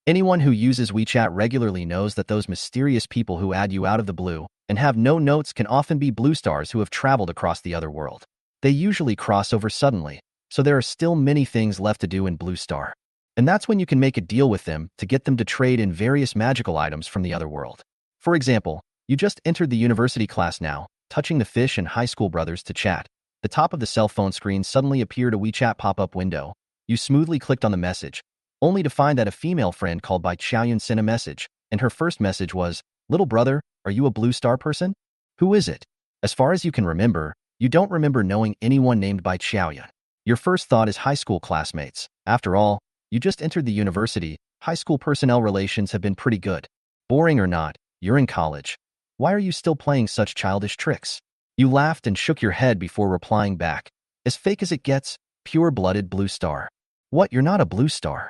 Anyone who uses WeChat regularly knows that those mysterious people who add you out of the blue and have no notes can often be Bluestars who have traveled across the other world. They usually cross over suddenly, so there are still many things left to do in Bluestar. And that's when you can make a deal with them to get them to trade in various magical items from the other world. For example, you just entered the university class now, touching the fish and high school brothers to chat. The top of the cell phone screen suddenly appeared a WeChat pop-up window. You smoothly clicked on the message, only to find that a female friend called Bai Qiaoyun sent a message, and her first message was, "Little brother, are you a Bluestar person? Who is it?" As far as you can remember, you don't remember knowing anyone named Bai Qiaoyun. Your first thought is high school classmates. After all, you just entered the university. High school personnel relations have been pretty good. Boring or not, you're in college. Why are you still playing such childish tricks? You laughed and shook your head before replying back. As fake as it gets, pure-blooded Bluestar. What, you're not a Bluestar?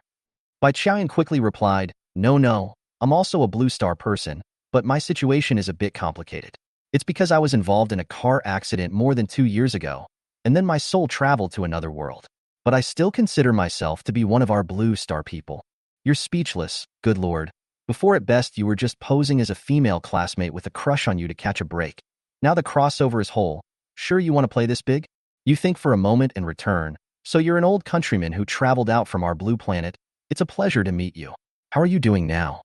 Bai Qiaoyun quickly replied, No, I'm also a Bluestar person, but my situation is a bit complicated. It's because I was involved in a car accident more than 2 years ago, and then my soul traveled to another world. But I still consider myself to be one of our Bluestar people. You're speechless, good lord. Before at best you were just posing as a female classmate with a crush on you to catch a break. Now the crossover is whole. Sure you want to play this big? You think for a moment and return. So you're an old countryman who traveled out from our blue planet. It's a pleasure to meet you. How are you doing now?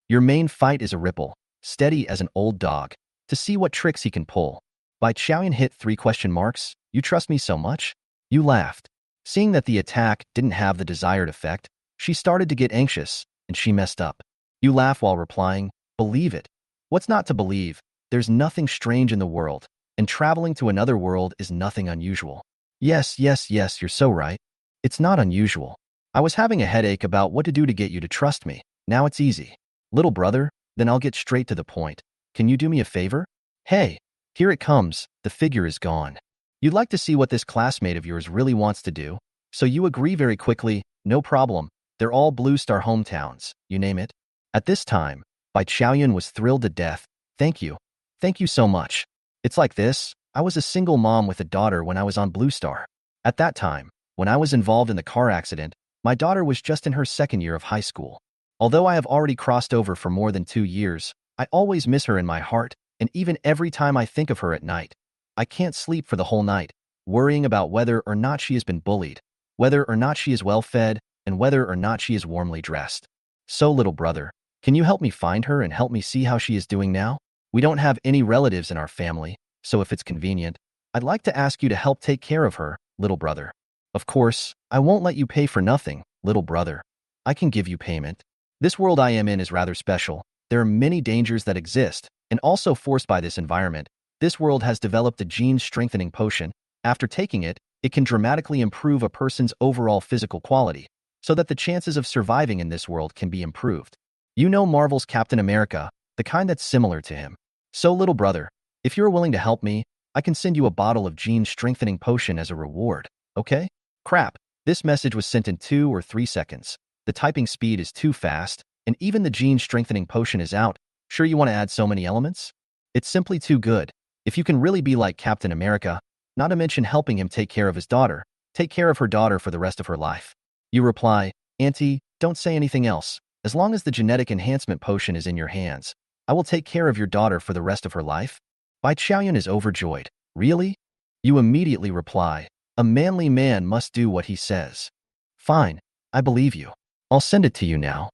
Your main fight is a ripple, steady as an old dog, to see what tricks he can pull. Bai Qiaoyun hit 3 question marks. You trust me so much? You laughed. Seeing that the attack didn't have the desired effect, she started to get anxious, and she messed up. You laugh while replying, Believe it. What's not to believe? There's nothing strange in the world, and traveling to another world is nothing unusual. Yes, you're so right. It's not unusual. I was having a headache about what to do to get you to trust me. Now it's easy. Little brother, then I'll get straight to the point. Can you do me a favor? Hey, here it comes. The figure is gone. You'd like to see what this classmate of yours really wants to do, so you agree very quickly. No problem. They're all Bluestar hometowns, you name it. At this time, Bai Qiaoyun was thrilled to death. Thank you. Thank you so much. It's like this. I was a single mom with a daughter when I was on Bluestar. At that time, when I was involved in the car accident, my daughter was just in her 2nd year of high school. Although I have already crossed over for more than 2 years, I always miss her in my heart, and even every time I think of her at night, I can't sleep for the whole night, worrying about whether or not she has been bullied, whether or not she is well fed, and whether or not she is warmly dressed. So, little brother, can you help me find her and help me see how she is doing now? We don't have any relatives in our family, so if it's convenient, I'd like to ask you to help take care of her, little brother. Of course, I won't let you pay for nothing, little brother. I can give you payment. This world I am in is rather special. There are many dangers that exist, and also forced by this environment. This world has developed a gene-strengthening potion. After taking it, it can dramatically improve a person's overall physical quality, so that the chances of surviving in this world can be improved. You know Marvel's Captain America, the kind that's similar to him. So, little brother, if you're willing to help me, I can send you a bottle of gene-strengthening potion as a reward, okay? Crap, this message was sent in 2 or 3 seconds. The typing speed is too fast, and even the gene-strengthening potion is out. Sure you want to add so many elements? It's simply too good. If you can really be like Captain America, not to mention helping him take care of his daughter, take care of her daughter for the rest of her life. You reply, Auntie, don't say anything else. As long as the genetic enhancement potion is in your hands, I will take care of your daughter for the rest of her life. Bai Qiaoyun is overjoyed. Really? You immediately reply, a manly man must do what he says. Fine, I believe you. I'll send it to you now.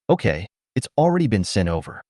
Okay, it's already been sent over.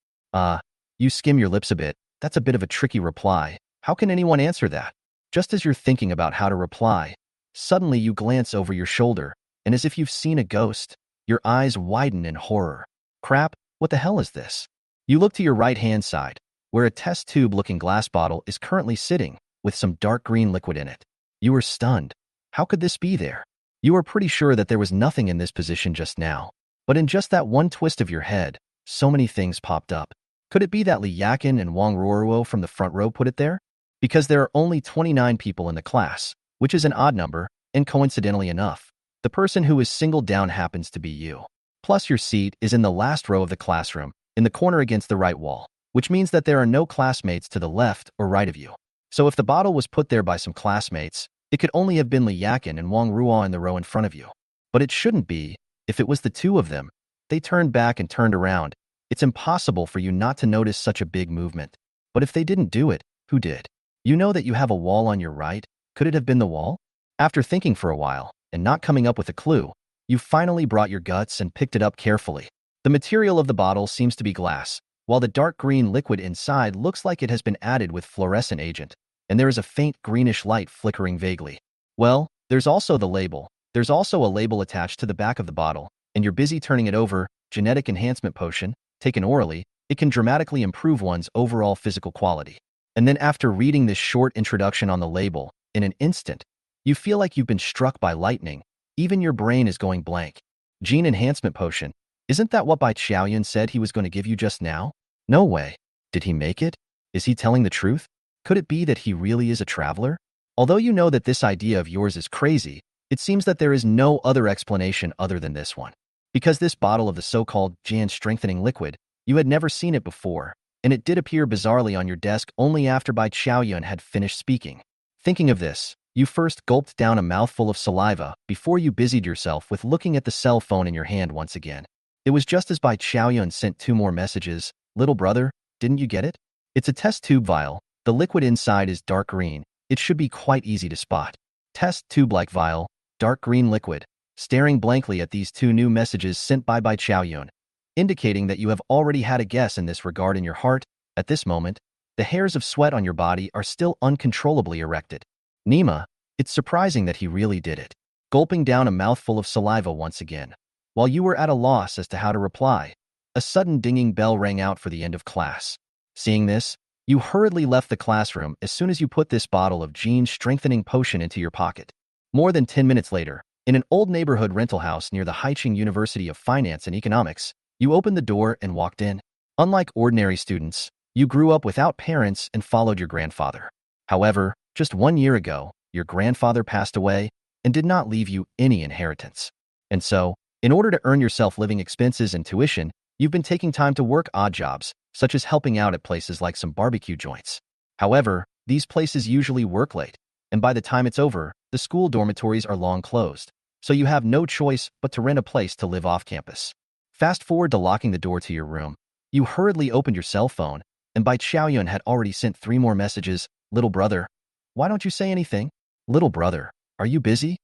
You skim your lips a bit. That's a bit of a tricky reply. How can anyone answer that? Just as you're thinking about how to reply, suddenly you glance over your shoulder, and as if you've seen a ghost, your eyes widen in horror. Crap, what the hell is this? You look to your right-hand side, where a test tube-looking glass bottle is currently sitting, with some dark green liquid in it. You are stunned. How could this be there? You are pretty sure that there was nothing in this position just now. But in just that one twist of your head, so many things popped up. Could it be that Li Yakin and Wang Ruoruo from the front row put it there? Because there are only 29 people in the class, which is an odd number, and coincidentally enough, the person who is singled down happens to be you. Plus your seat is in the last row of the classroom, in the corner against the right wall, which means that there are no classmates to the left or right of you. So if the bottle was put there by some classmates, it could only have been Li Yakin and Wang Ruo in the row in front of you. But it shouldn't be. If it was the two of them, They turned back and turned around. It's impossible for you not to notice such a big movement. But if they didn't do it, who did? You know that you have a wall on your right. Could it have been the wall? After thinking for a while and not coming up with a clue, you finally brought your guts and picked it up carefully. The material of the bottle seems to be glass, while the dark green liquid inside looks like it has been added with fluorescent agent, and there is a faint greenish light flickering vaguely. Well, there's also the label. There's also a label attached to the back of the bottle, and you're busy turning it over. Genetic enhancement potion, taken orally, it can dramatically improve one's overall physical quality. And then after reading this short introduction on the label, in an instant, you feel like you've been struck by lightning. Even your brain is going blank. Gene enhancement potion. Isn't that what Bai Qiaoyun said he was going to give you just now? No way. Did he make it? Is he telling the truth? Could it be that he really is a traveler? Although you know that this idea of yours is crazy, it seems that there is no other explanation other than this one. Because this bottle of the so-called Jan strengthening liquid, you had never seen it before, and it did appear bizarrely on your desk only after Bai Qiaoyun had finished speaking. Thinking of this, you first gulped down a mouthful of saliva before you busied yourself with looking at the cell phone in your hand once again. It was just as Bai Qiaoyun sent 2 more messages. Little brother, didn't you get it? It's a test tube vial. The liquid inside is dark green. It should be quite easy to spot. Test tube-like vial, dark green liquid. Staring blankly at these 2 new messages sent by Bai Qiaoyun, indicating that you have already had a guess in this regard in your heart. At this moment, the hairs of sweat on your body are still uncontrollably erected. Nima, it's surprising that he really did it. Gulping down a mouthful of saliva once again. While you were at a loss as to how to reply, a sudden dinging bell rang out for the end of class. Seeing this, you hurriedly left the classroom as soon as you put this bottle of Gene strengthening potion into your pocket. More than 10 minutes later, in an old neighborhood rental house near the Haicheng University of Finance and Economics, you opened the door and walked in. Unlike ordinary students, you grew up without parents and followed your grandfather. However, just 1 year ago, your grandfather passed away and did not leave you any inheritance. And so, in order to earn yourself living expenses and tuition, you've been taking time to work odd jobs, such as helping out at places like some barbecue joints. However, these places usually work late, and by the time it's over, the school dormitories are long closed, so you have no choice but to rent a place to live off campus. Fast forward to locking the door to your room. You hurriedly opened your cell phone, and Bai Qiaoyun had already sent 3 more messages. Little brother, why don't you say anything? Little brother, are you busy?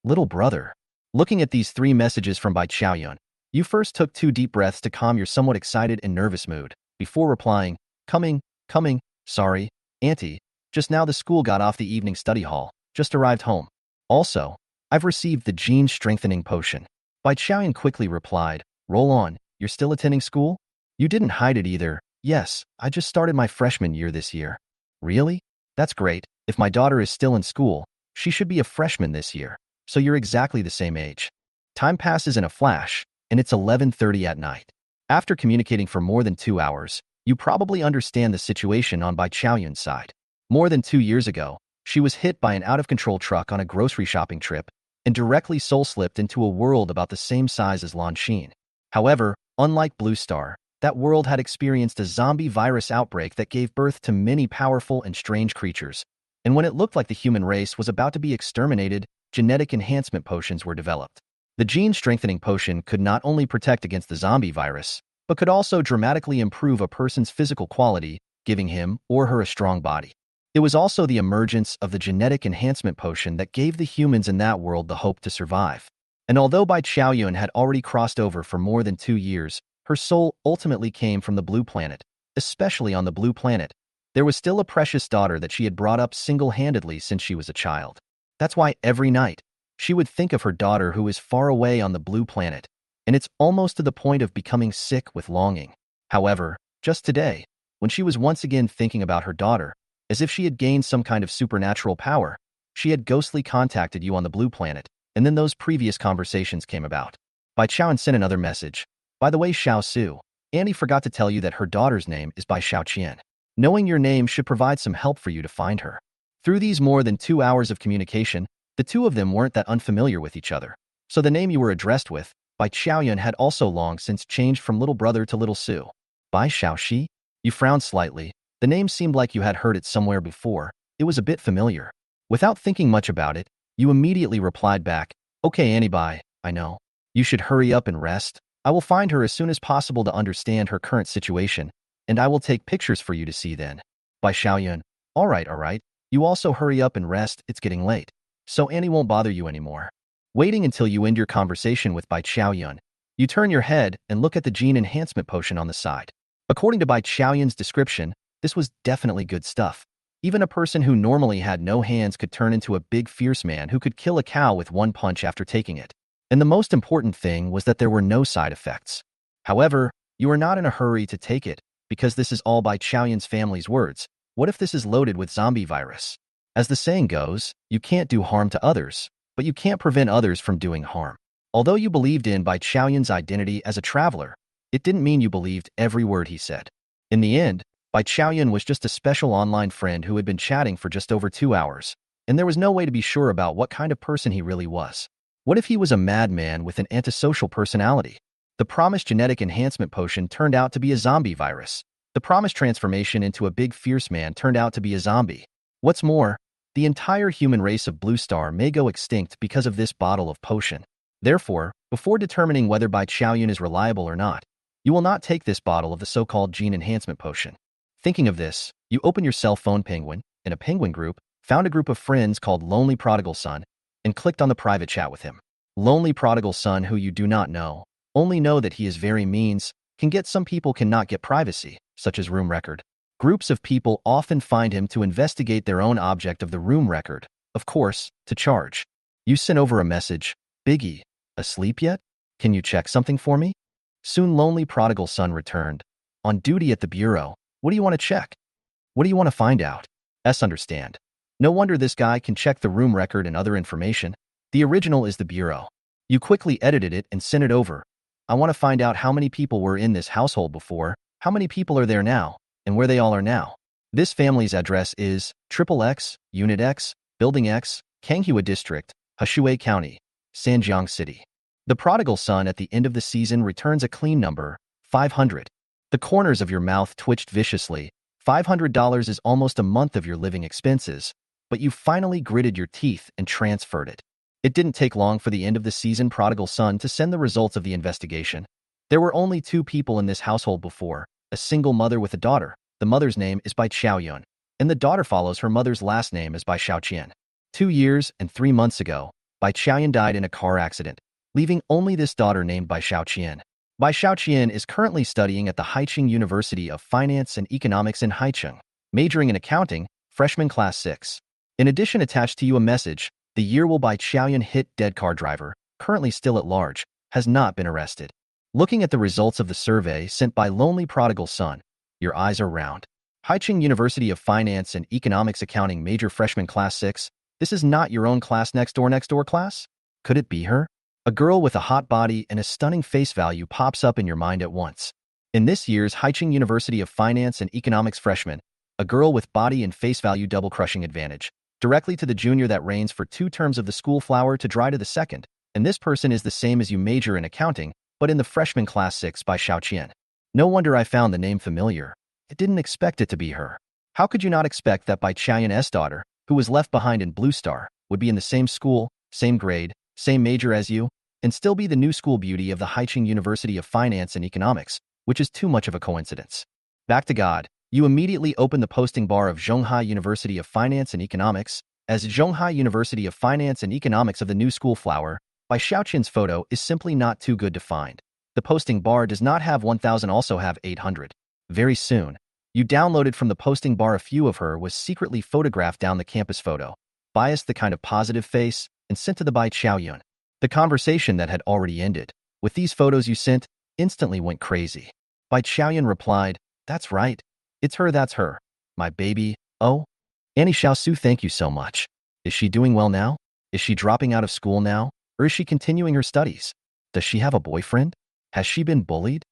Little brother. Looking at these 3 messages from Bai Qiaoyun, you first took 2 deep breaths to calm your somewhat excited and nervous mood, before replying, coming, sorry, auntie, just now the school got off the evening study hall, just arrived home. Also, I've received the Gene strengthening potion. Bai Qiaoyun quickly replied, roll on, you're still attending school? You didn't hide it either. Yes, I just started my freshman year this year. Really? That's great. If my daughter is still in school, she should be a freshman this year. So you're exactly the same age. Time passes in a flash, and it's 11:30 at night. After communicating for more than 2 hours, you probably understand the situation on Bai Qiaoyun's side. More than 2 years ago, she was hit by an out-of-control truck on a grocery shopping trip and directly soul-slipped into a world about the same size as Lanxin. However, unlike Bluestar, that world had experienced a zombie virus outbreak that gave birth to many powerful and strange creatures. And when it looked like the human race was about to be exterminated, genetic enhancement potions were developed. The gene-strengthening potion could not only protect against the zombie virus, but could also dramatically improve a person's physical quality, giving him or her a strong body. It was also the emergence of the genetic enhancement potion that gave the humans in that world the hope to survive. And although Bai Qiaoyun had already crossed over for more than 2 years, her soul ultimately came from the blue planet. Especially on the blue planet, there was still a precious daughter that she had brought up single-handedly since she was a child. That's why every night, she would think of her daughter who is far away on the blue planet, and it's almost to the point of becoming sick with longing. However, just today, when she was once again thinking about her daughter, as if she had gained some kind of supernatural power, she had ghostly contacted you on the blue planet, and then those previous conversations came about. Bai Qiaoyun sent another message. By the way, Xiao Su, Annie forgot to tell you that her daughter's name is Bai Qiaoqian. Knowing your name should provide some help for you to find her. Through these more than 2 hours of communication, the 2 of them weren't that unfamiliar with each other. So the name you were addressed with, Bai Qiaoyun, had also long since changed from little brother to little Su. Bai Xiaoxi? You frowned slightly. The name seemed like you had heard it somewhere before. It was a bit familiar. Without thinking much about it, you immediately replied back, okay, Annie Bai, I know. You should hurry up and rest. I will find her as soon as possible to understand her current situation, and I will take pictures for you to see then. Bai Qiaoyun. All right. You also hurry up and rest, it's getting late. So Annie won't bother you anymore. Waiting until you end your conversation with Bai Qiaoyun, you turn your head and look at the gene enhancement potion on the side. According to Bai Qiaoyun's description, this was definitely good stuff. Even a person who normally had no hands could turn into a big fierce man who could kill a cow with one punch after taking it. And the most important thing was that there were no side effects. However, you are not in a hurry to take it, because this is all Bai Qiaoyun's family's words. What if this is loaded with zombie virus? As the saying goes, you can't do harm to others, but you can't prevent others from doing harm. Although you believed in Bai Qiaoyun's identity as a traveler, it didn't mean you believed every word he said. In the end, Bai Qiaoyun was just a special online friend who had been chatting for just over 2 hours, and there was no way to be sure about what kind of person he really was. What if he was a madman with an antisocial personality? The promised genetic enhancement potion turned out to be a zombie virus. The promised transformation into a big fierce man turned out to be a zombie. What's more, the entire human race of Bluestar may go extinct because of this bottle of potion. Therefore, before determining whether Bai Qiaoyun is reliable or not, you will not take this bottle of the so-called gene enhancement potion. Thinking of this, you open your cell phone Penguin, in a Penguin group, found a group of friends called Lonely Prodigal Son, and clicked on the private chat with him. Lonely Prodigal Son, who you do not know, only know that he is very means, some people cannot get privacy, such as room record. Groups of people often find him to investigate their own object of the room record, of course, to charge. You sent over a message, Biggie, asleep yet? Can you check something for me? Soon Lonely Prodigal Son returned. On duty at the bureau, what do you want to check? What do you want to find out? Understand. No wonder this guy can check the room record and other information. The original is the bureau. You quickly edited it and sent it over. I want to find out how many people were in this household before, how many people are there now, and where they all are now. This family's address is XXX, Unit X, Building X, Kanghua District, Hshui County, Sanjiang City. The prodigal son at the end of the season returns a clean number, 500. The corners of your mouth twitched viciously. $500 is almost a month of your living expenses, but you finally gritted your teeth and transferred it. It didn't take long for the end of the season prodigal son to send the results of the investigation. There were only 2 people in this household before, a single mother with a daughter. The mother's name is Bai Qiaoyun, and the daughter follows her mother's last name as Bai Qiaoqian. 2 years and 3 months ago, Bai Qiaoyun died in a car accident, leaving only this daughter named Bai Qiaoqian. Bai Qiaoqian is currently studying at the Haicheng University of Finance and Economics in Haicheng, majoring in accounting, freshman class 6. In addition, attached to you a message, the year will Bai Qiaoyun hit dead car driver, currently still at large, has not been arrested. Looking at the results of the survey sent by Lonely Prodigal Son, your eyes are round. Haicheng University of Finance and Economics Accounting major freshman class 6, this is not your own class next door class? Could it be her? A girl with a hot body and a stunning face value pops up in your mind at once. In this year's Haicheng University of Finance and Economics freshman, a girl with body and face value double crushing advantage, directly to the junior that reigns for 2 terms of the school flower to dry to the second, and this person is the same as you major in accounting, but in the freshman class 6 by Xiaoqian. No wonder I found the name familiar. I didn't expect it to be her. How could you not expect that Bai Qiaoyun's daughter, who was left behind in Bluestar, would be in the same school, same grade, same major as you, and still be the new school beauty of the Haicheng University of Finance and Economics, which is too much of a coincidence. Back to God, you immediately open the posting bar of Zhonghai University of Finance and Economics, as Zhonghai University of Finance and Economics of the new school flower, Bai Xiaoqian's photo is simply not too good to find. The posting bar does not have 1000, also have 800. Very soon, you downloaded from the posting bar a few of her was secretly photographed down the campus photo, biased the kind of positive face, and sent to the Bai Qiaoyun. The conversation that had already ended, with these photos you sent, instantly went crazy. Bai Qiaoyun replied, "That's right. It's her, that's her. My baby, oh? Annie Xiaosu, thank you so much. Is she doing well now? Is she dropping out of school now? Or is she continuing her studies? Does she have a boyfriend? Has she been bullied?"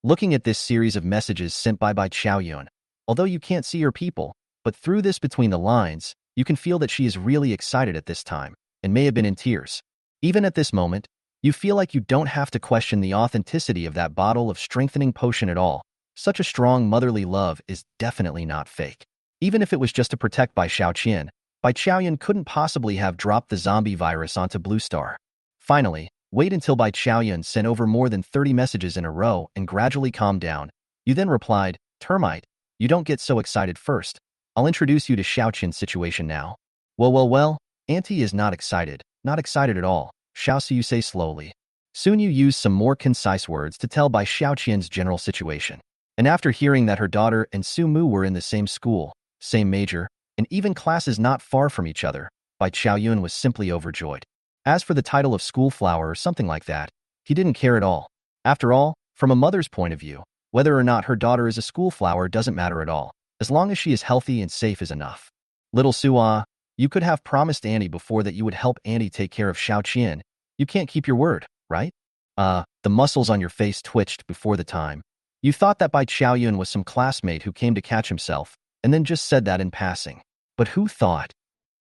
Looking at this series of messages sent by Bai Qiaoyun, although you can't see her people, but through this between the lines, you can feel that she is really excited at this time, and may have been in tears. Even at this moment, you feel like you don't have to question the authenticity of that bottle of strengthening potion at all. Such a strong motherly love is definitely not fake. Even if it was just to protect Bai Qiaoyun couldn't possibly have dropped the zombie virus onto Bluestar. Finally, Wait until Bai Qiaoyun sent over more than 30 messages in a row and gradually calmed down. You then replied, "Termite, you don't get so excited first. I'll introduce you to Xiaoqian's situation now." Well, Auntie is not excited at all, Xiao say slowly. Soon you use some more concise words to tell Bai Xiaoqian's general situation. And after hearing that her daughter and Su Mu were in the same school, same major, and even classes not far from each other, Bai Qiaoyun was simply overjoyed. As for the title of schoolflower or something like that, he didn't care at all. After all, from a mother's point of view, whether or not her daughter is a schoolflower doesn't matter at all. As long as she is healthy and safe is enough. Little Sua, you could have promised Annie before that you would help Annie take care of Xiaoqian. You can't keep your word, right? The muscles on your face twitched before the time. You thought that Bai Qiaoyun was some classmate who came to catch himself, and then just said that in passing. But who thought?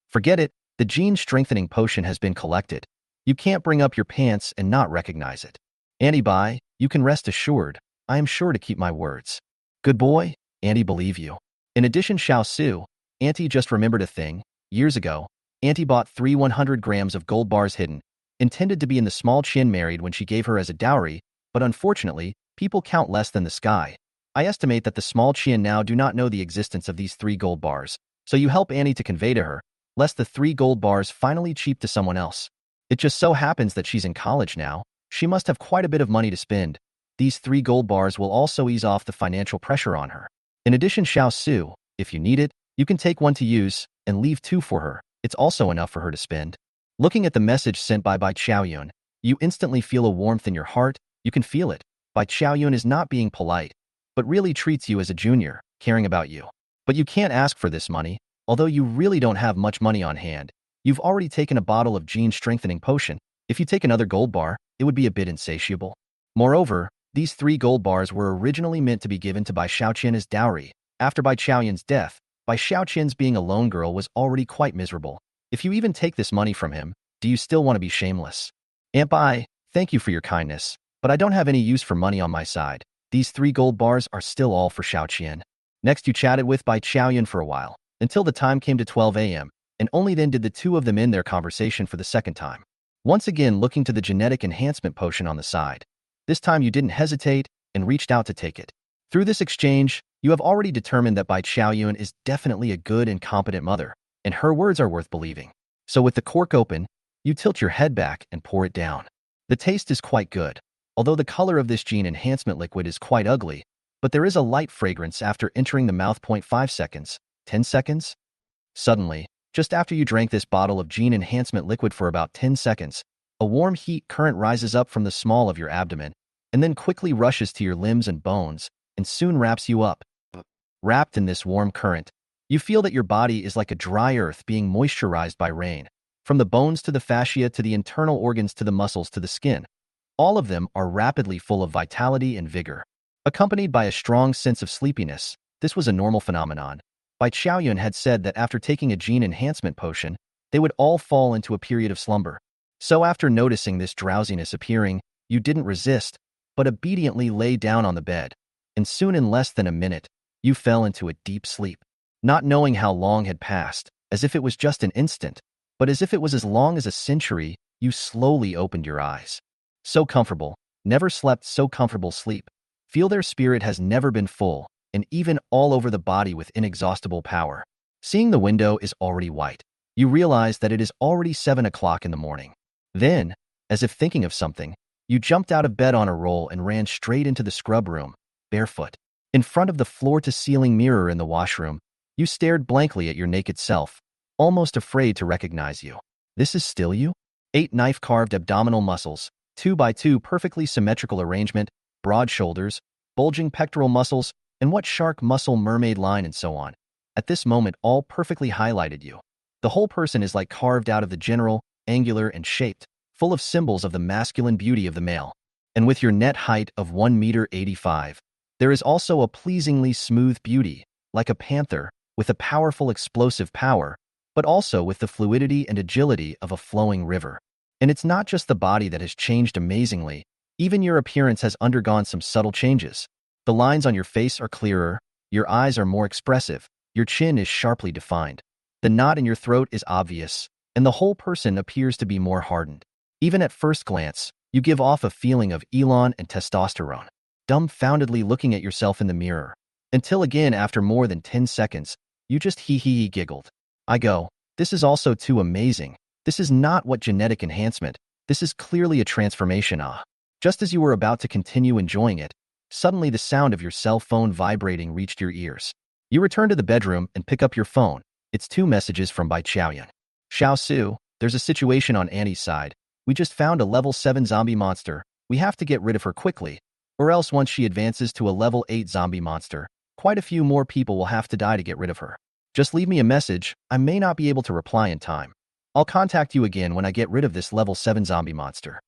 Forget it, the gene strengthening potion has been collected. You can't bring up your pants and not recognize it. Annie Bai, you can rest assured, I am sure to keep my words. Good boy, Auntie believe you. In addition, Xiao Su, Auntie just remembered a thing. Years ago, Auntie bought 100 grams of gold bars hidden, intended to be in the small Qin married when she gave her as a dowry, but unfortunately, people count less than the sky. I estimate that the small Qin now do not know the existence of these 3 gold bars, so you help Annie to convey to her, lest the 3 gold bars finally cheap to someone else. It just so happens that she's in college now. She must have quite a bit of money to spend. These 3 gold bars will also ease off the financial pressure on her. In addition, Xiao Su, if you need it, you can take 1 to use and leave 2 for her. It's also enough for her to spend. Looking at the message sent by Bai Qiaoyun, you instantly feel a warmth in your heart. You can feel it. Bai Qiaoyun is not being polite, but really treats you as a junior, caring about you. But you can't ask for this money, although you really don't have much money on hand. You've already taken a bottle of gene strengthening potion. If you take another gold bar, it would be a bit insatiable. Moreover, these 3 gold bars were originally meant to be given to Bai Xiaoqian as dowry. After Bai Qiaoyun's death, Bai Xiaoqian's being a lone girl was already quite miserable. If you even take this money from him, do you still want to be shameless? Aunt Bai, thank you for your kindness, but I don't have any use for money on my side. These 3 gold bars are still all for Xiaoqian. Next you chatted with Bai Qiaoyun for a while, until the time came to 12 a.m., and only then did the 2 of them end their conversation for the second time. Once again looking to the genetic enhancement potion on the side. This time you didn't hesitate and reached out to take it. Through this exchange, you have already determined that Bai Qiaoyun is definitely a good and competent mother, and her words are worth believing. So with the cork open, you tilt your head back and pour it down. The taste is quite good, although the color of this gene enhancement liquid is quite ugly, but there is a light fragrance after entering the mouth. 5 seconds, 10 seconds? Suddenly, just after you drank this bottle of gene enhancement liquid for about 10 seconds, a warm heat current rises up from the small of your abdomen, and then quickly rushes to your limbs and bones, and soon wraps you up. Wrapped in this warm current, you feel that your body is like a dry earth being moisturized by rain. From the bones to the fascia to the internal organs to the muscles to the skin, all of them are rapidly full of vitality and vigor. Accompanied by a strong sense of sleepiness, this was a normal phenomenon. Bai Qiaoyun had said that after taking a gene enhancement potion, they would all fall into a period of slumber. So after noticing this drowsiness appearing, you didn't resist, but obediently lay down on the bed, and soon in less than a minute, you fell into a deep sleep. Not knowing how long had passed, as if it was just an instant, but as if it was as long as a century, you slowly opened your eyes. So comfortable, never slept so comfortable sleep. Feel their spirit has never been full, and even all over the body with inexhaustible power. Seeing the window is already white. You realize that it is already 7 o'clock in the morning. Then, as if thinking of something, you jumped out of bed on a roll and ran straight into the scrub room, barefoot. In front of the floor-to-ceiling mirror in the washroom, you stared blankly at your naked self, almost afraid to recognize you. This is still you? 8 knife-carved abdominal muscles, 2 by 2 perfectly symmetrical arrangement, broad shoulders, bulging pectoral muscles, and what shark muscle mermaid line and so on. At this moment all perfectly highlighted you. The whole person is like carved out of the general, angular and shaped, full of symbols of the masculine beauty of the male. And with your net height of 1.85 meters, there is also a pleasingly smooth beauty, like a panther, with a powerful explosive power, but also with the fluidity and agility of a flowing river. And it's not just the body that has changed amazingly, even your appearance has undergone some subtle changes. The lines on your face are clearer, your eyes are more expressive, your chin is sharply defined. The knot in your throat is obvious, and the whole person appears to be more hardened. Even at first glance, You give off a feeling of Elon and testosterone, dumbfoundedly looking at yourself in the mirror. Until again, after more than 10 seconds, you just hee giggled. I go, this is also too amazing. This is not what genetic enhancement. This is clearly a transformation. Just as you were about to continue enjoying it, suddenly the sound of your cell phone vibrating reached your ears. You return to the bedroom and pick up your phone. It's 2 messages from Bai Qiaoyun. Xiao Su, there's a situation on Annie's side. We just found a level 7 zombie monster. We have to get rid of her quickly, or else once she advances to a level 8 zombie monster, quite a few more people will have to die to get rid of her. Just leave me a message. I may not be able to reply in time. I'll contact you again when I get rid of this level 7 zombie monster.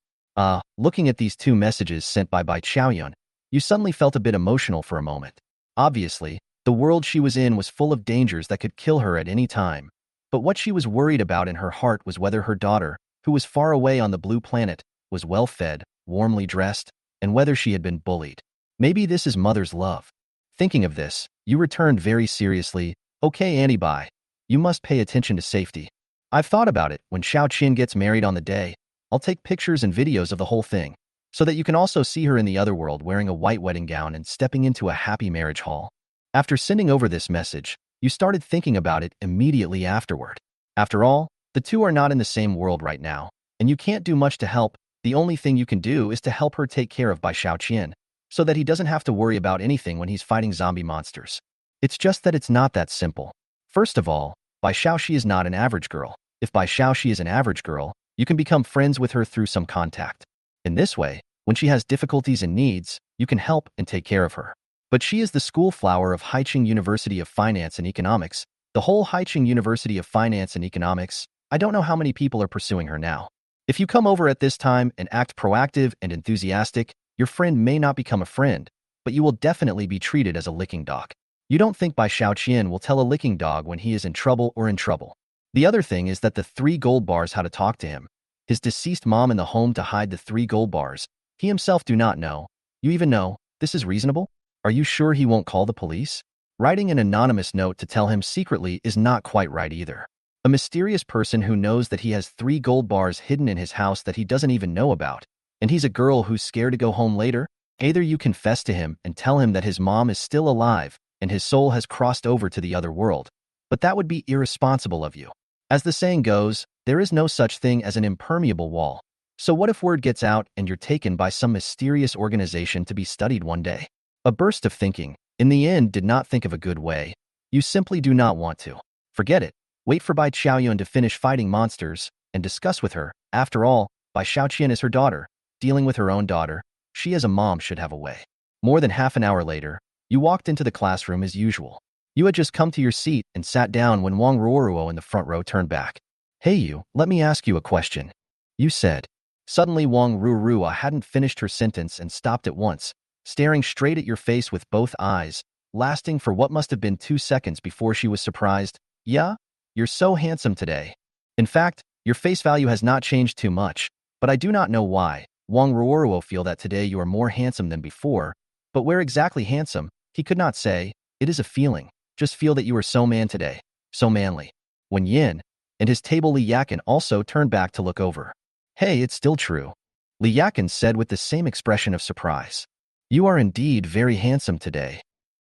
Looking at these 2 messages sent by Bai Qiaoyun, you suddenly felt a bit emotional for a moment. Obviously, the world she was in was full of dangers that could kill her at any time. But what she was worried about in her heart was whether her daughter, who was far away on the blue planet, was well-fed, warmly dressed, and whether she had been bullied. Maybe this is mother's love. Thinking of this, you returned very seriously, okay Annie Bai, you must pay attention to safety. I've thought about it. When Xiao Qin gets married on the day, I'll take pictures and videos of the whole thing, so that you can also see her in the other world wearing a white wedding gown and stepping into a happy marriage hall. After sending over this message, you started thinking about it immediately afterward. After all, the 2 are not in the same world right now, and you can't do much to help. The only thing you can do is to help her take care of Bai Xiao Qin, so that he doesn't have to worry about anything when he's fighting zombie monsters. It's just that it's not that simple. First of all, Bai Xiaoxi is not an average girl. If Bai Xiaoxi is an average girl, you can become friends with her through some contact. In this way, when she has difficulties and needs, you can help and take care of her. But she is the school flower of Haicheng University of Finance and Economics. The whole Haicheng University of Finance and Economics, I don't know how many people are pursuing her now. If you come over at this time and act proactive and enthusiastic, your friend may not become a friend, but you will definitely be treated as a licking dog. You don't think Bai Xiaoqian will tell a licking dog when he is in trouble or in trouble. The other thing is that the 3 gold bars how to talk to him. His deceased mom in the home to hide the 3 gold bars. He himself do not know. You even know, this is reasonable? Are you sure he won't call the police? Writing an anonymous note to tell him secretly is not quite right either. A mysterious person who knows that he has 3 gold bars hidden in his house that he doesn't even know about, and he's a girl who's scared to go home later. Either you confess to him and tell him that his mom is still alive and his soul has crossed over to the other world, but that would be irresponsible of you. As the saying goes, there is no such thing as an impermeable wall. So what if word gets out and you're taken by some mysterious organization to be studied one day? A burst of thinking, in the end, did not think of a good way. You simply do not want to. Forget it. Wait for Bai Qiaoyun to finish fighting monsters and discuss with her. After all, Bai Xiaoqian is her daughter. Dealing with her own daughter, she as a mom should have a way. More than half an hour later, you walked into the classroom as usual. You had just come to your seat and sat down when Wang Ruoruo in the front row turned back. Hey you, let me ask you a question. You said. Suddenly Wang Ruoruo hadn't finished her sentence and stopped at once, staring straight at your face with both eyes, lasting for what must have been 2 seconds before she was surprised. Yeah? You're so handsome today. In fact, your face value has not changed too much, but I do not know why. Wang Ruoruo feel that today you are more handsome than before, but where exactly handsome, he could not say. It is a feeling. Just feel that you are so man today, so manly. When Yin and his table Li Yakin also turned back to look over. Hey, it's still true. Li Yakin said with the same expression of surprise. You are indeed very handsome today.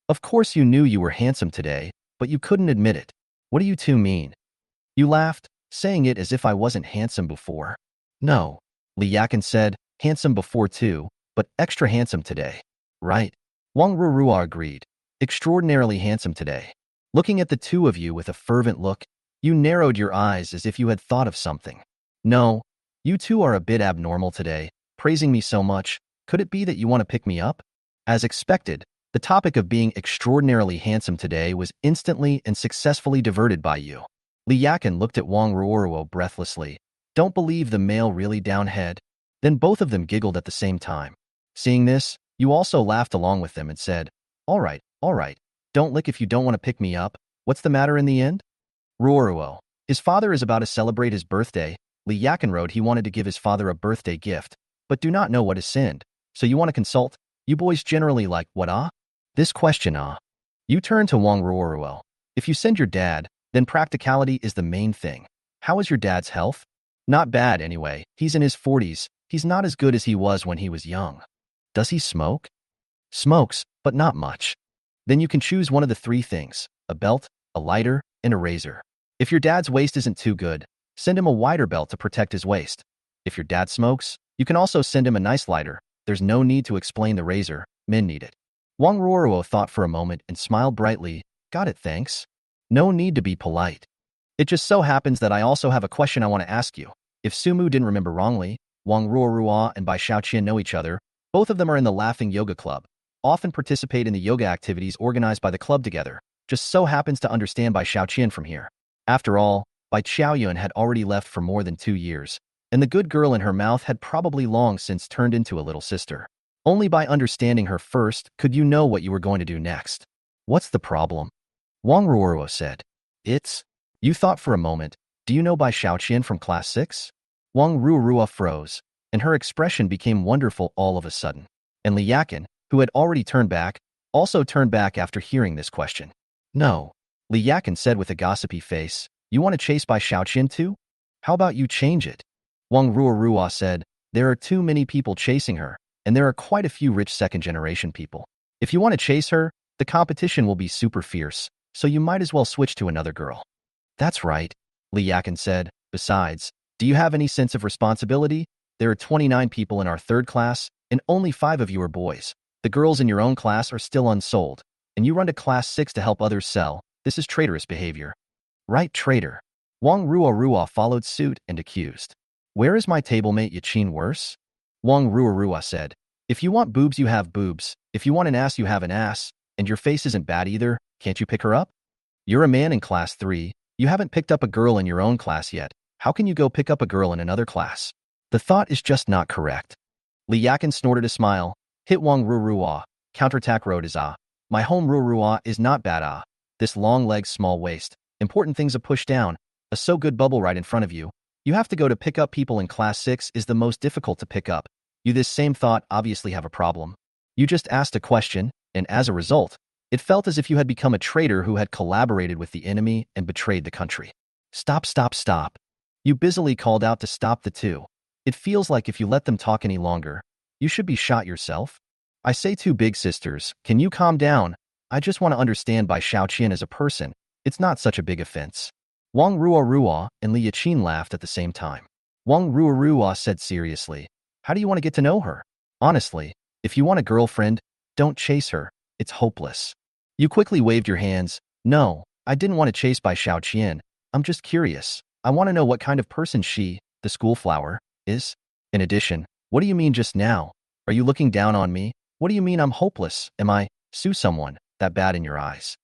Of course you knew you were handsome today, but you couldn't admit it. What do you two mean? You laughed, saying it as if I wasn't handsome before. No, Li Yakin said, handsome before too, but extra handsome today. Right. Wang Ruoruo agreed. Extraordinarily handsome today. Looking at the two of you with a fervent look, you narrowed your eyes as if you had thought of something. No, you two are a bit abnormal today, praising me so much. Could it be that you want to pick me up? As expected, the topic of being extraordinarily handsome today was instantly and successfully diverted by you. Li Yakin looked at Wang Ruoruo breathlessly. Don't believe the male really downhead. Then both of them giggled at the same time. Seeing this, you also laughed along with them and said, all right, don't lick if you don't want to pick me up. What's the matter in the end? Ruoruo. His father is about to celebrate his birthday. Li Yakin wrote he wanted to give his father a birthday gift, but do not know what to send. So you want to consult? You boys generally like, what This question You turn to Wang Ruoruo. If you send your dad, then practicality is the main thing. How is your dad's health? Not bad anyway. He's in his 40s. He's not as good as he was when he was young. Does he smoke? Smokes, but not much. Then you can choose one of the three things: a belt, a lighter, and a razor. If your dad's waist isn't too good, send him a wider belt to protect his waist. If your dad smokes, you can also send him a nice lighter. There's no need to explain the razor. Men need it. Wang Ruoruo thought for a moment and smiled brightly. Got it, thanks. No need to be polite. It just so happens that I also have a question I want to ask you. If Sumu didn't remember wrongly, Wang Ruoruo and Bai Qiaoyun know each other. Both of them are in the Laughing Yoga Club, often participate in the yoga activities organized by the club together. Just so happens to understand Bai Qiaoyun from here. After all, Bai Qiaoyun had already left for more than 2 years, and the good girl in her mouth had probably long since turned into a little sister. Only by understanding her first could you know what you were going to do next. What's the problem? Wang Ruoruo said. It's... You thought for a moment. Do you know Bai Qiaoyun from class 6? Wang Ruoruo froze, and her expression became wonderful all of a sudden. And Li Yakin, who had already turned back, also turned back after hearing this question. No. Li Yakin said with a gossipy face. You want to chase Bai Qiaoyun too? How about you change it? Wang Ruoruo said. There are too many people chasing her, and there are quite a few rich second-generation people. If you want to chase her, the competition will be super fierce, so you might as well switch to another girl. That's right, Li Yakin said. Besides, do you have any sense of responsibility? There are 29 people in our third class, and only 5 of you are boys. The girls in your own class are still unsold, and you run to class 6 to help others sell. This is traitorous behavior. Right, traitor. Wang Ruoruo followed suit and accused. Where is my tablemate Yaqin worse? Wang Ruoruo said. If you want boobs, you have boobs. If you want an ass, you have an ass. And your face isn't bad either. Can't you pick her up? You're a man in class 3. You haven't picked up a girl in your own class yet. How can you go pick up a girl in another class? The thought is just not correct. Li Yakin snorted a smile. Hit Wang Ruoruo. Counterattack road is My home Ruoruo is not bad This long legs, small waist. Important things a push down. A so good bubble right in front of you. You have to go to pick up people in class 6 is the most difficult to pick up. You this same thought obviously have a problem. You just asked a question, and as a result, it felt as if you had become a traitor who had collaborated with the enemy and betrayed the country. Stop, stop, stop. You busily called out to stop the two. It feels like if you let them talk any longer, you should be shot yourself. I say, two big sisters, can you calm down? I just want to understand Bai Qiaoyun as a person. It's not such a big offense. Wang Ruoruo and Li Yaqin laughed at the same time. Wang Ruoruo said seriously, how do you want to get to know her? Honestly, if you want a girlfriend, don't chase her. It's hopeless. You quickly waved your hands. No, I didn't want to chase Bai Qiaoyun. I'm just curious. I want to know what kind of person she, the school flower, is. In addition, what do you mean just now? Are you looking down on me? What do you mean I'm hopeless? Am I, sue someone, that bad in your eyes?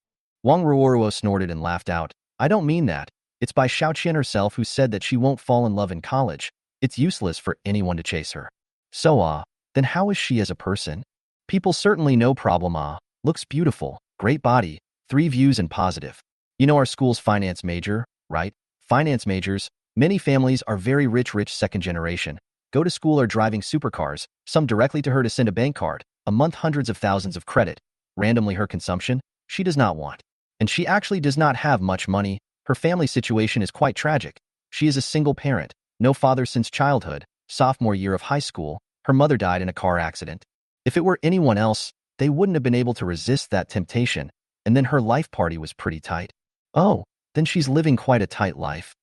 Wang Ruoruo snorted and laughed out. I don't mean that. It's Bai Qiaoyun herself who said that she won't fall in love in college. It's useless for anyone to chase her. So then how is she as a person? People certainly no problem Looks beautiful, great body, 3 views and positive. You know our school's finance major, right? Finance majors, many families are very rich second generation. Go to school or driving supercars, some directly to her to send a bank card, a month hundreds of thousands of credit. Randomly her consumption, she does not want. And she actually does not have much money. Her family situation is quite tragic. She is a single parent, no father since childhood, sophomore year of high school. Her mother died in a car accident. If it were anyone else, they wouldn't have been able to resist that temptation. And then her life party was pretty tight. Oh, then she's living quite a tight life.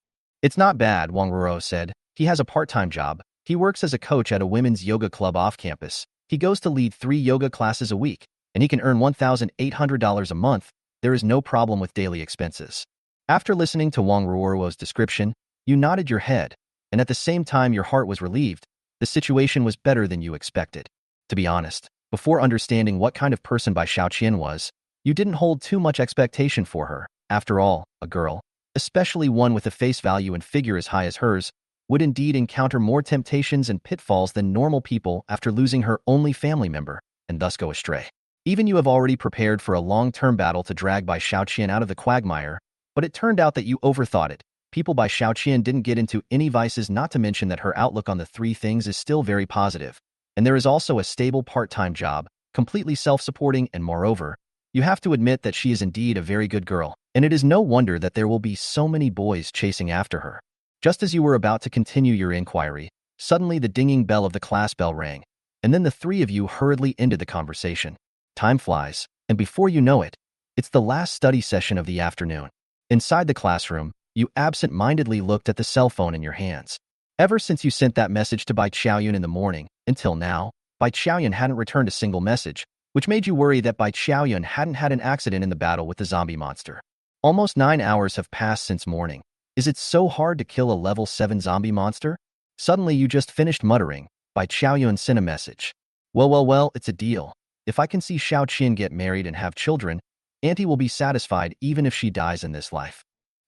It's not bad, Wang Ruoruo said. He has a part-time job. He works as a coach at a women's yoga club off campus. He goes to lead 3 yoga classes a week, and he can earn $1,800 a month. There is no problem with daily expenses. After listening to Wang Ruoruo's description, you nodded your head, and at the same time your heart was relieved. The situation was better than you expected. To be honest, before understanding what kind of person Bai Qiaoyun was, you didn't hold too much expectation for her. After all, a girl, especially one with a face value and figure as high as hers, would indeed encounter more temptations and pitfalls than normal people after losing her only family member, and thus go astray. Even you have already prepared for a long-term battle to drag Bai Qiaoyun out of the quagmire, but it turned out that you overthought it. People Bai Qiaoyun didn't get into any vices, not to mention that her outlook on the 3 things is still very positive. And there is also a stable part-time job, completely self-supporting, and moreover, you have to admit that she is indeed a very good girl, and it is no wonder that there will be so many boys chasing after her. Just as you were about to continue your inquiry, Suddenly, the dinging bell of the class bell rang, and then the three of you hurriedly ended the conversation. Time flies, and before you know it, it's the last study session of the afternoon. Inside the classroom, you absent-mindedly looked at the cell phone in your hands. Ever since you sent that message to Bai Qiaoyun in the morning, until now, Bai Qiaoyun hadn't returned a single message, which made you worry that Bai Qiaoyun hadn't had an accident in the battle with the zombie monster. Almost 9 hours have passed since morning. Is it so hard to kill a level 7 zombie monster? Suddenly you just finished muttering. Bai Qiaoyun sent a message. Well, it's a deal. If I can see Xiao Qian get married and have children, Auntie will be satisfied even if she dies in this life.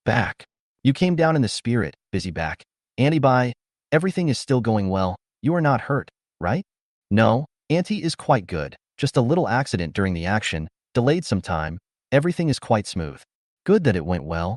Back. You came down in the spirit, busy back. Auntie Bai, everything is still going well. You are not hurt, right? No, Auntie is quite good. Just a little accident during the action, delayed some time. Everything is quite smooth. Good that it went well.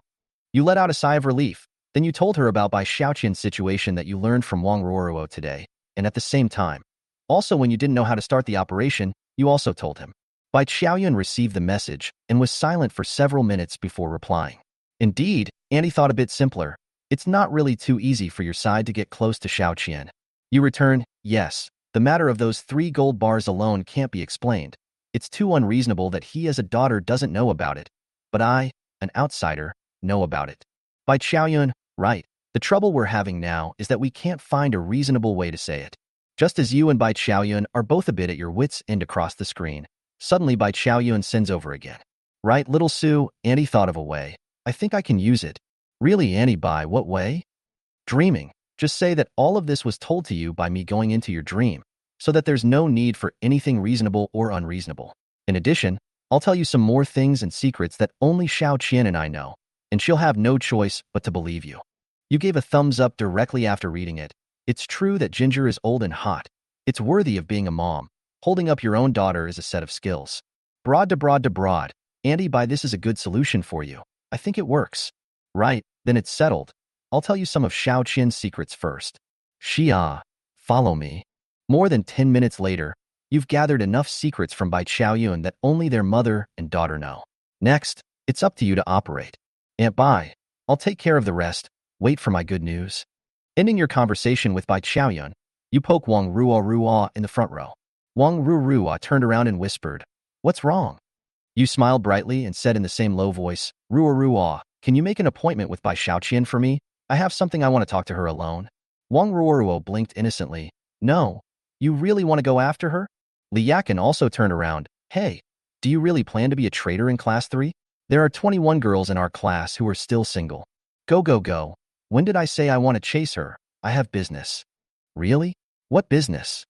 You let out a sigh of relief. Then you told her about Bai Xiaoqian's situation that you learned from Wang Ruoruo today, and at the same time. Also, when you didn't know how to start the operation, you also told him. Bai Qiaoyun received the message and was silent for several minutes before replying. Indeed, Auntie thought a bit simpler. It's not really too easy for your side to get close to Xiao Qian. You return, yes, the matter of those 3 gold bars alone can't be explained. It's too unreasonable that he as a daughter doesn't know about it. But I, an outsider, know about it. Bai Qiaoyun, right. The trouble we're having now is that we can't find a reasonable way to say it. Just as you and Bai Qiaoyun are both a bit at your wits' end across the screen, suddenly Bai Qiaoyun sends over again. Right, little Sue, Auntie thought of a way. I think I can use it. Really, Auntie Bai, what way? Dreaming. Just say that all of this was told to you by me going into your dream, so that there's no need for anything reasonable or unreasonable. In addition, I'll tell you some more things and secrets that only Xiao Qian and I know, and she'll have no choice but to believe you. You gave a thumbs up directly after reading it. It's true that Ginger is old and hot. It's worthy of being a mom. Holding up your own daughter is a set of skills. Broad to broad to broad. Auntie Bai, this is a good solution for you. I think it works. Right, then it's settled. I'll tell you some of Xiao Qian's secrets first. Xia, follow me. More than 10 minutes later, you've gathered enough secrets from Bai Qiaoyun that only their mother and daughter know. Next, it's up to you to operate. Aunt Bai, I'll take care of the rest. Wait for my good news. Ending your conversation with Bai Qiaoyun, you poke Wang Ruoruo in the front row. Wang Ruoruo turned around and whispered, "What's wrong?" You smiled brightly and said in the same low voice, "Ruoruo, can you make an appointment with Bai Xiaoqian for me? I have something I want to talk to her alone." Wang Ruoruo blinked innocently. "No, you really want to go after her?" Li Yakin also turned around. "Hey, do you really plan to be a traitor in class 3? There are 21 girls in our class who are still single. Go. When did I say I want to chase her? I have business." "Really? What business?"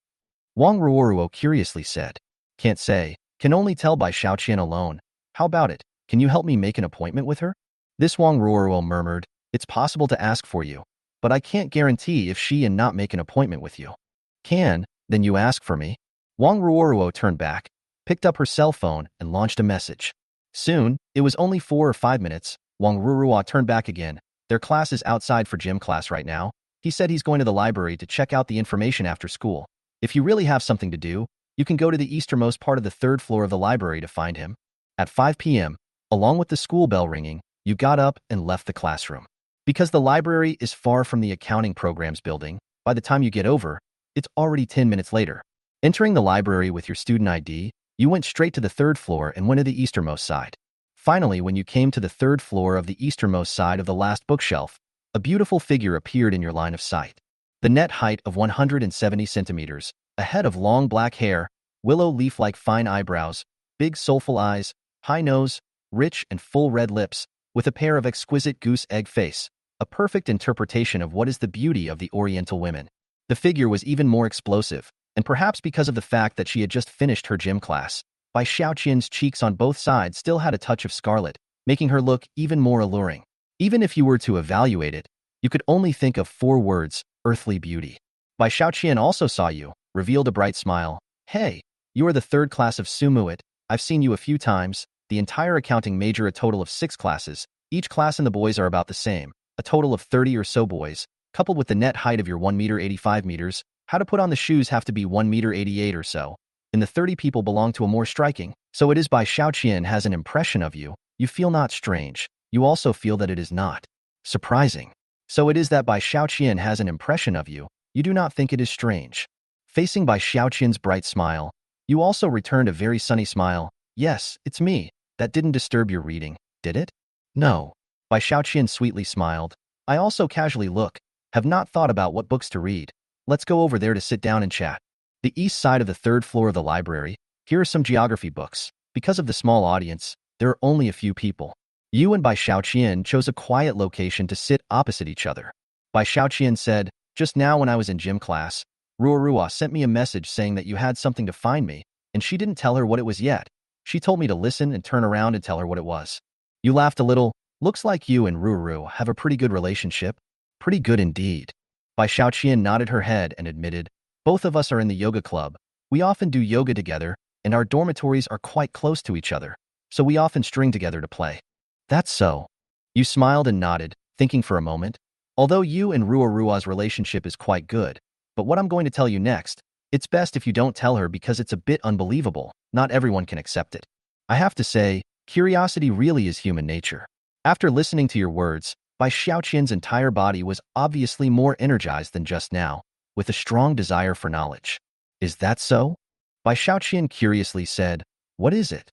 Wang Ruoruo curiously said. "Can't say. Can only tell by Xiaoqian alone. How about it? Can you help me make an appointment with her?" This Wang Ruoruo murmured, "It's possible to ask for you, but I can't guarantee if she and not make an appointment with you." "Can, then you ask for me." Wang Ruoruo turned back, picked up her cell phone, and launched a message. Soon, it was only 4 or 5 minutes, Wang Ruoruo turned back again. "Their class is outside for gym class right now. He said he's going to the library to check out the information after school. If you really have something to do, you can go to the easternmost part of the 3rd floor of the library to find him." At 5 p.m., along with the school bell ringing, you got up and left the classroom. Because the library is far from the accounting programs building, by the time you get over, it's already 10 minutes later. Entering the library with your student ID, you went straight to the 3rd floor and went to the easternmost side. Finally, when you came to the 3rd floor of the easternmost side of the last bookshelf, a beautiful figure appeared in your line of sight. The net height of 170 centimeters, a head of long black hair, willow leaf-like fine eyebrows, big soulful eyes, high nose, rich and full red lips, with a pair of exquisite goose egg face, a perfect interpretation of what is the beauty of the Oriental women. The figure was even more explosive, and perhaps because of the fact that she had just finished her gym class, Bai Xiaoqian's cheeks on both sides still had a touch of scarlet, making her look even more alluring. Even if you were to evaluate it, you could only think of 4 words: earthly beauty. Bai Xiaoqian also saw you, revealed a bright smile. "Hey, you are the 3rd class of Sumuit. I've seen you a few times. The entire accounting major a total of 6 classes. Each class and the boys are about the same, a total of 30 or so boys, coupled with the net height of your 1 meter 85 meters. How to put on the shoes have to be 1 meter 88 or so. And the 30 people belong to a more striking. So it is Bai Xiaoqian has an impression of you. You feel not strange. You also feel that it is not surprising. So it is that Bai Xiaoqian has an impression of you. You do not think it is strange. Facing Bai Qiaoyun's bright smile, you also returned a very sunny smile. Yes, it's me. That didn't disturb your reading, did it? No. Bai Qiaoyun sweetly smiled. I also casually look. Have not thought about what books to read. Let's go over there to sit down and chat. The east side of the third floor of the library. Here are some geography books. Because of the small audience, there are only a few people. You and Bai Qiaoyun chose a quiet location to sit opposite each other. Bai Qiaoyun said, just now when I was in gym class, Ruorua sent me a message saying that you had something to find me, and she didn't tell her what it was yet. She told me to listen and turn around and tell her what it was. You laughed a little. Looks like you and Ruru have a pretty good relationship. Pretty good indeed. Bai Qiaoyun nodded her head and admitted, both of us are in the yoga club. We often do yoga together, and our dormitories are quite close to each other, so we often string together to play. That's so. You smiled and nodded, thinking for a moment. Although you and Ruorua's relationship is quite good, but what I'm going to tell you next, it's best if you don't tell her because it's a bit unbelievable. Not everyone can accept it. I have to say, curiosity really is human nature. After listening to your words, Bai Qiaoyun's entire body was obviously more energized than just now, with a strong desire for knowledge. Is that so? Bai Qiaoyun curiously said, what is it?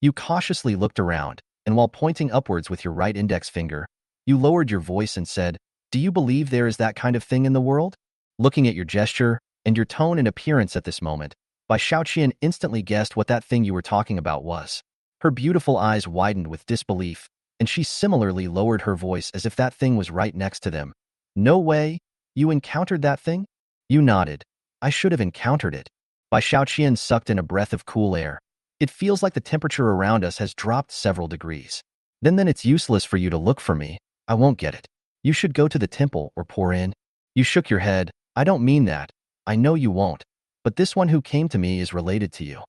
You cautiously looked around, and while pointing upwards with your right index finger, you lowered your voice and said, do you believe there is that kind of thing in the world? Looking at your gesture and your tone and appearance at this moment, Bai Qiaoyun instantly guessed what that thing you were talking about was. Her beautiful eyes widened with disbelief, and she similarly lowered her voice as if that thing was right next to them. No way? You encountered that thing? You nodded. I should have encountered it. Bai Qiaoyun sucked in a breath of cool air. It feels like the temperature around us has dropped several degrees. Then it's useless for you to look for me. I won't get it. You should go to the temple or pour in. You shook your head. I don't mean that. I know you won't. But this one who came to me is related to you.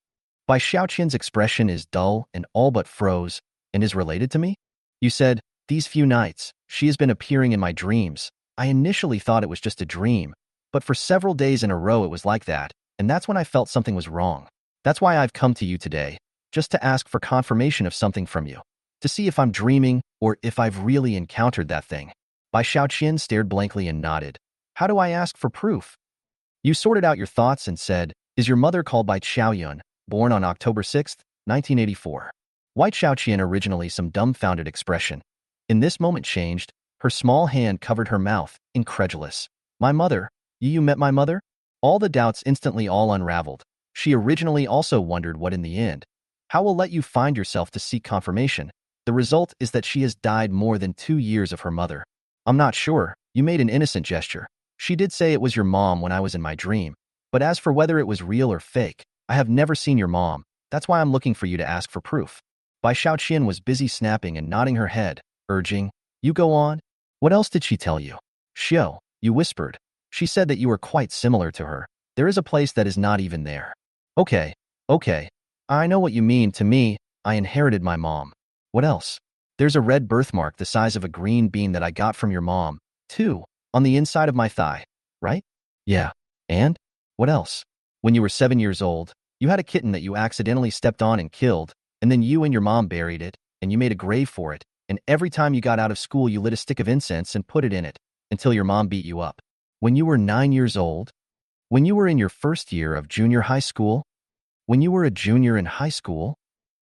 Bai Qiaoyun's expression is dull and all but froze, and is related to me? You said, these few nights, she has been appearing in my dreams. I initially thought it was just a dream, but for several days in a row it was like that, and that's when I felt something was wrong. That's why I've come to you today, just to ask for confirmation of something from you, to see if I'm dreaming or if I've really encountered that thing. Bai Qiaoyun stared blankly and nodded. How do I ask for proof? You sorted out your thoughts and said, is your mother called Bai Qiaoyun, born on October 6, 1984? Bai Qiaoyun originally some dumbfounded expression. In this moment changed, her small hand covered her mouth, incredulous. My mother? You met my mother? All the doubts instantly all unraveled. She originally also wondered what in the end. How will let you find yourself to seek confirmation? The result is that she has died more than 2 years of her mother. I'm not sure. You made an innocent gesture. She did say it was your mom when I was in my dream. But as for whether it was real or fake, I have never seen your mom. That's why I'm looking for you to ask for proof. Bai Qiaoyun was busy snapping and nodding her head, urging, you go on. What else did she tell you? Xiao, you whispered. She said that you were quite similar to her. There is a place that is not even there. Okay. I know what you mean. To me, I inherited my mom. What else? There's a red birthmark the size of a green bean that I got from your mom, too, on the inside of my thigh, right? Yeah. And? What else? When you were 7 years old, you had a kitten that you accidentally stepped on and killed, and then you and your mom buried it, and you made a grave for it, and every time you got out of school you lit a stick of incense and put it in it, until your mom beat you up. When you were 9 years old? When you were in your first year of junior high school? When you were a junior in high school?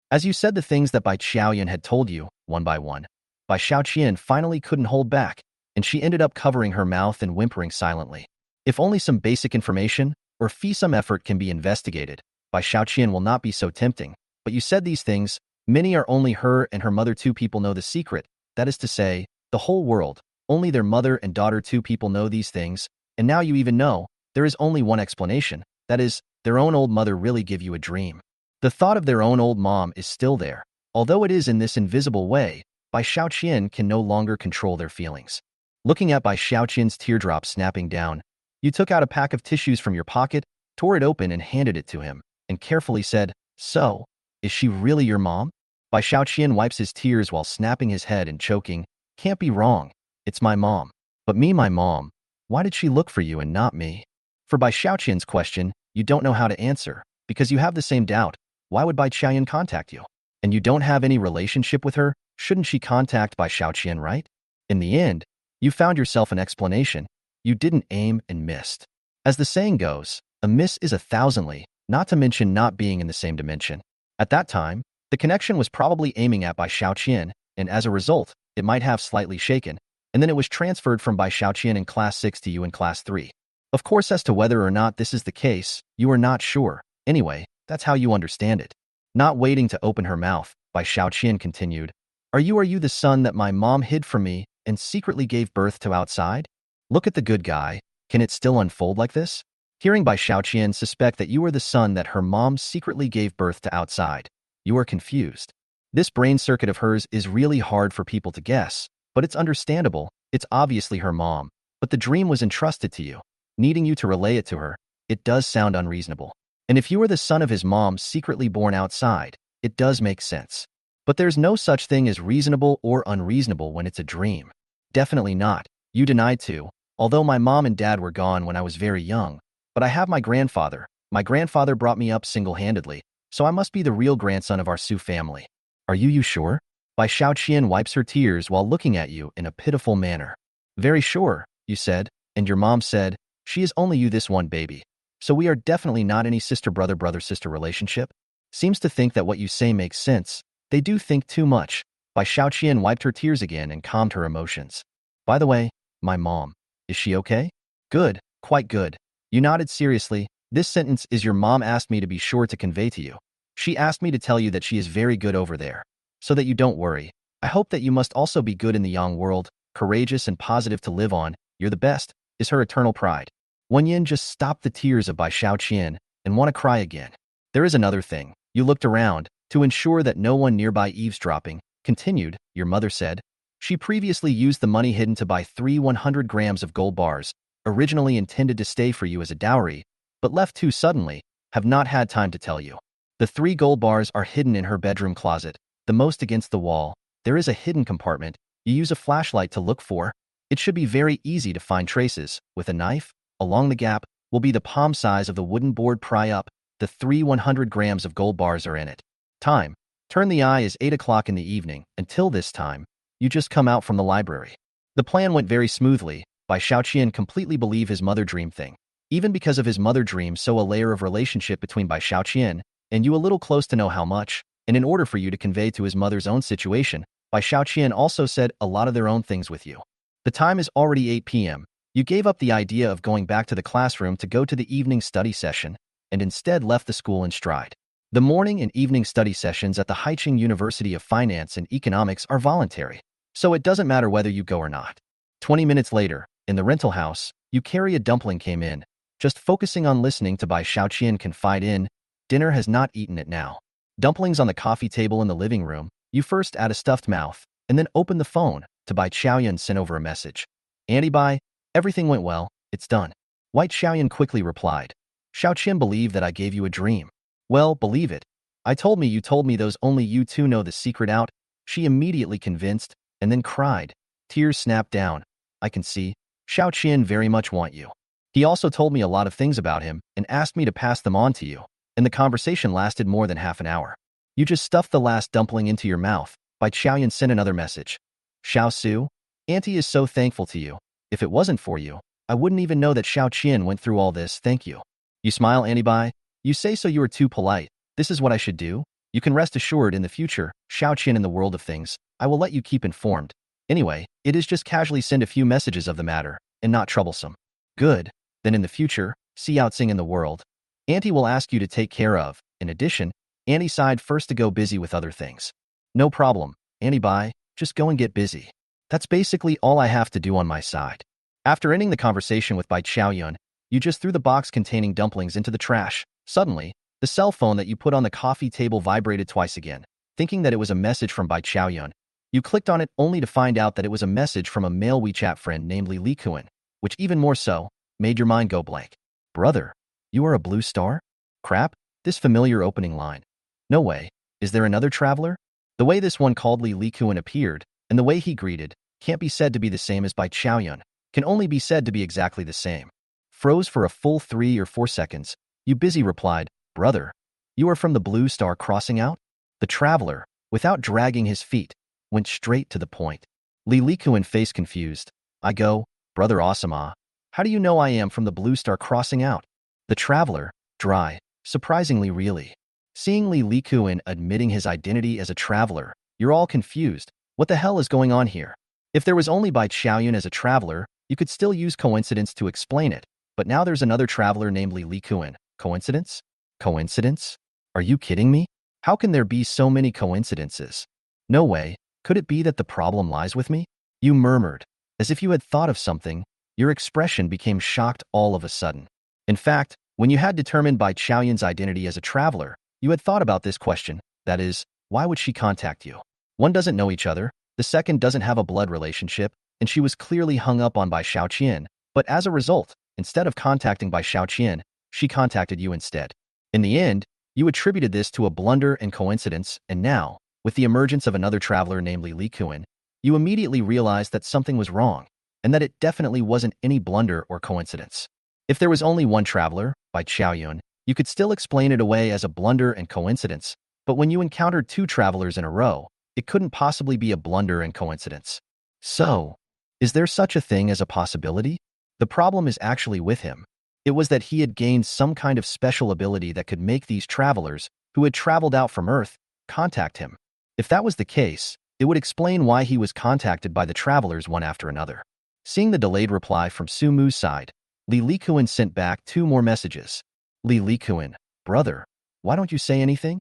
As you said the things that Bai Qiaoyun had told you, one by one, Bai Qiaoyun finally couldn't hold back, and she ended up covering her mouth and whimpering silently. If only some basic information, or fee some effort can be investigated, Bai Qiaoyun will not be so tempting. But you said these things, many are only her and her mother two people know the secret, that is to say, the whole world, only their mother and daughter two people know these things, and now you even know, there is only one explanation, that is, their own old mother really give you a dream. The thought of their own old mom is still there, although it is in this invisible way, Bai Qiaoyun can no longer control their feelings. Looking at Bai Qiaoyun's teardrops snapping down, you took out a pack of tissues from your pocket, tore it open and handed it to him, and carefully said, so, is she really your mom? Bai Qiaoyun wipes his tears while snapping his head and choking, can't be wrong, it's my mom. But me my mom, why did she look for you and not me? For Bai Qiaoyun's question, you don't know how to answer, because you have the same doubt. Why would Bai Qiaoyun contact you? And you don't have any relationship with her, shouldn't she contact Bai Qiaoyun, right? In the end, you found yourself an explanation. You didn't aim and missed. As the saying goes, a miss is a thousandly, not to mention not being in the same dimension. At that time, the connection was probably aiming at Bai Qiaoyun, and as a result, it might have slightly shaken, and then it was transferred from Bai Qiaoyun in Class 6 to you in Class 3. Of course, as to whether or not this is the case, you are not sure. Anyway, that's how you understand it. Not waiting to open her mouth, Bai Qiaoyun continued, Are you the son that my mom hid from me and secretly gave birth to outside? Look at the good guy. Can it still unfold like this? Hearing Bai Qiaoyun suspect that you are the son that her mom secretly gave birth to outside, you are confused. This brain circuit of hers is really hard for people to guess, but it's understandable. It's obviously her mom, but the dream was entrusted to you. Needing you to relay it to her, it does sound unreasonable. And if you are the son of his mom secretly born outside, it does make sense. But there's no such thing as reasonable or unreasonable when it's a dream. Definitely not. You denied to, although my mom and dad were gone when I was very young. But I have my grandfather. My grandfather brought me up single-handedly, so I must be the real grandson of our Su family. Are you sure? Bai Qiaoyun wipes her tears while looking at you in a pitiful manner. Very sure, you said, and your mom said, she is only you this one baby. So we are definitely not any sister-brother, brother-sister relationship? Seems to think that what you say makes sense. They do think too much. Bai Qiaoyun wiped her tears again and calmed her emotions. By the way, my mom, is she okay? Good, quite good. You nodded seriously. This sentence is your mom asked me to be sure to convey to you. She asked me to tell you that she is very good over there. So that you don't worry. I hope that you must also be good in the young world, courageous and positive to live on. You're the best, is her eternal pride. Wenyin just stopped the tears of Bai Qiaoyun and want to cry again. There is another thing. You looked around, to ensure that no one nearby eavesdropping, continued, your mother said. She previously used the money hidden to buy 100 grams of gold bars, originally intended to stay for you as a dowry, but left too suddenly, have not had time to tell you. The 3 gold bars are hidden in her bedroom closet, the most against the wall. There is a hidden compartment. You use a flashlight to look for. It should be very easy to find traces. With a knife, along the gap, will be the palm size of the wooden board. Pry up. The 100 grams of gold bars are in it. Time. Turn the eye is 8 o'clock in the evening. Until this time, you just come out from the library. The plan went very smoothly. Bai Qiaoyun completely believed his mother dream thing. Even because of his mother dream, so a layer of relationship between Bai Qiaoyun and you a little close to know how much, and in order for you to convey to his mother's own situation, Bai Qiaoyun also said a lot of their own things with you. The time is already 8 p.m. You gave up the idea of going back to the classroom to go to the evening study session, and instead left the school in stride. The morning and evening study sessions at the Haicheng University of Finance and Economics are voluntary, so it doesn't matter whether you go or not. 20 minutes later, in the rental house, you carry a dumpling came in, just focusing on listening to Bai Qiaoyun confide in, dinner has not eaten it now. Dumplings on the coffee table in the living room, you first add a stuffed mouth, and then open the phone to Bai Qiaoyun sent over a message. Auntie Bai, everything went well, it's done. White Qiaoyun quickly replied. Qiaoqin believed that I gave you a dream. Well, believe it. You told me those only you two know the secret out. She immediately convinced, and then cried. Tears snapped down. I can see. Qiaoqin very much want you. He also told me a lot of things about him and asked me to pass them on to you, and the conversation lasted more than half an hour. You just stuffed the last dumpling into your mouth. Bai Qiaoyun sent another message. Xiao Su, Auntie is so thankful to you. If it wasn't for you, I wouldn't even know that Qiaoqin went through all this. Thank you. You smile, Auntie Bai. You say so you are too polite. This is what I should do. You can rest assured in the future, Qiaoqin in the world of things, I will let you keep informed. Anyway, it is just casually send a few messages of the matter, and not troublesome. Good. Then in the future, see Outsing in the world. Auntie will ask you to take care of. In addition, Auntie sighed first to go busy with other things. No problem, Auntie Bai, just go and get busy. That's basically all I have to do on my side. After ending the conversation with Bai Qiaoyun, you just threw the box containing dumplings into the trash. Suddenly, the cell phone that you put on the coffee table vibrated twice again. Thinking that it was a message from Bai Qiaoyun, you clicked on it only to find out that it was a message from a male WeChat friend named Li Qiaoyun, which even more so, made your mind go blank. Brother, you are a Bluestar? Crap, this familiar opening line. No way, is there another traveler? The way this one called Li Qiaoyun appeared, and the way he greeted, can't be said to be the same as Bai Qiaoyun, can only be said to be exactly the same. Froze for a full 3 or 4 seconds, you busy replied, Brother, you are from the Bluestar crossing out? The traveler, without dragging his feet, went straight to the point. Li Qiaoyun face confused. I go, Brother Awesome. How do you know I am from the Bluestar crossing out? The traveler, dry, surprisingly really. Seeing Li Likuan admitting his identity as a traveler, you're all confused. What the hell is going on here? If there was only Bai Qiaoyun as a traveler, you could still use coincidence to explain it, but now there's another traveler named Li Likuan. Coincidence? Coincidence? Are you kidding me? How can there be so many coincidences? No way. Could it be that the problem lies with me? You murmured, as if you had thought of something. Your expression became shocked all of a sudden. In fact, when you had determined Bai Qiaoyun's identity as a traveler, you had thought about this question, that is, why would she contact you? One doesn't know each other, the second doesn't have a blood relationship, and she was clearly hung up on Bai Qiaoyun, but as a result, instead of contacting Bai Qiaoyun, she contacted you instead. In the end, you attributed this to a blunder and coincidence, and now, with the emergence of another traveler named Li Likuan, you immediately realized that something was wrong, and that it definitely wasn't any blunder or coincidence. If there was only one traveler, Bai Qiaoyun, you could still explain it away as a blunder and coincidence, but when you encountered two travelers in a row, it couldn't possibly be a blunder and coincidence. So, is there such a thing as a possibility? The problem is actually with him. It was that he had gained some kind of special ability that could make these travelers, who had traveled out from Earth, contact him. If that was the case, it would explain why he was contacted by the travelers one after another. Seeing the delayed reply from Su Mu's side, Li Likuan sent back 2 more messages. Li Likuan, brother, why don't you say anything?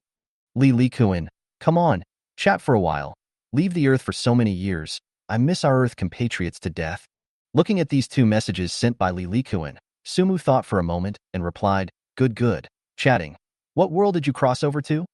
Li Likuan, come on, chat for a while. Leave the Earth for so many years. I miss our Earth compatriots to death. Looking at these 2 messages sent by Li Likuan, Su Mu thought for a moment and replied, good. Chatting. What world did you cross over to?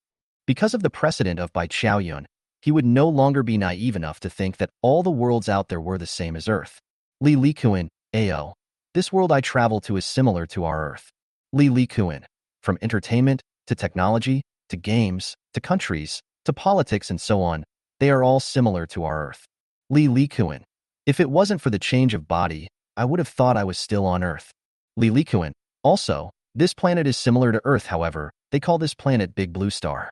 Because of the precedent of Bai Qiaoyun, he would no longer be naive enough to think that all the worlds out there were the same as Earth. Li Likuan, Ao. This world I travel to is similar to our Earth. Li Likuan. From entertainment, to technology, to games, to countries, to politics and so on, they are all similar to our Earth. Li Likuan. If it wasn't for the change of body, I would have thought I was still on Earth. Li Likuan. Also, this planet is similar to Earth, however, they call this planet Big Blue Star.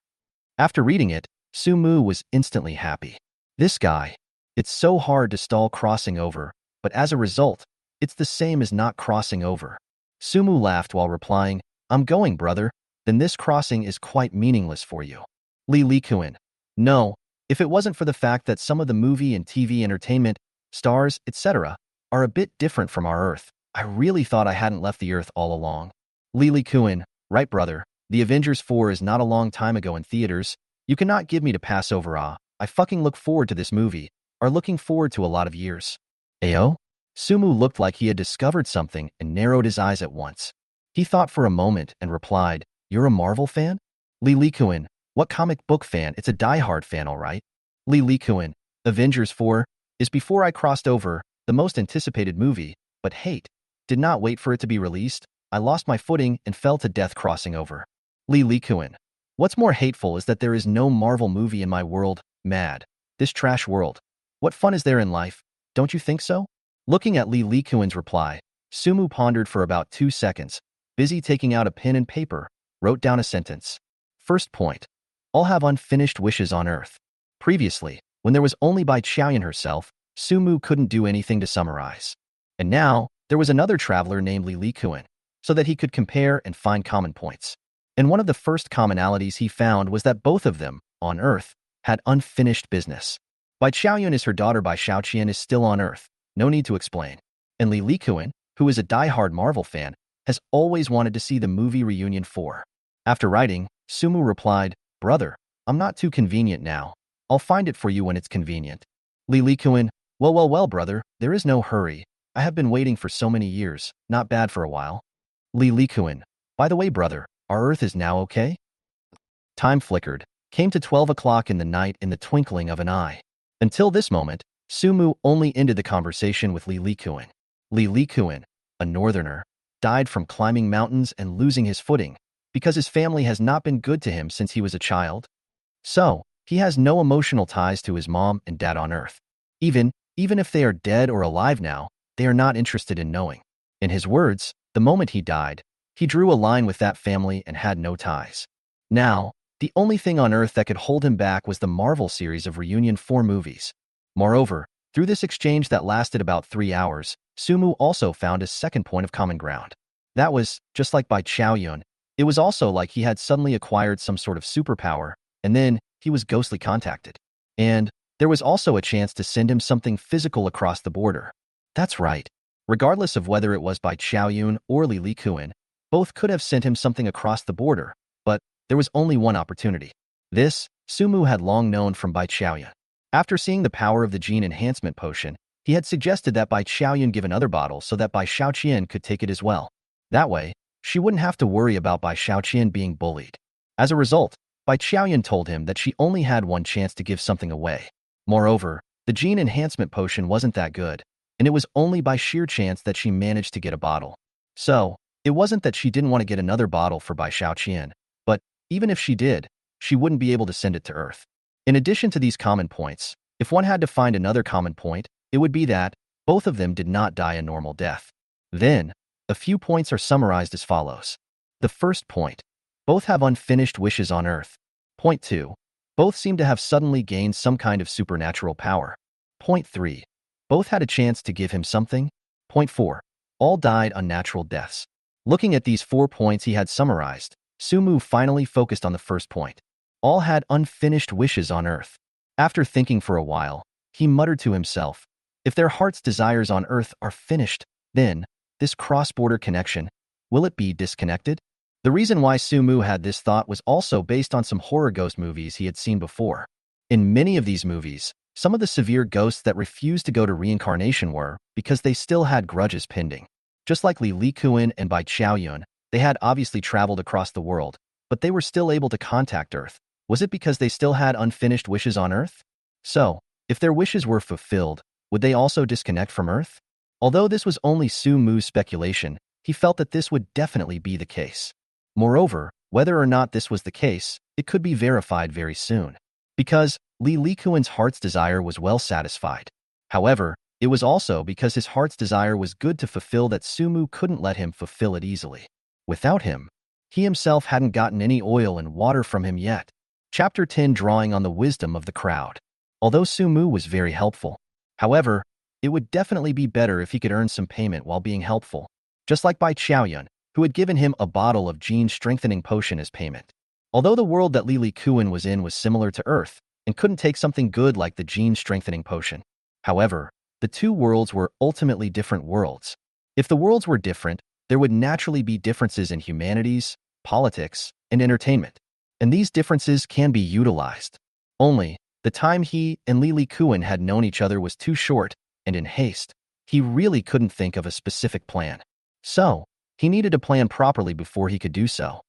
After reading it, Su Mu was instantly happy. This guy. It's so hard to stall crossing over, but as a result, it's the same as not crossing over. Su Mu laughed while replying, I'm going, brother, then this crossing is quite meaningless for you. Li Likuan. No, if it wasn't for the fact that some of the movie and TV entertainment, stars, etc., are a bit different from our Earth, I really thought I hadn't left the Earth all along. Li Likuan, right brother, The Avengers 4 is not a long time ago in theaters. You cannot give me to pass over. I fucking look forward to this movie, are looking forward to a lot of years. Ayo? Su Mu looked like he had discovered something and narrowed his eyes at once. He thought for a moment and replied, You're a Marvel fan? Li Likuan, what comic book fan? It's a diehard fan, alright. Li Likuan, Avengers 4 is before I crossed over, the most anticipated movie, but hate. Did not wait for it to be released. I lost my footing and fell to death crossing over. Li Likuan, what's more hateful is that there is no Marvel movie in my world, mad. This trash world. What fun is there in life? Don't you think so? Looking at Li Likuan's reply, Su Mu pondered for about 2 seconds, busy taking out a pen and paper, wrote down a sentence. First point. All have unfinished wishes on Earth. Previously, when there was only Bai Qiaoyun herself, Su Mu couldn't do anything to summarize. And now, there was another traveler named Li Likuan, so that he could compare and find common points. And one of the first commonalities he found was that both of them, on Earth, had unfinished business. Bai Qiaoyun is her daughter. Bai Qiaoyun is still on Earth. No need to explain. And Li Likuan, who is a die-hard Marvel fan, has always wanted to see the movie Reunion 4. After writing, Su Mu replied, Brother, I'm not too convenient now. I'll find it for you when it's convenient. Li Likuan, well, brother, there is no hurry. I have been waiting for so many years, not bad for a while. Li Likuan, by the way, brother, our Earth is now okay? Time flickered, came to 12 o'clock in the night in the twinkling of an eye. Until this moment, Su Mu only ended the conversation with Li Likuan. Li Likuan, a northerner, died from climbing mountains and losing his footing, because his family has not been good to him since he was a child. So, he has no emotional ties to his mom and dad on Earth. Even if they are dead or alive now, they are not interested in knowing. In his words, the moment he died, he drew a line with that family and had no ties. Now, the only thing on Earth that could hold him back was the Marvel series of Reunion 4 movies. Moreover, Through this exchange that lasted about 3 hours, Sumu also found a second point of common ground. That was, just like Bai Qiaoyun, it was also like he had suddenly acquired some sort of superpower, and then he was ghostly contacted. And there was also a chance to send him something physical across the border. That's right. Regardless of whether it was Bai Qiaoyun or Li Likuan, both could have sent him something across the border, but there was only one opportunity. This, Sumu had long known from Bai Qiaoyun. After seeing the power of the gene enhancement potion, he had suggested that Bai Qiaoyun give another bottle so that Bai Xiaoqian could take it as well. That way, she wouldn't have to worry about Bai Xiaoqian being bullied. As a result, Bai Qiaoyun told him that she only had one chance to give something away. Moreover, the gene enhancement potion wasn't that good, and it was only by sheer chance that she managed to get a bottle. So, it wasn't that she didn't want to get another bottle for Bai Xiaoqian, but even if she did, she wouldn't be able to send it to Earth. In addition to these common points, if one had to find another common point, it would be that both of them did not die a normal death. Then, a few points are summarized as follows. The first point, both have unfinished wishes on Earth. Point 2, both seem to have suddenly gained some kind of supernatural power. Point 3, both had a chance to give him something. Point 4, all died unnatural deaths. Looking at these 4 points he had summarized, Sumu finally focused on the first point. All had unfinished wishes on Earth. After thinking for a while, he muttered to himself, if their heart's desires on Earth are finished, then, this cross-border connection, will it be disconnected? The reason why Sumu had this thought was also based on some horror ghost movies he had seen before. In many of these movies, some of the severe ghosts that refused to go to reincarnation were because they still had grudges pending. Just like Li Likuan and Bai Qiaoyun, they had obviously traveled across the world, but they were still able to contact Earth. Was it because they still had unfinished wishes on Earth? So, if their wishes were fulfilled, would they also disconnect from Earth? Although this was only Sumu's speculation, he felt that this would definitely be the case. Moreover, whether or not this was the case, it could be verified very soon. Because Li Likuan's heart's desire was well satisfied. However, it was also because his heart's desire was good to fulfill that Sumu couldn't let him fulfill it easily. Without him, he himself hadn't gotten any oil and water from him yet. Chapter 10, drawing on the wisdom of the crowd. Although Sumu was very helpful, however, it would definitely be better if he could earn some payment while being helpful. Just like Bai Qiaoyun, who had given him a bottle of gene-strengthening potion as payment. Although the world that Li Likuan was in was similar to Earth, and couldn't take something good like the gene-strengthening potion. However, the two worlds were ultimately different worlds. If the worlds were different, there would naturally be differences in humanities, politics, and entertainment. And these differences can be utilized. Only, the time he and Li Likuan had known each other was too short, and in haste, he really couldn't think of a specific plan. So, he needed to plan properly before he could do so.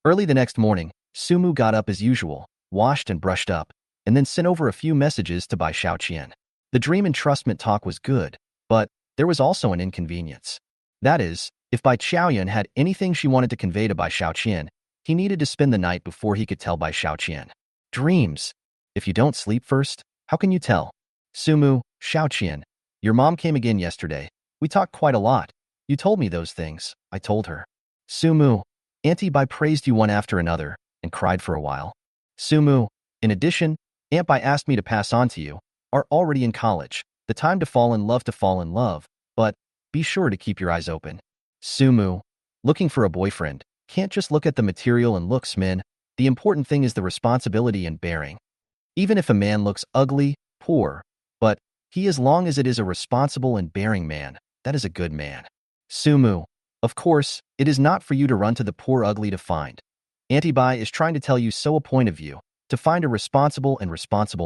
Early the next morning, Sumu got up as usual, washed and brushed up, and then sent over a few messages to Bai Xiaoqian. The dream entrustment talk was good, but there was also an inconvenience. That is, if Bai Qiaoyun had anything she wanted to convey to Bai Xiaoqian, he needed to spend the night before he could tell Bai Xiaoqian. Dreams. If you don't sleep first, how can you tell? Sumu, Xiaoqian, your mom came again yesterday. We talked quite a lot. You told me those things, I told her. Sumu, Auntie Bai praised you one after another, and cried for a while. Sumu, in addition, Aunt Bai asked me to pass on to you, are already in college, the time to fall in love, but be sure to keep your eyes open. Sumu, looking for a boyfriend, can't just look at the material and looks, men. The important thing is the responsibility and bearing. Even if a man looks ugly, poor, but he as long as it is a responsible and bearing man, that is a good man. Sumu, of course, it is not for you to run to the poor ugly to find. Auntie Bai is trying to tell you so a point of view, to find a responsible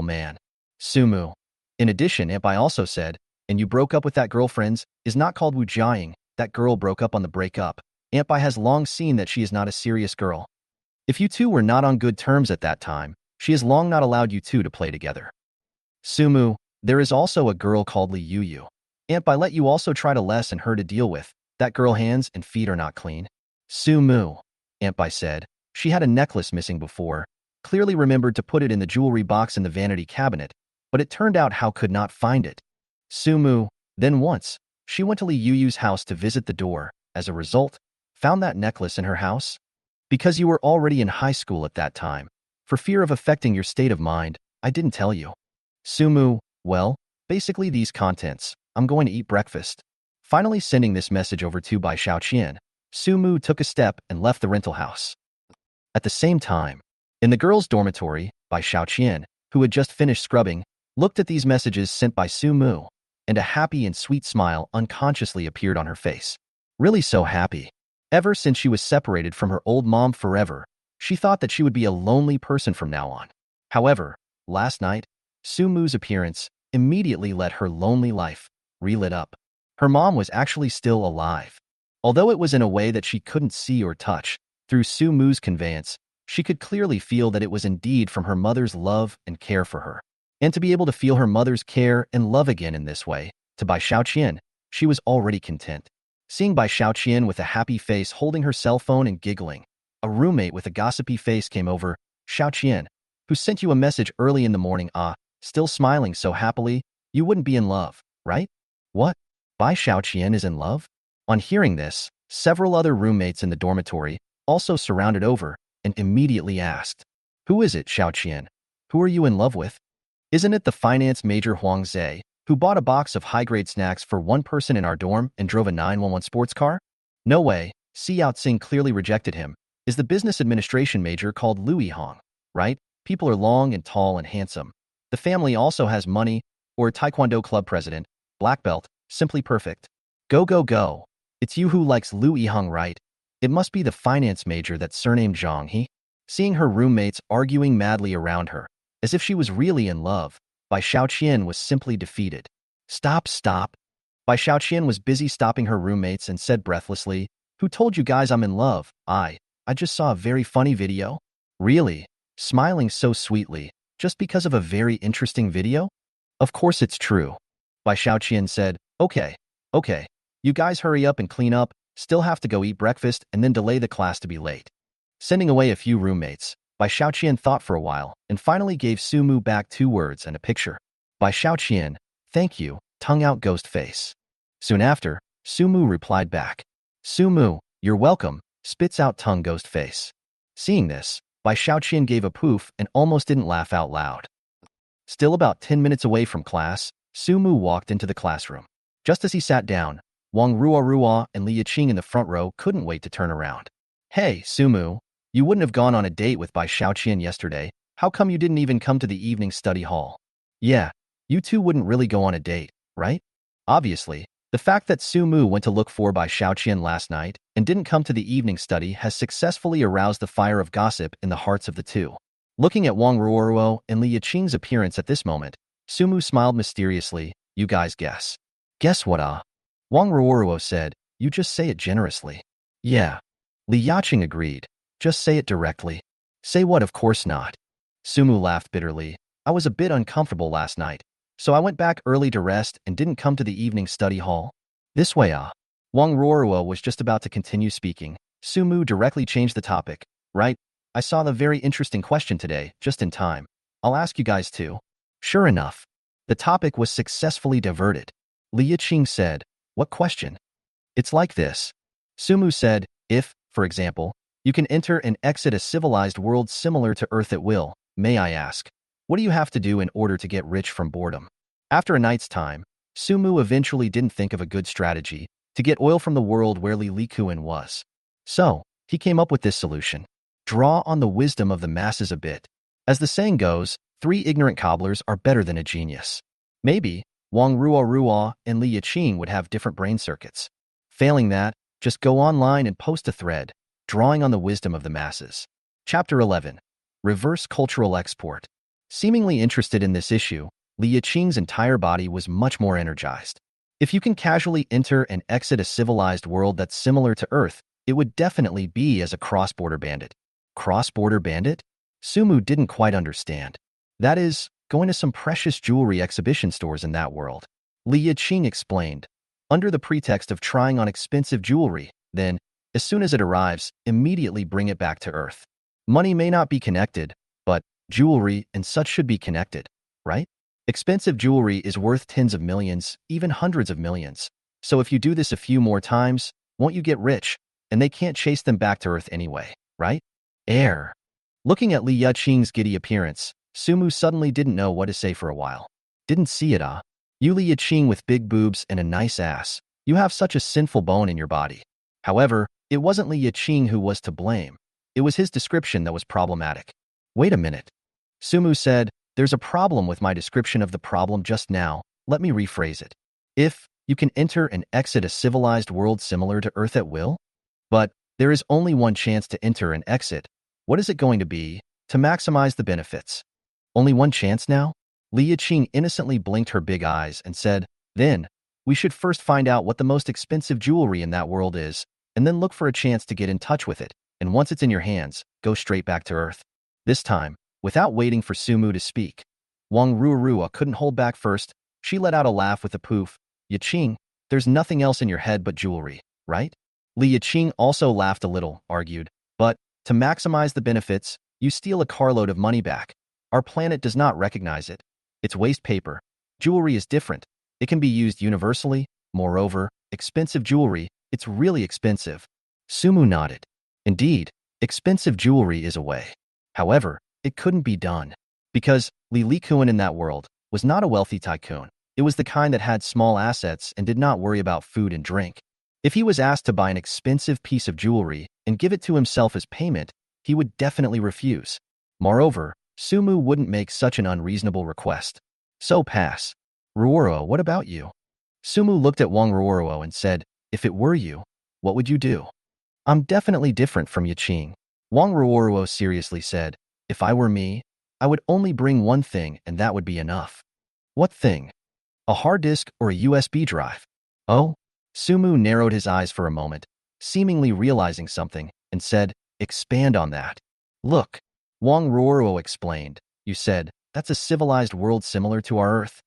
man. Sumu. In addition, Aunt Bai also said, and you broke up with that girlfriend's, is not called Wu Jiaying, that girl broke up on the breakup. Aunt Bai has long seen that she is not a serious girl. If you two were not on good terms at that time, she has long not allowed you two to play together. Sumu, there is also a girl called Li Yuyu. Aunt Bai let you also try to lessen her to deal with. That girl hands and feet are not clean. Sumu, Aunt Bai said. She had a necklace missing before, clearly remembered to put it in the jewelry box in the vanity cabinet, but it turned out how could not find it. Sumu, then once, she went to Li Yuyu's house to visit the door, as a result, found that necklace in her house? Because you were already in high school at that time. For fear of affecting your state of mind, I didn't tell you. Sumu, well, basically these contents. I'm going to eat breakfast. Finally sending this message over to Bai Qiaoyun, Sumu took a step and left the rental house. At the same time, in the girls' dormitory, Bai Qiaoyun, who had just finished scrubbing, looked at these messages sent by Sumu, and a happy and sweet smile unconsciously appeared on her face. Really so happy. Ever since she was separated from her old mom forever, she thought that she would be a lonely person from now on. However, last night, Sumu's appearance immediately let her lonely life relit up. Her mom was actually still alive. Although it was in a way that she couldn't see or touch, through Sumu's conveyance, she could clearly feel that it was indeed from her mother's love and care for her. And to be able to feel her mother's care and love again in this way, to Bai Qiaoyun, she was already content. Seeing Bai Qiaoyun with a happy face holding her cell phone and giggling, a roommate with a gossipy face came over. Qiaoyun, who sent you a message early in the morning, still smiling so happily, you wouldn't be in love, right? What? Bai Qiaoyun is in love? On hearing this, several other roommates in the dormitory also surrounded over and immediately asked, "Who is it, Qiaoyun? Who are you in love with? Isn't it the finance major Huang Zhe, who bought a box of high-grade snacks for one person in our dorm and drove a 911 sports car? No way." Xiao Xing clearly rejected him. Is the business administration major called Louis Hong, right? People are long and tall and handsome. The family also has money, or Taekwondo club president, black belt, simply perfect. Go, go, go. It's you who likes Louis Hong, right? It must be the finance major that's surnamed Zhang He. Seeing her roommates arguing madly around her, as if she was really in love, Bai Qiaoyun was simply defeated. Stop, stop. Bai Qiaoyun was busy stopping her roommates and said breathlessly, "Who told you guys I'm in love? I just saw a very funny video." Really? Smiling so sweetly, just because of a very interesting video? Of course it's true. Bai Qiaoyun said, Okay. You guys hurry up and clean up, still have to go eat breakfast and then delay the class to be late. Sending away a few roommates, Bai Qiaoyun thought for a while and finally gave Sumu back 2 words and a picture. Bai Qiaoyun, thank you, tongue out ghost face. Soon after, Sumu replied back. Sumu, you're welcome, spits out tongue ghost face. Seeing this, Bai Qiaoyun gave a poof and almost didn't laugh out loud. Still about 10 minutes away from class, Sumu walked into the classroom. Just as he sat down, Wang Ruo and Li Yiqing in the front row couldn't wait to turn around. Hey, Sumu, you wouldn't have gone on a date with Bai Qiaoyun yesterday. How come you didn't even come to the evening study hall? Yeah, you two wouldn't really go on a date, right? Obviously, the fact that Sumu went to look for Bai Qiaoyun last night and didn't come to the evening study has successfully aroused the fire of gossip in the hearts of the two. Looking at Wang Ruo and Li Yiqing's appearance at this moment, Sumu smiled mysteriously. You guys guess. Guess what, Wang Ruo said, you just say it generously. Yeah. Li Yiqing agreed. Just say it directly. Say what? Of course not. Sumu laughed bitterly. I was a bit uncomfortable last night, so I went back early to rest and didn't come to the evening study hall. This way, Wang Ruo was just about to continue speaking. Sumu directly changed the topic. Right? I saw the very interesting question today, just in time. I'll ask you guys too. Sure enough, the topic was successfully diverted. Li Yiqing said, what question? It's like this. Sumu said, if, for example, you can enter and exit a civilized world similar to Earth at will, may I ask, what do you have to do in order to get rich from boredom? After a night's time, Sumu eventually didn't think of a good strategy to get oil from the world where Li Likuan was. So, he came up with this solution. Draw on the wisdom of the masses a bit. As the saying goes, 3 ignorant cobblers are better than a genius. Maybe, Wang Ruo and Li Yiqing would have different brain circuits. Failing that, just go online and post a thread, drawing on the wisdom of the masses. Chapter 11. Reverse Cultural Export. Seemingly interested in this issue, Li Yiqing's entire body was much more energized. If you can casually enter and exit a civilized world that's similar to Earth, it would definitely be as a cross-border bandit. Cross-border bandit? Sumu didn't quite understand. That is, going to some precious jewelry exhibition stores in that world. Li Yiqing explained. Under the pretext of trying on expensive jewelry, then, as soon as it arrives, immediately bring it back to Earth. Money may not be connected, but jewelry and such should be connected, right? Expensive jewelry is worth tens of millions, even hundreds of millions. So if you do this a few more times, won't you get rich? And they can't chase them back to Earth anyway, right? Air. Looking at Li Yiqing's giddy appearance, Sumu suddenly didn't know what to say for a while. Didn't see it, You Li Yiqing with big boobs and a nice ass. You have such a sinful bone in your body. However, it wasn't Li Yiqing who was to blame. It was his description that was problematic. Wait a minute. Sumu said, there's a problem with my description of the problem just now. Let me rephrase it. If you can enter and exit a civilized world similar to Earth at will, but there is only one chance to enter and exit, what is it going to be to maximize the benefits? Only one chance now? Li Yiqing innocently blinked her big eyes and said, then, we should first find out what the most expensive jewelry in that world is, and then look for a chance to get in touch with it, and once it's in your hands, go straight back to Earth. This time, without waiting for Sumu to speak, Wang Ruorua couldn't hold back first. She let out a laugh with a poof. Yiqing, there's nothing else in your head but jewelry, right? Li Yiqing also laughed a little, argued, but, to maximize the benefits, you steal a carload of money back. Our planet does not recognize it. It's waste paper. Jewelry is different. It can be used universally. Moreover, expensive jewelry, it's really expensive. Sumu nodded. Indeed, expensive jewelry is a way. However, it couldn't be done. Because Li Liquan in that world was not a wealthy tycoon. It was the kind that had small assets and did not worry about food and drink. If he was asked to buy an expensive piece of jewelry and give it to himself as payment, he would definitely refuse. Moreover, Sumu wouldn't make such an unreasonable request. So pass. Ruoro, what about you? Sumu looked at Wang Ruoro and said, if it were you, what would you do? I'm definitely different from Yiqing. Wang Ruoro seriously said, if I were me, I would only bring one thing and that would be enough. What thing? A hard disk or a USB drive? Oh? Sumu narrowed his eyes for a moment, seemingly realizing something, and said, expand on that. Look, Wang Ruoro explained, you said, that's a civilized world similar to our Earth.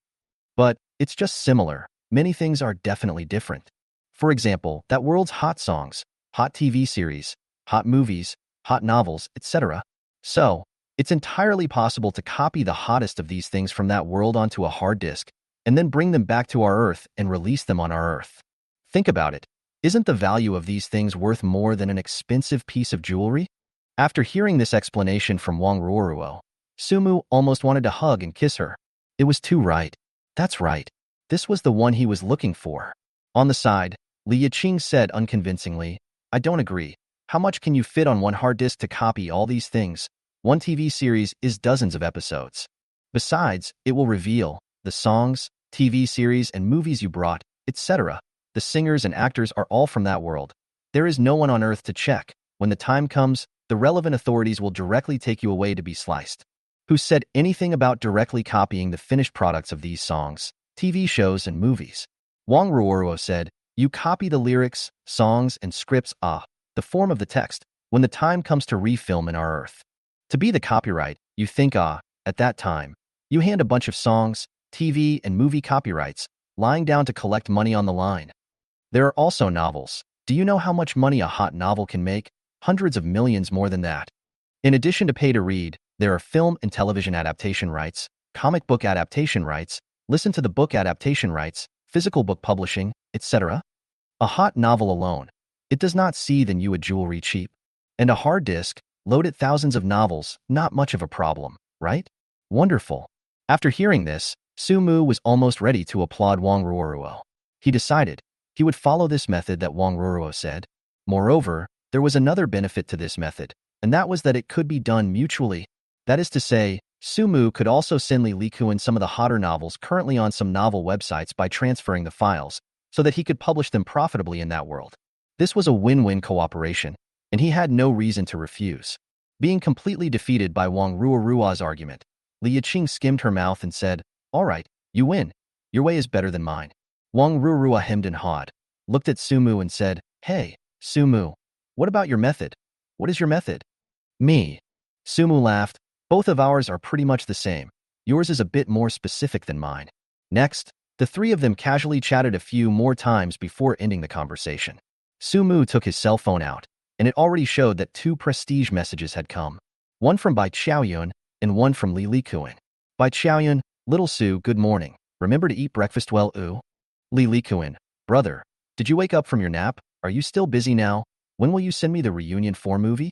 But it's just similar. Many things are definitely different. For example, that world's hot songs, hot TV series, hot movies, hot novels, etc. So, it's entirely possible to copy the hottest of these things from that world onto a hard disk, and then bring them back to our Earth and release them on our Earth. Think about it. Isn't the value of these things worth more than an expensive piece of jewelry? After hearing this explanation from Wang Ruoruo, Sumu almost wanted to hug and kiss her. It was too right. That's right. This was the one he was looking for. On the side, Li Yiqing said unconvincingly, I don't agree. How much can you fit on one hard disk to copy all these things? One TV series is dozens of episodes. Besides, it will reveal the songs, TV series, and movies you brought, etc. The singers and actors are all from that world. There is no one on Earth to check. When the time comes, the relevant authorities will directly take you away to be sliced. Who said anything about directly copying the finished products of these songs, TV shows, and movies? Wang Ruoruo said, you copy the lyrics, songs, and scripts, the form of the text, when the time comes to refilm in our Earth. To be the copyright, you think, at that time, you hand a bunch of songs, TV, and movie copyrights, lying down to collect money on the line. There are also novels. Do you know how much money a hot novel can make? Hundreds of millions more than that. In addition to pay to read, there are film and television adaptation rights, comic book adaptation rights, listen to the book adaptation rights, physical book publishing, etc. A hot novel alone, it does not see than you a jewelry cheap. And a hard disk, loaded thousands of novels, not much of a problem, right? Wonderful. After hearing this, Sumu was almost ready to applaud Wang Ruoruo. He decided he would follow this method that Wang Ruoruo said. Moreover, there was another benefit to this method, and that was that it could be done mutually. That is to say, Sumu could also send Li Likuan some of the hotter novels currently on some novel websites by transferring the files, so that he could publish them profitably in that world. This was a win-win cooperation, and he had no reason to refuse. Being completely defeated by Wang Ruoruo's argument, Li Yiqing skimmed her mouth and said, all right, you win. Your way is better than mine. Wang Ruoruo hemmed and hawed, looked at Sumu and said, hey, Sumu, what about your method? What is your method? Me. Sumu laughed. Both of ours are pretty much the same. Yours is a bit more specific than mine. Next, the three of them casually chatted a few more times before ending the conversation. Sumu took his cell phone out, and it already showed that 2 prestige messages had come. One from Bai Qiaoyun and one from Li Likuan. Bai Qiaoyun, little Su, good morning. Remember to eat breakfast well, ooh? Li Likuan, brother, did you wake up from your nap? Are you still busy now? When will you send me the Reunion 4 movie?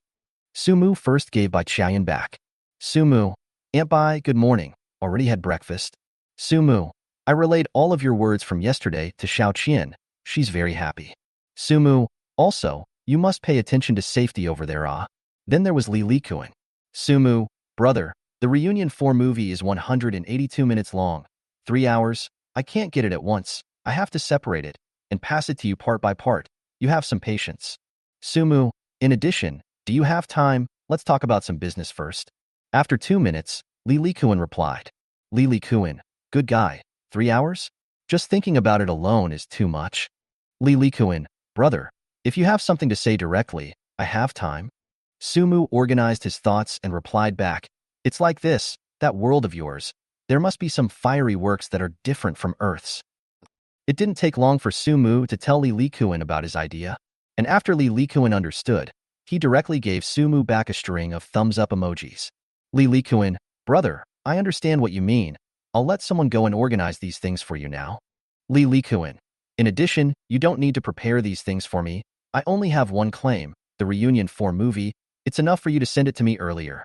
Sumu first gave Bai Qiaoyun back. Sumu, Aunt Bai, good morning. Already had breakfast? Sumu, I relayed all of your words from yesterday to Xiao Qian. She's very happy. Sumu, also, you must pay attention to safety over there, ah. Then there was Li Likuan. Sumu, brother, the Reunion 4 movie is 182 minutes long. 3 hours? I can't get it at once. I have to separate it and pass it to you part by part. You have some patience. Sumu, in addition, do you have time? Let's talk about some business first. After 2 minutes, Li Likuan replied. Li Likuan, good guy. 3 hours? Just thinking about it alone is too much. Li Likuan, brother, if you have something to say directly, I have time. Sumu organized his thoughts and replied back, it's like this, that world of yours. There must be some fiery works that are different from Earth's. It didn't take long for Sumu to tell Li Likuan about his idea, and after Li Likuan understood, he directly gave Sumu back a string of thumbs-up emojis. Li Likuan, brother, I understand what you mean. I'll let someone go and organize these things for you now. Li Likuan, in addition, you don't need to prepare these things for me. I only have one claim, the Reunion 4 movie. It's enough for you to send it to me earlier.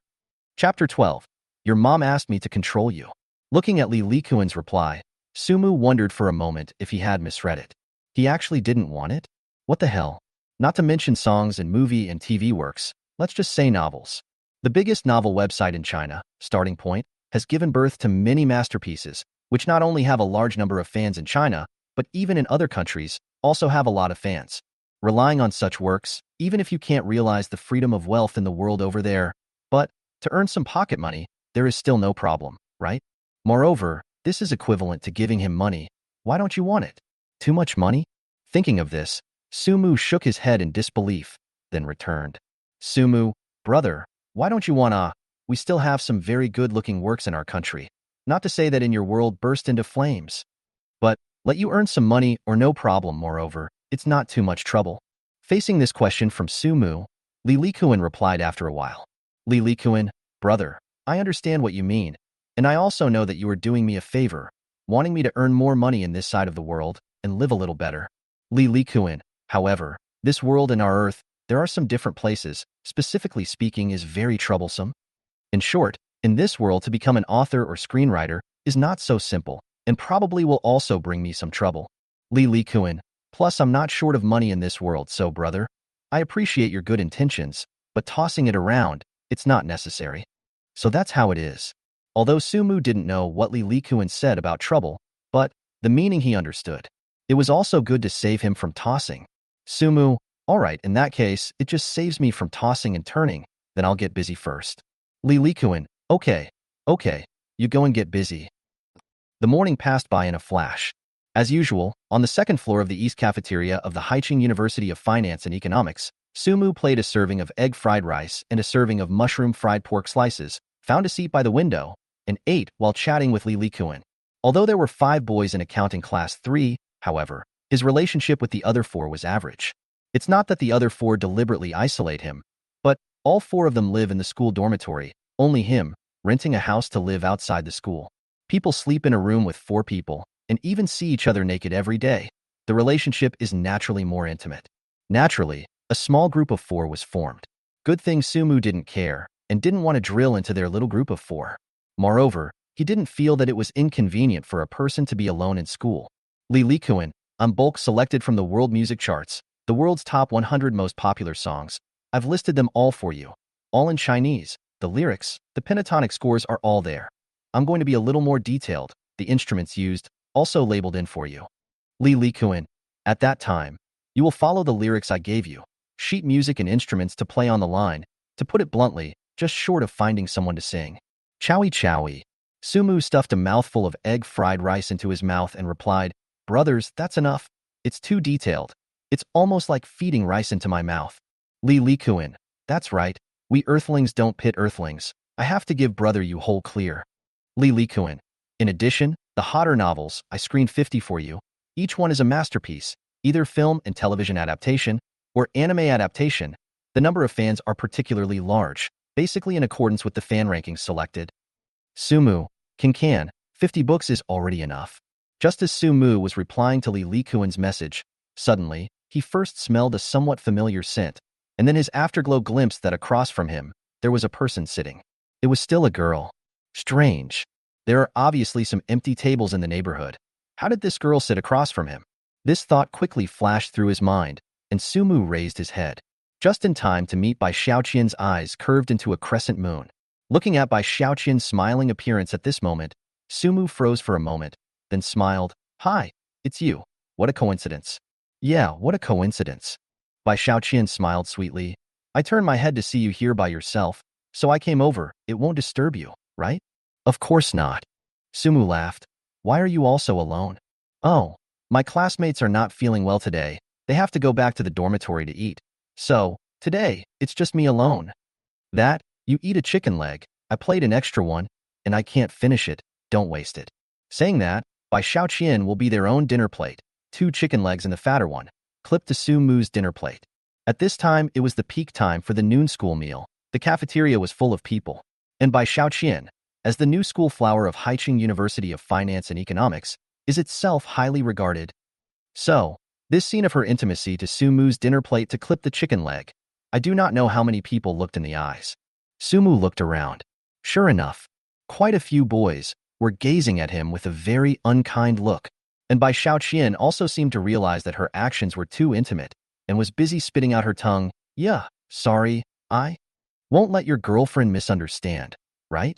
Chapter 12. Your mom asked me to control you. Looking at Li Likuan's reply, Sumu wondered for a moment if he had misread it. He actually didn't want it? What the hell? Not to mention songs and movie and TV works, let's just say novels. The biggest novel website in China, Starting Point, has given birth to many masterpieces, which not only have a large number of fans in China, but even in other countries, also have a lot of fans. Relying on such works, even if you can't realize the freedom of wealth in the world over there, but to earn some pocket money, there is still no problem, right? Moreover, this is equivalent to giving him money. Why don't you want it? Too much money? Thinking of this, Sumu shook his head in disbelief, then returned. Sumu, brother, why don't you want we still have some very good-looking works in our country. Not to say that in your world burst into flames. But, let you earn some money or no problem, moreover, it's not too much trouble. Facing this question from Sumu, Li Likuan replied after a while. Li Likuan, brother, I understand what you mean, and I also know that you are doing me a favor, wanting me to earn more money in this side of the world and live a little better. Li Likuan, however, this world and our Earth, there are some different places, specifically speaking, is very troublesome. In short, in this world to become an author or screenwriter is not so simple, and probably will also bring me some trouble. Li Likuan, plus I'm not short of money in this world, so brother, I appreciate your good intentions, but tossing it around, it's not necessary. So that's how it is. Although Sumu didn't know what Li Likuan said about trouble, but the meaning he understood. It was also good to save him from tossing. Sumu, alright, in that case, it just saves me from tossing and turning, then I'll get busy first. Li Likuan, okay, you go and get busy. The morning passed by in a flash. As usual, on the second floor of the East Cafeteria of the Haicheng University of Finance and Economics, Sumu played a serving of egg fried rice and a serving of mushroom fried pork slices, found a seat by the window, and ate while chatting with Li Likuan. Although there were 5 boys in accounting class 3, however, his relationship with the other 4 was average. It's not that the other 4 deliberately isolate him, but all 4 of them live in the school dormitory, only him, renting a house to live outside the school. People sleep in a room with 4 people, and even see each other naked every day. The relationship is naturally more intimate. Naturally, a small group of 4 was formed. Good thing Sumu didn't care, and didn't want to drill into their little group of 4. Moreover, he didn't feel that it was inconvenient for a person to be alone in school. Li Likuan, I'm bulk selected from the world music charts, the world's top 100 most popular songs. I've listed them all for you. All in Chinese, the lyrics, the pentatonic scores are all there. I'm going to be a little more detailed, the instruments used, also labeled in for you. Li Likuan, at that time, you will follow the lyrics I gave you. Sheet music and instruments to play on the line, to put it bluntly, just short of finding someone to sing. Chowie chowie. Sumu stuffed a mouthful of egg fried rice into his mouth and replied, brothers, that's enough. It's too detailed. It's almost like feeding rice into my mouth. Li Likuan, that's right. We earthlings don't pit earthlings. I have to give brother you whole clear. Li Likuan, in addition, the hotter novels, I screened 50 for you. Each one is a masterpiece, either film and television adaptation, or anime adaptation. The number of fans are particularly large, basically in accordance with the fan rankings selected. Sumu, can, 50 books is already enough. Just as Sumu was replying to Li Likuan's message, suddenly, he first smelled a somewhat familiar scent, and then his afterglow glimpsed that across from him, there was a person sitting. It was still a girl. Strange. There are obviously some empty tables in the neighborhood. How did this girl sit across from him? This thought quickly flashed through his mind, and Sumu raised his head, just in time to meet Bai Qiaoyun's eyes curved into a crescent moon. Looking at Bai Qiaoyun's smiling appearance at this moment, Sumu froze for a moment, then smiled. Hi, it's you. What a coincidence. Yeah, what a coincidence. Bai Qiaoyun smiled sweetly. I turned my head to see you here by yourself, so I came over. It won't disturb you, right? Of course not. Sumu laughed. Why are you also alone? Oh, my classmates are not feeling well today. They have to go back to the dormitory to eat. So, today, it's just me alone. That, you eat a chicken leg. I played an extra one, and I can't finish it. Don't waste it. Saying that, Bai Qiaoyun will be their own dinner plate. 2 chicken legs and the fatter one, clipped to Sumu's dinner plate. At this time, it was the peak time for the noon school meal. The cafeteria was full of people. And Bai Qiaoyun, as the new school flower of Haicheng University of Finance and Economics, is itself highly regarded. So, this scene of her intimacy to Sumu's dinner plate to clip the chicken leg, I do not know how many people looked in the eyes. Sumu looked around. Sure enough, quite a few boys were gazing at him with a very unkind look, and Bai Qiaoyun also seemed to realize that her actions were too intimate and was busy spitting out her tongue. Yeah, sorry, I won't let your girlfriend misunderstand, right?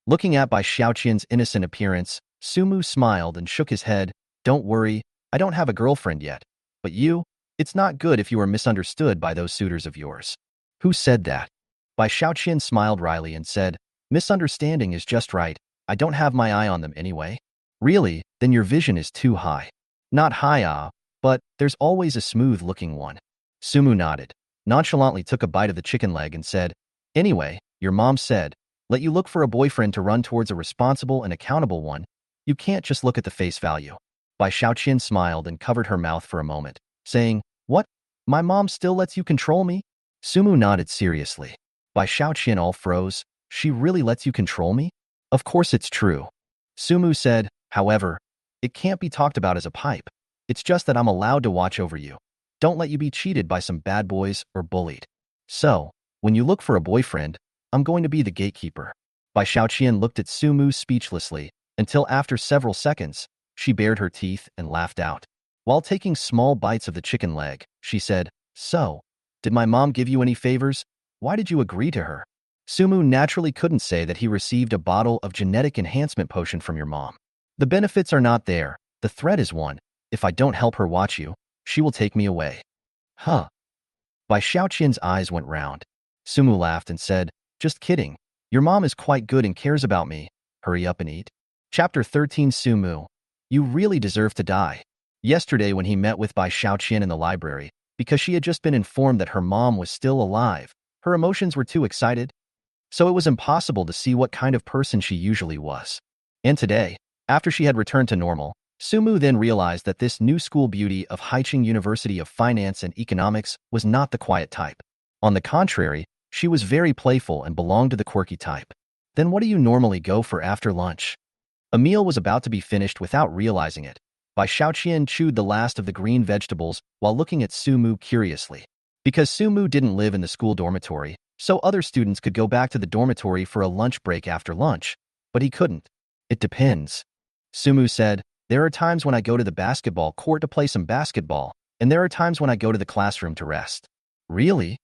Looking at Bai Qiaoyun's innocent appearance, Sumu smiled and shook his head. Don't worry, I don't have a girlfriend yet. But you? It's not good if you are misunderstood by those suitors of yours. Who said that? Bai Qiaoyun smiled wryly and said, misunderstanding is just right. I don't have my eye on them anyway. Really? Then your vision is too high. Not high, but there's always a smooth-looking one. Sumu nodded, nonchalantly took a bite of the chicken leg and said, anyway, your mom said, let you look for a boyfriend to run towards a responsible and accountable one. You can't just look at the face value. Bai Qiaoyun smiled and covered her mouth for a moment, saying, what? My mom still lets you control me? Sumu nodded seriously. Bai Qiaoyun all froze. She really lets you control me? Of course it's true. Sumu said, however, it can't be talked about as a pipe. It's just that I'm allowed to watch over you. Don't let you be cheated by some bad boys or bullied. So, when you look for a boyfriend, I'm going to be the gatekeeper. Bai Qiaoyun looked at Sumu speechlessly, until after several seconds, she bared her teeth and laughed out. While taking small bites of the chicken leg, she said, so, did my mom give you any favors? Why did you agree to her? Sumu naturally couldn't say that he received a bottle of genetic enhancement potion from your mom. The benefits are not there. The threat is one. If I don't help her watch you, she will take me away. Huh. Bai Qiaoyun's eyes went round. Sumu laughed and said, just kidding. Your mom is quite good and cares about me. Hurry up and eat. Chapter 13 Sumu. You really deserve to die. Yesterday when he met with Bai Qiaoyun in the library, because she had just been informed that her mom was still alive, her emotions were too excited, so it was impossible to see what kind of person she usually was. And today, after she had returned to normal, Sumu then realized that this new school beauty of Haicheng University of Finance and Economics was not the quiet type. On the contrary, she was very playful and belonged to the quirky type. Then what do you normally go for after lunch? A meal was about to be finished without realizing it. Bai Qiaoyun chewed the last of the green vegetables while looking at Sumu curiously. Because Sumu didn't live in the school dormitory, so other students could go back to the dormitory for a lunch break after lunch, but he couldn't. It depends. Sumu said, there are times when I go to the basketball court to play some basketball, and there are times when I go to the classroom to rest. Really?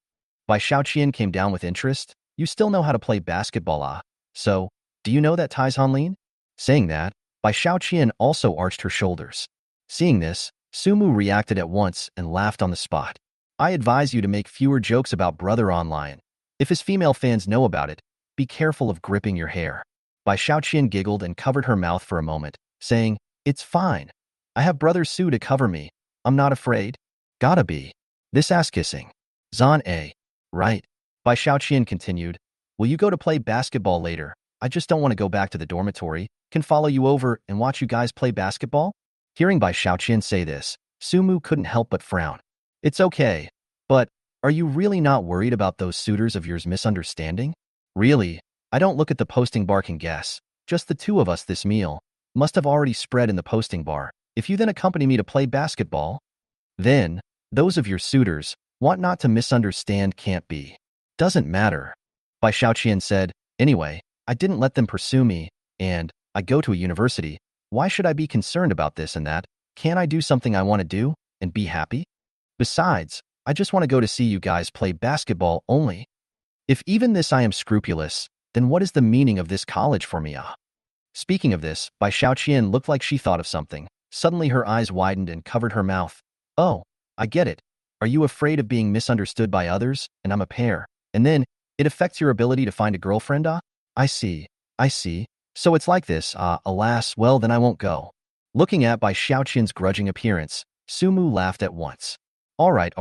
Bai Qiaoyun came down with interest. You still know how to play basketball, So, do you know that Tais Hanlin? Saying that, Bai Qiaoyun also arched her shoulders. Seeing this, Sumu reacted at once and laughed on the spot. I advise you to make fewer jokes about brother online. If his female fans know about it, be careful of gripping your hair. Bai Qiaoyun giggled and covered her mouth for a moment, saying, it's fine. I have brother Su to cover me. I'm not afraid. Gotta be. This ass-kissing. Zan A. Right. Bai Qiaoyun continued, will you go to play basketball later? I just don't want to go back to the dormitory. Can follow you over and watch you guys play basketball? Hearing Bai Qiaoyun say this, Sumu couldn't help but frown. It's okay, but are you really not worried about those suitors of yours misunderstanding? Really, I don't look at the posting bar can guess. Just the two of us this meal must have already spread in the posting bar. If you then accompany me to play basketball, then those of your suitors want not to misunderstand can't be. Doesn't matter. Bai Qiaoyun said, anyway, I didn't let them pursue me, and I go to a university. Why should I be concerned about this and that? Can't I do something I want to do and be happy? Besides, I just want to go to see you guys play basketball only. If even this I am scrupulous, then what is the meaning of this college for me? Speaking of this, Bai Qiaoyun looked like she thought of something. Suddenly her eyes widened and covered her mouth. Oh, I get it. Are you afraid of being misunderstood by others? And I'm a pair. And then, it affects your ability to find a girlfriend? I see. I see. So it's like this, alas, well then I won't go. Looking at Bai Qiaoyun's grudging appearance, Sumu laughed at once. All right.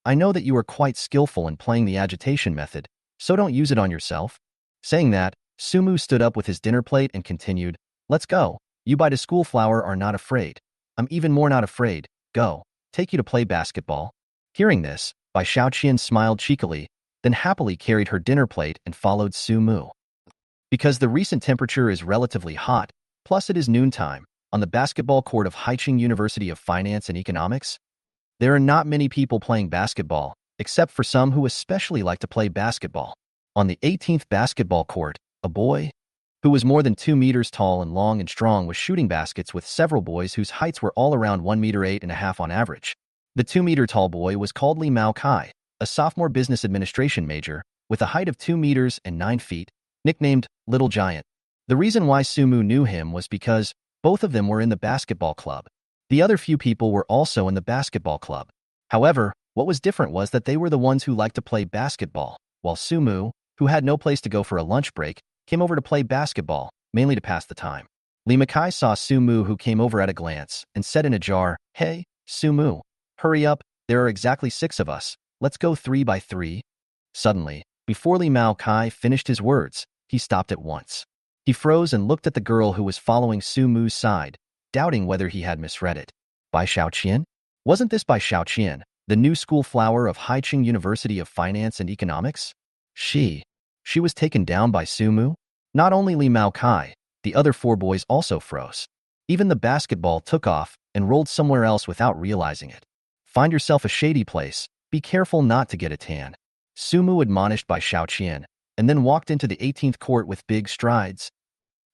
I know that you are quite skillful in playing the agitation method, so don't use it on yourself. Saying that, Sumu stood up with his dinner plate and continued, let's go. You by the school flower are not afraid. I'm even more not afraid. Go. Take you to play basketball. Hearing this, Bai Qiaoyun smiled cheekily, then happily carried her dinner plate and followed Sumu. Because the recent temperature is relatively hot, plus it is noontime, on the basketball court of Haicheng University of Finance and Economics, there are not many people playing basketball, except for some who especially like to play basketball. On the 18th basketball court, a boy, who was more than 2 meters tall and long and strong, was shooting baskets with several boys whose heights were all around 1 meter 8.5 on average. The 2-meter-tall boy was called Li Mao Kai, a sophomore business administration major, with a height of 2 meters and 9 feet, nicknamed Little Giant. The reason why Sumu knew him was because both of them were in the basketball club. The other few people were also in the basketball club. However, what was different was that they were the ones who liked to play basketball, while Sumu, who had no place to go for a lunch break, came over to play basketball, mainly to pass the time. Li Makai saw Sumu, who came over at a glance, and said in a jar, Hey, Sumu, hurry up, there are exactly 6 of us. Let's go 3 by 3. Suddenly, before Li Mao Kai finished his words, he stopped at once. He froze and looked at the girl who was following Sumu's side, doubting whether he had misread it. Bai Qiaoyun? Wasn't this Bai Qiaoyun, the new school flower of Haicheng University of Finance and Economics? She was taken down by Sumu? Not only Li Mao Kai, the other 4 boys also froze. Even the basketball took off and rolled somewhere else without realizing it. Find yourself a shady place. Be careful not to get a tan. Sumu admonished Bai Qiaoyun, and then walked into the 18th court with big strides.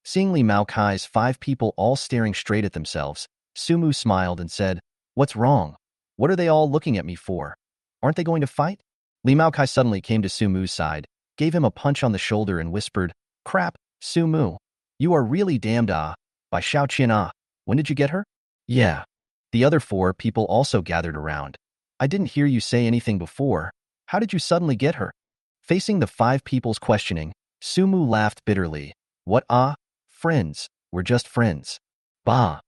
Seeing Li Mao Kai's 5 people all staring straight at themselves, Sumu smiled and said, What's wrong? What are they all looking at me for? Aren't they going to fight? Li Mao Kai suddenly came to Sumu's side, gave him a punch on the shoulder and whispered, Crap, Sumu. You are really damned Bai Qiaoyun when did you get her? Yeah. The other 4 people also gathered around. I didn't hear you say anything before. How did you suddenly get her? Facing the 5 people's questioning, Sumu laughed bitterly. What Friends. We're just friends. Bah.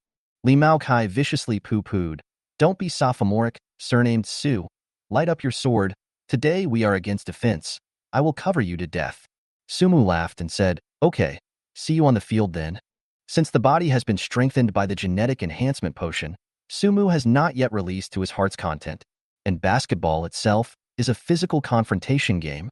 Li Mao Kai viciously pooh-poohed. Don't be sophomoric, surnamed Su. Light up your sword. Today we are against defense. I will cover you to death. Sumu laughed and said, Okay, see you on the field then. Since the body has been strengthened by the genetic enhancement potion, Sumu has not yet released to his heart's content, and basketball itself is a physical confrontation game.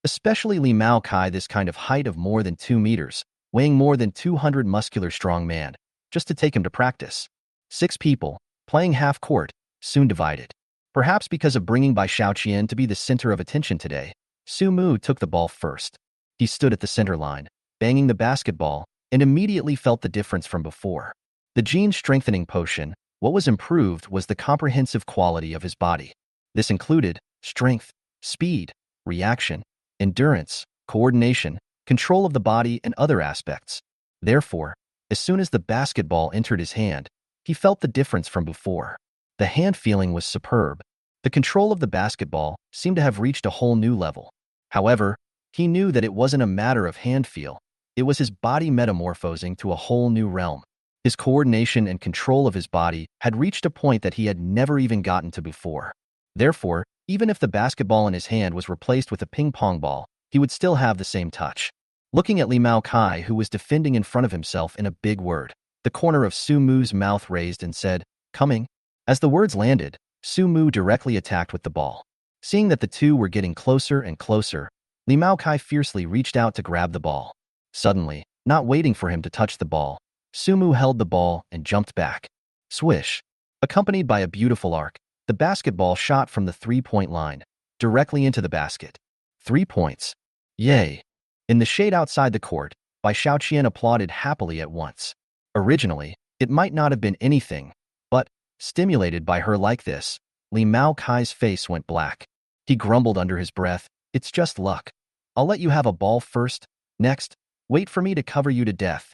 Especially Li Mao Kai, this kind of height of more than 2 meters, weighing more than 200 muscular strong man, just to take him to practice. 6 people, playing half court, soon divided. Perhaps because of bringing Bai Qiaoyun to be the center of attention today, Sumu took the ball first. He stood at the center line, banging the basketball, and immediately felt the difference from before. The gene strengthening potion, what was improved was the comprehensive quality of his body. This included strength, speed, reaction, endurance, coordination, control of the body, and other aspects. Therefore, as soon as the basketball entered his hand, he felt the difference from before. The hand feeling was superb. The control of the basketball seemed to have reached a whole new level. However, he knew that it wasn't a matter of hand feel. It was his body metamorphosing to a whole new realm. His coordination and control of his body had reached a point that he had never even gotten to before. Therefore, even if the basketball in his hand was replaced with a ping-pong ball, he would still have the same touch. Looking at Li Mao Kai, who was defending in front of himself in a big word, the corner of Sumu's mouth raised and said, Coming. As the words landed, Sumu directly attacked with the ball. Seeing that the two were getting closer and closer, Li Mao Kai fiercely reached out to grab the ball. Suddenly, not waiting for him to touch the ball, Sumu held the ball and jumped back. Swish. Accompanied by a beautiful arc, the basketball shot from the 3-point line, directly into the basket. 3 points. Yay. In the shade outside the court, Bai Qiaoyun applauded happily at once. Originally, it might not have been anything, but, stimulated by her like this, Li Mao Kai's face went black. He grumbled under his breath, "It's just luck. I'll let you have a ball first. Next, wait for me to cover you to death."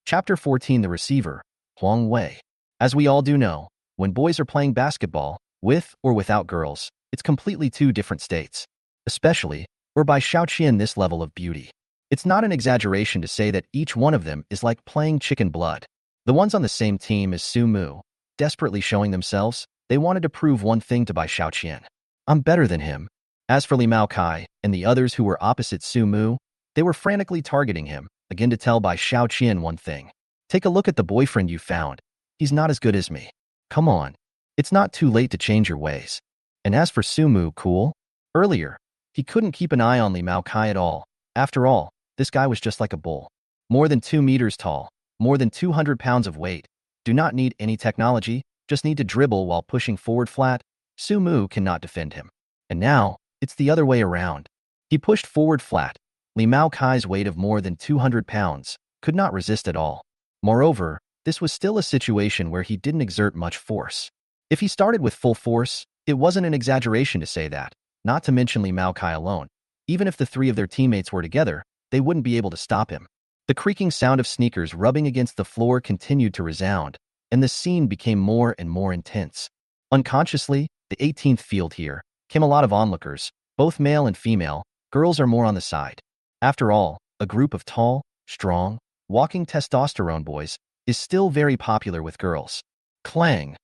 Chapter 14. The Receiver, Huang Wei. As we all do know, when boys are playing basketball, with or without girls, it's completely two different states. Especially, where Bai Qiaoyun this level of beauty. It's not an exaggeration to say that each one of them is like playing chicken blood. The ones on the same team as Su Mu, desperately showing themselves, they wanted to prove one thing to Bai Qiaoyun. I'm better than him. As for Li Mao Kai and the others who were opposite Su Mu, they were frantically targeting him, again to tell Bai Qiaoyun one thing. Take a look at the boyfriend you found. He's not as good as me. Come on. It's not too late to change your ways. And as for Su Mu, cool? Earlier, he couldn't keep an eye on Li Mao Kai at all. After all, this guy was just like a bull. More than 2 meters tall, more than 200 pounds of weight. Do not need any technology, just need to dribble while pushing forward flat. Su Mu cannot defend him. And now, it's the other way around. He pushed forward flat. Li Mao Kai's weight of more than 200 pounds could not resist at all. Moreover, this was still a situation where he didn't exert much force. If he started with full force, it wasn't an exaggeration to say that, not to mention Li Mao Kai alone. Even if the three of their teammates were together, they wouldn't be able to stop him. The creaking sound of sneakers rubbing against the floor continued to resound, and the scene became more and more intense. Unconsciously, the 18th field here, came a lot of onlookers, both male and female. Girls are more on the side. After all, a group of tall, strong, walking testosterone boys is still very popular with girls. Clang!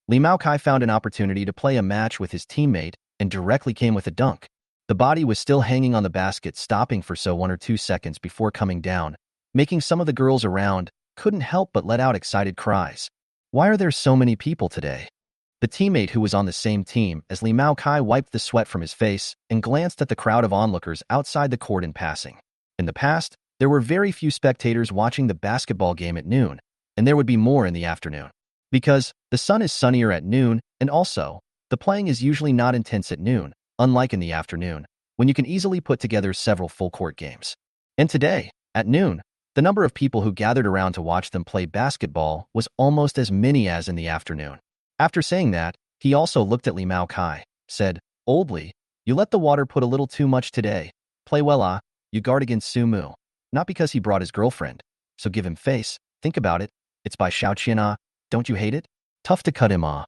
Li Mao Kai found an opportunity to play a match with his teammate and directly came with a dunk. The body was still hanging on the basket, stopping for 1 or 2 seconds before coming down, making some of the girls around couldn't help but let out excited cries. Why are there so many people today? The teammate who was on the same team as Li Mao Kai wiped the sweat from his face and glanced at the crowd of onlookers outside the court in passing. In the past, there were very few spectators watching the basketball game at noon, and there would be more in the afternoon. Because the sun is sunnier at noon, and also, the playing is usually not intense at noon, unlike in the afternoon, when you can easily put together several full-court games. And today, at noon, the number of people who gathered around to watch them play basketball was almost as many as in the afternoon. After saying that, he also looked at Li Mao Kai, said, "Old Li, you let the water put a little too much today. Play well, ah. You guard against Su Mu. Not because he brought his girlfriend. So give him face. Think about it. It's Bai Qiaoyun, ah. Don't you hate it? Tough to cut him, ah."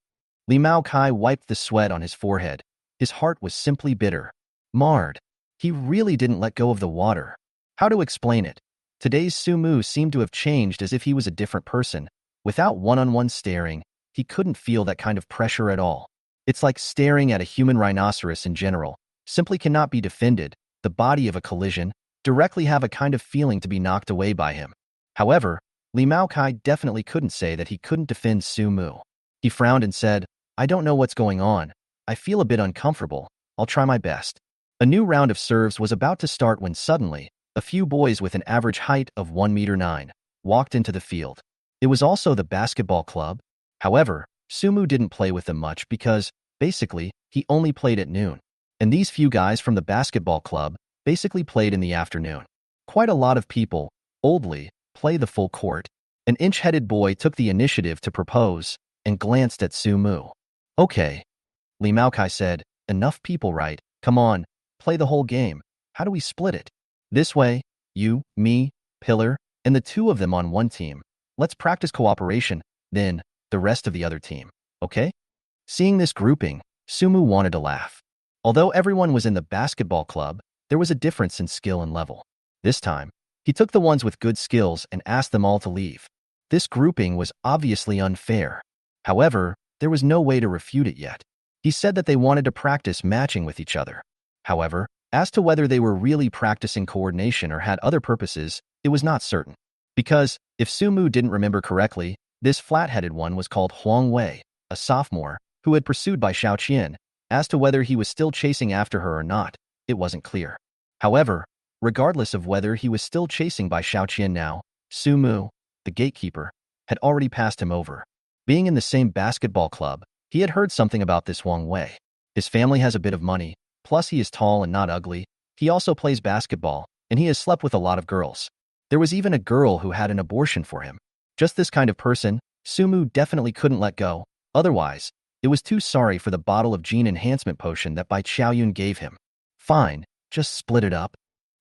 Li Mao Kai wiped the sweat on his forehead. His heart was simply bitter. Marred. He really didn't let go of the water. How to explain it? Today's Su Mu seemed to have changed, as if he was a different person. Without one-on-one staring, he couldn't feel that kind of pressure at all. It's like staring at a human rhinoceros in general. Simply cannot be defended. The body of a collision, directly have a kind of feeling to be knocked away by him. However, Li Mao Kai definitely couldn't say that he couldn't defend Su Mu. He frowned and said, "I don't know what's going on. I feel a bit uncomfortable. I'll try my best." A new round of serves was about to start when suddenly, a few boys with an average height of 1.9 meters walked into the field. It was also the basketball club. However, Su Mu didn't play with them much because, basically, he only played at noon. And these few guys from the basketball club basically played in the afternoon. Quite a lot of people, Old Li, play the full court. An inch-headed boy took the initiative to propose and glanced at Su Mu. "Okay," Li Mao Kai said, "enough people, right? Come on, play the whole game. How do we split it? This way, you, me, Pillar, and the two of them on one team. Let's practice cooperation, then the rest of the other team, okay?" Seeing this grouping, Su Mu wanted to laugh. Although everyone was in the basketball club, there was a difference in skill and level. This time, he took the ones with good skills and asked them all to leave. This grouping was obviously unfair. However, there was no way to refute it yet. He said that they wanted to practice matching with each other. However, as to whether they were really practicing coordination or had other purposes, it was not certain. Because, if Su Mu didn't remember correctly, this flat-headed one was called Huang Wei, a sophomore, who had pursued Bai Qiaoyun. As to whether he was still chasing after her or not, it wasn't clear. However, regardless of whether he was still chasing Bai Qiaoyun now, Su Mu, the gatekeeper, had already passed him over. Being in the same basketball club, he had heard something about this Huang Wei. His family has a bit of money, plus he is tall and not ugly. He also plays basketball, and he has slept with a lot of girls. There was even a girl who had an abortion for him. Just this kind of person, Sumu definitely couldn't let go. Otherwise, it was too sorry for the bottle of gene enhancement potion that Bai Qiaoyun gave him. Fine, just split it up.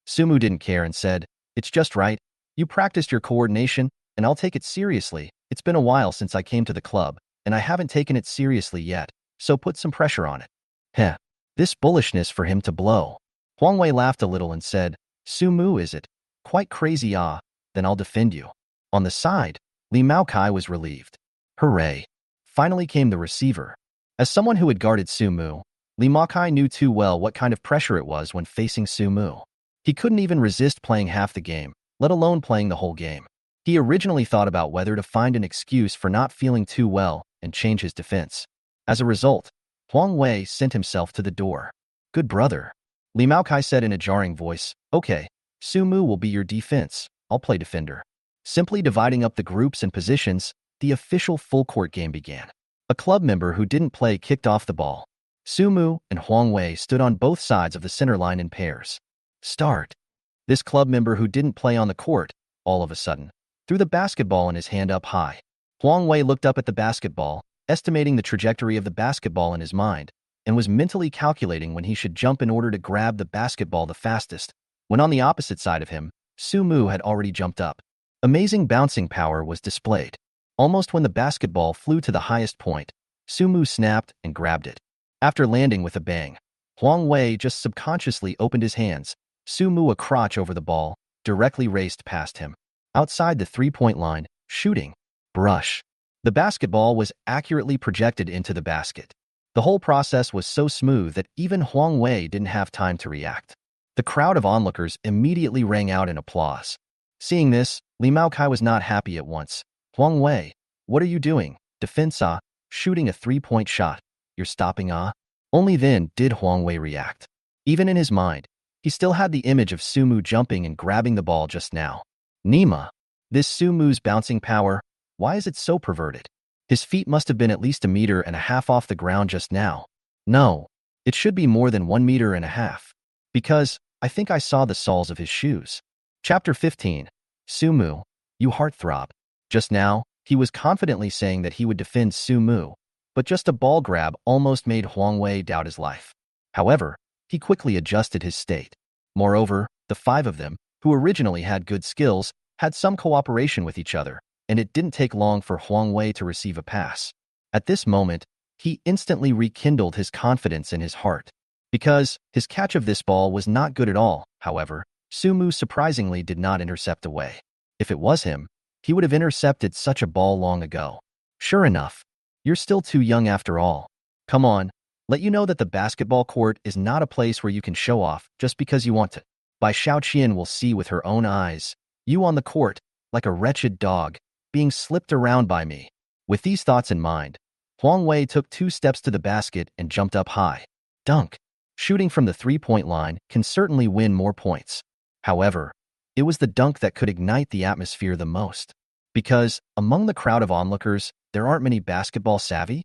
Sumu didn't care and said, it's just right. You practiced your coordination, and I'll take it seriously. It's been a while since I came to the club, and I haven't taken it seriously yet, so put some pressure on it. Heh, this bullishness for him to blow. Huang Wei laughed a little and said, Sumu is it? Quite crazy ah, then I'll defend you. On the side, Li Maokai was relieved. Hooray. Finally came the receiver. As someone who had guarded Sumu, Li Maokai knew too well what kind of pressure it was when facing Sumu. He couldn't even resist playing half the game, let alone playing the whole game. He originally thought about whether to find an excuse for not feeling too well and change his defense. As a result, Huang Wei sent himself to the door. Good brother. Li Maokai said in a jarring voice, okay, Sumu will be your defense. I'll play defender. Simply dividing up the groups and positions, the official full-court game began. A club member who didn't play kicked off the ball. Sumu and Huang Wei stood on both sides of the center line in pairs. Start. This club member who didn't play on the court, all of a sudden, threw the basketball in his hand up high. Huang Wei looked up at the basketball, estimating the trajectory of the basketball in his mind, and was mentally calculating when he should jump in order to grab the basketball the fastest, when on the opposite side of him, Sumu had already jumped up. Amazing bouncing power was displayed. Almost when the basketball flew to the highest point, Sumu snapped and grabbed it. After landing with a bang, Huang Wei just subconsciously opened his hands. Sumu, a crotch over the ball, directly raced past him. Outside the three-point line, shooting. Brush. The basketball was accurately projected into the basket. The whole process was so smooth that even Huang Wei didn't have time to react. The crowd of onlookers immediately rang out in applause. Seeing this, Li Maokai was not happy at once. Huang Wei, what are you doing? Defense ah, shooting a three-point shot. You're stopping ah? Only then did Huang Wei react. Even in his mind, he still had the image of Sumu jumping and grabbing the ball just now. Nima. This Sumu's bouncing power, why is it so perverted? His feet must have been at least 1.5 meters off the ground just now. No, it should be more than 1.5 meters. Because, I think I saw the soles of his shoes. Chapter 15. Sumu, you heartthrob. Just now, he was confidently saying that he would defend Sumu, but just a ball grab almost made Huang Wei doubt his life. However, he quickly adjusted his state. Moreover, the 5 of them, who originally had good skills, had some cooperation with each other, and it didn't take long for Huang Wei to receive a pass. At this moment, he instantly rekindled his confidence in his heart. Because his catch of this ball was not good at all, however, Sumu surprisingly did not intercept away. If it was him, he would have intercepted such a ball long ago. Sure enough, you're still too young after all. Come on, let you know that the basketball court is not a place where you can show off just because you want to. Bai Qiaoyun will see with her own eyes, you on the court, like a wretched dog, being slipped around by me. With these thoughts in mind, Huang Wei took 2 steps to the basket and jumped up high. Dunk. Shooting from the three-point line can certainly win more points. However, it was the dunk that could ignite the atmosphere the most. Because, among the crowd of onlookers, there aren't many basketball savvy.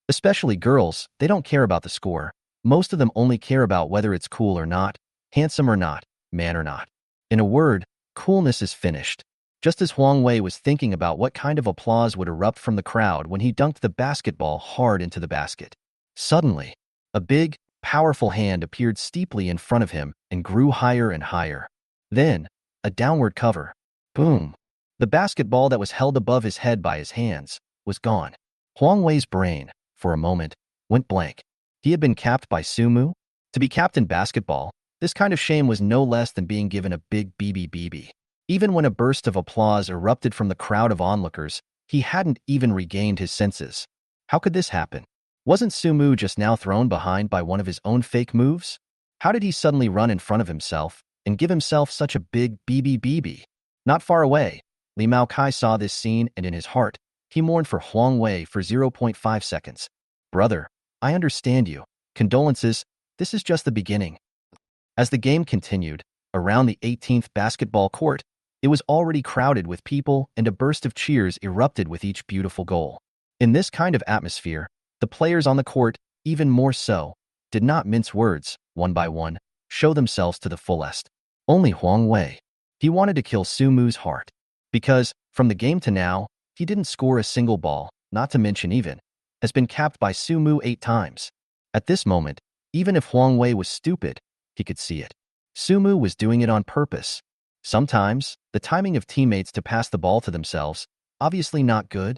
Especially girls, they don't care about the score. Most of them only care about whether it's cool or not, handsome or not, man or not. In a word, coolness is finished. Just as Huang Wei was thinking about what kind of applause would erupt from the crowd when he dunked the basketball hard into the basket. Suddenly, a big, powerful hand appeared steeply in front of him and grew higher and higher. Then, a downward cover. Boom. The basketball that was held above his head by his hands was gone. Huang Wei's brain, for a moment, went blank. He had been capped by Sumu. To be capped in basketball, this kind of shame was no less than being given a big BBBB. Even when a burst of applause erupted from the crowd of onlookers, he hadn't even regained his senses. How could this happen? Wasn't Sumu just now thrown behind by one of his own fake moves? How did he suddenly run in front of himself and give himself such a big BBBB? Not far away, Li Maokai saw this scene and in his heart, he mourned for Huang Wei for 0.5 seconds. Brother, I understand you. Condolences, this is just the beginning. As the game continued, around the 18th basketball court, it was already crowded with people and a burst of cheers erupted with each beautiful goal. In this kind of atmosphere, the players on the court, even more so, did not mince words, one by one, show themselves to the fullest. Only Huang Wei. He wanted to kill Sumu's heart. Because, from the game to now, He didn't score a single ball, not to mention even, has been capped by Sumu 8 times. At this moment, even if Huang Wei was stupid, he could see it. Sumu was doing it on purpose. Sometimes, the timing of teammates to pass the ball to themselves, obviously not good,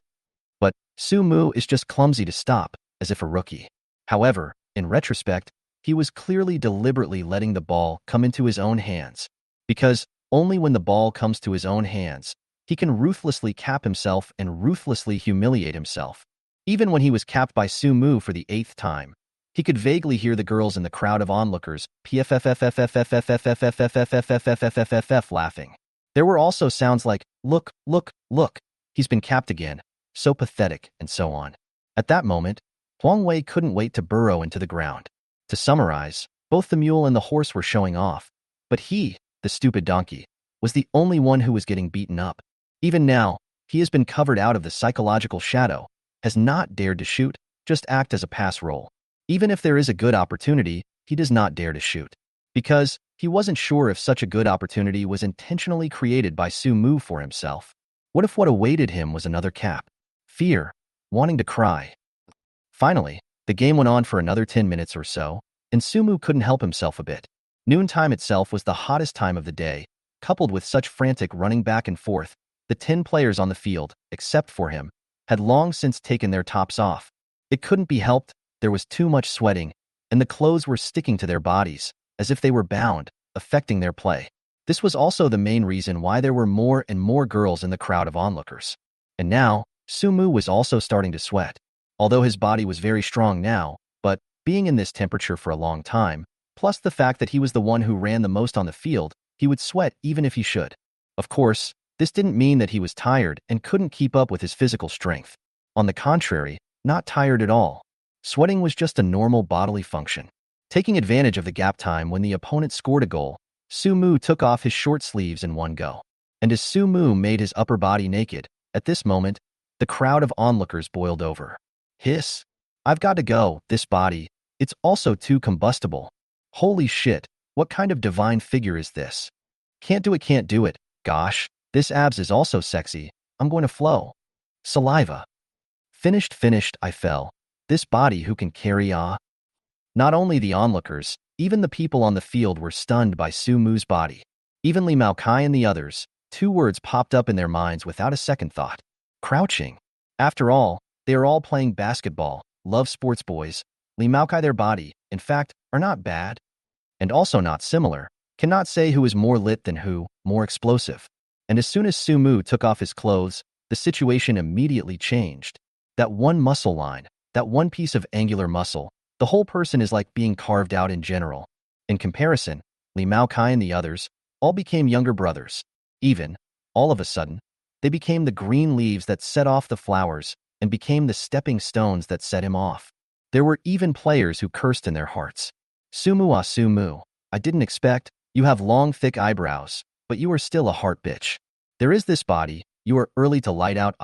but Sumu is just clumsy to stop, as if a rookie. However, in retrospect, he was clearly deliberately letting the ball come into his own hands, because only when the ball comes to his own hands, he can ruthlessly cap himself and ruthlessly humiliate himself. Even when he was capped by Sumu for the 8th time, he could vaguely hear the girls in the crowd of onlookers laughing. There were also sounds like, look, look, look, he's been capped again, so pathetic, and so on. At that moment, Huang Wei couldn't wait to burrow into the ground. To summarize, both the mule and the horse were showing off, but he, the stupid donkey, was the only one who was getting beaten up. Even now, he has been covered out of the psychological shadow, has not dared to shoot, just act as a pass roll. Even if there is a good opportunity, he does not dare to shoot. Because he wasn't sure if such a good opportunity was intentionally created by Sumu for himself. What if what awaited him was another cap? Fear, wanting to cry. Finally, the game went on for another 10 minutes or so, and Sumu couldn't help himself a bit. Noontime itself was the hottest time of the day, coupled with such frantic running back and forth. The 10 players on the field, except for him, had long since taken their tops off. It couldn't be helped, there was too much sweating, and the clothes were sticking to their bodies, as if they were bound, affecting their play. This was also the main reason why there were more and more girls in the crowd of onlookers. And now, Sumu was also starting to sweat. Although his body was very strong now, but being in this temperature for a long time, plus the fact that he was the one who ran the most on the field, he would sweat even if he should. Of course, this didn't mean that he was tired and couldn't keep up with his physical strength. On the contrary, not tired at all. Sweating was just a normal bodily function. Taking advantage of the gap time when the opponent scored a goal, Sumu took off his short sleeves in one go. And as Sumu made his upper body naked, at this moment, the crowd of onlookers boiled over. Hiss. I've got to go, this body, it's also too combustible. Holy shit, what kind of divine figure is this? Can't do it, gosh, this abs is also sexy, I'm going to flow. Saliva. Finished, I fell. This body who can carry Not only the onlookers, even the people on the field were stunned by Sumu's body. Even Li Maokai and the others, 2 words popped up in their minds without a second thought. Crouching. After all, they are all playing basketball, love sports boys. Li Maokai their body, in fact, are not bad. And also not similar. Cannot say who is more lit than who, more explosive. And as soon as Sumu took off his clothes, the situation immediately changed. That one muscle line, that one piece of angular muscle, the whole person is like being carved out in general. In comparison, Li Maokai and the others all became younger brothers. Even, all of a sudden, they became the green leaves that set off the flowers and became the stepping stones that set him off. There were even players who cursed in their hearts. Sumu, I didn't expect, you have long thick eyebrows, but you are still a heart bitch. There is this body, you are early to light out,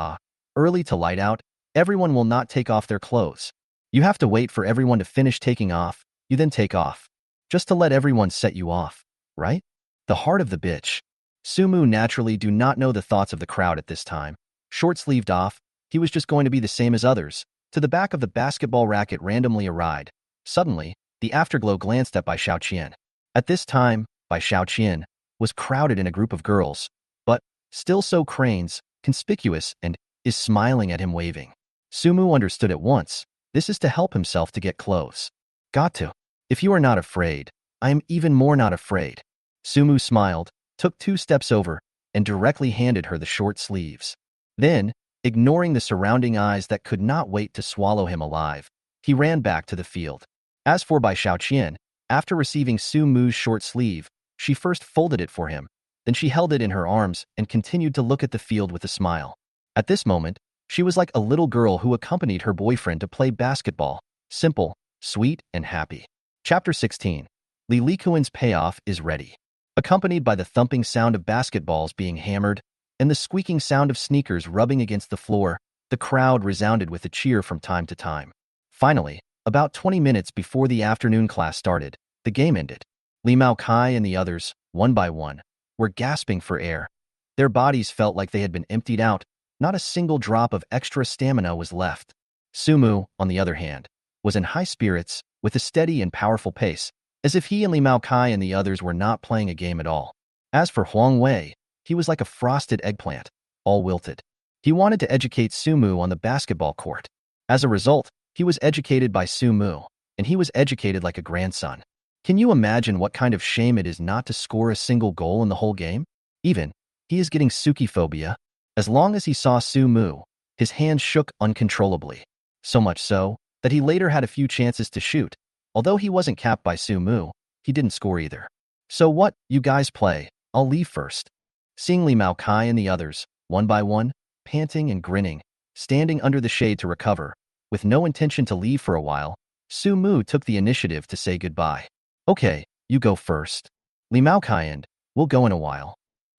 early to light out, everyone will not take off their clothes. You have to wait for everyone to finish taking off, you then take off. Just to let everyone set you off, right? The heart of the bitch. Sumu naturally do not know the thoughts of the crowd at this time. Short-sleeved off, he was just going to be the same as others. To the back of the basketball racket randomly arrived. Suddenly, the afterglow glanced at Bai Qiaoyun. At this time, Bai Qiaoyun was crowded in a group of girls, but still so cranes, conspicuous, and is smiling at him waving. Sumu understood at once. This is to help himself to get clothes. Got to. If you are not afraid, I am even more not afraid. Sumu smiled, took 2 steps over, and directly handed her the short sleeves. Then, ignoring the surrounding eyes that could not wait to swallow him alive, he ran back to the field. As for Bai Qiaoyun, after receiving Sumu's short sleeve, she first folded it for him, then she held it in her arms and continued to look at the field with a smile. At this moment, she was like a little girl who accompanied her boyfriend to play basketball, simple, sweet, and happy. Chapter 16. Li Likuan's payoff is ready. Accompanied by the thumping sound of basketballs being hammered and the squeaking sound of sneakers rubbing against the floor, the crowd resounded with a cheer from time to time. Finally, about 20 minutes before the afternoon class started, the game ended. Li Maokai and the others, one by one, were gasping for air. Their bodies felt like they had been emptied out, Not a single drop of extra stamina was left. Sumu, on the other hand, was in high spirits, with a steady and powerful pace, as if he and Li Mao Kai and the others were not playing a game at all. As for Huang Wei, he was like a frosted eggplant, all wilted. He wanted to educate Sumu on the basketball court. As a result, he was educated by Sumu, and he was educated like a grandson. Can you imagine what kind of shame it is not to score a single goal in the whole game? Even, he is getting Suki phobia. As long as he saw Sumu, his hands shook uncontrollably. So much so, that he later had a few chances to shoot. Although he wasn't capped by Sumu, he didn't score either. So what, you guys play, I'll leave first. Seeing Li Mao Kai and the others, one by one, panting and grinning, standing under the shade to recover, with no intention to leave for a while, Sumu took the initiative to say goodbye. Okay, you go first. Li Mao Kai and, we'll go in a while.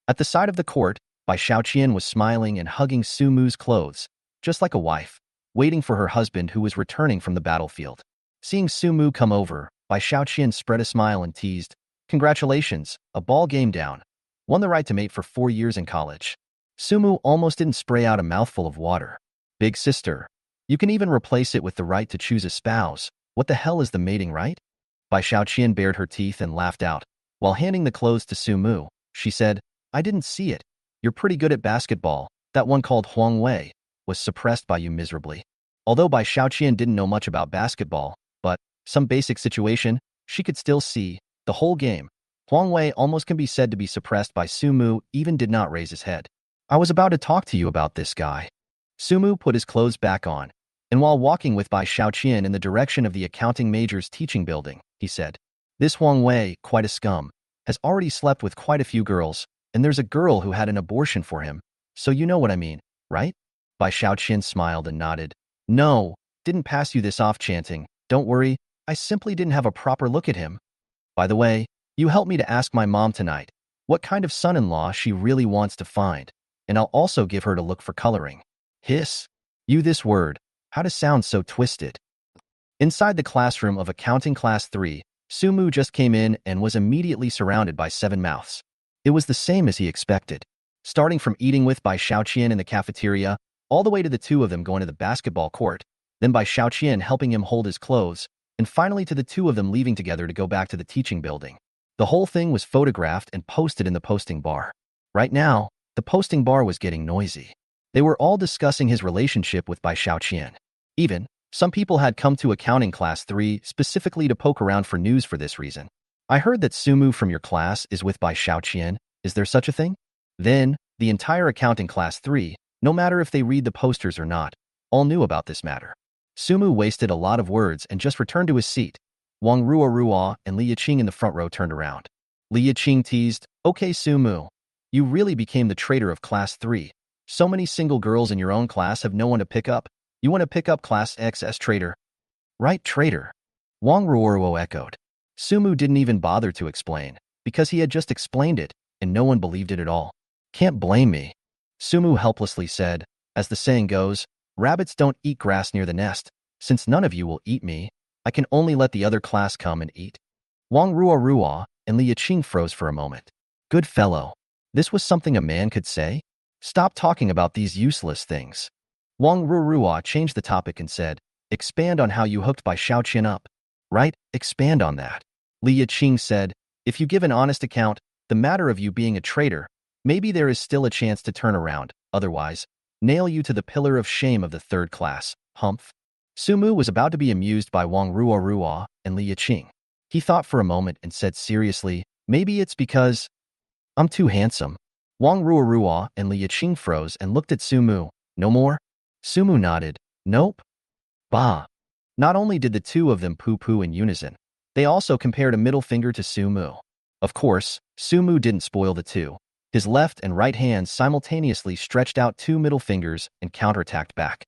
At the side of the court, Bai Qiaoyun was smiling and hugging Sumu's clothes, just like a wife, waiting for her husband who was returning from the battlefield. Seeing Sumu come over, Bai Qiaoyun spread a smile and teased, "Congratulations, a ball game down. Won the right to mate for 4 years in college." Sumu almost didn't spray out a mouthful of water. "Big sister, you can even replace it with the right to choose a spouse. What the hell is the mating right?" Bai Qiaoyun bared her teeth and laughed out. While handing the clothes to Sumu, she said, "I didn't see it. You're pretty good at basketball. That one called Huang Wei was suppressed by you miserably." Although Bai Qiaoyun didn't know much about basketball, but some basic situation, she could still see the whole game. Huang Wei almost can be said to be suppressed by Sumu, even did not raise his head. "I was about to talk to you about this guy." Sumu put his clothes back on, and while walking with Bai Qiaoyun in the direction of the accounting major's teaching building, he said, "This Huang Wei, quite a scum, has already slept with quite a few girls, and there's a girl who had an abortion for him, so you know what I mean, right?" Bai Qiaoyun smiled and nodded. "No, didn't pass you this off chanting. Don't worry, I simply didn't have a proper look at him. By the way, you helped me to ask my mom tonight what kind of son-in-law she really wants to find, and I'll also give her to look for coloring." Hiss. You this word, how to sound so twisted. Inside the classroom of accounting class 3, Sumu just came in and was immediately surrounded by 7 mouths. It was the same as he expected. Starting from eating with Bai Qiaoyun in the cafeteria, all the way to the two of them going to the basketball court, then Bai Qiaoyun helping him hold his clothes, and finally to the two of them leaving together to go back to the teaching building. The whole thing was photographed and posted in the posting bar. Right now, the posting bar was getting noisy. They were all discussing his relationship with Bai Qiaoyun. Even, some people had come to accounting class 3 specifically to poke around for news for this reason. "I heard that Sumu from your class is with Bai Qiaoyun. Is there such a thing?" Then, the entire accounting class 3, no matter if they read the posters or not, all knew about this matter. Sumu wasted a lot of words and just returned to his seat. Wang Ruo and Li Yiqing in the front row turned around. Li Yiqing teased, "Okay, Sumu, you really became the traitor of class 3. So many single girls in your own class have no one to pick up. You want to pick up class XS traitor?" "Right, traitor," Wang Ruo echoed. Sumu didn't even bother to explain, because he had just explained it, and no one believed it at all. "Can't blame me," Sumu helplessly said. "As the saying goes, rabbits don't eat grass near the nest. Since none of you will eat me, I can only let the other class come and eat." Wang Ruo and Li Yiqing froze for a moment. Good fellow. This was something a man could say? Stop talking about these useless things. Wang Ruo changed the topic and said, "Expand on how you hooked Bai Qiaoyun up." "Right, expand on that." Li Yiqing said, "If you give an honest account, the matter of you being a traitor, maybe there is still a chance to turn around, otherwise, nail you to the pillar of shame of the 3rd class, humph." Sumu was about to be amused by Wang Ruo and Li Yiqing. He thought for a moment and said seriously, "Maybe it's because I'm too handsome." Wang Ruo and Li Yiqing froze and looked at Sumu. "No more?" Sumu nodded. "Nope." Bah. Not only did the two of them poo-poo in unison, they also compared a middle finger to Sumu. Of course, Sumu didn't spoil the two. His left and right hands simultaneously stretched out 2 middle fingers and counterattacked back.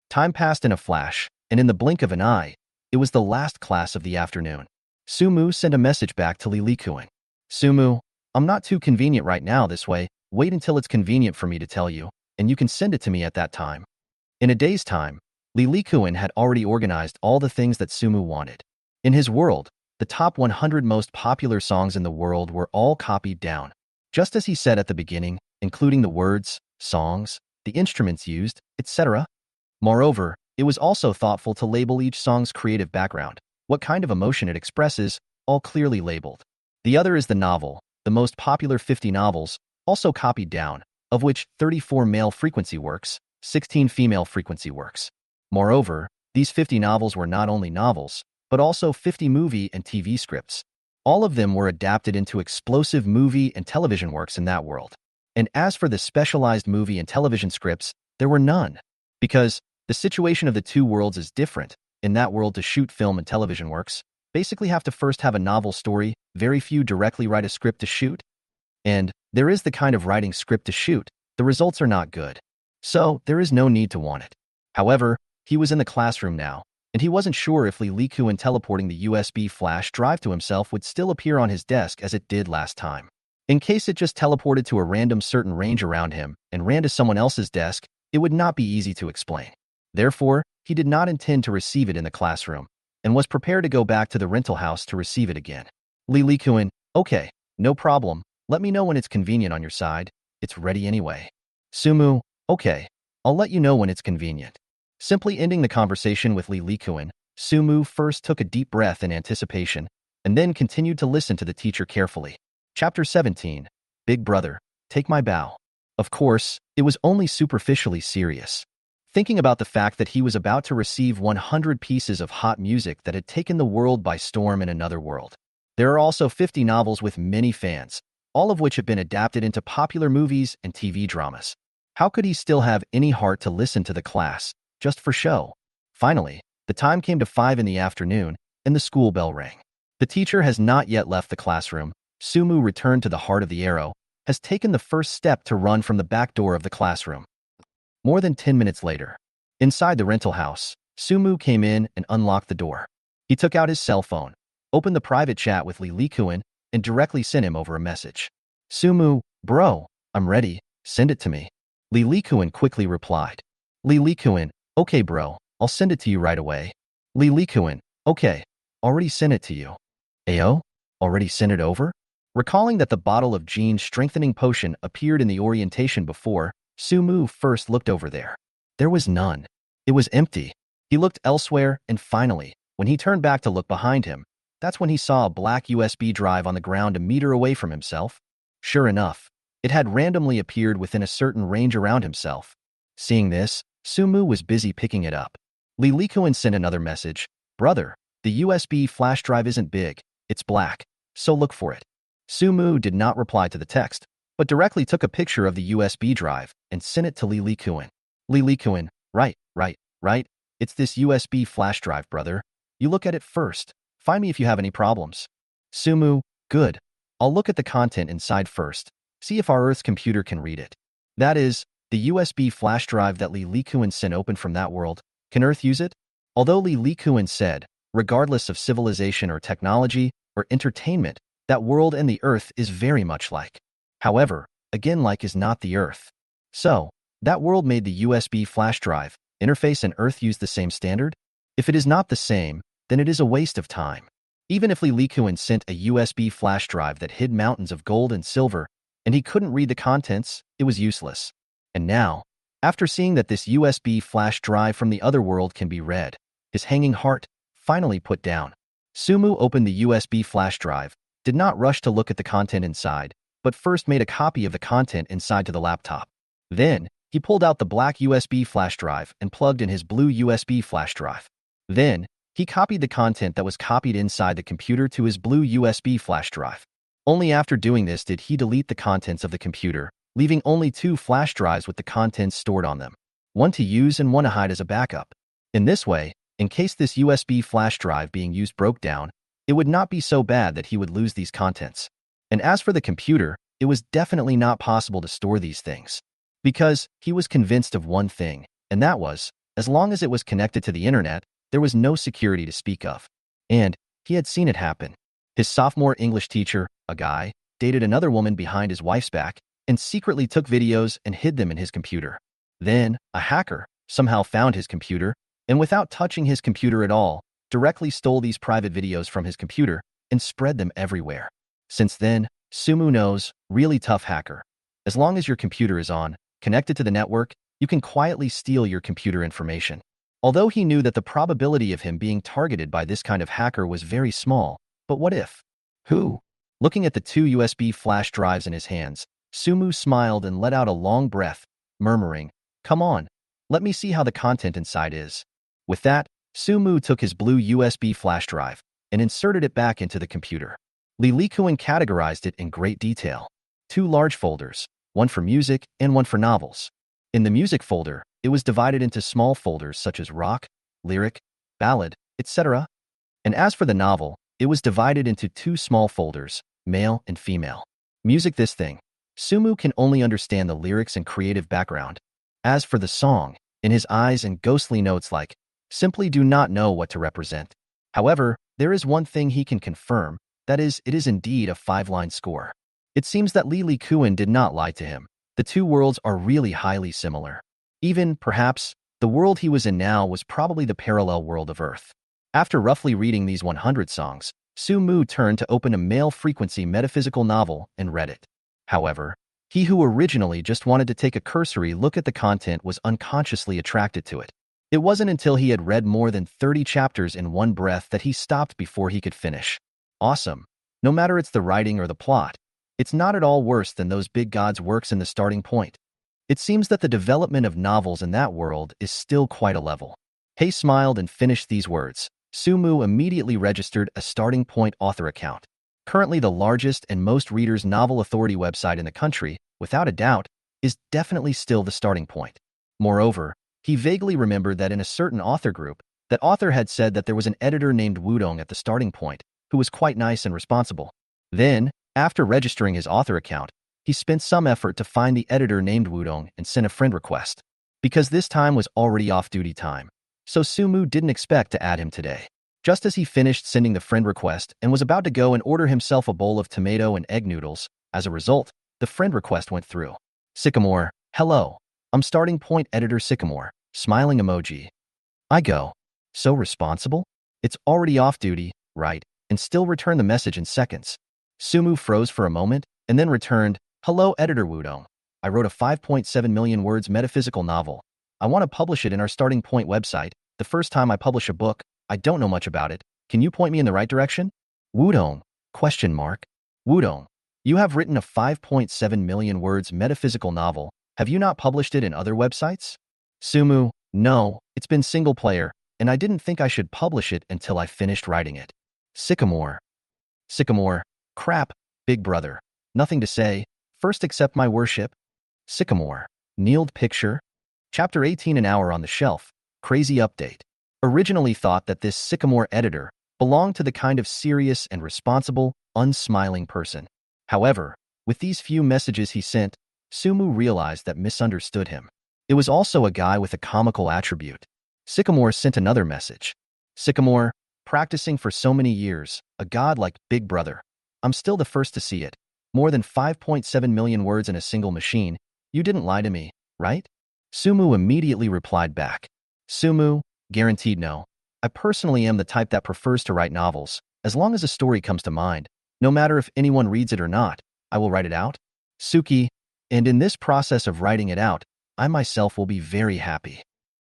Time passed in a flash, and in the blink of an eye, it was the last class of the afternoon. Sumu sent a message back to Li Likuan. "Sumu, I'm not too convenient right now this way. Wait until it's convenient for me to tell you, and you can send it to me at that time." In a day's time, Li Likuan had already organized all the things that Sumu wanted. In his world, the top 100 most popular songs in the world were all copied down, just as he said at the beginning, including the words, songs, the instruments used, etc. Moreover, it was also thoughtful to label each song's creative background, what kind of emotion it expresses, all clearly labeled. The other is the novel, the most popular 50 novels, also copied down, of which 34 male frequency works, 16 female frequency works. Moreover, these 50 novels were not only novels, but also 50 movie and TV scripts. All of them were adapted into explosive movie and television works in that world. And as for the specialized movie and television scripts, there were none. Because the situation of the two worlds is different. In that world, to shoot film and television works, basically have to first have a novel story, very few directly write a script to shoot. And there is the kind of writing script to shoot, the results are not good. So there is no need to want it. However, he was in the classroom now, and he wasn't sure if Li Kuan teleporting the USB flash drive to himself would still appear on his desk as it did last time. In case it just teleported to a random certain range around him and ran to someone else's desk, it would not be easy to explain. Therefore, he did not intend to receive it in the classroom, and was prepared to go back to the rental house to receive it again. Li Kuan, okay, no problem, let me know when it's convenient on your side, it's ready anyway. Sumu, okay, I'll let you know when it's convenient. Simply ending the conversation with Li Kuan, Sumu first took a deep breath in anticipation, and then continued to listen to the teacher carefully. Chapter 17, Big Brother, Take My Bow. Of course, it was only superficially serious. Thinking about the fact that he was about to receive 100 pieces of hot music that had taken the world by storm in another world. There are also 50 novels with many fans, all of which have been adapted into popular movies and TV dramas. How could he still have any heart to listen to the class, just for show? Finally, the time came to 5 in the afternoon, and the school bell rang. The teacher has not yet left the classroom. Sumu returned to the heart of the arrow, has taken the first step to run from the back door of the classroom. More than 10 minutes later, inside the rental house, Sumu came in and unlocked the door. He took out his cell phone, opened the private chat with Li Kuan, and directly sent him over a message. Sumu, bro, I'm ready, send it to me. Li Kuan quickly replied. Li Kuan, okay bro, I'll send it to you right away. Li Kuan, okay, already sent it to you. Ayo, already sent it over? Recalling that the bottle of Gene's strengthening potion appeared in the orientation before, Sumu first looked over there. There was none. It was empty. He looked elsewhere, and finally, when he turned back to look behind him, that's when he saw a black USB drive on the ground a meter away from himself. Sure enough, it had randomly appeared within a certain range around himself. Seeing this, Sumu was busy picking it up. Li Kuan sent another message. Brother, the USB flash drive isn't big, it's black, so look for it. Sumu did not reply to the text, but directly took a picture of the USB drive and sent it to Li Kuan. Li Kuan, right, it's this USB flash drive, brother. You look at it first. Find me if you have any problems. Sumu, good. I'll look at the content inside first, see if our Earth's computer can read it. That is, the USB flash drive that Li Kuan sent open from that world. Can Earth use it? Although Li Kuan said, regardless of civilization or technology or entertainment, that world and the Earth is very much like. However, again, like is not the Earth. So, that world made the USB flash drive, interface and Earth use the same standard? If it is not the same, then it is a waste of time. Even if Li Kuan sent a USB flash drive that hid mountains of gold and silver, and he couldn't read the contents, it was useless. And now, after seeing that this USB flash drive from the other world can be read, his hanging heart finally put down. Sumu opened the USB flash drive, did not rush to look at the content inside, but first made a copy of the content inside to the laptop. Then, he pulled out the black USB flash drive and plugged in his blue USB flash drive. Then, he copied the content that was copied inside the computer to his blue USB flash drive. Only after doing this did he delete the contents of the computer, leaving only 2 flash drives with the contents stored on them, one to use and one to hide as a backup. In this way, in case this USB flash drive being used broke down, it would not be so bad that he would lose these contents. And as for the computer, it was definitely not possible to store these things. Because he was convinced of one thing, and that was, as long as it was connected to the internet, there was no security to speak of. And he had seen it happen. His sophomore English teacher, a guy, dated another woman behind his wife's back and secretly took videos and hid them in his computer. Then, a hacker somehow found his computer, and without touching his computer at all, directly stole these private videos from his computer and spread them everywhere. Since then, Sumu knows, really tough hacker. As long as your computer is on, connected to the network, You can quietly steal your computer information. Although he knew that the probability of him being targeted by this kind of hacker was very small, but what if? Who? Looking at the two USB flash drives in his hands, Sumu smiled and let out a long breath, murmuring, "Come on, let me see how the content inside is." With that, Sumu took his blue USB flash drive and inserted it back into the computer. Li Likuan categorized it in great detail. Two large folders, one for music and one for novels. In the music folder, it was divided into small folders such as rock, lyric, ballad, etc. And as for the novel, it was divided into two small folders, male and female. Music this thing. Sumu can only understand the lyrics and creative background. As for the song, in his eyes and ghostly notes like, simply do not know what to represent. However, there is one thing he can confirm, that is, it is indeed a 5-line score. It seems that Li Likuan did not lie to him. The two worlds are really highly similar. Even, perhaps, the world he was in now was probably the parallel world of Earth. After roughly reading these 100 songs, Sumu turned to open a male-frequency metaphysical novel and read it. However, he who originally just wanted to take a cursory look at the content was unconsciously attracted to it. It wasn't until he had read more than 30 chapters in one breath that he stopped before he could finish. Awesome. No matter it's the writing or the plot, it's not at all worse than those big gods' works in the starting point. It seems that the development of novels in that world is still quite a level. He smiled and finished these words. Sumu immediately registered a Starting Point author account. Currently the largest and most readers novel authority website in the country, without a doubt, is definitely still the Starting Point. Moreover, he vaguely remembered that in a certain author group, that author had said that there was an editor named Wudong at the Starting Point, who was quite nice and responsible. Then, after registering his author account, he spent some effort to find the editor named Wudong and sent a friend request. Because this time was already off-duty time, so Sumu didn't expect to add him today. Just as he finished sending the friend request and was about to go and order himself a bowl of tomato and egg noodles, as a result, the friend request went through. Sycamore, hello. I'm Starting Point editor Sycamore, smiling emoji. I go. So responsible? It's already off-duty, right? And still return the message in seconds. Sumu froze for a moment and then returned, hello editor Wudong. I wrote a 5.7 million words metaphysical novel. I want to publish it in our Starting Point website. The first time I publish a book, I don't know much about it. Can you point me in the right direction? Wudong? Question mark. Wudong, you have written a 5.7 million words metaphysical novel. Have you not published it in other websites? Sumu, no, it's been single player, and I didn't think I should publish it until I finished writing it. Sycamore. Sycamore, crap, big brother. Nothing to say. First accept my worship. Sycamore. Kneeled picture. Chapter 18 An hour on the shelf. Crazy update. Originally thought that this Sycamore editor belonged to the kind of serious and responsible, unsmiling person. However, with these few messages he sent, Sumu realized that misunderstood him. It was also a guy with a comical attribute. Sycamore sent another message. Sycamore, practicing for so many years, a god like Big Brother. I'm still the first to see it. More than 5.7 million words in a single machine. You didn't lie to me, right? Sumu immediately replied back. Sumu, guaranteed no. I personally am the type that prefers to write novels. As long as a story comes to mind, no matter if anyone reads it or not, I will write it out. Suki, and in this process of writing it out, I myself will be very happy.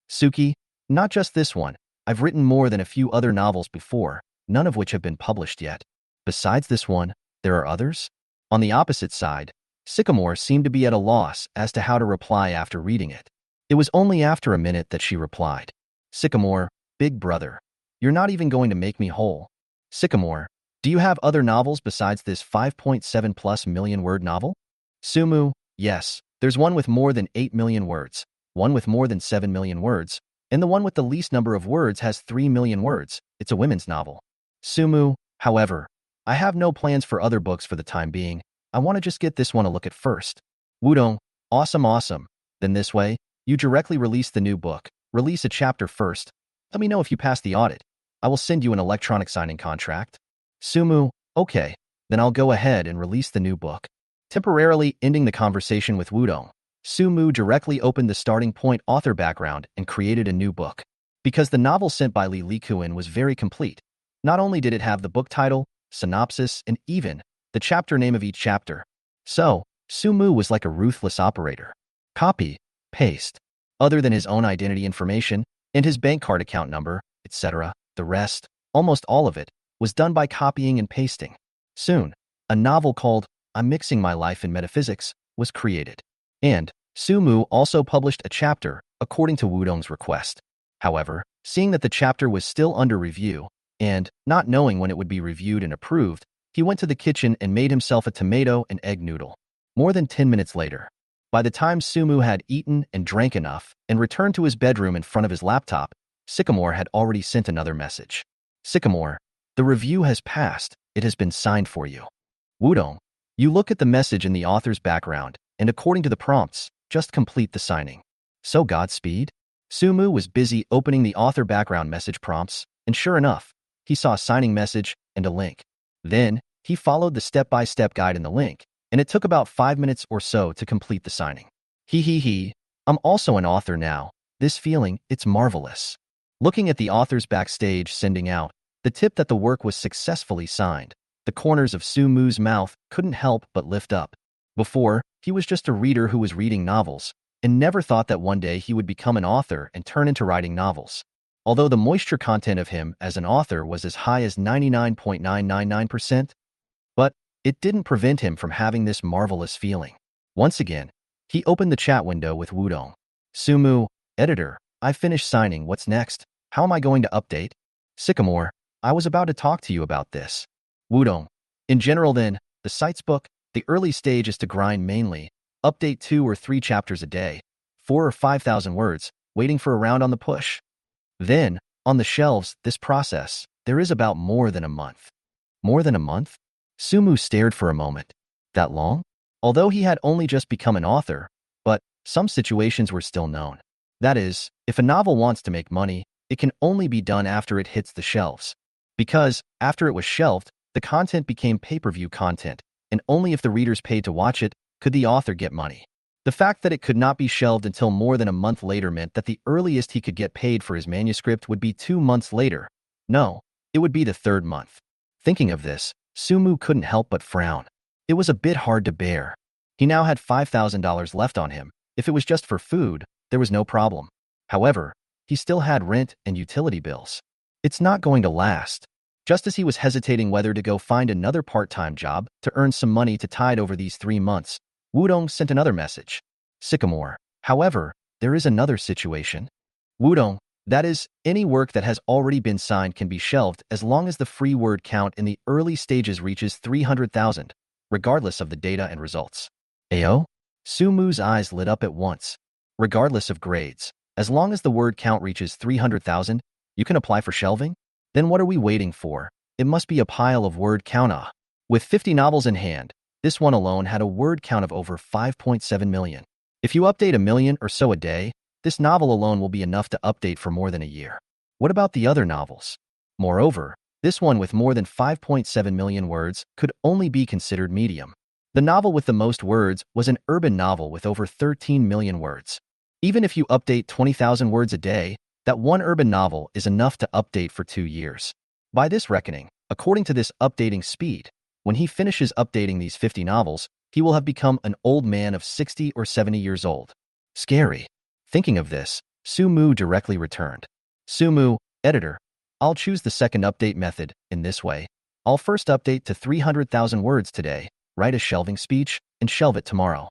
Suki, not just this one. I've written more than a few other novels before, none of which have been published yet. Besides this one, there are others? On the opposite side, Sycamore seemed to be at a loss as to how to reply after reading it. It was only after a minute that she replied. Sycamore, big brother, you're not even going to make me whole. Sycamore, do you have other novels besides this 5.7+ million word novel? Sumu, yes, there's one with more than 8 million words, one with more than 7 million words, and the one with the least number of words has 3 million words. It's a women's novel. Sumu, however, I have no plans for other books for the time being. I want to just get this one a look at first. Wudong, awesome. Then this way, you directly release the new book. Release a chapter first. Let me know if you pass the audit. I will send you an electronic signing contract. Sumu, okay, then I'll go ahead and release the new book. Temporarily ending the conversation with Wudong, Sumu directly opened the Starting Point author background and created a new book. Because the novel sent by Li Likuan was very complete, not only did it have the book title, synopsis, and even the chapter name of each chapter. So, Sumu was like a ruthless operator. Copy, paste. other than his own identity information and his bank card account number, etc. The rest, almost all of it, was done by copying and pasting. Soon, a novel called I'm Mixing My Life in Metaphysics was created. And Sumu also published a chapter according to Wudong's request. However, seeing that the chapter was still under review, and not knowing when it would be reviewed and approved, he went to the kitchen and made himself a tomato and egg noodle. More than 10 minutes later, by the time Sumu had eaten and drank enough and returned to his bedroom in front of his laptop, Sycamore had already sent another message. Sycamore, the review has passed. It has been signed for you. Wudong, you look at the message in the author's background, and according to the prompts, just complete the signing. So Godspeed? Sumu was busy opening the author background message prompts, and sure enough, he saw a signing message and a link. Then, he followed the step-by-step guide in the link, and it took about 5 minutes or so to complete the signing. I'm also an author now. This feeling, it's marvelous. Looking at the author's backstage sending out the tip that the work was successfully signed, the corners of Sumu's mouth couldn't help but lift up. Before, he was just a reader who was reading novels, and never thought that one day he would become an author and turn into writing novels. Although the moisture content of him as an author was as high as 99.999%, but it didn't prevent him from having this marvelous feeling. Once again, he opened the chat window with Wudong. Sumu, editor, I finished signing. What's next? How am I going to update? Sycamore, I was about to talk to you about this. Wudong, in general then, the site's book, the early stage is to grind mainly, update 2 or 3 chapters a day, 4 or 5,000 words, waiting for a round on the push. Then, on the shelves, this process, there is about more than a month. More than a month? Sumu stared for a moment. That long? Although he had only just become an author, but some situations were still known. That is, if a novel wants to make money, it can only be done after it hits the shelves. Because, after it was shelved, the content became pay-per-view content, and only if the readers paid to watch it could the author get money. The fact that it could not be shelved until more than a month later meant that the earliest he could get paid for his manuscript would be 2 months later. No, it would be the 3rd month. Thinking of this, Sumu couldn't help but frown. It was a bit hard to bear. He now had $5,000 left on him. If it was just for food, there was no problem. However, he still had rent and utility bills. It's not going to last. Just as he was hesitating whether to go find another part-time job to earn some money to tide over these 3 months, Wudong sent another message. Sycamore, however, there is another situation. Wudong, that is, any work that has already been signed can be shelved as long as the free word count in the early stages reaches 300,000, regardless of the data and results. Ayo? Sumu's eyes lit up at once. Regardless of grades, as long as the word count reaches 300,000, you can apply for shelving? Then what are we waiting for? It must be a pile of word count. With 50 novels in hand, this one alone had a word count of over 5.7 million. If you update 1 million or so a day, this novel alone will be enough to update for more than a year. What about the other novels? Moreover, this one with more than 5.7 million words could only be considered medium. The novel with the most words was an urban novel with over 13 million words. Even if you update 20,000 words a day, that one urban novel is enough to update for 2 years. By this reckoning, according to this updating speed, when he finishes updating these 50 novels, he will have become an old man of 60 or 70 years old. Scary. Thinking of this, Sumu directly returned. Sumu, editor, I'll choose the second update method in this way. I'll first update to 300,000 words today, write a shelving speech, and shelve it tomorrow.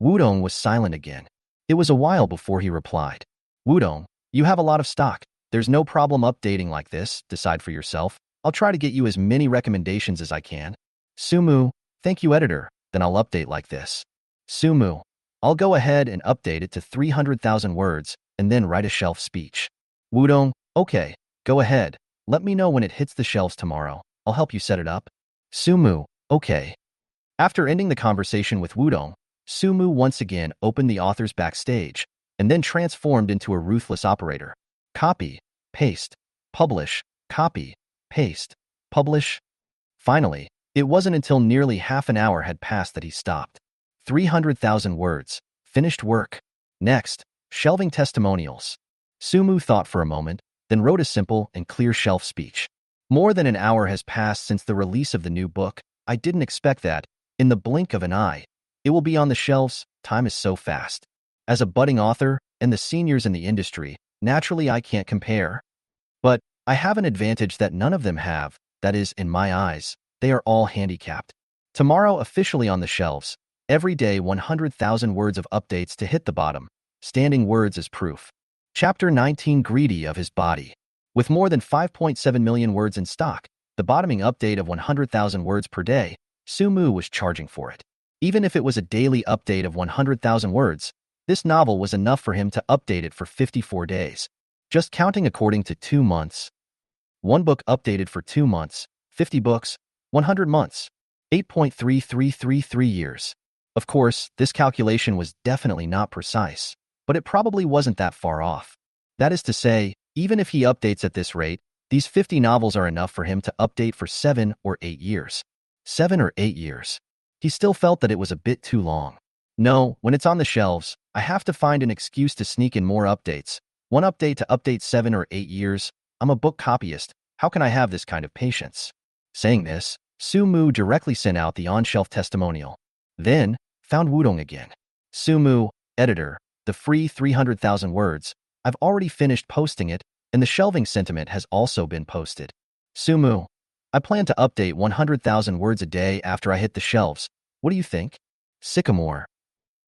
Wudong was silent again. It was a while before he replied. Wudong, you have a lot of stock. There's no problem updating like this. Decide for yourself. I'll try to get you as many recommendations as I can. Sumu, thank you, editor. Then I'll update like this. Sumu, I'll go ahead and update it to 300,000 words and then write a shelf speech. Wudong, okay, go ahead. Let me know when it hits the shelves tomorrow. I'll help you set it up. Sumu, okay. After ending the conversation with Wudong, Sumu once again opened the author's backstage and then transformed into a ruthless operator. Copy, paste, publish, copy, paste, publish. Finally, it wasn't until nearly half an hour had passed that he stopped. 300,000 words. Finished work. Next, shelving testimonials. Sumu thought for a moment, then wrote a simple and clear shelf speech. More than an hour has passed since the release of the new book. I didn't expect that. In the blink of an eye, it will be on the shelves. Time is so fast. As a budding author, and and the seniors in the industry. Naturally, I can't compare. But I have an advantage that none of them have. That is, in my eyes, they are all handicapped. Tomorrow, officially on the shelves. Every day, 100,000 words of updates to hit the bottom. Standing words as proof. Chapter 19, Greedy of his body. With more than 5.7 million words in stock, the bottoming update of 100,000 words per day, Sumu was charging for it. Even if it was a daily update of 100,000 words, this novel was enough for him to update it for 54 days. Just counting according to 2 months. One book updated for 2 months, 50 books, 100 months, 8.3333 years. Of course, this calculation was definitely not precise, but it probably wasn't that far off. That is to say, even if he updates at this rate, these 50 novels are enough for him to update for 7 or 8 years. 7 or 8 years. He still felt that it was a bit too long. No, when it's on the shelves, I have to find an excuse to sneak in more updates. One update to update 7 or 8 years. I'm a book copyist. How can I have this kind of patience? Saying this, Sumu directly sent out the on-shelf testimonial. Then, found Wudong again. Sumu, editor, the free 300,000 words. I've already finished posting it, and the shelving sentiment has also been posted. Sumu, I plan to update 100,000 words a day after I hit the shelves. What do you think? Sycamore.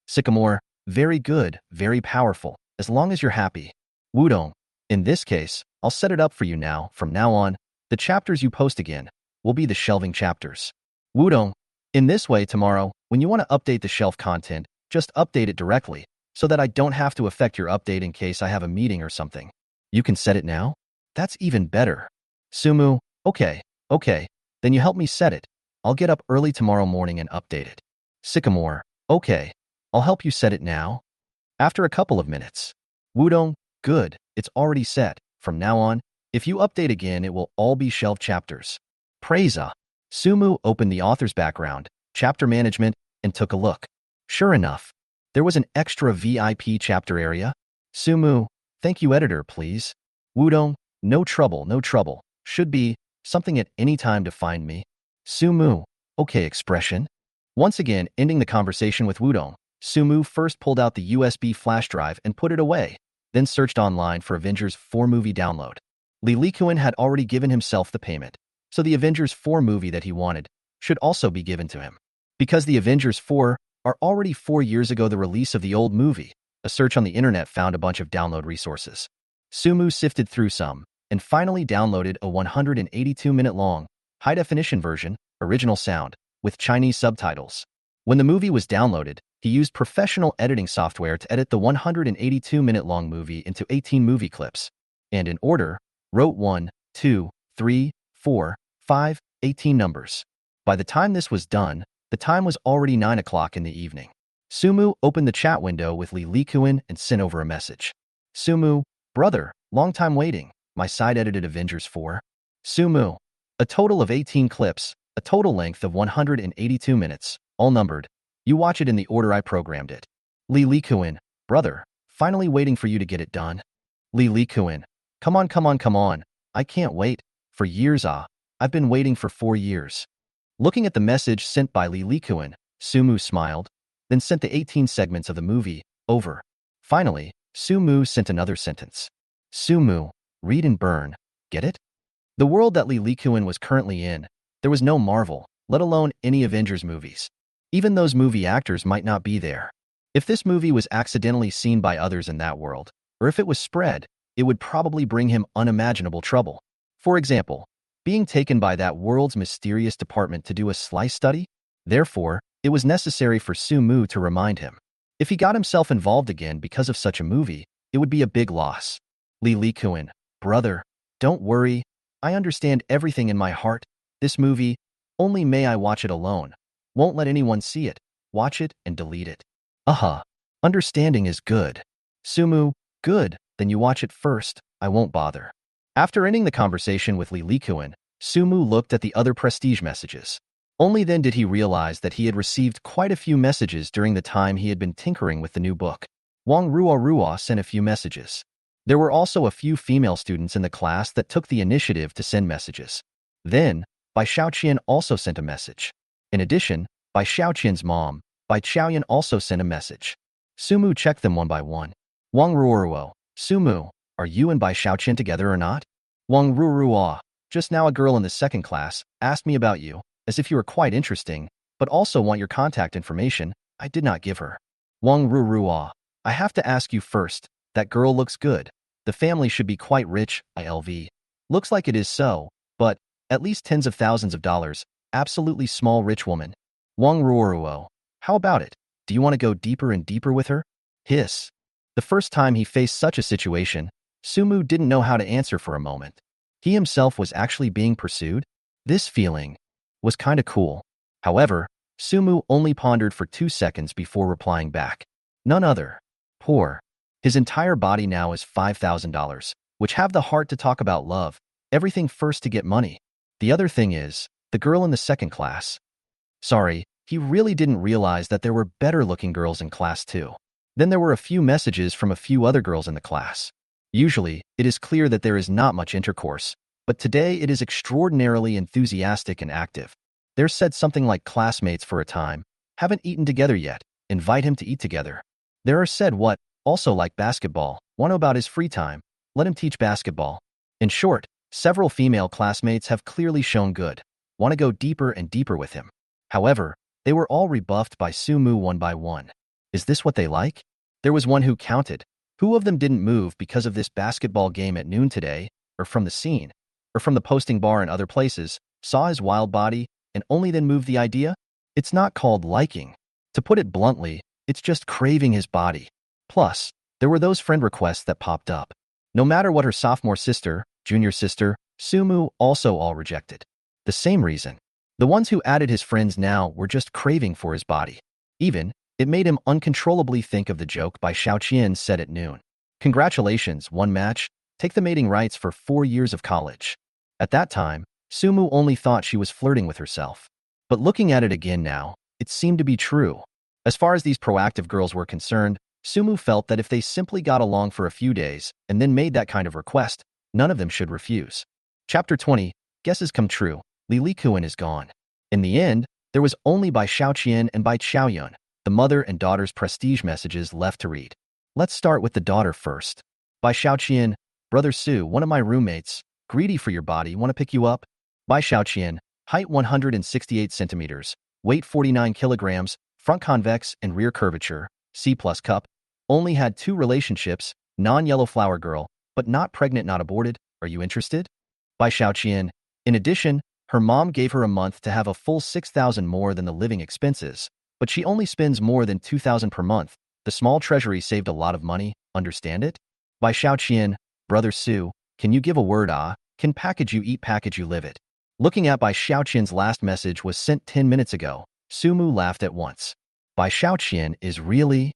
Sycamore, very good, very powerful, as long as you're happy. Wudong, in this case, I'll set it up for you now. From now on, the chapters you post again will be the shelving chapters. Wudong, in this way tomorrow, when you want to update the shelf content, just update it directly, so that I don't have to affect your update in case I have a meeting or something. You can set it now? That's even better. Sumu, okay, then you help me set it. I'll get up early tomorrow morning and update it. Sycamore, okay, I'll help you set it now. After a couple of minutes. Wudong, good, it's already set. From now on, if you update again, it will all be shelved chapters. Praise. Sumu opened the author's background, chapter management, and took a look. Sure enough, there was an extra VIP chapter area. Sumu, thank you, editor, please. Wudong, no trouble. Should be something at any time to find me. Sumu, okay, expression. Once again, ending the conversation with Wudong, Sumu first pulled out the USB flash drive and put it away, then searched online for Avengers 4 movie download. Li Likuan had already given himself the payment, so the Avengers 4 movie that he wanted should also be given to him. Because the Avengers 4 are already 4 years ago the release of the old movie, a search on the internet found a bunch of download resources. Sumu sifted through some, and finally downloaded a 182-minute-long, high-definition version, original sound, with Chinese subtitles. When the movie was downloaded, he used professional editing software to edit the 182-minute-long movie into 18 movie clips, and in order, wrote 1, 2, 3, 4, 5, 18 numbers. By the time this was done, the time was already 9 o'clock in the evening. Sumu opened the chat window with Li Likuan and sent over a message. Sumu, brother, long time waiting. My side-edited Avengers 4. Sumu, a total of 18 clips, a total length of 182 minutes, all numbered. You watch it in the order I programmed it. Li Likuan, brother, finally waiting for you to get it done. Li Likuan, come on. I can't wait. For years, I've been waiting for 4 years. Looking at the message sent by Li Likuan, Sumu smiled, then sent the 18 segments of the movie over. Finally, Sumu sent another sentence. Sumu, read and burn. Get it? The world that Li Likuan was currently in, there was no Marvel, let alone any Avengers movies. Even those movie actors might not be there. If this movie was accidentally seen by others in that world, or if it was spread, it would probably bring him unimaginable trouble. For example, being taken by that world's mysterious department to do a slice study. Therefore, it was necessary for Sumu to remind him. If he got himself involved again because of such a movie, it would be a big loss. Li Likuan, brother, don't worry. I understand everything in my heart. This movie, only may I watch it alone. Won't let anyone see it. Watch it and delete it. Understanding is good. Sumu, good, then you watch it first. I won't bother. After ending the conversation with Li Likuan, Sumu looked at the other prestige messages. Only then did he realize that he had received quite a few messages during the time he had been tinkering with the new book. Wang Ruo sent a few messages. There were also a few female students in the class that took the initiative to send messages. Then, Bai Qiaoyun also sent a message. In addition, Bai Qiaoyun's mom, Bai Qiaoyun also sent a message. Sumu checked them one by one. Wang Ruoruo, Sumu, are you and Bai Qiaoyun together or not? Wang Ruoruo, just now a girl in the second class asked me about you, as if you were quite interesting, but also want your contact information. I did not give her. Wang Ruoruo, I have to ask you first, that girl looks good. The family should be quite rich, ILV. Looks like it is so, but at least tens of thousands of dollars. Absolutely small rich woman. Wang Ruoruo, how about it? Do you want to go deeper and deeper with her? Hiss. The first time he faced such a situation, Sumu didn't know how to answer for a moment. He himself was actually being pursued? This feeling was kinda cool. However, Sumu only pondered for 2 seconds before replying back. None other. Poor. His entire body now is $5,000, which have the heart to talk about love. Everything first to get money. The other thing is, the girl in the second class. Sorry, he really didn't realize that there were better-looking girls in class too. Then there were a few messages from a few other girls in the class. Usually, it is clear that there is not much intercourse, but today it is extraordinarily enthusiastic and active. There's said something like classmates for a time, haven't eaten together yet, invite him to eat together. There are said what, also like basketball, want to about his free time, let him teach basketball. In short, several female classmates have clearly shown good, want to go deeper and deeper with him. However, they were all rebuffed by Sumu one by one. Is this what they like? There was one who counted. Who of them didn't move because of this basketball game at noon today, or from the scene, or from the posting bar and other places, saw his wild body, and only then moved the idea? It's not called liking. To put it bluntly, it's just craving his body. Plus, there were those friend requests that popped up. No matter what her sophomore sister, junior sister, Sumu also all rejected. The same reason. The ones who added his friends now were just craving for his body. Even, it made him uncontrollably think of the joke Bai Qiaoyun said at noon. Congratulations, one match, take the mating rights for 4 years of college. At that time, Sumu only thought she was flirting with herself. But looking at it again now, it seemed to be true. As far as these proactive girls were concerned, Sumu felt that if they simply got along for a few days and then made that kind of request, none of them should refuse. Chapter 20, Guesses Come True, Li Likuan is gone. In the end, there was only Bai Qiaoyun and Bai Qiaoyun, the mother and daughter's prestige messages left to read. Let's start with the daughter first. Bai Qiaoyun, Brother Su, one of my roommates, greedy for your body, want to pick you up? Bai Qiaoyun, height 168 centimeters, weight 49 kilograms, front convex and rear curvature, C+ cup, only had 2 relationships, non-yellow flower girl, but not pregnant, not aborted. Are you interested? Bai Qiaoyun, in addition, her mom gave her a month to have a full 6,000 more than the living expenses, but she only spends more than 2,000 per month. The small treasury saved a lot of money, understand it? Bai Qiaoyun, Brother Su, can you give a word can package you eat, package you live it. Looking at Bai Qiaoyun's last message was sent 10 minutes ago, Sumu laughed at once. Bai Qiaoyun is really?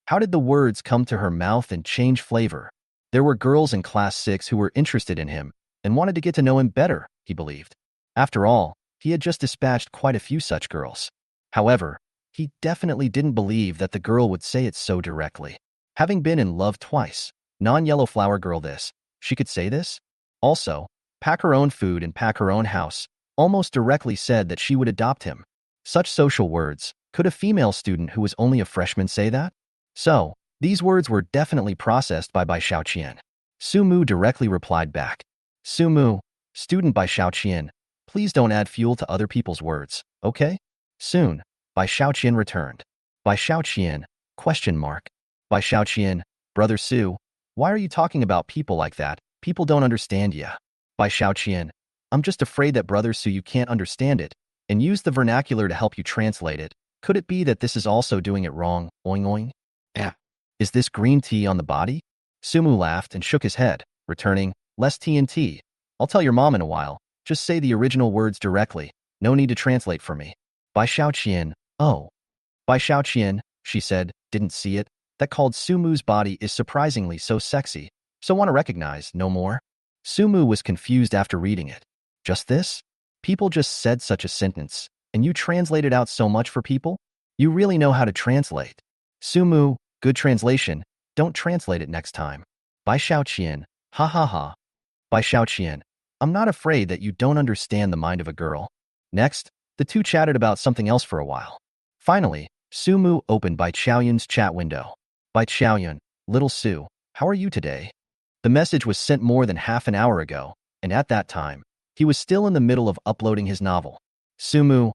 How did the words come to her mouth and change flavor? There were girls in class 6 who were interested in him and wanted to get to know him better, he believed. After all, he had just dispatched quite a few such girls. However, he definitely didn't believe that the girl would say it so directly. Having been in love twice, non-yellow flower girl this, she could say this? Also, pack her own food and pack her own house, almost directly said that she would adopt him. Such social words, could a female student who was only a freshman say that? So, these words were definitely processed by Bai Qiaoyun. Sumu directly replied back. Sumu, student Bai Qiaoyun, please don't add fuel to other people's words, okay? Soon, Bai Qiaoyun returned. Bai Qiaoyun, question mark. Bai Qiaoyun, Brother Su, why are you talking about people like that? People don't understand ya. Bai Qiaoyun, I'm just afraid that Brother Su you can't understand it, and use the vernacular to help you translate it. Could it be that this is also doing it wrong, oing oing? Yeah. Is this green tea on the body? Sumu laughed and shook his head, returning, less TNT. I'll tell your mom in a while. Just say the original words directly. No need to translate for me. Bai Qiaoyun, oh. Bai Qiaoyun, she said, didn't see it. That called Sumu's body is surprisingly so sexy. So want to recognize, no more? Sumu was confused after reading it. Just this? People just said such a sentence, and you translated out so much for people? You really know how to translate. Sumu, good translation. Don't translate it next time. Bai Qiaoyun, ha ha ha. Bai Qiaoyun, I'm not afraid that you don't understand the mind of a girl. Next, the two chatted about something else for a while. Finally, Sumu opened Bai Qiaoyun's chat window. Bai Qiaoyun, Little Sue, how are you today? The message was sent more than half an hour ago, and at that time, he was still in the middle of uploading his novel. Sumu,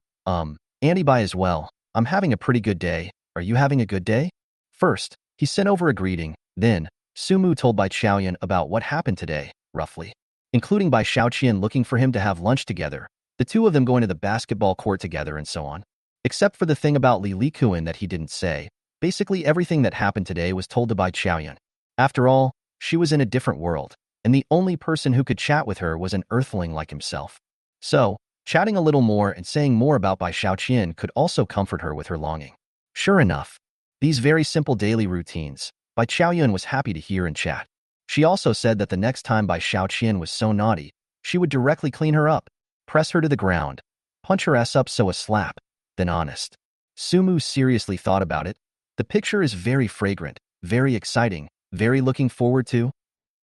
Andy Bai as well. I'm having a pretty good day. Are you having a good day? First, he sent over a greeting. Then, Sumu told Bai Qiaoyun about what happened today, roughly, including Bai Qiaoyun looking for him to have lunch together, the two of them going to the basketball court together and so on. Except for the thing about Li Likuan that he didn't say, basically everything that happened today was told to Bai Qiaoyun. After all, she was in a different world, and the only person who could chat with her was an earthling like himself. So, chatting a little more and saying more about Bai Qiaoyun could also comfort her with her longing. Sure enough, these very simple daily routines, Bai Qiaoyun was happy to hear and chat. She also said that the next time Bai Qiaoyun was so naughty, she would directly clean her up, press her to the ground, punch her ass up so a slap, then honest. Sumu seriously thought about it. The picture is very fragrant, very exciting, very looking forward to.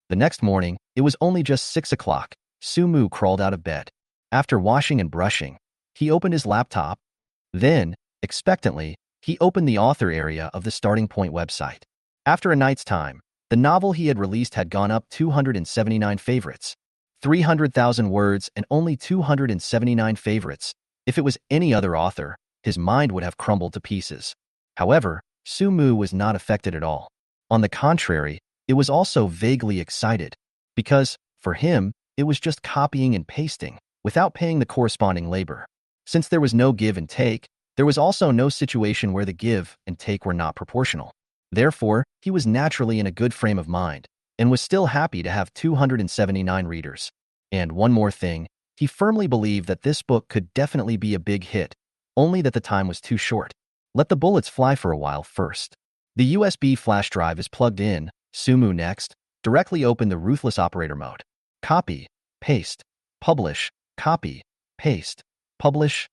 The next morning, it was only just 6 o'clock. Sumu crawled out of bed. After washing and brushing, he opened his laptop. Then, expectantly, he opened the author area of the Starting Point website. After a night's time, the novel he had released had gone up 279 favorites. 300,000 words and only 279 favorites. If it was any other author, his mind would have crumbled to pieces. However, Sumu was not affected at all. On the contrary, it was also vaguely excited, because, for him, it was just copying and pasting, without paying the corresponding labor. Since there was no give and take, there was also no situation where the give and take were not proportional. Therefore, he was naturally in a good frame of mind, and was still happy to have 279 readers. And one more thing, he firmly believed that this book could definitely be a big hit, only that the time was too short. Let the bullets fly for a while first. The USB flash drive is plugged in. Sumu next, directly opened the ruthless operator mode. Copy, paste, publish, copy, paste, publish.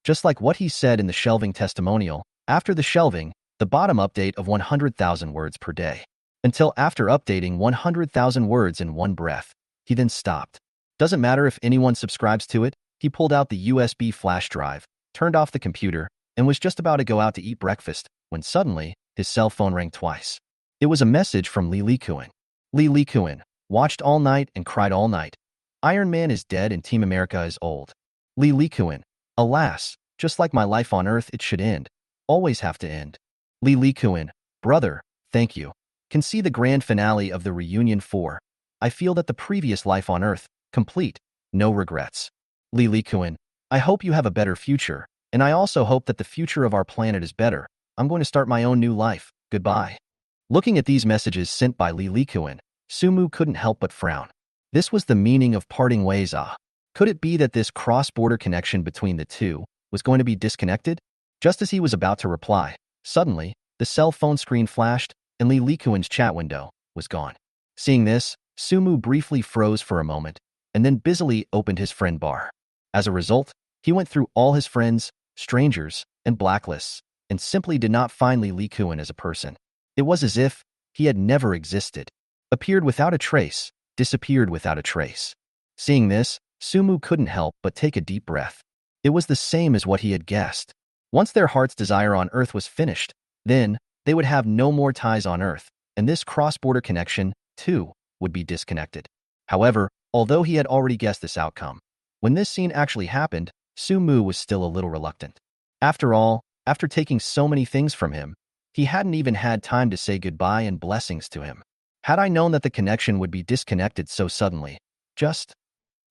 Just like what he said in the shelving testimonial, after the shelving, the bottom update of 100,000 words per day. Until after updating 100,000 words in one breath, he then stopped. Doesn't matter if anyone subscribes to it, he pulled out the USB flash drive, turned off the computer, and was just about to go out to eat breakfast, when suddenly, his cell phone rang twice. It was a message from Li Likuan. Li Likuan, watched all night and cried all night. Iron Man is dead and Team America is old. Li Likuan, alas, just like my life on Earth, it should end. Always have to end. Li Likuan, brother, thank you. Can see the grand finale of the reunion 4. I feel that the previous life on Earth, complete, no regrets. Li Likuan, I hope you have a better future, and I also hope that the future of our planet is better. I'm going to start my own new life. Goodbye. Looking at these messages sent by Li Likuan, Sumu couldn't help but frown. This was the meaning of parting ways. Could it be that this cross-border connection between the two was going to be disconnected? Just as he was about to reply, suddenly, the cell phone screen flashed, and Li Likuan's chat window was gone. Seeing this, Sumu briefly froze for a moment, and then busily opened his friend bar. As a result, he went through all his friends, strangers, and blacklists, and simply did not find Li Likuan as a person. It was as if he had never existed, appeared without a trace, disappeared without a trace. Seeing this, Sumu couldn't help but take a deep breath. It was the same as what he had guessed. Once their heart's desire on Earth was finished, then they would have no more ties on Earth, and this cross-border connection, too, would be disconnected. However, although he had already guessed this outcome, when this scene actually happened, Sumu was still a little reluctant. After all, after taking so many things from him, he hadn't even had time to say goodbye and blessings to him. Had I known that the connection would be disconnected so suddenly,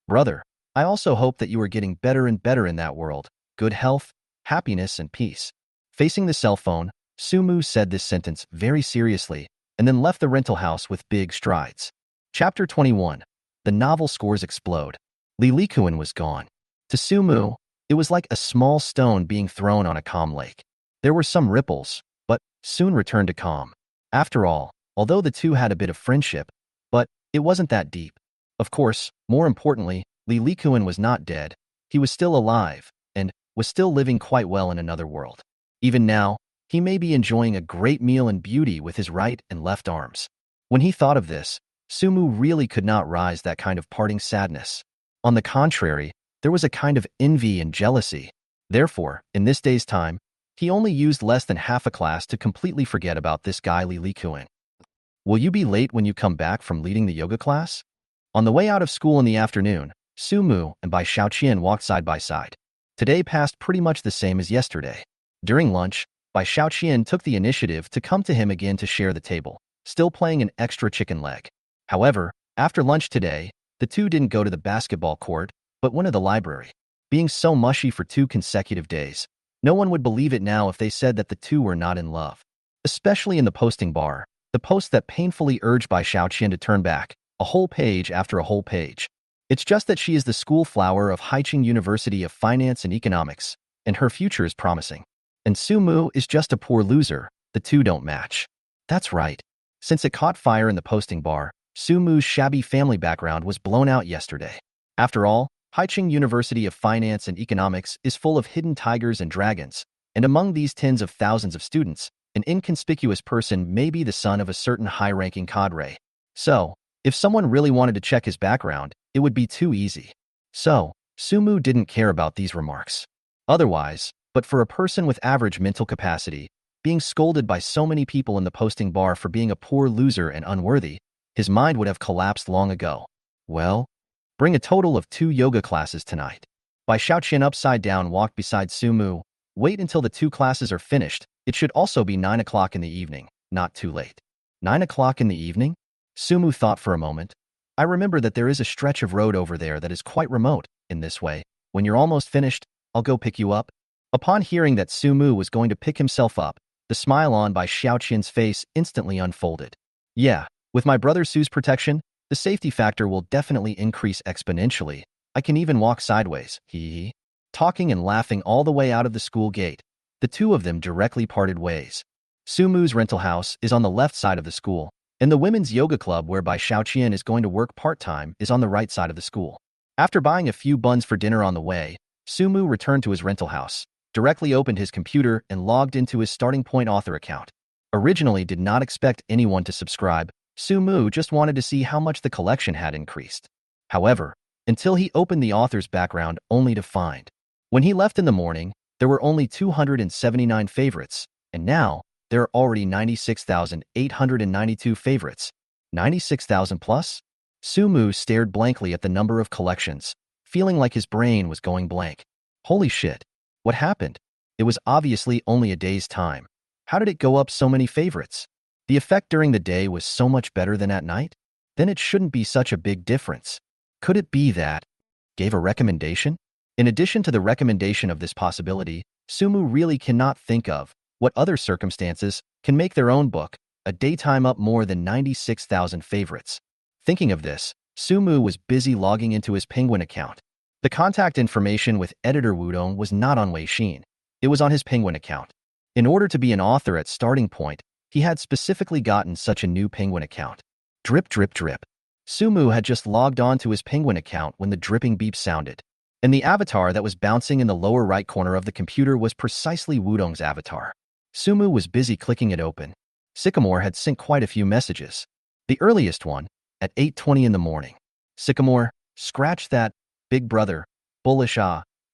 brother, I also hope that you are getting better and better in that world, good health, happiness, and peace. Facing the cell phone, Sumu said this sentence very seriously, and then left the rental house with big strides. Chapter 21. The novel scores explode. Li Likuan was gone. To Sumu, it was like a small stone being thrown on a calm lake. There were some ripples, but soon returned to calm. After all, although the two had a bit of friendship, but it wasn't that deep. Of course, more importantly, Li Likuan was not dead. He was still alive, and was still living quite well in another world. Even now, he may be enjoying a great meal in beauty with his right and left arms. When he thought of this, Sumu really could not rise that kind of parting sadness. On the contrary, there was a kind of envy and jealousy. Therefore, in this day's time, he only used less than half a class to completely forget about this guy Li Likuan. Will you be late when you come back from leading the yoga class? On the way out of school in the afternoon, Sumu and Bai Qiaoyun walked side by side. Today passed pretty much the same as yesterday. During lunch, Bai Qiaoyun took the initiative to come to him again to share the table, still playing an extra chicken leg. However, after lunch today, the two didn't go to the basketball court, but went to the library. Being so mushy for 2 consecutive days, no one would believe it now if they said that the two were not in love. Especially in the posting bar, the post that painfully urged Bai Qiaoyun to turn back, a whole page after a whole page. It's just that she is the school flower of Haicheng University of Finance and Economics, and her future is promising. And Sumu is just a poor loser. The two don't match. That's right. Since it caught fire in the posting bar, Sumu's shabby family background was blown out yesterday. After all, Haicheng University of Finance and Economics is full of hidden tigers and dragons, and among these tens of thousands of students, an inconspicuous person may be the son of a certain high-ranking cadre. So, if someone really wanted to check his background, it would be too easy. So, Sumu didn't care about these remarks. Otherwise, but for a person with average mental capacity, being scolded by so many people in the posting bar for being a poor loser and unworthy, his mind would have collapsed long ago. Well, bring a total of 2 yoga classes tonight. Bai Qiaoyun upside down walked beside Sumu. Wait until the 2 classes are finished. It should also be 9 o'clock in the evening, not too late. 9 o'clock in the evening? Sumu thought for a moment. I remember that there is a stretch of road over there that is quite remote. In this way, when you're almost finished, I'll go pick you up. Upon hearing that Sumu was going to pick himself up, the smile on Bai Qiaoyun's face instantly unfolded. Yeah, with my brother Su's protection, the safety factor will definitely increase exponentially. I can even walk sideways, hee. Talking and laughing all the way out of the school gate, the two of them directly parted ways. Sumu's rental house is on the left side of the school, and the women's yoga club where Bai Qiaoyun is going to work part-time is on the right side of the school. After buying a few buns for dinner on the way, Sumu returned to his rental house, directly opened his computer and logged into his Starting Point author account. Originally did not expect anyone to subscribe, Sumu just wanted to see how much the collection had increased. However, until he opened the author's background only to find. When he left in the morning, there were only 279 favorites, and now, there are already 96,892 favorites. 96,000 plus? Sumu stared blankly at the number of collections, feeling like his brain was going blank. Holy shit. What happened? It was obviously only a day's time. How did it go up so many favorites? The effect during the day was so much better than at night? Then it shouldn't be such a big difference. Could it be that? Gave a recommendation? In addition to the recommendation of this possibility, Sumu really cannot think of what other circumstances can make their own book a daytime up more than 96,000 favorites. Thinking of this, Sumu was busy logging into his Penguin account. The contact information with editor Wudong was not on Weixin. It was on his Penguin account. In order to be an author at Starting Point, he had specifically gotten such a new Penguin account. Drip, drip, drip. Sumu had just logged on to his Penguin account when the dripping beep sounded. And the avatar that was bouncing in the lower right corner of the computer was precisely Wudong's avatar. Sumu was busy clicking it open. Sycamore had sent quite a few messages. The earliest one, at 8:20 in the morning. Sycamore, scratch that, big brother, bullish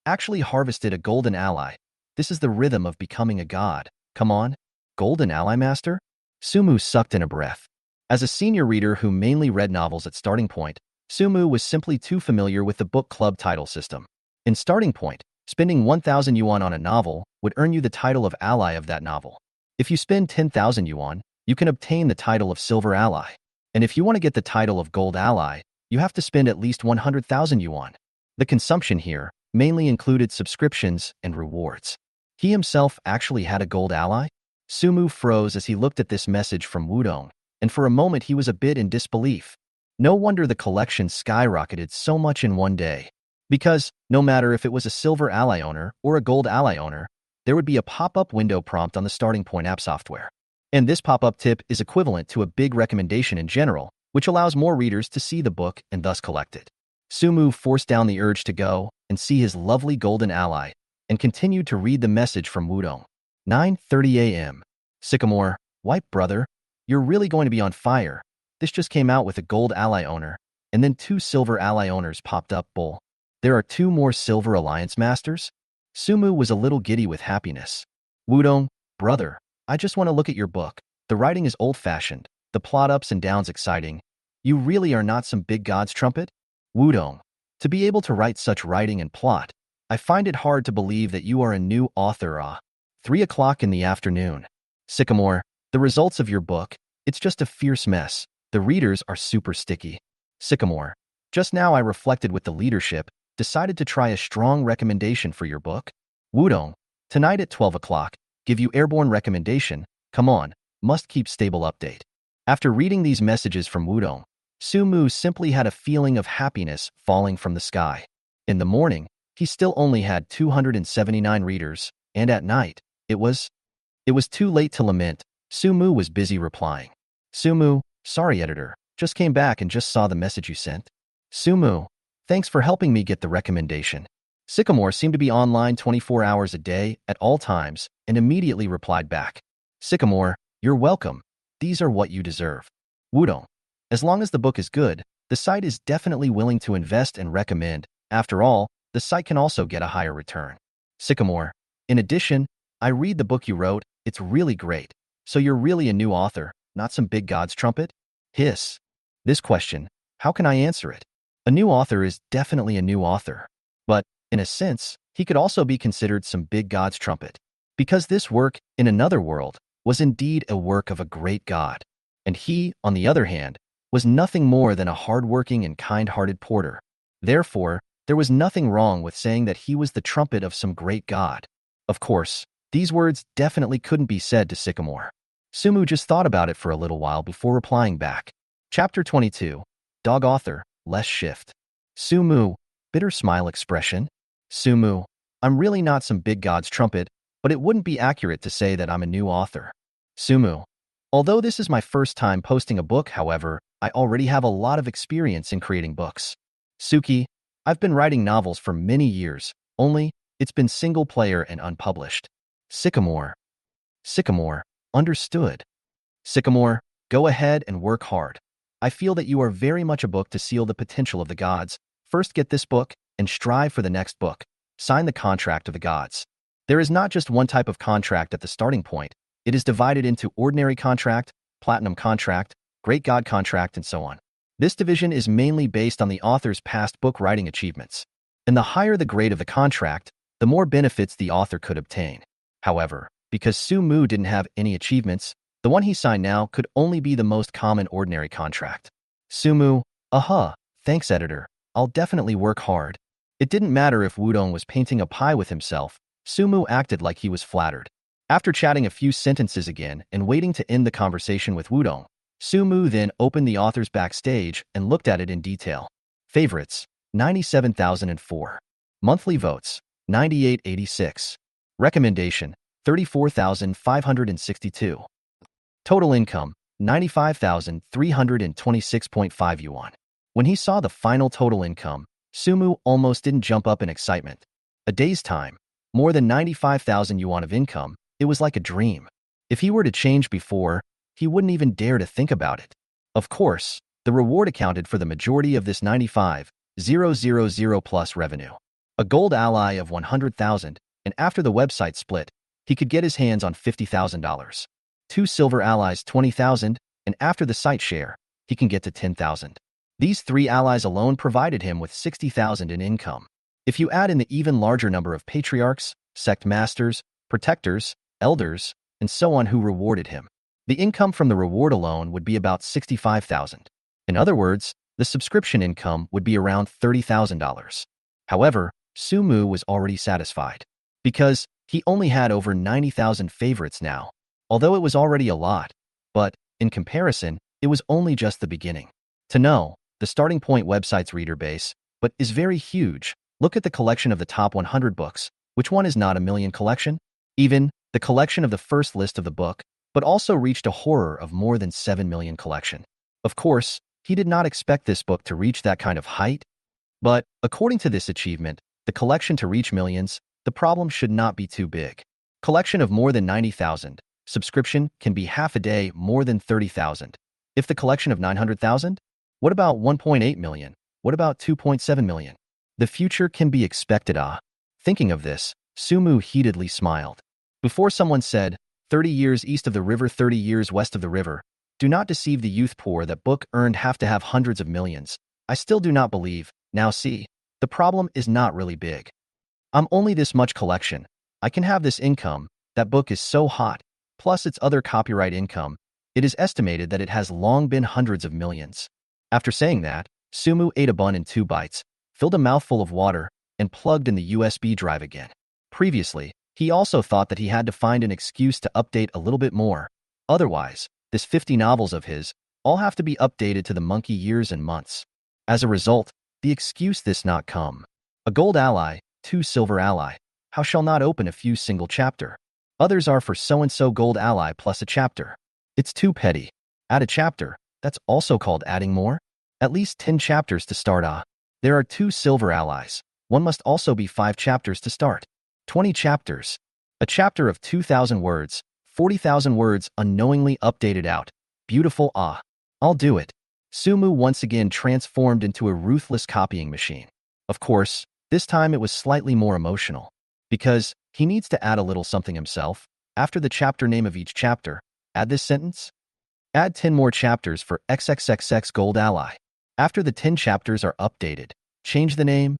actually harvested a golden ally. This is the rhythm of becoming a god. Come on. Golden ally master? Sumu sucked in a breath. As a senior reader who mainly read novels at Starting Point, Sumu was simply too familiar with the book club title system. In Starting Point, spending 1,000 yuan on a novel would earn you the title of ally of that novel. If you spend 10,000 yuan, you can obtain the title of silver ally. And if you want to get the title of gold ally, you have to spend at least 100,000 yuan. The consumption here mainly included subscriptions and rewards. He himself actually had a gold ally? Sumu froze as he looked at this message from Wudong, and for a moment he was a bit in disbelief. No wonder the collection skyrocketed so much in one day. Because, no matter if it was a silver ally owner or a gold ally owner, there would be a pop-up window prompt on the Starting Point app software. And this pop-up tip is equivalent to a big recommendation in general, which allows more readers to see the book and thus collect it. Sumu forced down the urge to go and see his lovely golden ally, and continued to read the message from Wudong. 9:30 a.m. Sycamore, white brother, you're really going to be on fire. This just came out with a gold ally owner, and then 2 silver ally owners popped up, bull. There are 2 more silver alliance masters? Sumu was a little giddy with happiness. Wudong, brother, I just want to look at your book. The writing is old-fashioned, The plot ups and downs exciting. You really are not some big god's trumpet? Wudong. To be able to write such writing and plot, I find it hard to believe that you are a new author. 3 o'clock in the afternoon. Sycamore, the results of your book, it's just a fierce mess. The readers are super sticky. Sycamore, just now I reflected with the leadership, decided to try a strong recommendation for your book. Wudong, tonight at 12 o'clock, give you airborne recommendation, come on, must keep stable update. After reading these messages from Wudong, Sumu simply had a feeling of happiness falling from the sky. In the morning, he still only had 279 readers, and at night, it was too late to lament. Sumu was busy replying. Sumu, sorry editor, just came back and just saw the message you sent. Sumu, thanks for helping me get the recommendation. Sycamore seemed to be online 24 hours a day at all times and immediately replied back. Sycamore, you're welcome. These are what you deserve. Wudong, as long as the book is good, the site is definitely willing to invest and recommend. After all, the site can also get a higher return. Sycamore, in addition, I read the book you wrote, it's really great. So you're really a new author, not some big god's trumpet? Hiss. This question, how can I answer it? A new author is definitely a new author. But, in a sense, he could also be considered some big god's trumpet. Because this work, in another world, was indeed a work of a great god. And he, on the other hand, was nothing more than a hard-working and kind-hearted porter. Therefore, there was nothing wrong with saying that he was the trumpet of some great god. Of course, these words definitely couldn't be said to Sycamore. Sumu just thought about it for a little while before replying back. Chapter 22. Dog author, less shift. Sumu, bitter smile expression. Sumu, I'm really not some big god's trumpet, but it wouldn't be accurate to say that I'm a new author. Sumu, although this is my first time posting a book, however, I already have a lot of experience in creating books. Suki, I've been writing novels for many years, only it's been single player and unpublished. Sycamore, understood. Sycamore, go ahead and work hard. I feel that you are very much a book to seal the potential of the gods. First get this book and strive for the next book. Sign the contract of the gods. There is not just one type of contract at the starting point. It is divided into ordinary contract, platinum contract, great god contract, and so on. This division is mainly based on the author's past book writing achievements. And the higher the grade of the contract, the more benefits the author could obtain. However, because Sumu didn't have any achievements, the one he signed now could only be the most common ordinary contract. Sumu, thanks editor, I'll definitely work hard. It didn't matter if Wudong was painting a pie with himself, Sumu acted like he was flattered. After chatting a few sentences again and waiting to end the conversation with Wudong, Sumu then opened the author's backstage and looked at it in detail. Favorites, 97,004. Monthly votes, 9886. Recommendation, 34,562. Total income, 95,326.5 yuan. When he saw the final total income, Sumu almost didn't jump up in excitement. A day's time, more than 95,000 yuan of income, it was like a dream. If he were to change before, he wouldn't even dare to think about it. Of course, the reward accounted for the majority of this 95,000 plus revenue. A gold ally of 100,000, and after the website split, he could get his hands on $50,000. 2 silver allies 20,000, and after the site share, he can get to 10,000. These 3 allies alone provided him with 60,000 in income. If you add in the even larger number of patriarchs, sect masters, protectors, elders, and so on who rewarded him, the income from the reward alone would be about 65,000. In other words, the subscription income would be around $30,000. However, Sumu was already satisfied, because he only had over 90,000 favorites now, although it was already a lot, but, in comparison, it was only just the beginning. To know, the starting point website's reader base, but is very huge. Look at the collection of the top 100 books. Which one is not a million collection? Even, the collection of the first list of the book, but also reached a horror of more than 7 million collection. Of course, he did not expect this book to reach that kind of height. But, according to this achievement, the collection to reach millions, the problem should not be too big. Collection of more than 90,000, subscription can be half a day more than 30,000. If the collection of 900,000? What about 1.8 million? What about 2.7 million? The future can be expected. Thinking of this, Sumu heatedly smiled. Before someone said, 30 years east of the river, 30 years west of the river, Do not deceive the youth poor. That book earned have to have hundreds of millions. I still do not believe. Now see, the problem is not really big. I'm only this much collection. I can have this income. That book is so hot. Plus its other copyright income. It is estimated that it has long been hundreds of millions. After saying that, Sumu ate a bun in 2 bites, filled a mouthful of water, and plugged in the USB drive again. Previously, he also thought that he had to find an excuse to update a little bit more. Otherwise, this 50 novels of his all have to be updated to the monkey years and months. As a result, the excuse this not come. A gold ally, 2 silver ally. How shall not open a few single chapter? Others are for so-and-so gold ally plus a chapter. It's too petty. Add a chapter. That's also called adding more? At least 10 chapters to start. There are 2 silver allies. One must also be 5 chapters to start. 20 chapters. A chapter of 2,000 words, 40,000 words unknowingly updated out. Beautiful. I'll do it. Sumu once again transformed into a ruthless copying machine. Of course, this time it was slightly more emotional. Because he needs to add a little something himself. After the chapter name of each chapter, add this sentence. Add 10 more chapters for XXXX Gold Ally. After the 10 chapters are updated, change the name.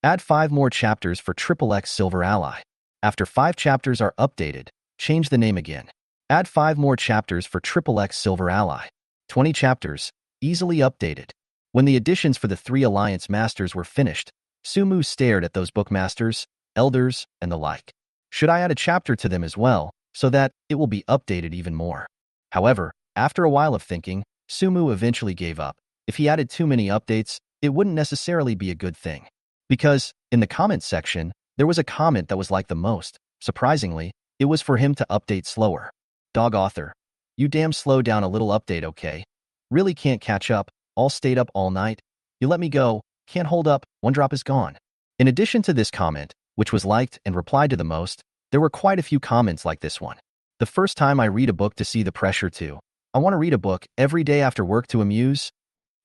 Add 5 more chapters for XXX Silver Ally. After 5 chapters are updated, change the name again. Add 5 more chapters for XXX Silver Ally. 20 chapters, easily updated. When the additions for the 3 Alliance Masters were finished, Sumu stared at those bookmasters, elders, and the like. Should I add a chapter to them as well, so that it will be updated even more? However, after a while of thinking, Sumu eventually gave up. If he added too many updates, it wouldn't necessarily be a good thing. Because, in the comments section, there was a comment that was like the most. Surprisingly, it was for him to update slower. Dog author. You damn slow down a little update, okay? Really can't catch up, all stayed up all night. You let me go, can't hold up, 1 drop is gone. In addition to this comment, which was liked and replied to the most, there were quite a few comments like this one. The first time I read a book to see the pressure to. I want to read a book every day after work to amuse.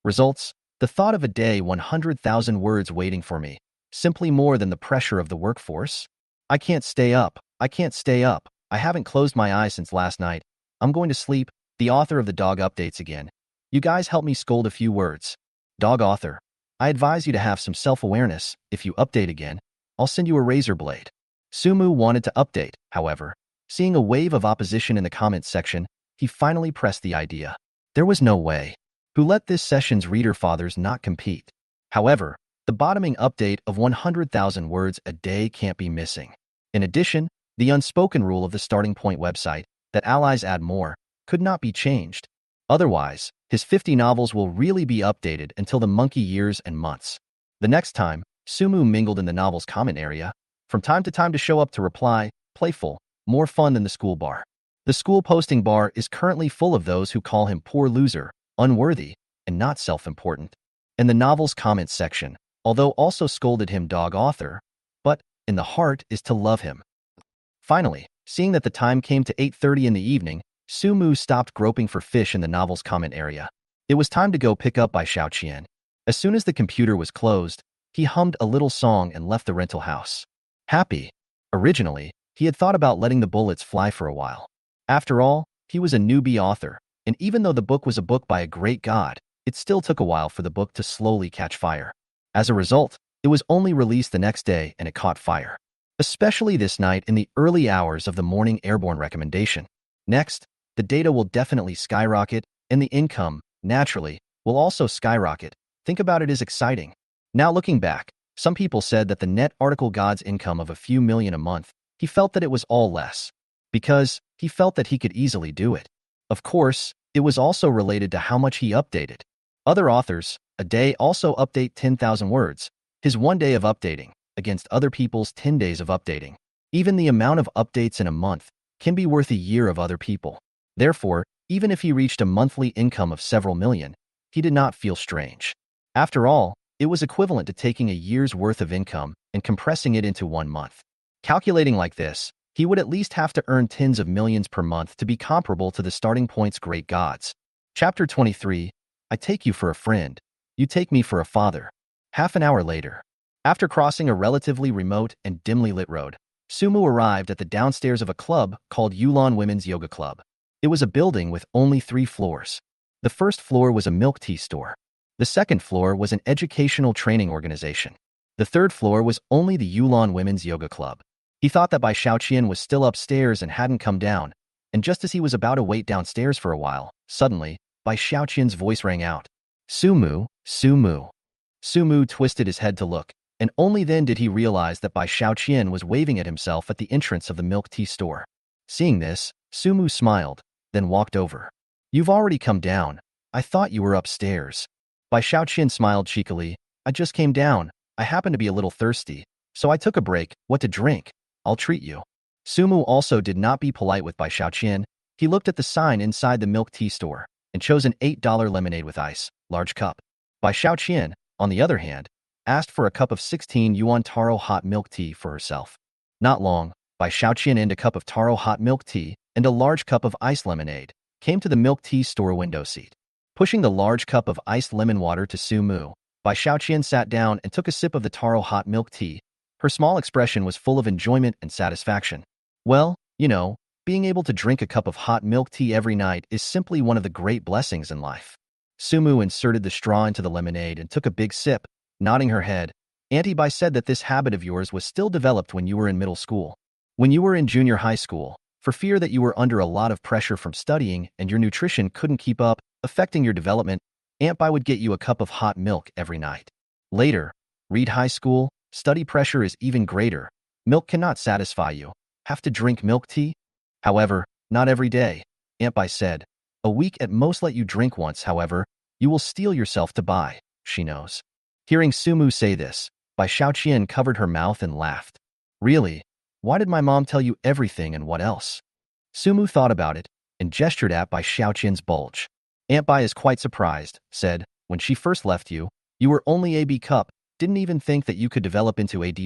Results, the thought of a day 100,000 words waiting for me. Simply more than the pressure of the workforce. I can't stay up. I can't stay up. I haven't closed my eyes since last night. I'm going to sleep. The author of the dog updates again. You guys help me scold a few words. Dog author. I advise you to have some self-awareness. If you update again, I'll send you a razor blade. Sumu wanted to update, however. Seeing a wave of opposition in the comments section, he finally pressed the idea. There was no way. Who let this session's reader fathers not compete? However, the bottoming update of 100,000 words a day can't be missing. In addition, the unspoken rule of the starting point website, that allies add more, could not be changed. Otherwise, his 50 novels will really be updated until the monkey years and months. The next time, Sumu mingled in the novel's comment area, from time to time to show up to reply, playful, more fun than the school bar. The school posting bar is currently full of those who call him poor loser, unworthy, and not self-important. In the novel's comments section, although also scolded him dog author, but in the heart is to love him. Finally, seeing that the time came to 8:30 in the evening, Sumu stopped groping for fish in the novel's comment area. It was time to go pick up Bai Qiaoyun. As soon as the computer was closed, he hummed a little song and left the rental house. Happy. Originally, he had thought about letting the bullets fly for a while. After all, he was a newbie author, and even though the book was a book by a great god, it still took a while for the book to slowly catch fire. As a result, it was only released the next day and it caught fire. Especially this night in the early hours of the morning airborne recommendation. Next, the data will definitely skyrocket, and the income, naturally, will also skyrocket. Think about it as exciting. Now looking back, some people said that the net article god's income of a few million a month, he felt that it was all less. Because he felt that he could easily do it. Of course, it was also related to how much he updated. Other authors, a day also update 10,000 words, his 1 day of updating, against other people's 10 days of updating. Even the amount of updates in a month can be worth a year of other people. Therefore, even if he reached a monthly income of several million, he did not feel strange. After all, it was equivalent to taking a year's worth of income and compressing it into 1 month. Calculating like this, he would at least have to earn tens of millions per month to be comparable to the starting point's great gods. Chapter 23, I take you for a friend. You take me for a father. Half an hour later. After crossing a relatively remote and dimly lit road, Sumu arrived at the downstairs of a club called Yulon Women's Yoga Club. It was a building with only 3 floors. The first floor was a milk tea store. The second floor was an educational training organization. The third floor was only the Yulon Women's Yoga Club. He thought that Bai Qiaoyun was still upstairs and hadn't come down, and just as he was about to wait downstairs for a while, suddenly, Bai Qiaoyun's voice rang out. Sumu, Sumu. Sumu twisted his head to look, and only then did he realize that Bai Qiaoyun was waving at himself at the entrance of the milk tea store. Seeing this, Sumu smiled, then walked over. You've already come down. I thought you were upstairs. Bai Qiaoyun smiled cheekily. I just came down. I happened to be a little thirsty, so I took a break. What to drink? I'll treat you. Sumu also did not be polite with Bai Qiaoyun. He looked at the sign inside the milk tea store and chose an $8 lemonade with ice, large cup. Bai Qiaoyun, on the other hand, asked for a cup of 16 yuan taro hot milk tea for herself. Not long, Bai Qiaoyun and a cup of taro hot milk tea and a large cup of iced lemonade came to the milk tea store window seat. Pushing the large cup of iced lemon water to Sumu, Bai Qiaoyun sat down and took a sip of the taro hot milk tea. Her small expression was full of enjoyment and satisfaction. Well, you know, being able to drink a cup of hot milk tea every night is simply one of the great blessings in life. Sumu inserted the straw into the lemonade and took a big sip, nodding her head. Auntie Bai said that this habit of yours was still developed when you were in middle school. When you were in junior high school, for fear that you were under a lot of pressure from studying and your nutrition couldn't keep up, affecting your development, Aunt Bai would get you a cup of hot milk every night. Later, read high school, study pressure is even greater. Milk cannot satisfy you. Have to drink milk tea? However, not every day, Aunt Bai said. A week at most let you drink once, however, you will steel yourself to buy. She knows. Hearing Sumu say this, Bai Qiaoyun covered her mouth and laughed. Really? Why did my mom tell you everything and what else? Sumu thought about it and gestured at Bai Qiaoyun's bulge. Aunt Bai is quite surprised, said, when she first left you, you were only AB cup, didn't even think that you could develop into AD+.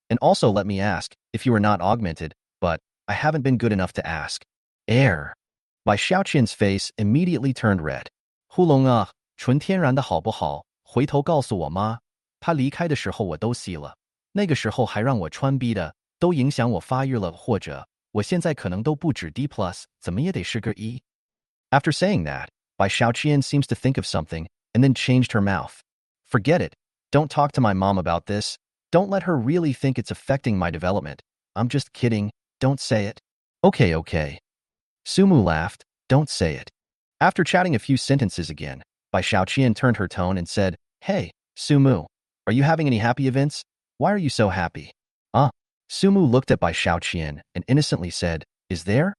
And also let me ask, if you were not augmented, but I haven't been good enough to ask. Bai Qiaoyun's face immediately turned red. 呼隆啊，纯天然的好不好？回头告诉我妈，她离开的时候我都吸了，那个时候还让我穿逼的，都影响我发育了，或者我现在可能都不止 D+，怎么也得是个 E. After saying that, Bai Qiaoyun seems to think of something and then changed her mouth. Forget it. Don't talk to my mom about this. Don't let her really think it's affecting my development. I'm just kidding. Don't say it. Okay. Sumu laughed. Don't say it. After chatting a few sentences again, Bai Qiaoyun turned her tone and said, Hey, Sumu, are you having any happy events? Why are you so happy? Sumu looked at Bai Qiaoyun and innocently said, Is there?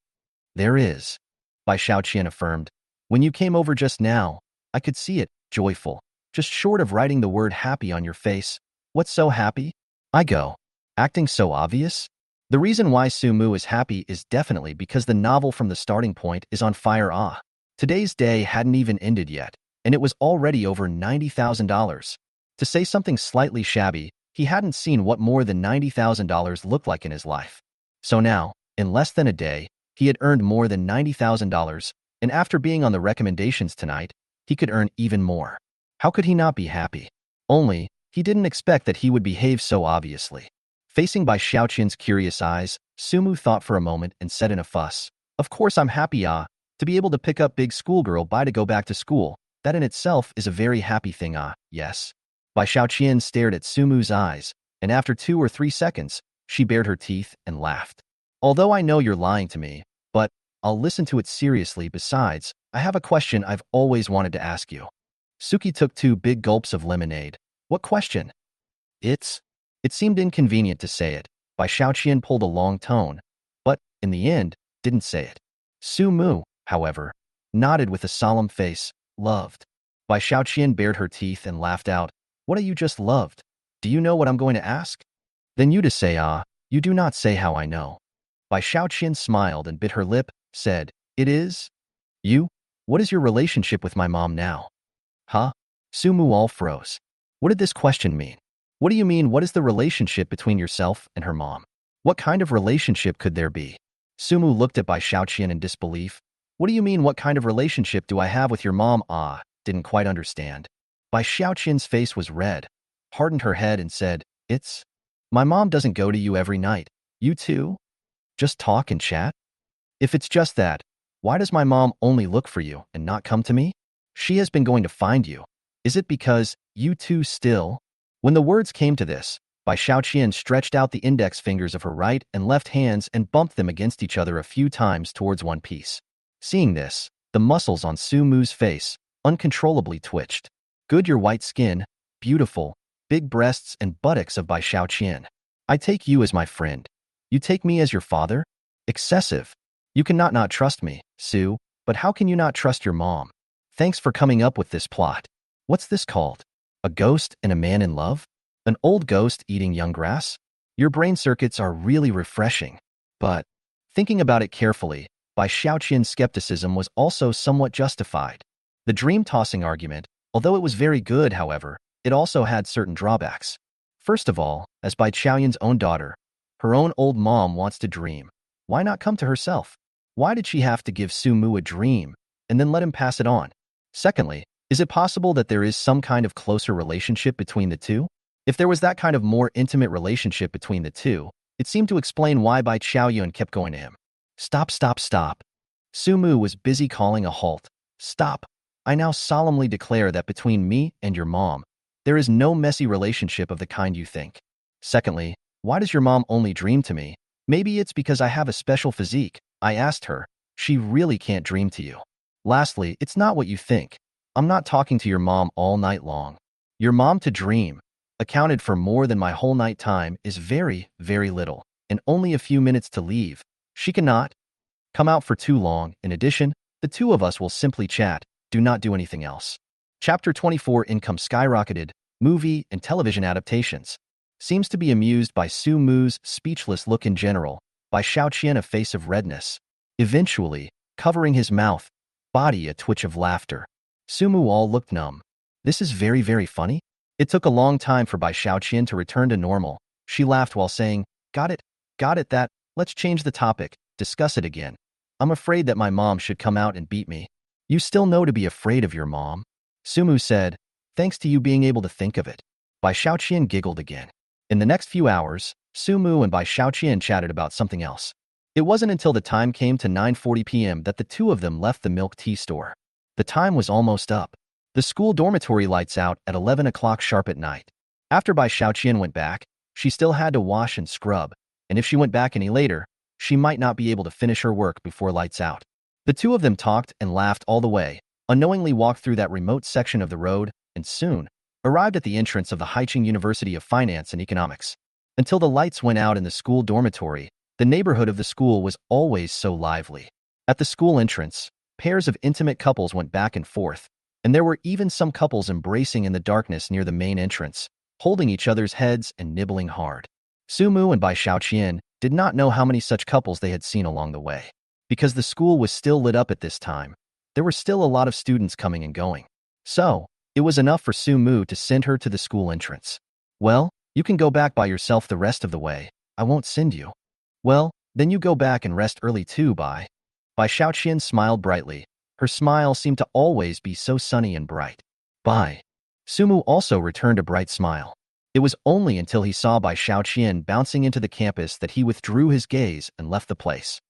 There is. Bai Qiaoyun affirmed. When you came over just now, I could see it, joyful, just short of writing the word happy on your face. What's so happy? I go. Acting so obvious? The reason why Sumu is happy is definitely because the novel from the starting point is on fire. Today's day hadn't even ended yet, and it was already over $90,000. To say something slightly shabby, he hadn't seen what more than $90,000 looked like in his life. So now, in less than a day, he had earned more than $90,000, and after being on the recommendations tonight, he could earn even more. How could he not be happy? Only, he didn't expect that he would behave so obviously. Facing Bai Qiaoyun's curious eyes, Sumu thought for a moment and said in a fuss, Of course I'm happy, to be able to pick up big schoolgirl Bai to go back to school. That in itself is a very happy thing, yes. Bai Qiaoyun stared at Sumu's eyes, and after 2 or 3 seconds, she bared her teeth and laughed. Although I know you're lying to me, but I'll listen to it seriously. Besides, I have a question I've always wanted to ask you. Suki took 2 big gulps of lemonade. What question? It seemed inconvenient to say it. Bai Qiaoyun pulled a long tone, but, in the end, didn't say it. Sumu, however, nodded with a solemn face. Loved. Bai Qiaoyun bared her teeth and laughed out. What are you just loved? Do you know what I'm going to ask? Then you to say, you do not say how I know. Bai Qiaoyun smiled and bit her lip, said, It is? You? What is your relationship with my mom now? Huh? Sumu all froze. What did this question mean? What do you mean, what is the relationship between yourself and her mom? What kind of relationship could there be? Sumu looked at Bai Qiaoyun in disbelief. What do you mean, what kind of relationship do I have with your mom? Didn't quite understand. Bai Qiaoyun's face was red, hardened her head and said, It's? My mom doesn't go to you every night. You too? Just talk and chat? If it's just that, Why does my mom only look for you and not come to me? She has been going to find you. Is it because you two still? When the words came to this, Bai Qiaoyun stretched out the index fingers of her right and left hands and bumped them against each other a few times towards one piece. Seeing this, the muscles on Su Mu's face uncontrollably twitched. Good your white skin, beautiful, big breasts and buttocks of Bai Qiaoyun. I take you as my friend. You take me as your father? Excessive. You cannot not trust me, Su, but how can you not trust your mom? Thanks for coming up with this plot. What's this called? A ghost and a man in love? An old ghost eating young grass? Your brain circuits are really refreshing. But, thinking about it carefully, Bai Qiaoyun's skepticism was also somewhat justified. The dream-tossing argument, although it was very good, however, it also had certain drawbacks. First of all, as Bai Qiaoyun's own daughter, her own old mom wants to dream. Why not come to herself? Why did she have to give Su Mu a dream and then let him pass it on? Secondly, is it possible that there is some kind of closer relationship between the two? If there was that kind of more intimate relationship between the two, it seemed to explain why Bai Qiaoyun kept going to him. Stop, stop, stop. Su Mu was busy calling a halt. Stop. I now solemnly declare that between me and your mom, there is no messy relationship of the kind you think. Secondly, why does your mom only dream to me? Maybe it's because I have a special physique. I asked her. She really can't dream to you. Lastly, it's not what you think. I'm not talking to your mom all night long. Your mom to dream, accounted for more than my whole night time, is very, very little, and only a few minutes to leave. She cannot come out for too long. In addition, the two of us will simply chat, do not do anything else. Chapter 24 Income skyrocketed, movie and television adaptations. Seems to be amused by Su Mu's speechless look in general, by Qiaoyun a face of redness. Eventually, covering his mouth, body a twitch of laughter. Su Mu all looked numb. This is very, very funny. It took a long time for Bai Qiaoyun to return to normal. She laughed while saying, got it, that, let's change the topic, discuss it again. I'm afraid that my mom should come out and beat me. You still know to be afraid of your mom? Su Mu said, thanks to you being able to think of it. Bai Qiaoyun giggled again. In the next few hours, Su Mu and Bai Qiaoyun chatted about something else. It wasn't until the time came to 9:40 p.m. that the two of them left the milk tea store. The time was almost up. The school dormitory lights out at 11 o'clock sharp at night. After Bai Qiaoyun went back, she still had to wash and scrub, and if she went back any later, she might not be able to finish her work before lights out. The two of them talked and laughed all the way, unknowingly walked through that remote section of the road, and soon arrived at the entrance of the Haicheng University of Finance and Economics. Until the lights went out in the school dormitory, the neighborhood of the school was always so lively. At the school entrance, pairs of intimate couples went back and forth, and there were even some couples embracing in the darkness near the main entrance, holding each other's heads and nibbling hard. Su Mu and Bai Qiaoyun did not know how many such couples they had seen along the way. Because the school was still lit up at this time, there were still a lot of students coming and going. So, it was enough for Su Mu to send her to the school entrance. Well, you can go back by yourself the rest of the way. I won't send you. Well, then you go back and rest early too, Bai. Bai Qiaoyun smiled brightly. Her smile seemed to always be so sunny and bright. Bai. Su Mu also returned a bright smile. It was only until he saw Bai Qiaoyun bouncing into the campus that he withdrew his gaze and left the place.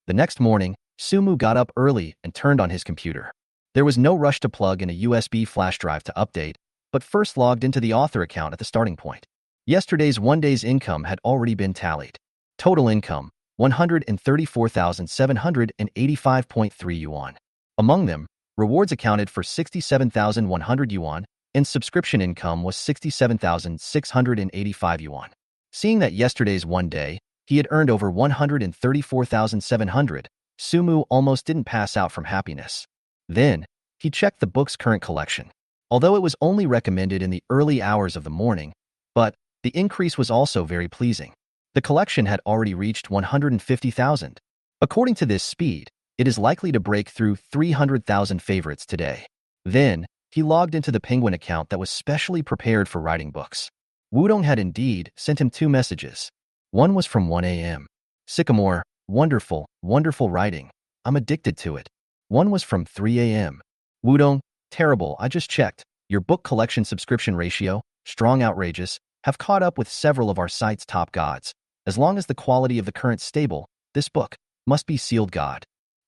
The next morning, Su Mu got up early and turned on his computer. There was no rush to plug in a USB flash drive to update, but first logged into the author account at the starting point. Yesterday's one day's income had already been tallied. Total income, 134,785.3 yuan. Among them, rewards accounted for 67,100 yuan, and subscription income was 67,685 yuan. Seeing that yesterday's one day, he had earned over 134,700, Su Mu almost didn't pass out from happiness. Then, he checked the book's current collection. Although it was only recommended in the early hours of the morning, but the increase was also very pleasing. The collection had already reached 150,000. According to this speed, it is likely to break through 300,000 favorites today. Then, he logged into the Penguin account that was specially prepared for writing books. Wudong had indeed sent him 2 messages. One was from 1 a.m. Sycamore, wonderful, wonderful writing. I'm addicted to it. One was from 3 a.m. Wudong, terrible, I just checked. Your book collection subscription ratio, strong outrageous, have caught up with several of our site's top gods. As long as the quality of the current stable, this book must be sealed god.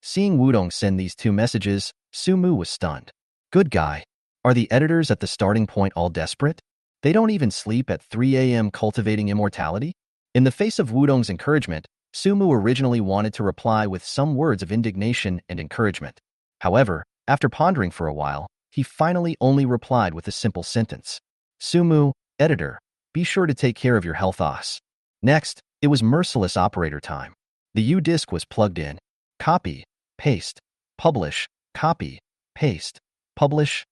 Seeing Wudong send these two messages, Sumu was stunned. Good guy. Are the editors at the starting point all desperate? They don't even sleep at 3 a.m. cultivating immortality? In the face of Wudong's encouragement, Sumu originally wanted to reply with some words of indignation and encouragement. However, after pondering for a while, he finally only replied with a simple sentence. Sumu, editor, be sure to take care of your health os. Next, it was merciless operator time. The U-disk was plugged in. Copy, paste, publish, copy, paste, publish.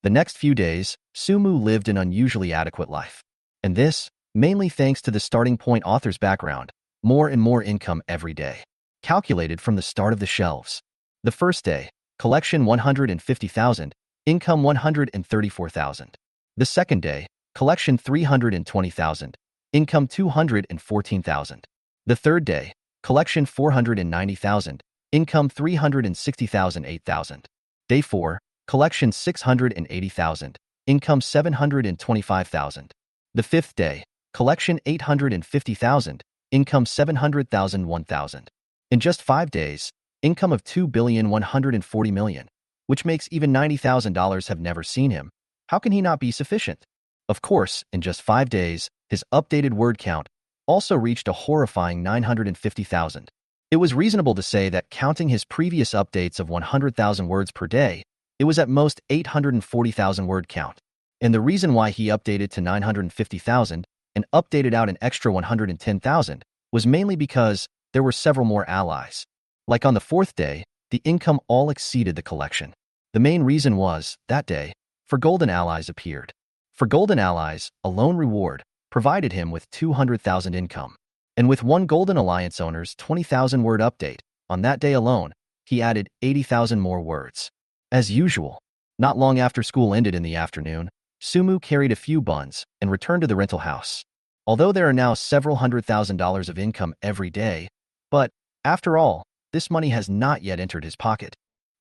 The next few days, Sumu lived an unusually adequate life. And this, mainly thanks to the starting point author's background, more and more income every day. Calculated from the start of the shelves. The first day, collection 150,000, income 134,000. The second day, collection 320,000, income 214,000. The third day, collection 490,000, income 360,000 8,000. Day 4, collection 680,000, income 725,000. The fifth day, collection 850,000, income 700,000 1,000. In just 5 days, income of $2,140,000,000, which makes even $90,000 have never seen him. How can he not be sufficient? Of course, in just 5 days, his updated word count also reached a horrifying 950,000. It was reasonable to say that counting his previous updates of 100,000 words per day, it was at most 840,000 word count. And the reason why he updated to 950,000 and updated out an extra 110,000 was mainly because there were several more allies. Like on the fourth day, the income all exceeded the collection. The main reason was, that day, for golden allies appeared. For golden allies, a lone reward provided him with 200,000 income. And with one golden alliance owner's 20,000 word update, on that day alone, he added 80,000 more words. As usual, not long after school ended in the afternoon, Sumu carried a few buns and returned to the rental house. Although there are now several $100,000 of income every day, but, after all, this money has not yet entered his pocket.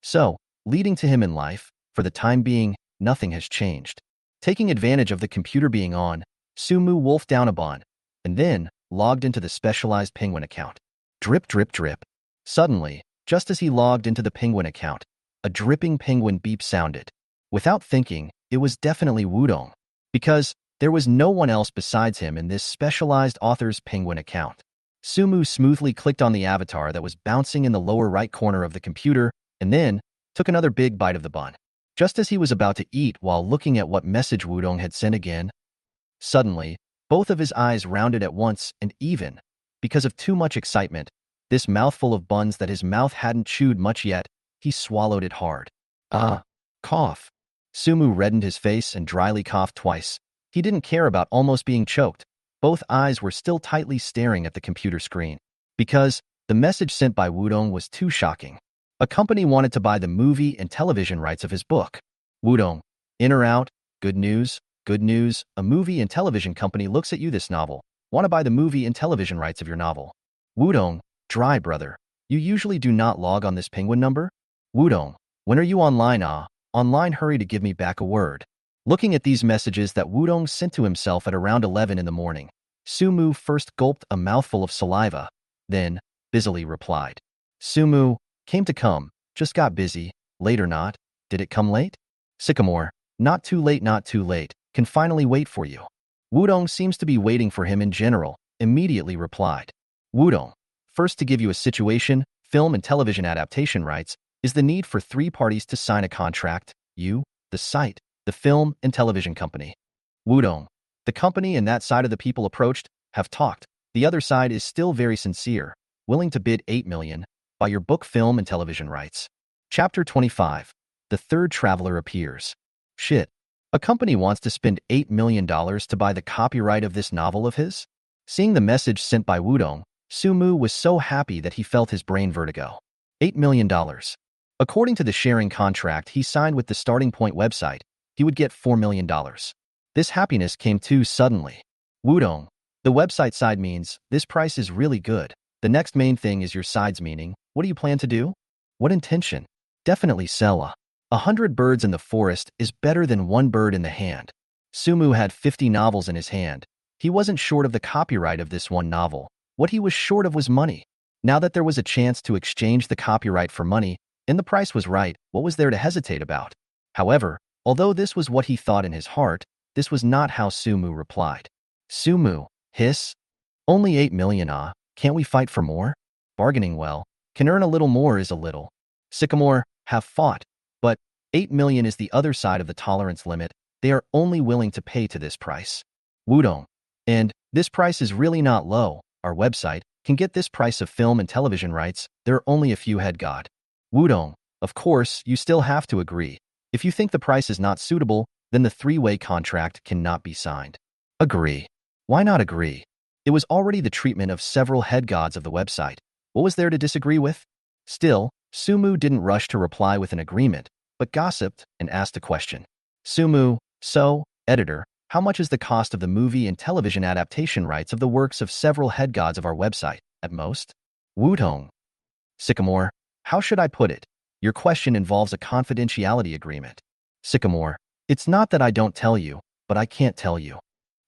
So, leading to him in life, for the time being, nothing has changed. Taking advantage of the computer being on, Sumu wolfed down a bun, and then logged into the specialized Penguin account. Drip, drip, drip. Suddenly, just as he logged into the Penguin account, a dripping penguin beep sounded. Without thinking, it was definitely Wudong, because there was no one else besides him in this specialized author's Penguin account. Sumu smoothly clicked on the avatar that was bouncing in the lower right corner of the computer, and then took another big bite of the bun. Just as he was about to eat while looking at what message Wudong had sent again, suddenly, both of his eyes rounded at once and even, because of too much excitement, this mouthful of buns that his mouth hadn't chewed much yet, he swallowed it hard. Cough. Sumu reddened his face and dryly coughed twice. He didn't care about almost being choked. Both eyes were still tightly staring at the computer screen. Because the message sent by Wudong was too shocking. A company wanted to buy the movie and television rights of his book. Wudong, in or out? Good news, good news. A movie and television company looks at you this novel. Want to buy the movie and television rights of your novel. Wudong, dry brother. You usually do not log on this penguin number? Wudong, when are you online? Online, hurry to give me back a word. Looking at these messages that Wudong sent to himself at around 11 in the morning, Sumu first gulped a mouthful of saliva, then busily replied. Sumu, came to come, just got busy, late or not, did it come late? Sycamore, not too late, can finally wait for you. Wudong seems to be waiting for him in general, immediately replied. Wudong, first to give you a situation, film and television adaptation rights, is the need for 3 parties to sign a contract, you, the site, the film and television company. Wudong, the company and that side of the people approached, have talked. The other side is still very sincere, willing to bid $8 million, by your book, film and television rights. Chapter 25. The third traveler appears. Shit. A company wants to spend $8 million to buy the copyright of this novel of his? Seeing the message sent by Wudong, Sumu was so happy that he felt his brain vertigo. $8 million. According to the sharing contract he signed with the Starting Point website, he would get $4 million. This happiness came too suddenly. Wudong, the website side means, this price is really good. The next main thing is your side's meaning. What do you plan to do? What intention? Definitely sell 100 birds in the forest is better than 1 bird in the hand. Sumu had 50 novels in his hand. He wasn't short of the copyright of this one novel. What he was short of was money. Now that there was a chance to exchange the copyright for money, and the price was right, what was there to hesitate about? However, although this was what he thought in his heart, this was not how Sumu replied. Sumu, hiss. Only 8 million ah, can't we fight for more? Bargaining well, can earn a little more is a little. Sycamore, have fought, but 8 million is the other side of the tolerance limit. They are only willing to pay to this price. Wudong. And this price is really not low. Our website can get this price of film and television rights. There are only a few head god. Wudong. Of course, you still have to agree. If you think the price is not suitable, then the three-way contract cannot be signed. Agree. Why not agree? It was already the treatment of several head gods of the website. What was there to disagree with? Still, Sumu didn't rush to reply with an agreement, but gossiped and asked a question. Sumu, so, editor, how much is the cost of the movie and television adaptation rights of the works of several head gods of our website, at most? Wudong. Sycamore, how should I put it? Your question involves a confidentiality agreement. Sycamore, it's not that I don't tell you, but I can't tell you.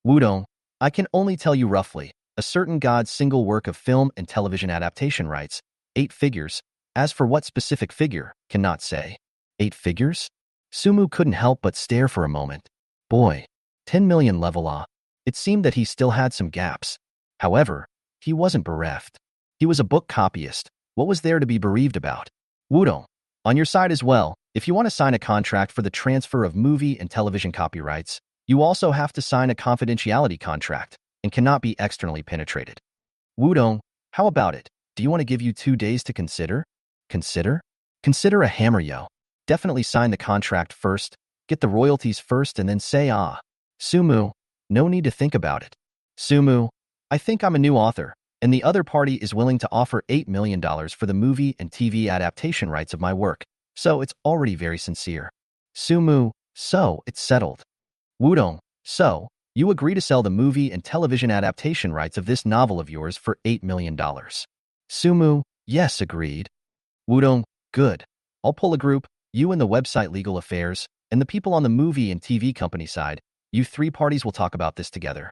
Wudong, I can only tell you roughly, a certain god's single work of film and television adaptation rights, 8 figures. As for what specific figure, cannot say. 8 figures? Sumu couldn't help but stare for a moment. Boy, 10 million level ah. It seemed that he still had some gaps. However, he wasn't bereft. He was a book copyist. What was there to be bereaved about? Wudong, on your side as well, if you want to sign a contract for the transfer of movie and television copyrights, you also have to sign a confidentiality contract and cannot be externally penetrated. Wudong, how about it? Do you want to give you 2 days to consider? Consider? Consider a hammer, yo. Definitely sign the contract first, get the royalties first, and then say ah. Sumu, no need to think about it. Sumu, I think I'm a new author, and the other party is willing to offer $8 million for the movie and TV adaptation rights of my work, so it's already very sincere. Sumu, so it's settled. Wudong, so you agree to sell the movie and television adaptation rights of this novel of yours for $8 million. Sumu, yes, agreed. Wudong, good. I'll pull a group, you and the website legal affairs, and the people on the movie and TV company side. You 3 parties will talk about this together.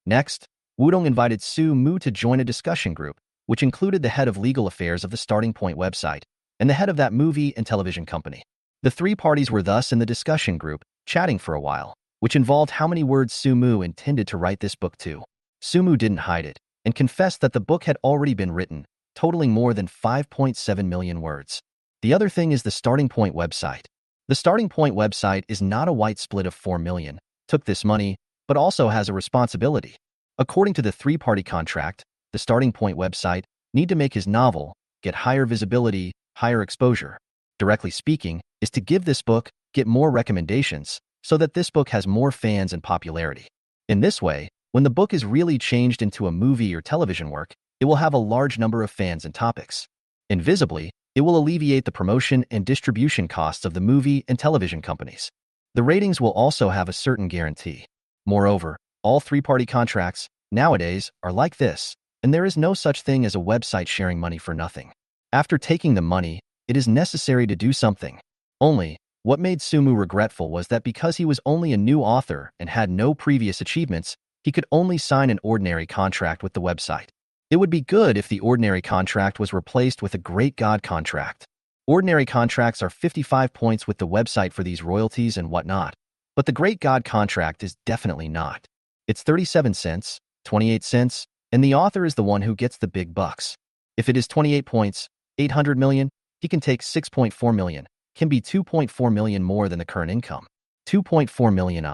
Next, Wudong invited Sumu to join a discussion group, which included the head of legal affairs of the Starting Point website and the head of that movie and television company. The 3 parties were thus in the discussion group, chatting for a while, which involved how many words Sumu intended to write this book to. Sumu didn't hide it, and confessed that the book had already been written, totaling more than 5.7 million words. The other thing is the Starting Point website. The Starting Point website is not a white split of 4 million, took this money, but also has a responsibility. According to the 3-party contract, the Starting Point website need to make his novel, get higher visibility, higher exposure. Directly speaking, is to give this book, get more recommendations, so that this book has more fans and popularity. In this way, when the book is really changed into a movie or television work, it will have a large number of fans and topics. Invisibly, it will alleviate the promotion and distribution costs of the movie and television companies. The ratings will also have a certain guarantee. Moreover, all 3-party contracts, nowadays, are like this, and there is no such thing as a website sharing money for nothing. After taking the money, it is necessary to do something. Only, what made Sumu regretful was that because he was only a new author and had no previous achievements, he could only sign an ordinary contract with the website. It would be good if the ordinary contract was replaced with a Great God contract. Ordinary contracts are 55 points with the website for these royalties and whatnot, but the Great God contract is definitely not. It's 37 cents, 28 cents, and the author is the one who gets the big bucks. If it is 28 points, 800 million, he can take 6.4 million, can be 2.4 million more than the current income. 2.4 million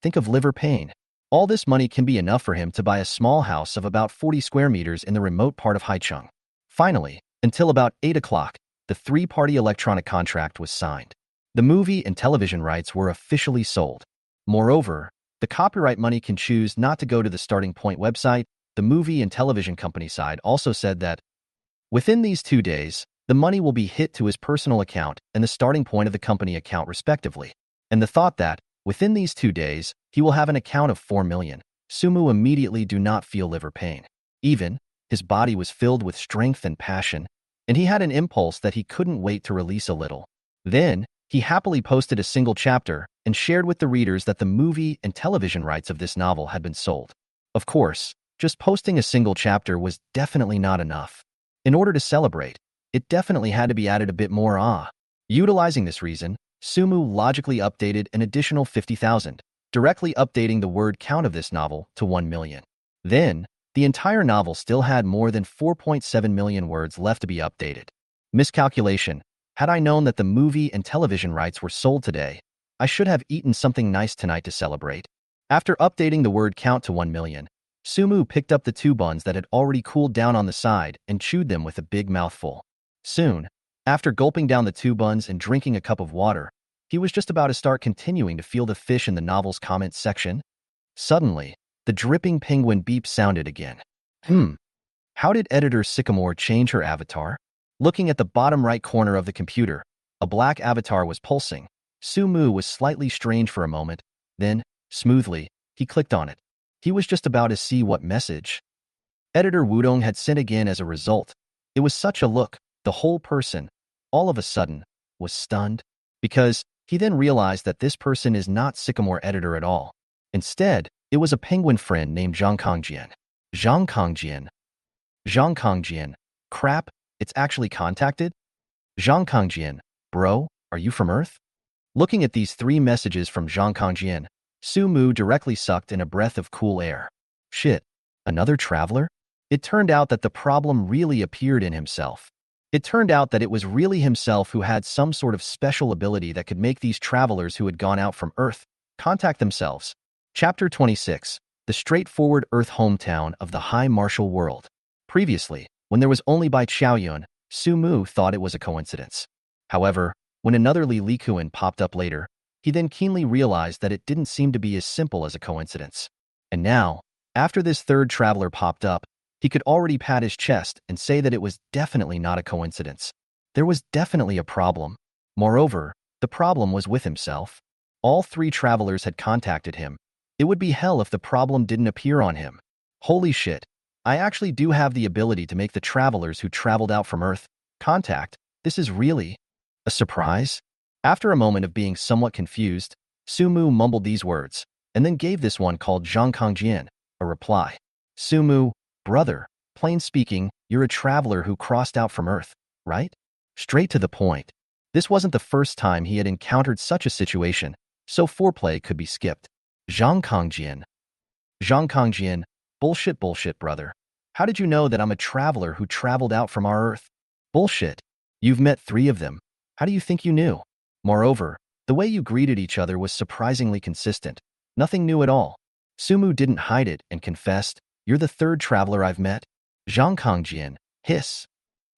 think of liver pain. All this money can be enough for him to buy a small house of about 40 square meters in the remote part of Haicheng. Finally, until about 8 o'clock, the 3-party electronic contract was signed. The movie and television rights were officially sold. Moreover, the copyright money can choose not to go to the Starting Point website. The movie and television company side also said that within these 2 days, the money will be hit to his personal account and the Starting Point of the company account respectively. And the thought that, within these 2 days, he will have an account of 4 million. Sumu immediately do not feel liver pain. Even, his body was filled with strength and passion, and he had an impulse that he couldn't wait to release a little. Then, he happily posted a single chapter and shared with the readers that the movie and television rights of this novel had been sold. Of course, just posting a single chapter was definitely not enough. In order to celebrate, it definitely had to be added a bit more ah. Utilizing this reason, Sumu logically updated an additional 50,000, directly updating the word count of this novel to 1 million. Then, the entire novel still had more than 4.7 million words left to be updated. Miscalculation. Had I known that the movie and television rights were sold today, I should have eaten something nice tonight to celebrate. After updating the word count to 1 million, Sumu picked up the 2 buns that had already cooled down on the side and chewed them with a big mouthful. Soon, after gulping down the 2 buns and drinking a cup of water, he was just about to start continuing to feel the fish in the novel's comments section. Suddenly, the dripping penguin beep sounded again. How did editor Sycamore change her avatar? Looking at the bottom right corner of the computer, a black avatar was pulsing. Sumu was slightly strange for a moment. Then, smoothly, he clicked on it. He was just about to see what message editor Wudong had sent again. As a result, it was such a look. The whole person, all of a sudden, was stunned, because he then realized that this person is not Sycamore editor at all. Instead, it was a penguin friend named Zhang Kongjian. Zhang Kongjian. Zhang Kongjian. Crap, it's actually contacted? Zhang Kongjian. Bro, are you from Earth? Looking at these 3 messages from Zhang Kongjian, Sumu directly sucked in a breath of cool air. Shit, another traveler? It turned out that the problem really appeared in himself. It turned out that it was really himself who had some sort of special ability that could make these travelers who had gone out from Earth contact themselves. Chapter 26. The straightforward Earth hometown of the High Martial World. Previously, when there was only Bai Qiaoyun, Sumu thought it was a coincidence. However, when another Li Likuan popped up later, he then keenly realized that it didn't seem to be as simple as a coincidence. And now, after this third traveler popped up, he could already pat his chest and say that it was definitely not a coincidence. There was definitely a problem. Moreover, the problem was with himself. All 3 travelers had contacted him. It would be hell if the problem didn't appear on him. Holy shit, I actually do have the ability to make the travelers who traveled out from Earth contact. This is really a surprise? After a moment of being somewhat confused, Sumu mumbled these words, and then gave this one called Zhang Kongjian a reply. Sumu, brother, plain speaking, you're a traveler who crossed out from Earth, right? Straight to the point. This wasn't the first time he had encountered such a situation, so foreplay could be skipped. Zhang Kongjian. Zhang Kongjian, bullshit, brother. How did you know that I'm a traveler who traveled out from our Earth? Bullshit. You've met 3 of them. How do you think you knew? Moreover, the way you greeted each other was surprisingly consistent. Nothing new at all. Sumu didn't hide it and confessed, you're the 3rd traveler I've met. Zhang Kongjian, hiss.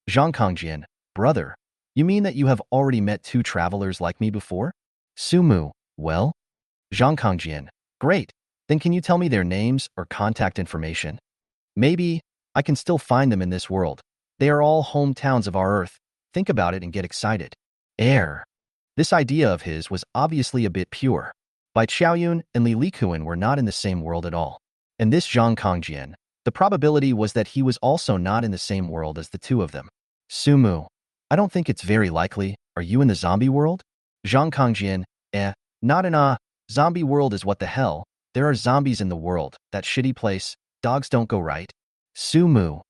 Zhang Kongjian, brother, you mean that you have already met 2 travelers like me before? Sumu, well? Zhang Kongjian, great. Then can you tell me their names or contact information? Maybe I can still find them in this world. They are all hometowns of our Earth. Think about it and get excited. Air. This idea of his was obviously a bit pure. Bai Qiaoyun and Li Likuan were not in the same world at all. And this Zhang Kongjian, the probability was that he was also not in the same world as the 2 of them. Sumu, I don't think it's very likely. Are you in the zombie world? Zhang Kongjian, not in a zombie world is what the hell. There are zombies in the world, that shitty place. Dogs don't go right. Sumu.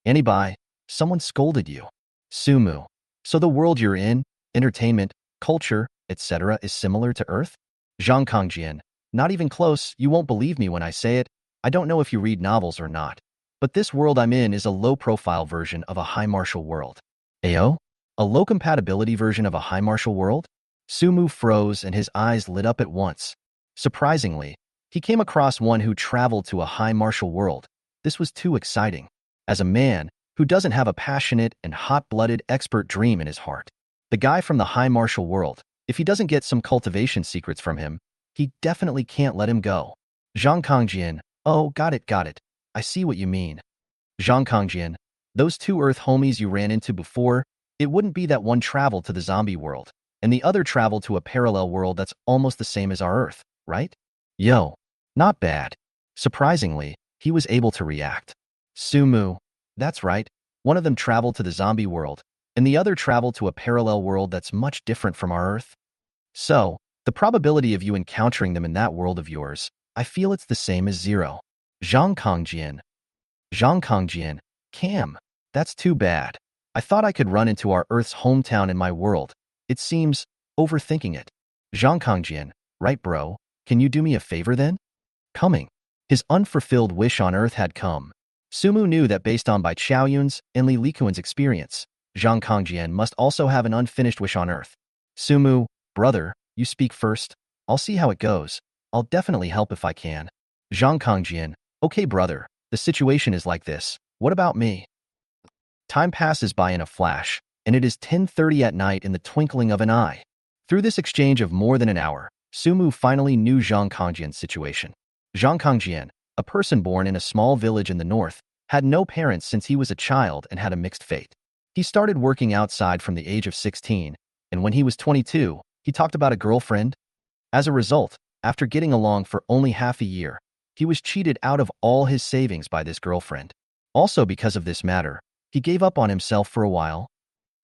Anybody, someone scolded you. Sumu. So the world you're in, entertainment, culture, etc. is similar to Earth? Zhang Kongjian. Not even close. You won't believe me when I say it. I don't know if you read novels or not, but this world I'm in is a low-profile version of a high martial world. Ayo? A low compatibility version of a high martial world? Sumu froze and his eyes lit up at once. Surprisingly, he came across one who traveled to a high martial world. This was too exciting. As a man who doesn't have a passionate and hot-blooded expert dream in his heart, the guy from the high martial world, if he doesn't get some cultivation secrets from him, he definitely can't let him go. Zhang Kongjian, oh, got it. I see what you mean. Zhang Kongjian, those 2 Earth homies you ran into before, it wouldn't be that one traveled to the zombie world, and the other traveled to a parallel world that's almost the same as our Earth, right? Yo, not bad. Surprisingly, he was able to react. Sumu, that's right. One of them traveled to the zombie world, and the other traveled to a parallel world that's much different from our Earth. So, the probability of you encountering them in that world of yours, I feel it's the same as 0. Zhang Kongjian. Cam. That's too bad. I thought I could run into our Earth's hometown in my world. It seems overthinking it. Zhang Kangjian, right bro? Can you do me a favor then? Coming. His unfulfilled wish on Earth had come. Sumu knew that based on Bai Qiaoyun's and Li Likuan's experience, Zhang Kangjian must also have an unfinished wish on Earth. Sumu, brother, you speak first. I'll see how it goes. I'll definitely help if I can. Zhang Kangjian, okay brother, the situation is like this. What about me? Time passes by in a flash, and it is 10:30 at night in the twinkling of an eye. Through this exchange of more than an hour, Sumu finally knew Zhang Kangjian's situation. Zhang Kangjian, a person born in a small village in the north, had no parents since he was a child and had a mixed fate. He started working outside from the age of 16, and when he was 22, he talked about a girlfriend. As a result, after getting along for only half a year, he was cheated out of all his savings by this girlfriend. Also because of this matter, he gave up on himself for a while.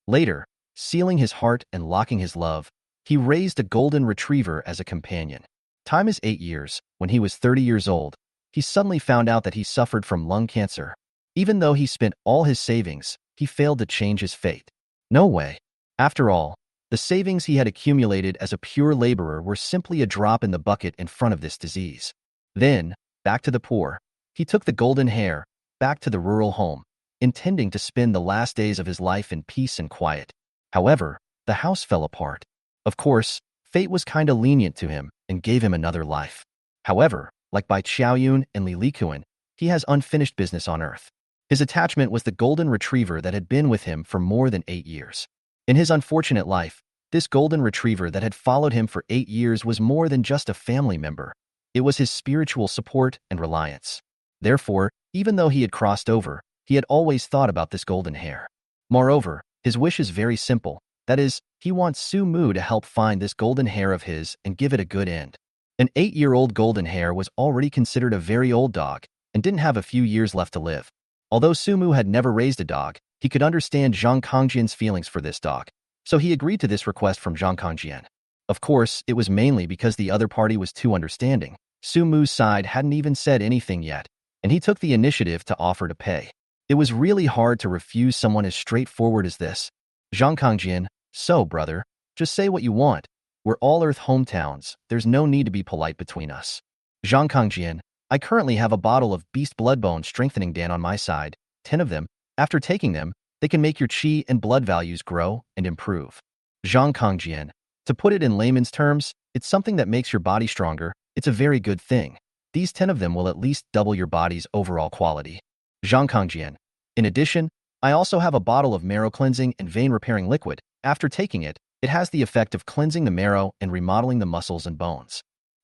Later, sealing his heart and locking his love, he raised a golden retriever as a companion. Time is 8 years. When he was 30 years old, he suddenly found out that he suffered from lung cancer. Even though he spent all his savings, he failed to change his fate. No way. After all, the savings he had accumulated as a pure laborer were simply a drop in the bucket in front of this disease. Then, back to the poor, he took the golden hair, back to the rural home, intending to spend the last days of his life in peace and quiet. However, the house fell apart. Of course, fate was kinda lenient to him and gave him another life. However, like Bai Qiaoyun and Li Likuan, he has unfinished business on Earth. His attachment was the golden retriever that had been with him for more than 8 years. In his unfortunate life, this golden retriever that had followed him for 8 years was more than just a family member. It was his spiritual support and reliance. Therefore, even though he had crossed over, he had always thought about this golden hair. Moreover, his wish is very simple. That is, he wants Sumu to help find this golden hair of his and give it a good end. An 8-year-old golden hair was already considered a very old dog and didn't have a few years left to live. Although Sumu had never raised a dog, he could understand Zhang Kangjian's feelings for this dog, so he agreed to this request from Zhang Kangjian. Of course, it was mainly because the other party was too understanding. Sumu's side hadn't even said anything yet, and he took the initiative to offer to pay. It was really hard to refuse someone as straightforward as this. Zhang Kangjian, so brother, just say what you want. We're all Earth hometowns. There's no need to be polite between us. Zhang Kangjian, I currently have a bottle of Beast Bloodbone Strengthening Dan on my side, 10 of them. After taking them, they can make your chi and blood values grow and improve. Zhang Kangjian, to put it in layman's terms, it's something that makes your body stronger. It's a very good thing. These 10 of them will at least double your body's overall quality. Zhang Kangjian, in addition, I also have a bottle of marrow cleansing and vein repairing liquid. After taking it, it has the effect of cleansing the marrow and remodeling the muscles and bones.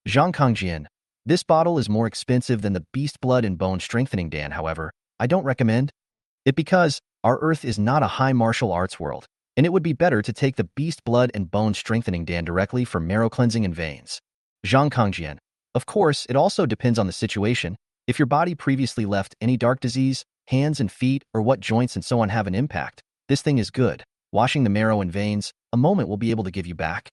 Zhang Kangjian, this bottle is more expensive than the Beast Blood and Bone Strengthening Dan, however, I don't recommend it because our Earth is not a high martial arts world, and it would be better to take the Beast Blood and Bone Strengthening Dan directly from marrow cleansing and veins. Zhang Kangjian, of course, it also depends on the situation. If your body previously left any dark disease, hands and feet, or what joints and so on have an impact, this thing is good. Washing the marrow and veins, a moment will be able to give you back.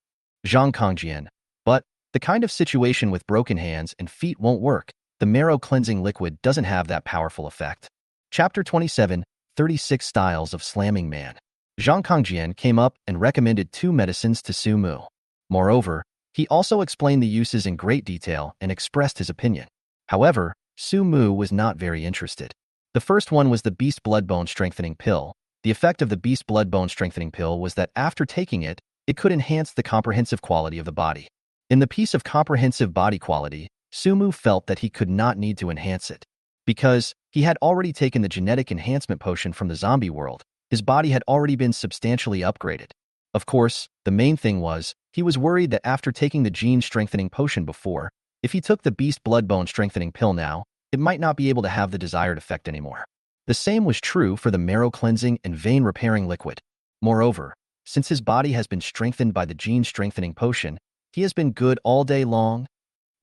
Zhang Kangjian, but the kind of situation with broken hands and feet won't work. The marrow cleansing liquid doesn't have that powerful effect. Chapter 27, 36 Styles of Slamming Man. Zhang Kangjian came up and recommended 2 medicines to Sumu. Moreover, he also explained the uses in great detail and expressed his opinion. However, Sumu was not very interested. The first one was the Beast Bloodbone Strengthening Pill. The effect of the Beast Bloodbone Strengthening Pill was that after taking it, it could enhance the comprehensive quality of the body. In the piece of comprehensive body quality, Sumu felt that he could not need to enhance it. Because he had already taken the genetic enhancement potion from the zombie world, his body had already been substantially upgraded. Of course, the main thing was, he was worried that after taking the gene strengthening potion before, if he took the Beast Bloodbone Strengthening Pill now, it might not be able to have the desired effect anymore. The same was true for the marrow cleansing and vein repairing liquid. Moreover, since his body has been strengthened by the gene strengthening potion, he has been good all day long,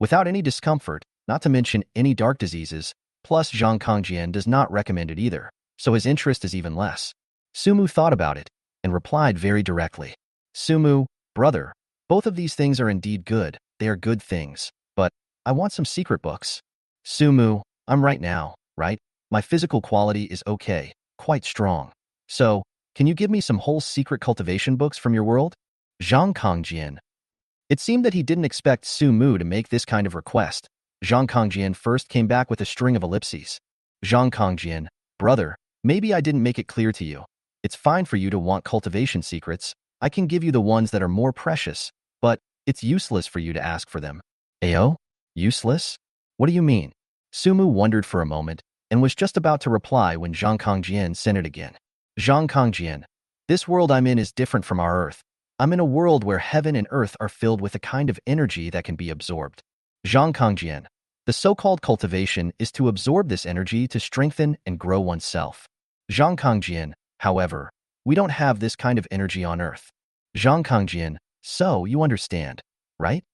without any discomfort, not to mention any dark diseases, plus Zhang Kangjian does not recommend it either, so his interest is even less. Sumu thought about it and replied very directly. Sumu, brother, both of these things are indeed good, they are good things, but I want some secret books. Sumu, I'm right now, right? My physical quality is okay. quite strong. So, can you give me some whole secret cultivation books from your world? Zhang Kongjian. It seemed that he didn't expect Su Mu to make this kind of request. Zhang Kongjian first came back with a string of ellipses. Zhang Kongjian, brother, maybe I didn't make it clear to you. It's fine for you to want cultivation secrets. I can give you the ones that are more precious, but it's useless for you to ask for them. Ayo? Useless? What do you mean? Sumu wondered for a moment and was just about to reply when Zhang Kongjian sent it again. Zhang Kongjian, this world I'm in is different from our Earth. I'm in a world where heaven and earth are filled with a kind of energy that can be absorbed. Zhang Kongjian, the so-called cultivation is to absorb this energy to strengthen and grow oneself. Zhang Kongjian, however, we don't have this kind of energy on earth. Zhang Kongjian, so you understand, right?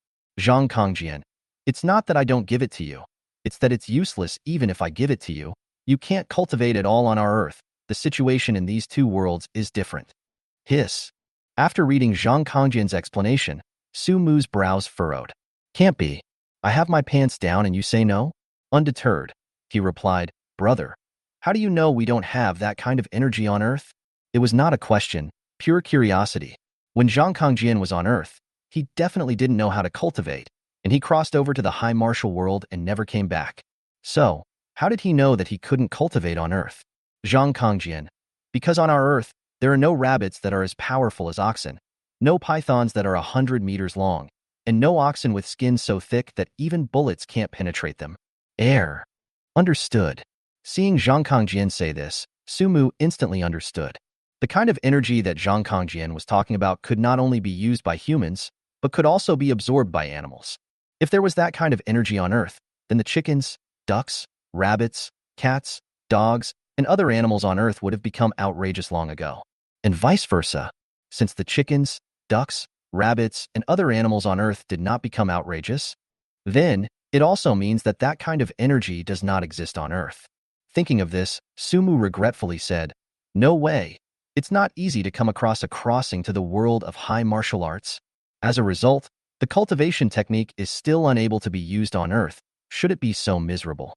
Zhang Kongjian, it's not that I don't give it to you. It's that it's useless even if I give it to you. You can't cultivate it all on our earth. The situation in these two worlds is different. Hiss. After reading Zhang Kongjian's explanation, Su Mu's brows furrowed. Can't be. I have my pants down and you say no? Undeterred, he replied, brother, how do you know we don't have that kind of energy on Earth? It was not a question, pure curiosity. When Zhang Kongjian was on Earth, he definitely didn't know how to cultivate, and he crossed over to the high martial world and never came back. So, how did he know that he couldn't cultivate on Earth? Zhang Kongjian, because on our Earth, there are no rabbits that are as powerful as oxen, no pythons that are 100 meters long, and no oxen with skins so thick that even bullets can't penetrate them. Air. Understood. Seeing Zhang Kongjian say this, Sumu instantly understood. The kind of energy that Zhang Kongjian was talking about could not only be used by humans, but could also be absorbed by animals. If there was that kind of energy on Earth, then the chickens, ducks, rabbits, cats, dogs, and other animals on Earth would have become outrageous long ago. And vice versa, since the chickens, ducks, rabbits, and other animals on Earth did not become outrageous, then it also means that that kind of energy does not exist on Earth. Thinking of this, Sumu regretfully said, no way. It's not easy to come across a crossing to the world of high martial arts. As a result, the cultivation technique is still unable to be used on Earth, should it be so miserable.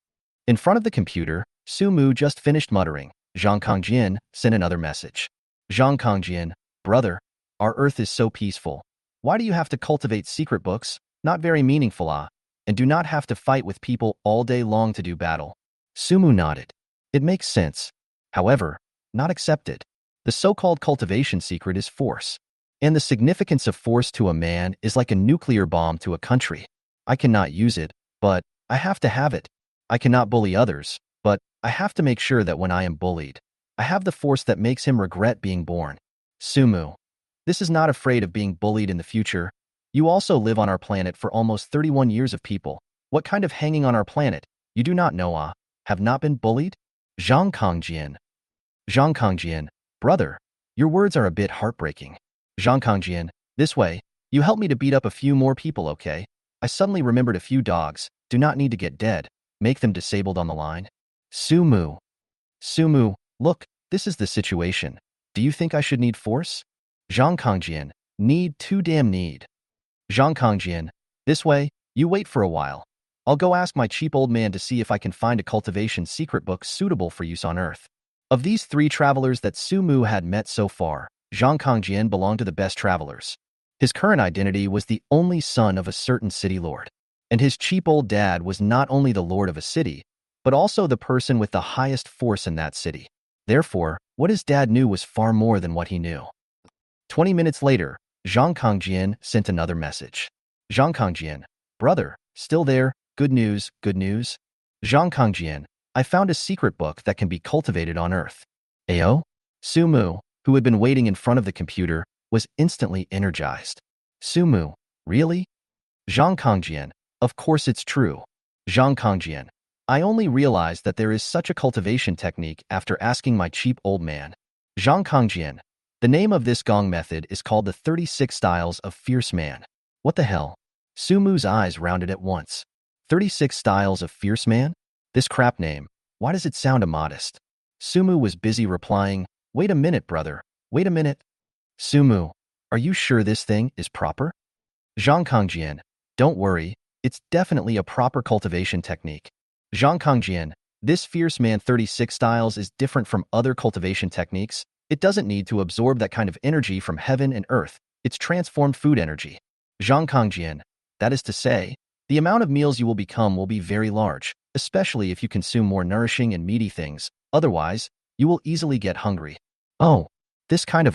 In front of the computer, Sumu just finished muttering. Zhang Kongjian sent another message. Zhang Kongjian, brother, our Earth is so peaceful. Why do you have to cultivate secret books? Not very meaningful, and do not have to fight with people all day long to do battle. Sumu nodded. It makes sense. However, not accepted. The so-called cultivation secret is force. And the significance of force to a man is like a nuclear bomb to a country. I cannot use it, but I have to have it. I cannot bully others, but I have to make sure that when I am bullied, I have the force that makes him regret being born. Sumu. This is not afraid of being bullied in the future. You also live on our planet for almost 31 years of people. What kind of hanging on our planet? You do not know, have not been bullied? Zhang Kongjian. Zhang Kongjian, brother, your words are a bit heartbreaking. Zhang Kongjian, this way, you help me to beat up a few more people, okay? I suddenly remembered a few dogs, do not need to get dead, make them disabled on the line. Sumu. Sumu, look, this is the situation. Do you think I should need force? Zhang Kongjian, need too damn need. Zhang Kongjian, this way, you wait for a while. I'll go ask my cheap old man to see if I can find a cultivation secret book suitable for use on Earth. Of these 3 travelers that Sumu had met so far, Zhang Kongjian belonged to the best travelers. His current identity was the only son of a certain city lord. And his cheap old dad was not only the lord of a city, but also the person with the highest force in that city. Therefore, what his dad knew was far more than what he knew. 20 minutes later, Zhang Kongjian sent another message. Zhang Kongjian, brother, still there, good news, good news. Zhang Kongjian, I found a secret book that can be cultivated on Earth. Ayo? Sumu, who had been waiting in front of the computer, was instantly energized. Sumu, really? Zhang Kongjian, of course it's true. Zhang Kongjian, I only realized that there is such a cultivation technique after asking my cheap old man. Zhang Kongjian, the name of this gong method is called the 36 Styles of Fierce Man. What the hell? Sumu's eyes rounded at once. 36 Styles of Fierce Man? This crap name, why does it sound immodest? Sumu was busy replying, wait a minute, brother, wait a minute. Sumu, are you sure this thing is proper? Zhang Kongjian, don't worry, it's definitely a proper cultivation technique. Zhang Kongjian, This Fierce Man 36 styles is different from other cultivation techniques. It doesn't need to absorb that kind of energy from heaven and earth. It's transformed food energy. Zhangkangjian, that is to say, the amount of meals you will become will be very large, especially if you consume more nourishing and meaty things. Otherwise, you will easily get hungry. Oh, this kind of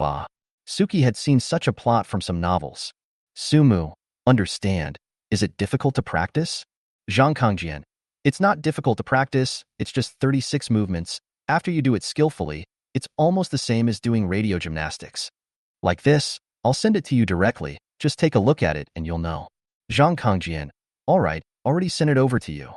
Suki had seen such a plot from some novels. Sumu, understand, is it difficult to practice? Zhangkangjian, it's not difficult to practice, it's just 36 movements. After you do it skillfully, it's almost the same as doing radio gymnastics. Like this, I'll send it to you directly, just take a look at it and you'll know. Zhangkangjian, alright, already sent it over to you.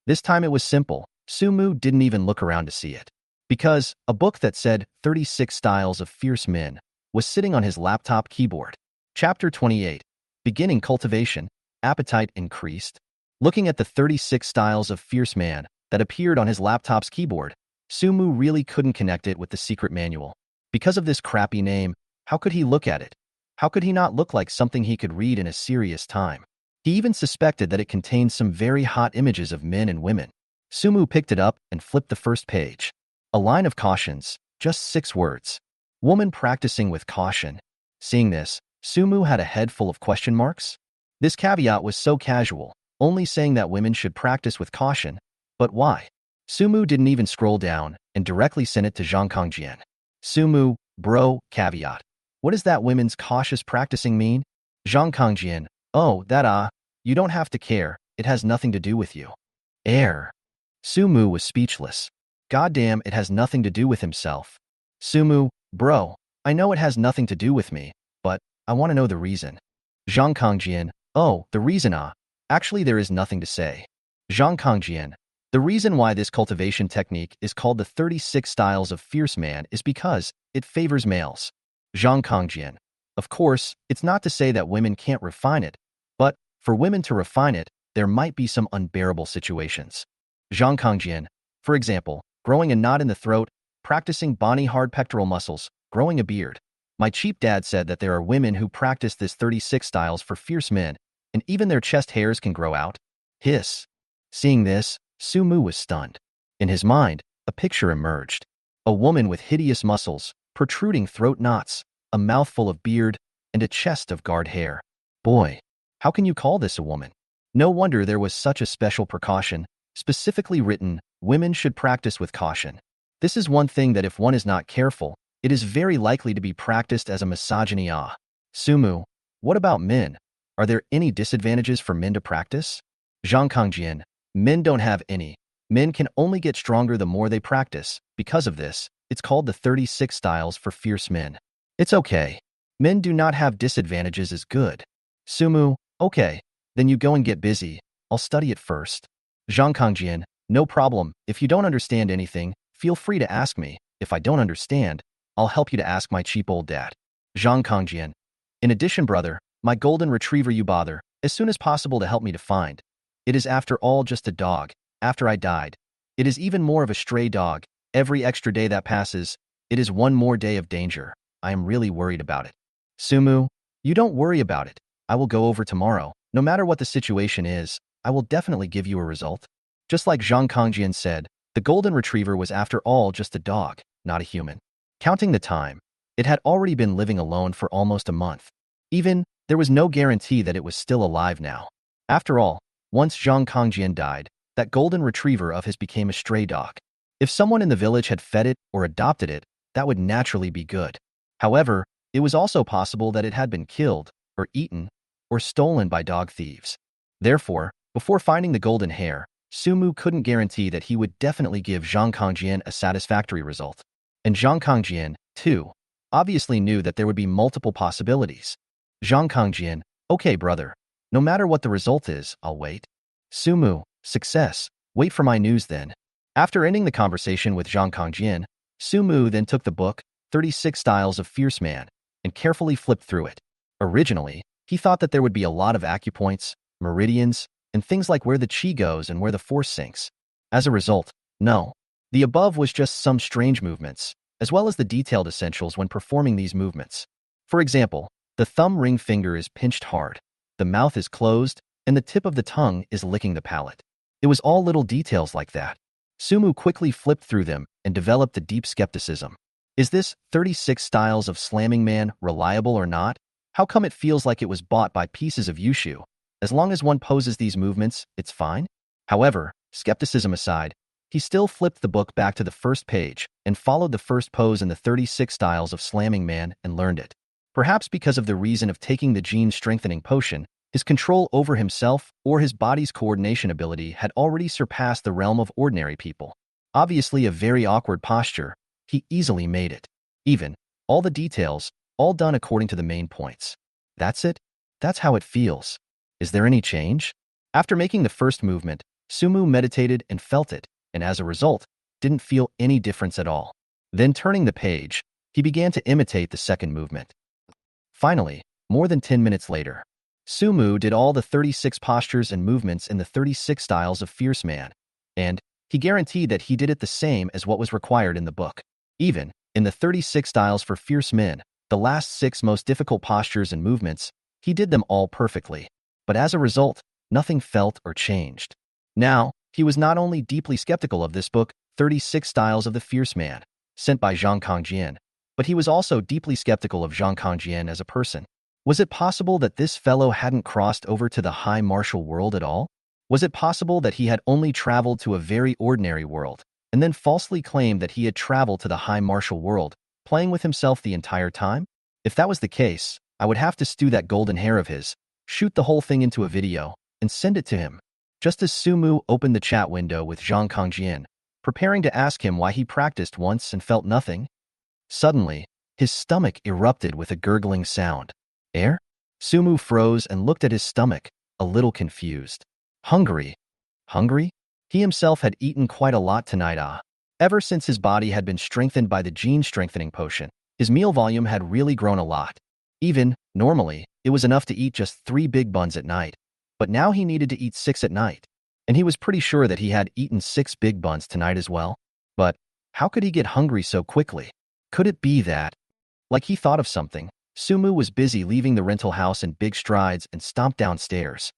This time it was simple. Sumu didn't even look around to see it. Because a book that said 36 Styles of Fierce Men was sitting on his laptop keyboard. Chapter 28. Beginning cultivation, appetite increased. Looking at the 36 Styles of Fierce Man that appeared on his laptop's keyboard, Sumu really couldn't connect it with the secret manual. Because of this crappy name, how could he look at it? How could he not look like something he could read in a serious time? He even suspected that it contained some very hot images of men and women. Sumu picked it up and flipped the first page. A line of cautions, just 6 words. Woman practicing with caution. Seeing this, Sumu had a head full of question marks. This caveat was so casual, only saying that women should practice with caution. But why? Sumu didn't even scroll down and directly sent it to Zhangkangjian. Sumu, bro, caveat. What does that women's cautious practicing mean? Zhangkangjian, oh, that you don't have to care, it has nothing to do with you. Air. Sumu was speechless. Goddamn, it has nothing to do with himself. Sumu, bro, I know it has nothing to do with me, but I want to know the reason. Zhangkangjian, oh, the reason actually there is nothing to say. Zhangkangjian, the reason why this cultivation technique is called the 36 Styles of Fierce Man is because it favors males. Zhangkangjian, of course, it's not to say that women can't refine it, but for women to refine it, there might be some unbearable situations. Zhangkangjian, for example, growing a knot in the throat, practicing bony hard pectoral muscles, growing a beard. My cheap dad said that there are women who practice this 36 styles for fierce men, and even their chest hairs can grow out. Hiss. Seeing this, Sumu was stunned. In his mind, a picture emerged. A woman with hideous muscles, protruding throat knots, a mouthful of beard, and a chest of guard hair. Boy, how can you call this a woman? No wonder there was such a special precaution, specifically written, women should practice with caution. This is one thing that if one is not careful, it is very likely to be practiced as a misogyny. Sumu, what about men? Are there any disadvantages for men to practice? Zhangkangjian, men don't have any. Men can only get stronger the more they practice. Because of this, it's called the 36 styles for fierce men. It's okay. Men do not have disadvantages is good. Sumu, okay, then you go and get busy. I'll study it first. Zhangkangjian, no problem. If you don't understand anything, feel free to ask me. If I don't understand, I'll help you to ask my cheap old dad. Zhangkangjian, in addition, brother, my golden retriever you bother, as soon as possible to help me to find. It is after all just a dog. After I died, it is even more of a stray dog. Every extra day that passes, it is one more day of danger. I am really worried about it. Sumu, you don't worry about it. I will go over tomorrow. No matter what the situation is, I will definitely give you a result. Just like Zhangkangjian said, the golden retriever was after all just a dog, not a human. Counting the time, it had already been living alone for almost a month. Even, there was no guarantee that it was still alive now. After all, once Zhangkangjian died, that golden retriever of his became a stray dog. If someone in the village had fed it or adopted it, that would naturally be good. However, it was also possible that it had been killed, or eaten, or stolen by dog thieves. Therefore, before finding the golden hair, Sumu couldn't guarantee that he would definitely give Zhangkangjian a satisfactory result. And Zhangkangjian, too, obviously knew that there would be multiple possibilities. Zhangkangjian, okay brother, no matter what the result is, I'll wait. Sumu, success, wait for my news then. After ending the conversation with Zhangkangjian, Sumu then took the book, 36 Styles of Fierce Man, and carefully flipped through it. Originally, he thought that there would be a lot of acupoints, meridians, and things like where the chi goes and where the force sinks. As a result, no. The above was just some strange movements, as well as the detailed essentials when performing these movements. For example, the thumb ring finger is pinched hard, the mouth is closed, and the tip of the tongue is licking the palate. It was all little details like that. Sumu quickly flipped through them and developed a deep skepticism. Is this 36 styles of slamming man reliable or not? How come it feels like it was bought by pieces of Yushu? As long as one poses these movements, it's fine? However, skepticism aside, he still flipped the book back to the first page and followed the first pose in the 36 styles of slamming man and learned it. Perhaps because of the reason of taking the gene-strengthening potion, his control over himself or his body's coordination ability had already surpassed the realm of ordinary people. Obviously a very awkward posture, he easily made it. Even, all the details, all done according to the main points. That's it? That's how it feels. Is there any change? After making the first movement, Sumu meditated and felt it, and as a result, didn't feel any difference at all. Then turning the page, he began to imitate the second movement. Finally, more than 10 minutes later, Sumu did all the 36 postures and movements in the 36 styles of Fierce Man, and he guaranteed that he did it the same as what was required in the book. Even, in the 36 styles for Fierce Men, the last 6 most difficult postures and movements, he did them all perfectly. But as a result, nothing felt or changed. Now, he was not only deeply skeptical of this book, 36 Styles of the Fierce Man, sent by Zhang Kongjian, but he was also deeply skeptical of Zhang Kongjian as a person. Was it possible that this fellow hadn't crossed over to the high martial world at all? Was it possible that he had only traveled to a very ordinary world, and then falsely claimed that he had traveled to the high martial world, playing with himself the entire time? If that was the case, I would have to stew that golden hair of his, shoot the whole thing into a video, and send it to him. Just as Sumu opened the chat window with Zhang Kongjian, preparing to ask him why he practiced once and felt nothing, suddenly, his stomach erupted with a gurgling sound. Air? Sumu froze and looked at his stomach, a little confused. Hungry? Hungry? He himself had eaten quite a lot tonight. Ever since his body had been strengthened by the gene-strengthening potion, his meal volume had really grown a lot. Even, normally, it was enough to eat just 3 big buns at night, but now he needed to eat 6 at night. And he was pretty sure that he had eaten 6 big buns tonight as well. But how could he get hungry so quickly? Could it be that? Like he thought of something, Sumu was busy leaving the rental house in big strides and stomped downstairs.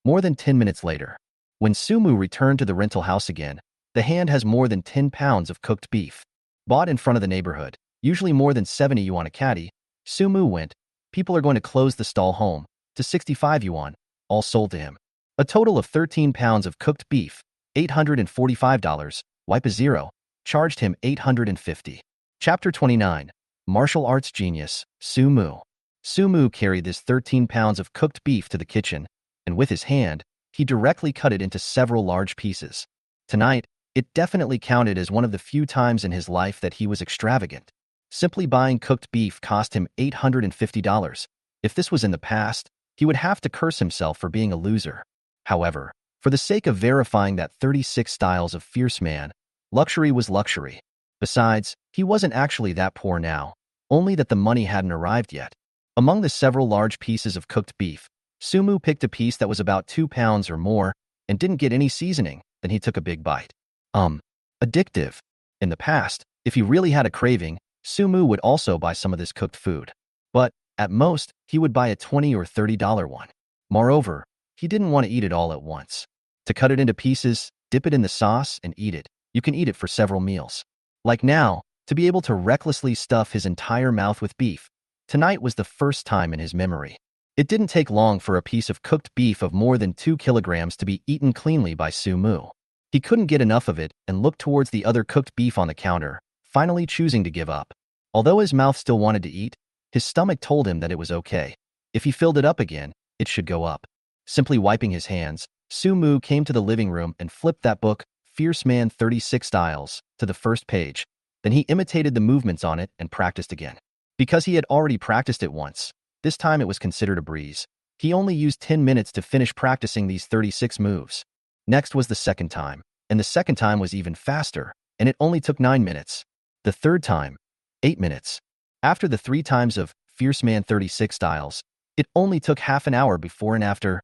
More than 10 minutes later, when Sumu returned to the rental house again, the hand has more than 10 pounds of cooked beef. Bought in front of the neighborhood, usually more than 70 yuan a caddy, Sumu went, people are going to close the stall home, to 65 yuan, all sold to him. A total of 13 pounds of cooked beef, $845, wipe a zero, charged him $850. Chapter 29, Martial Arts Genius, Sumu. Sumu carried this 13 pounds of cooked beef to the kitchen, and with his hand, he directly cut it into several large pieces. Tonight, it definitely counted as one of the few times in his life that he was extravagant. Simply buying cooked beef cost him $850. If this was in the past, he would have to curse himself for being a loser. However, for the sake of verifying that 36 styles of Fierce Man, luxury was luxury. Besides, he wasn't actually that poor now, only that the money hadn't arrived yet. Among the several large pieces of cooked beef, Sumu picked a piece that was about 2 pounds or more and didn't get any seasoning. Then he took a big bite. Addictive. In the past, if he really had a craving, Sumu would also buy some of this cooked food. But, at most, he would buy a $20 or $30 one. Moreover, he didn't want to eat it all at once. To cut it into pieces, dip it in the sauce, and eat it, you can eat it for several meals. Like now, to be able to recklessly stuff his entire mouth with beef, tonight was the first time in his memory. It didn't take long for a piece of cooked beef of more than 2 kilograms to be eaten cleanly by Sumu. He couldn't get enough of it and looked towards the other cooked beef on the counter, finally choosing to give up. Although his mouth still wanted to eat, his stomach told him that it was okay. If he filled it up again, it should go up. Simply wiping his hands, Sumu came to the living room and flipped that book, Fierce Man 36 Styles, to the first page. Then he imitated the movements on it and practiced again. Because he had already practiced it once, this time it was considered a breeze. He only used 10 minutes to finish practicing these 36 moves. Next was the second time, and the second time was even faster, and it only took 9 minutes. The third time, 8 minutes. After the 3 times of Fierce Man 36 Styles, it only took half an hour before and after.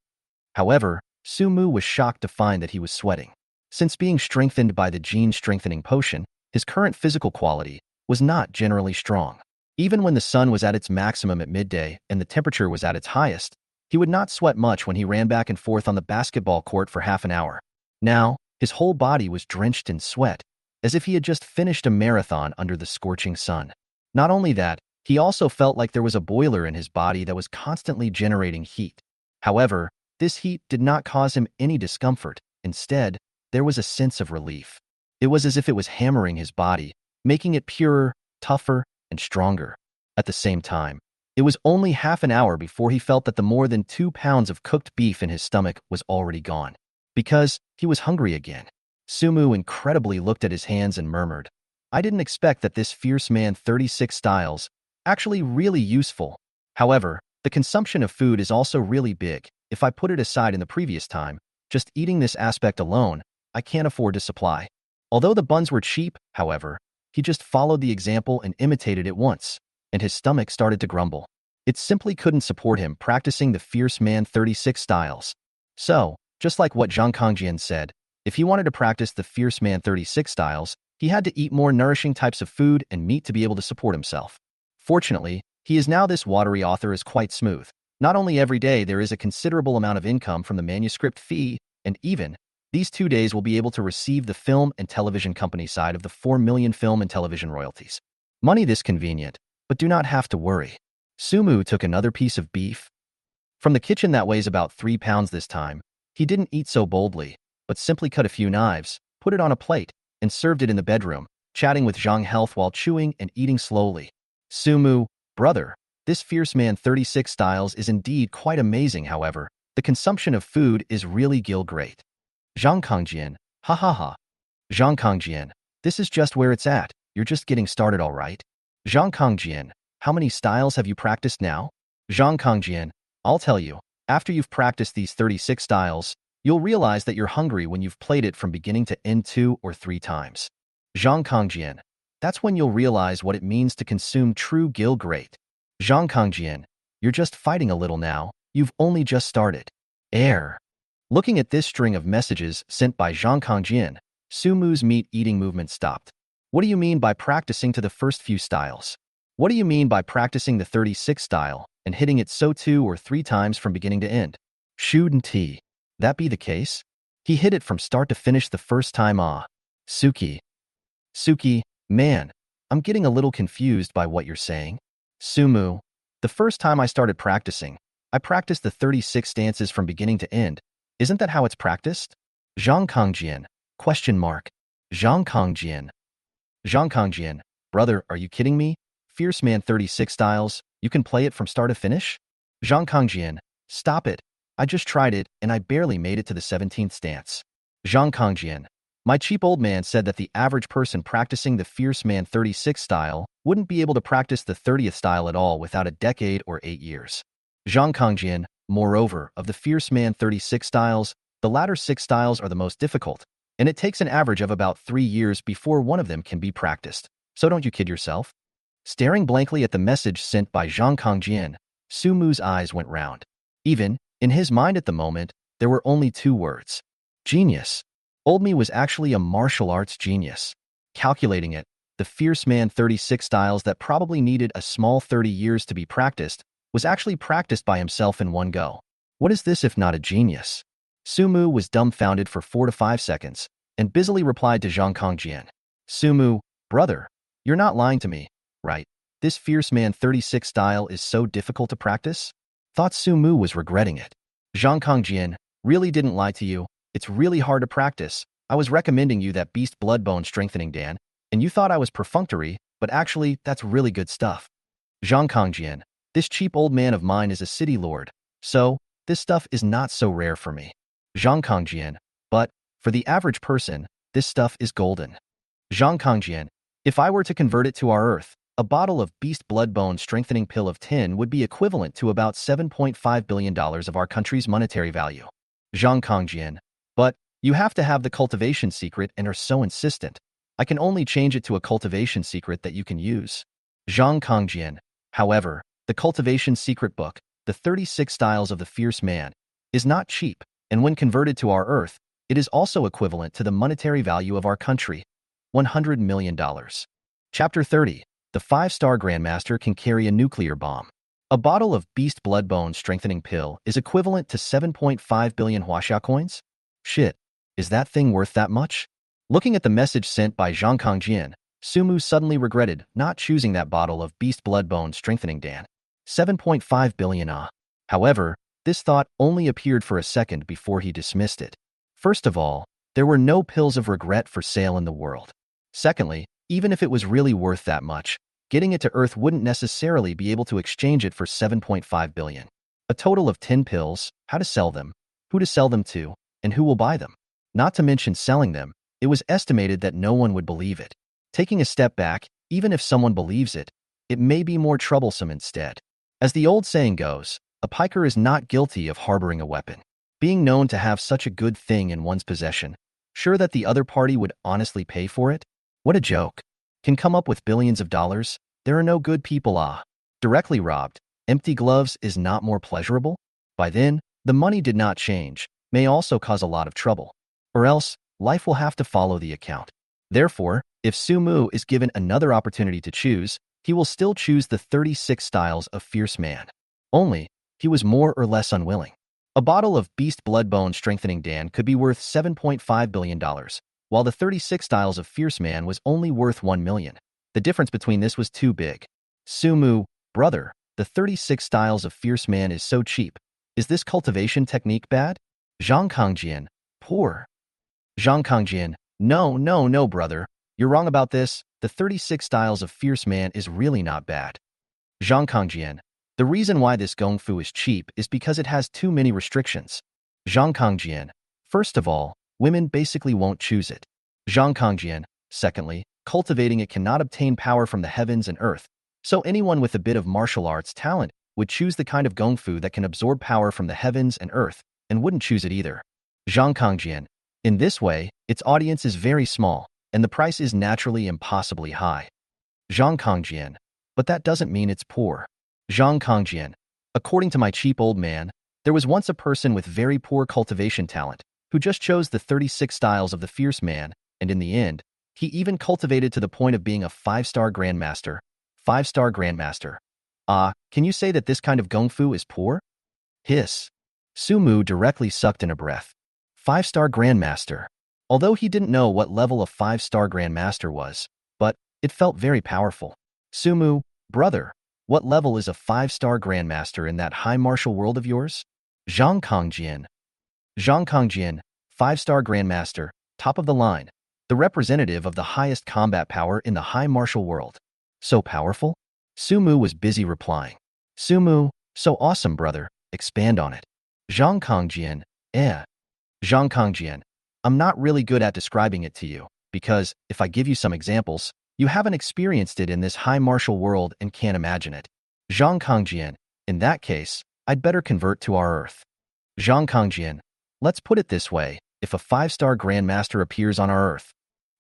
However, Sumu was shocked to find that he was sweating. Since being strengthened by the gene-strengthening potion, his current physical quality was not generally strong. Even when the sun was at its maximum at midday and the temperature was at its highest, he would not sweat much when he ran back and forth on the basketball court for half an hour. Now, His whole body was drenched in sweat, as if he had just finished a marathon under the scorching sun. Not only that, he also felt like there was a boiler in his body that was constantly generating heat. However, this heat did not cause him any discomfort. Instead, there was a sense of relief. It was as if it was hammering his body, making it purer, tougher, and stronger. At the same time, it was only half an hour before he felt that the more than 2 pounds of cooked beef in his stomach was already gone. Because he was hungry again. Sumu incredibly looked at his hands and murmured, "I didn't expect that this fierce man 36 styles actually really useful. However, the consumption of food is also really big. If I put it aside in the previous time, just eating this aspect alone, I can't afford to supply." Although the buns were cheap, however, he just followed the example and imitated it once, and his stomach started to grumble. It simply couldn't support him practicing the fierce man 36 styles. So, just like what Zhang Kangjian said, if he wanted to practice the fierce man 36 styles, he had to eat more nourishing types of food and meat to be able to support himself. Fortunately, he is now this watery author is quite smooth. Not only every day there is a considerable amount of income from the manuscript fee, and even these 2 days will be able to receive the film and television company side of the 4 million film and television royalties. Money this convenient, but do not have to worry. Sumu took another piece of beef from the kitchen that weighs about 3 pounds this time. He didn't eat so boldly, but simply cut a few knives, put it on a plate, and served it in the bedroom, chatting with Zhang Health while chewing and eating slowly. Sumu, brother, this fierce man 36 styles is indeed quite amazing. However, the consumption of food is really great. Zhang Kangjian, ha ha ha. Zhang Kangjian, this is just where it's at. You're just getting started, all right? Zhang Kangjian, how many styles have you practiced now? Zhang Kangjian, I'll tell you, after you've practiced these 36 styles, you'll realize that you're hungry when you've played it from beginning to end 2 or 3 times. Zhang Kangjian, that's when you'll realize what it means to consume true great. Zhang Kangjian, you're just fighting a little now, you've only just started. Air. Looking at this string of messages sent by Zhang Kangjian, Sumu's meat-eating movement stopped. What do you mean by practicing to the first few styles? What do you mean by practicing the 36 style and hitting it so 2 or 3 times from beginning to end? Shouldn't he? That be the case? He hit it from start to finish the first time. Suki, man, I'm getting a little confused by what you're saying. Sumu, the first time I started practicing, I practiced the 36 stances from beginning to end. Isn't that how it's practiced? Zhang Kangjian, question mark. Zhang Kangjian, brother, are you kidding me? Fierce man 36 styles, you can play it from start to finish? Zhang Kangjian, stop it. I just tried it, and I barely made it to the 17th stance. Zhang Kangjian, my cheap old man said that the average person practicing the fierce man 36 style wouldn't be able to practice the 30th style at all without a decade or 8 years. Zhang Kangjian, moreover, of the fierce man 36 styles, the latter 6 styles are the most difficult, and it takes an average of about 3 years before one of them can be practiced. So don't you kid yourself? Staring blankly at the message sent by Zhang Kangjian, Sumu's eyes went round. Even in his mind at the moment, there were only 2 words. Genius. Old me was actually a martial arts genius. Calculating it, the fierce man 36 styles that probably needed a small 30 years to be practiced was actually practiced by himself in one go. What is this if not a genius? Sumu was dumbfounded for 4 to 5 seconds and busily replied to Zhang Kangjian. Sumu, brother, you're not lying to me, right? This fierce man 36 style is so difficult to practice? Thought Sumu was regretting it. Zhang Kangjian, really didn't lie to you. It's really hard to practice. I was recommending you that beast blood bone strengthening, Dan, and you thought I was perfunctory, but actually, that's really good stuff. Zhang Kangjian, this cheap old man of mine is a city lord, so this stuff is not so rare for me. Zhang Kangjian, but for the average person, this stuff is golden. Zhang Kangjian, if I were to convert it to our Earth, a bottle of beast blood bone strengthening pill of tin would be equivalent to about $7.5 billion of our country's monetary value. Zhang Kangjian, but you have to have the cultivation secret and are so insistent. I can only change it to a cultivation secret that you can use. Zhang Kangjian, however, the cultivation secret book, the 36 styles of the fierce man, is not cheap, and when converted to our Earth, it is also equivalent to the monetary value of our country, $100 million. Chapter 30. The 5-star Grandmaster can carry a nuclear bomb. A bottle of beast blood bone strengthening pill is equivalent to 7.5 billion huaxia coins? Shit. Is that thing worth that much? Looking at the message sent by Zhang Kangjian, Sumu suddenly regretted not choosing that bottle of beast blood bone strengthening Dan. 7.5 billion ah. However, this thought only appeared for a second before he dismissed it. First of all, there were no pills of regret for sale in the world. Secondly, even if it was really worth that much, getting it to Earth wouldn't necessarily be able to exchange it for 7.5 billion. A total of 10 pills, how to sell them, who to sell them to, and who will buy them. Not to mention selling them, it was estimated that no one would believe it. Taking a step back, even if someone believes it, it may be more troublesome instead. As the old saying goes, a piker is not guilty of harboring a weapon. Being known to have such a good thing in one's possession, sure that the other party would honestly pay for it? What a joke. Can come up with billions of dollars? There are no good people directly robbed. Empty gloves is not more pleasurable? By then, the money did not change, may also cause a lot of trouble. Or else, life will have to follow the account. Therefore, if Sumu is given another opportunity to choose, he will still choose the 36 styles of Fierce Man. Only, he was more or less unwilling. A bottle of Beast Blood Bone Strengthening Dan could be worth $7.5 billion, while the 36 styles of Fierce Man was only worth 1 million. The difference between this was too big. Sumu, brother, the 36 styles of Fierce Man is so cheap. Is this cultivation technique bad? Zhang Kangjian, poor. Zhang Kangjian, no, brother. You're wrong about this. The 36 styles of Fierce Man is really not bad. Zhang Kangjian, the reason why this gongfu is cheap is because it has too many restrictions. Zhang Kangjian, first of all, women basically won't choose it. Zhang Kangjian, secondly, cultivating it cannot obtain power from the heavens and earth, so anyone with a bit of martial arts talent would choose the kind of gongfu that can absorb power from the heavens and earth, and wouldn't choose it either. Zhang Kangjian, in this way, its audience is very small, and the price is naturally impossibly high. Zhang Kangjian, but that doesn't mean it's poor. Zhang Kangjian, according to my cheap old man, there was once a person with very poor cultivation talent who just chose the 36 styles of the Fierce Man, and in the end, he even cultivated to the point of being a 5-star grandmaster. 5-star grandmaster. Can you say that this kind of gongfu is poor? Hiss. Sumu directly sucked in a breath. 5-star grandmaster. Although he didn't know what level a 5-star grandmaster was, but it felt very powerful. Sumu, brother, what level is a 5-star grandmaster in that high martial world of yours? Zhang Kangjian. Zhang Kangjian, 5-star grandmaster, top of the line, the representative of the highest combat power in the high martial world. So powerful? Sumu was busy replying. Sumu, so awesome, brother, expand on it. Zhang Kangjian, Zhang Kangjian, I'm not really good at describing it to you, because, if I give you some examples, you haven't experienced it in this high martial world and can't imagine it. Zhang Kangjian, in that case, I'd better convert to our Earth. Zhang Kangjian, let's put it this way, if a 5-star grandmaster appears on our Earth,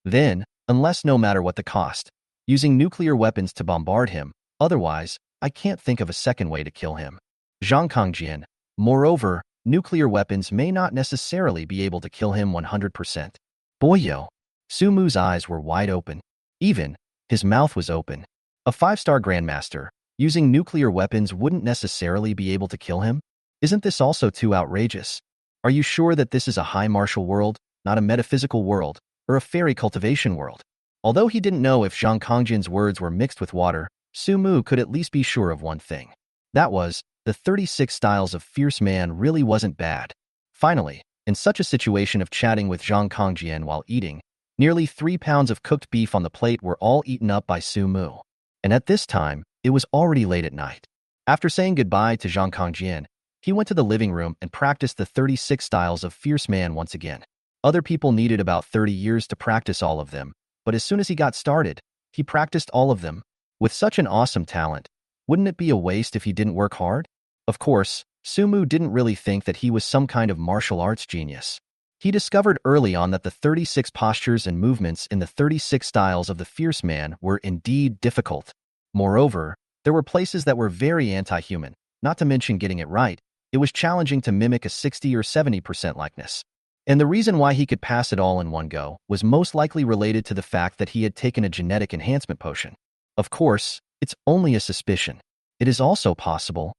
then, unless no matter what the cost, using nuclear weapons to bombard him, otherwise, I can't think of a second way to kill him. Zhang Kangjian, moreover, nuclear weapons may not necessarily be able to kill him 100%. Boyo. Sumu's eyes were wide open. Even, his mouth was open. A 5-star grandmaster, using nuclear weapons wouldn't necessarily be able to kill him? Isn't this also too outrageous? Are you sure that this is a high martial world, not a metaphysical world, or a fairy cultivation world? Although he didn't know if Zhang Kangjian's words were mixed with water, Sumu could at least be sure of one thing. That was, the 36 styles of Fierce Man really wasn't bad. Finally, in such a situation of chatting with Zhang Kangjian while eating, nearly 3 pounds of cooked beef on the plate were all eaten up by Sumu. And at this time, it was already late at night. After saying goodbye to Zhang Kangjian, he went to the living room and practiced the 36 styles of Fierce Man once again. Other people needed about 30 years to practice all of them, but as soon as he got started, he practiced all of them. With such an awesome talent, wouldn't it be a waste if he didn't work hard? Of course, Sumu didn't really think that he was some kind of martial arts genius. He discovered early on that the 36 postures and movements in the 36 styles of the Fierce Man were indeed difficult. Moreover, there were places that were very anti-human, not to mention getting it right. It was challenging to mimic a 60 or 70% likeness. And the reason why he could pass it all in one go was most likely related to the fact that he had taken a genetic enhancement potion. Of course, it's only a suspicion. It is also possible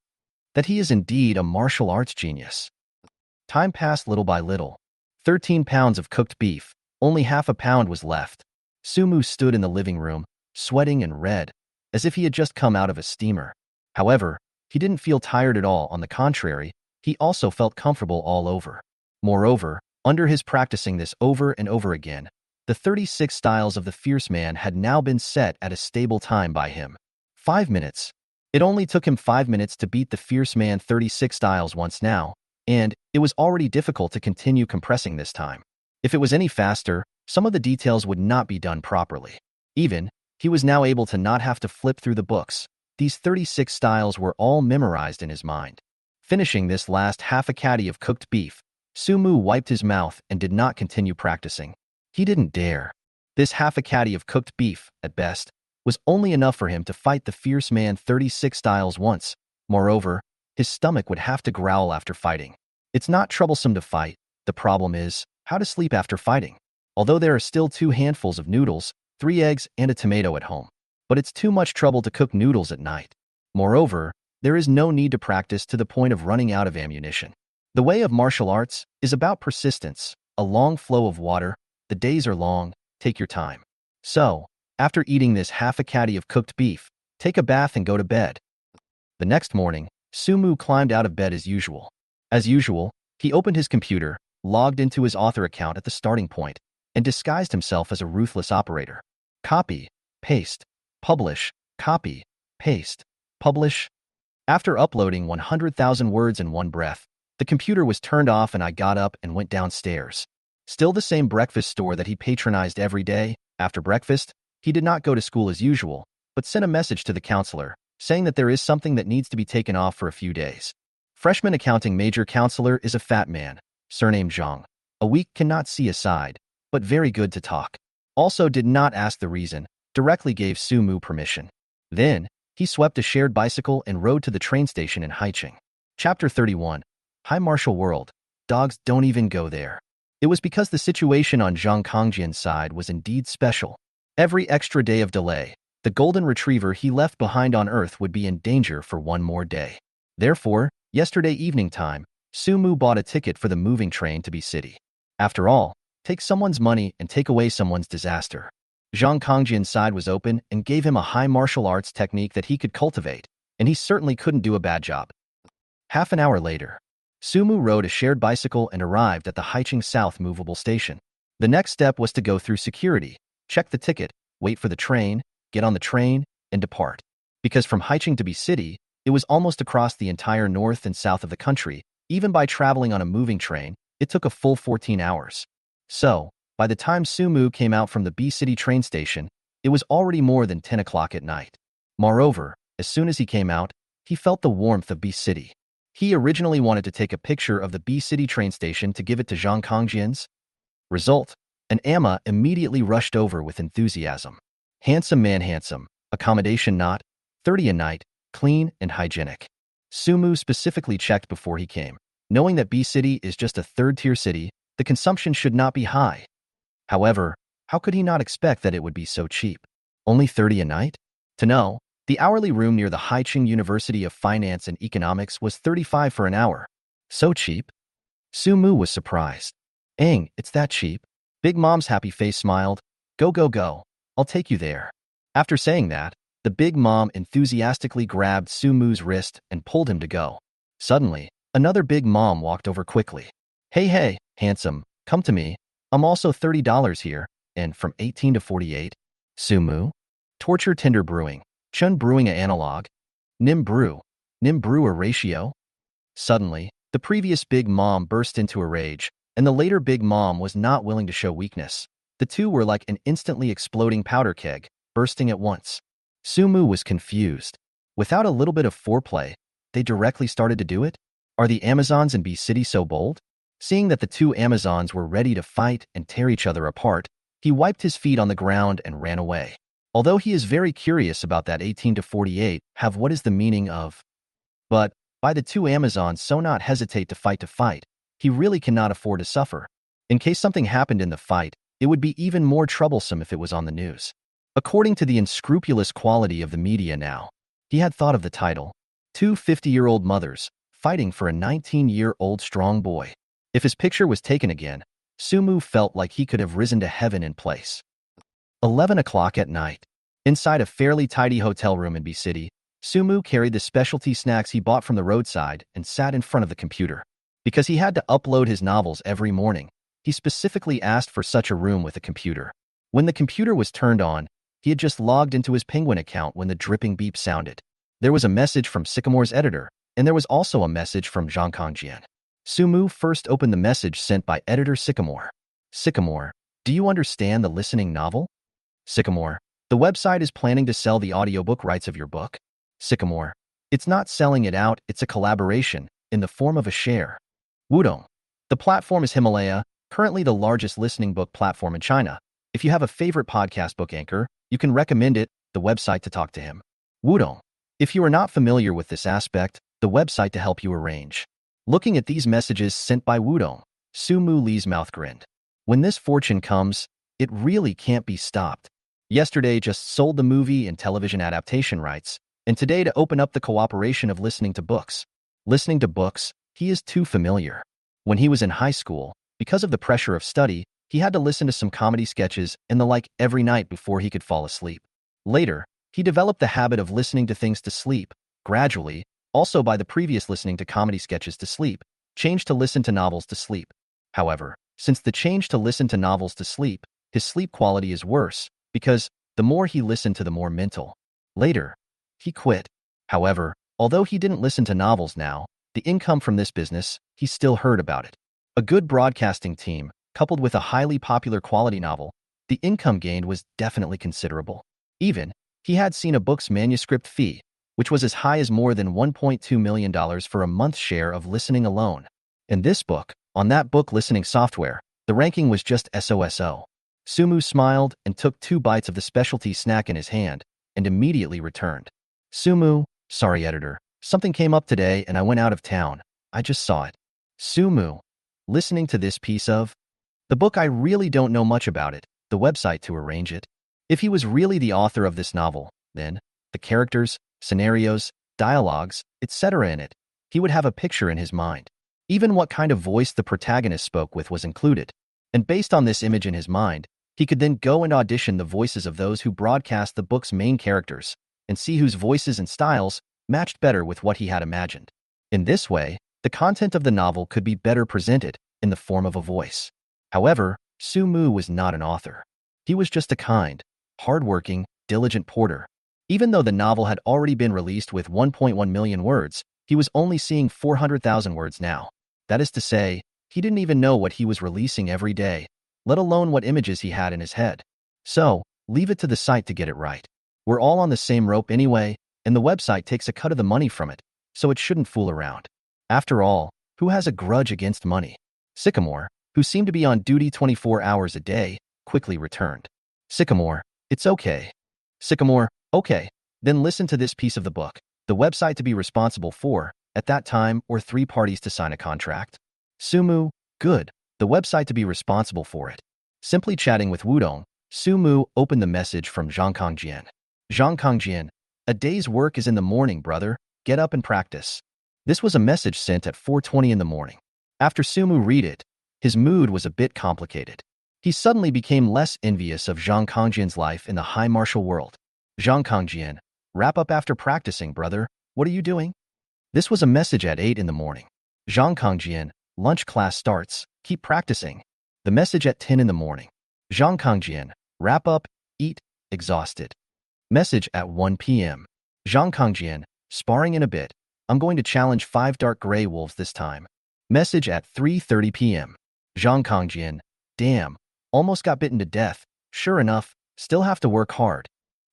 that he is indeed a martial arts genius. Time passed little by little. 13 pounds of cooked beef. Only half a pound was left. Sumu stood in the living room, sweating and red, as if he had just come out of a steamer. However, he didn't feel tired at all. On the contrary, he also felt comfortable all over. Moreover, under his practicing this over and over again, the 36 styles of the fierce man had now been set at a stable time by him. 5 minutes. It only took him 5 minutes to beat the fierce man 36 styles once now, and it was already difficult to continue compressing this time. If it was any faster, some of the details would not be done properly. Even, he was now able to not have to flip through the books. These 36 styles were all memorized in his mind. Finishing this last half a caddy of cooked beef, Sumu wiped his mouth and did not continue practicing. He didn't dare. This half a caddy of cooked beef, at best, was only enough for him to fight the fierce man 36 styles once. Moreover, his stomach would have to growl after fighting. It's not troublesome to fight. The problem is how to sleep after fighting. Although there are still 2 handfuls of noodles, 3 eggs, and a tomato at home. But it's too much trouble to cook noodles at night. Moreover, there is no need to practice to the point of running out of ammunition. The way of martial arts is about persistence, a long flow of water. The days are long, take your time. So, after eating this half a caddy of cooked beef, take a bath and go to bed. The next morning, Sumu climbed out of bed as usual. As usual, he opened his computer, logged into his author account at the starting point, and disguised himself as a ruthless operator. Copy, paste, publish, copy, paste, publish. After uploading 100,000 words in one breath, the computer was turned off and I got up and went downstairs. Still the same breakfast store that he patronized every day. After breakfast, he did not go to school as usual, but sent a message to the counselor, saying that there is something that needs to be taken off for a few days. Freshman accounting major counselor is a fat man, surnamed Zhang. A weak cannot see aside, but very good to talk. Also did not ask the reason, directly gave Sumu permission. Then, he swept a shared bicycle and rode to the train station in Haicheng. Chapter 31. High Martial World. Dogs don't even go there. It was because the situation on Zhang Kongjian's side was indeed special. Every extra day of delay, the golden retriever he left behind on Earth would be in danger for one more day. Therefore, yesterday evening time, Sumu bought a ticket for the moving train to B City. After all, take someone's money and take away someone's disaster. Zhang Kongjian's side was open and gave him a high martial arts technique that he could cultivate, and he certainly couldn't do a bad job. Half an hour later, Sumu rode a shared bicycle and arrived at the Haicheng South movable station. The next step was to go through security, check the ticket, wait for the train, get on the train, and depart. Because from Haicheng to B City, it was almost across the entire north and south of the country. Even by traveling on a moving train, it took a full 14 hours. So, by the time Sumu came out from the B City train station, it was already more than 10 o'clock at night. Moreover, as soon as he came out, he felt the warmth of B City. He originally wanted to take a picture of the B City train station to give it to Zhang Kongjian's. Result, an Amma immediately rushed over with enthusiasm. Handsome man handsome, accommodation not, 30 a night, clean and hygienic. Sumu specifically checked before he came. Knowing that B City is just a third-tier city, the consumption should not be high. However, how could he not expect that it would be so cheap? Only 30 a night? To know, the hourly room near the Haicheng University of Finance and Economics was 35 for an hour. So cheap? Sumu was surprised. Eng, it's that cheap? Big Mom's happy face smiled. Go, go, go. I'll take you there. After saying that, the Big Mom enthusiastically grabbed Sumu's wrist and pulled him to go. Suddenly, another Big Mom walked over quickly. Hey, hey, handsome, come to me. I'm also $30 here, and from 18 to 48. Sumu? Torture Tinder Brewing. Chun Brewing a analog. Nim Brew. Nim Brew a ratio? Suddenly, the previous Big Mom burst into a rage, and the later Big Mom was not willing to show weakness. The two were like an instantly exploding powder keg, bursting at once. Sumu was confused. Without a little bit of foreplay, they directly started to do it? Are the Amazons in B City so bold? Seeing that the two Amazons were ready to fight and tear each other apart, he wiped his feet on the ground and ran away. Although he is very curious about that 18 to 48, have what is the meaning of. But, by the two Amazons so not hesitate to fight, he really cannot afford to suffer. In case something happened in the fight, it would be even more troublesome if it was on the news. According to the unscrupulous quality of the media now, he had thought of the title, Two 50-year-old mothers, fighting for a 19-year-old strong boy. If his picture was taken again, Sumu felt like he could have risen to heaven in place. 11 o'clock at night. Inside a fairly tidy hotel room in B City, Sumu carried the specialty snacks he bought from the roadside and sat in front of the computer. Because he had to upload his novels every morning, he specifically asked for such a room with a computer. When the computer was turned on, he had just logged into his Penguin account when the dripping beep sounded. There was a message from Sycamore's editor, and there was also a message from Zhang Kangjian. Sumu first opened the message sent by editor Sycamore. Sycamore, do you understand the listening novel? Sycamore, the website is planning to sell the audiobook rights of your book. Sycamore, it's not selling it out, it's a collaboration, in the form of a share. Wudong, the platform is Himalaya, currently the largest listening book platform in China. If you have a favorite podcast book anchor, you can recommend it, the website to talk to him. Wudong, if you are not familiar with this aspect, the website to help you arrange. Looking at these messages sent by Wudong, Sumu Li's mouth grinned. When this fortune comes, it really can't be stopped. Yesterday just sold the movie and television adaptation rights, and today to open up the cooperation of listening to books. Listening to books, he is too familiar. When he was in high school, because of the pressure of study, he had to listen to some comedy sketches and the like every night before he could fall asleep. Later, he developed the habit of listening to things to sleep. Gradually, also by the previous listening to comedy sketches to sleep, changed to listen to novels to sleep. However, since the change to listen to novels to sleep, his sleep quality is worse, because the more he listened to the more mental. Later, he quit. However, although he didn't listen to novels now, the income from this business, he still heard about it. A good broadcasting team, coupled with a highly popular quality novel, the income gained was definitely considerable. Even, he had seen a book's manuscript fee, which was as high as more than $1.2 million for a month's share of listening alone. In this book, on that book listening software, the ranking was just SOSO. Sumu smiled and took 2 bites of the specialty snack in his hand, and immediately returned. Sumu, sorry editor, something came up today and I went out of town. I just saw it. Sumu, listening to this piece of the book, I really don't know much about it, the website to arrange it. If he was really the author of this novel, then the characters, scenarios, dialogues, etc. in it, he would have a picture in his mind. Even what kind of voice the protagonist spoke with was included. And based on this image in his mind, he could then go and audition the voices of those who broadcast the book's main characters and see whose voices and styles matched better with what he had imagined. In this way, the content of the novel could be better presented in the form of a voice. However, Sumu was not an author. He was just a kind, hard-working, diligent porter. Even though the novel had already been released with 1.1 million words, he was only seeing 400,000 words now. That is to say, he didn't even know what he was releasing every day, let alone what images he had in his head. So, leave it to the site to get it right. We're all on the same rope anyway, and the website takes a cut of the money from it, so it shouldn't fool around. After all, who has a grudge against money? Sycamore, who seemed to be on duty 24 hours a day, quickly returned. Sycamore, it's okay. Sycamore, okay. Then listen to this piece of the book. The website to be responsible for, at that time, or 3 parties to sign a contract. Sumu, good. The website to be responsible for it. Simply chatting with Wudong, Sumu opened the message from Zhang Kangjian. Zhang Kangjian, a day's work is in the morning, brother. Get up and practice. This was a message sent at 4:20 in the morning. After Sumu read it, his mood was a bit complicated. He suddenly became less envious of Zhang Kangjian's life in the high martial world. Zhang Kangjian, wrap up after practicing, brother. What are you doing? This was a message at 8 in the morning. Zhang Kangjian, lunch class starts. Keep practicing. The message at 10 in the morning. Zhang Kangjian, wrap up, eat, exhausted. Message at 1 p.m. Zhang Kangjian, sparring in a bit. I'm going to challenge 5 dark gray wolves this time. Message at 3:30 p.m. Zhang Kangjian, damn, almost got bitten to death. Sure enough, still have to work hard.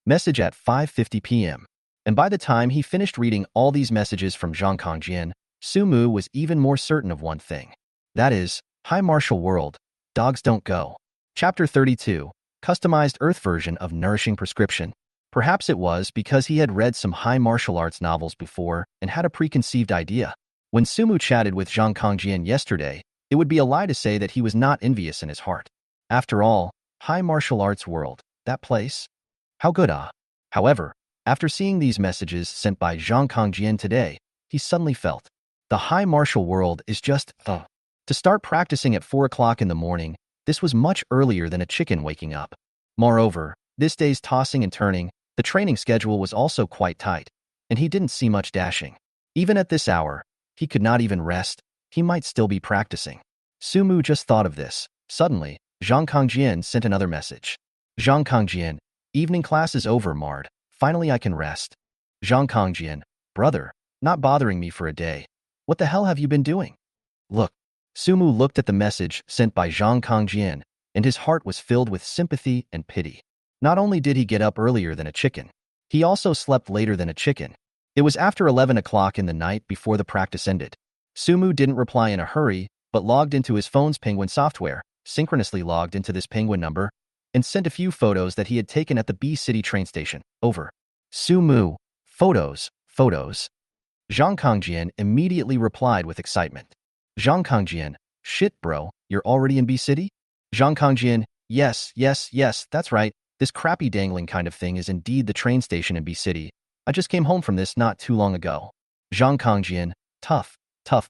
Message at 5:50 p.m. And by the time he finished reading all these messages from Zhang Kangjian, Sumu was even more certain of one thing. That is, high martial world, dogs don't go. Chapter 32, Customized Earth version of Nourishing Prescription. Perhaps it was because he had read some high martial arts novels before and had a preconceived idea. When Sumu chatted with Zhang Kangjian yesterday, it would be a lie to say that he was not envious in his heart. After all, high martial arts world, that place? How good ah. However, after seeing these messages sent by Zhang Kangjian today, he suddenly felt the high martial world is just To start practicing at 4 o'clock in the morning, this was much earlier than a chicken waking up. Moreover, this day's tossing and turning, the training schedule was also quite tight, and he didn't see much dashing. Even at this hour, he could not even rest. He might still be practicing. Sumu just thought of this. Suddenly, Zhang Kangjian sent another message. Zhang Kangjian, evening class is over, Mard. Finally I can rest. Zhang Kangjian, brother, not bothering me for a day. What the hell have you been doing? Look. Sumu looked at the message sent by Zhang Kangjian, and his heart was filled with sympathy and pity. Not only did he get up earlier than a chicken, he also slept later than a chicken. It was after 11 o'clock in the night before the practice ended. Sumu didn't reply in a hurry, but logged into his phone's Penguin software, synchronously logged into this Penguin number, and sent a few photos that he had taken at the B City train station. Over. Sumu, photos. Zhang Kangjian immediately replied with excitement. Zhang Kangjian, shit bro, you're already in B City? Zhang Kangjian, yes, that's right. This crappy dangling kind of thing is indeed the train station in B City. I just came home from this not too long ago. Zhang Kangjian, tough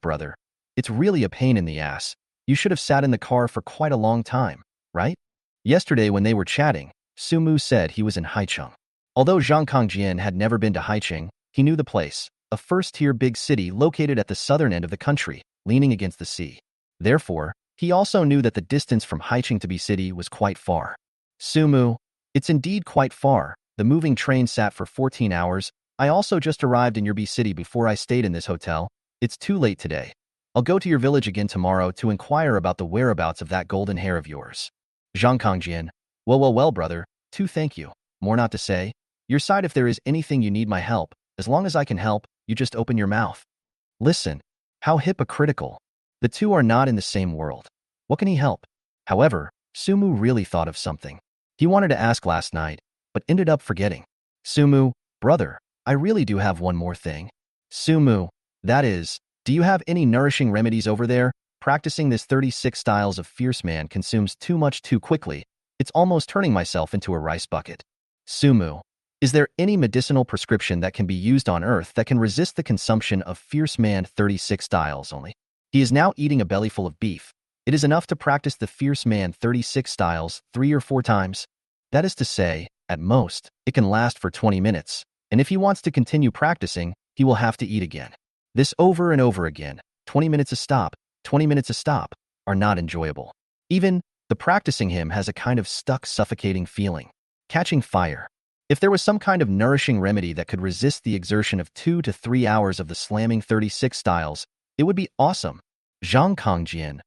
brother. It's really a pain in the ass. You should have sat in the car for quite a long time, right? Yesterday when they were chatting, Sumu said he was in Haicheng. Although Zhang Kangjian had never been to Haicheng, he knew the place, a first-tier big city located at the southern end of the country, leaning against the sea. Therefore, he also knew that the distance from Haicheng to B City was quite far. Sumu, it's indeed quite far. The moving train sat for 14 hours. I also just arrived in your B City before I stayed in this hotel. It's too late today. I'll go to your village again tomorrow to inquire about the whereabouts of that golden hair of yours. Zhang Kangjian, well, brother, thank you. More not to say. Your side if there is anything you need my help. As long as I can help, you just open your mouth. Listen. How hypocritical. The two are not in the same world. What can he help? However, Sumu really thought of something. He wanted to ask last night, but ended up forgetting. Sumu, brother, I really do have one more thing. Sumu, that is, do you have any nourishing remedies over there? Practicing this 36 styles of fierce man consumes too much too quickly. It's almost turning myself into a rice bucket. Sumu, is there any medicinal prescription that can be used on Earth that can resist the consumption of fierce man 36 styles only? He is now eating a bellyful of beef. It is enough to practice the fierce man 36 styles 3 or 4 times. That is to say, at most, it can last for 20 minutes, and if he wants to continue practicing, he will have to eat again. This over and over again, 20 minutes a stop, 20 minutes a stop, are not enjoyable. Even the practicing him has a kind of stuck, suffocating feeling. Catching fire. If there was some kind of nourishing remedy that could resist the exertion of 2 to 3 hours of the slamming 36 styles, it would be awesome. Zhang Kangjian,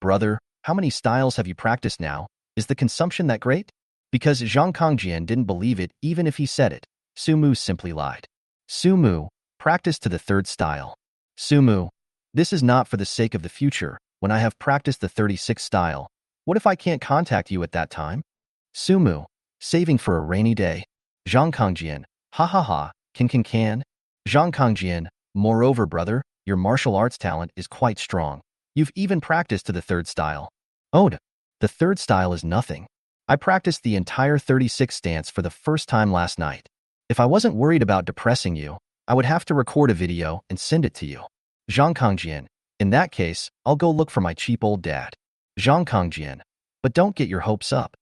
brother, how many styles have you practiced now? Is the consumption that great? Because Zhang Kangjian didn't believe it even if he said it. Sumu simply lied. Sumu, practice to the 3rd style. Sumu, this is not for the sake of the future. When I have practiced the 36 style, what if I can't contact you at that time? Sumu, saving for a rainy day. Zhang Kangjian, ha, can. Zhang Kangjian, moreover, brother, your martial arts talent is quite strong. You've even practiced to the 3rd style. Ode, the 3rd style is nothing. I practiced the entire 36 stance for the first time last night. If I wasn't worried about depressing you, I would have to record a video and send it to you. Zhang Kangjian, in that case, I'll go look for my cheap old dad. Zhang Kangjian, but don't get your hopes up.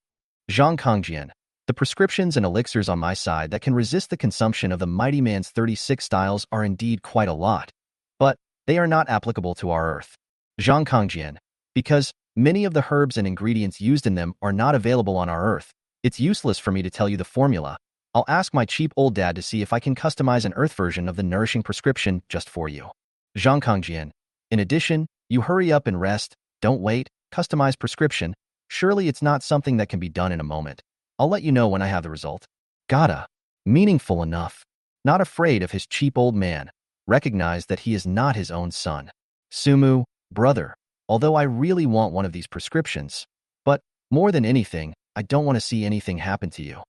Zhang Kangjian, the prescriptions and elixirs on my side that can resist the consumption of the mighty man's 36 styles are indeed quite a lot, but they are not applicable to our Earth. Zhang Kangjian, because many of the herbs and ingredients used in them are not available on our Earth, it's useless for me to tell you the formula. I'll ask my cheap old dad to see if I can customize an Earth version of the nourishing prescription just for you. Zhang Kangjian, in addition, you hurry up and rest, don't wait, customize prescription. Surely it's not something that can be done in a moment. I'll let you know when I have the result. Gotta. Meaningful enough. Not afraid of his cheap old man. Recognize that he is not his own son. Sumu, brother, although I really want one of these prescriptions, but more than anything, I don't want to see anything happen to you.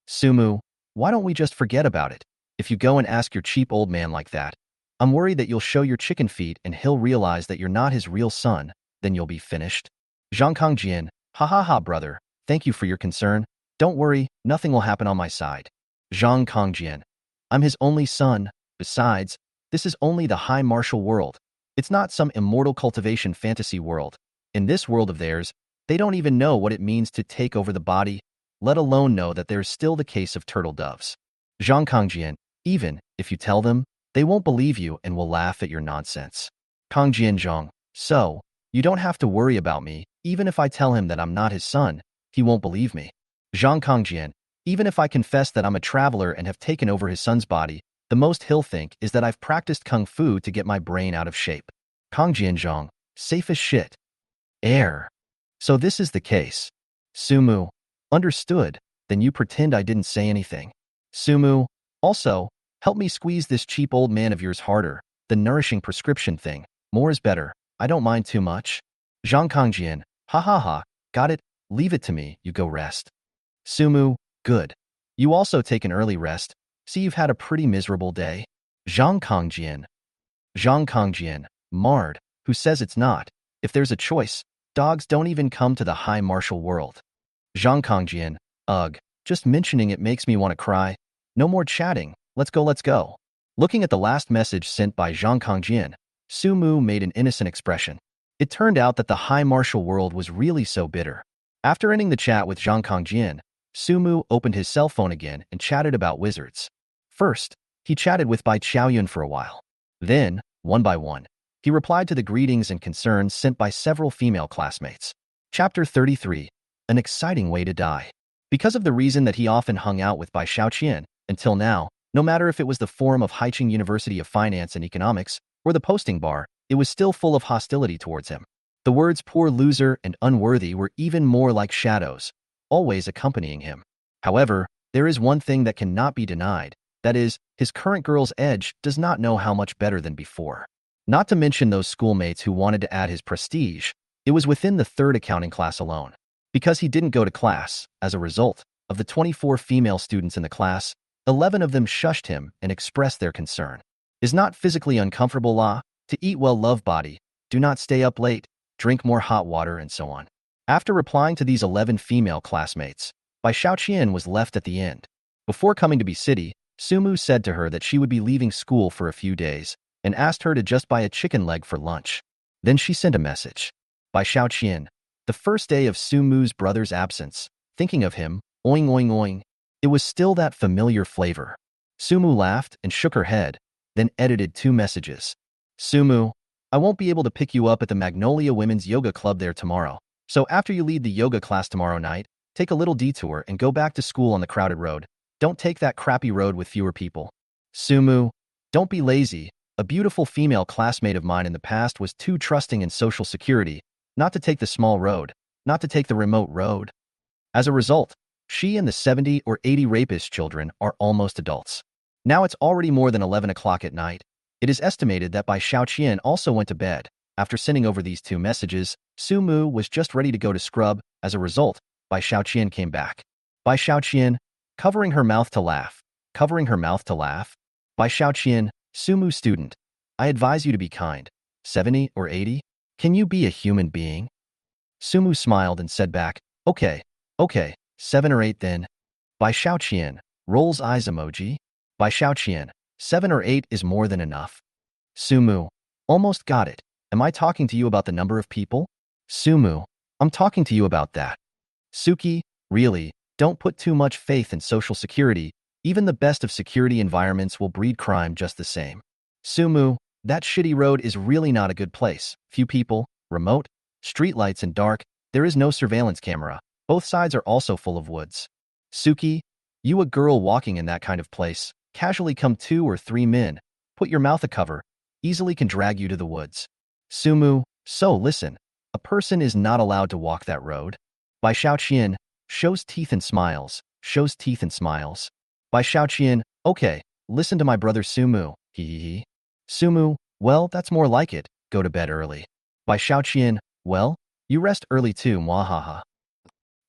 Sumu, why don't we just forget about it? If you go and ask your cheap old man like that, I'm worried that you'll show your chicken feet and he'll realize that you're not his real son, then you'll be finished. Zhang Kangjian, ha, brother, thank you for your concern. Don't worry, nothing will happen on my side. Zhang Kangjian, I'm his only son. Besides, this is only the high martial world. It's not some immortal cultivation fantasy world. In this world of theirs, they don't even know what it means to take over the body, let alone know that there's still the case of turtle doves. Zhang Kangjian, even if you tell them, they won't believe you and will laugh at your nonsense. Kangjian Zhang, so, you don't have to worry about me, even if I tell him that I'm not his son, he won't believe me. Zhang Kangjian, even if I confess that I'm a traveler and have taken over his son's body, the most he'll think is that I've practiced kung fu to get my brain out of shape. Kangjian Zhang, safe as shit. Air. So this is the case. Sumu, understood, then you pretend I didn't say anything. Sumu, also, help me squeeze this cheap old man of yours harder, the nourishing prescription thing. More is better, I don't mind too much. Zhang Kangjian, ha ha ha, got it, leave it to me, you go rest. Sumu, good. You also take an early rest, see you've had a pretty miserable day. Zhang Kangjian. Zhang Kangjian, marred, who says it's not. If there's a choice, dogs don't even come to the high martial world. Zhang Kangjian, ugh, just mentioning it makes me want to cry. No more chatting, let's go, let's go. Looking at the last message sent by Zhang Kangjian, Sumu made an innocent expression. It turned out that the high martial world was really so bitter. After ending the chat with Zhang Kangjian, Sumu opened his cell phone again and chatted about wizards. First, he chatted with Bai Qiaoyun for a while. Then, one by one, he replied to the greetings and concerns sent by several female classmates. Chapter 33. An exciting way to die. Because of the reason that he often hung out with Bai Qiaoyun, until now, no matter if it was the forum of Haicheng University of Finance and Economics or the posting bar, it was still full of hostility towards him. The words poor loser and unworthy were even more like shadows, always accompanying him. However, there is one thing that cannot be denied, that is, his current girl's edge does not know how much better than before. Not to mention those schoolmates who wanted to add his prestige, it was within the third accounting class alone. Because he didn't go to class, as a result, of the 24 female students in the class, 11 of them shushed him and expressed their concern. Is not physically uncomfortable law, to eat well love body, do not stay up late, drink more hot water and so on. After replying to these 11 female classmates, Bai Qiaoyun was left at the end. Before coming to B City, Sumu said to her that she would be leaving school for a few days and asked her to just buy a chicken leg for lunch. Then she sent a message. Bai Qiaoyun, the first day of Sumu's brother's absence, thinking of him, oing oing oing. It was still that familiar flavor. Sumu laughed and shook her head, then edited 2 messages. Sumu, I won't be able to pick you up at the Magnolia Women's Yoga Club there tomorrow, so after you lead the yoga class tomorrow night, take a little detour and go back to school on the crowded road. Don't take that crappy road with fewer people. Sumu, don't be lazy. A beautiful female classmate of mine in the past was too trusting in social security, not to take the small road, not to take the remote road. As a result, she and the 70 or 80 rapist children are almost adults. Now it's already more than 11 o'clock at night. It is estimated that Bai Qiaoyun also went to bed. After sending over these 2 messages, Sumu was just ready to go to scrub. As a result, Bai Qiaoyun came back. Bai Qiaoyun, covering her mouth to laugh. Covering her mouth to laugh. Bai Qiaoyun, Sumu student, I advise you to be kind. 70 or 80? Can you be a human being? Sumu smiled and said back, okay, 7 or 8 then. Bai Qiaoyun, rolls eyes emoji. Bai Qiaoyun, 7 or 8 is more than enough. Sumu, almost got it. Am I talking to you about the number of people? Sumu, I'm talking to you about that. Suki, really, don't put too much faith in social security. Even the best of security environments will breed crime just the same. Sumu, that shitty road is really not a good place. Few people, remote, streetlights and dark, there is no surveillance camera. Both sides are also full of woods. Suki, you a girl walking in that kind of place, casually come 2 or 3 men, put your mouth a cover, easily can drag you to the woods. Sumu, so listen, a person is not allowed to walk that road. Bai Qiaoyun, shows teeth and smiles, shows teeth and smiles. Bai Qiaoyun, okay, listen to my brother Sumu, hee. Sumu, well, that's more like it, go to bed early. Bai Qiaoyun, well, you rest early too, mwahaha.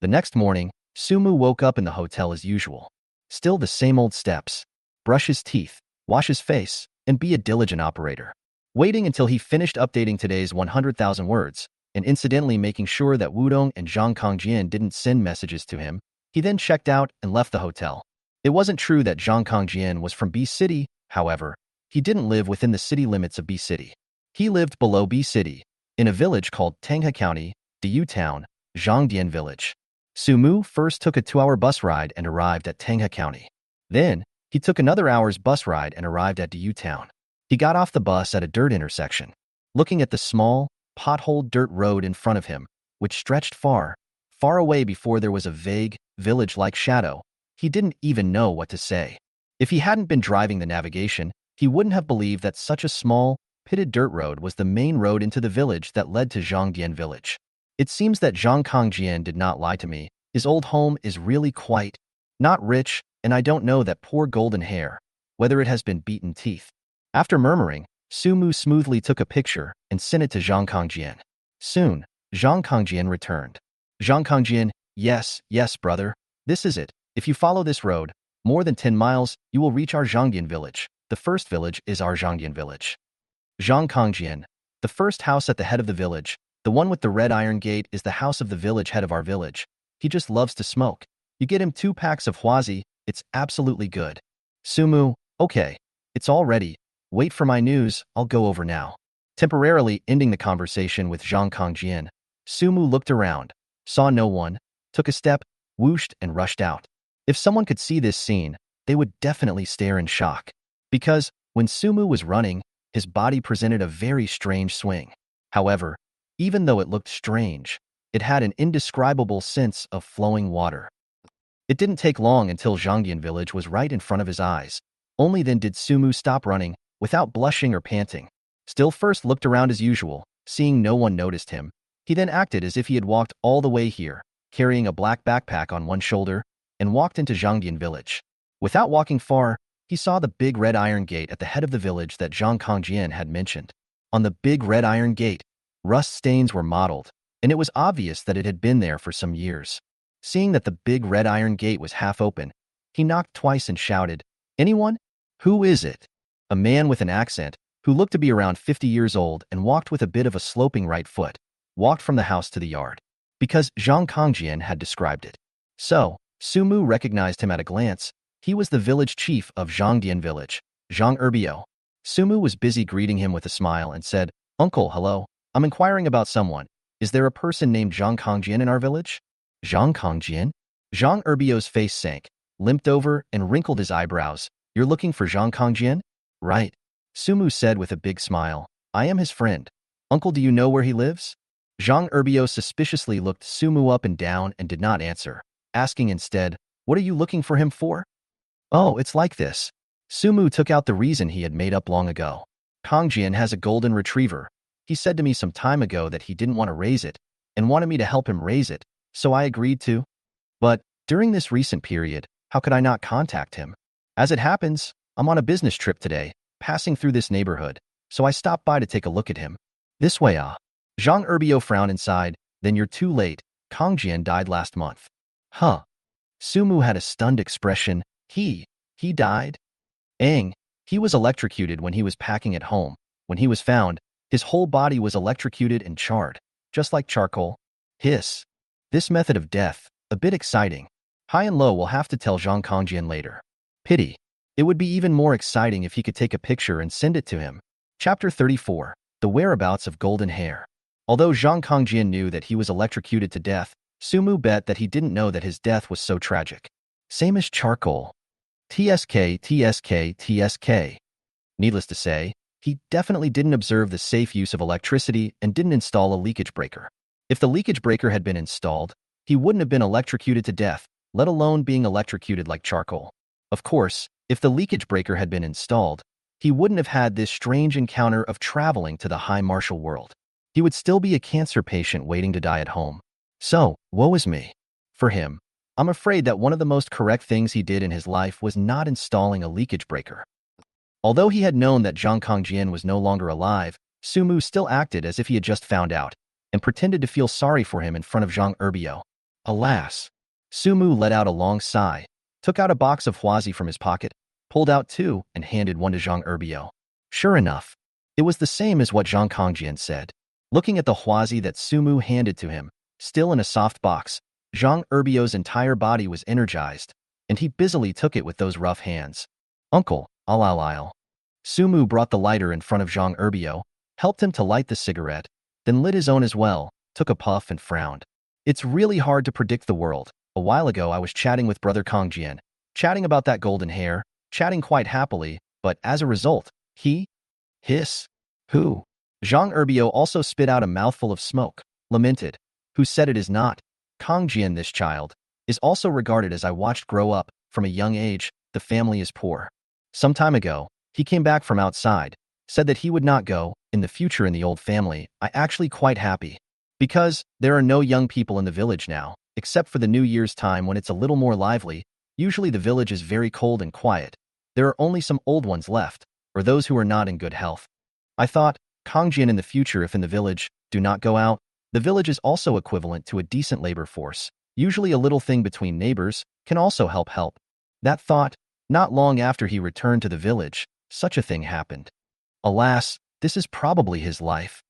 The next morning, Sumu woke up in the hotel as usual. Still the same old steps. Brush his teeth, wash his face, and be a diligent operator. Waiting until he finished updating today's 100,000 words, and incidentally making sure that Wudong and Zhang Kangjian didn't send messages to him, he then checked out and left the hotel. It wasn't true that Zhang Kangjian was from B City, however, he didn't live within the city limits of B City. He lived below B City, in a village called Tenghe County, Diyu Town, Zhangdian Village. Sumu first took a 2-hour bus ride and arrived at Tenghe County. Then, he took another hour's bus ride and arrived at Diyu Town. He got off the bus at a dirt intersection. Looking at the small, potholed dirt road in front of him, which stretched far, far away before there was a vague, village-like shadow, he didn't even know what to say. If he hadn't been driving the navigation, he wouldn't have believed that such a small, pitted dirt road was the main road into the village that led to Zhangdian Village. It seems that Zhang Kongjian did not lie to me. His old home is really quite not rich, and I don't know that poor golden hair, whether it has been beaten teeth. After murmuring, Sumu smoothly took a picture and sent it to Zhang Kongjian. Soon, Zhang Kongjian returned. Zhang Kongjian, yes, brother, this is it. If you follow this road, more than 10 miles, you will reach our Zhangdian village. The first village is our Zhangdian village. Zhang Kongjian, the first house at the head of the village, the one with the red iron gate, is the house of the village head of our village. He just loves to smoke. You get him 2 packs of Huazi, it's absolutely good. Sumu, okay, it's all ready. Wait for my news, I'll go over now. Temporarily ending the conversation with Zhang Kongjian, Sumu looked around, saw no one, took a step, whooshed and rushed out. If someone could see this scene, they would definitely stare in shock. Because, when Sumu was running, his body presented a very strange swing. However, even though it looked strange, it had an indescribable sense of flowing water. It didn't take long until Zhangdian village was right in front of his eyes. Only then did Sumu stop running, without blushing or panting. Still first looked around as usual, seeing no one noticed him. He then acted as if he had walked all the way here, carrying a black backpack on one shoulder, and walked into Zhangdian village. Without walking far, he saw the big red iron gate at the head of the village that Zhang Kongjian had mentioned. On the big red iron gate, rust stains were mottled, and it was obvious that it had been there for some years. Seeing that the big red iron gate was half open, he knocked twice and shouted, "Anyone? Who is it?" A man with an accent, who looked to be around 50 years old and walked with a bit of a sloping right foot, walked from the house to the yard, because Zhang Kongjian had described it. So, Sumu recognized him at a glance. He was the village chief of Zhangdian village, Zhang Erbio. Sumu was busy greeting him with a smile and said, "Uncle, hello. I'm inquiring about someone. Is there a person named Zhang Kongjian in our village?" Zhang Kongjian? Zhang Erbio's face sank, limped over, and wrinkled his eyebrows. "You're looking for Zhang Kongjian?" "Right," Sumu said with a big smile. "I am his friend. Uncle, do you know where he lives?" Zhang Erbio suspiciously looked Sumu up and down and did not answer, asking instead, "What are you looking for him for?" "Oh, it's like this." Sumu took out the reason he had made up long ago. "Kongjian has a golden retriever. He said to me some time ago that he didn't want to raise it, and wanted me to help him raise it, so I agreed to. But, during this recent period, how could I not contact him? As it happens, I'm on a business trip today, passing through this neighborhood, so I stopped by to take a look at him. This way, ah." Zhang Erbio frowned and sighed. "Then you're too late. Kongjian died last month." "Huh?" Sumu had a stunned expression. He died? Aang, he was electrocuted when he was packing at home. When he was found, his whole body was electrocuted and charred, just like charcoal. Hiss. This method of death, a bit exciting. High and low will have to tell Zhang Kongjian later. Pity. It would be even more exciting if he could take a picture and send it to him. Chapter 34. The Whereabouts of Golden Hair. Although Zhang Kongjian knew that he was electrocuted to death, Sumu bet that he didn't know that his death was so tragic. Same as charcoal. TSK. Needless to say, he definitely didn't observe the safe use of electricity and didn't install a leakage breaker. If the leakage breaker had been installed, he wouldn't have been electrocuted to death, let alone being electrocuted like charcoal. Of course, if the leakage breaker had been installed, he wouldn't have had this strange encounter of traveling to the high martial world. He would still be a cancer patient waiting to die at home. So, woe is me. For him, I'm afraid that one of the most correct things he did in his life was not installing a leakage breaker. Although he had known that Zhang Kongjian was no longer alive, Sumu still acted as if he had just found out, and pretended to feel sorry for him in front of Zhang Erbio. Alas! Sumu let out a long sigh, took out a box of Huazi from his pocket, pulled out 2, and handed one to Zhang Erbio. Sure enough, it was the same as what Zhang Kongjian said. Looking at the Huazi that Sumu handed to him, still in a soft box, Zhang Erbio's entire body was energized, and he busily took it with those rough hands. "Uncle, I'll." Sumu brought the lighter in front of Zhang Erbio, helped him to light the cigarette, then lit his own as well, took a puff and frowned. It's really hard to predict the world. A while ago I was chatting with brother Kongjian, chatting about that golden hair, chatting quite happily, but as a result, hiss. Who? Zhang Erbio also spit out a mouthful of smoke, lamented. Who said it is not? Kongjian, this child, is also regarded as I watched grow up, from a young age, the family is poor. Some time ago, he came back from outside, said that he would not go, in the future in the old family, I actually quite happy. Because, there are no young people in the village now, except for the New Year's time when it's a little more lively, usually the village is very cold and quiet. There are only some old ones left, or those who are not in good health. I thought, Kongjian in the future if in the village, do not go out, the village is also equivalent to a decent labor force. Usually a little thing between neighbors can also help. That thought, not long after he returned to the village, such a thing happened. Alas, this is probably his life.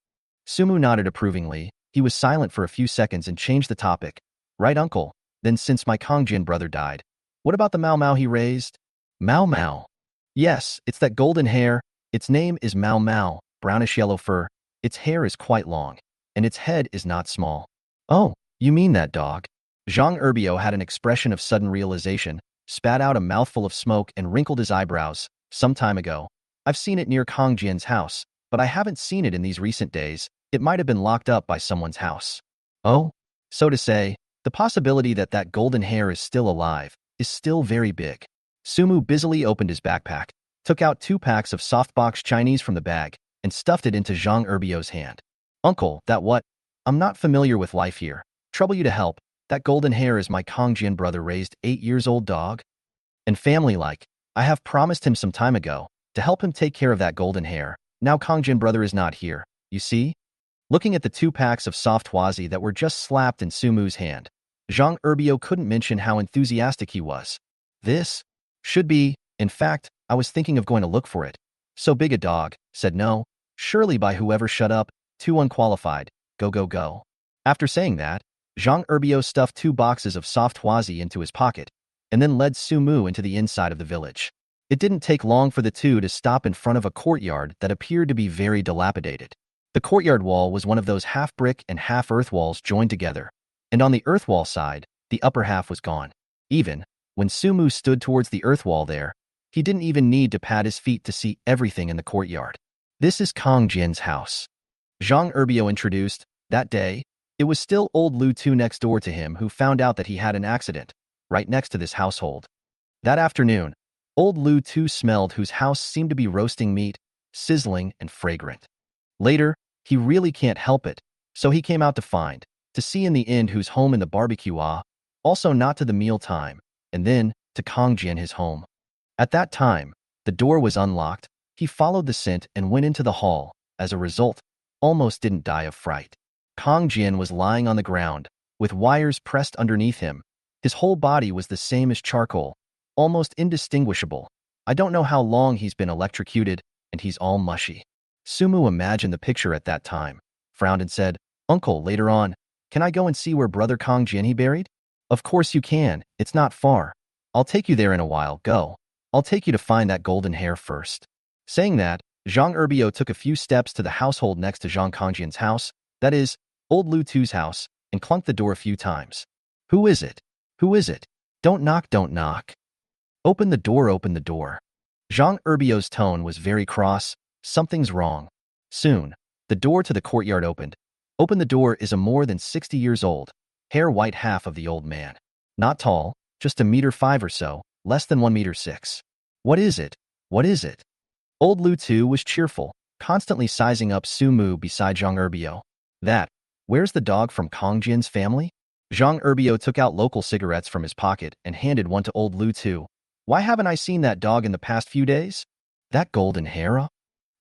Sumu nodded approvingly. He was silent for a few seconds and changed the topic. Right, uncle? Then since my Kongjian brother died, what about the Mao Mao he raised? Mao Mao. Yes, it's that golden hair. Its name is Mao Mao, brownish yellow fur. Its hair is quite long, and its head is not small. Oh, you mean that dog? Zhang Erbio had an expression of sudden realization, spat out a mouthful of smoke and wrinkled his eyebrows. Some time ago, I've seen it near Kongjian's house, but I haven't seen it in these recent days. It might have been locked up by someone's house. Oh? So to say, the possibility that that golden hair is still alive is still very big. Sumu busily opened his backpack, took out 2 packs of softbox Chinese from the bag, and stuffed it into Zhang Erbio's hand. Uncle, that what? I'm not familiar with life here. Trouble you to help. That golden hair is my Kongjian brother raised 8-years-old dog. And family-like, I have promised him some time ago to help him take care of that golden hair. Now Kongjian brother is not here, you see? Looking at the 2 packs of soft wazi that were just slapped in Sumu's hand, Zhang Erbio couldn't mention how enthusiastic he was. This should be, in fact, I was thinking of going to look for it. So big a dog, said no, surely by whoever shut up, too unqualified, go. After saying that, Zhang Erbio stuffed 2 boxes of soft wazi into his pocket, and then led Sumu into the inside of the village. It didn't take long for the two to stop in front of a courtyard that appeared to be very dilapidated. The courtyard wall was one of those half-brick and half-earth walls joined together, and on the earth wall side, the upper half was gone. Even when Sumu stood towards the earth wall there, he didn't even need to pat his feet to see everything in the courtyard. This is Kongjian's house. Zhang Erbio introduced. That day, it was still old Lu Tu next door to him who found out that he had an accident, right next to this household. That afternoon, old Lu Tu smelled whose house seemed to be roasting meat, sizzling and fragrant. Later, he really can't help it, so he came out to see in the end whose home in the barbecue also not to the meal time, and then to Kongjian his home. At that time, the door was unlocked. He followed the scent and went into the hall. As a result, almost didn't die of fright. Kongjian was lying on the ground, with wires pressed underneath him. His whole body was the same as charcoal, almost indistinguishable. I don't know how long he's been electrocuted, and he's all mushy. Sumu imagined the picture at that time, frowned and said, Uncle, later on, can I go and see where brother Kongjian he buried? Of course you can, it's not far. I'll take you there in a while, go. I'll take you to find that golden hair first. Saying that, Zhang Erbio took a few steps to the household next to Zhang Kongjian's house, that is, old Lu Tu's house, and clunked the door a few times. Who is it? Who is it? Don't knock, don't knock. Open the door, open the door. Zhang Erbio's tone was very cross. Something's wrong. Soon, the door to the courtyard opened. Open the door is a more than 60 years old, hair white half of the old man. Not tall, just 1.5 or so, less than 1.6. What is it? What is it? Old Lu Tu was cheerful, constantly sizing up Sumu beside Zhang Erbio. Where's the dog from Kongjian's family? Zhang Erbio took out local cigarettes from his pocket and handed one to old Lu Tu. Why haven't I seen that dog in the past few days? That golden hair?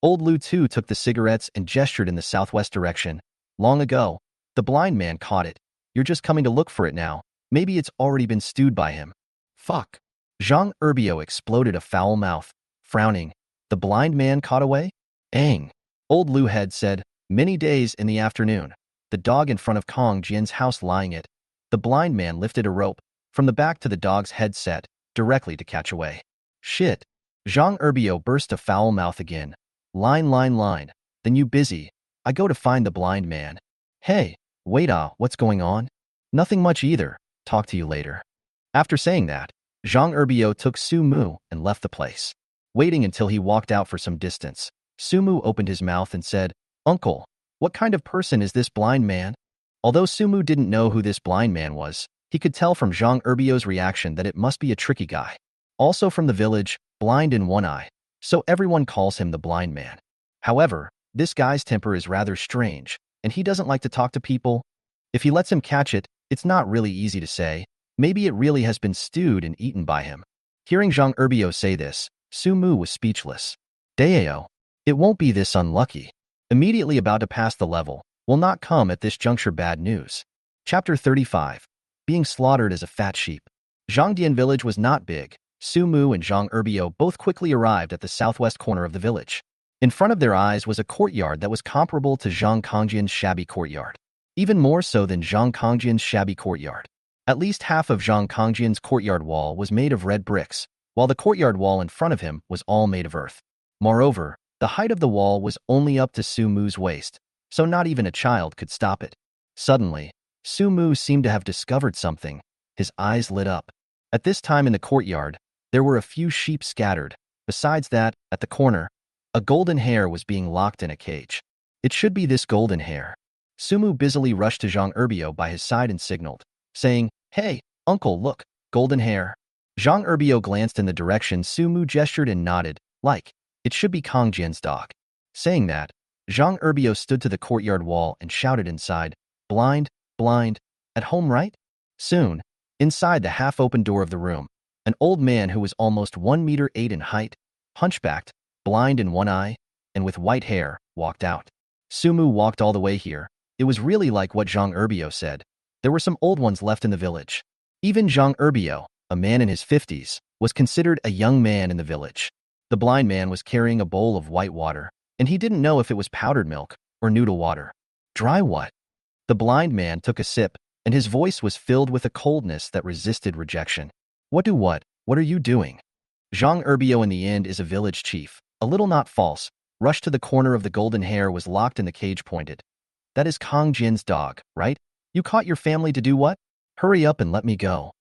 Old Lu Tu took the cigarettes and gestured in the southwest direction. Long ago, the blind man caught it. You're just coming to look for it now. Maybe it's already been stewed by him. Fuck. Zhang Erbio exploded a foul mouth, frowning. The blind man caught away? Aang. Old Lu Head said, many days in the afternoon, the dog in front of Kongjian's house lying it. The blind man lifted a rope from the back to the dog's head set, directly to catch away. Shit. Zhang Erbio burst a foul mouth again. Line. Then you busy. I go to find the blind man. Hey, wait what's going on? Nothing much either. Talk to you later. After saying that, Zhang Erbio took Su Mu and left the place. Waiting until he walked out for some distance, Su Mu opened his mouth and said, Uncle, what kind of person is this blind man? Although Su Mu didn't know who this blind man was, he could tell from Zhang Erbio's reaction that it must be a tricky guy. Also from the village, blind in one eye, so everyone calls him the blind man. However, this guy's temper is rather strange, and he doesn't like to talk to people. If he lets him catch it, it's not really easy to say. Maybe it really has been stewed and eaten by him. Hearing Zhang Erbio say this, Su Mu was speechless. Daeo, it won't be this unlucky. Immediately about to pass the level, will not come at this juncture bad news. Chapter 35. Being slaughtered as a fat sheep. Zhangdian village was not big. Su Mu and Zhang Erbio both quickly arrived at the southwest corner of the village. In front of their eyes was a courtyard that was comparable to Zhang Kongjian's shabby courtyard. Even more so than Zhang Kongjian's shabby courtyard. At least half of Zhang Kongjian's courtyard wall was made of red bricks, while the courtyard wall in front of him was all made of earth. Moreover, the height of the wall was only up to Su Mu's waist, so not even a child could stop it. Suddenly, Su Mu seemed to have discovered something. His eyes lit up. At this time in the courtyard, there were a few sheep scattered. Besides that, at the corner, a golden hare was being locked in a cage. It should be this golden hare. Su Mu busily rushed to Zhang Erbio by his side and signaled, saying, Hey, uncle, look, golden hare. Zhang Erbio glanced in the direction Su Mu gestured and nodded, like, it should be Kong Jian's dog. Saying that, Zhang Erbio stood to the courtyard wall and shouted inside, Blind, blind, at home right? Soon, inside the half-open door of the room, an old man who was almost 1 meter 8 in height, hunchbacked, blind in one eye, and with white hair, walked out. Su Mu walked all the way here. It was really like what Zhang Erbio said. There were some old ones left in the village. Even Zhang Erbio, a man in his 50s, was considered a young man in the village. The blind man was carrying a bowl of white water, and he didn't know if it was powdered milk or noodle water. Dry what? The blind man took a sip, and his voice was filled with a coldness that resisted rejection. What? What are you doing? Zhang Erbio in the end is a village chief, a little not false, rushed to the corner of the golden hare was locked in the cage pointed. That is Kong Jin's dog, right? You caught your family to do what? Hurry up and let me go.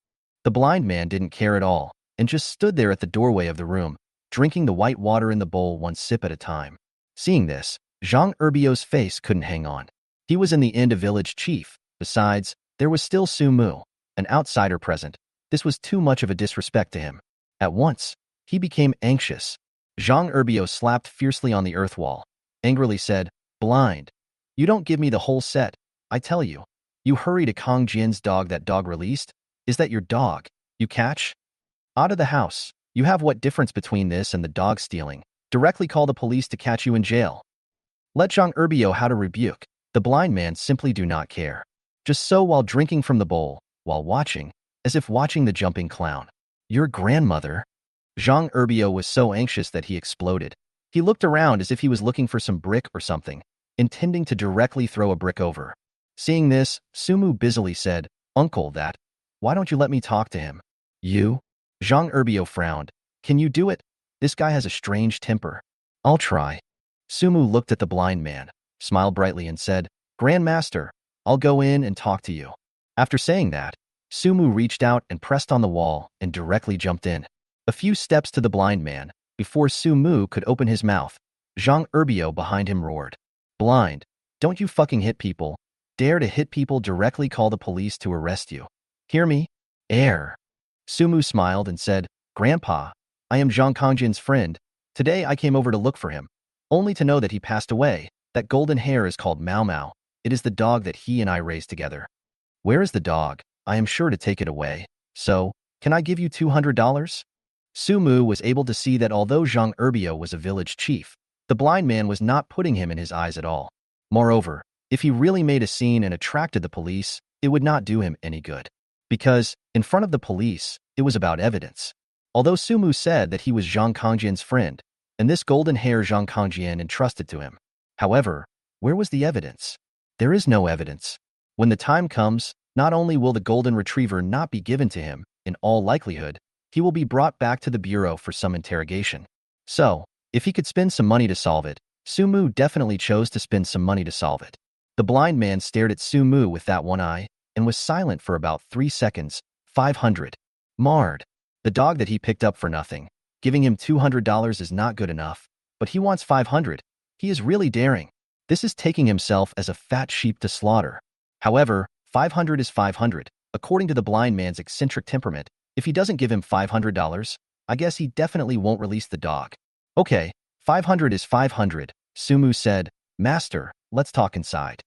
The blind man didn't care at all, and just stood there at the doorway of the room, drinking the white water in the bowl one sip at a time. Seeing this, Zhang Erbio's face couldn't hang on. He was in the end a village chief. Besides, there was still Su Mu, an outsider present. This was too much of a disrespect to him. At once, he became anxious. Zhang Erbio slapped fiercely on the earth wall, angrily said, Blind. You don't give me the whole set, I tell you. You hurry to Kong Jin's dog that dog released? Is that your dog? You catch? Out of the house. You have what difference between this and the dog stealing? Directly call the police to catch you in jail. Let Zhang Erbio how to rebuke. The blind man simply do not care. Just so while drinking from the bowl, while watching, as if watching the jumping clown. Your grandmother? Zhang Erbio was so anxious that he exploded. He looked around as if he was looking for some brick or something, intending to directly throw a brick over. Seeing this, Su Mu busily said, Uncle, why don't you let me talk to him? You? Zhang Erbio frowned. Can you do it? This guy has a strange temper. I'll try. Su Mu looked at the blind man, smiled brightly and said, Grandmaster, I'll go in and talk to you. After saying that, Su Mu reached out and pressed on the wall and directly jumped in. A few steps to the blind man, before Su Mu could open his mouth, Zhang Erbio behind him roared. Blind, don't you fucking hit people. Dare to hit people, directly call the police to arrest you. Hear me? Air. Su Mu smiled and said, Grandpa, I am Zhang Kongjin's friend. Today I came over to look for him, only to know that he passed away. That golden hare is called Mao Mao. It is the dog that he and I raised together. Where is the dog? I am sure to take it away. So, can I give you $200? Su Mu was able to see that although Zhang Erbio was a village chief, the blind man was not putting him in his eyes at all. Moreover, if he really made a scene and attracted the police, it would not do him any good. Because, in front of the police, it was about evidence. Although Su Mu said that he was Zhang Kongjian's friend, and this golden hare Zhang Kongjian entrusted to him. However, where was the evidence? There is no evidence. When the time comes, not only will the golden retriever not be given to him, in all likelihood, he will be brought back to the bureau for some interrogation. So, if he could spend some money to solve it, Sumu definitely chose to spend some money to solve it. The blind man stared at Sumu with that one eye and was silent for about 3 seconds. 500. Marred. The dog that he picked up for nothing. Giving him $200 is not good enough, but he wants 500. He is really daring. This is taking himself as a fat sheep to slaughter. However, 500 is 500. According to the blind man's eccentric temperament, if he doesn't give him $500, I guess he definitely won't release the dog. Okay, 500 is 500, Sumu said. Master, let's talk inside.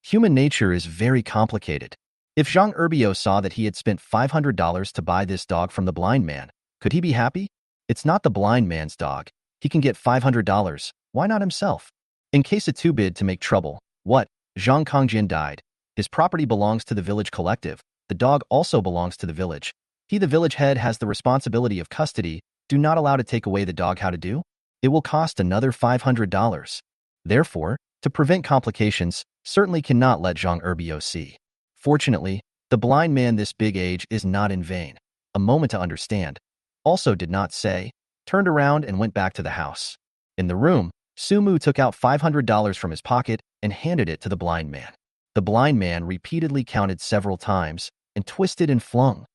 Human nature is very complicated. If Zhang Erbio saw that he had spent $500 to buy this dog from the blind man, could he be happy? It's not the blind man's dog. He can get $500. Why not himself? In case it's too big to make trouble, what? Zhang Kongjin died. His property belongs to the village collective. The dog also belongs to the village. He, the village head, has the responsibility of custody. Do not allow to take away the dog. How to do? It will cost another $500. Therefore, to prevent complications, certainly cannot let Zhang Erbio see. Fortunately, the blind man this big age is not in vain. A moment to understand. Also did not say, turned around and went back to the house. In the room, Sumu took out $500 from his pocket and handed it to the blind man. The blind man repeatedly counted several times and twisted and flung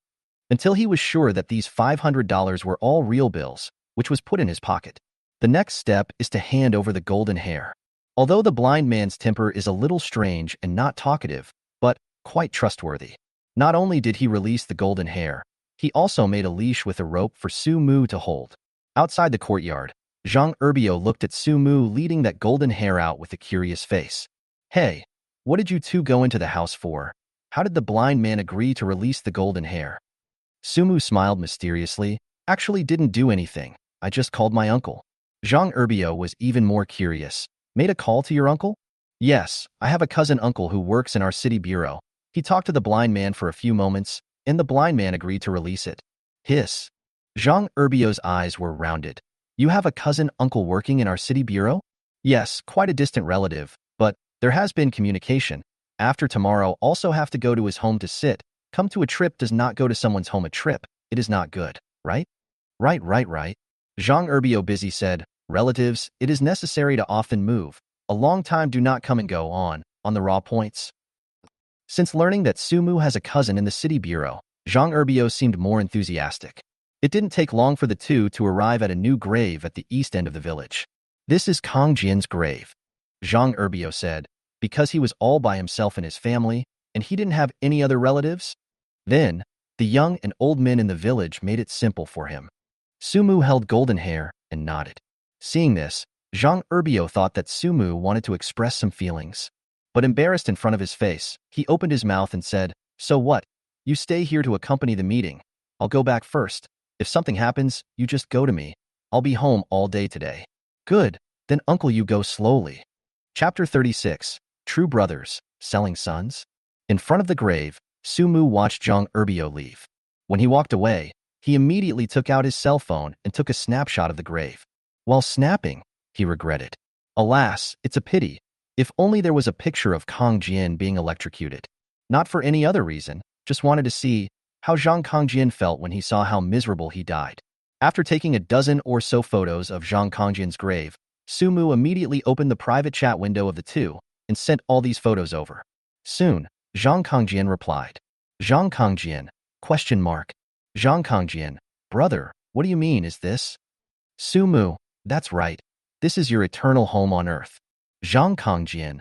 until he was sure that these $500 were all real bills, which was put in his pocket. The next step is to hand over the golden hair. Although the blind man's temper is a little strange and not talkative, but quite trustworthy. Not only did he release the golden hair, he also made a leash with a rope for Sumu to hold. Outside the courtyard, Zhang Erbio looked at Sumu leading that golden hair out with a curious face. Hey, what did you two go into the house for? How did the blind man agree to release the golden hair? Sumu smiled mysteriously. Actually didn't do anything. I just called my uncle. Zhang Erbio was even more curious. Made a call to your uncle? Yes, I have a cousin uncle who works in our city bureau. He talked to the blind man for a few moments, and the blind man agreed to release it. Hiss. Zhang Erbio's eyes were rounded. You have a cousin uncle working in our city bureau? Yes, quite a distant relative, but there has been communication. After tomorrow, also have to go to his home to sit. Come to a trip does not go to someone's home a trip. It is not good, right? Right. Zhang Erbio busy said, relatives, it is necessary to often move. A long time do not come and go on the raw points. Since learning that Sumu has a cousin in the city bureau, Zhang Erbio seemed more enthusiastic. It didn't take long for the two to arrive at a new grave at the east end of the village. This is Kong Jian's grave, Zhang Erbio said, because he was all by himself in his family, and he didn't have any other relatives. Then, the young and old men in the village made it simple for him. Sumu held golden hair and nodded. Seeing this, Zhang Erbio thought that Sumu wanted to express some feelings. But embarrassed in front of his face, he opened his mouth and said, so what? You stay here to accompany the meeting. I'll go back first. If something happens, you just go to me. I'll be home all day today. Good, then uncle you go slowly. Chapter 36. True Brothers, Selling Sons? In front of the grave, Sumu watched Zhang Erbio leave. When he walked away, he immediately took out his cell phone and took a snapshot of the grave. While snapping, he regretted. Alas, it's a pity. If only there was a picture of Kong Jian being electrocuted. Not for any other reason, just wanted to see how Zhang Kongjian felt when he saw how miserable he died. After taking a dozen or so photos of Zhang Kongjian's grave, Sumu immediately opened the private chat window of the two and sent all these photos over. Soon, Zhang Kongjian replied. Zhang Kongjian? Question mark. Zhang Kongjian, brother, what do you mean is this? Sumu, that's right. This is your eternal home on earth. Zhang Kongjian.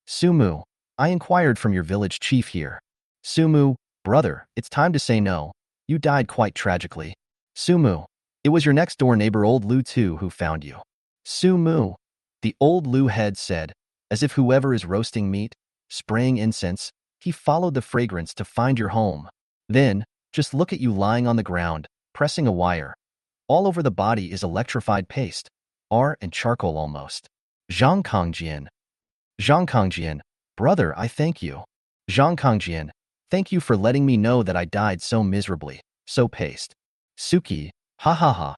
Sumu, I inquired from your village chief here. Sumu, brother, it's time to say no. You died quite tragically. Sumu, it was your next-door neighbor old Lu Tu who found you. Sumu, the old Lu head said, as if whoever is roasting meat, spraying incense, he followed the fragrance to find your home. Then, just look at you lying on the ground, pressing a wire. All over the body is electrified paste, and charcoal almost. Zhang Kongjian. Zhang Kongjian, brother, I thank you. Zhang Kongjian, thank you for letting me know that I died so miserably, so paste. Suki, ha ha ha.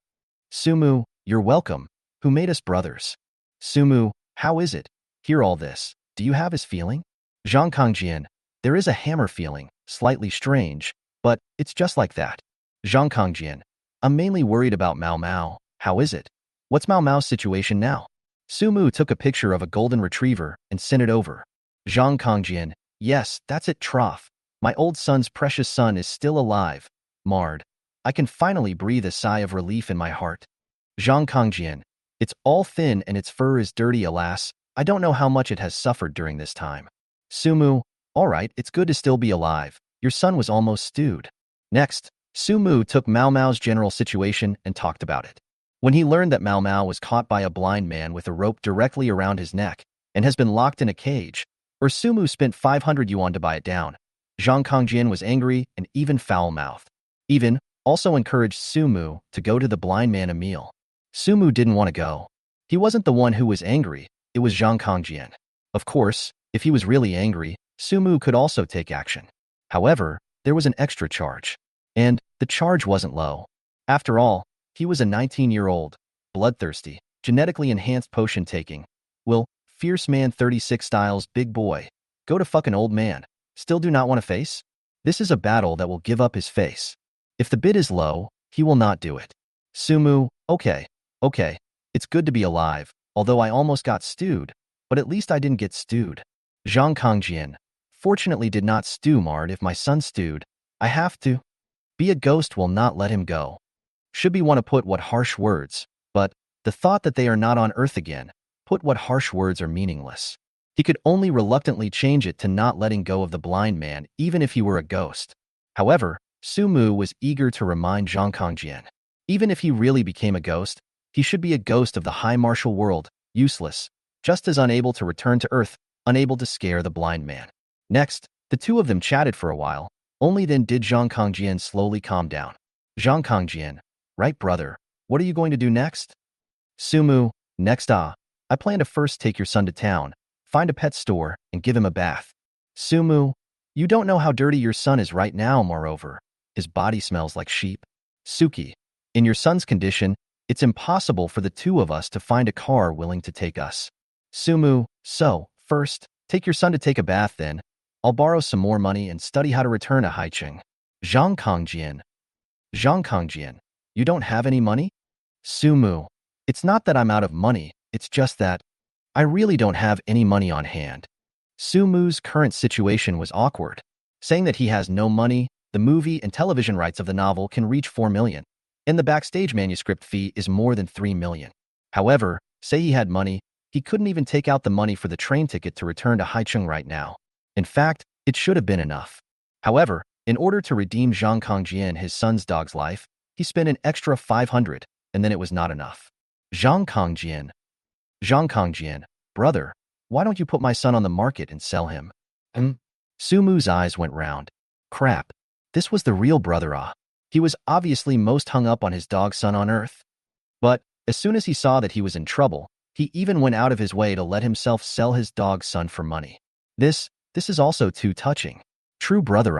Sumu, you're welcome. Who made us brothers? Sumu, how is it? Hear all this. Do you have his feeling? Zhang Kongjian, there is a hammer feeling, slightly strange, but it's just like that. Zhang Kongjian, I'm mainly worried about Mao Mao. How is it? What's Mao Mao's situation now? Sumu took a picture of a golden retriever and sent it over. Zhang Kongjian, yes, that's it, Trough. My old son's precious son is still alive. Marred. I can finally breathe a sigh of relief in my heart. Zhang Kongjian, it's all thin and its fur is dirty, alas. I don't know how much it has suffered during this time. Sumu, all right, it's good to still be alive. Your son was almost stewed. Next, Sumu took Mao Mao's general situation and talked about it. When he learned that Mao Mao was caught by a blind man with a rope directly around his neck and has been locked in a cage, Sumu spent 500 yuan to buy it down. Zhang Kongjian was angry and even foul-mouthed. Even also encouraged Sumu to go to the blind man a meal. Sumu didn't want to go. He wasn't the one who was angry, it was Zhang Kongjian. Of course, if he was really angry, Sumu could also take action. However, there was an extra charge. And the charge wasn't low. After all, he was a 19-year-old, bloodthirsty, genetically enhanced potion-taking, fierce man 36 styles big boy. Go to fucking old man. Still do not want to face? This is a battle that will give up his face. If the bid is low, he will not do it. Sumu, okay. It's good to be alive, although I almost got stewed, but at least I didn't get stewed. Zhang Kongjian, fortunately did not stew Marred. If my son stewed, I have to. Be a ghost will not let him go. Should be want to put what harsh words, but the thought that they are not on earth again, put what harsh words are meaningless. He could only reluctantly change it to not letting go of the blind man even if he were a ghost. However, Sumu was eager to remind Zhang Kongjian. Even if he really became a ghost, he should be a ghost of the high martial world, useless, just as unable to return to earth, unable to scare the blind man. Next, the two of them chatted for a while, only then did Zhang Kongjian slowly calm down. Zhang Kongjian, right brother, what are you going to do next? Sumu, next I plan to first take your son to town, find a pet store, and give him a bath. Sumu, you don't know how dirty your son is right now, moreover. His body smells like sheep. Suki, in your son's condition, it's impossible for the two of us to find a car willing to take us. Sumu, so, first, take your son to take a bath then. I'll borrow some more money and study how to return to Haicheng. Zhang Kongjian, you don't have any money? Sumu, it's not that I'm out of money, it's just that I really don't have any money on hand. Sumu's current situation was awkward. Saying that he has no money, the movie and television rights of the novel can reach 4 million, and the backstage manuscript fee is more than 3 million. However, say he had money, he couldn't even take out the money for the train ticket to return to Haicheng right now. In fact, it should have been enough. However, in order to redeem Zhang Kongjian his son's dog's life, he spent an extra 500, and then it was not enough. Zhang Kongjian, brother, why don't you put my son on the market and sell him? Sumu's eyes went round. Crap, this was the real brother He was obviously most hung up on his dog's son on earth. But, as soon as he saw that he was in trouble, he even went out of his way to let himself sell his dog's son for money. This is also too touching. True brother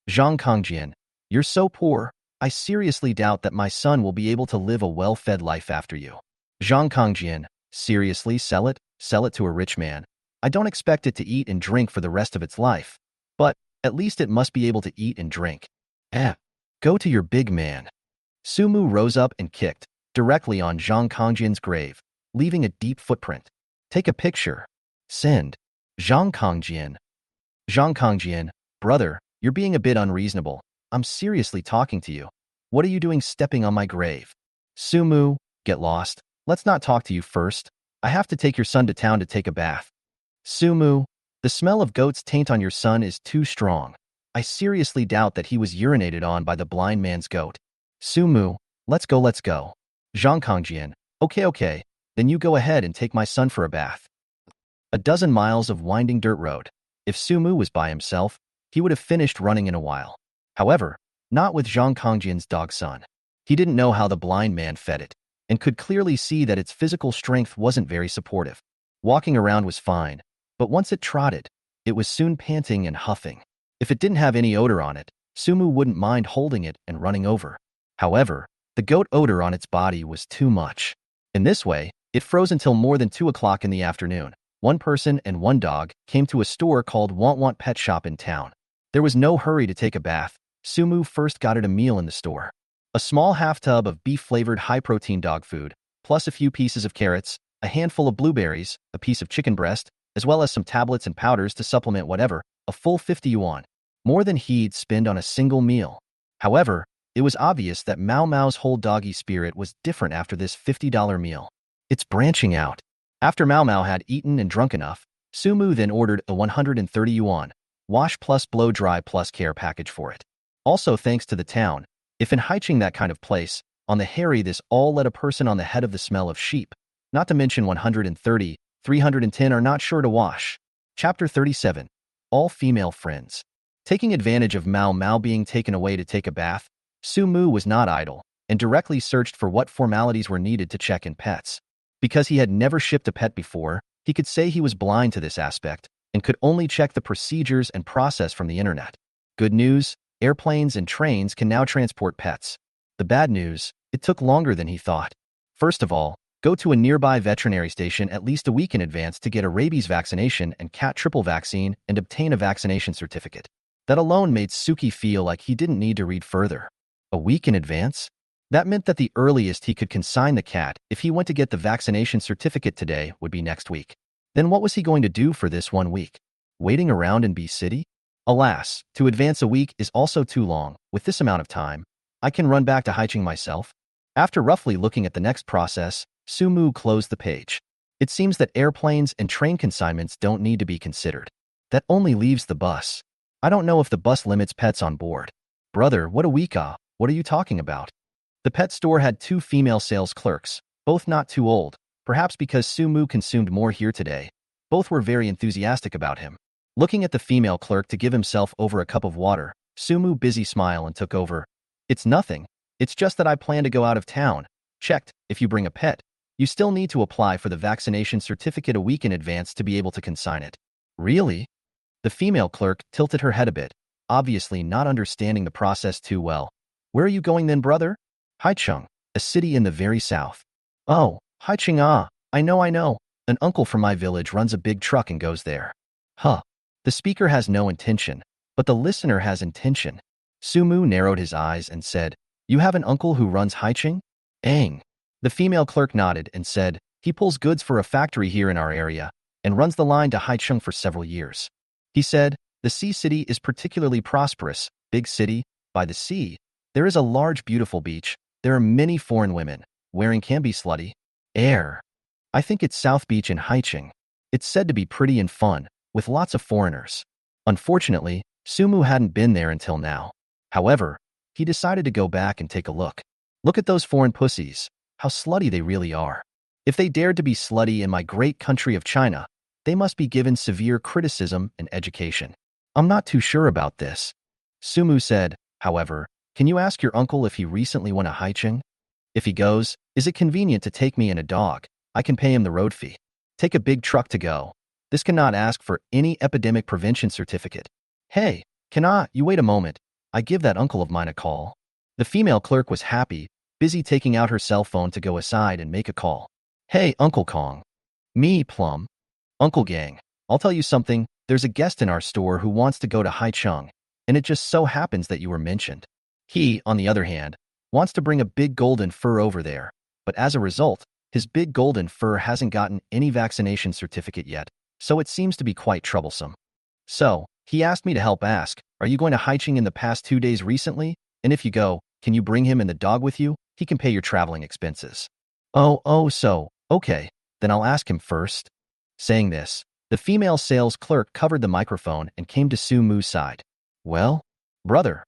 Zhang Kongjian, you're so poor, I seriously doubt that my son will be able to live a well-fed life after you. Zhang Kongjian, seriously, sell it to a rich man. I don't expect it to eat and drink for the rest of its life, but at least it must be able to eat and drink. Go to your big man. Sumu rose up and kicked directly on Zhang Kongjian's grave, leaving a deep footprint. Take a picture. Send. Zhang Kongjian, brother, you're being a bit unreasonable. I'm seriously talking to you. What are you doing stepping on my grave? Sumu, get lost. Let's not talk to you first. I have to take your son to town to take a bath. Sumu, the smell of goat's taint on your son is too strong. I seriously doubt that he was urinated on by the blind man's goat. Sumu, let's go. Zhang Kongjian, okay, then you go ahead and take my son for a bath. A dozen miles of winding dirt road. If Sumu was by himself, he would have finished running in a while. However, not with Zhang Kongjian's dog son. He didn't know how the blind man fed it, and could clearly see that its physical strength wasn't very supportive. Walking around was fine, but once it trotted, it was soon panting and huffing. If it didn't have any odor on it, Sumu wouldn't mind holding it and running over. However, the goat odor on its body was too much. In this way, it froze until more than 2 o'clock in the afternoon. One person and one dog came to a store called Want Pet Shop in town. There was no hurry to take a bath. Sumu first got it a meal in the store. A small half tub of beef-flavored high-protein dog food, plus a few pieces of carrots, a handful of blueberries, a piece of chicken breast, as well as some tablets and powders to supplement whatever, a full 50 yuan. More than he'd spend on a single meal. However, it was obvious that Mao Mao's whole doggy spirit was different after this $50 meal. It's branching out. After Mao Mao had eaten and drunk enough, Sumu then ordered a 130 yuan, wash plus blow dry plus care package for it. Also thanks to the town, if in Haicheng that kind of place, on the Harry this all let a person on the head of the smell of sheep, not to mention 130, 310 are not sure to wash. Chapter 37. All female friends. Taking advantage of Mao Mao being taken away to take a bath, Su Mu was not idle and directly searched for what formalities were needed to check in pets. Because he had never shipped a pet before, he could say he was blind to this aspect and could only check the procedures and process from the internet. Good news, airplanes and trains can now transport pets. The bad news, it took longer than he thought. First of all, go to a nearby veterinary station at least a week in advance to get a rabies vaccination and cat triple vaccine and obtain a vaccination certificate. That alone made Suki feel like he didn't need to read further. A week in advance? That meant that the earliest he could consign the cat if he went to get the vaccination certificate today would be next week. Then what was he going to do for this 1 week? Waiting around in B City? Alas, to advance a week is also too long. With this amount of time, I can run back to Haicheng myself. After roughly looking at the next process, Sumu closed the page. It seems that airplanes and train consignments don't need to be considered. That only leaves the bus. I don't know if the bus limits pets on board. Brother, what a week, what are you talking about? The pet store had 2 female sales clerks, both not too old, perhaps because Sumu consumed more here today. Both were very enthusiastic about him. Looking at the female clerk to give himself over a cup of water, Sumu busy smile and took over. It's nothing. It's just that I plan to go out of town. Checked, if you bring a pet, you still need to apply for the vaccination certificate a week in advance to be able to consign it. Really? The female clerk tilted her head a bit, obviously not understanding the process too well. Where are you going then, brother? Haicheng, a city in the very south. Oh, Haicheng, I know. An uncle from my village runs a big truck and goes there. Huh. The speaker has no intention, but the listener has intention. Sumu narrowed his eyes and said, You have an uncle who runs Haicheng? Ang. The female clerk nodded and said, He pulls goods for a factory here in our area and runs the line to Haicheng for several years. He said, The sea city is particularly prosperous, big city, by the sea. There is a large beautiful beach. There are many foreign women. Wearing can be slutty. Air. I think it's South Beach in Haicheng. It's said to be pretty and fun, with lots of foreigners. Unfortunately, Sumu hadn't been there until now. However, he decided to go back and take a look. Look at those foreign pussies. How slutty they really are. If they dared to be slutty in my great country of China, they must be given severe criticism and education. I'm not too sure about this. Sumu said, however, Can you ask your uncle if he recently went to Haicheng? If he goes, is it convenient to take me and a dog? I can pay him the road fee. Take a big truck to go. This cannot ask for any epidemic prevention certificate. Hey, you wait a moment. I give that uncle of mine a call. The female clerk was happy, busy taking out her cell phone to go aside and make a call. Hey, Uncle Kong. Me, Plum. Uncle Gang, I'll tell you something. There's a guest in our store who wants to go to Haicheng, and it just so happens that you were mentioned. He, on the other hand, wants to bring a big golden fur over there, but as a result, his big golden fur hasn't gotten any vaccination certificate yet, so it seems to be quite troublesome. So, he asked me to help ask, are you going to Haicheng in the past 2 days recently? And if you go, can you bring him and the dog with you? He can pay your traveling expenses. So, okay, then I'll ask him first. Saying this, the female sales clerk covered the microphone and came to Su Mu's side. Well, brother,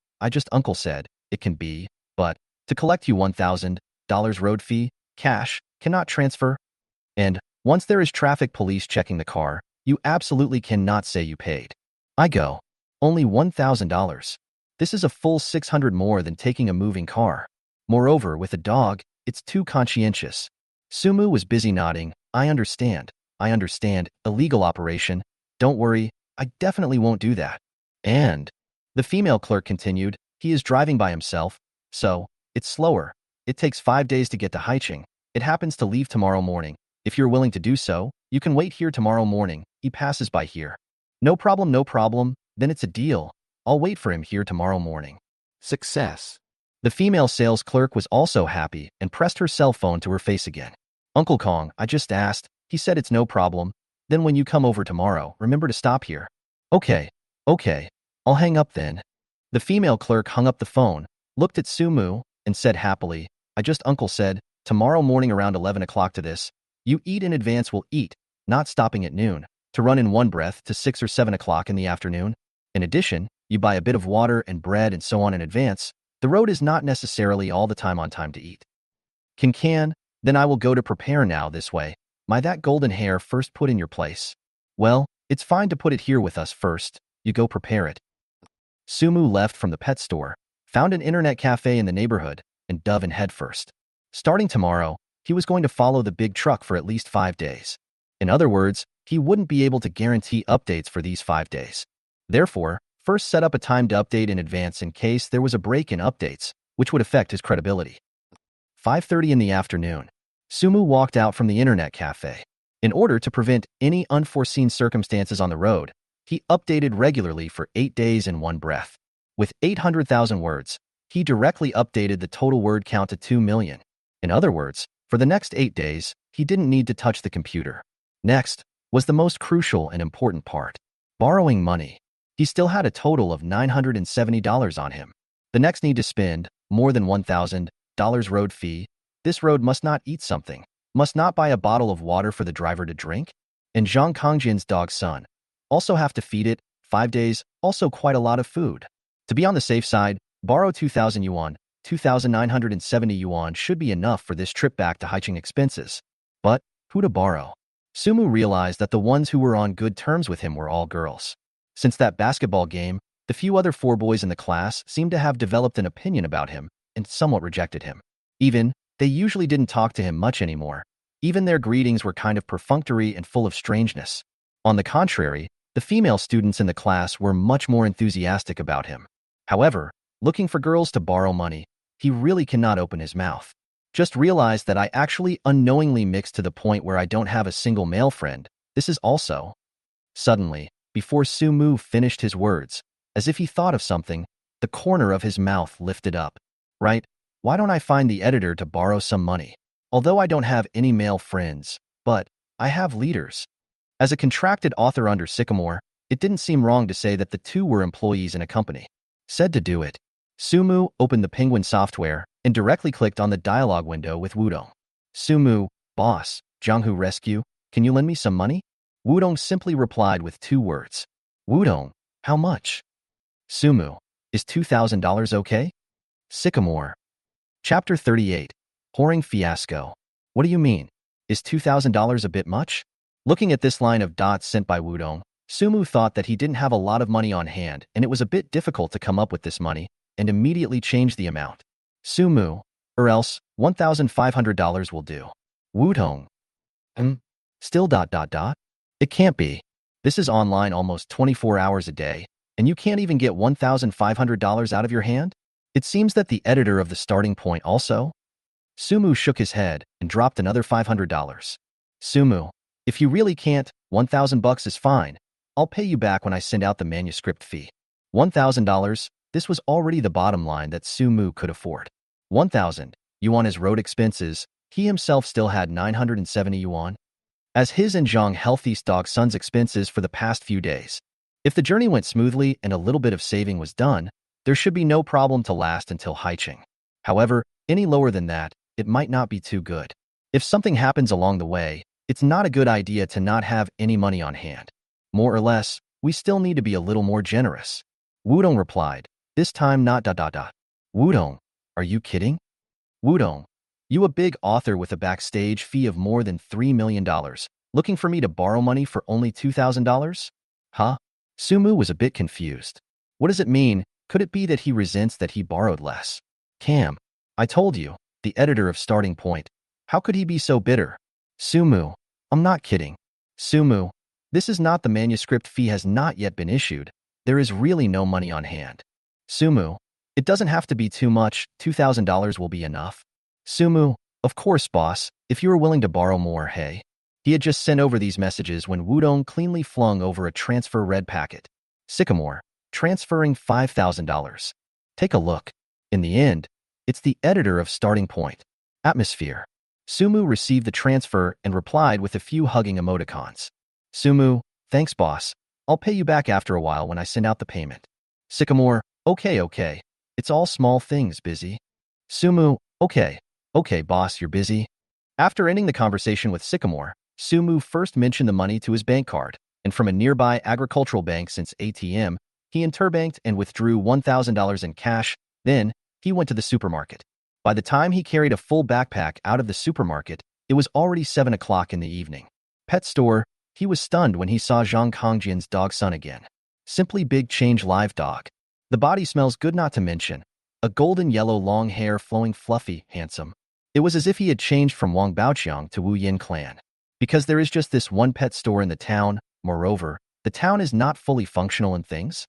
Uncle said, it can be, but to collect you $1,000 road fee, cash, cannot transfer. And once there is traffic police checking the car, you absolutely cannot say you paid. I go, only $1,000. This is a full 600 more than taking a moving car. Moreover, with a dog, it's too conscientious. Sumu was busy nodding. I understand, illegal operation. Don't worry, I definitely won't do that. And the female clerk continued, he is driving by himself, so it's slower. It takes 5 days to get to Haicheng. It happens to leave tomorrow morning. If you're willing to do so, you can wait here tomorrow morning. He passes by here. No problem. Then it's a deal. I'll wait for him here tomorrow morning. Success. The female sales clerk was also happy and pressed her cell phone to her face again. Uncle Kong, I just asked. He said it's no problem. Then when you come over tomorrow, remember to stop here. Okay, okay. I'll hang up then. The female clerk hung up the phone, looked at Sumu, and said happily, I just uncle said, tomorrow morning around 11 o'clock to this. You eat in advance will eat, not stopping at noon, to run in one breath to 6 or 7 o'clock in the afternoon. In addition, you buy a bit of water and bread and so on in advance. The road is not necessarily all the time on time to eat. Can, then I will go to prepare now this way. My that golden hair first put in your place. Well, it's fine to put it here with us first. You go prepare it. Sumu left from the pet store, found an internet cafe in the neighborhood, and dove in headfirst. Starting tomorrow, he was going to follow the big truck for at least 5 days. In other words, he wouldn't be able to guarantee updates for these 5 days. Therefore, first set up a timed update in advance in case there was a break in updates, which would affect his credibility. 5:30 in the afternoon. Sumu walked out from the internet cafe. In order to prevent any unforeseen circumstances on the road, he updated regularly for 8 days in one breath. With 800,000 words, he directly updated the total word count to 2 million. In other words, for the next 8 days, he didn't need to touch the computer. Next was the most crucial and important part. Borrowing money. He still had a total of $970 on him. The next need to spend more than $1,000 road fee. This road must not eat something, must not buy a bottle of water for the driver to drink. And Zhang Kongjin's dog's son. Also have to feed it, 5 days, also quite a lot of food. To be on the safe side, borrow 2,000 yuan, 2,970 yuan should be enough for this trip back to Haicheng expenses. But who to borrow? Sumu realized that the ones who were on good terms with him were all girls. Since that basketball game, the few other 4 boys in the class seemed to have developed an opinion about him and somewhat rejected him. They usually didn't talk to him much anymore. Even their greetings were kind of perfunctory and full of strangeness. On the contrary, the female students in the class were much more enthusiastic about him. However, looking for girls to borrow money, he really cannot open his mouth. Just realized that I actually unknowingly mixed to the point where I don't have a single male friend. This is also. Suddenly, before Sumu finished his words, as if he thought of something, the corner of his mouth lifted up. Right? Why don't I find the editor to borrow some money? Although I don't have any male friends, but I have leaders. As a contracted author under Sycamore, it didn't seem wrong to say that the two were employees in a company. Said to do it. Sumu opened the Penguin software and directly clicked on the dialog window with Wudong. Sumu, boss, Jianghu Rescue, can you lend me some money? Wudong simply replied with 2 words. Wudong, how much? Sumu, is $2,000 okay? Sycamore. Chapter 38. Pouring Fiasco. What do you mean? Is $2,000 a bit much? Looking at this line of dots sent by Wudong, Sumu thought that he didn't have a lot of money on hand and it was a bit difficult to come up with this money, and immediately changed the amount. Sumu, or else $1,500 will do. Wudong. Still ... It can't be. This is online almost 24 hours a day, and you can't even get $1,500 out of your hand? It seems that the editor of the starting point also. Sumu shook his head and dropped another $500. Sumu, if you really can't, $1,000 is fine. I'll pay you back when I send out the manuscript fee. $1,000, this was already the bottom line that Sumu could afford. 1,000 yuan as road expenses, he himself still had 970 yuan. As his and Zhang Healthy's dog son's expenses for the past few days. If the journey went smoothly and a little bit of saving was done, there should be no problem to last until Haicheng. However, any lower than that, it might not be too good. If something happens along the way, it's not a good idea to not have any money on hand. More or less, we still need to be a little more generous. Wudong replied, this time not ... Wudong, are you kidding? Wudong, you a big author with a backstage fee of more than $3 million, looking for me to borrow money for only $2,000? Huh? Sumu was a bit confused. What does it mean? Could it be that he resents that he borrowed less? Cam, I told you, the editor of Starting Point. How could he be so bitter? Sumu, I'm not kidding. Sumu, this is not the manuscript fee has not yet been issued. There is really no money on hand. Sumu, it doesn't have to be too much, $2,000 will be enough. Sumu, of course boss, if you are willing to borrow more, hey. He had just sent over these messages when Wudong cleanly flung over a transfer red packet. Sycamore, transferring $5,000. Take a look. In the end, it's the editor of Starting Point. Atmosphere. Sumu received the transfer and replied with a few hugging emoticons. Sumu, thanks boss. I'll pay you back after a while when I send out the payment. Sycamore, okay. It's all small things, busy. Sumu, okay boss, you're busy. After ending the conversation with Sycamore, Sumu first mentioned the money to his bank card, and from a nearby agricultural bank since ATM, he interbanked and withdrew $1,000 in cash. Then, he went to the supermarket. By the time he carried a full backpack out of the supermarket, it was already 7 o'clock in the evening. Pet store, he was stunned when he saw Zhang Kongjian's dog Sun again. Simply Big Change live dog. The body smells good not to mention. A golden yellow long hair flowing fluffy, handsome. It was as if he had changed from Wang Baoqiang to Wu Yin clan. Because there is just this one pet store in the town, moreover, the town is not fully functional in things.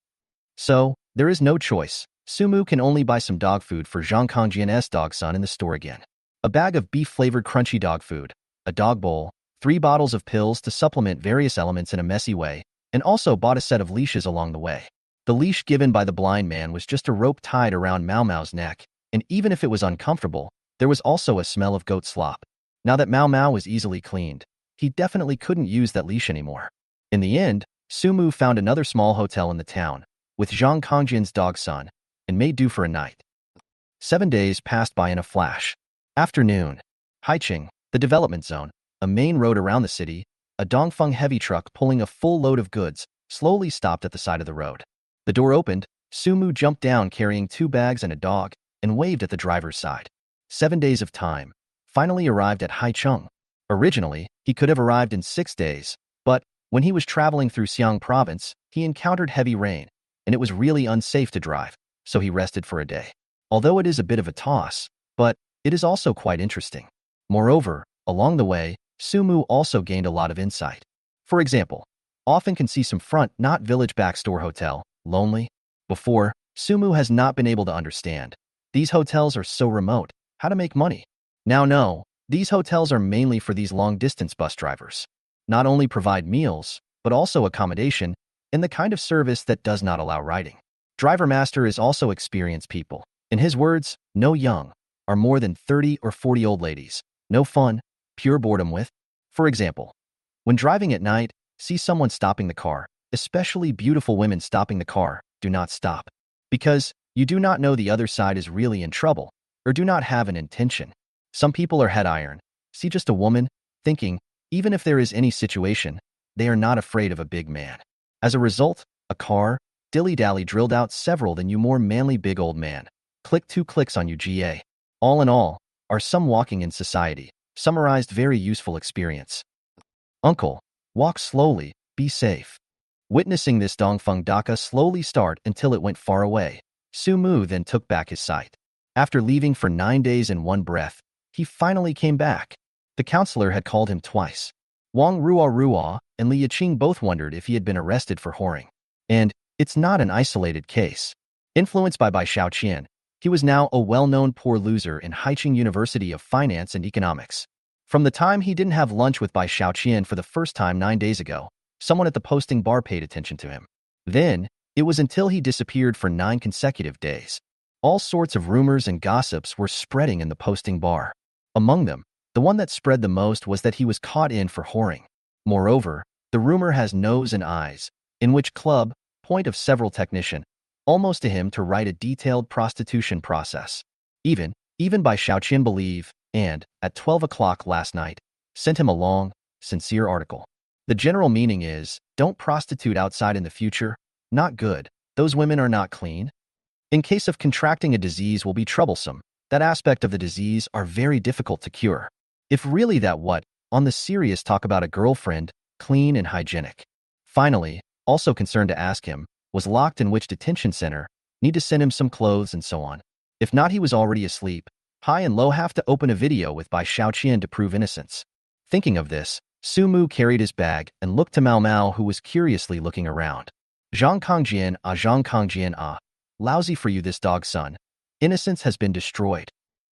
So, there is no choice. Sumu can only buy some dog food for Zhang Kongjian's dog Sun in the store again. A bag of beef-flavored crunchy dog food, a dog bowl, 3 bottles of pills to supplement various elements in a messy way, and also bought a set of leashes along the way. The leash given by the blind man was just a rope tied around Mao Mao's neck, and even if it was uncomfortable, there was also a smell of goat slop. Now that Mao Mao was easily cleaned, he definitely couldn't use that leash anymore. In the end, Sumu found another small hotel in the town, with Zhang Kongjian's dog Sun, and made do for a night. 7 days passed by in a flash. Afternoon. Haiqing, the development zone, a main road around the city, a Dongfeng heavy truck pulling a full load of goods, slowly stopped at the side of the road. The door opened, Sumu jumped down carrying 2 bags and a dog, and waved at the driver's side. 7 days of time. Finally arrived at Haicheng. Originally, he could have arrived in 6 days, but when he was traveling through Xiang province, he encountered heavy rain, and it was really unsafe to drive, so he rested for a day. Although it is a bit of a toss, but it is also quite interesting. Moreover, along the way, Sumu also gained a lot of insight. For example, often can see some front, not village backstore hotel, lonely. Before, Sumu has not been able to understand. These hotels are so remote, how to make money. Now no, these hotels are mainly for these long-distance bus drivers. Not only provide meals, but also accommodation, and the kind of service that does not allow riding. Driver master is also experienced people. In his words, no young, are more than 30 or 40 old ladies. No fun, pure boredom with. For example, when driving at night, see someone stopping the car, especially beautiful women stopping the car, do not stop. Because you do not know the other side is really in trouble, or do not have an intention. Some people are head iron. See just a woman, thinking, even if there is any situation, they are not afraid of a big man. As a result, a car, dilly-dally drilled out several than you more manly big old man. Click 2 clicks on UGA. All in all, are some walking in society. Summarized very useful experience. Uncle, walk slowly, be safe. Witnessing this Dongfeng Daka slowly start until it went far away, Sumu then took back his sight. After leaving for 9 days in one breath, he finally came back. The counselor had called him twice. Wang Ruo and Li Yiqing both wondered if he had been arrested for whoring. And it's not an isolated case. Influenced by Bai Qiaoyun, he was now a well-known poor loser in Haicheng University of Finance and Economics. From the time he didn't have lunch with Bai Qiaoyun for the first time 9 days ago, someone at the posting bar paid attention to him. Then, it was until he disappeared for 9 consecutive days. All sorts of rumors and gossips were spreading in the posting bar. Among them, the one that spread the most was that he was caught in for whoring. Moreover, the rumor has nose and eyes, in which club, point of several technician, almost to him to write a detailed prostitution process. Even Bai Qiaoyun believe, and, at 12 o'clock last night, sent him a long, sincere article. The general meaning is, don't prostitute outside in the future, not good, those women are not clean. In case of contracting a disease will be troublesome, that aspect of the disease are very difficult to cure. If really that what, on the serious talk about a girlfriend, clean and hygienic. Finally, also concerned to ask him, was locked in which detention center, need to send him some clothes and so on. If not, he was already asleep. High and low have to open a video with Bai Qiaoyun to prove innocence. Thinking of this, Sumu carried his bag and looked to Mao Mao, who was curiously looking around. Zhang Kongjian ah. Lousy for you this dog son. Innocence has been destroyed.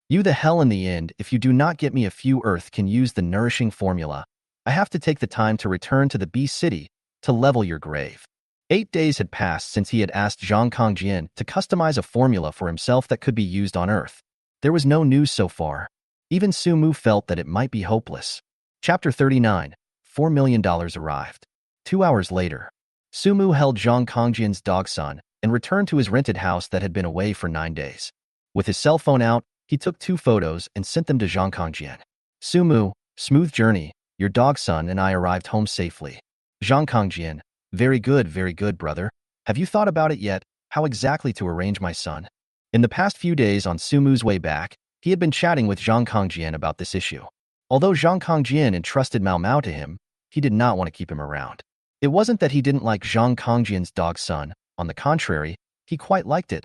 You the hell in the end if you do not get me a few earth can use the nourishing formula. I have to take the time to return to the B city to level your grave. 8 days had passed since he had asked Zhang Kongjian to customize a formula for himself that could be used on Earth. There was no news so far. Even Sumu felt that it might be hopeless. Chapter 39. $4 million arrived. 2 hours later, Sumu held Zhang Kongjian's dog Sun and returned to his rented house that had been away for 9 days. With his cell phone out, he took 2 photos and sent them to Zhang Kongjian. Sumu, smooth journey. Your dog Sun and I arrived home safely. Zhang Kongjian, very good, brother. Have you thought about it yet, how exactly to arrange my son? In the past few days on Sumu's way back, he had been chatting with Zhang Kongjian about this issue. Although Zhang Kongjian entrusted Mao Mao to him, he did not want to keep him around. It wasn't that he didn't like Zhang Kongjian's dog Sun, on the contrary, he quite liked it.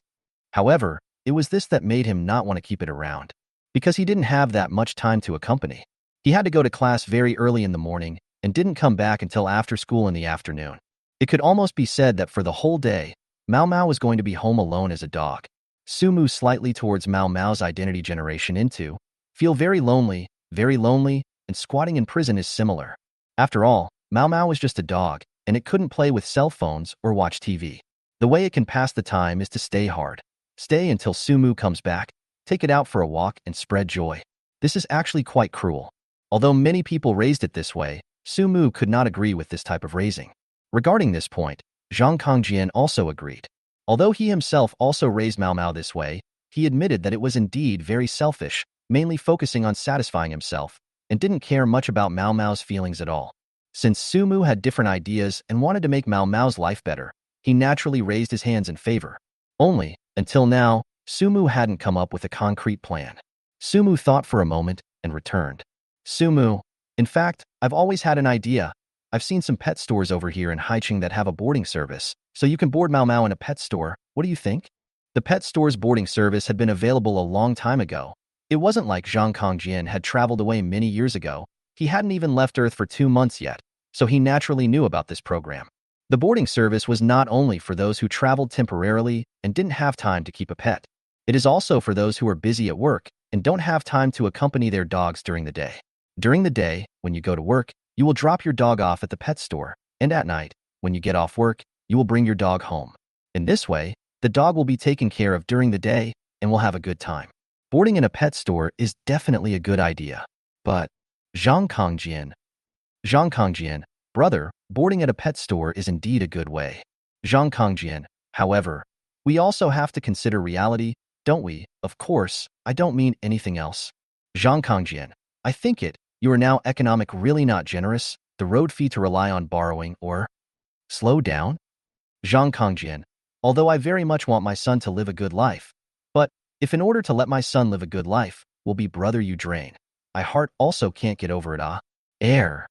However, it was this that made him not want to keep it around, because he didn't have that much time to accompany. He had to go to class very early in the morning and didn't come back until after school in the afternoon. It could almost be said that for the whole day, Mao Mao was going to be home alone as a dog. Sumu slightly towards Mao Mao's identity generation into, feel very lonely, and squatting in prison is similar. After all, Mao Mao was just a dog, and it couldn't play with cell phones or watch TV. The way it can pass the time is to stay hard. Stay until Sumu comes back, take it out for a walk and spread joy. This is actually quite cruel. Although many people raised it this way, Sumu could not agree with this type of raising. Regarding this point, Zhang Kongjian also agreed. Although he himself also raised Mao Mao this way, he admitted that it was indeed very selfish, mainly focusing on satisfying himself, and didn't care much about Mao Mao's feelings at all. Since Sumu had different ideas and wanted to make Mao Mao's life better, he naturally raised his hands in favor. Only, until now, Sumu hadn't come up with a concrete plan. Sumu thought for a moment and returned. Sumu, in fact, I've always had an idea. I've seen some pet stores over here in Haicheng that have a boarding service, so you can board Mao Mao in a pet store. What do you think? The pet store's boarding service had been available a long time ago. It wasn't like Zhang Kongjian had traveled away many years ago. He hadn't even left Earth for 2 months yet, so he naturally knew about this program. The boarding service was not only for those who traveled temporarily and didn't have time to keep a pet. It is also for those who are busy at work and don't have time to accompany their dogs during the day. During the day, when you go to work, you will drop your dog off at the pet store, and at night, when you get off work, you will bring your dog home. In this way, the dog will be taken care of during the day and will have a good time. Boarding in a pet store is definitely a good idea. But, Zhang Kongjian, brother, boarding at a pet store is indeed a good way. Zhang Kongjian, however, we also have to consider reality, don't we? Of course, I don't mean anything else. Zhang Kongjian, I think you are now economic really not generous, the road fee to rely on borrowing or slow down? Zhang Kongjian, although I very much want my son to live a good life, but if in order to let my son live a good life, will be brother you drain. I heart also can't get over it air.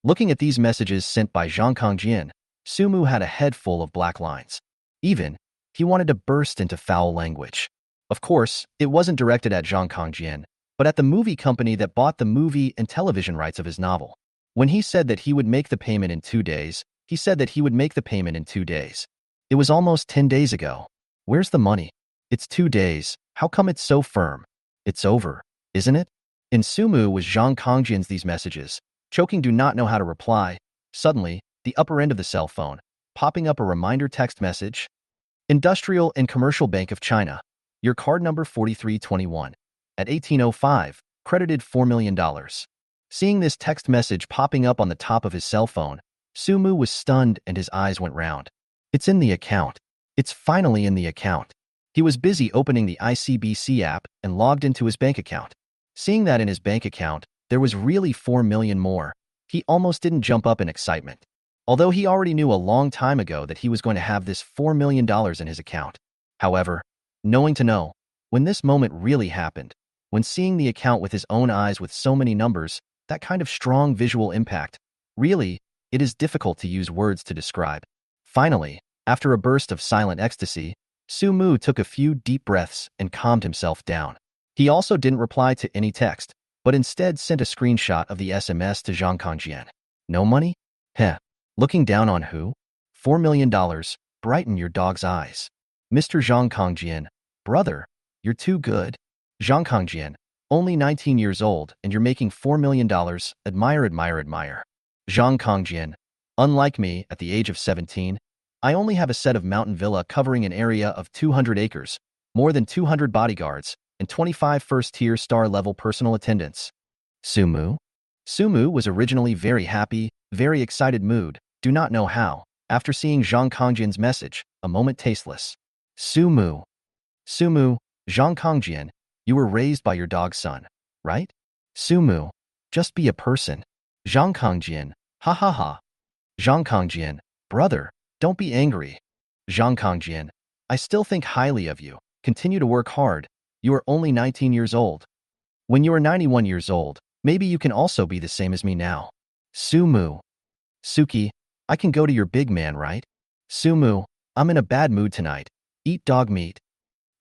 Looking at these messages sent by Zhang Kongjian, Sumu had a head full of black lines. Even, he wanted to burst into foul language. Of course, it wasn't directed at Zhang Kongjian, but at the movie company that bought the movie and television rights of his novel. When he said that he would make the payment in 2 days, he said that he would make the payment in 2 days. It was almost 10 days ago. Where's the money? It's 2 days. How come it's so firm? It's over, isn't it? In Sumu was Zhang Kongjian's these messages. Choking do not know how to reply. Suddenly, the upper end of the cell phone, popping up a reminder text message. Industrial and Commercial Bank of China. Your card number 4321. At 1805, credited $4 million. Seeing this text message popping up on the top of his cell phone, Sumu was stunned and his eyes went round. It's in the account. It's finally in the account. He was busy opening the ICBC app and logged into his bank account. Seeing that in his bank account, there was really 4 million more. He almost didn't jump up in excitement. Although he already knew a long time ago that he was going to have this $4 million in his account. However, knowing to know, when this moment really happened, when seeing the account with his own eyes with so many numbers, that kind of strong visual impact, really, it is difficult to use words to describe. Finally, after a burst of silent ecstasy, Sumu took a few deep breaths and calmed himself down. He also didn't reply to any text, but instead sent a screenshot of the SMS to Zhang Kongjian. No money? Heh. Looking down on who? $4 million, brighten your dog's eyes. Mr. Zhang Kongjian, brother, you're too good. Zhang Kongjian, only 19 years old and you're making $4 million, admire. Zhang Kongjian, unlike me, at the age of 17, I only have a set of mountain villa covering an area of 200 acres, more than 200 bodyguards, and 25 first-tier star-level personal attendants. Sumu? Sumu was originally very happy, very excited mood, do not know how, after seeing Zhang Kongjian's message, a moment tasteless. Sumu. Sumu, Zhang Kongjian, you were raised by your dog's son, right? Sumu, just be a person. Zhang Kongjian, ha ha ha. Zhang Kongjian, brother, don't be angry. Zhang Kongjian, I still think highly of you. Continue to work hard. You are only 19 years old. When you are 91 years old, maybe you can also be the same as me now. Sumu. Suki, I can go to your big man, right? Sumu, I'm in a bad mood tonight. Eat dog meat.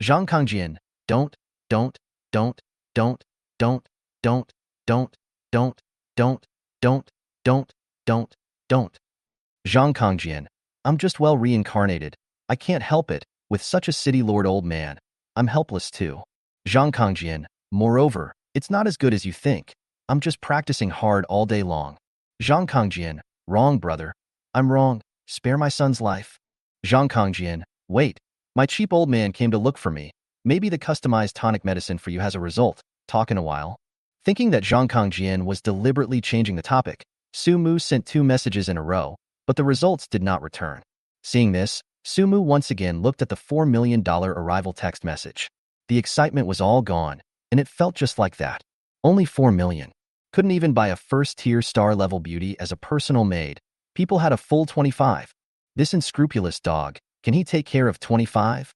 Zhang Kongjian, don't, don't, don't, don't, don't, don't, don't, don't, don't, don't, don't, don't, don't. Zhang Kongjian, I'm just well reincarnated. I can't help it. With such a city lord old man, I'm helpless too. Zhang Kongjian, moreover, it's not as good as you think. I'm just practicing hard all day long. Zhang Kongjian, wrong brother. I'm wrong. Spare my son's life. Zhang Kongjian, wait. My cheap old man came to look for me. Maybe the customized tonic medicine for you has a result. Talk in a while. Thinking that Zhang Kongjian was deliberately changing the topic, Sumu sent 2 messages in a row, but the results did not return. Seeing this, Sumu once again looked at the $4 million arrival text message. The excitement was all gone, and it felt just like that. Only 4 million. Couldn't even buy a first-tier star-level beauty as a personal maid. People had a full 25. This unscrupulous dog, can he take care of 25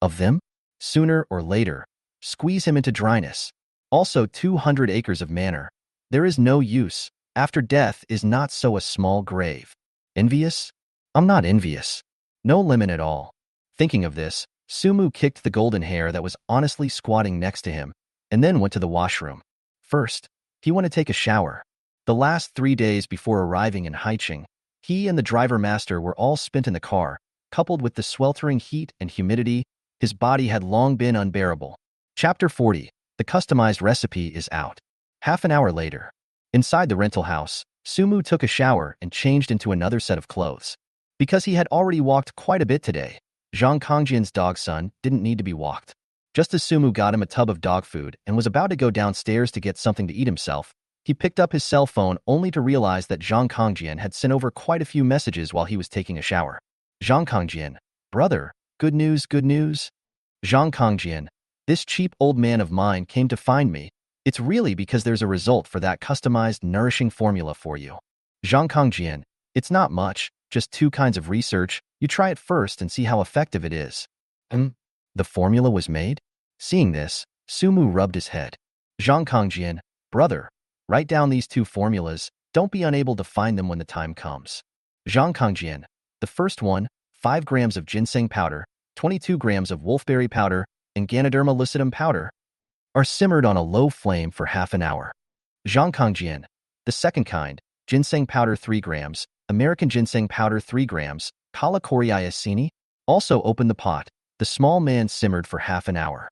of them? Sooner or later, squeeze him into dryness. Also 200 acres of manor. There is no use. After death is not so a small grave. Envious? I'm not envious. No limit at all. Thinking of this, Sumu kicked the golden hair that was honestly squatting next to him, and then went to the washroom. First, he wanted to take a shower. The last 3 days before arriving in Haicheng, he and the driver master were all spent in the car. Coupled with the sweltering heat and humidity, his body had long been unbearable. Chapter 40. The customized recipe is out. Half an hour later. Inside the rental house, Sumu took a shower and changed into another set of clothes. Because he had already walked quite a bit today, Zhang Kongjian's dog son didn't need to be walked. Just as Sumu got him a tub of dog food and was about to go downstairs to get something to eat himself, he picked up his cell phone only to realize that Zhang Kongjian had sent over quite a few messages while he was taking a shower. Zhang Kongjian, brother, good news, good news. Zhang Kongjian, this cheap old man of mine came to find me. It's really because there's a result for that customized nourishing formula for you. Zhang Kongjian, it's not much, just 2 kinds of research. You try it first and see how effective it is. The formula was made? Seeing this, Sumu rubbed his head. Zhang Kongjian, brother, write down these 2 formulas. Don't be unable to find them when the time comes. Zhang Kongjian, the first one, 5 grams of ginseng powder, 22 grams of wolfberry powder, and Ganoderma lucidum powder, are simmered on a low flame for half an hour. Zhang Kongjian, the second kind, ginseng powder 3 grams, American ginseng powder 3 grams, Kala coriacini, also open the pot. The small man simmered for half an hour.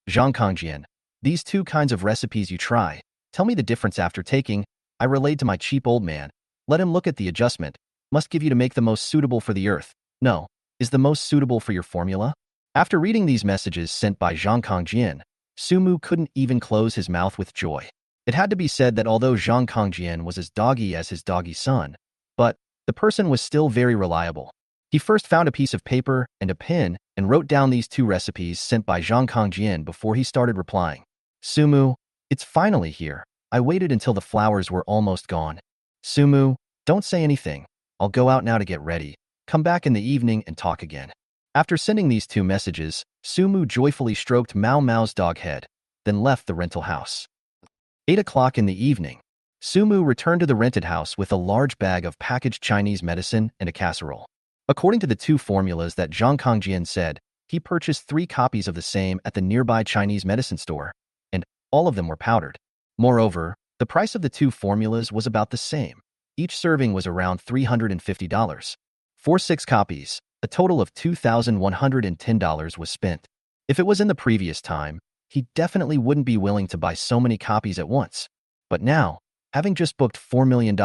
Zhang Kongjian, these 2 kinds of recipes you try. Tell me the difference after taking. I relayed to my cheap old man. Let him look at the adjustment. Must give you to make the most suitable for the earth. No, is the most suitable for your formula? After reading these messages sent by Zhang Kongjian, Sumu couldn't even close his mouth with joy. It had to be said that although Zhang Kongjian was as doggy as his doggy son, but the person was still very reliable. He first found a piece of paper and a pen and wrote down these 2 recipes sent by Zhang Kongjian before he started replying. Sumu, it's finally here. I waited until the flowers were almost gone. Sumu, don't say anything. I'll go out now to get ready. Come back in the evening and talk again. After sending these 2 messages, Sumu joyfully stroked Mao Mao's dog head, then left the rental house. 8 o'clock in the evening. Sumu returned to the rented house with a large bag of packaged Chinese medicine and a casserole. According to the 2 formulas that Zhang Kongjian said, he purchased 3 copies of the same at the nearby Chinese medicine store, and all of them were powdered. Moreover, the price of the 2 formulas was about the same. Each serving was around $350. For 6 copies, a total of $2,110 was spent. If it was in the previous time, he definitely wouldn't be willing to buy so many copies at once. But now, having just booked $4 million,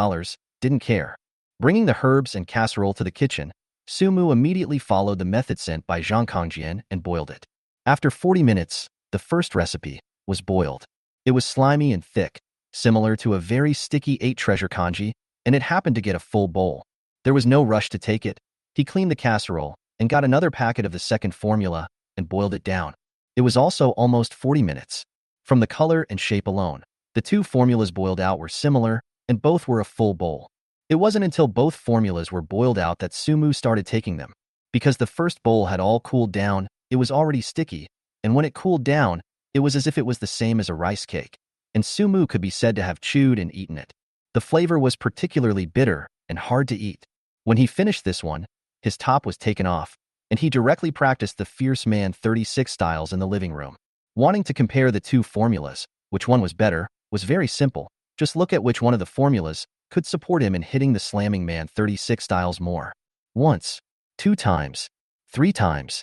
didn't care. Bringing the herbs and casserole to the kitchen, Sumu immediately followed the method sent by Zhang Kongjian and boiled it. After 40 minutes, The first recipe was boiled. It was slimy and thick, similar to a very sticky 8-treasure kanji, and it happened to get a full bowl. There was no rush to take it. He cleaned the casserole and got another packet of the second formula and boiled it down. It was also almost 40 minutes. From the color and shape alone, the two formulas boiled out were similar, and both were a full bowl. It wasn't until both formulas were boiled out that Sumu started taking them. Because the first bowl had all cooled down, it was already sticky, and when it cooled down, it was as if it was the same as a rice cake, and Sumu could be said to have chewed and eaten it. The flavor was particularly bitter and hard to eat. When he finished this one, his top was taken off, and he directly practiced the Fierce Man 36 styles in the living room. Wanting to compare the two formulas, which one was better, was very simple. Just look at which one of the formulas could support him in hitting the Slamming Man 36 styles more. Once, 2 times, 3 times,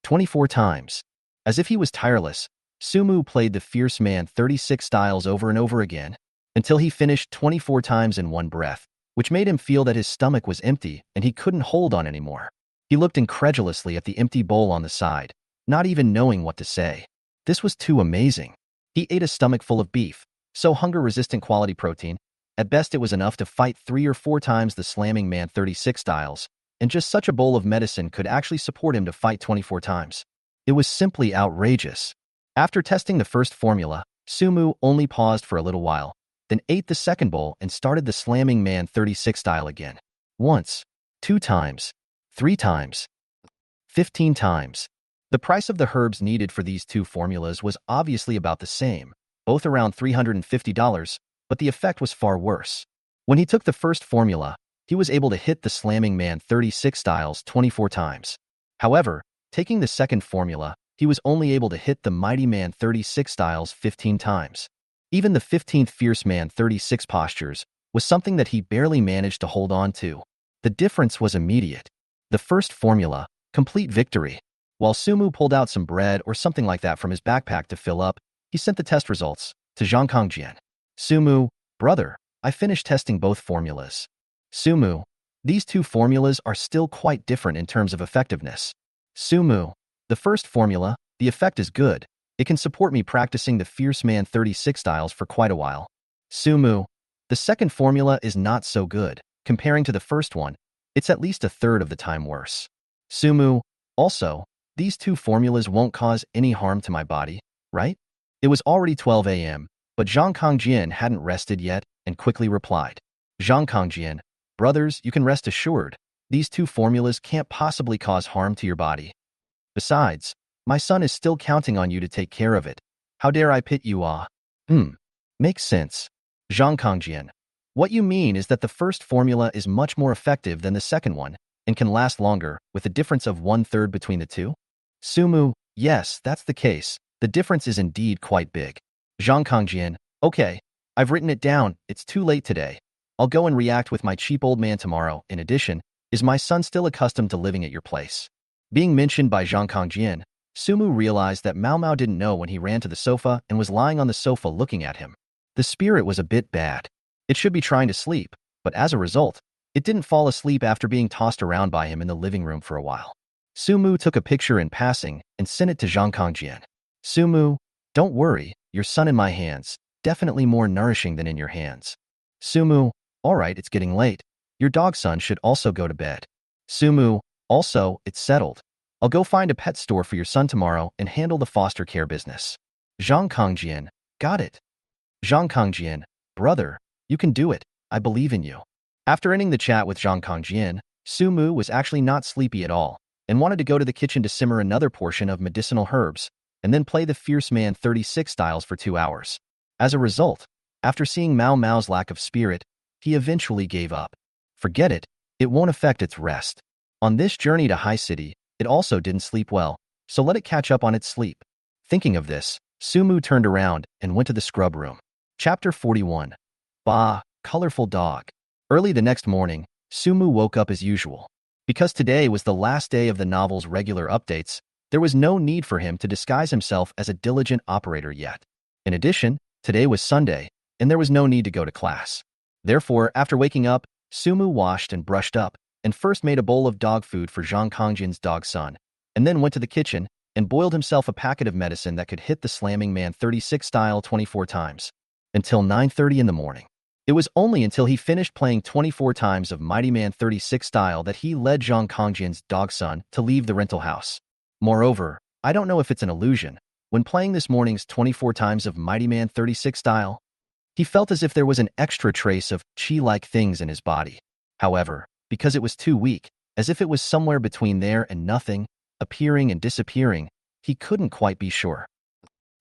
24 times. As if he was tireless, Sumu played the Fierce Man 36 styles over and over again, until he finished 24 times in one breath, which made him feel that his stomach was empty and he couldn't hold on anymore. He looked incredulously at the empty bowl on the side, not even knowing what to say. This was too amazing. He ate a stomach full of beef, so hunger-resistant quality protein. At best it was enough to fight 3 or 4 times the Slamming Man 36 styles, and just such a bowl of medicine could actually support him to fight 24 times. It was simply outrageous. After testing the first formula, Sumu only paused for a little while, then ate the second bowl and started the Slamming Man 36 style again. Once, 2 times, 3 times, 15 times. The price of the herbs needed for these two formulas was obviously about the same, both around $350, but the effect was far worse. When he took the first formula, he was able to hit the Slamming Man 36 styles 24 times. However, taking the second formula, he was only able to hit the Mighty Man 36 styles 15 times. Even the 15th Fierce Man 36 postures was something that he barely managed to hold on to. The difference was immediate. The first formula, complete victory. While Sumu pulled out some bread or something like that from his backpack to fill up, he sent the test results to Zhang Kongjian. Sumu, brother, I finished testing both formulas. Sumu, these two formulas are still quite different in terms of effectiveness. Sumu, the first formula, the effect is good. It can support me practicing the Fierce Man 36 styles for quite a while. Sumu, the second formula is not so good. Comparing to the first one, it's at least a third of the time worse. Sumu, also, these two formulas won't cause any harm to my body, right? It was already 12 a.m., but Zhang Kongjian hadn't rested yet and quickly replied. Zhang Kongjian, brothers, you can rest assured. These two formulas can't possibly cause harm to your body. Besides, my son is still counting on you to take care of it. How dare I pit you ah? Makes sense. Zhang Kongjian, what you mean is that the first formula is much more effective than the second one and can last longer, with a difference of 1/3 between the two? Sumu, yes, that's the case. The difference is indeed quite big. Zhang Kongjian, okay, I've written it down. It's too late today. I'll go and react with my cheap old man tomorrow. In addition, is my son still accustomed to living at your place? Being mentioned by Zhang Kongjian, Sumu realized that Mao Mao didn't know when he ran to the sofa and was lying on the sofa looking at him. The spirit was a bit bad. It should be trying to sleep, but as a result, it didn't fall asleep after being tossed around by him in the living room for a while. Sumu took a picture in passing and sent it to Zhang Kongjian. Sumu, don't worry, your son in my hands, definitely more nourishing than in your hands. Sumu, all right, it's getting late. Your dog son should also go to bed. Sumu, also, it's settled. I'll go find a pet store for your son tomorrow and handle the foster care business. Zhang Kongjian, got it. Zhang Kongjian, brother, you can do it. I believe in you. After ending the chat with Zhang Kongjian, Sumu was actually not sleepy at all and wanted to go to the kitchen to simmer another portion of medicinal herbs and then play the Fierce Man 36 styles for 2 hours. As a result, after seeing Mao Mao's lack of spirit, he eventually gave up. Forget it, it won't affect its rest. On this journey to High City, it also didn't sleep well, so let it catch up on its sleep. Thinking of this, Sumu turned around and went to the scrub room. Chapter 41. Bah, colorful dog. Early the next morning, Sumu woke up as usual. Because today was the last day of the novel's regular updates, there was no need for him to disguise himself as a diligent operator yet. In addition, today was Sunday, and there was no need to go to class. Therefore, after waking up, Sumu washed and brushed up, and first made a bowl of dog food for Zhang Kongjian's dog son, and then went to the kitchen and boiled himself a packet of medicine that could hit the slamming man 36 style 24 times. Until 9:30 in the morning. It was only until he finished playing 24 times of Mighty Man 36 style that he led Zhang Kongjian's dog son to leave the rental house. Moreover, I don't know if it's an illusion, when playing this morning's 24 times of Mighty Man 36 style, he felt as if there was an extra trace of chi-like things in his body. However, because it was too weak, as if it was somewhere between there and nothing, appearing and disappearing, he couldn't quite be sure.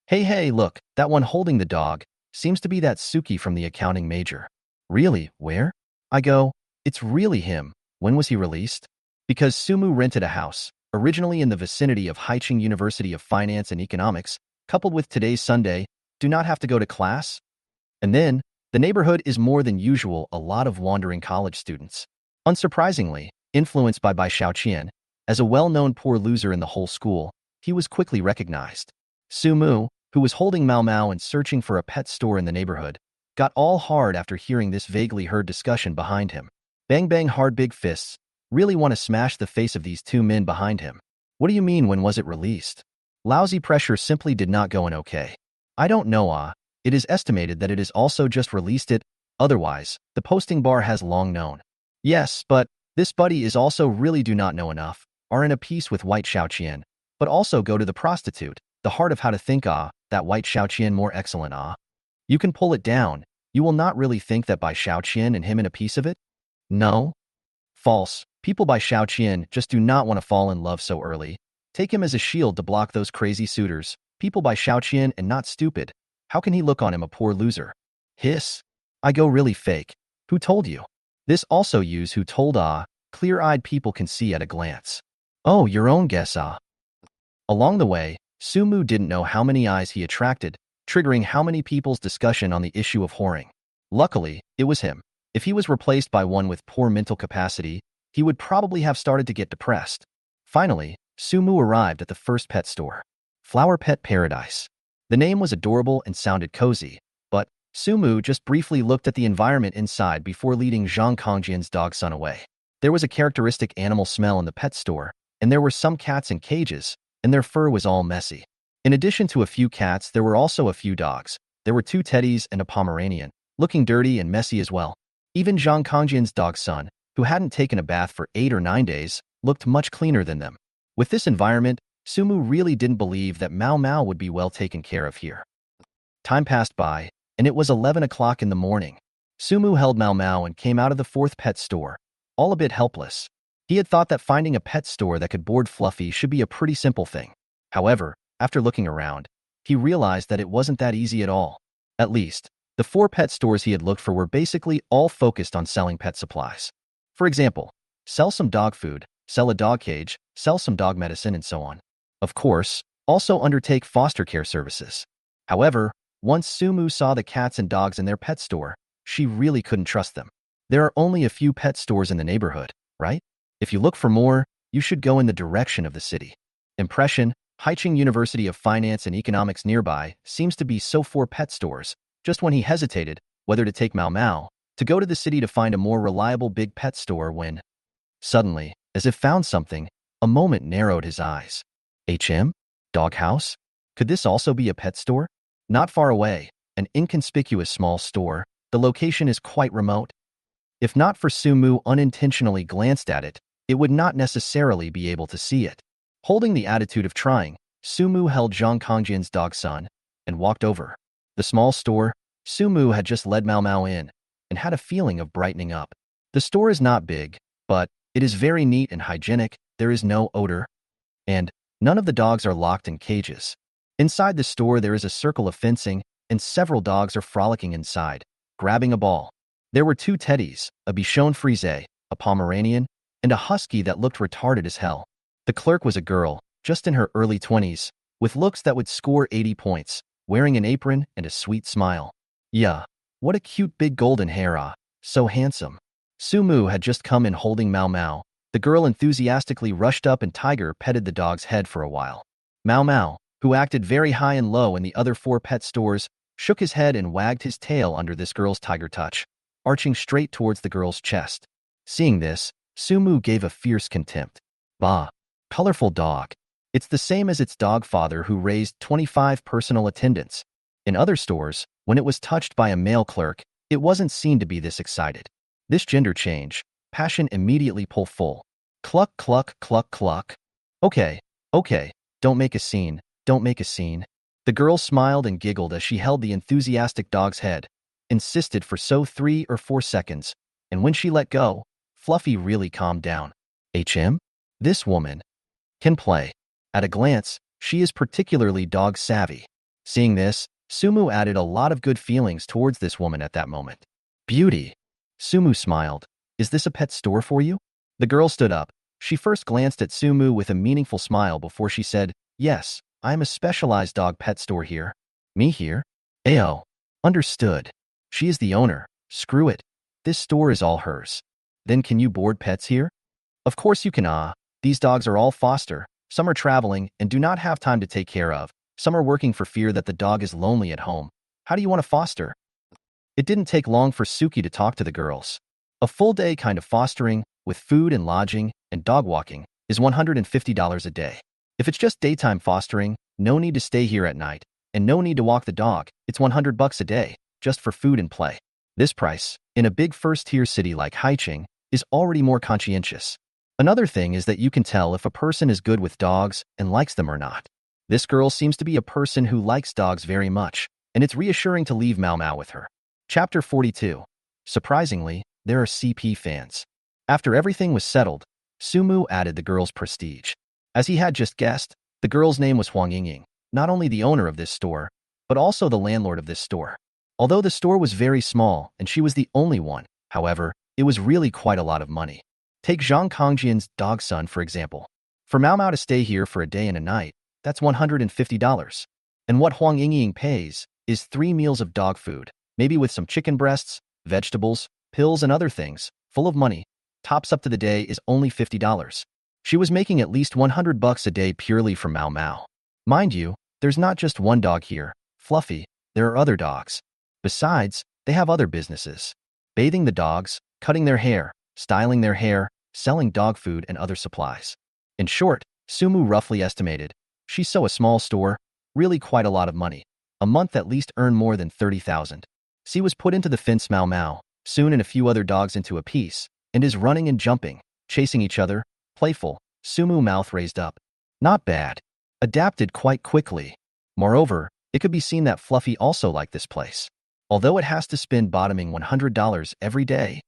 Hey, look, that one holding the dog seems to be that Suki from the accounting major. Really? Where? I go, it's really him. When was he released? Because Sumu rented a house, originally in the vicinity of Haicheng University of Finance and Economics, coupled with today's Sunday, do not have to go to class? And then, the neighborhood is more than usual a lot of wandering college students. Unsurprisingly, influenced by Bai Qiaoyun, as a well-known poor loser in the whole school, he was quickly recognized. Sumu, who was holding Mao Mao and searching for a pet store in the neighborhood, got all hard after hearing this vaguely heard discussion behind him. Bang bang hard big fists, really want to smash the face of these two men behind him. What do you mean when was it released? Lousy pressure simply did not go in okay. I don't know it is estimated that it is also just released it, otherwise, the posting bar has long known. Yes, but this buddy is also really do not know enough, are in a piece with White Xiaoqian, but also go to the prostitute, the heart of how to think that White Xiaoqian more excellent You can pull it down, you will not really think that by Xiaoqian and him in a piece of it? No? False, people by Xiaoqian just do not want to fall in love so early. Take him as a shield to block those crazy suitors, people by Xiaoqian and not stupid. How can he look on him a poor loser? Hiss. I go really fake. Who told you? This also use who told clear-eyed people can see at a glance. Oh, your own guess Along the way, Sumu didn't know how many eyes he attracted, triggering how many people's discussion on the issue of whoring. Luckily, it was him. If he was replaced by one with poor mental capacity, he would probably have started to get depressed. Finally, Sumu arrived at the first pet store. Flower Pet Paradise. The name was adorable and sounded cozy, but Sumu just briefly looked at the environment inside before leading Zhang Kongjian's dog son away. There was a characteristic animal smell in the pet store, and there were some cats in cages, and their fur was all messy. In addition to a few cats, there were also a few dogs. There were 2 teddies and a Pomeranian, looking dirty and messy as well. Even Zhang Kongjian's dog son, who hadn't taken a bath for 8 or 9 days, looked much cleaner than them. With this environment, Sumu really didn't believe that Mao Mao would be well taken care of here. Time passed by, and it was 11 o'clock in the morning. Sumu held Mao Mao and came out of the 4th pet store, all a bit helpless. He had thought that finding a pet store that could board Fluffy should be a pretty simple thing. However, after looking around, he realized that it wasn't that easy at all. At least, the 4 pet stores he had looked for were basically all focused on selling pet supplies. For example, sell some dog food, sell a dog cage, sell some dog medicine, and so on. Of course, also undertake foster care services. However, once Sumu saw the cats and dogs in their pet store, she really couldn't trust them. There are only a few pet stores in the neighborhood, right? If you look for more, you should go in the direction of the city. Impression, Haicheng University of Finance and Economics nearby seems to be so 4 pet stores, just when he hesitated whether to take Mao Mao, to go to the city to find a more reliable big pet store when, suddenly, as if found something, a moment narrowed his eyes. Dog house? Could this also be a pet store? Not far away, an inconspicuous small store, the location is quite remote. If not for Sumu unintentionally glanced at it, it would not necessarily be able to see it. Holding the attitude of trying, Sumu held Zhang Kongjian's dog son and walked over. The small store, Sumu had just led Mao Mao in and had a feeling of brightening up. The store is not big, but it is very neat and hygienic, there is no odor, and none of the dogs are locked in cages. Inside the store there is a circle of fencing, and several dogs are frolicking inside, grabbing a ball. There were 2 teddies, a Bichon Frise, a Pomeranian, and a husky that looked retarded as hell. The clerk was a girl, just in her early 20s, with looks that would score 80 points, wearing an apron and a sweet smile. Yeah, what a cute big golden hair, so handsome. Sumu had just come in holding Mao Mao. The girl enthusiastically rushed up and tiger petted the dog's head for a while. Mao Mao, who acted very high and low in the other 4 pet stores, shook his head and wagged his tail under this girl's tiger touch, arching straight towards the girl's chest. Seeing this, Sumu gave a fierce contempt. Bah! Colorful dog. It's the same as its dog father who raised 25 personal attendants. In other stores, when it was touched by a male clerk, it wasn't seen to be this excited. This gender change, passion immediately pull full. Cluck, cluck, cluck, cluck. Okay, okay, don't make a scene, don't make a scene. The girl smiled and giggled as she held the enthusiastic dog's head, insisted for 3 or 4 seconds, and when she let go, Fluffy really calmed down. HM? This woman can play. At a glance, she is particularly dog-savvy. Seeing this, Sumu added a lot of good feelings towards this woman at that moment. Beauty. Sumu smiled. Is this a pet store for you? The girl stood up. She first glanced at Sumu with a meaningful smile before she said, yes, I'm a specialized dog pet store here. Me here? Ayo. Understood. She is the owner. Screw it. This store is all hers. Then can you board pets here? Of course you can. These dogs are all foster. Some are traveling and do not have time to take care of. Some are working for fear that the dog is lonely at home. How do you want to foster? It didn't take long for Suki to talk to the girls. A full day kind of fostering, with food and lodging and dog walking, is $150 a day. If it's just daytime fostering, no need to stay here at night, and no need to walk the dog, it's $100 a day, just for food and play. This price, in a big first-tier city like Haicheng, is already more conscientious. Another thing is that you can tell if a person is good with dogs and likes them or not. This girl seems to be a person who likes dogs very much, and it's reassuring to leave Mau Mau with her. Chapter 42. Surprisingly, there are CP fans. After everything was settled, Sumu added the girl's prestige. As he had just guessed, the girl's name was Huang Yingying, not only the owner of this store, but also the landlord of this store. Although the store was very small and she was the only one, however, it was really quite a lot of money. Take Zhang Kongjian's dog son, for example. For Mau Mau to stay here for a day and a night, that's $150. And what Huang Yingying pays is 3 meals of dog food, maybe with some chicken breasts, vegetables, pills, and other things, full of money. Tops up to the day is only $50. She was making at least $100 a day purely from Mau Mau. Mind you, there's not just one dog here, Fluffy, there are other dogs. Besides, they have other businesses. Bathing the dogs, cutting their hair, styling their hair, selling dog food and other supplies. In short, Sumu roughly estimated, she's so a small store, really quite a lot of money. A month at least earned more than 30,000. C was put into the fence Mau Mau, soon and a few other dogs into a piece, and is running and jumping, chasing each other, playful, Sumu mouth raised up. Not bad. Adapted quite quickly. Moreover, it could be seen that Fluffy also liked this place. Although it has to spend bottoming $100 every day,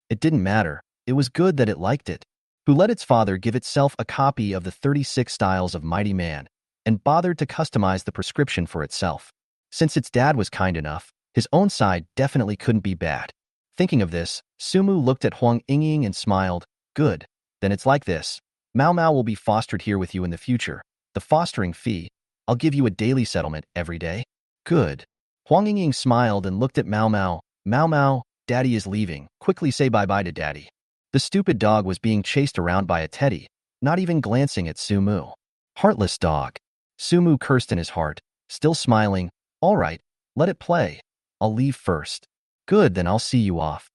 it didn't matter. It was good that it liked it. Who let its father give itself a copy of the 36 Styles of Mighty Man, and bothered to customize the prescription for itself. Since its dad was kind enough, his own side definitely couldn't be bad. Thinking of this, Sumu looked at Huang Yingying and smiled. Good. Then it's like this. Mau Mau will be fostered here with you in the future. The fostering fee, I'll give you a daily settlement every day. Good. Huang Yingying smiled and looked at Mau Mau. Mau Mau, Daddy is leaving. Quickly say bye-bye to Daddy. The stupid dog was being chased around by a teddy, not even glancing at Sumu. Heartless dog. Sumu cursed in his heart, still smiling. All right, let it play. I'll leave first. Good, then I'll see you off.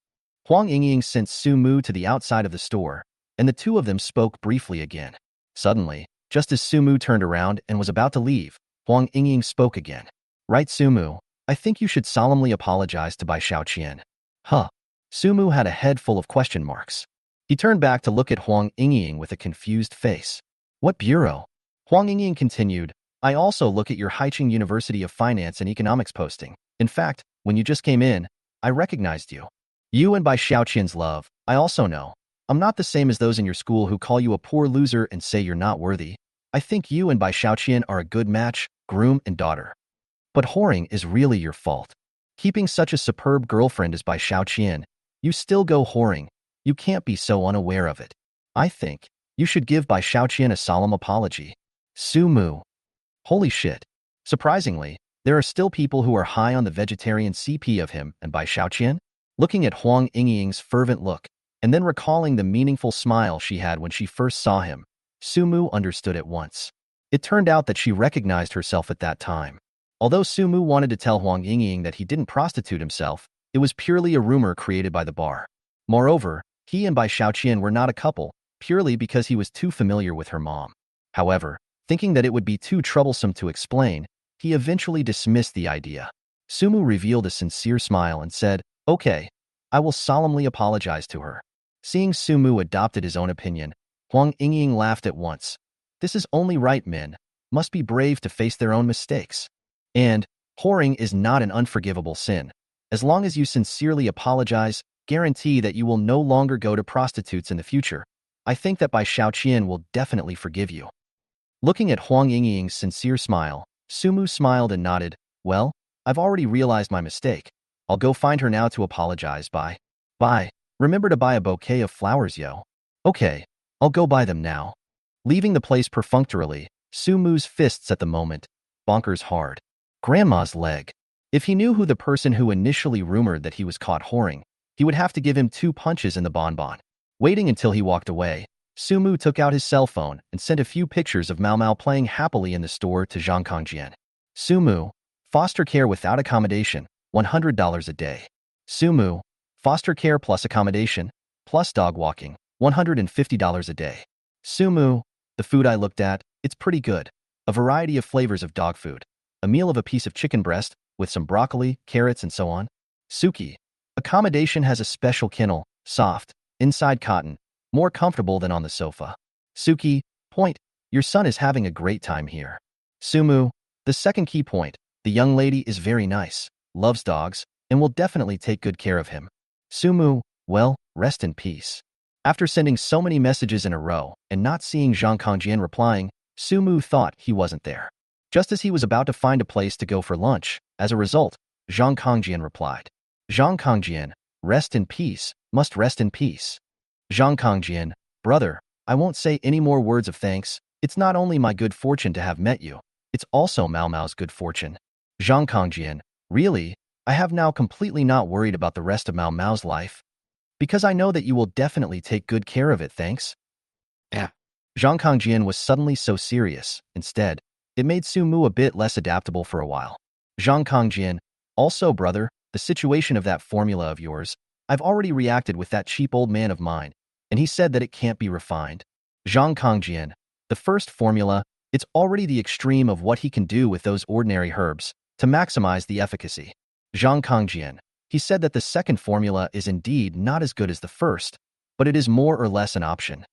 Huang Yingying sent Sumu to the outside of the store, and the two of them spoke briefly again. Suddenly, just as Sumu turned around and was about to leave, Huang Yingying spoke again. Right, Sumu, I think you should solemnly apologize to Bai Qiaoyun. Huh. Sumu had a head full of question marks. He turned back to look at Huang Yingying with a confused face. What bureau? Huang Yingying continued, I also look at your Haicheng University of Finance and Economics posting. In fact, when you just came in, I recognized you. You and Bai Qiaoyun's love, I also know. I'm not the same as those in your school who call you a poor loser and say you're not worthy. I think you and Bai Qiaoyun are a good match, groom and daughter. But whoring is really your fault. Keeping such a superb girlfriend as Bai Qiaoyun, you still go whoring. You can't be so unaware of it. I think you should give Bai Qiaoyun a solemn apology. Sumu. Holy shit. Surprisingly, there are still people who are high on the vegetarian CP of him and Bai Qiaoyun. Looking at Huang Yingying's fervent look, and then recalling the meaningful smile she had when she first saw him, Sumu understood at once. It turned out that she recognized herself at that time. Although Sumu wanted to tell Huang Yingying that he didn't prostitute himself, it was purely a rumor created by the bar. Moreover, he and Bai Qiaoyun were not a couple, purely because he was too familiar with her mom. However, Thinking that it would be too troublesome to explain, he eventually dismissed the idea. Sumu revealed a sincere smile and said, "Okay, I will solemnly apologize to her." Seeing Sumu adopted his own opinion, Huang Yingying laughed at once. This is only right, men must be brave to face their own mistakes. And whoring is not an unforgivable sin. As long as you sincerely apologize, guarantee that you will no longer go to prostitutes in the future. I think that Bai Qiaoyun will definitely forgive you. Looking at Huang Yingying's sincere smile, Sumu smiled and nodded. Well, I've already realized my mistake. I'll go find her now to apologize. Bye. Bye. Remember to buy a bouquet of flowers, yo. Okay, I'll go buy them now. Leaving the place perfunctorily, Sumu's fists at the moment, bonkers hard. Grandma's leg. If he knew who the person who initially rumored that he was caught whoring, he would have to give him 2 punches in the bonbon. Waiting until he walked away, Sumu took out his cell phone and sent a few pictures of Mao Mao playing happily in the store to Zhang Kongjian. Sumu, foster care without accommodation, $100 a day. Sumu, foster care plus accommodation, plus dog walking, $150 a day. Sumu, the food I looked at, it's pretty good. A variety of flavors of dog food. A meal of a piece of chicken breast, with some broccoli, carrots, and so on. Suki, accommodation has a special kennel, soft, inside cotton, more comfortable than on the sofa. Suki, point, your son is having a great time here. Sumu, the second key point, the young lady is very nice, loves dogs, and will definitely take good care of him. Sumu, well, rest in peace. After sending so many messages in a row and not seeing Zhang Kongjian replying, Sumu thought he wasn't there. Just as he was about to find a place to go for lunch, as a result, Zhang Kongjian replied. Zhang Kongjian, rest in peace, must rest in peace. Zhang Kongjian, brother, I won't say any more words of thanks. It's not only my good fortune to have met you, it's also Mao Mao's good fortune. Zhang Kongjian, really, I have now completely not worried about the rest of Mao Mao's life, because I know that you will definitely take good care of it, thanks. Yeah. Zhang Kongjian was suddenly so serious. Instead, it made Sumu a bit less adaptable for a while. Zhang Kongjian, also brother, the situation of that formula of yours, I've already reacted with that cheap old man of mine, and he said that it can't be refined. Zhang Kongjian, the first formula, it's already the extreme of what he can do with those ordinary herbs to maximize the efficacy. Zhang Kongjian, he said that the second formula is indeed not as good as the first, but it is more or less an option.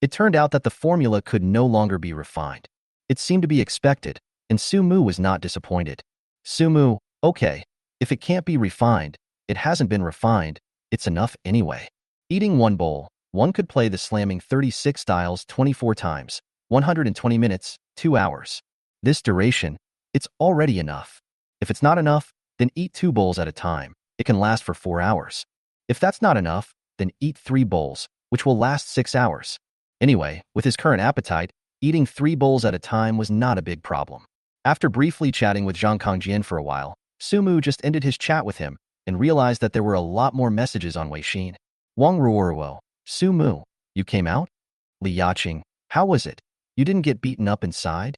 It turned out that the formula could no longer be refined. It seemed to be expected, and Sumu was not disappointed. Sumu, okay, if it can't be refined, it hasn't been refined, it's enough anyway. Eating one bowl, one could play the slamming 36 styles 24 times, 120 minutes, 2 hours. This duration, it's already enough. If it's not enough, then eat 2 bowls at a time. It can last for 4 hours. If that's not enough, then eat 3 bowls, which will last 6 hours. Anyway, with his current appetite, eating 3 bowls at a time was not a big problem. After briefly chatting with Zhang Kongjian for a while, Sumu just ended his chat with him and realized that there were a lot more messages on Weixin. Wang Ruoruo, Sumu, you came out? Li Yaqing, how was it? You didn't get beaten up inside?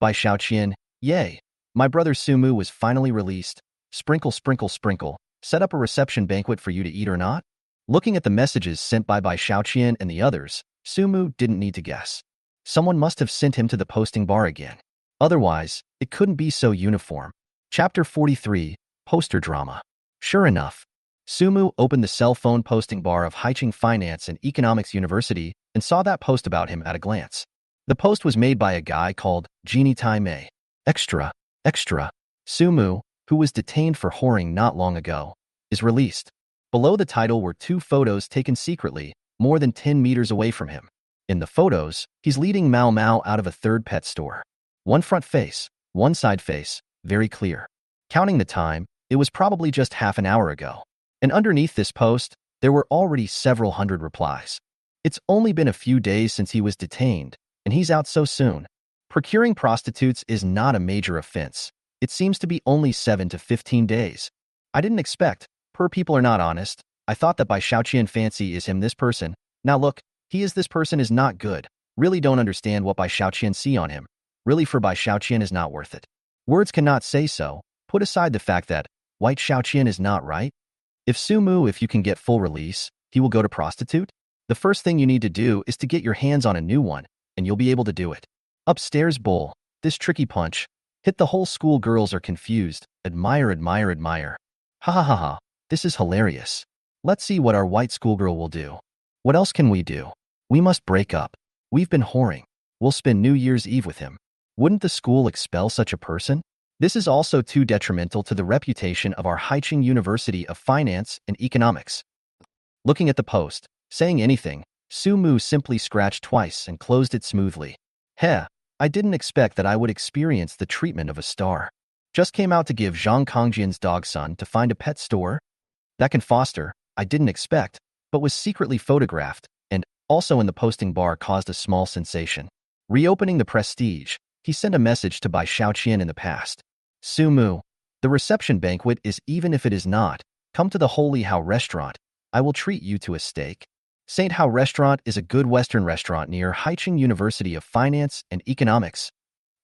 Bai Qiaoyun, yay, my brother Sumu was finally released. Sprinkle, sprinkle, sprinkle. Set up a reception banquet for you to eat or not? Looking at the messages sent by Bai Qiaoyun and the others, Sumu didn't need to guess. Someone must have sent him to the posting bar again. Otherwise, it couldn't be so uniform. Chapter 43, Poster Drama. Sure enough, Sumu opened the cell phone posting bar of Haicheng Finance and Economics University and saw that post about him at a glance. The post was made by a guy called Genie Tai Mei. Extra, extra. Sumu, who was detained for whoring not long ago, is released. Below the title were 2 photos taken secretly, more than 10 meters away from him. In the photos, he's leading Mao Mao out of a third pet store. One front face, one side face, very clear. Counting the time, it was probably just half an hour ago. And underneath this post, there were already several hundred replies. It's only been a few days since he was detained, and he's out so soon. Procuring prostitutes is not a major offense. It seems to be only 7 to 15 days. I didn't expect. Per people are not honest. I thought that Bai Qiaoyun fancy is him this person. Now look, he is this person is not good. Really don't understand what Bai Qiaoyun see on him. Really for Bai Qiaoyun is not worth it. Words cannot say so. Put aside the fact that White Qiaoyun is not right. If Sumu, if you can get full release, he will go to prostitute? The first thing you need to do is to get your hands on a new one, and you'll be able to do it. Upstairs bowl. This tricky punch. Hit the whole school. Girls are confused. Admire, admire, admire. Ha ha ha ha. This is hilarious. Let's see what our white schoolgirl will do. What else can we do? We must break up. We've been whoring. We'll spend New Year's Eve with him. Wouldn't the school expel such a person? This is also too detrimental to the reputation of our Haicheng University of Finance and Economics. Looking at the post, saying anything, Su Mu simply scratched twice and closed it smoothly. Heh, I didn't expect that I would experience the treatment of a star. Just came out to give Zhang Kongjian's dog son to find a pet store? That can foster, I didn't expect, but was secretly photographed, and also in the posting bar caused a small sensation. Reopening the Prestige, he sent a message to Bai Qiaoyun in the past. Su Mu, the reception banquet is even if it is not, come to the Holy Hao restaurant. I will treat you to a steak. St. Hao Restaurant is a good Western restaurant near Haicheng University of Finance and Economics.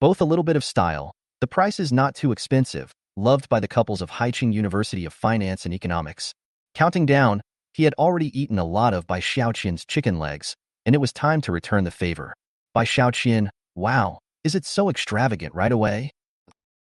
Both a little bit of style, the price is not too expensive, loved by the couples of Haicheng University of Finance and Economics. Counting down, he had already eaten a lot of Bai Qiaoyun's chicken legs, and it was time to return the favor. Bai Qiaoyun, wow, is it so extravagant right away?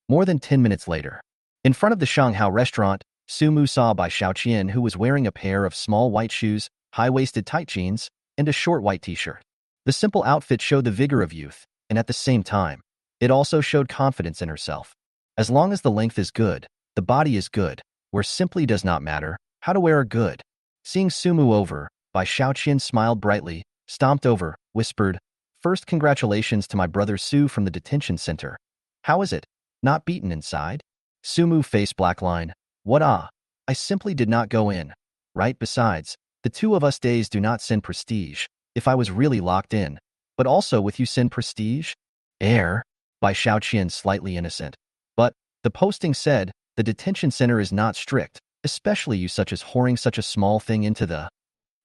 More than 10 minutes later, in front of the Shanghai restaurant, Su Mu saw Bai Qiaoyun, who was wearing a pair of small white shoes, high-waisted tight jeans, and a short white t-shirt. The simple outfit showed the vigor of youth, and at the same time, it also showed confidence in herself. As long as the length is good, the body is good, where simply does not matter, how to wear are good. Seeing Su Mu over, Bai Qiaoyun smiled brightly, stomped over, whispered, "First, congratulations to my brother Su from the detention center. How is it? Not beaten inside?" Su Mu face black line. What I simply did not go in. Right, besides, the two of us days do not send prestige, if I was really locked in. But also with you send prestige? Air? Bai Qiaoyun slightly innocent. But, the posting said, the detention center is not strict, especially you such as whoring such a small thing into the...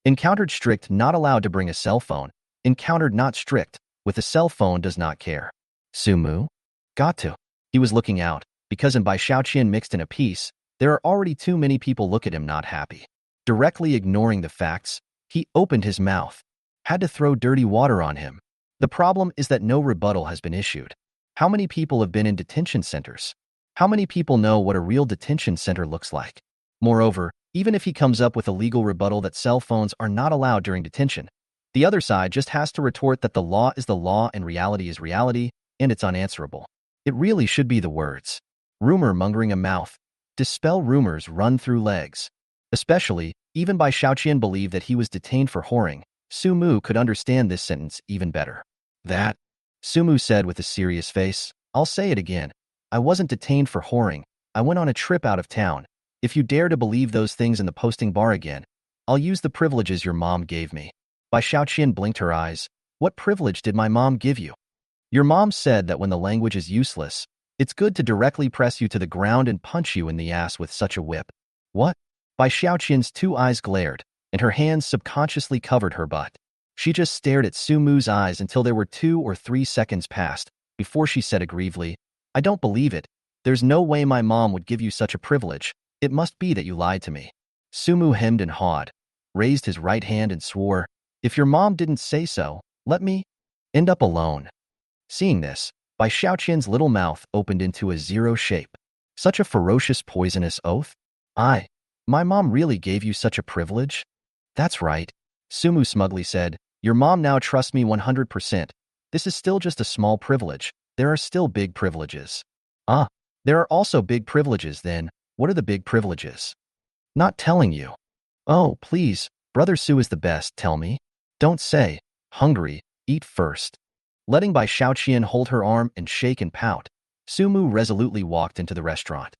Encountered strict not allowed to bring a cell phone. Encountered not strict, with a cell phone does not care. Su Mu? Got to. He was looking out, because in Bai Qiaoyun mixed in a piece, there are already too many people look at him not happy. Directly ignoring the facts, he opened his mouth. Had to throw dirty water on him. The problem is that no rebuttal has been issued. How many people have been in detention centers? How many people know what a real detention center looks like? Moreover, even if he comes up with a legal rebuttal that cell phones are not allowed during detention, the other side just has to retort that the law is the law and reality is reality, and it's unanswerable. It really should be the words. Rumor mongering a mouth. Dispel rumors run through legs. Especially, even Bai Qiaoyun believed that he was detained for whoring. Su Mu could understand this sentence even better. That, Su Mu said with a serious face, I'll say it again. I wasn't detained for whoring. I went on a trip out of town. If you dare to believe those things in the posting bar again, I'll use the privileges your mom gave me. Bai Qiaoyun blinked her eyes. What privilege did my mom give you? Your mom said that when the language is useless, it's good to directly press you to the ground and punch you in the ass with such a whip. What? Bai Qiaoyun's two eyes glared, and her hands subconsciously covered her butt. She just stared at Su Mu's eyes until there were 2 or 3 seconds passed, before she said aggrievedly, I don't believe it. There's no way my mom would give you such a privilege. It must be that you lied to me. Su Mu hemmed and hawed, raised his right hand and swore, if your mom didn't say so, let me end up alone. Seeing this, Bai Qiaoyun's little mouth opened into a 0 shape. Such a ferocious, poisonous oath? My mom really gave you such a privilege? That's right. Su Mu smugly said, your mom now trusts me 100%. This is still just a small privilege. There are still big privileges. There are also big privileges then. What are the big privileges? Not telling you. Oh, please, Brother Su is the best, tell me. Don't say, hungry, eat first. Letting Bai Qiaoyun hold her arm and shake and pout, Su Mu resolutely walked into the restaurant.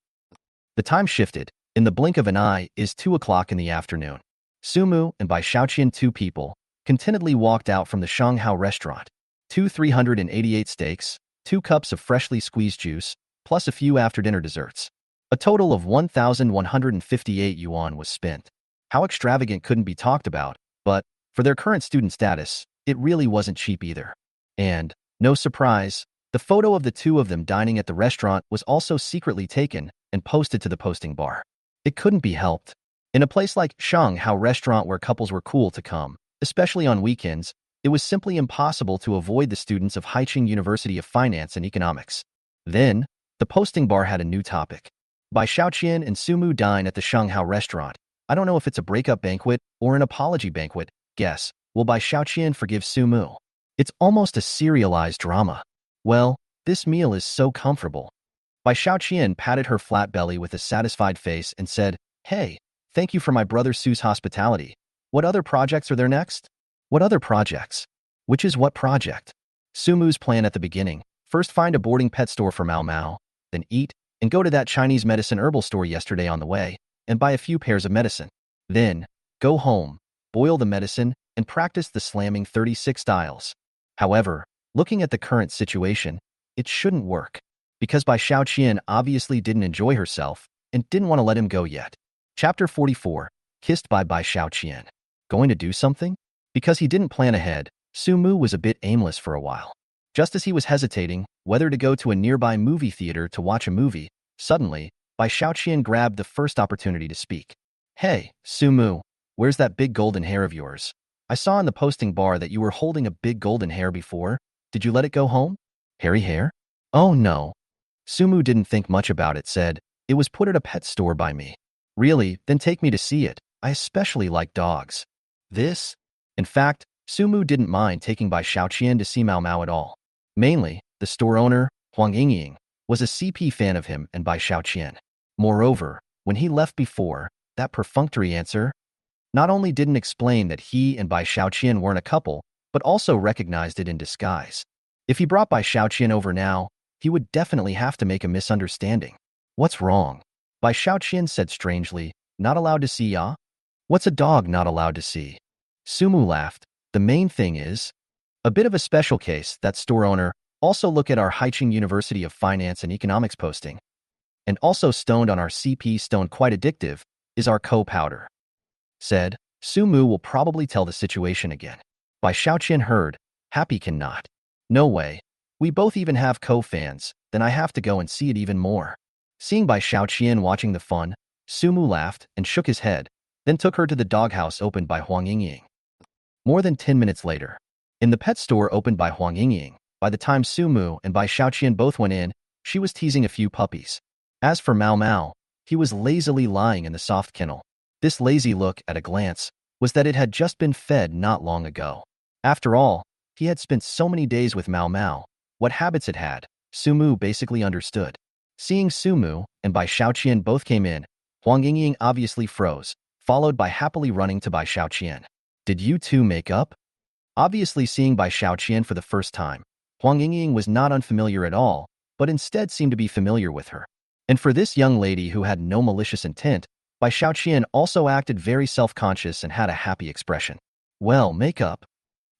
The time shifted. In the blink of an eye is 2 o'clock in the afternoon. Su Mu and Bai Qiaoyun, 2 people, contentedly walked out from the Shanghai restaurant. 388 steaks, 2 cups of freshly squeezed juice, plus a few after-dinner desserts. A total of 1,158 yuan was spent. How extravagant couldn't be talked about, but, for their current student status, it really wasn't cheap either. And, no surprise, the photo of the 2 of them dining at the restaurant was also secretly taken and posted to the posting bar. It couldn't be helped. In a place like Shanghai restaurant where couples were cool to come, especially on weekends, It was simply impossible to avoid the students of Haicheng University of Finance and Economics. Then, the posting bar had a new topic. Bai Qiaoyun and Sumu dine at the Shanghai restaurant. I don't know if it's a breakup banquet or an apology banquet. Guess, will Bai Qiaoyun forgive Sumu? It's almost a serialized drama. Well, this meal is so comfortable. Bai Qiaoyun patted her flat belly with a satisfied face and said, "Hey, thank you for my brother Sue's hospitality. What other projects are there next?" "What other projects?" "Which is what project?" Sumu's plan at the beginning. First find a boarding pet store for Mao Mao, then eat, and go to that Chinese medicine herbal store yesterday on the way, and buy a few pairs of medicine. Then, go home, boil the medicine, and practice the slamming 36 styles. However, looking at the current situation, it shouldn't work, because Bai Qiaoyun obviously didn't enjoy herself and didn't want to let him go yet. Chapter 44, Kissed by Bai Qiaoyun. Going to do something? Because he didn't plan ahead, Sumu was a bit aimless for a while. Just as he was hesitating whether to go to a nearby movie theater to watch a movie, suddenly, Bai Qiaoyun grabbed the first opportunity to speak. "Hey, Sumu, where's that big golden hair of yours? I saw in the posting bar that you were holding a big golden hair before. Did you let it go home?" "Hairy hair? Oh no." Sumu didn't think much about it, said, "It was put at a pet store by me." "Really? Then take me to see it. I especially like dogs." This? In fact, Sumu didn't mind taking Bai Qiaoyun to see Mao Mao at all. Mainly, the store owner, Huang Yingying, was a CP fan of him and Bai Qiaoyun. Moreover, when he left before, that perfunctory answer not only didn't explain that he and Bai Qiaoyun weren't a couple, but also recognized it in disguise. If he brought Bai Qiaoyun over now, he would definitely have to make a misunderstanding. "What's wrong?" Bai Qiaoyun said strangely, "Not allowed to see ya?" "What's a dog not allowed to see?" Sumu laughed. "The main thing is a bit of a special case, that store owner. Also look at our Haicheng University of Finance and Economics posting. And also stoned on our CP stone quite addictive is our co-powder." Said, "Sumu will probably tell the situation again." Bai Qiaoyun heard, "Happy cannot. No way. We both even have co-fans, then I have to go and see it even more." Seeing Bai Qiaoyun watching the fun, Sumu laughed and shook his head, then took her to the doghouse opened by Huang Yingying. More than 10 minutes later, in the pet store opened by Huang Yingying, by the time Sumu and Bai Qiaoyun both went in, she was teasing a few puppies. As for Mao Mao, he was lazily lying in the soft kennel. This lazy look, at a glance, was that it had just been fed not long ago. After all, he had spent so many days with Mao Mao. What habits it had, Sumu basically understood. Seeing Sumu and Bai Qiaoyun both came in, Huang Yingying obviously froze, followed by happily running to Bai Qiaoyun. "Did you two make up?" Obviously seeing Bai Qiaoyun for the first time, Huang Yingying was not unfamiliar at all, but instead seemed to be familiar with her. And for this young lady who had no malicious intent, Bai Qiaoyun also acted very self-conscious and had a happy expression. "Well, makeup."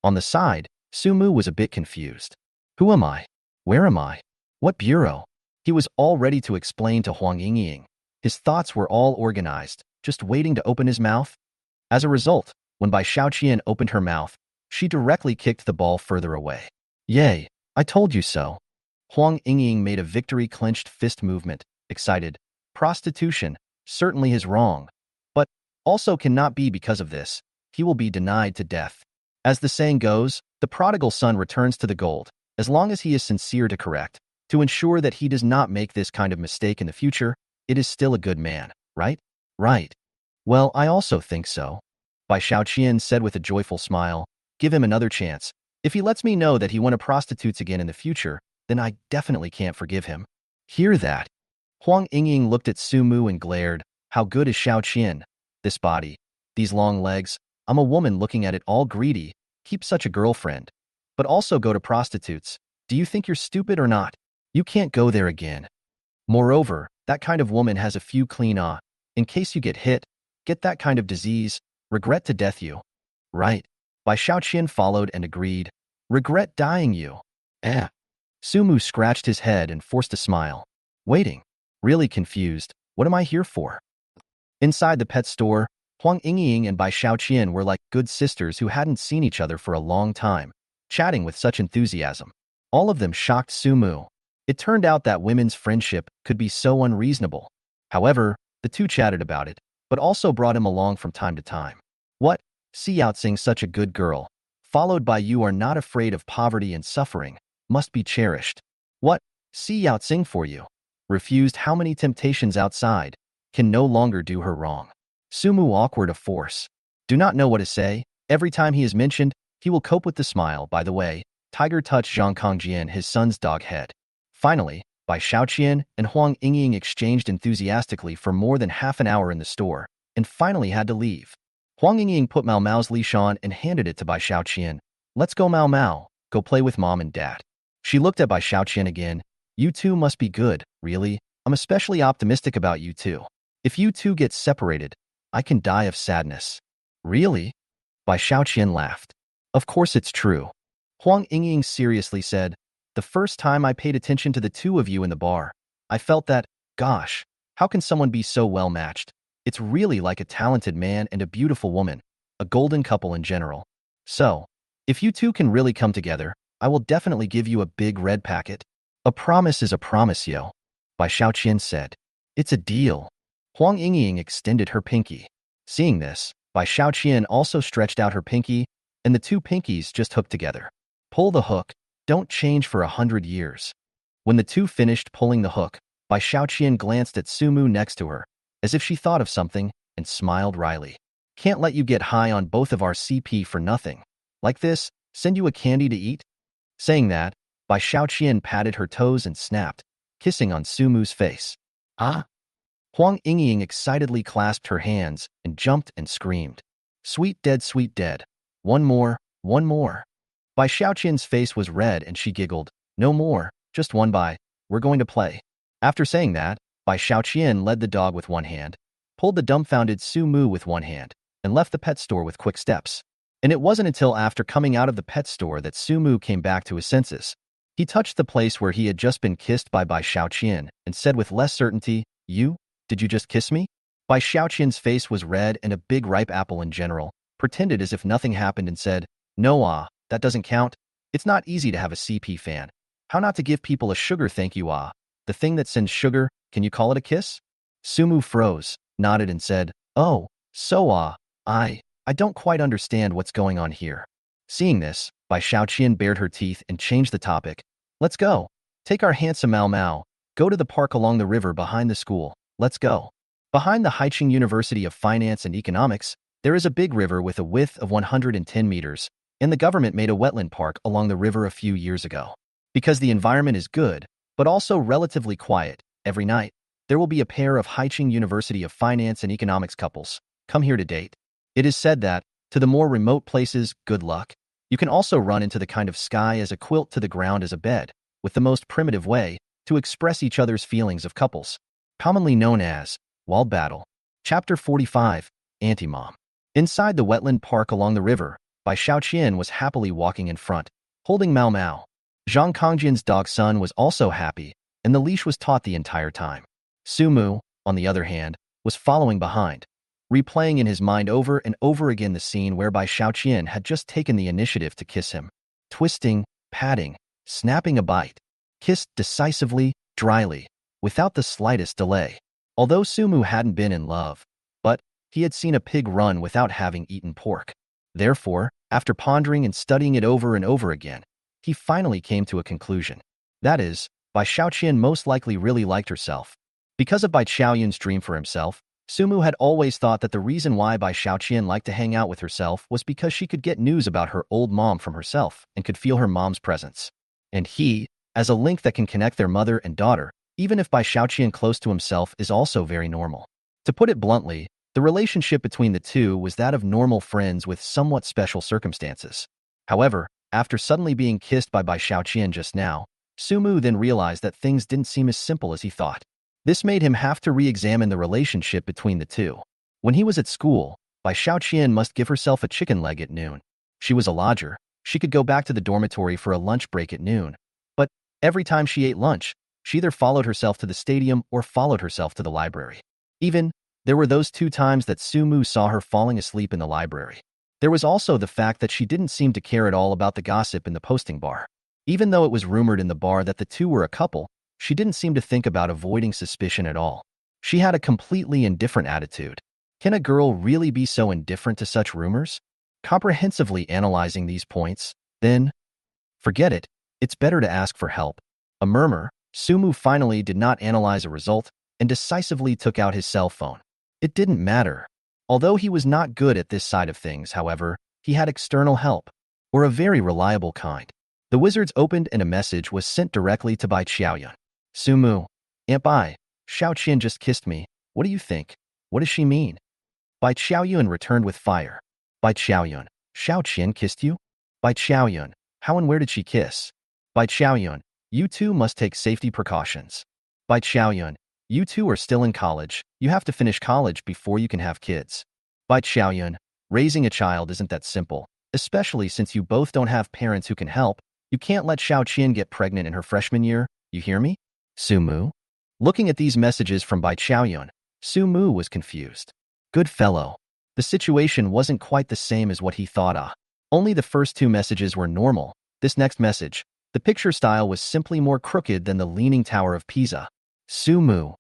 On the side, Sumu was a bit confused. "Who am I? Where am I? What bureau?" He was all ready to explain to Huang Yingying. His thoughts were all organized, just waiting to open his mouth. As a result, when Bai Qiaoyun opened her mouth, she directly kicked the ball further away. "Yay, I told you so." Huang Yingying made a victory-clenched fist movement, excited. Prostitution, certainly is wrong, but also cannot be because of this. He will be denied to death. As the saying goes, the prodigal son returns to the gold, as long as he is sincere to correct. To ensure that he does not make this kind of mistake in the future, it is still a good man, right? Right. Well, I also think so. Bai Qiaoyun said with a joyful smile. "Give him another chance. If he lets me know that he went to prostitutes again in the future, then I definitely can't forgive him." Hear that? Huang Yingying looked at Sumu and glared. "How good is Qiaoyun? This body, these long legs. I'm a woman looking at it all greedy. Keep such a girlfriend. But also go to prostitutes. Do you think you're stupid or not? You can't go there again. Moreover, that kind of woman has a few clean in case you get hit, get that kind of disease, regret to death you." Right. Bai Qiaoyun followed and agreed. "Regret dying you." Eh. Sumu scratched his head and forced a smile. Waiting. Really confused. What am I here for? Inside the pet store, Huang Yingying and Bai Qiaoyun were like good sisters who hadn't seen each other for a long time, chatting with such enthusiasm. All of them shocked Sumu. It turned out that women's friendship could be so unreasonable. However, the two chatted about it, but also brought him along from time to time. "What? See Yaotsing's such a good girl. followed by "You are not afraid of poverty and suffering, must be cherished." What? See Yao Tsing for you. Refused how many temptations outside, can no longer do her wrong. Sumu awkward of force. Do not know what to say. Every time he is mentioned, he will cope with the smile. By the way, Tiger touched Zhang Kongjian, his son's dog head. Finally, Bai Qiaoyun and Huang Yingying exchanged enthusiastically for more than half an hour in the store, and finally had to leave. Huang Yingying put Mao Mao's leash on and handed it to Bai Qiaoyun. "Let's go, Mao Mao. Go play with mom and dad." She looked at Bai Qiaoyun again. "You two must be good, really. I'm especially optimistic about you two. If you two get separated, I can die of sadness." "Really?" Bai Qiaoyun laughed. "Of course it's true." Huang Yingying seriously said, "The first time I paid attention to the two of you in the bar, I felt that, gosh, how can someone be so well matched? It's really like a talented man and a beautiful woman, a golden couple in general. So, if you two can really come together, I will definitely give you a big red packet." "A promise is a promise, yo," Bai Qiaoyun said. "It's a deal." Huang Yingying extended her pinky. Seeing this, Bai Qiaoyun also stretched out her pinky, and the two pinkies just hooked together. "Pull the hook, don't change for 100 years." When the two finished pulling the hook, Bai Qiaoyun glanced at Sumu next to her, as if she thought of something, and smiled wryly. "Can't let you get high on both of our CP for nothing. Like this, send you a candy to eat?" Saying that, Bai Qiaoyun patted her toes and snapped, kissing on Sumu's face. "Ah!" Huang Yingying excitedly clasped her hands and jumped and screamed. Sweet dead, one more, one more." Bai Qiaoyun's face was red and she giggled. "No more, just one Bai. We're going to play." After saying that, Bai Qiaoyun led the dog with one hand, pulled the dumbfounded Sumu with one hand, and left the pet store with quick steps. And it wasn't until after coming out of the pet store that Sumu came back to his senses. He touched the place where he had just been kissed by Bai Qiaoyun and said with less certainty, "You? Did you just kiss me?" Bai Qiaoyun's face was red and a big ripe apple in general, pretended as if nothing happened and said, "No, that doesn't count. It's not easy to have a CP fan. How not to give people a sugar thank you, the thing that sends sugar, can you call it a kiss?" Sumu froze, nodded and said, "Oh, so I don't quite understand what's going on here." Seeing this, Bai Qiaoyun bared her teeth and changed the topic. "Let's go. Take our handsome Mao Mao. Go to the park along the river behind the school. Let's go." Behind the Haicheng University of Finance and Economics, there is a big river with a width of 110 meters, and the government made a wetland park along the river a few years ago. Because the environment is good, but also relatively quiet, every night, there will be a pair of Haicheng University of Finance and Economics couples come here to date. It is said that, to the more remote places, good luck. You can also run into the kind of sky as a quilt to the ground as a bed, with the most primitive way to express each other's feelings of couples, commonly known as wall battle. Chapter 45, Anti-Mom. Inside the wetland park along the river, Bai Qiaoyun was happily walking in front, holding Mao Mao. Zhang Kongjian's dog Sun was also happy, and the leash was taut the entire time. Sumu, on the other hand, was following behind, replaying in his mind over and over again the scene where Bai Qiaoyun had just taken the initiative to kiss him. Twisting, patting, snapping a bite. Kissed decisively, dryly, without the slightest delay. Although Sumu hadn't been in love, but he had seen a pig run without having eaten pork. Therefore, after pondering and studying it over and over again, he finally came to a conclusion. That is, Bai Qiaoyun most likely really liked herself. Because of Bai Qiaoyun's dream for himself, Sumu had always thought that the reason why Bai Qiaoyun liked to hang out with herself was because she could get news about her old mom from herself and could feel her mom's presence. And he, as a link that can connect their mother and daughter, even if Bai Qiaoyun close to himself, is also very normal. To put it bluntly, the relationship between the two was that of normal friends with somewhat special circumstances. However, after suddenly being kissed by Bai Qiaoyun just now, Sumu then realized that things didn't seem as simple as he thought. This made him have to re-examine the relationship between the two. When he was at school, Bai Qiaoyun must give herself a chicken leg at noon. She was a lodger. She could go back to the dormitory for a lunch break at noon. But every time she ate lunch, she either followed herself to the stadium or followed herself to the library. Even, there were those 2 times that Sumu saw her falling asleep in the library. There was also the fact that she didn't seem to care at all about the gossip in the posting bar. Even though it was rumored in the bar that the two were a couple, she didn't seem to think about avoiding suspicion at all. She had a completely indifferent attitude. Can a girl really be so indifferent to such rumors? Comprehensively analyzing these points, then, forget it, it's better to ask for help. A murmur, Sumu finally did not analyze a result and decisively took out his cell phone. It didn't matter. Although he was not good at this side of things, however, he had external help, or a very reliable kind. The wizards opened and a message was sent directly to Bai Qiaoyun. Sumu, Aunt Bai, Xiao Qian just kissed me. What do you think? What does she mean? Bai Qiaoyun returned with fire. Bai Qiaoyun, Xiao Qian kissed you? Bai Qiaoyun, how and where did she kiss? Bai Qiaoyun, you two must take safety precautions. Bai Qiaoyun, you two are still in college. You have to finish college before you can have kids. Bai Qiaoyun, raising a child isn't that simple, especially since you both don't have parents who can help. You can't let Xiao Qian get pregnant in her freshman year, you hear me? Sumu? Looking at these messages from Bai Qiaoyun, Sumu was confused. Good fellow. The situation wasn't quite the same as what he thought. Only the first two messages were normal. This next message, the picture style was simply more crooked than the Leaning Tower of Pisa. Sumu.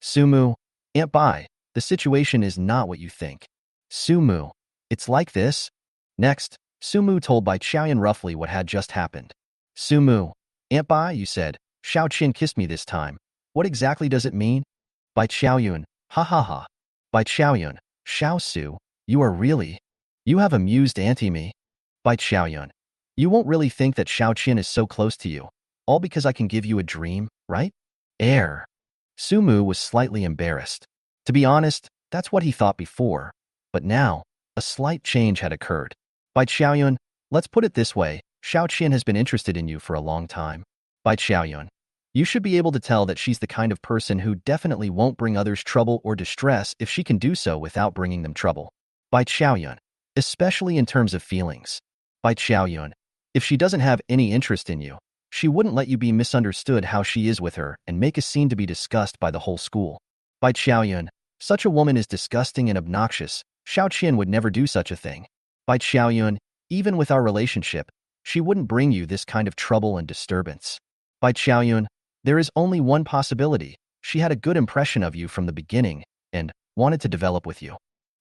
Sumu, Aunt Bai, the situation is not what you think. Sumu, it's like this? Next, Sumu told Bai Qiaoyun roughly what had just happened. Sumu, Aunt Bai, you said, Xiao Qian kissed me this time. What exactly does it mean? Bai Qiaoyun, ha ha ha. Bai Qiaoyun, Xiao Su, you are really? You have amused Auntie me. Bai Qiaoyun, you won't really think that Xiao Qian is so close to you. All because I can give you a dream, right? Air. Sumu was slightly embarrassed. To be honest, that's what he thought before. But now, a slight change had occurred. Bai Qiaoyun, let's put it this way, Xiao Qian has been interested in you for a long time. Bai Qiaoyun, you should be able to tell that she's the kind of person who definitely won't bring others trouble or distress if she can do so without bringing them trouble. Bai Qiaoyun, especially in terms of feelings. Bai Qiaoyun, if she doesn't have any interest in you, she wouldn't let you be misunderstood how she is with her and make a scene to be discussed by the whole school. Bai Qiaoyun, such a woman is disgusting and obnoxious. Xiao Qian would never do such a thing. Bai Qiaoyun, even with our relationship, she wouldn't bring you this kind of trouble and disturbance. Bai Qiaoyun, there is only one possibility. She had a good impression of you from the beginning and wanted to develop with you.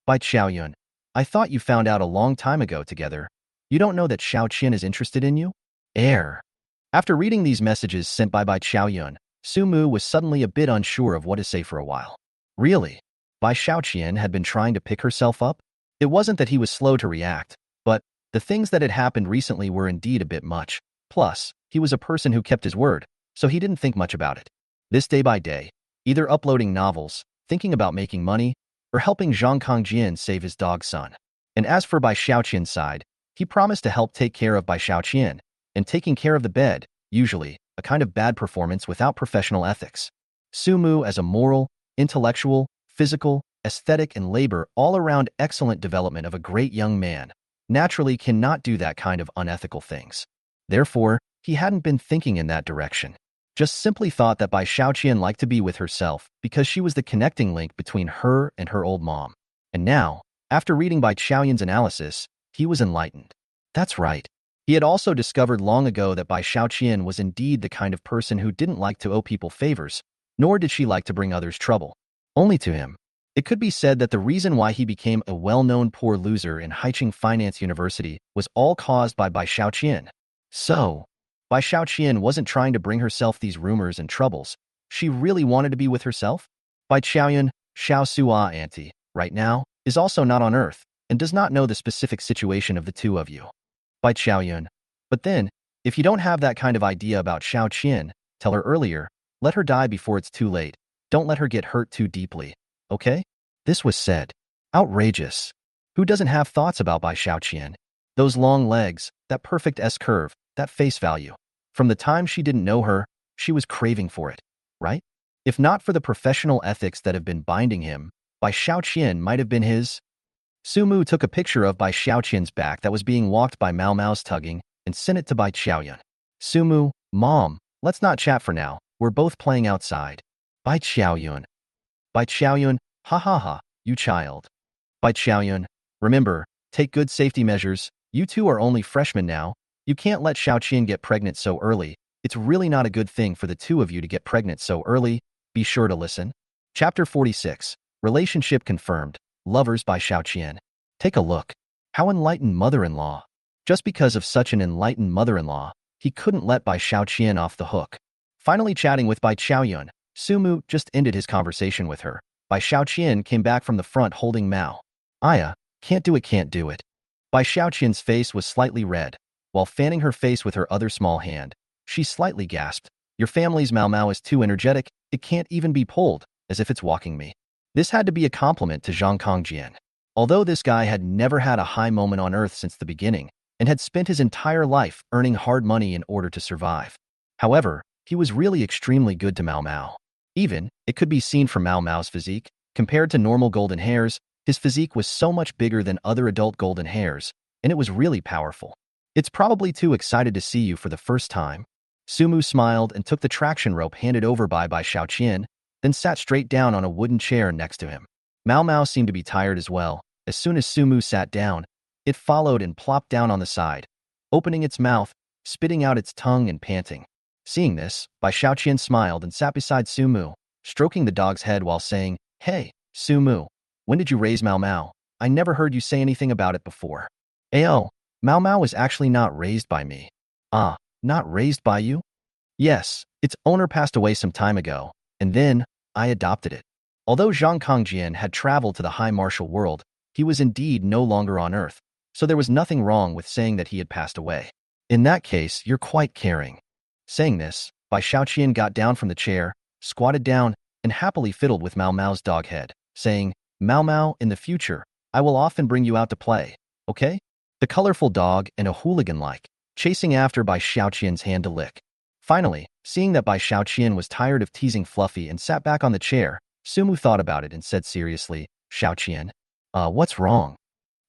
Bai Qiaoyun, I thought you found out a long time ago together. You don't know that Xiao Qian is interested in you? Air. After reading these messages sent by Bai Qiaoyun, Sumu was suddenly a bit unsure of what to say for a while. Really? Bai Xiaoqian had been trying to pick herself up? It wasn't that he was slow to react, but the things that had happened recently were indeed a bit much. Plus, he was a person who kept his word, so he didn't think much about it. This day by day, either uploading novels, thinking about making money, or helping Zhang Kongjian save his dog's son. And as for Bai Xiaoqian's side, he promised to help take care of Bai Xiaoqian, and taking care of the bed, usually, a kind of bad performance without professional ethics. Sumu as a moral, intellectual, physical, aesthetic and labor all-around excellent development of a great young man, naturally cannot do that kind of unethical things. Therefore, he hadn't been thinking in that direction. Just simply thought that Bai Xiaoqian liked to be with herself because she was the connecting link between her and her old mom. And now, after reading Bai Qiaoyun's analysis, he was enlightened. That's right. He had also discovered long ago that Bai Xiaoqian was indeed the kind of person who didn't like to owe people favors, nor did she like to bring others trouble. Only to him. It could be said that the reason why he became a well-known poor loser in Haicheng Finance University was all caused by Bai Xiaoqian. So, Bai Xiaoqian wasn't trying to bring herself these rumors and troubles. She really wanted to be with herself? Bai Qiaoyun, Xiao Sua auntie, right now, is also not on Earth, and does not know the specific situation of the two of you. Bai Qiaoyun. But then, if you don't have that kind of idea about Xiao Qian, tell her earlier, let her die before it's too late. Don't let her get hurt too deeply. Okay? This was said. Outrageous. Who doesn't have thoughts about Bai Xiaoqian? Those long legs, that perfect S-curve, that face value. From the time she didn't know her, she was craving for it, right? If not for the professional ethics that have been binding him, Bai Xiaoqian might have been his. Sumu took a picture of Bai Xiaoqian's back that was being walked by Mao Mao's tugging and sent it to Bai Qiaoyun. Sumu, Mom, let's not chat for now. We're both playing outside. Bai Qiaoyun. Bai Qiaoyun, ha ha ha, you child. Bai Qiaoyun, remember, take good safety measures. You two are only freshmen now. You can't let Xiao Qian get pregnant so early. It's really not a good thing for the two of you to get pregnant so early. Be sure to listen. Chapter 46. Relationship confirmed. Lovers by Xiao Qian. Take a look. How enlightened mother-in-law. Just because of such an enlightened mother-in-law, he couldn't let Bai Qiaoyun off the hook. Finally chatting with Bai Qiaoyun, Sumu just ended his conversation with her. Bai Qiaoyun came back from the front holding Mao. Aya, can't do it, can't do it. Bai Qiaoyun's face was slightly red. While fanning her face with her other small hand, she slightly gasped. Your family's Mao Mao is too energetic, it can't even be pulled, as if it's walking me. This had to be a compliment to Zhang Kongjian. Although this guy had never had a high moment on Earth since the beginning, and had spent his entire life earning hard money in order to survive. However, he was really extremely good to Mao Mao. Even, it could be seen from Mao Mao's physique, compared to normal golden hairs, his physique was so much bigger than other adult golden hairs, and it was really powerful. It's probably too excited to see you for the first time. Sumu smiled and took the traction rope handed over by Bai Qiaoyun, then sat straight down on a wooden chair next to him. Mao Mao seemed to be tired as well. As soon as Sumu sat down, it followed and plopped down on the side, opening its mouth, spitting out its tongue and panting. Seeing this, Bai Qiaoyun smiled and sat beside Sumu, stroking the dog's head while saying, Hey, Sumu, when did you raise Mao Mao? I never heard you say anything about it before. Ayo, Mao Mao was actually not raised by me. Ah, not raised by you? Yes, its owner passed away some time ago, and then I adopted it. Although Zhang Kongjian had traveled to the high martial world, he was indeed no longer on Earth, so there was nothing wrong with saying that he had passed away. In that case, you're quite caring. Saying this, Bai Qiaoyun got down from the chair, squatted down, and happily fiddled with Mao Mao's dog head, saying, Mao Mao, in the future, I will often bring you out to play, okay? The colorful dog and a hooligan-like, chasing after Bai Qiaoyun's hand to lick. Finally, seeing that Bai Qiaoyun was tired of teasing Fluffy and sat back on the chair, Sumu thought about it and said seriously, Qiaoyun, what's wrong?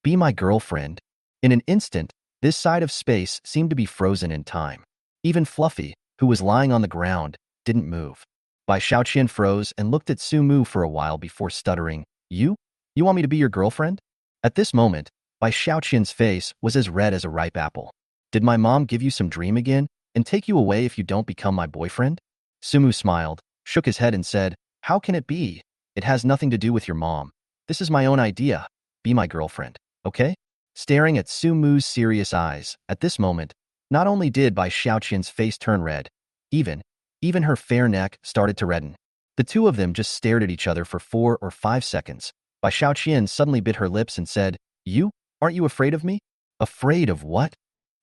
Be my girlfriend. In an instant, this side of space seemed to be frozen in time. Even Fluffy, who was lying on the ground, didn't move. Bai Qiaoyun froze and looked at Sumu for a while before stuttering, You? You want me to be your girlfriend? At this moment, Bai Qiaoyun's face was as red as a ripe apple. Did my mom give you some dream again and take you away if you don't become my boyfriend? Sumu smiled, shook his head and said, How can it be? It has nothing to do with your mom. This is my own idea. Be my girlfriend, okay? Staring at Sumu's serious eyes, at this moment, not only did Bai Qiaoyun's face turn red, even her fair neck started to redden. The two of them just stared at each other for 4 or 5 seconds. Bai Qiaoyun suddenly bit her lips and said, You? Aren't you afraid of me? Afraid of what?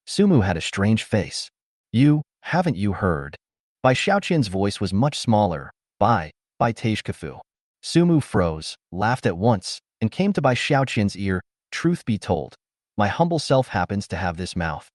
Sumu had a strange face. You, haven't you heard? Bai Qiaoyun's voice was much smaller. Bai Tejkafu. Sumu froze, laughed at once, and came to Bai Qiaoyun's ear. Truth be told, my humble self happens to have this mouth.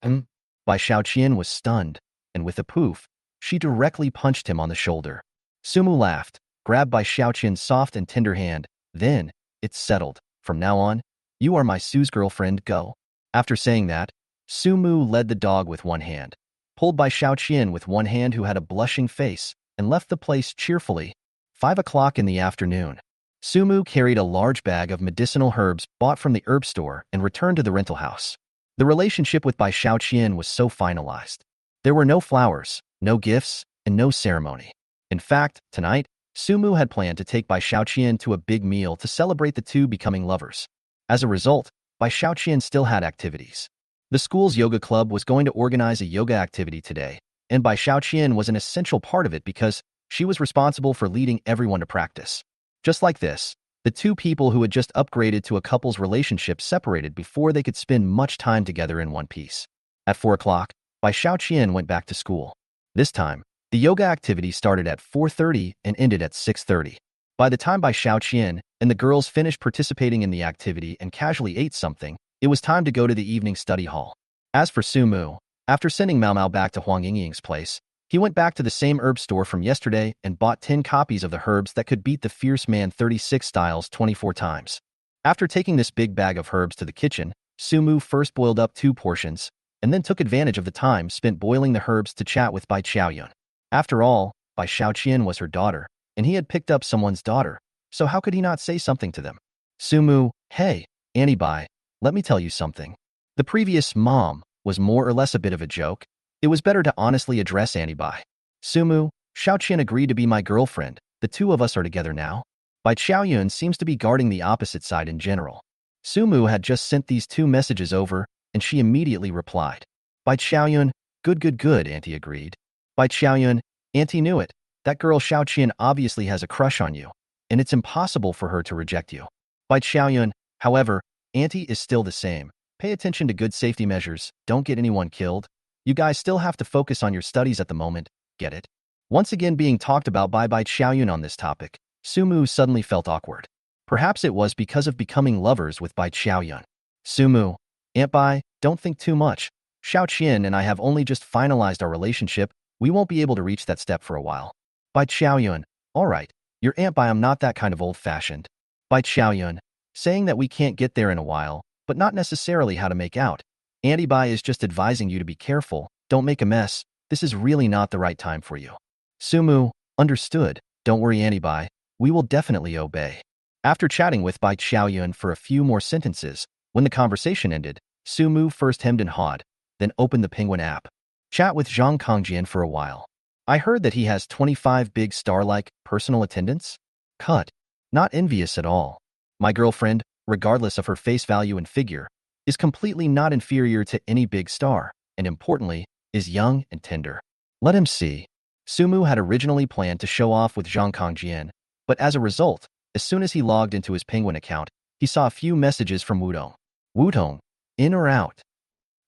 Bai Qiaoyun was stunned, and with a poof, she directly punched him on the shoulder. Sumu laughed, grabbed Bai Qiaoyun's soft and tender hand. Then, it's settled. From now on, you are my Sue's girlfriend, go. After saying that, Sumu led the dog with one hand, pulled Bai Qiaoyun with one hand who had a blushing face, and left the place cheerfully. 5 o'clock in the afternoon. Sumu carried a large bag of medicinal herbs bought from the herb store and returned to the rental house. The relationship with Bai Qiaoyun was so finalized. There were no flowers, no gifts, and no ceremony. In fact, tonight, Sumu had planned to take Bai Qiaoyun to a big meal to celebrate the two becoming lovers. As a result, Bai Qiaoyun still had activities. The school's yoga club was going to organize a yoga activity today, and Bai Qiaoyun was an essential part of it because she was responsible for leading everyone to practice. Just like this, the two people who had just upgraded to a couple's relationship separated before they could spend much time together in one piece. At 4 o'clock, Bai Qiaoyun went back to school. This time, the yoga activity started at 4:30 and ended at 6:30. By the time Bai Qiaoyun and the girls finished participating in the activity and casually ate something, it was time to go to the evening study hall. As for Sumu, after sending Mao Mao back to Huang Yingying's place, he went back to the same herb store from yesterday and bought 10 copies of the herbs that could beat the Fierce Man 36 styles 24 times. After taking this big bag of herbs to the kitchen, Sumu first boiled up 2 portions, and then took advantage of the time spent boiling the herbs to chat with Bai Qiaoyun. After all, Bai Qiaoyun was her daughter, and he had picked up someone's daughter, so how could he not say something to them? Sumu, hey, Annie Bai, let me tell you something. The previous mom was more or less a bit of a joke. It was better to honestly address Annie Bai. Sumu, Qiaoyun agreed to be my girlfriend. The two of us are together now. Bai Qiaoyun seems to be guarding the opposite side in general. Sumu had just sent these two messages over, and she immediately replied. Bai Qiaoyun, good, Auntie agreed. Bai Qiaoyun, Auntie knew it. That girl Xiaoqian obviously has a crush on you, and it's impossible for her to reject you. Bai Qiaoyun, however, Auntie is still the same. Pay attention to good safety measures, don't get anyone killed. You guys still have to focus on your studies at the moment, get it? Once again being talked about by Bai Qiaoyun on this topic, Sumu suddenly felt awkward. Perhaps it was because of becoming lovers with Bai Qiaoyun. Sumu, Aunt Bai, don't think too much. Xiaoqian and I have only just finalized our relationship. We won't be able to reach that step for a while. Bai Qiaoyun, alright, your Aunt Bai, I'm not that kind of old-fashioned. Bai Qiaoyun, saying that we can't get there in a while, but not necessarily how to make out. Auntie Bai is just advising you to be careful, don't make a mess, this is really not the right time for you. Sumu, understood, don't worry Auntie Bai, we will definitely obey. After chatting with Bai Qiaoyun for a few more sentences, when the conversation ended, Sumu first hemmed and hawed, then opened the Penguin app. Chat with Zhang Kongjian for a while. I heard that he has 25 big star-like personal attendants? Cut. Not envious at all. My girlfriend, regardless of her face value and figure, is completely not inferior to any big star, and importantly, is young and tender. Let him see. Sumu had originally planned to show off with Zhang Kongjian, but as a result, as soon as he logged into his Penguin account, he saw a few messages from Wudong. Wudong, in or out?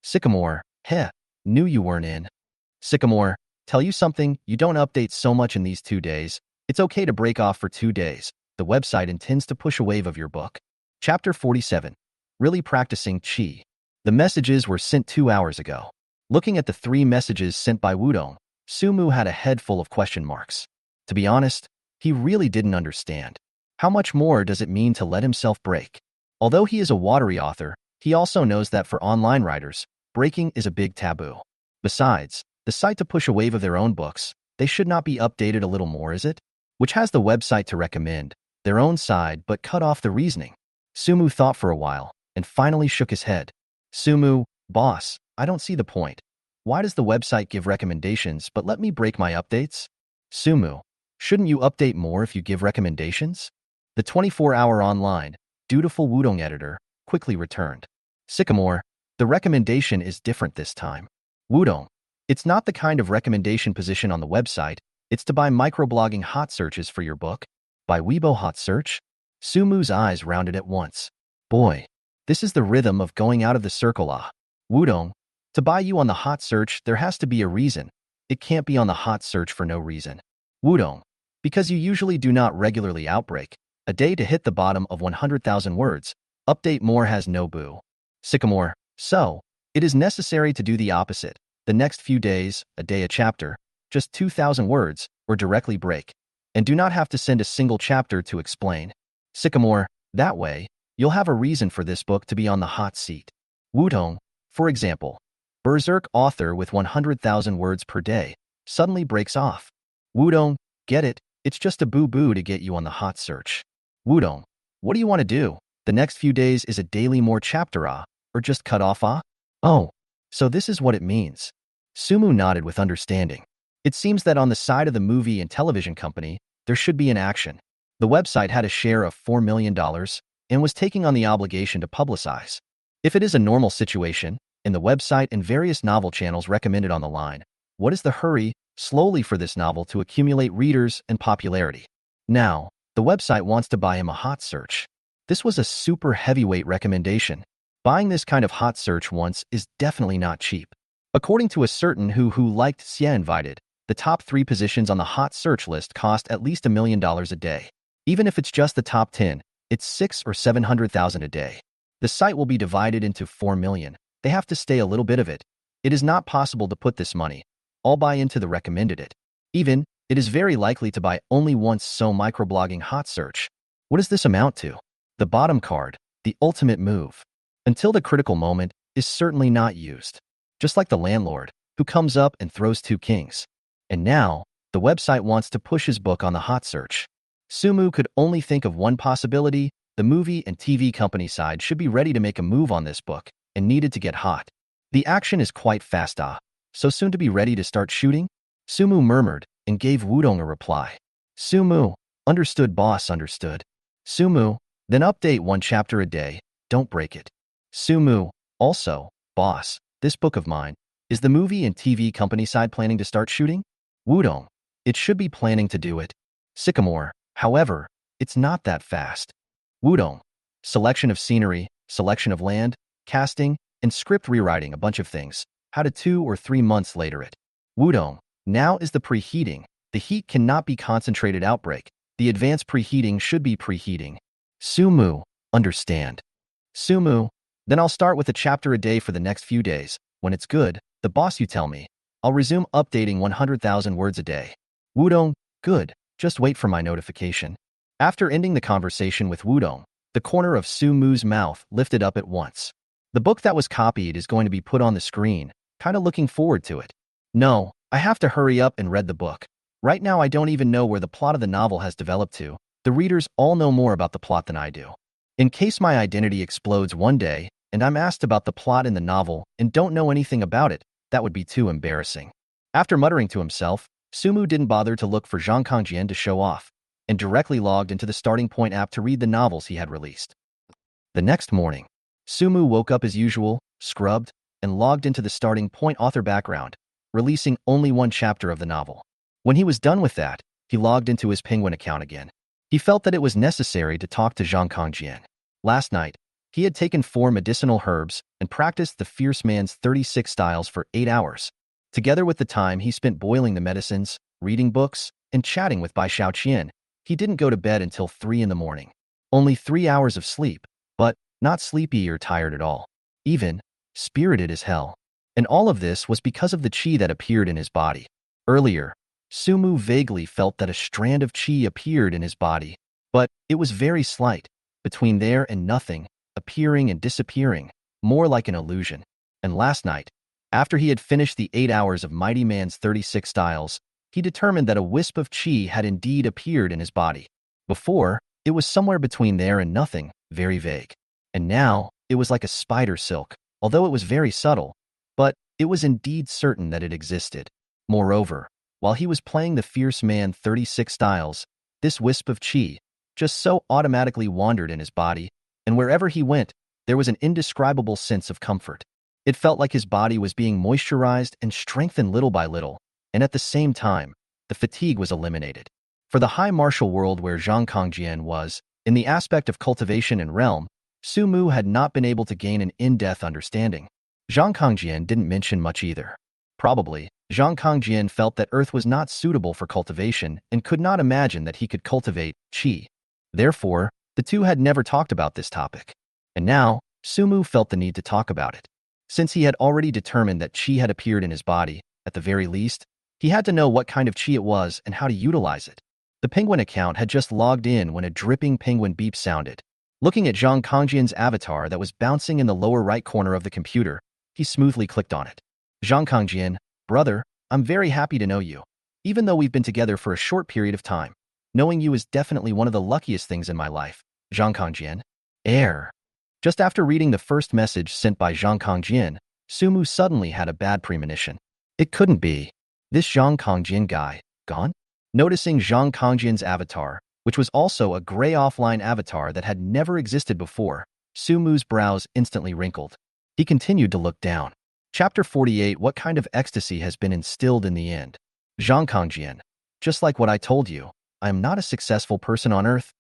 Sycamore, heh, knew you weren't in. Sycamore, tell you something, you don't update so much in these 2 days. It's okay to break off for 2 days. The website intends to push a wave of your book. Chapter 47. Really practicing Qi. The messages were sent 2 hours ago. Looking at the 3 messages sent by Wudong, Sumu had a head full of question marks. To be honest, he really didn't understand. How much more does it mean to let himself break? Although he is a watery author, he also knows that for online writers, breaking is a big taboo. Besides, the site to push a wave of their own books, they should not be updated a little more, is it? Which has the website to recommend their own side but cut off the reasoning. Sumu thought for a while and finally shook his head. Sumu, boss, I don't see the point. Why does the website give recommendations but let me break my updates? Sumu, shouldn't you update more if you give recommendations? The 24-hour online, dutiful Wudong editor quickly returned. Sycamore, the recommendation is different this time. Wudong, it's not the kind of recommendation position on the website, it's to buy microblogging hot searches for your book. By Weibo hot search? Sumu's eyes rounded at once. Boy, this is the rhythm of going out of the circle ah. Wudong, to buy you on the hot search there has to be a reason. It can't be on the hot search for no reason. Wudong, because you usually do not regularly outbreak. A day to hit the bottom of 100,000 words. Update more has no boo. Sycamore, so, it is necessary to do the opposite. The next few days, a day a chapter, just 2,000 words, or directly break. And do not have to send a single chapter to explain. Sycamore, that way, you'll have a reason for this book to be on the hot seat. Wudong, for example, Berserk author with 100,000 words per day, suddenly breaks off. Wudong, get it, it's just a boo-boo to get you on the hot search. Wudong, what do you want to do? The next few days is a daily more chapter ah, or just cut off ah? Oh, so this is what it means. Sumu nodded with understanding. It seems that on the side of the movie and television company, there should be an action. The website had a share of $4 million and was taking on the obligation to publicize. If it is a normal situation, and the website and various novel channels recommended on the line, what is the hurry, slowly for this novel to accumulate readers and popularity? Now, the website wants to buy him a hot search. This was a super heavyweight recommendation. Buying this kind of hot search once is definitely not cheap. According to a certain who liked Xia invited, the top 3 positions on the hot search list cost at least $1 million a day. Even if it's just the top 10, it's 600,000 or 700,000 a day. The site will be divided into 4 million. They have to stay a little bit of it. It is not possible to put this money all buy into the recommended it. Even, it is very likely to buy only once so microblogging hot search. What does this amount to? The bottom card, the ultimate move. Until the critical moment, is certainly not used. Just like the landlord, who comes up and throws 2 kings. And now, the website wants to push his book on the hot search. Sumu could only think of one possibility. The movie and TV company side should be ready to make a move on this book and needed to get hot. The action is quite fast ah. So soon to be ready to start shooting? Sumu murmured and gave Wudong a reply. Sumu, understood boss understood. Sumu, then update 1 chapter a day. Don't break it. Sumu, also, boss, this book of mine, is the movie and TV company side planning to start shooting? Wudong, it should be planning to do it. Sycamore, however, it's not that fast. Wudong, selection of scenery, selection of land, casting, and script rewriting, a bunch of things. How to 2 or 3 months later it. Wudong, now is the preheating. The heat cannot be concentrated outbreak. The advanced preheating should be preheating. Sumu, understand. Sumu, then I'll start with a chapter a day for the next few days. When it's good, the boss you tell me. I'll resume updating 100,000 words a day. Wudong, good, just wait for my notification. After ending the conversation with Wudong, the corner of Sumu's mouth lifted up at once. The book that was copied is going to be put on the screen, kinda looking forward to it. No, I have to hurry up and read the book. Right now I don't even know where the plot of the novel has developed to. The readers all know more about the plot than I do. In case my identity explodes one day, and I'm asked about the plot in the novel and don't know anything about it, that would be too embarrassing. After muttering to himself, Sumu didn't bother to look for Zhang Kangjian to show off, and directly logged into the Starting Point app to read the novels he had released. The next morning, Sumu woke up as usual, scrubbed, and logged into the Starting Point author background, releasing only one chapter of the novel. When he was done with that, he logged into his Penguin account again. He felt that it was necessary to talk to Zhang Kangjian. Last night, he had taken 4 medicinal herbs and practiced the Fierce Man's 36 styles for 8 hours. Together with the time he spent boiling the medicines, reading books, and chatting with Bai Qiaoyun, he didn't go to bed until 3 in the morning. Only 3 hours of sleep, but not sleepy or tired at all. Even spirited as hell. And all of this was because of the qi that appeared in his body. Earlier, Sumu vaguely felt that a strand of qi appeared in his body, but it was very slight, between there and nothing, appearing and disappearing, more like an illusion. And last night, after he had finished the 8 hours of Mighty Man's 36 styles, he determined that a wisp of qi had indeed appeared in his body. Before, it was somewhere between there and nothing, very vague. And now, it was like a spider silk, although it was very subtle, but it was indeed certain that it existed. Moreover, while he was playing the Fierce Man 36 styles, this wisp of qi just so automatically wandered in his body, and wherever he went, there was an indescribable sense of comfort. It felt like his body was being moisturized and strengthened little by little, and at the same time, the fatigue was eliminated. For the high martial world where Zhang Kangjian was, in the aspect of cultivation and realm, Sumu had not been able to gain an in-depth understanding. Zhang Kangjian didn't mention much either. Probably, Zhang Kangjian felt that Earth was not suitable for cultivation and could not imagine that he could cultivate qi. Therefore, the two had never talked about this topic. And now, Sumu felt the need to talk about it. Since he had already determined that qi had appeared in his body, at the very least, he had to know what kind of qi it was and how to utilize it. The Penguin account had just logged in when a dripping penguin beep sounded. Looking at Zhang Kangjian's avatar that was bouncing in the lower right corner of the computer, he smoothly clicked on it. Zhang Kangjian, brother, I'm very happy to know you. Even though we've been together for a short period of time, knowing you is definitely one of the luckiest things in my life. Zhang Kangjian. Air. Just after reading the first message sent by Zhang Kangjian, Sumu suddenly had a bad premonition. It couldn't be. This Zhang Kangjian guy, gone? Noticing Zhang Kangjian's avatar, which was also a gray offline avatar that had never existed before, Sumu's brows instantly wrinkled. He continued to look down. Chapter 48. What kind of ecstasy has been instilled in the end? Zhang Kangjian. Just like what I told you, I am not a successful person on Earth.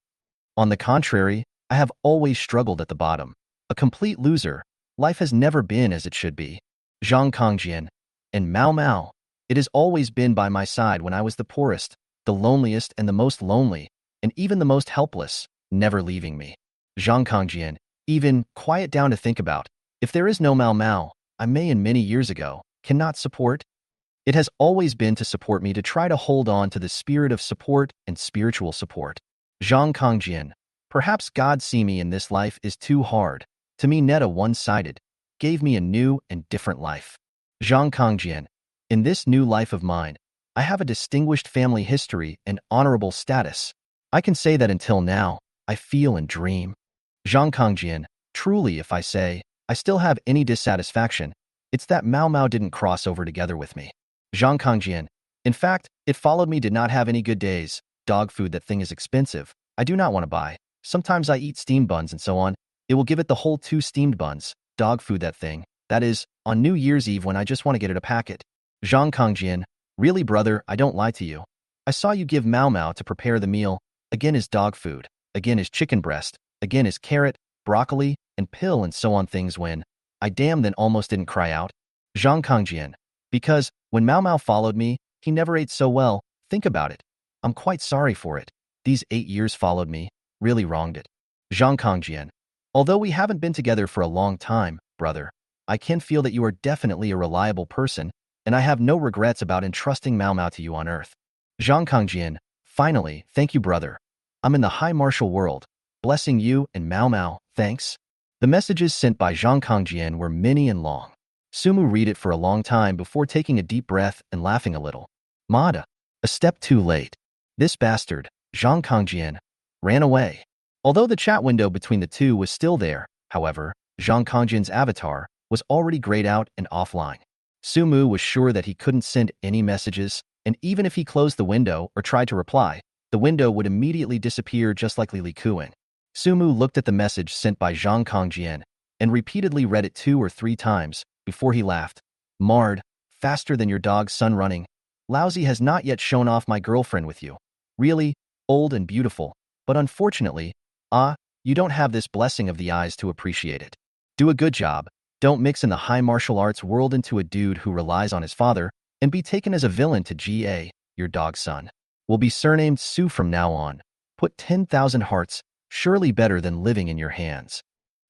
On the contrary, I have always struggled at the bottom. A complete loser. Life has never been as it should be. Zhang Kangjian. And Mao Mao. It has always been by my side when I was the poorest, the loneliest and the most lonely, and even the most helpless, never leaving me. Zhang Kangjian. Even, quiet down to think about. If there is no Mao Mao, I may in many years ago, cannot support. It has always been to support me to try to hold on to the spirit of support and spiritual support. Zhang Kangjian. Perhaps God see me in this life is too hard. To me Netta one-sided. Gave me a new and different life. Zhang Kangjian. In this new life of mine, I have a distinguished family history and honorable status. I can say that until now, I feel and dream. Zhang Kangjian. Truly, if I say, I still have any dissatisfaction, it's that Mao Mao didn't cross over together with me. Zhang Kangjian. In fact, it followed me did not have any good days. Dog food, that thing is expensive. I do not want to buy. Sometimes I eat steam buns and so on. It will give it the whole 2 steamed buns. Dog food, that thing. That is, on New Year's Eve when I just want to get it a packet. Zhang Kongjian, really brother, I don't lie to you. I saw you give Mao Mao to prepare the meal. Again is dog food. Again is chicken breast. Again is carrot, broccoli, and pill and so on things when I damn then almost didn't cry out. Zhang Kongjian. Because, when Mao Mao followed me, he never ate so well. Think about it. I'm quite sorry for it. These 8 years followed me. Really wronged it. Zhang Kongjian. Although we haven't been together for a long time, brother, I can feel that you are definitely a reliable person, and I have no regrets about entrusting Mao Mao to you on Earth. Zhang Kongjian. Finally, thank you, brother. I'm in the high martial world. Blessing you and Mao Mao, thanks. The messages sent by Zhang Kongjian were many and long. Sumu read it for a long time before taking a deep breath and laughing a little. Mada. A step too late. This bastard, Zhang Kongjian, ran away. Although the chat window between the two was still there, however, Zhang Kongjian's avatar was already grayed out and offline. Sumu was sure that he couldn't send any messages, and even if he closed the window or tried to reply, the window would immediately disappear just like Li Kuan. Sumu looked at the message sent by Zhang Kongjian and repeatedly read it 2 or 3 times before he laughed. Marred, faster than your dog's son running. Lousy has not yet shown off my girlfriend with you. Really, old and beautiful, but unfortunately, you don't have this blessing of the eyes to appreciate it. Do a good job. Don't mix in the high martial arts world into a dude who relies on his father and be taken as a villain to Ga, your dog's son. Will be surnamed Su from now on. Put 10,000 hearts, surely better than living in your hands.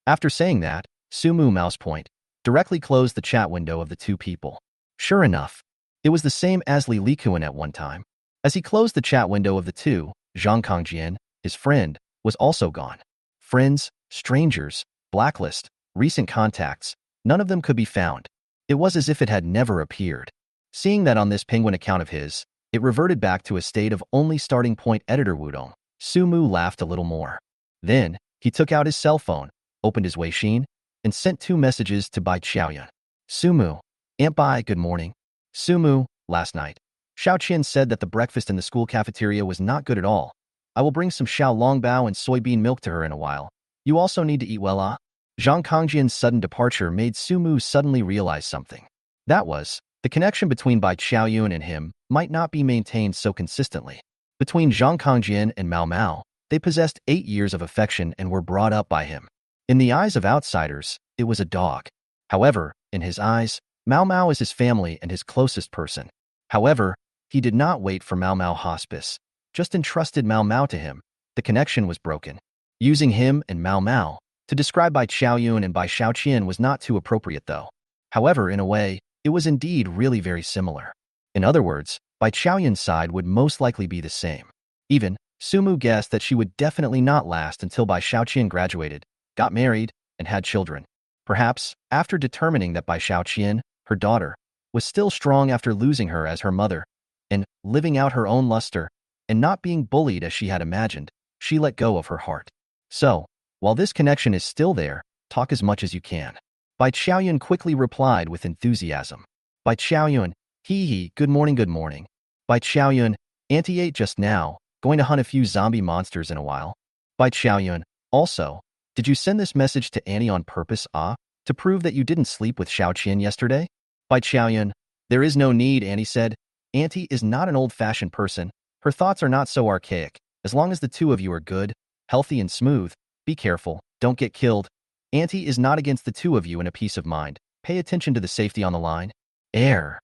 After saying that, Sumu mouse point directly closed the chat window of the two people. Sure enough, it was the same as Li Kuan at one time. As he closed the chat window of the two, Zhang Kongjian, his friend, was also gone. Friends, strangers, blacklist, recent contacts, none of them could be found. It was as if it had never appeared. Seeing that on this penguin account of his, it reverted back to a state of only starting point editor Wudong, Sumu laughed a little more. Then, he took out his cell phone, opened his Weixin, and sent 2 messages to Bai Qiaoyun. Sumu, Aunt Bai, good morning. Sumu, last night. Xiao Qian said that the breakfast in the school cafeteria was not good at all. I will bring some Xiao Longbao and soybean milk to her in a while. You also need to eat well, Zhang Kongjian's sudden departure made Sumu suddenly realize something. That was, the connection between Bai Qiaoyun and him might not be maintained so consistently. Between Zhang Kongjian and Mao Mao, they possessed 8 years of affection and were brought up by him. In the eyes of outsiders, it was a dog. However, in his eyes, Mao Mao is his family and his closest person. However, he did not wait for Mao Mao hospice, just entrusted Mao Mao to him. The connection was broken. Using him and Mao Mao to describe Bai Qiaoyun and Bai Xiaoqian was not too appropriate though. However, in a way, it was indeed really very similar. In other words, Bai Qiaoyun's side would most likely be the same. Even, Sumu guessed that she would definitely not last until Bai Xiaoqian graduated, got married, and had children. Perhaps, after determining that Bai Xiaoqian, her daughter, was still strong after losing her as her mother, and living out her own luster, and not being bullied as she had imagined, she let go of her heart. So, while this connection is still there, talk as much as you can. Bai Qiaoyun quickly replied with enthusiasm. Bai Qiaoyun, hee, good morning, good morning. Bai Qiaoyun, Auntie ate just now, going to hunt a few zombie monsters in a while. Bai Qiaoyun, also, did you send this message to Annie on purpose, to prove that you didn't sleep with Xiao Qian yesterday? Bai Qiaoyun, there is no need, Annie said. Auntie is not an old-fashioned person. Her thoughts are not so archaic. As long as the two of you are good, healthy and smooth, be careful, don't get killed. Auntie is not against the two of you in a peace of mind. Pay attention to the safety on the line. Heir.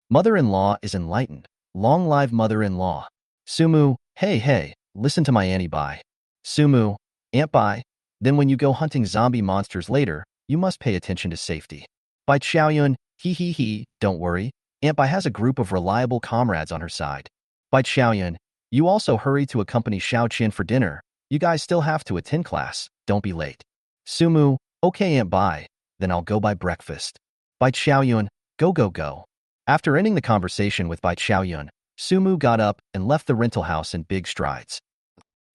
Mother-in-law is enlightened. Long live mother-in-law. Sumu, hey, listen to my Annie Bai. Sumu, Aunt Bai, then when you go hunting zombie monsters later, you must pay attention to safety. Bai Qiaoyun, he, don't worry. Aunt Bai has a group of reliable comrades on her side. Bai Qiaoyun, you also hurry to accompany Xiao Qian for dinner. You guys still have to attend class, don't be late. Sumu, okay Aunt Bai, then I'll go buy breakfast. Bai Qiaoyun, go. After ending the conversation with Bai Qiaoyun, Sumu got up and left the rental house in big strides.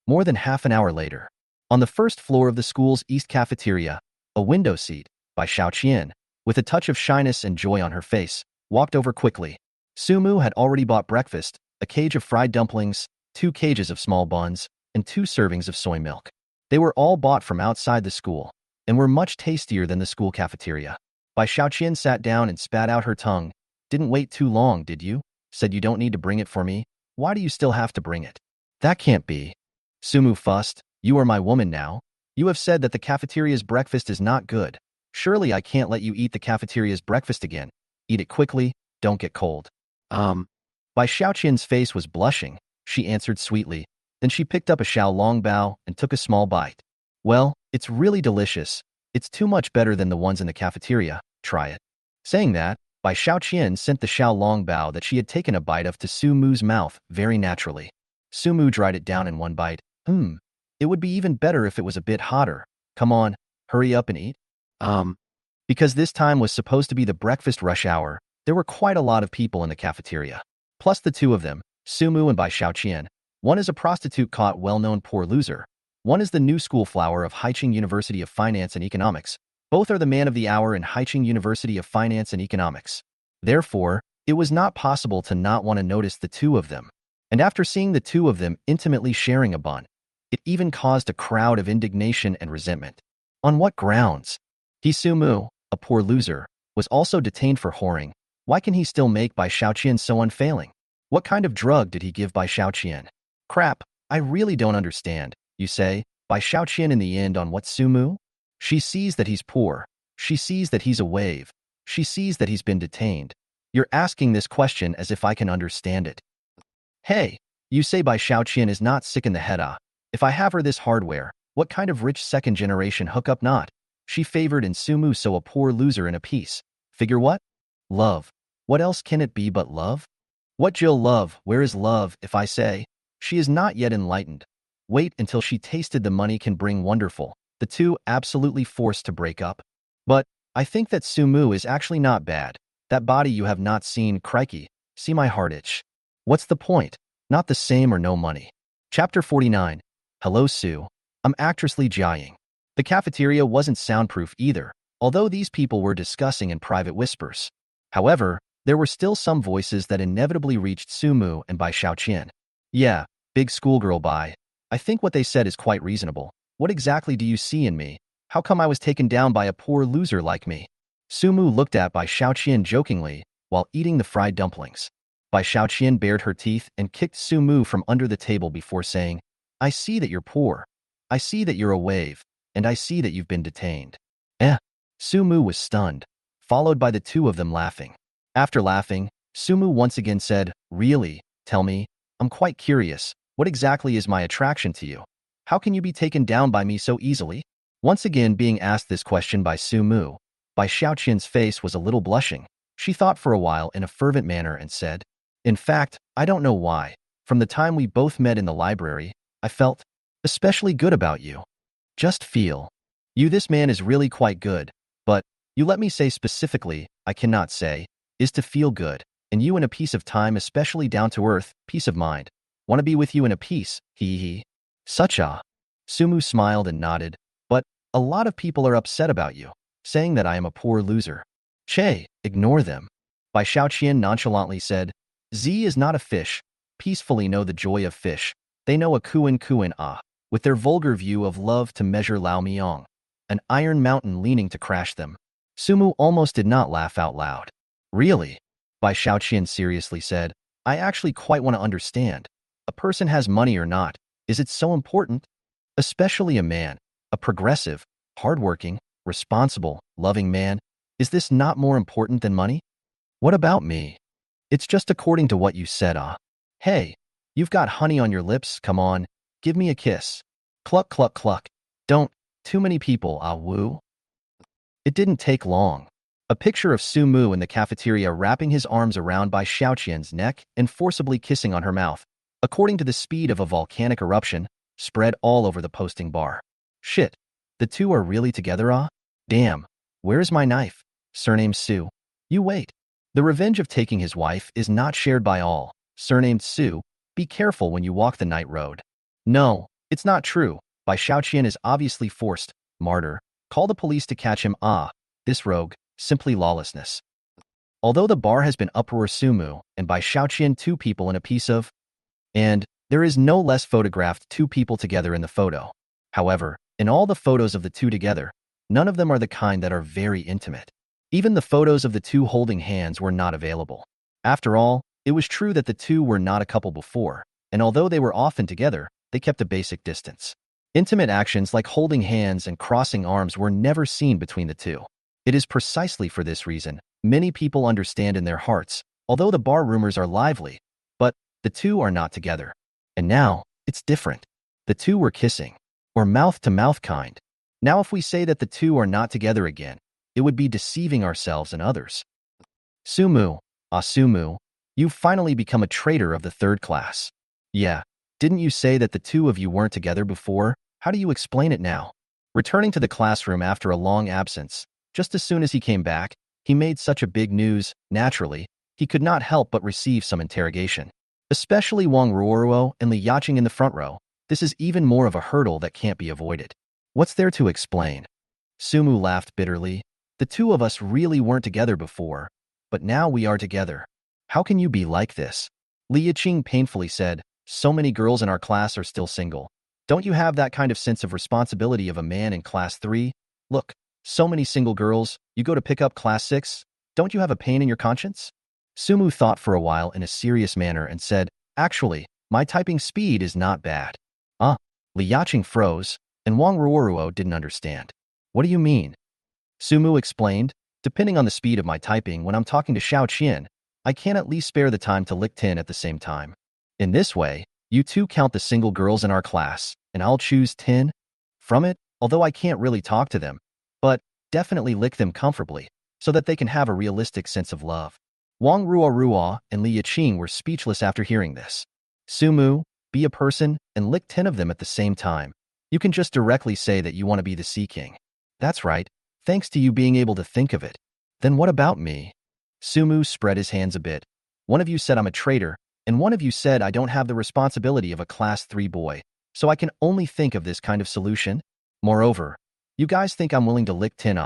More than half an hour later, on the first floor of the school's east cafeteria, a window seat, Bai Xiaoqian, with a touch of shyness and joy on her face, walked over quickly. Sumu had already bought breakfast, a cage of fried dumplings, 2 cages of small buns, and 2 servings of soy milk. They were all bought from outside the school. and were much tastier than the school cafeteria. Bai Qiaoyun sat down and spat out her tongue. Didn't wait too long, did you? Said you don't need to bring it for me. Why do you still have to bring it? That can't be. Sumu fussed. You are my woman now. You have said that the cafeteria's breakfast is not good. Surely I can't let you eat the cafeteria's breakfast again. Eat it quickly, don't get cold. Bai Qiaoyun's face was blushing. She answered sweetly. Then she picked up a xiaolongbao and took a small bite. Well, it's really delicious. It's too much better than the ones in the cafeteria. Try it. Saying that, Bai Qiaoyun sent the xiaolongbao that she had taken a bite of to Sumu's mouth very naturally. Sumu dried it down in one bite. It would be even better if it was a bit hotter. Come on, hurry up and eat. Because this time was supposed to be the breakfast rush hour, there were quite a lot of people in the cafeteria. Plus the two of them, Sumu and Bai Qiaoyun. One is a prostitute caught well-known poor loser. One is the new school flower of Haicheng University of Finance and Economics. Both are the man of the hour in Haicheng University of Finance and Economics. Therefore, it was not possible to not want to notice the two of them. And after seeing the two of them intimately sharing a bun, it even caused a crowd of indignation and resentment. On what grounds? Sumu, a poor loser, was also detained for whoring. Why can he still make Bai Qiaoyun so unfailing? What kind of drug did he give Bai Qiaoyun? Crap, I really don't understand. You say, Bai Qiaoyun in the end on what Sumu? She sees that he's poor. She sees that he's a wave. She sees that he's been detained. You're asking this question as if I can understand it. Hey, you say Bai Qiaoyun is not sick in the head, ah? If I have her this hardware, what kind of rich second-generation hookup not? She favored in Sumu so a poor loser in a piece. Figure what? Love. What else can it be but love? What Jill love, where is love, if I say? She is not yet enlightened. Wait until she tasted the money can bring wonderful. The two absolutely forced to break up. But I think that Sumu is actually not bad. That body you have not seen, crikey. See my heart itch. What's the point? Not the same or no money. Chapter 49. Hello Sue. I'm actress Li Jiaying. The cafeteria wasn't soundproof either, although these people were discussing in private whispers. However, there were still some voices that inevitably reached Sumu and Bai Qiaoyun. Yeah, big schoolgirl Bai. I think what they said is quite reasonable. What exactly do you see in me? How come I was taken down by a poor loser like me? Sumu looked at Bai Qiaoyun jokingly while eating the fried dumplings. Bai Qiaoyun bared her teeth and kicked Sumu from under the table before saying, I see that you're poor. I see that you're a wave. And I see that you've been detained. Sumu was stunned, followed by the two of them laughing. After laughing, Sumu once again said, Really? Tell me. I'm quite curious. What exactly is my attraction to you? How can you be taken down by me so easily? Once again being asked this question by Sumu, Bai Qiaoyun's face was a little blushing. She thought for a while in a fervent manner and said, In fact, I don't know why. From the time we both met in the library, I felt especially good about you. Just feel. This man is really quite good, but, you let me say specifically, I cannot say, is to feel good, and you in a piece of time especially down to earth, peace of mind. Want to be with you in a piece, hee. Such a. Sumu smiled and nodded, but, a lot of people are upset about you, saying that I am a poor loser. Che, ignore them. Bai Qiaoyun nonchalantly said, Z is not a fish, peacefully know the joy of fish. They know a kuin ah. With their vulgar view of love to measure Lao Miang, an iron mountain leaning to crash them. Sumu almost did not laugh out loud. Really? Bai Qiaoyun seriously said, I actually quite want to understand. A person has money or not, is it so important? Especially a man, a progressive, hardworking, responsible, loving man, is this not more important than money? What about me? It's just according to what you said, ah. Hey, you've got honey on your lips, come on. Give me a kiss. Cluck, cluck, cluck. Don't. Too many people, ah woo. It didn't take long. A picture of Sumu in the cafeteria wrapping his arms around Bai Qiaoyun's neck and forcibly kissing on her mouth, according to the speed of a volcanic eruption, spread all over the posting bar. Shit. The two are really together, ah? Damn. Where's my knife? Surnamed Su. You wait. The revenge of taking his wife is not shared by all. Surnamed Su. Be careful when you walk the night road. No, it's not true. Bai Qiaoyun is obviously forced. Martyr. Call the police to catch him. Ah, this rogue. Simply lawlessness. Although the bar has been uproar Sumu and Bai Qiaoyun two people in a piece of, and there is no less photographed two people together in the photo. However, in all the photos of the two together, none of them are the kind that are very intimate. Even the photos of the two holding hands were not available. After all, it was true that the two were not a couple before, and although they were often together, they kept a basic distance. Intimate actions like holding hands and crossing arms were never seen between the two. It is precisely for this reason many people understand in their hearts, although the bar rumors are lively, but the two are not together. And now, it's different. The two were kissing, or mouth-to-mouth kind. Now if we say that the two are not together again, it would be deceiving ourselves and others. Sumu, Sumu, you've finally become a traitor of the third class. Yeah, didn't you say that the two of you weren't together before? How do you explain it now? Returning to the classroom after a long absence, just as soon as he came back, he made such a big news, naturally, he could not help but receive some interrogation. Especially Wang Ruoruo and Li Yaqing in the front row, this is even more of a hurdle that can't be avoided. What's there to explain? Sumu laughed bitterly. The two of us really weren't together before, but now we are together. How can you be like this? Li Yaqing painfully said, so many girls in our class are still single. Don't you have that kind of sense of responsibility of a man in class 3? Look, so many single girls, you go to pick up class 6? Don't you have a pain in your conscience? Sumu thought for a while in a serious manner and said, actually, my typing speed is not bad. Li Yaqing froze, and Wang Ruoruo didn't understand. What do you mean? Sumu explained, depending on the speed of my typing when I'm talking to Xiao Qian, I can at least spare the time to lick 10 at the same time. In this way, you two count the single girls in our class, and I'll choose 10 from it, although I can't really talk to them, but definitely lick them comfortably, so that they can have a realistic sense of love. Wang Ruoruo and Li Yaqing were speechless after hearing this. Sumu, be a person and lick 10 of them at the same time. You can just directly say that you want to be the Sea King. That's right, thanks to you being able to think of it. Then what about me? Sumu spread his hands a bit. One of you said I'm a traitor, and one of you said I don't have the responsibility of a class 3 boy, so I can only think of this kind of solution. Moreover, you guys think I'm willing to lick 10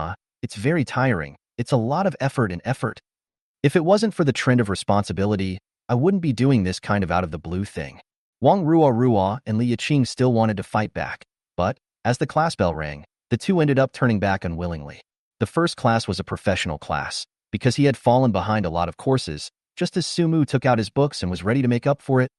It's very tiring. It's a lot of effort and effort. If it wasn't for the trend of responsibility, I wouldn't be doing this kind of out of the blue thing. Wang Ruoruo and Li Yaqing still wanted to fight back, but, as the class bell rang, the two ended up turning back unwillingly. The first class was a professional class, because he had fallen behind a lot of courses, just as Sumu took out his books and was ready to make up for it.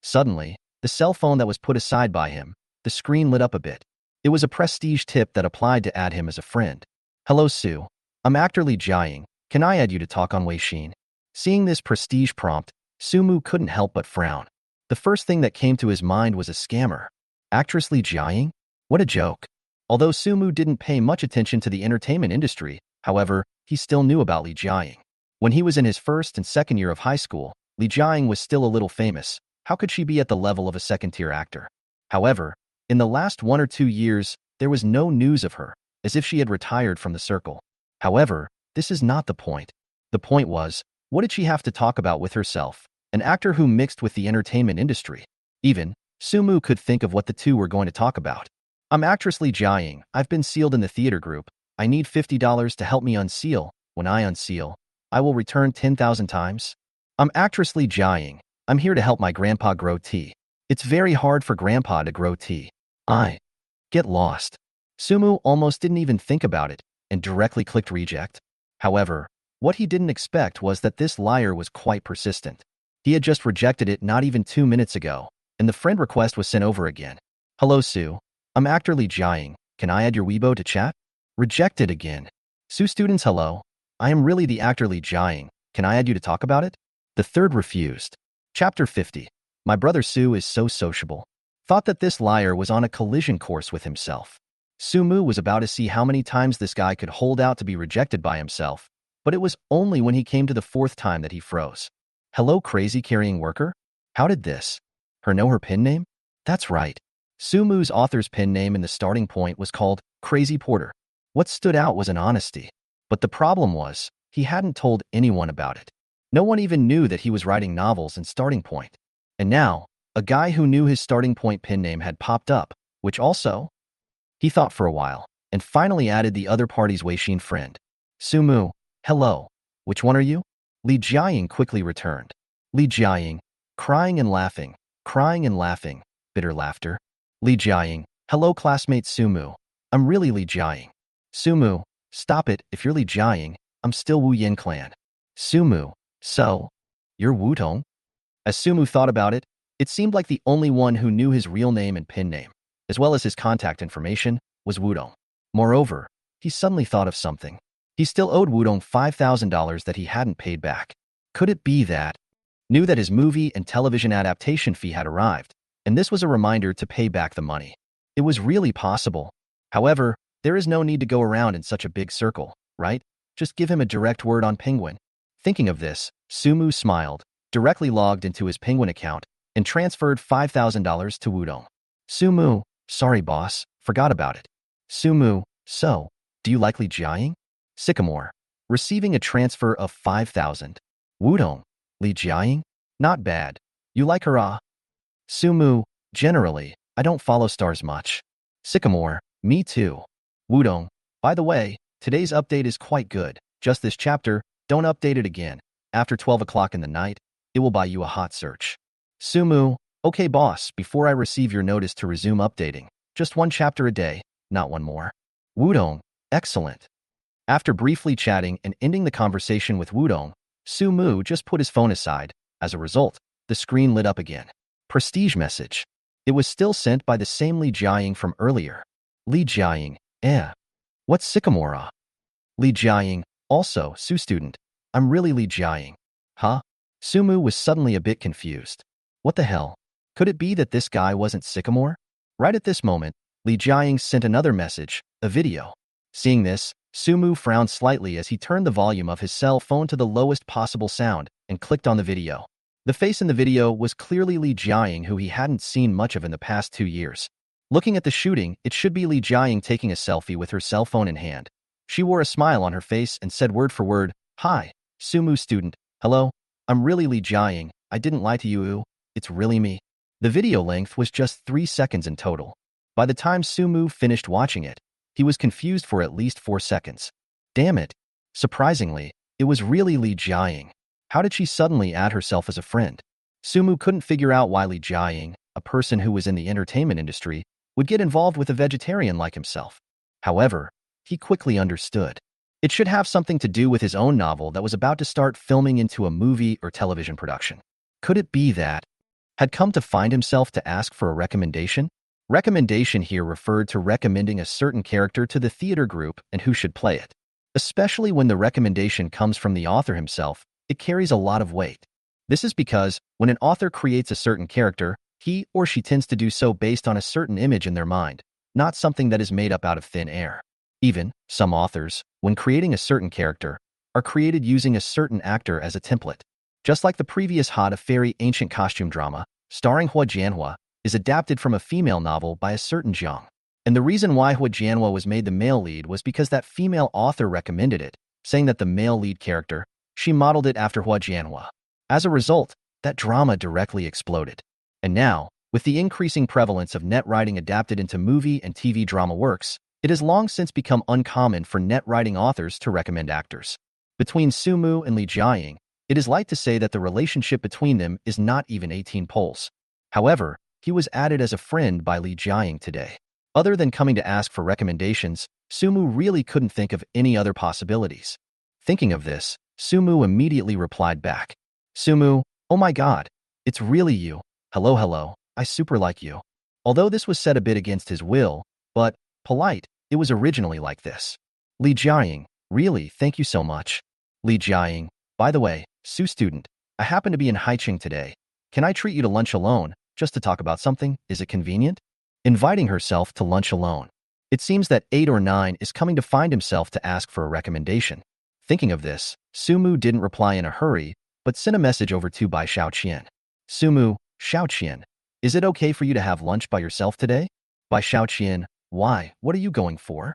Suddenly, the cell phone that was put aside by him, the screen lit up a bit. It was a prestige tip that applied to add him as a friend. Hello Sue, I'm actor Li Jiaying. Can I add you to talk on Weixin? Seeing this prestige prompt, Sumu couldn't help but frown. The first thing that came to his mind was a scammer. Actress Li Jiaying? What a joke. Although Sumu didn't pay much attention to the entertainment industry, however, he still knew about Li Jiaying. When he was in his first and second year of high school, Li Jiaying was still a little famous. How could she be at the level of a second-tier actor? However, in the last 1 or 2 years, there was no news of her, as if she had retired from the circle. However, this is not the point. The point was, what did she have to talk about with herself? An actor who mixed with the entertainment industry. Even, Sumu could think of what the two were going to talk about. I'm actress Li Jiaying. I've been sealed in the theater group. I need $50 to help me unseal. When I unseal, I will return 10,000 times. I'm actress Li Jiaying. I'm here to help my grandpa grow tea. It's very hard for grandpa to grow tea. I get lost. Sumu almost didn't even think about it and directly clicked reject. However, what he didn't expect was that this liar was quite persistent. He had just rejected it not even 2 minutes ago, and the friend request was sent over again. Hello Sue, I'm actor Li Jiaying. Can I add your Weibo to chat? Rejected again. Sue students hello, I am really the actor Li Jiaying. Can I add you to talk about it? The third refused. Chapter 50. My brother Sue is so sociable. Thought that this liar was on a collision course with himself. Sumu was about to see how many times this guy could hold out to be rejected by himself, but it was only when he came to the 4th time that he froze. Hello crazy carrying worker? How did this? Her know her pin name? That's right. Sumu's author's pin name in the starting point was called Crazy Porter. What stood out was an honesty. But the problem was, he hadn't told anyone about it. No one even knew that he was writing novels in starting point. And now, a guy who knew his starting point pin name had popped up, which also... He thought for a while, and finally added the other party's Weixin friend. Sumu, hello. Which one are you? Li Jiaying quickly returned. Li Jiaying, crying and laughing, bitter laughter. Li Jiaying, hello classmate Sumu. I'm really Li Jiaying. Sumu, stop it, if you're Li Jiaying, I'm still Wu Yin clan. Sumu, so, you're Wu Tong? As Sumu thought about it, it seemed like the only one who knew his real name and pin name, as well as his contact information, was Wudong. Moreover, he suddenly thought of something. He still owed Wudong $5,000 that he hadn't paid back. Could it be that? Knew that his movie and television adaptation fee had arrived, and this was a reminder to pay back the money. It was really possible. However, there is no need to go around in such a big circle, right? Just give him a direct word on Penguin. Thinking of this, Sumu smiled, directly logged into his Penguin account, and transferred $5,000 to Wudong. Sumu, sorry boss, forgot about it. Sumu, so, do you like Li Jiaying? Sycamore, receiving a transfer of 5,000. Wudong, Li Jiaying? Not bad. You like her ah? Sumu, generally, I don't follow stars much. Sycamore, me too. Wudong, by the way, today's update is quite good. Just this chapter, don't update it again. After 12 o'clock in the night, it will buy you a hot search. Sumu, okay boss, before I receive your notice to resume updating. Just one chapter a day, not one more. Wudong, excellent. After briefly chatting and ending the conversation with Wudong, Sumu just put his phone aside. As a result, the screen lit up again. Prestige message. It was still sent by the same Li Jiaying from earlier. Li Jiaying, what's Sycamore ah? Li Jiaying, also, Su student. I'm really Li Jiaying. Huh? Sumu was suddenly a bit confused. What the hell? Could it be that this guy wasn't Sycamore? Right at this moment, Li Jiaying sent another message, a video. Seeing this, Sumu frowned slightly as he turned the volume of his cell phone to the lowest possible sound and clicked on the video. The face in the video was clearly Li Jiaying, who he hadn't seen much of in the past 2 years. Looking at the shooting, it should be Li Jiaying taking a selfie with her cell phone in hand. She wore a smile on her face and said word for word, "Hi, Sumu student, hello, I'm really Li Jiaying, I didn't lie to you, it's really me." The video length was just 3 seconds in total. By the time Sumu finished watching it, he was confused for at least 4 seconds. Damn it. Surprisingly, it was really Li Jiaying. How did she suddenly add herself as a friend? Sumu couldn't figure out why Li Jiaying, a person who was in the entertainment industry, would get involved with a vegetarian like himself. However, he quickly understood. It should have something to do with his own novel that was about to start filming into a movie or television production. Could it be that had come to find himself to ask for a recommendation? Recommendation here referred to recommending a certain character to the theater group and who should play it. Especially when the recommendation comes from the author himself, it carries a lot of weight. This is because when an author creates a certain character, he or she tends to do so based on a certain image in their mind, not something that is made up out of thin air. Even, some authors, when creating a certain character, are created using a certain actor as a template. Just like the previous hot fairy ancient costume drama, starring Hua Jianhua, is adapted from a female novel by a certain Zhang. And the reason why Hua Jianhua was made the male lead was because that female author recommended it, saying that the male lead character, she modeled it after Hua Jianhua. As a result, that drama directly exploded. And now, with the increasing prevalence of net writing adapted into movie and TV drama works, it has long since become uncommon for net writing authors to recommend actors. Between Sumu and Li Jiaying, it is light to say that the relationship between them is not even 18 poles. However, he was added as a friend by Li Jiaying today. Other than coming to ask for recommendations, Sumu really couldn't think of any other possibilities. Thinking of this, Sumu immediately replied back. Sumu, oh my god, it's really you. Hello, hello, I super like you. Although this was said a bit against his will, but polite, it was originally like this. Li Jiaying, really, thank you so much. Li Jiaying, by the way, Su student, I happen to be in Haicheng today. Can I treat you to lunch alone, just to talk about something? Is it convenient? Inviting herself to lunch alone. It seems that 8 or 9 is coming to find himself to ask for a recommendation. Thinking of this, Sumu didn't reply in a hurry, but sent a message over to Bai Qiaoyun. Sumu, Qiaoyun, is it okay for you to have lunch by yourself today? Bai Qiaoyun, why, what are you going for?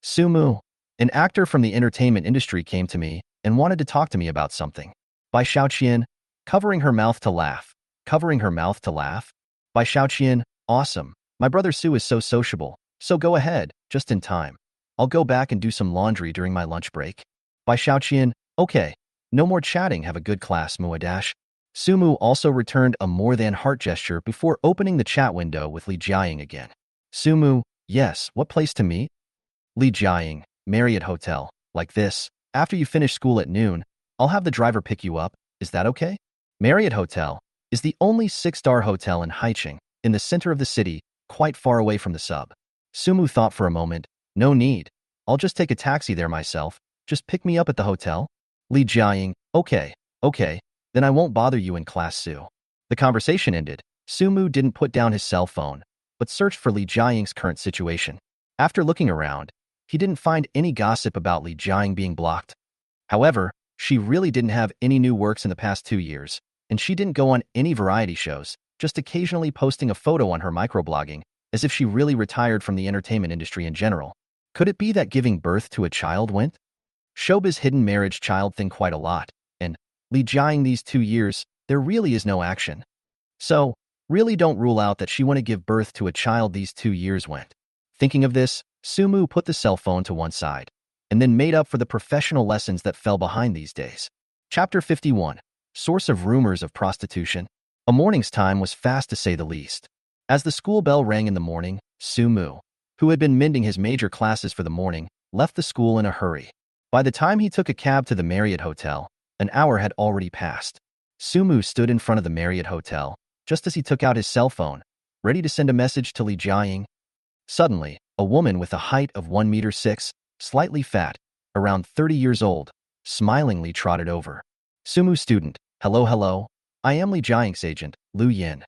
Sumu, an actor from the entertainment industry came to me and wanted to talk to me about something. Bai Qiaoyun, covering her mouth to laugh. Covering her mouth to laugh? Bai Qiaoyun, awesome. My brother Su is so sociable, so go ahead, just in time. I'll go back and do some laundry during my lunch break. Bai Qiaoyun, okay. No more chatting, have a good class, Muadash. Sumu also returned a more than heart gesture before opening the chat window with Li Jiaying again. Sumu, yes, what place to meet? Li Jiaying, Marriott Hotel, like this. After you finish school at noon, I'll have the driver pick you up. Is that okay? Marriott Hotel is the only six-star hotel in Haicheng, in the center of the city, quite far away from the sub. Sumu thought for a moment. No need. I'll just take a taxi there myself. Just pick me up at the hotel. Li Jiaying, okay, then I won't bother you in class, Su. The conversation ended. Sumu didn't put down his cell phone, but searched for Li Jiaying's current situation. After looking around, he didn't find any gossip about Li Jiaying being blocked. However, she really didn't have any new works in the past 2 years, and she didn't go on any variety shows, just occasionally posting a photo on her microblogging, as if she really retired from the entertainment industry in general. Could it be that giving birth to a child went? Showbiz hidden marriage child thing quite a lot, and Li Jiaying these 2 years, there really is no action. So, really don't rule out that she want to give birth to a child these 2 years went. Thinking of this, Sumu put the cell phone to one side, and then made up for the professional lessons that fell behind these days. Chapter 51. Source of rumors of prostitution. A morning's time was fast to say the least. As the school bell rang in the morning, Sumu, who had been mending his major classes for the morning, left the school in a hurry. By the time he took a cab to the Marriott Hotel, an hour had already passed. Sumu stood in front of the Marriott Hotel, just as he took out his cell phone, ready to send a message to Li Jiaying. Suddenly, a woman with a height of 1 meter 6, slightly fat, around 30 years old, smilingly trotted over. Sumu student, hello, I am Li Jiaying's agent, Lu Yan.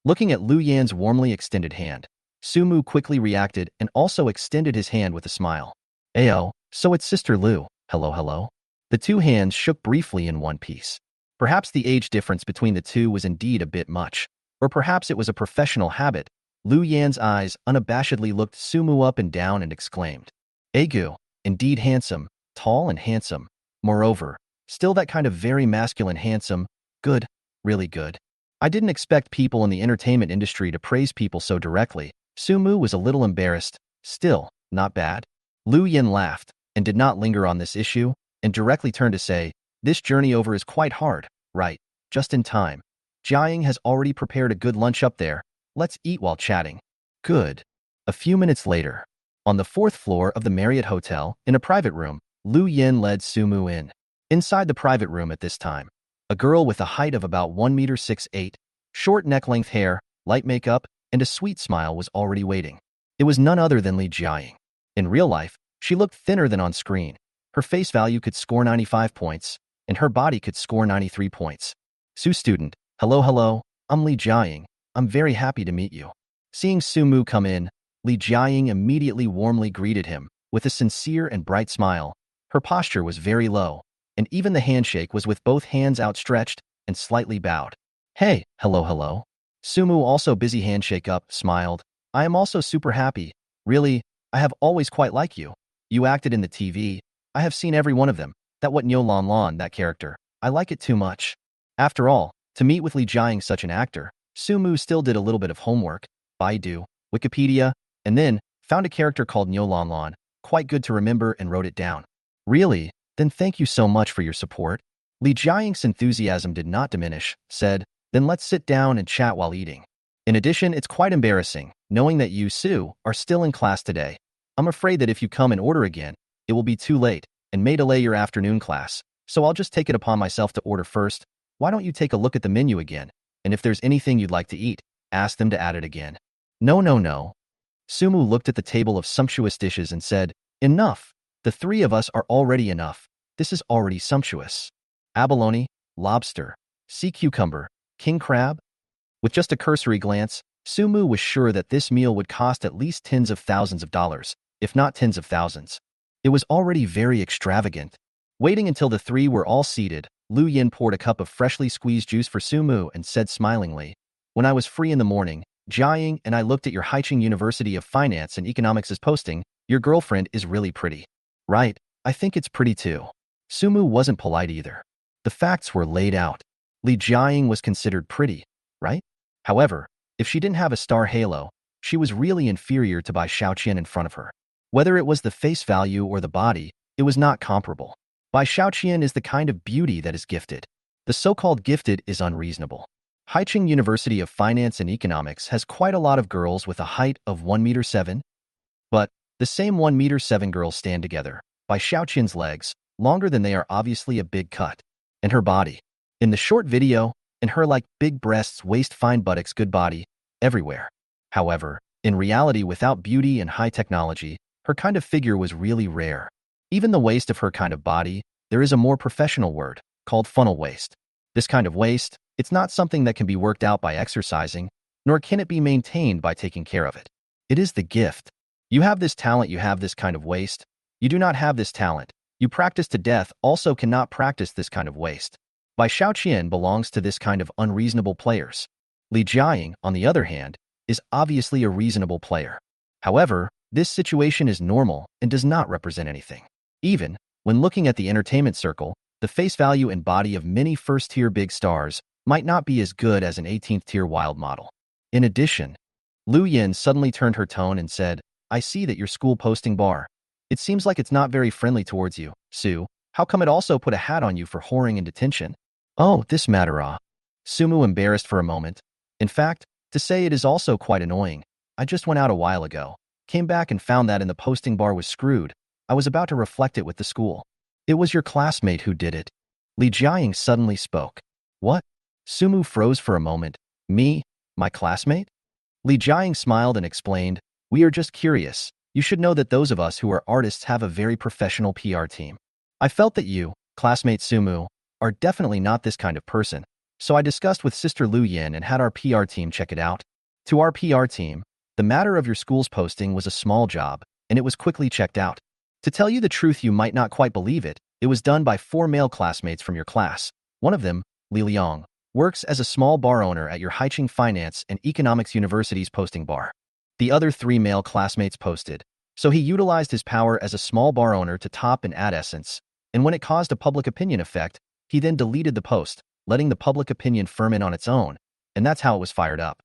Looking at Lu Yan's warmly extended hand, Sumu quickly reacted and also extended his hand with a smile. Ayo, so it's Sister Lu, hello. The two hands shook briefly in one piece. Perhaps the age difference between the two was indeed a bit much, or perhaps it was a professional habit. Lu Yan's eyes unabashedly looked Sumu up and down and exclaimed, Egu, indeed handsome, tall and handsome. Moreover, still that kind of very masculine handsome, good, really good. I didn't expect people in the entertainment industry to praise people so directly. Sumu was a little embarrassed. Still, not bad. Lu Yan laughed and did not linger on this issue and directly turned to say, this journey over is quite hard, right? Just in time. Jiaying has already prepared a good lunch up there. Let's eat while chatting. Good. A few minutes later, on the 4th floor of the Marriott Hotel, in a private room, Lu Yan led Sumu in. Inside the private room at this time, a girl with a height of about 1 meter 6'8", short neck-length hair, light makeup, and a sweet smile was already waiting. It was none other than Li Jiaying. In real life, she looked thinner than on screen. Her face value could score 95 points, and her body could score 93 points. Su student, hello, I'm Li Jiaying. I'm very happy to meet you. Seeing Sumu come in, Li Jiaying immediately warmly greeted him, with a sincere and bright smile. Her posture was very low, and even the handshake was with both hands outstretched and slightly bowed. Hey, hello. Sumu, also busy handshake up, smiled. I am also super happy. Really, I have always quite liked you. You acted in the TV. I have seen every one of them. That what Niu Lan, that character. I like it too much. After all, to meet with Li Jiaying, such an actor, Sumu still did a little bit of homework, Baidu, Wikipedia, and then found a character called Niu Lan, quite good to remember, and wrote it down. Really? Then thank you so much for your support. Li Jiaying's enthusiasm did not diminish, said, then let's sit down and chat while eating. In addition, it's quite embarrassing, knowing that you, Su, are still in class today. I'm afraid that if you come and order again, it will be too late, and may delay your afternoon class, so I'll just take it upon myself to order first. Why don't you take a look at the menu again, and if there's anything you'd like to eat, ask them to add it again. No. Sumu looked at the table of sumptuous dishes and said, enough. The three of us are already enough. This is already sumptuous. Abalone, lobster, sea cucumber, king crab. With just a cursory glance, Sumu was sure that this meal would cost at least tens of thousands of dollars, if not tens of thousands. It was already very extravagant. Waiting until the three were all seated, Lu Yan poured a cup of freshly squeezed juice for Sumu and said smilingly, when I was free in the morning, Jiaying and I looked at your Haicheng University of Finance and Economics' posting. Your girlfriend is really pretty. Right, I think it's pretty too. Sumu wasn't polite either. The facts were laid out. Li Jiaying was considered pretty, right? However, if she didn't have a star halo, she was really inferior to Bai Qiaoyun in front of her. Whether it was the face value or the body, it was not comparable. Bai Qiaoyun is the kind of beauty that is gifted. The so-called gifted is unreasonable. Haicheng University of Finance and Economics has quite a lot of girls with a height of 1 meter 7. But The same 1 meter 7 girls stand together. Bai Qiaoyun's legs, longer than they are obviously a big cut. And her body. In the short video, and her like big breasts, waist, fine buttocks, good body, everywhere. However, in reality, without beauty and high technology, her kind of figure was really rare. Even the waist of her kind of body, there is a more professional word, called funnel waist. This kind of waist, it's not something that can be worked out by exercising, nor can it be maintained by taking care of it. It is the gift. You have this talent, you have this kind of waist. You do not have this talent. You practice to death, also cannot practice this kind of waist. Bai Qiaoyun belongs to this kind of unreasonable players. Li Jiaying, on the other hand, is obviously a reasonable player. However, this situation is normal and does not represent anything. Even when looking at the entertainment circle, the face value and body of many first-tier big stars might not be as good as an 18th-tier wild model. In addition, Lu Yin suddenly turned her tone and said, I see that your school posting bar. It seems like it's not very friendly towards you, Su. How come it also put a hat on you for whoring in detention? Oh, this matter ah. Sumu embarrassed for a moment. In fact, to say it is also quite annoying. I just went out a while ago, came back and found that in the posting bar was screwed. I was about to reflect it with the school. It was your classmate who did it. Li Jiaying suddenly spoke. What? Sumu froze for a moment. Me? My classmate? Li Jiaying smiled and explained, we are just curious. You should know that those of us who are artists have a very professional PR team. I felt that you, classmate Sumu, are definitely not this kind of person. So I discussed with Sister Lu Yin and had our PR team check it out. To our PR team, the matter of your school's posting was a small job, and it was quickly checked out. To tell you the truth, you might not quite believe it, it was done by 4 male classmates from your class. One of them, Li Liang, works as a small bar owner at your Haicheng Finance and Economics University's posting bar. The other 3 male classmates posted, so he utilized his power as a small bar owner to top and add essence, and when it caused a public opinion effect, he then deleted the post, letting the public opinion ferment on its own, and that's how it was fired up.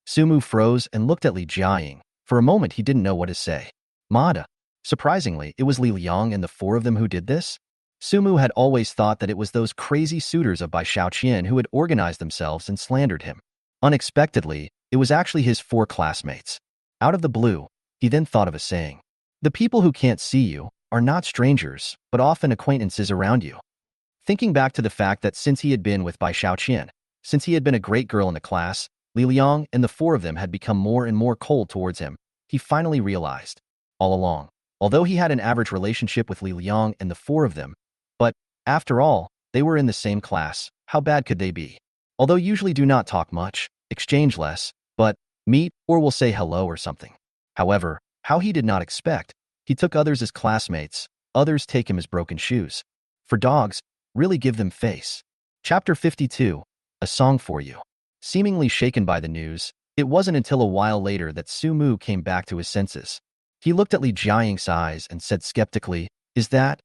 Sumu froze and looked at Li Jiaying. For a moment, he didn't know what to say. Mada. Surprisingly, it was Li Liang and the 4 of them who did this? Sumu had always thought that it was those crazy suitors of Bai Qiaoyun who had organized themselves and slandered him. Unexpectedly, it was actually his 4 classmates. Out of the blue, he then thought of a saying. The people who can't see you are not strangers, but often acquaintances around you. Thinking back to the fact that since he had been with Bai Qiaoyun, since he had been a great girl in the class, Li Liang and the 4 of them had become more and more cold towards him, he finally realized. All along, although he had an average relationship with Li Liang and the 4 of them, but, after all, they were in the same class, how bad could they be? Although usually do not talk much, exchange less, but meet or will say hello or something. However, how he did not expect, he took others as classmates, others take him as broken shoes. For dogs, really give them face. Chapter 52, A Song for You. Seemingly shaken by the news, it wasn't until a while later that Sumu came back to his senses. He looked at Li Jiaying's eyes and said skeptically, Is that?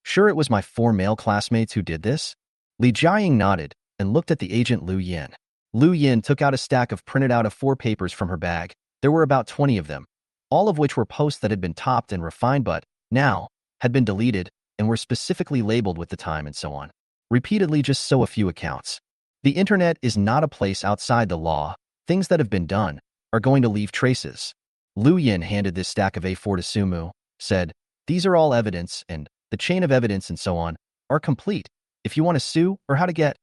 Sure it was my 4 male classmates who did this? Li Jiaying nodded and looked at the agent Lu Yin. Lu Yin took out a stack of printed out of 4 papers from her bag. There were about 20 of them, all of which were posts that had been topped and refined but, now, had been deleted and were specifically labeled with the time and so on. Repeatedly just so a few accounts. The internet is not a place outside the law. Things that have been done are going to leave traces. Lu Yin handed this stack of A4 to Sumu, said, These are all evidence and the chain of evidence and so on are complete. If you want to sue or how to get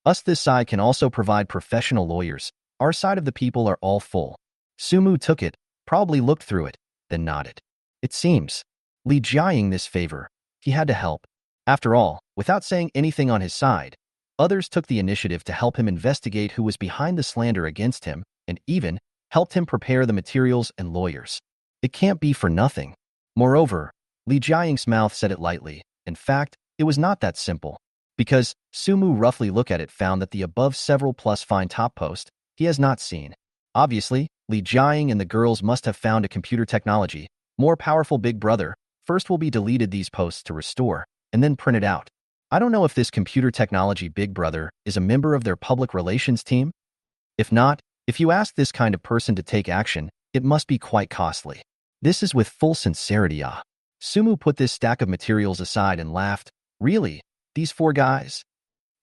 us, this side can also provide professional lawyers. Our side of the people are all full. Sumu took it, probably looked through it, then nodded. It seems. Li Jiaying this favor. He had to help. After all, without saying anything on his side, others took the initiative to help him investigate who was behind the slander against him and even helped him prepare the materials and lawyers. It can't be for nothing. Moreover, Li Jiaying's mouth said it lightly. In fact, it was not that simple. Because Sumu roughly look at it found that the above several plus fine top post he has not seen. Obviously, Li Jiaying and the girls must have found a computer technology, more powerful big brother, first will be deleted these posts to restore, and then printed out. I don't know if this computer technology big brother is a member of their public relations team. If not, if you ask this kind of person to take action, it must be quite costly. This is with full sincerity ah. Sumu put this stack of materials aside and laughed. Really? These 4 guys?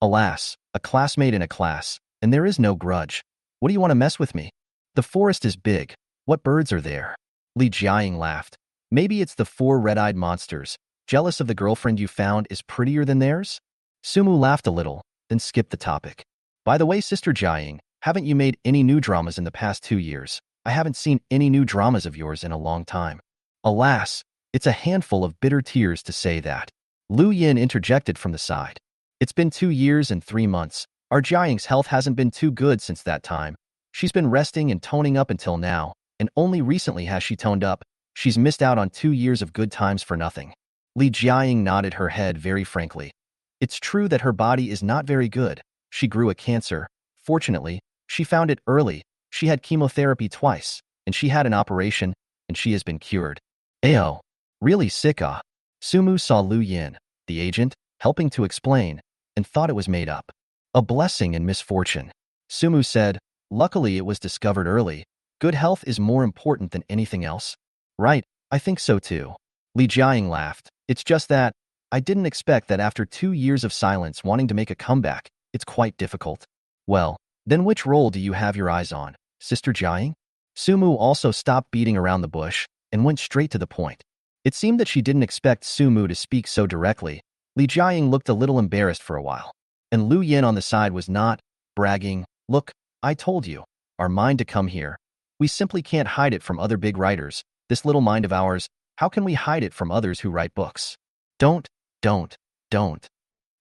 Alas, a classmate in a class, and there is no grudge. What do you want to mess with me? The forest is big. What birds are there? Li Jiaying laughed. Maybe it's the four red-eyed monsters, jealous of the girlfriend you found is prettier than theirs? Sumu laughed a little, then skipped the topic. By the way, Sister Jiaying, haven't you made any new dramas in the past 2 years? I haven't seen any new dramas of yours in a long time. Alas, it's a handful of bitter tears to say that. Lu Yin interjected from the side. It's been 2 years and 3 months. Our Jiaying's health hasn't been too good since that time. She's been resting and toning up until now, and only recently has she toned up. She's missed out on 2 years of good times for nothing. Li Jiaying nodded her head very frankly. It's true that her body is not very good. She grew a cancer. Fortunately, she found it early. She had chemotherapy twice, and she had an operation, and she has been cured. Ayo, really sick ah. Sumu saw Lu Yin, the agent, helping to explain, and thought it was made up. A blessing and misfortune. Sumu said, luckily it was discovered early. Good health is more important than anything else. Right, I think so too. Li Jiaying laughed. It's just that, I didn't expect that after 2 years of silence wanting to make a comeback, it's quite difficult. Well, then which role do you have your eyes on, Sister Jiaying? Sumu also stopped beating around the bush and went straight to the point. It seemed that she didn't expect Sumu to speak so directly. Li Jiaying looked a little embarrassed for a while. And Lu Yin on the side was not, bragging, look, I told you, our mind to come here. We simply can't hide it from other big writers. This little mind of ours, how can we hide it from others who write books? Don't.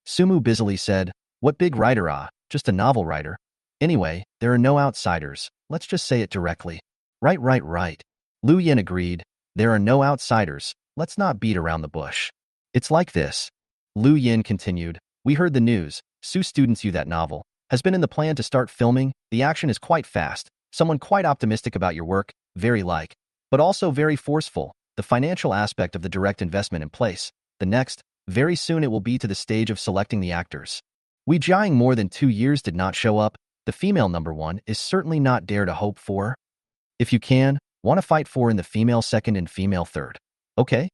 Sumu busily said, what big writer ah, just a novel writer. Anyway, there are no outsiders, let's just say it directly. Right. Lu Yin agreed, there are no outsiders, let's not beat around the bush. It's like this. Lu Yin continued, we heard the news, Su students you that novel, has been in the plan to start filming, the action is quite fast, someone quite optimistic about your work, very like, but also very forceful, the financial aspect of the direct investment in place, the next, very soon it will be to the stage of selecting the actors. We Jiaying more than 2 years did not show up, the female number 1 is certainly not dare to hope for. If you can, want to fight for in the female second and female third. Okay?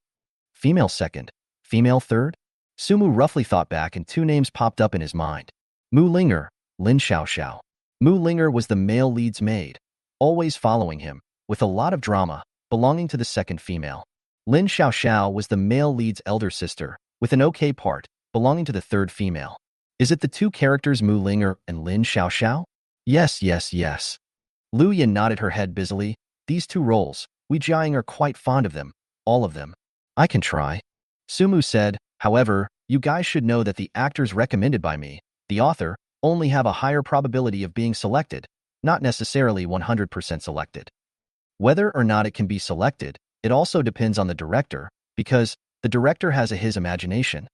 Female second, female third? Sumu roughly thought back and 2 names popped up in his mind. Mu Linger, Lin Xiaoxiao. Mu Linger was the male lead's maid, always following him, with a lot of drama, belonging to the second female. Lin Xiaoxiao was the male lead's elder sister, with an okay part, belonging to the third female. Is it the 2 characters Mu Linger and Lin Xiaoxiao? Yes. Lu Yin nodded her head busily. These 2 roles, we Jiaying are quite fond of them, all of them. I can try. Sumu said, however, you guys should know that the actors recommended by me, the author, only have a higher probability of being selected, not necessarily 100% selected. Whether or not it can be selected, it also depends on the director, because the director has his imagination.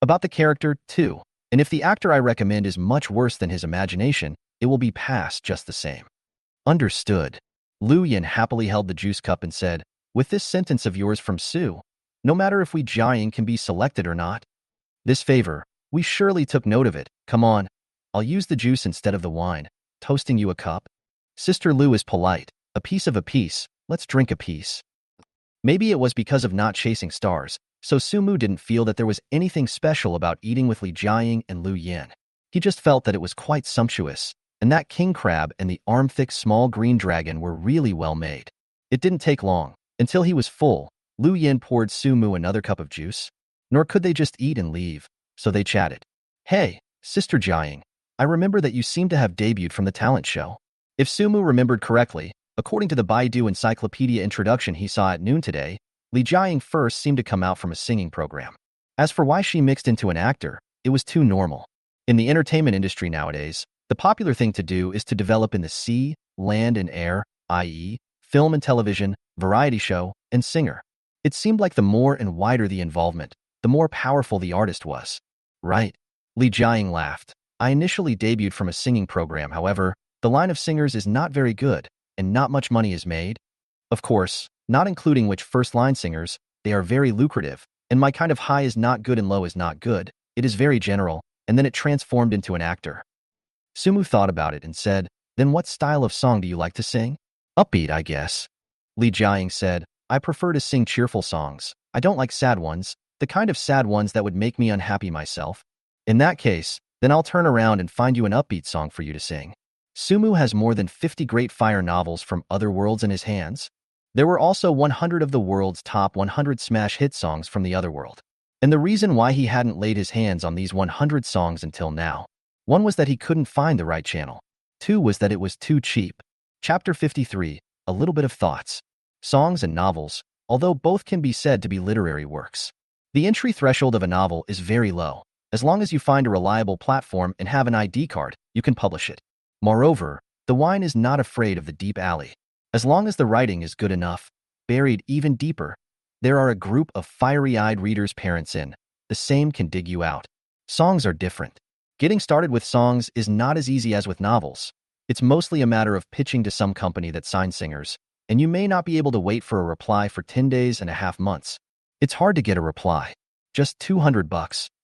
About the character, too, and if the actor I recommend is much worse than his imagination, it will be passed just the same. Understood. Lu Yin happily held the juice cup and said, with this sentence of yours from Su, no matter if we Jiaying can be selected or not. This favor, we surely took note of it. Come on, I'll use the juice instead of the wine, toasting you a cup. Sister Lu is polite, a piece of a piece, let's drink a piece. Maybe it was because of not chasing stars, so Sumu didn't feel that there was anything special about eating with Li Jiaying and Lu Yin. He just felt that it was quite sumptuous, and that king crab and the arm-thick small green dragon were really well made. It didn't take long. Until he was full, Lu Yin poured Sumu another cup of juice. Nor could they just eat and leave, so they chatted. Hey, Sister Jiaying, I remember that you seem to have debuted from the talent show. If Sumu remembered correctly, according to the Baidu Encyclopedia introduction he saw at noon today, Li Jiaying first seemed to come out from a singing program. As for why she mixed into an actor, it was too normal. In the entertainment industry nowadays, the popular thing to do is to develop in the sea, land, and air, i.e., film and television, variety show, and singer. It seemed like the more and wider the involvement, the more powerful the artist was. Right. Li Jiaying laughed. I initially debuted from a singing program, however, the line of singers is not very good, and not much money is made. Of course, not including which first-line singers, they are very lucrative, and my kind of high is not good and low is not good, it is very general, and then it transformed into an actor. Sumu thought about it and said, then what style of song do you like to sing? Upbeat, I guess. Li Jiaying said, I prefer to sing cheerful songs. I don't like sad ones, the kind of sad ones that would make me unhappy myself. In that case, then I'll turn around and find you an upbeat song for you to sing. Sumu has more than 50 great fire novels from other worlds in his hands. There were also 100 of the world's top 100 smash hit songs from the other world. And the reason why he hadn't laid his hands on these 100 songs until now. One was that he couldn't find the right channel. Two was that it was too cheap. Chapter 53, a little bit of thoughts. Songs and novels, although both can be said to be literary works. The entry threshold of a novel is very low. As long as you find a reliable platform and have an ID card, you can publish it. Moreover, the wine is not afraid of the deep alley. As long as the writing is good enough, buried even deeper, there are a group of fiery-eyed readers' parents in. The same can dig you out. Songs are different. Getting started with songs is not as easy as with novels. It's mostly a matter of pitching to some company that signs singers, and you may not be able to wait for a reply for 10 days and a half months. It's hard to get a reply. Just $200,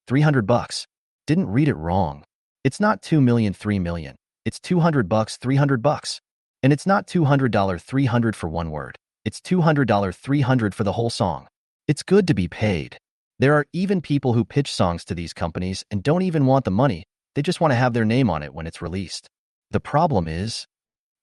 $300. Didn't read it wrong. It's not 2 million, 3 million. It's $200, $300. And it's not $200, $300 for one word. It's $200, $300 for the whole song. It's good to be paid. There are even people who pitch songs to these companies and don't even want the money. They just want to have their name on it when it's released. The problem is,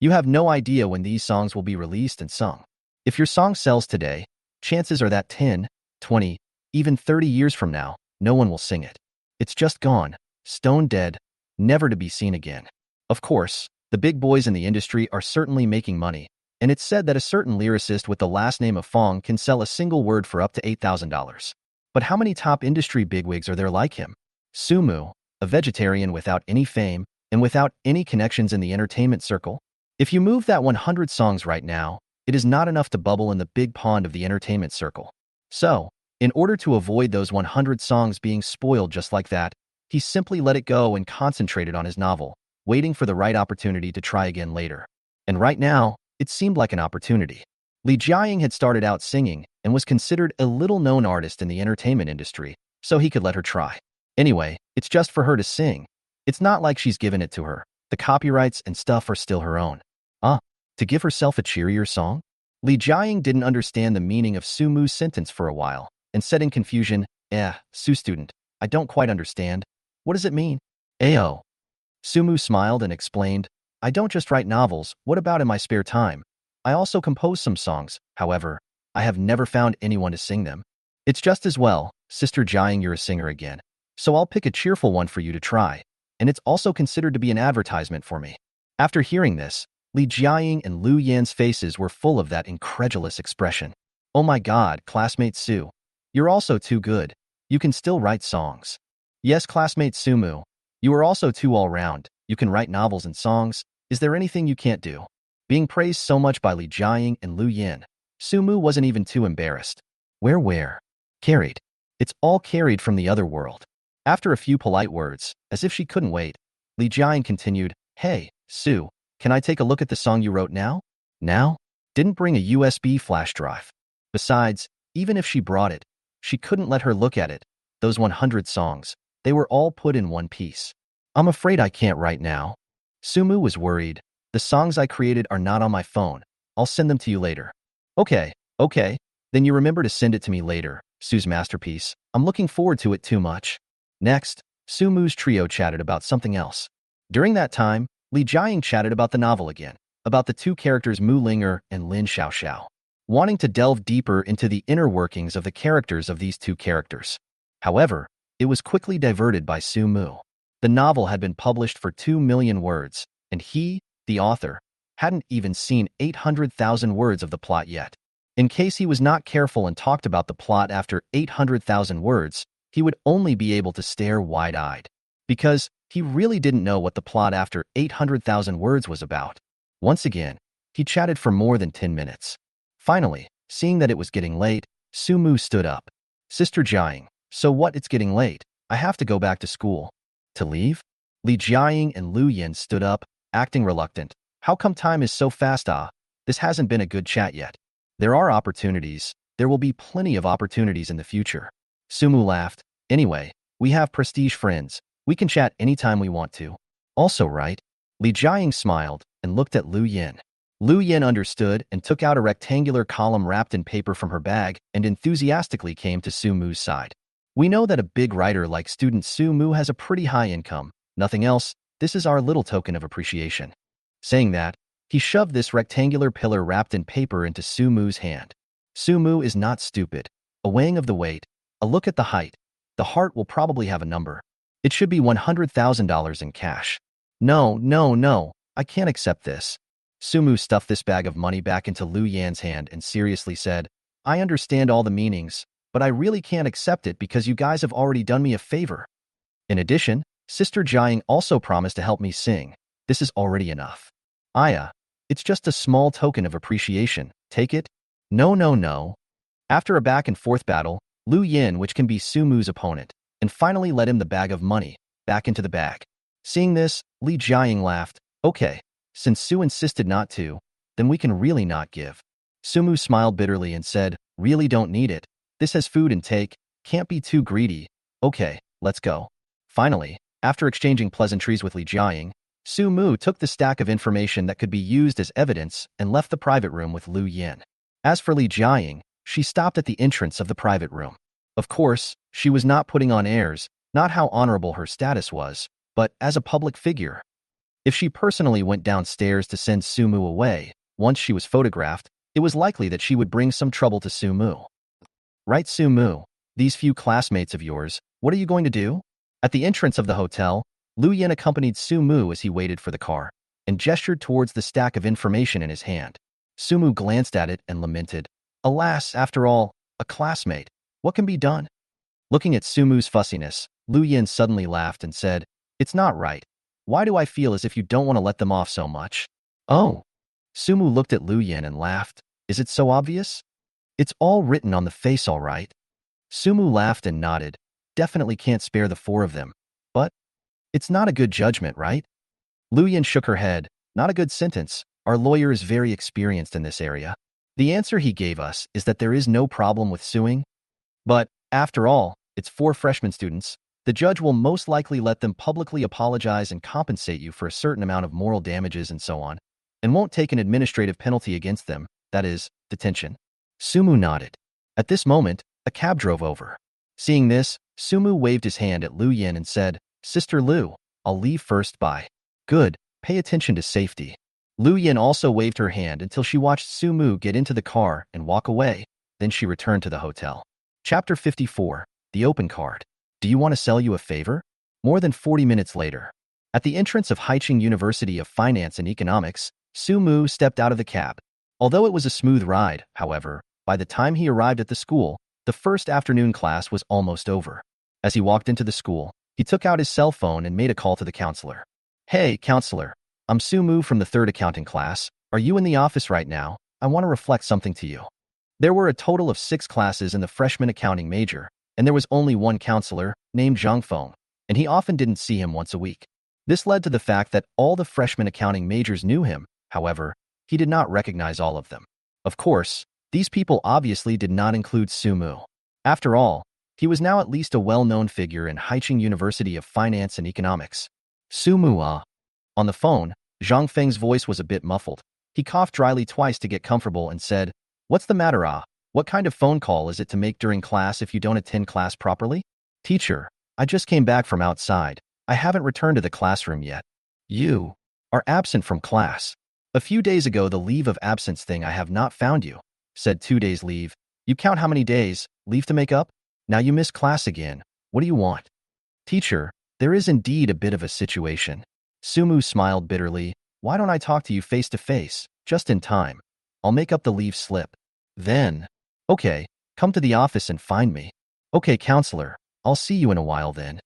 you have no idea when these songs will be released and sung. If your song sells today, chances are that 10, 20, even 30 years from now, no one will sing it. It's just gone, stone dead, never to be seen again. Of course, the big boys in the industry are certainly making money, and it's said that a certain lyricist with the last name of Fong can sell a single word for up to $8,000. But how many top industry bigwigs are there like him? Sumu, a vegetarian without any fame and without any connections in the entertainment circle? If you move that 100 songs right now, it is not enough to bubble in the big pond of the entertainment circle. So, in order to avoid those 100 songs being spoiled just like that, he simply let it go and concentrated on his novel, waiting for the right opportunity to try again later. And right now, it seemed like an opportunity. Li Jiaying had started out singing and was considered a little-known artist in the entertainment industry, so he could let her try. Anyway, it's just for her to sing. It's not like she's given it to her. The copyrights and stuff are still her own. To give herself a cheerier song? Li Jiaying didn't understand the meaning of Sumu's sentence for a while, and said in confusion, Su student, I don't quite understand. What does it mean? Ayo. Sumu smiled and explained, I don't just write novels, what about in my spare time? I also compose some songs, however, I have never found anyone to sing them. It's just as well, Sister Jiaying, you're a singer again. So I'll pick a cheerful one for you to try, and it's also considered to be an advertisement for me. After hearing this, Li Jiaying and Lu Yan's faces were full of that incredulous expression. Oh my god, classmate Su. You're also too good. You can still write songs. Yes, classmate Sumu. You are also too all-round. You can write novels and songs. Is there anything you can't do? Being praised so much by Li Jiaying and Lu Yan, Sumu wasn't even too embarrassed. Where? Carried. It's all carried from the other world. After a few polite words, as if she couldn't wait, Li Jiaying continued, Hey, Su, can I take a look at the song you wrote now? Now? Didn't bring a USB flash drive. Besides, even if she brought it, she couldn't let her look at it. Those 100 songs, they were all put in one piece. I'm afraid I can't right now. Sumu was worried. The songs I created are not on my phone. I'll send them to you later. Okay. Then you remember to send it to me later, Su's masterpiece. I'm looking forward to it too much. Next, Sumu's trio chatted about something else. During that time, Li Jiaying chatted about the novel again, about the two characters Mu Linger and Lin Xiaoxiao, wanting to delve deeper into the inner workings of the characters of these two characters. However, it was quickly diverted by Sumu. The novel had been published for 2 million words, and he, the author, hadn't even seen 800,000 words of the plot yet. In case he was not careful and talked about the plot after 800,000 words, he would only be able to stare wide-eyed. Because he really didn't know what the plot after 800,000 words was about. Once again, he chatted for more than 10 minutes. Finally, seeing that it was getting late, Sumu stood up. Sister Jiaying, so what? It's getting late. I have to go back to school. To leave? Li Jiaying and Lu Yan stood up, acting reluctant. How come time is so fast? This hasn't been a good chat yet. There are opportunities. There will be plenty of opportunities in the future. Sumu laughed. Anyway, we have prestige friends. We can chat anytime we want to. Also, right? Li Jiaying smiled and looked at Lu Yan. Lu Yan understood and took out a rectangular column wrapped in paper from her bag and enthusiastically came to Sumu's side. We know that a big writer like student Sumu has a pretty high income. Nothing else. This is our little token of appreciation. Saying that, He shoved this rectangular pillar wrapped in paper into Su Mu's hand. Su Mu is not stupid. A weighing of the weight, a look at the height. The heart will probably have a number. It should be $100,000 in cash. No, no, no, I can't accept this. Su Mu stuffed this bag of money back into Lu Yan's hand and seriously said, I understand all the meanings, but I really can't accept it because you guys have already done me a favor. In addition, Sister Jiaying also promised to help me sing. This is already enough. Aya, it's just a small token of appreciation. Take it? No, no, no. After a back-and-forth battle, Lu Yin, which can be Su Mu's opponent, and finally let him the bag of money, back into the bag. Seeing this, Li Jiaying laughed. Okay, since Su insisted not to, then we can really not give. Su Mu smiled bitterly and said, really don't need it. This has food intake, can't be too greedy. Okay, let's go. Finally, after exchanging pleasantries with Li Jiaying, Su Mu took the stack of information that could be used as evidence and left the private room with Lu Yin. As for Li Jiaying, she stopped at the entrance of the private room. Of course, she was not putting on airs, not how honorable her status was, but as a public figure. If she personally went downstairs to send Su Mu away, once she was photographed, it was likely that she would bring some trouble to Su Mu. Right, Su Mu, these few classmates of yours, what are you going to do? At the entrance of the hotel, Lu Yin accompanied Su Mu as he waited for the car, and gestured towards the stack of information in his hand. Su Mu glanced at it and lamented, alas, after all, a classmate, what can be done? Looking at Su Mu's fussiness, Lu Yin suddenly laughed and said, it's not right. Why do I feel as if you don't want to let them off so much? Oh. Su Mu looked at Lu Yin and laughed. Is it so obvious? It's all written on the face, all right. Su Mu laughed and nodded. Definitely can't spare the four of them. But it's not a good judgment, right? Lu Yin shook her head. Not a good sentence. Our lawyer is very experienced in this area. The answer he gave us is that there is no problem with suing. But, after all, it's 4 freshman students. The judge will most likely let them publicly apologize and compensate you for a certain amount of moral damages and so on, and won't take an administrative penalty against them, that is, detention. Su Mu nodded. At this moment, a cab drove over. Seeing this, Su Mu waved his hand at Lu Yin and said, Sister Lu, I'll leave first, bye. Good, pay attention to safety. Lu Yin also waved her hand until she watched Su Mu get into the car and walk away, then she returned to the hotel. Chapter 54, The Open Card. Do you want to sell you a favor? More than 40 minutes later. At the entrance of Haicheng University of Finance and Economics, Su Mu stepped out of the cab. Although it was a smooth ride, however, by the time he arrived at the school, the first afternoon class was almost over. As he walked into the school, he took out his cell phone and made a call to the counselor. Hey, counselor. I'm Su Mu from the 3rd accounting class. Are you in the office right now? I want to reflect something to you. There were a total of 6 classes in the freshman accounting major, and there was only one counselor, named Zhang Feng, and he often didn't see him once a week. This led to the fact that all the freshman accounting majors knew him. However, he did not recognize all of them. Of course, these people obviously did not include Su Mu. After all, he was now at least a well-known figure in Haicheng University of Finance and Economics. Su Mu, On the phone, Zhang Feng's voice was a bit muffled. He coughed dryly twice to get comfortable and said, What's the matter, What kind of phone call is it to make during class if you don't attend class properly? Teacher, I just came back from outside. I haven't returned to the classroom yet. You are absent from class. A few days ago, the leave of absence thing I have not found you. Said 2 days leave. You count how many days, leave to make up? Now you miss class again. What do you want? Teacher, there is indeed a bit of a situation. Su Mu smiled bitterly. Why don't I talk to you face to face, just in time? I'll make up the leave slip. Then, okay, come to the office and find me. Okay, counselor, I'll see you in a while then.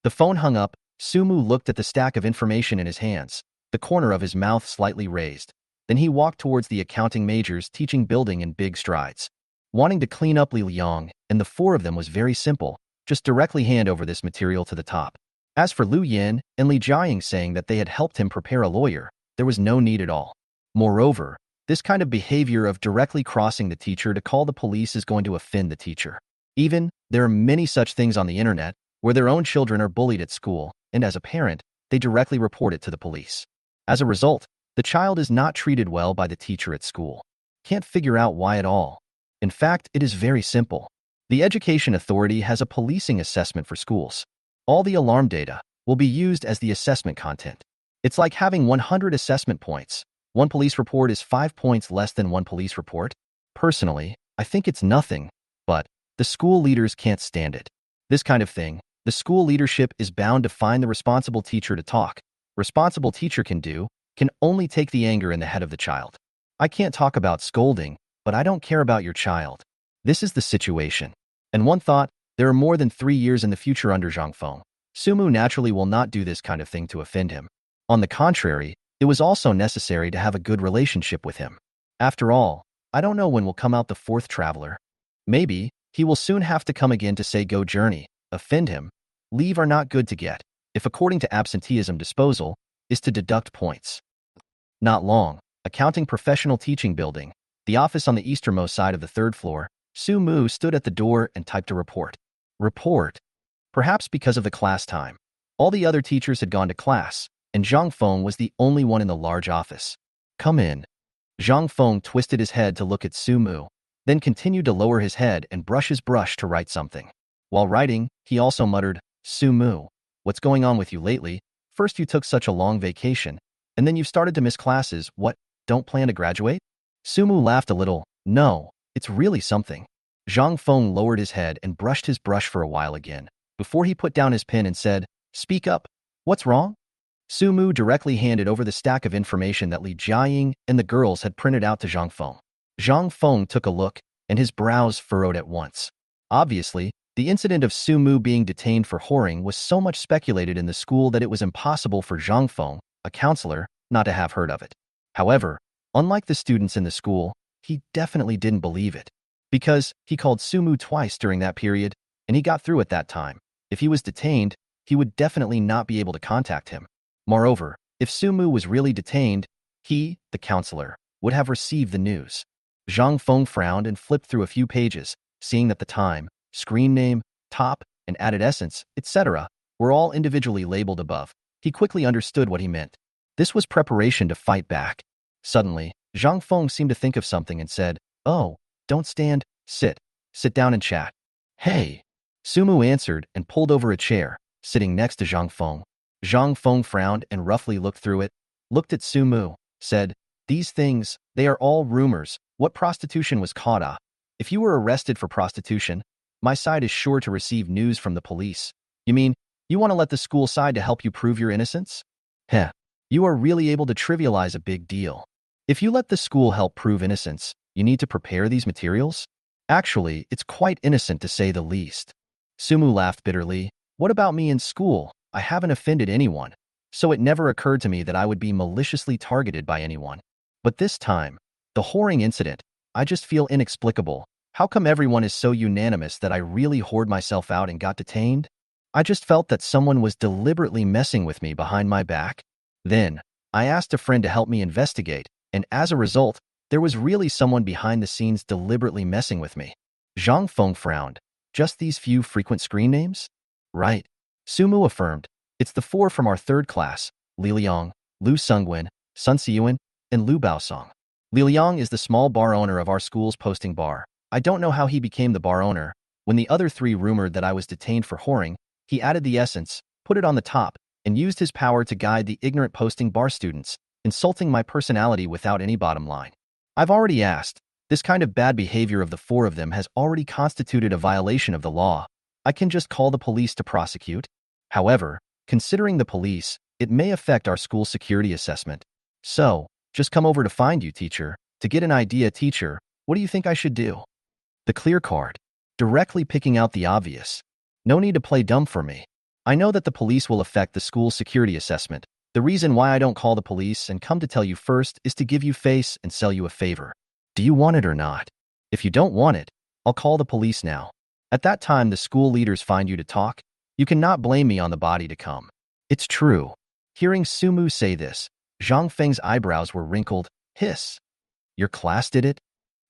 The phone hung up. Su Mu looked at the stack of information in his hands, the corner of his mouth slightly raised. Then he walked towards the accounting majors teaching building in big strides. Wanting to clean up Li Liang and the 4 of them was very simple, just directly hand over this material to the top. As for Lu Yin and Li Jiaying saying that they had helped him prepare a lawyer, there was no need at all. Moreover, this kind of behavior of directly crossing the teacher to call the police is going to offend the teacher. Even, there are many such things on the internet where their own children are bullied at school, and as a parent, they directly report it to the police. As a result, the child is not treated well by the teacher at school. Can't figure out why at all. In fact, it is very simple. The Education Authority has a policing assessment for schools. All the alarm data will be used as the assessment content. It's like having 100 assessment points, One police report is 5 points less than one police report. Personally, I think it's nothing, but the school leaders can't stand it. This kind of thing, the school leadership is bound to find the responsible teacher to talk. Responsible teacher can only take the anger in the head of the child. I can't talk about scolding, but I don't care about your child. This is the situation. And one thought, there are more than 3 years in the future under Zhang Feng. Sumu naturally will not do this kind of thing to offend him. On the contrary, it was also necessary to have a good relationship with him. After all, I don't know when will come out the fourth traveler. Maybe he will soon have to come again to say go journey, offend him. Leave are not good to get, if according to absenteeism disposal, is to deduct points. Not long, accounting professional teaching building, the office on the easternmost side of the third floor, Su Mu stood at the door and typed a report. Report. Perhaps because of the class time. All the other teachers had gone to class, and Zhang Feng was the only one in the large office. Come in. Zhang Feng twisted his head to look at Su Mu, then continued to lower his head and brush his brush to write something. While writing, he also muttered, Su Mu, what's going on with you lately? First you took such a long vacation, and then you've started to miss classes. What, don't plan to graduate? Su Mu laughed a little. No, it's really something. Zhang Feng lowered his head and brushed his brush for a while again, before he put down his pen and said, Speak up. What's wrong? Su Mu directly handed over the stack of information that Li Jiaying and the girls had printed out to Zhang Feng. Zhang Feng took a look, and his brows furrowed at once. Obviously, the incident of Su Mu being detained for whoring was so much speculated in the school that it was impossible for Zhang Feng, a counselor, not to have heard of it. However, unlike the students in the school, he definitely didn't believe it. Because he called Su Mu twice during that period, and he got through at that time. If he was detained, he would definitely not be able to contact him. Moreover, if Su Mu was really detained, he, the counselor, would have received the news. Zhang Feng frowned and flipped through a few pages, seeing that the time, screen name, top, and added essence, etc., were all individually labeled above. He quickly understood what he meant. This was preparation to fight back. Suddenly, Zhang Feng seemed to think of something and said, Oh, don't stand, sit. Sit down and chat. Hey. Su Mu answered and pulled over a chair, sitting next to Zhang Feng. Zhang Feng frowned and roughly looked through it, looked at Su Mu, said, These things, they are all rumors. What prostitution was caught on? If you were arrested for prostitution, my side is sure to receive news from the police. You mean, you want to let the school side to help you prove your innocence? Heh. You are really able to trivialize a big deal. If you let the school help prove innocence, you need to prepare these materials? Actually, it's quite innocent to say the least. Su Mu laughed bitterly. What about me in school? I haven't offended anyone, so it never occurred to me that I would be maliciously targeted by anyone. But this time, the whoring incident, I just feel inexplicable. How come everyone is so unanimous that I really whored myself out and got detained? I just felt that someone was deliberately messing with me behind my back. Then, I asked a friend to help me investigate, and as a result, there was really someone behind the scenes deliberately messing with me. Zhang Feng frowned. Just these few frequent screen names? Right. Su Mu affirmed. It's the 4 from our third class, Li Liang, Lu Sungwen, Sun Xiyuan, and Lu Baosong. Li Liang is the small bar owner of our school's posting bar. I don't know how he became the bar owner. When the other 3 rumored that I was detained for whoring, he added the essence, put it on the top, and used his power to guide the ignorant posting bar students, insulting my personality without any bottom line. I've already asked. This kind of bad behavior of the 4 of them has already constituted a violation of the law. I can just call the police to prosecute. However, considering the police, it may affect our school security assessment. So, just come over to find you, teacher. To get an idea, teacher, what do you think I should do? The clear card. Directly picking out the obvious. No need to play dumb for me. I know that the police will affect the school security assessment. The reason why I don't call the police and come to tell you first is to give you face and sell you a favor. Do you want it or not? If you don't want it, I'll call the police now. At that time the school leaders find you to talk, you cannot blame me on the body to come. It's true. Hearing Su Mu say this, Zhang Feng's eyebrows were wrinkled. Hiss. Your class did it?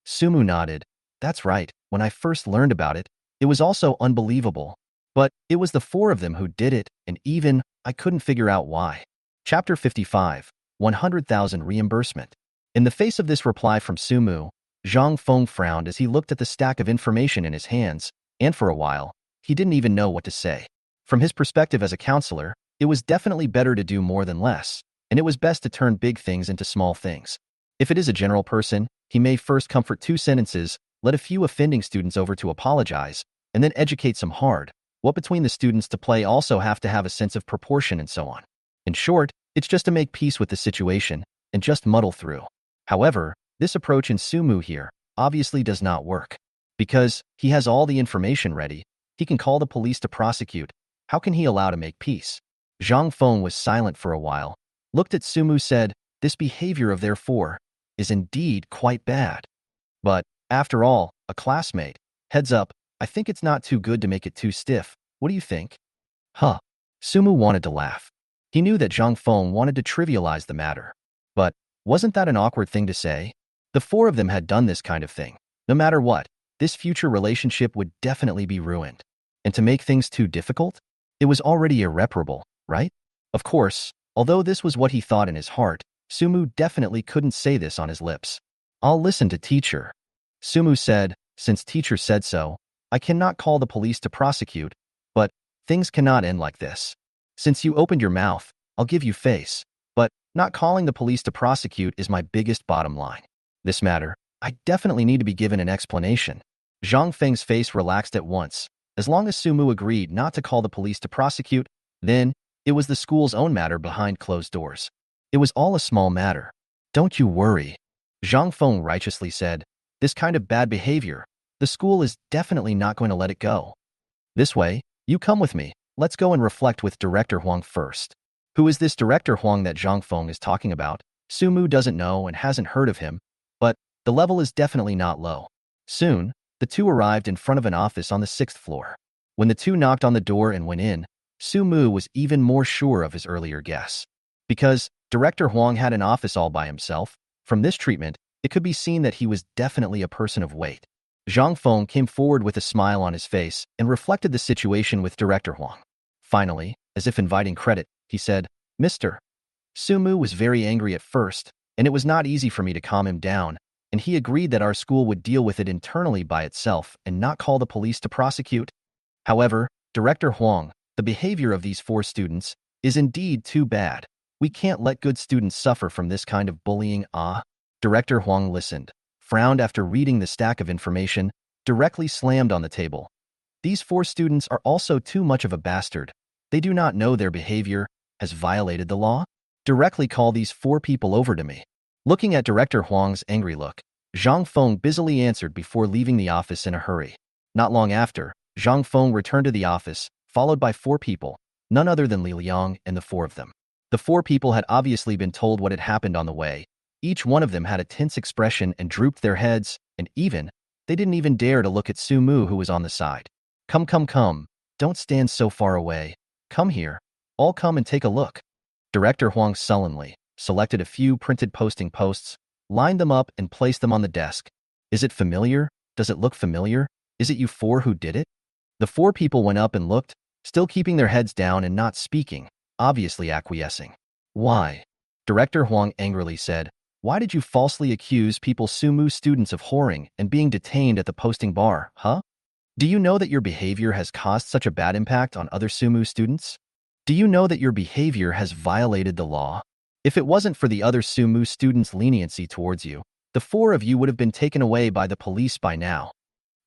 Su Mu nodded. That's right. When I first learned about it, it was also unbelievable. But it was the 4 of them who did it, and even I couldn't figure out why. Chapter 55. 100,000 reimbursement. In the face of this reply from Su Mu, Zhang Feng frowned as he looked at the stack of information in his hands, and for a while, he didn't even know what to say. From his perspective as a counselor, it was definitely better to do more than less. and it was best to turn big things into small things. If it is a general person, he may first comfort 2 sentences, let a few offending students over to apologize, and then educate some hard. What between the students to play also have to have a sense of proportion and so on. In short, it's just to make peace with the situation and just muddle through. However, this approach in Sumu here obviously does not work. Because he has all the information ready, he can call the police to prosecute. How can he allow to make peace? Zhang Feng was silent for a while, looked at Sumu, said, "This behavior of their four is indeed quite bad. But, after all, a classmate. Heads up, I think it's not too good to make it too stiff. What do you think?" Huh. Sumu wanted to laugh. He knew that Zhang Feng wanted to trivialize the matter. But, wasn't that an awkward thing to say? The four of them had done this kind of thing. No matter what, this future relationship would definitely be ruined. And to make things too difficult? It was already irreparable, right? Of course, although this was what he thought in his heart, Sumu definitely couldn't say this on his lips. "I'll listen to teacher." Sumu said, "Since teacher said so, I cannot call the police to prosecute, but things cannot end like this. Since you opened your mouth, I'll give you face, but not calling the police to prosecute is my biggest bottom line. This matter, I definitely need to be given an explanation." Zhang Feng's face relaxed at once. As long as Sumu agreed not to call the police to prosecute, then it was the school's own matter behind closed doors. It was all a small matter. "Don't you worry," Zhang Feng righteously said. "This kind of bad behavior, the school is definitely not going to let it go. This way, you come with me. Let's go and reflect with Director Huang first." Who is this Director Huang that Zhang Feng is talking about? Sumu doesn't know and hasn't heard of him, but the level is definitely not low. Soon, the two arrived in front of an office on the 6th floor. When the two knocked on the door and went in, Sumu was even more sure of his earlier guess. Because Director Huang had an office all by himself, from this treatment, it could be seen that he was definitely a person of weight. Zhang Feng came forward with a smile on his face and reflected the situation with Director Huang. Finally, as if inviting credit, he said, "Mr." Sumu was very angry at first, and it was not easy for me to calm him down, and he agreed that our school would deal with it internally by itself and not call the police to prosecute. However, Director Huang, the behavior of these 4 students is indeed too bad. We can't let good students suffer from this kind of bullying. Director Huang listened, frowned after reading the stack of information, directly slammed on the table. "These 4 students are also too much of a bastard. They do not know their behavior has violated the law. Directly call these 4 people over to me." Looking at Director Huang's angry look, Zhang Feng busily answered before leaving the office in a hurry. Not long after, Zhang Feng returned to the office, followed by 4 people, none other than Li Liang and the 4 of them. The 4 people had obviously been told what had happened on the way. Each one of them had a tense expression and drooped their heads, and they didn't even dare to look at Sumu, who was on the side. Come, don't stand so far away. Come here. All come and take a look." Director Huang sullenly selected a few printed posting posts, lined them up and placed them on the desk. "Is it familiar? Does it look familiar? Is it you 4 who did it?" The 4 people went up and looked, still keeping their heads down and not speaking, obviously acquiescing. "Why?" Director Huang angrily said. "Why did you falsely accuse people Sumu students of whoring and being detained at the posting bar, huh? Do you know that your behavior has caused such a bad impact on other Sumu students? Do you know that your behavior has violated the law? If it wasn't for the other Sumu students' leniency towards you, the 4 of you would have been taken away by the police by now."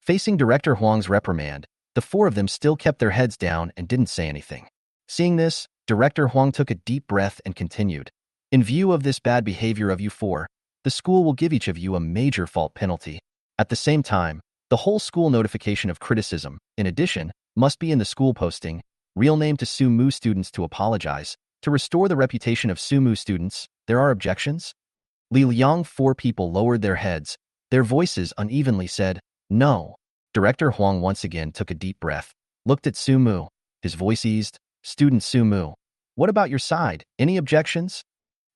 Facing Director Huang's reprimand, the 4 of them still kept their heads down and didn't say anything. Seeing this, Director Huang took a deep breath and continued. "In view of this bad behavior of you 4, the school will give each of you a major fault penalty. At the same time, the whole school notification of criticism, in addition, must be in the school posting, real name to Sumu students to apologize, to restore the reputation of Sumu students. There are objections?" Li Liang 4 people lowered their heads. Their voices unevenly said, "No." Director Huang once again took a deep breath, looked at Sumu. His voice eased. "Student Sumu, what about your side? Any objections?"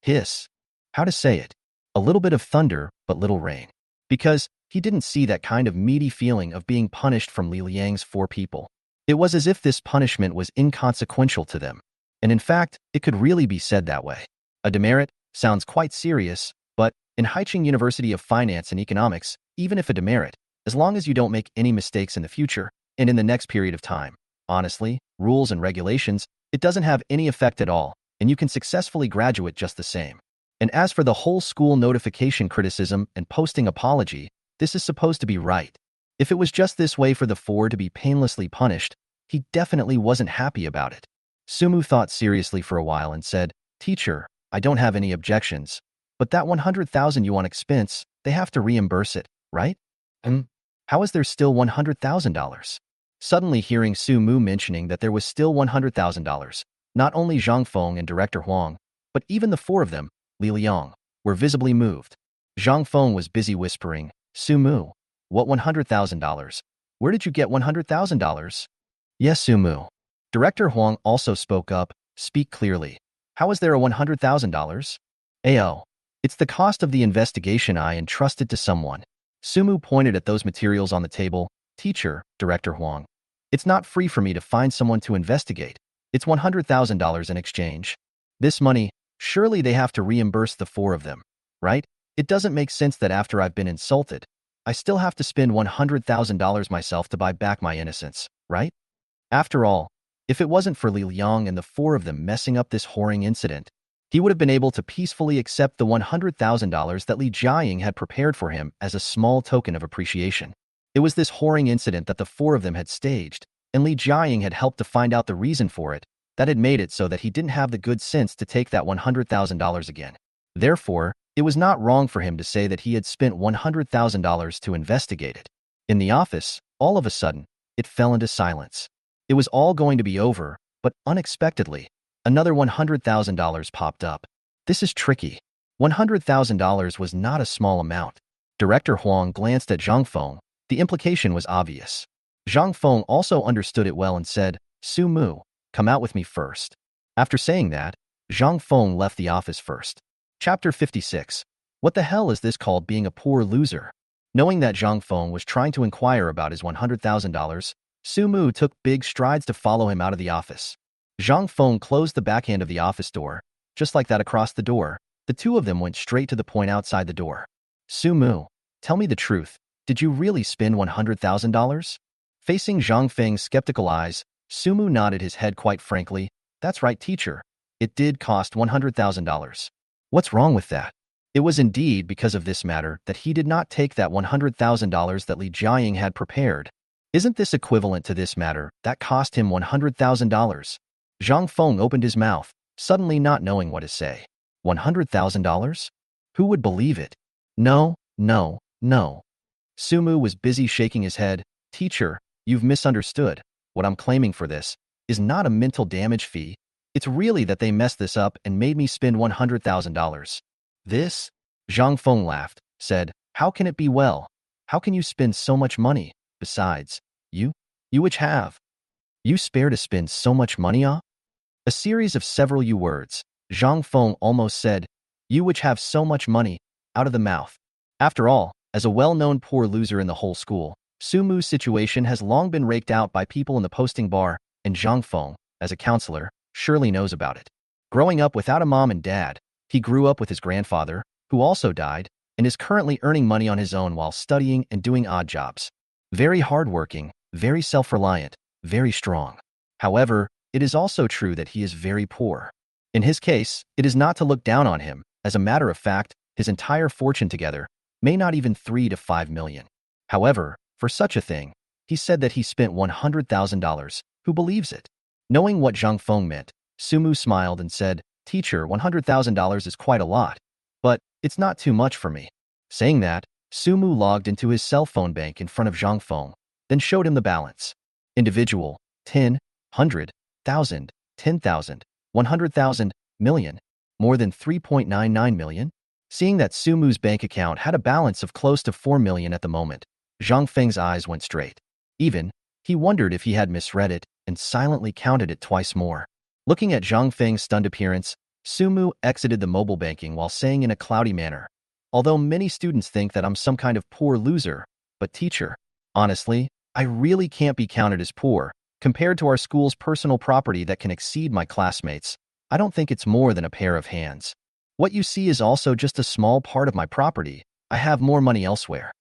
Hiss. How to say it? A little bit of thunder, but little rain. Because he didn't see that kind of meaty feeling of being punished from Li Liang's 4 people. It was as if this punishment was inconsequential to them. And in fact, it could really be said that way. A demerit sounds quite serious, but in Haicheng University of Finance and Economics, even if a demerit, as long as you don't make any mistakes in the future and in the next period of time, honestly, rules and regulations, it doesn't have any effect at all. and you can successfully graduate just the same. And as for the whole school notification criticism and posting apology, this is supposed to be right. If it was just this way for the four to be painlessly punished, he definitely wasn't happy about it. Sumu thought seriously for a while and said, "Teacher, I don't have any objections. But that 100,000 you on expense, they have to reimburse it, right? How is there still $100,000? Suddenly hearing Sumu mentioning that there was still $100,000, not only Zhang Feng and Director Huang, but even the four of them, Li Liang, were visibly moved. Zhang Feng was busy whispering, "Sumu, what $100,000? Where did you get $100,000? Yes, Sumu." Director Huang also spoke up, "Speak clearly. How is there a $100,000? AO. It's the cost of the investigation I entrusted to someone." Sumu pointed at those materials on the table. "Teacher, Director Huang, it's not free for me to find someone to investigate. It's $100,000 in exchange. This money, surely they have to reimburse the four of them, right? It doesn't make sense that after I've been insulted, I still have to spend $100,000 myself to buy back my innocence, right? After all, if it wasn't for Li Liang and the four of them messing up this whoring incident, he would have been able to peacefully accept the $100,000 that Li Jiaying had prepared for him as a small token of appreciation. It was this whoring incident that the four of them had staged, and Li Jiaying had helped to find out the reason for it, that had made it so that he didn't have the good sense to take that $100,000 again. Therefore, it was not wrong for him to say that he had spent $100,000 to investigate it. In the office, all of a sudden, it fell into silence. It was all going to be over, but unexpectedly, another $100,000 popped up. This is tricky. $100,000 was not a small amount. Director Huang glanced at Zhang Feng. The implication was obvious. Zhang Feng also understood it well and said, "Sumu, come out with me first." After saying that, Zhang Feng left the office first. Chapter 56. What the hell is this called being a poor loser? Knowing that Zhang Feng was trying to inquire about his $100,000, Sumu took big strides to follow him out of the office. Zhang Feng closed the backhand of the office door. Just like that across the door, the two of them went straight to the point outside the door. "Sumu, tell me the truth. Did you really spend $100,000? Facing Zhang Feng's skeptical eyes, Sumu nodded his head quite frankly. "That's right, teacher. It did cost $100,000. What's wrong with that?" It was indeed because of this matter that he did not take that $100,000 that Li Jiaying had prepared. Isn't this equivalent to this matter that cost him $100,000? Zhang Feng opened his mouth, suddenly not knowing what to say. $100,000? Who would believe it? No, no, no. Sumu was busy shaking his head. "Teacher, you've misunderstood. What I'm claiming for this is not a mental damage fee. It's really that they messed this up and made me spend $100,000. This?" Zhang Feng laughed, said, "How can it be well? How can you spend so much money? Besides, you which have. You spare to spend so much money on?" A series of several you words. Zhang Feng almost said, "You which have so much money," out of the mouth. After all, as a well-known poor loser in the whole school, Sumu's situation has long been raked out by people in the posting bar, and Zhang Feng, as a counselor, surely knows about it. Growing up without a mom and dad, he grew up with his grandfather, who also died, and is currently earning money on his own while studying and doing odd jobs. Very hardworking, very self-reliant, very strong. However, it is also true that he is very poor. In his case, it is not to look down on him. As a matter of fact, his entire fortune together may not even 3 to 5 million. However, for such a thing, he said that he spent $100,000. Who believes it? Knowing what Zhang Feng meant, Sumu smiled and said, "Teacher, $100,000 is quite a lot, but it's not too much for me." Saying that, Sumu logged into his cell phone bank in front of Zhang Feng, then showed him the balance. Individual, 10, 100, 1,000, 10,000, 100,000, million, more than 3.99 million? Seeing that Sumu's bank account had a balance of close to 4 million at the moment, Zhang Feng's eyes went straight. Even, he wondered if he had misread it and silently counted it twice more. Looking at Zhang Feng's stunned appearance, Sumu exited the mobile banking while saying in a cloudy manner, "Although many students think that I'm some kind of poor loser, but teacher, honestly, I really can't be counted as poor. Compared to our school's personal property that can exceed my classmates, I don't think it's more than a pair of hands. What you see is also just a small part of my property. I have more money elsewhere."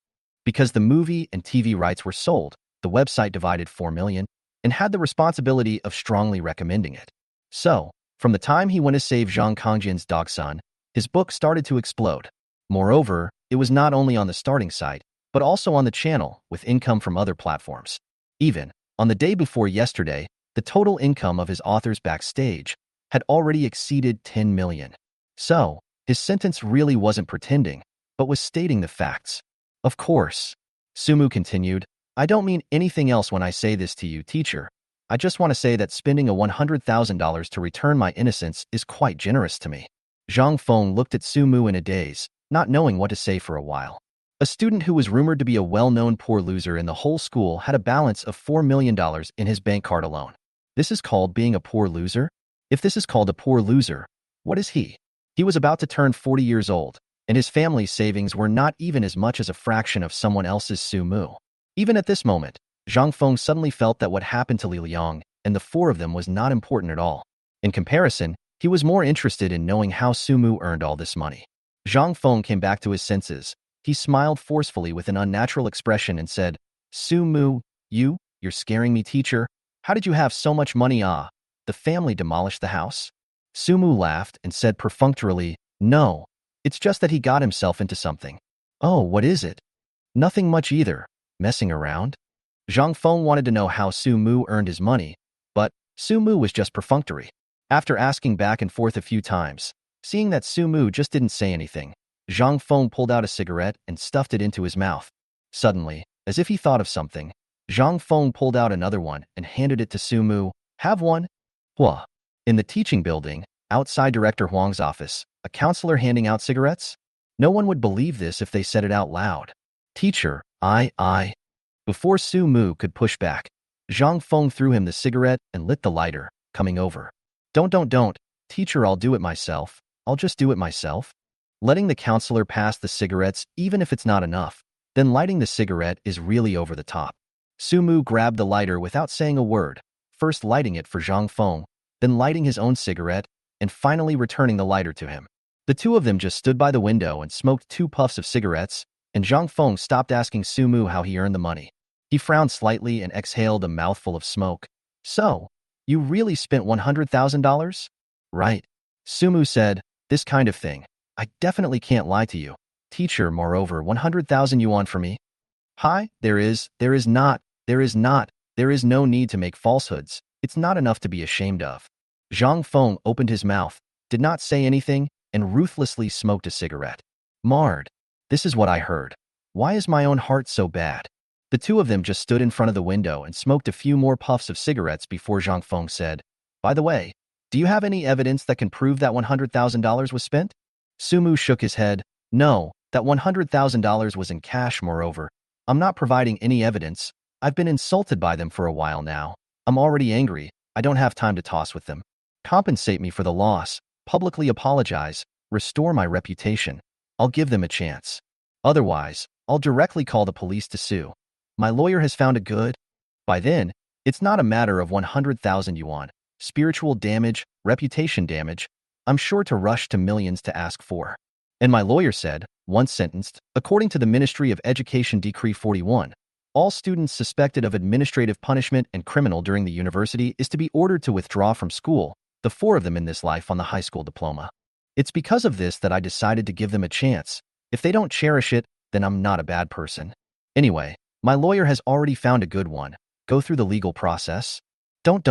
Because the movie and TV rights were sold, the website divided 4 million and had the responsibility of strongly recommending it. So, From the time he went to save Zhang Kongjian's dogson, his book started to explode. Moreover, it was not only on the starting site, but also on the channel, with income from other platforms. Even on the day before yesterday, the total income of his authors backstage had already exceeded 10 million. So, his sentence really wasn't pretending, but was stating the facts. Of course, Sumu continued, I don't mean anything else when I say this to you, teacher. I just want to say that spending a $100,000 to return my innocence is quite generous to me. Zhang Feng looked at Sumu in a daze, not knowing what to say for a while. A student who was rumored to be a well-known poor loser in the whole school had a balance of $4 million in his bank card alone. This is called being a poor loser? If this is called a poor loser, what is he? He was about to turn 40 years old, and his family's savings were not even as much as a fraction of someone else's. Sumu. Even at this moment, Zhang Feng suddenly felt that what happened to Li Liang and the four of them was not important at all. In comparison, he was more interested in knowing how Sumu earned all this money. Zhang Feng came back to his senses. He smiled forcefully with an unnatural expression and said, Sumu, you're scaring me, teacher. How did you have so much money? The family demolished the house? Sumu laughed and said perfunctorily, no, it's just that he got himself into something. Oh, what is it? Nothing much either. Messing around? Zhang Feng wanted to know how Sumu earned his money, but Sumu was just perfunctory. After asking back and forth a few times, seeing that Sumu just didn't say anything, Zhang Feng pulled out a cigarette and stuffed it into his mouth. Suddenly, as if he thought of something, Zhang Feng pulled out another one and handed it to Sumu. Have one? Hua. In the teaching building, outside Director Huang's office, a counselor handing out cigarettes? No one would believe this if they said it out loud. Teacher, I. Before Sumu could push back, Zhang Feng threw him the cigarette and lit the lighter, coming over. Don't. Teacher, I'll do it myself. I'll just do it myself. Letting the counselor pass the cigarettes, even if it's not enough, then lighting the cigarette is really over the top. Sumu grabbed the lighter without saying a word, first lighting it for Zhang Feng, then lighting his own cigarette, and finally returning the lighter to him. The two of them just stood by the window and smoked 2 puffs of cigarettes, and Zhang Feng stopped asking Sumu how he earned the money. He frowned slightly and exhaled a mouthful of smoke. So, you really spent $100,000? Right. Sumu said, this kind of thing. I definitely can't lie to you. Teacher, moreover, 100,000 yuan for me? Hi, there is no need to make falsehoods. It's not enough to be ashamed of. Zhang Feng opened his mouth, did not say anything, and ruthlessly smoked a cigarette. Marred. This is what I heard. Why is my own heart so bad? The two of them just stood in front of the window and smoked a few more puffs of cigarettes before Zhang Feng said, by the way, do you have any evidence that can prove that $100,000 was spent? Sumu shook his head. No, that $100,000 was in cash. Moreover, I'm not providing any evidence. I've been insulted by them for a while now. I'm already angry. I don't have time to toss with them. Compensate me for the loss, publicly apologize, restore my reputation. I'll give them a chance. Otherwise, I'll directly call the police to sue. My lawyer has found a good. By then, it's not a matter of 100,000 yuan. Spiritual damage, reputation damage, I'm sure to rush to millions to ask for. And my lawyer said, once sentenced, according to the Ministry of Education Decree 41, all students suspected of administrative punishment and criminal during the university is to be ordered to withdraw from school, the 4 of them in this life on the high school diploma. It's because of this that I decided to give them a chance. If they don't cherish it, then I'm not a bad person. Anyway, my lawyer has already found a good one. Go through the legal process. Don't.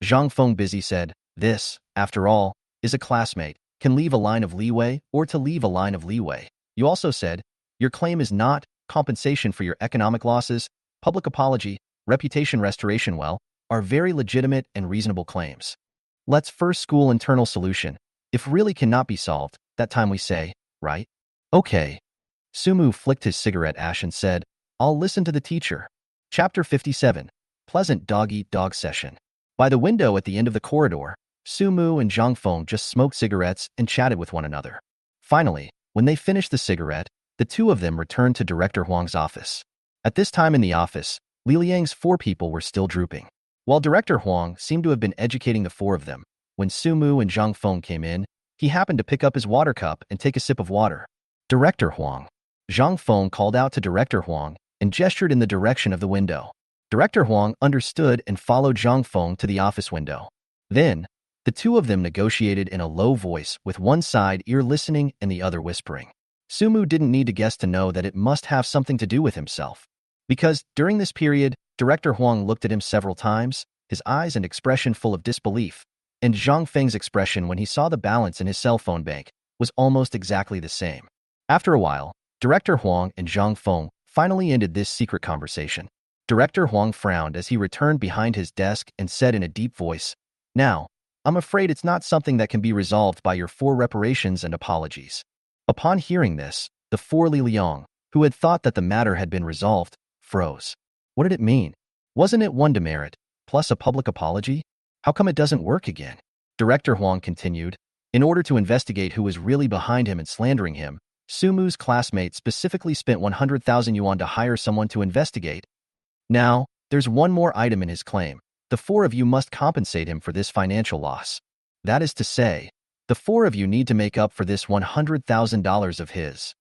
Zhang Feng busy said, this, after all, is a classmate, can leave a line of leeway or to leave a line of leeway. You also said, your claim is not compensation for your economic losses, public apology, reputation restoration are very legitimate and reasonable claims. Let's first school internal solution. If really cannot be solved, that time we say, right? Okay. Sumu flicked his cigarette ash and said, I'll listen to the teacher. Chapter 57. Pleasant dog-eat-dog session. By the window at the end of the corridor, Sumu and Zhang Feng just smoked cigarettes and chatted with one another. Finally, when they finished the cigarette, the two of them returned to Director Huang's office. At this time in the office, Li Liang's 4 people were still drooping. While Director Huang seemed to have been educating the 4 of them, when Sumu and Zhang Feng came in, he happened to pick up his water cup and take a sip of water. Director Huang. Zhang Feng called out to Director Huang and gestured in the direction of the window. Director Huang understood and followed Zhang Feng to the office window. Then, The two of them negotiated in a low voice, with one side ear listening and the other whispering. Sumu didn't need to guess to know that it must have something to do with himself. Because, during this period, Director Huang looked at him several times, his eyes and expression full of disbelief, and Zhang Feng's expression when he saw the balance in his cell phone bank was almost exactly the same. After a while, Director Huang and Zhang Feng finally ended this secret conversation. Director Huang frowned as he returned behind his desk and said in a deep voice, "Now, I'm afraid it's not something that can be resolved by your 4 reparations and apologies." Upon hearing this, the 4 Li Liang, who had thought that the matter had been resolved, froze. What did it mean? Wasn't it 1 demerit, plus a public apology? How come it doesn't work again? Director Huang continued, in order to investigate who was really behind him and slandering him, Sumu's classmate specifically spent 100,000 yuan to hire someone to investigate. Now, there's one more item in his claim. The 4 of you must compensate him for this financial loss. That is to say, the 4 of you need to make up for this $100,000 of his.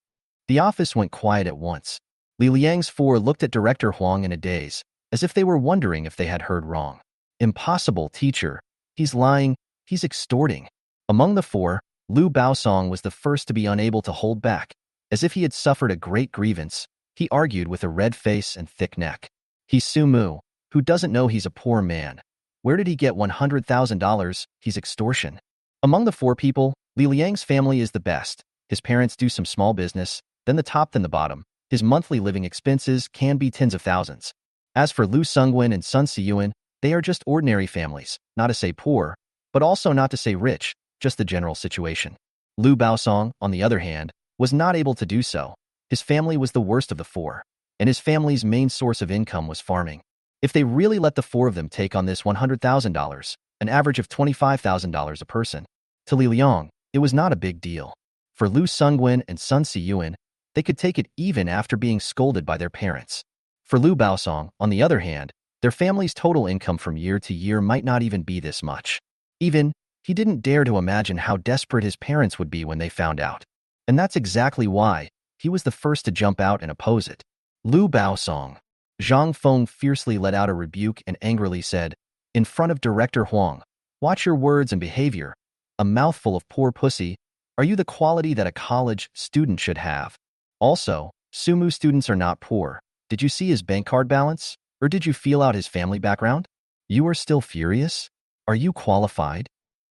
The office went quiet at once. Li Liang's 4 looked at Director Huang in a daze, as if they were wondering if they had heard wrong. Impossible, teacher. He's lying. He's extorting. Among the 4, Lu Baosong was the first to be unable to hold back. As if he had suffered a great grievance, he argued with a red face and thick neck. He's Sumu, who doesn't know he's a poor man. Where did he get $100,000? He's extortion. Among the 4 people, Li Liang's family is the best. His parents do some small business, then the top, then the bottom. His monthly living expenses can be tens of thousands. As for Lu Sungwen and Sun Siyuan, they are just ordinary families, not to say poor, but also not to say rich, just the general situation. Lu Baosong, on the other hand, was not able to do so. His family was the worst of the 4, and his family's main source of income was farming. If they really let the 4 of them take on this $100,000, an average of $25,000 a person, to Li Liang, it was not a big deal. For Lu Sungwen and Sun Siyuan, they could take it even after being scolded by their parents. For Lu Baosong, on the other hand, their family's total income from year to year might not even be this much. Even, he didn't dare to imagine how desperate his parents would be when they found out. And that's exactly why he was the first to jump out and oppose it. Lu Baosong. Zhang Feng fiercely let out a rebuke and angrily said, in front of Director Huang, "Watch your words and behavior. A mouthful of poor pussy. Are you the quality that a college student should have? Also, Sumu students are not poor. Did you see his bank card balance? Or did you feel out his family background? You are still furious? Are you qualified?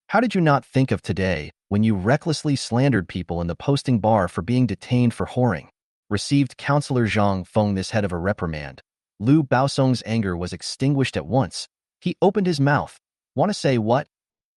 How did you not think of today when you recklessly slandered people in the posting bar for being detained for whoring?" Received Counselor Zhang Feng this head of a reprimand. Lu Baosong's anger was extinguished at once. He opened his mouth. Want to say what?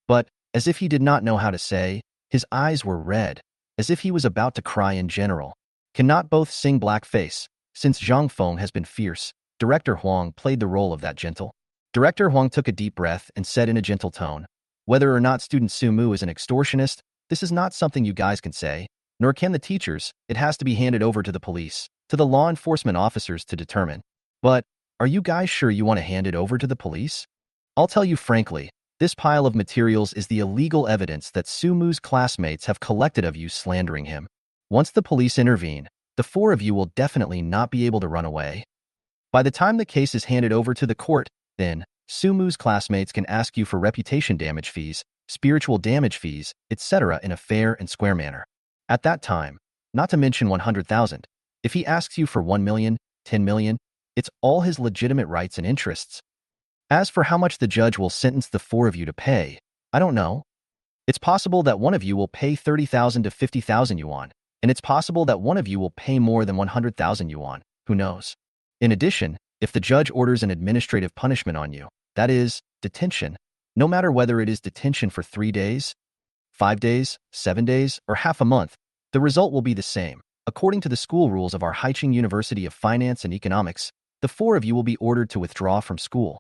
But, as if he did not know how to say, his eyes were red, as if he was about to cry in general. Cannot both sing blackface. Since Zhang Feng has been fierce, Director Huang played the role of that gentle. Director Huang took a deep breath and said in a gentle tone, "Whether or not student Sumu is an extortionist, this is not something you guys can say, nor can the teachers. It has to be handed over to the police, to the law enforcement officers to determine. But, are you guys sure you want to hand it over to the police? I'll tell you frankly, this pile of materials is the illegal evidence that Sumu's classmates have collected of you slandering him. Once the police intervene, the 4 of you will definitely not be able to run away. By the time the case is handed over to the court, then, Sumu's classmates can ask you for reputation damage fees, spiritual damage fees, etc. in a fair and square manner. At that time, not to mention 100,000, if he asks you for 1 million, 10 million, it's all his legitimate rights and interests. As for how much the judge will sentence the 4 of you to pay, I don't know. It's possible that one of you will pay 30,000 to 50,000 yuan, and it's possible that one of you will pay more than 100,000 yuan, who knows. In addition, if the judge orders an administrative punishment on you, that is, detention, no matter whether it is detention for 3 days, 5 days, 7 days, or half a month, the result will be the same. According to the school rules of our Haicheng University of Finance and Economics, the 4 of you will be ordered to withdraw from school.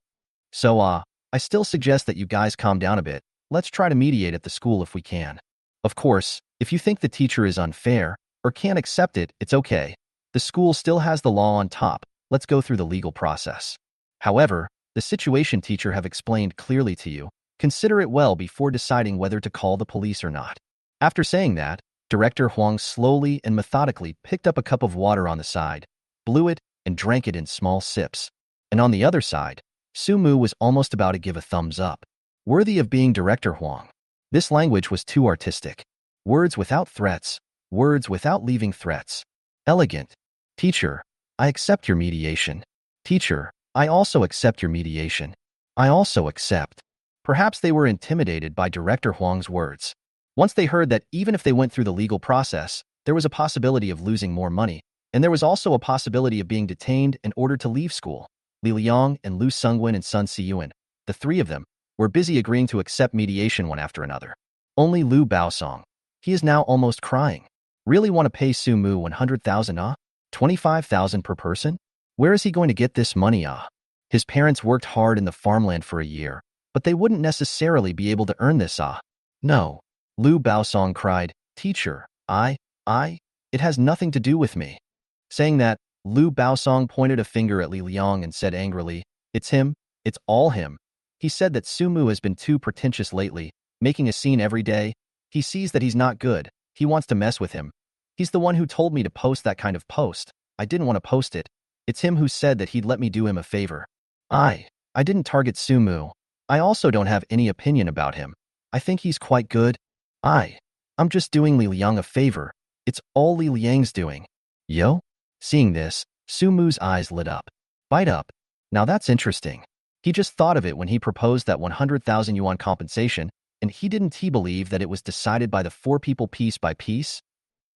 So, I still suggest that you guys calm down a bit. Let's try to mediate at the school if we can. Of course, if you think the teacher is unfair, or can't accept it, it's okay. The school still has the law on top. Let's go through the legal process. However, the situation teacher have explained clearly to you. Consider it well before deciding whether to call the police or not." After saying that, Director Huang slowly and methodically picked up a cup of water on the side, blew it, and drank it in small sips. And on the other side, Sumu was almost about to give a thumbs up. Worthy of being Director Huang. This language was too artistic. Words without threats. Words without leaving threats. Elegant. Teacher, I accept your mediation. Teacher, I also accept your mediation. I also accept. Perhaps they were intimidated by Director Huang's words. Once they heard that even if they went through the legal process, there was a possibility of losing more money, and there was also a possibility of being detained and ordered to leave school. Li Liang and Lu Sungwen and Sun Siyuan, the three of them, were busy agreeing to accept mediation one after another. Only Lu Baosong. He is now almost crying. Really want to pay Su Mu 100,000 ah? 25,000 per person? Where is he going to get this money ah? His parents worked hard in the farmland for a year, but they wouldn't necessarily be able to earn this ah. No. Lu Baosong cried, Teacher, it has nothing to do with me. Saying that, Lu Baosong pointed a finger at Li Liang and said angrily, It's him, it's all him. He said that Su Mu has been too pretentious lately, making a scene every day. He sees that he's not good. He wants to mess with him. He's the one who told me to post that kind of post. I didn't want to post it. It's him who said that he'd let me do him a favor. I didn't target Su Mu. I also don't have any opinion about him. I think he's quite good. I'm just doing Li Liang a favor. It's all Li Liang's doing. Yo? Seeing this, Su Mu's eyes lit up. Bite up. Now that's interesting. He just thought of it when he proposed that 100,000 yuan compensation, and he believe that it was decided by the four people piece by piece?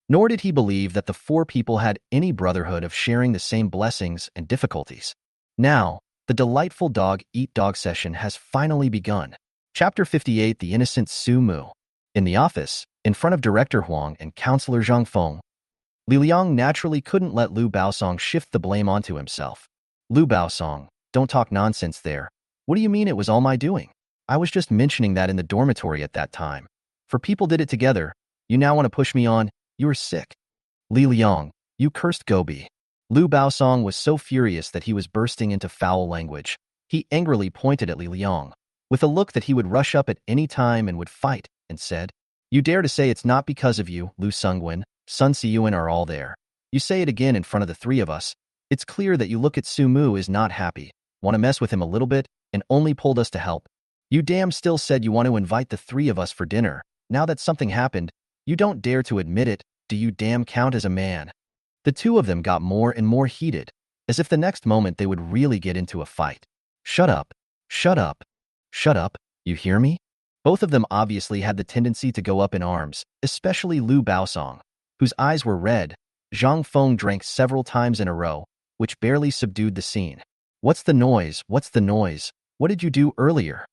Nor did he believe that the four people had any brotherhood of sharing the same blessings and difficulties. Now, the delightful dog-eat-dog session has finally begun. Chapter 58, The Innocent Su Mu. In the office, in front of Director Huang and Counselor Zhang Feng, Li Liang naturally couldn't let Lu Baosong shift the blame onto himself. Lu Baosong, don't talk nonsense there. What do you mean it was all my doing? I was just mentioning that in the dormitory at that time. For people did it together. You now want to push me on? You are sick. Li Liang, you cursed Gobi. Lu Baosong was so furious that he was bursting into foul language. He angrily pointed at Li Liang, with a look that he would rush up at any time and would fight, and said, You dare to say it's not because of you, Lu Sungwen, Sun Siyuan are all there. You say it again in front of the three of us. It's clear that you look at Su Mu is not happy, want to mess with him a little bit, and only pulled us to help. You damn still said you want to invite the three of us for dinner. Now that something happened, you don't dare to admit it. Do you damn count as a man? The two of them got more and more heated, as if the next moment they would really get into a fight. Shut up. Shut up. Shut up. You hear me? Both of them obviously had the tendency to go up in arms, especially Lu Baosong, whose eyes were red. Zhang Feng drank several times in a row, which barely subdued the scene. What's the noise? What's the noise? What did you do earlier?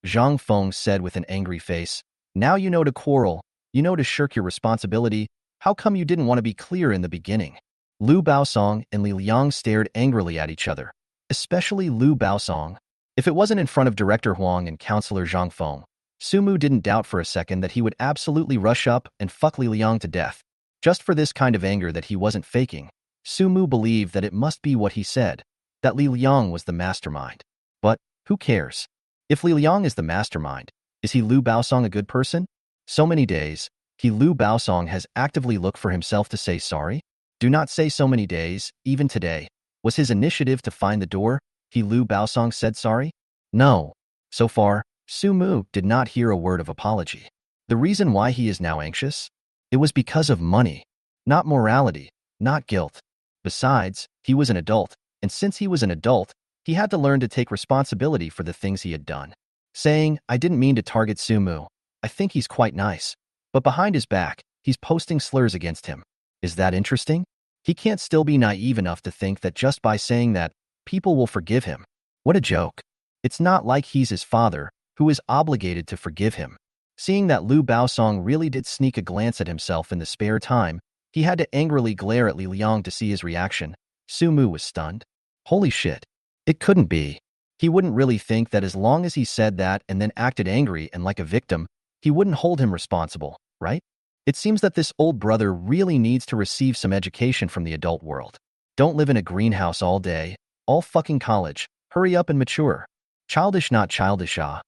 Zhang Feng said with an angry face. Now you know to quarrel. You know to shirk your responsibility. How come you didn't want to be clear in the beginning? Lu Baosong and Li Liang stared angrily at each other, especially Lu Baosong. If it wasn't in front of Director Huang and Counselor Zhang Feng, Su Mu didn't doubt for a second that he would absolutely rush up and fuck Li Liang to death. Just for this kind of anger that he wasn't faking, Su Mu believed that it must be what he said, that Li Liang was the mastermind. But who cares? If Li Liang is the mastermind, is he Lu Baosong a good person? So many days, Lu Baosong has actively looked for himself to say sorry? Do not say so many days, even today. Was his initiative to find the door? Lu Baosong said sorry? No. So far, Su Mu did not hear a word of apology. The reason why he is now anxious? It was because of money, not morality, not guilt. Besides, he was an adult, and since he was an adult, he had to learn to take responsibility for the things he had done. Saying, I didn't mean to target Su Mu. I think he's quite nice. But behind his back, he's posting slurs against him. Is that interesting? He can't still be naive enough to think that just by saying that, people will forgive him. What a joke. It's not like he's his father, who is obligated to forgive him. Seeing that Lu Baosong really did sneak a glance at himself in the spare time, he had to angrily glare at Li Liang to see his reaction. Su Mu was stunned. Holy shit. It couldn't be. He wouldn't really think that as long as he said that and then acted angry and like a victim, he wouldn't hold him responsible, right? It seems that this old brother really needs to receive some education from the adult world. Don't live in a greenhouse all day, all fucking college. Hurry up and mature. Childish not childish ah.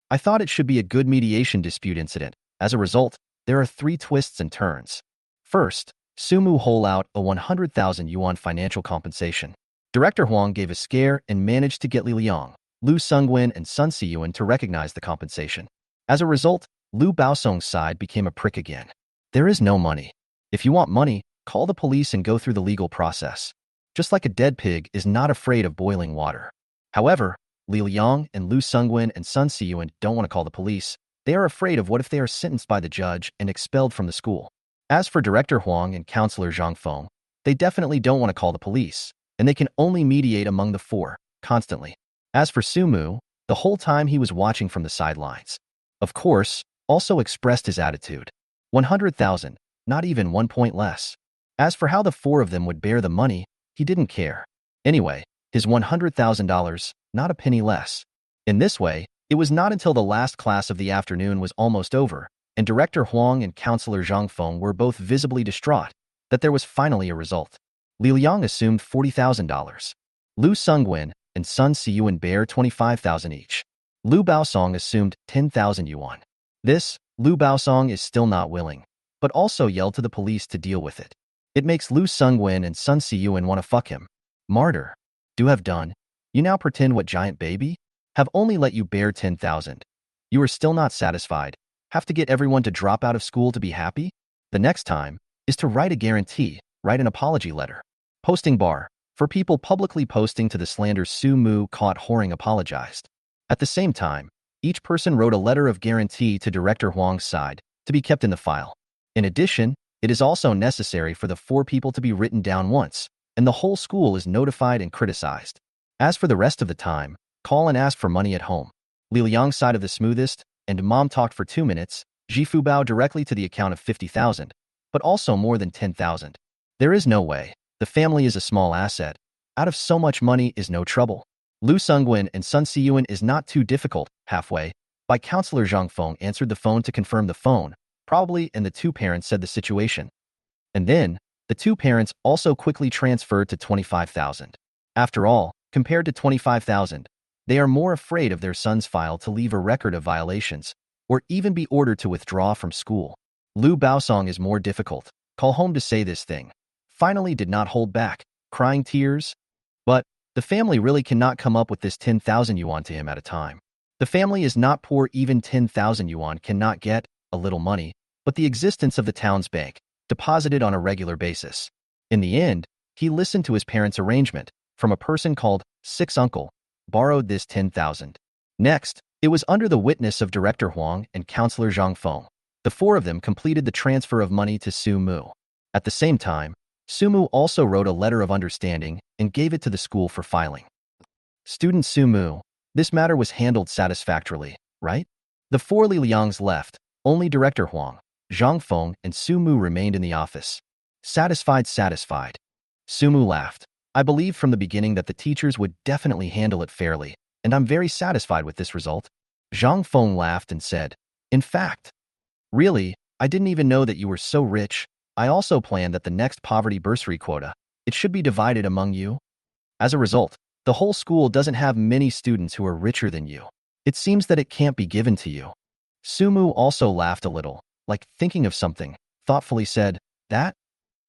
I thought it should be a good mediation dispute incident. As a result, there are 3 twists and turns. First, Su Mu holed out a 100,000 yuan financial compensation. Director Huang gave a scare and managed to get Li Liang, Lu Sungwin and Sun Siyuan to recognize the compensation. As a result, Lu Baosong's side became a prick again. There is no money. If you want money, call the police and go through the legal process. Just like a dead pig is not afraid of boiling water. However, Li Liang and Lu Sungwin and Sun Siyuan don't want to call the police. They are afraid of what if they are sentenced by the judge and expelled from the school. As for Director Huang and Counselor Zhang Feng, they definitely don't want to call the police, and they can only mediate among the four, constantly. As for Sumu, the whole time he was watching from the sidelines. Of course, also expressed his attitude. 100,000, not even 1 point less. As for how the four of them would bear the money, he didn't care. Anyway, his $100,000, not a penny less. In this way, it was not until the last class of the afternoon was almost over, and Director Huang and Counselor Zhang Feng were both visibly distraught, that there was finally a result. Li Liang assumed $40,000. Lu Sungwin and Sun Siyuan bear 25,000 each. Lu Baosong assumed 10,000 yuan. This, Lu Baosong is still not willing, but also yelled to the police to deal with it. It makes Lu Sungwin and Sun Siyuan want to fuck him. Martyr. Do have done. You now pretend what giant baby? Have only let you bear 10,000. You are still not satisfied. Have to get everyone to drop out of school to be happy? The next time is to write a guarantee, write an apology letter. Posting bar. For people publicly posting to the slander Su Mu caught whoring apologized. At the same time, each person wrote a letter of guarantee to Director Huang's side to be kept in the file. In addition, it is also necessary for the four people to be written down once, and the whole school is notified and criticized. As for the rest of the time, call and ask for money at home. Li Liang's side of the smoothest, and mom talked for 2 minutes, Ji Fubao directly to the account of 50,000, but also more than 10,000. There is no way. The family is a small asset. Out of so much money is no trouble. Lu Sungwin and Sun Siyuan is not too difficult. Halfway, by Counselor Zhang Feng answered the phone to confirm the phone, probably, and the two parents said the situation. And then, the two parents also quickly transferred to 25,000. After all, compared to 25,000, they are more afraid of their son's file to leave a record of violations, or even be ordered to withdraw from school. Lu Baosong is more difficult. Call home to say this thing. Finally did not hold back, crying tears. But the family really cannot come up with this 10,000 yuan to him at a time. The family is not poor, even 10,000 yuan cannot get, a little money, but the existence of the town's bank, deposited on a regular basis. In the end, he listened to his parents' arrangement, from a person called Six Uncle, borrowed this 10,000. Next, it was under the witness of Director Huang and Counselor Zhang Feng. The four of them completed the transfer of money to Su Mu. At the same time, Su Mu also wrote a letter of understanding and gave it to the school for filing. Student Su Mu, this matter was handled satisfactorily, right? The four Li Liangs left, only Director Huang, Zhang Feng, and Su Mu remained in the office. Satisfied. Su Mu laughed. I believed from the beginning that the teachers would definitely handle it fairly, and I'm very satisfied with this result. Zhang Feng laughed and said, in fact, really, I didn't even know that you were so rich. I also planned that the next poverty bursary quota, it should be divided among you. As a result, the whole school doesn't have many students who are richer than you. It seems that it can't be given to you. Su Mu also laughed a little, like thinking of something, thoughtfully said, that?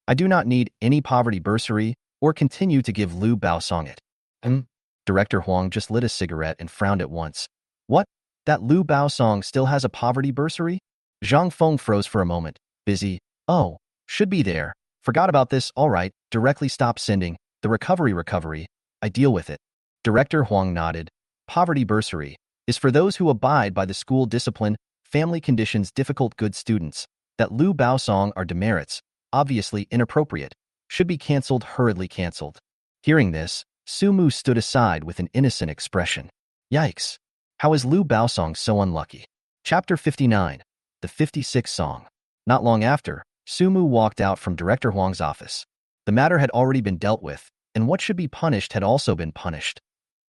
I do not need any poverty bursary, or continue to give Lu Baosong it. Director Huang just lit a cigarette and frowned at once. What? That Lu Baosong still has a poverty bursary? Zhang Feng froze for a moment, busy. Oh, should be there. Forgot about this, all right, directly stop sending. The recovery, I deal with it. Director Huang nodded. Poverty bursary is for those who abide by the school discipline, family conditions, difficult good students. That Lu Baosong are demerits, obviously inappropriate. Should be cancelled, hurriedly cancelled. Hearing this, Su Mu stood aside with an innocent expression. Yikes. How is Lu Baosong so unlucky? Chapter 59. The 56th Song. Not long after, Su Mu walked out from Director Huang's office. The matter had already been dealt with, and what should be punished had also been punished.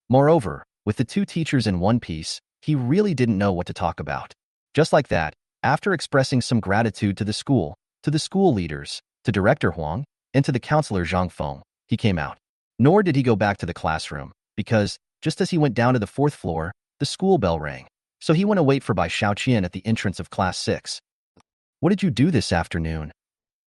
Moreover, with the two teachers in one piece, he really didn't know what to talk about. Just like that, after expressing some gratitude to the school leaders, to Director Huang, and to the counselor Zhang Feng, he came out. Nor did he go back to the classroom, because, just as he went down to the 4th floor, the school bell rang. So he went to wait for Bai Qiaoyun at the entrance of class 6. What did you do this afternoon?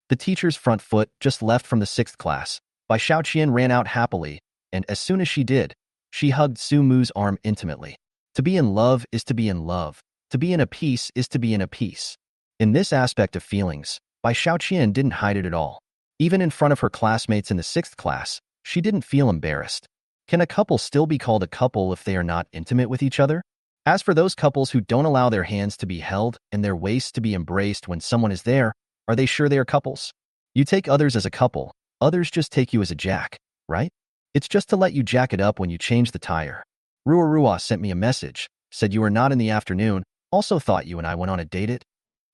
The teacher's front foot just left from the 6th class. Bai Qiaoyun ran out happily, and as soon as she did, She hugged Sumu's arm intimately. To be in love is to be in love. To be in a peace is to be in a peace. In this aspect of feelings, Bai Qiaoyun didn't hide it at all. Even in front of her classmates in the 6th class, she didn't feel embarrassed. Can a couple still be called a couple if they are not intimate with each other? As for those couples who don't allow their hands to be held and their waists to be embraced when someone is there, are they sure they are couples? You take others as a couple, others just take you as a jack, right? It's just to let you jack it up when you change the tire. Rua sent me a message, said you were not in the afternoon, also thought you and I went on a date it.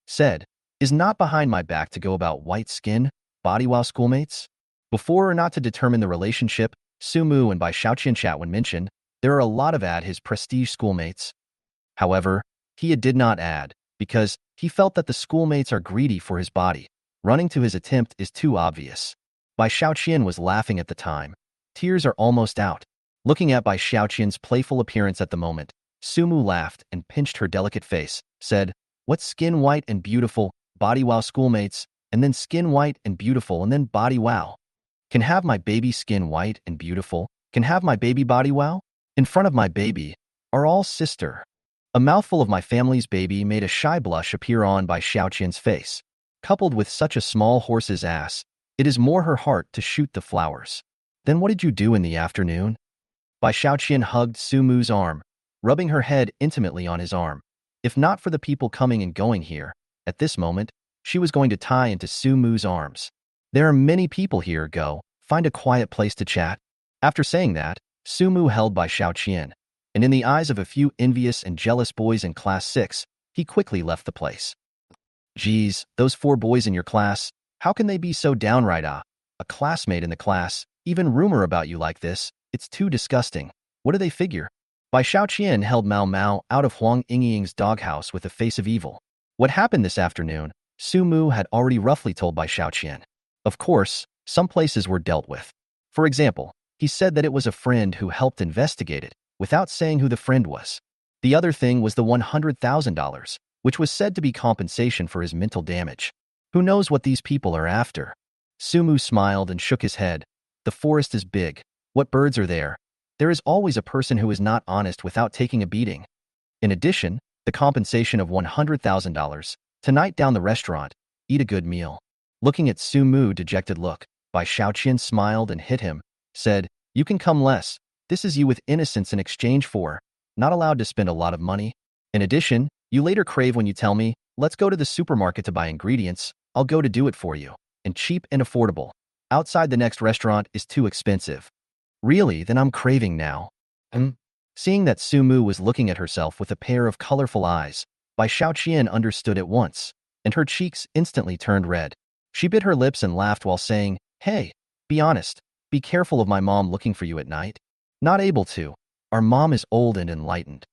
Said, is not behind my back to go about white skin, body wow schoolmates? Before or not to determine the relationship, Sumu and Bai Qiaoyun chat when mentioned, there are a lot of his prestige schoolmates. However, he did not add, because he felt that the schoolmates are greedy for his body. Running to his attempt is too obvious. Bai Qiaoyun was laughing at the time. Tears are almost out. Looking at Bai Qiaoyun's playful appearance at the moment, Sumu laughed and pinched her delicate face, said, what skin white and beautiful, body wow schoolmates, and then skin white and beautiful and then body wow. Can have my baby skin white and beautiful, can have my baby body wow? In front of my baby, are all sister. A mouthful of my family's baby made a shy blush appear on Bai Qiaoyun's face. Coupled with such a small horse's ass, it is more her heart to shoot the flowers. Then what did you do in the afternoon? Bai Qiaoyun hugged Sumu's arm, rubbing her head intimately on his arm. If not for the people coming and going here, at this moment, she was going to tie into Sumu's arms. There are many people here, go, find a quiet place to chat. After saying that, Sumu held Bai Qiaoyun, and in the eyes of a few envious and jealous boys in class 6, he quickly left the place. Geez, those 4 boys in your class, how can they be so downright a classmate in the class, even rumor about you like this, it's too disgusting. What do they figure? Bai Qiaoyun held Mao Mao out of Huang Yingying's doghouse with a face of evil. What happened this afternoon, Sumu had already roughly told Bai Qiaoyun. Of course, some places were dealt with. For example, he said that it was a friend who helped investigate it, without saying who the friend was. The other thing was the $100,000, which was said to be compensation for his mental damage. Who knows what these people are after? Sumu smiled and shook his head. The forest is big. What birds are there? There is always a person who is not honest without taking a beating. In addition, the compensation of $100,000, tonight down the restaurant, eat a good meal. Looking at Sumu's dejected look, Bai Qiaoyun smiled and hit him, said, you can come less. This is you with innocence in exchange for, not allowed to spend a lot of money. In addition, you later crave when you tell me, let's go to the supermarket to buy ingredients, I'll go to do it for you, and cheap and affordable. Outside the next restaurant is too expensive. Really, then I'm craving now. Seeing that Sumu was looking at herself with a pair of colorful eyes, Bai Qiaoyun understood at once, and her cheeks instantly turned red. She bit her lips and laughed while saying, hey, be honest, be careful of my mom looking for you at night. Not able to. Our mom is old and enlightened.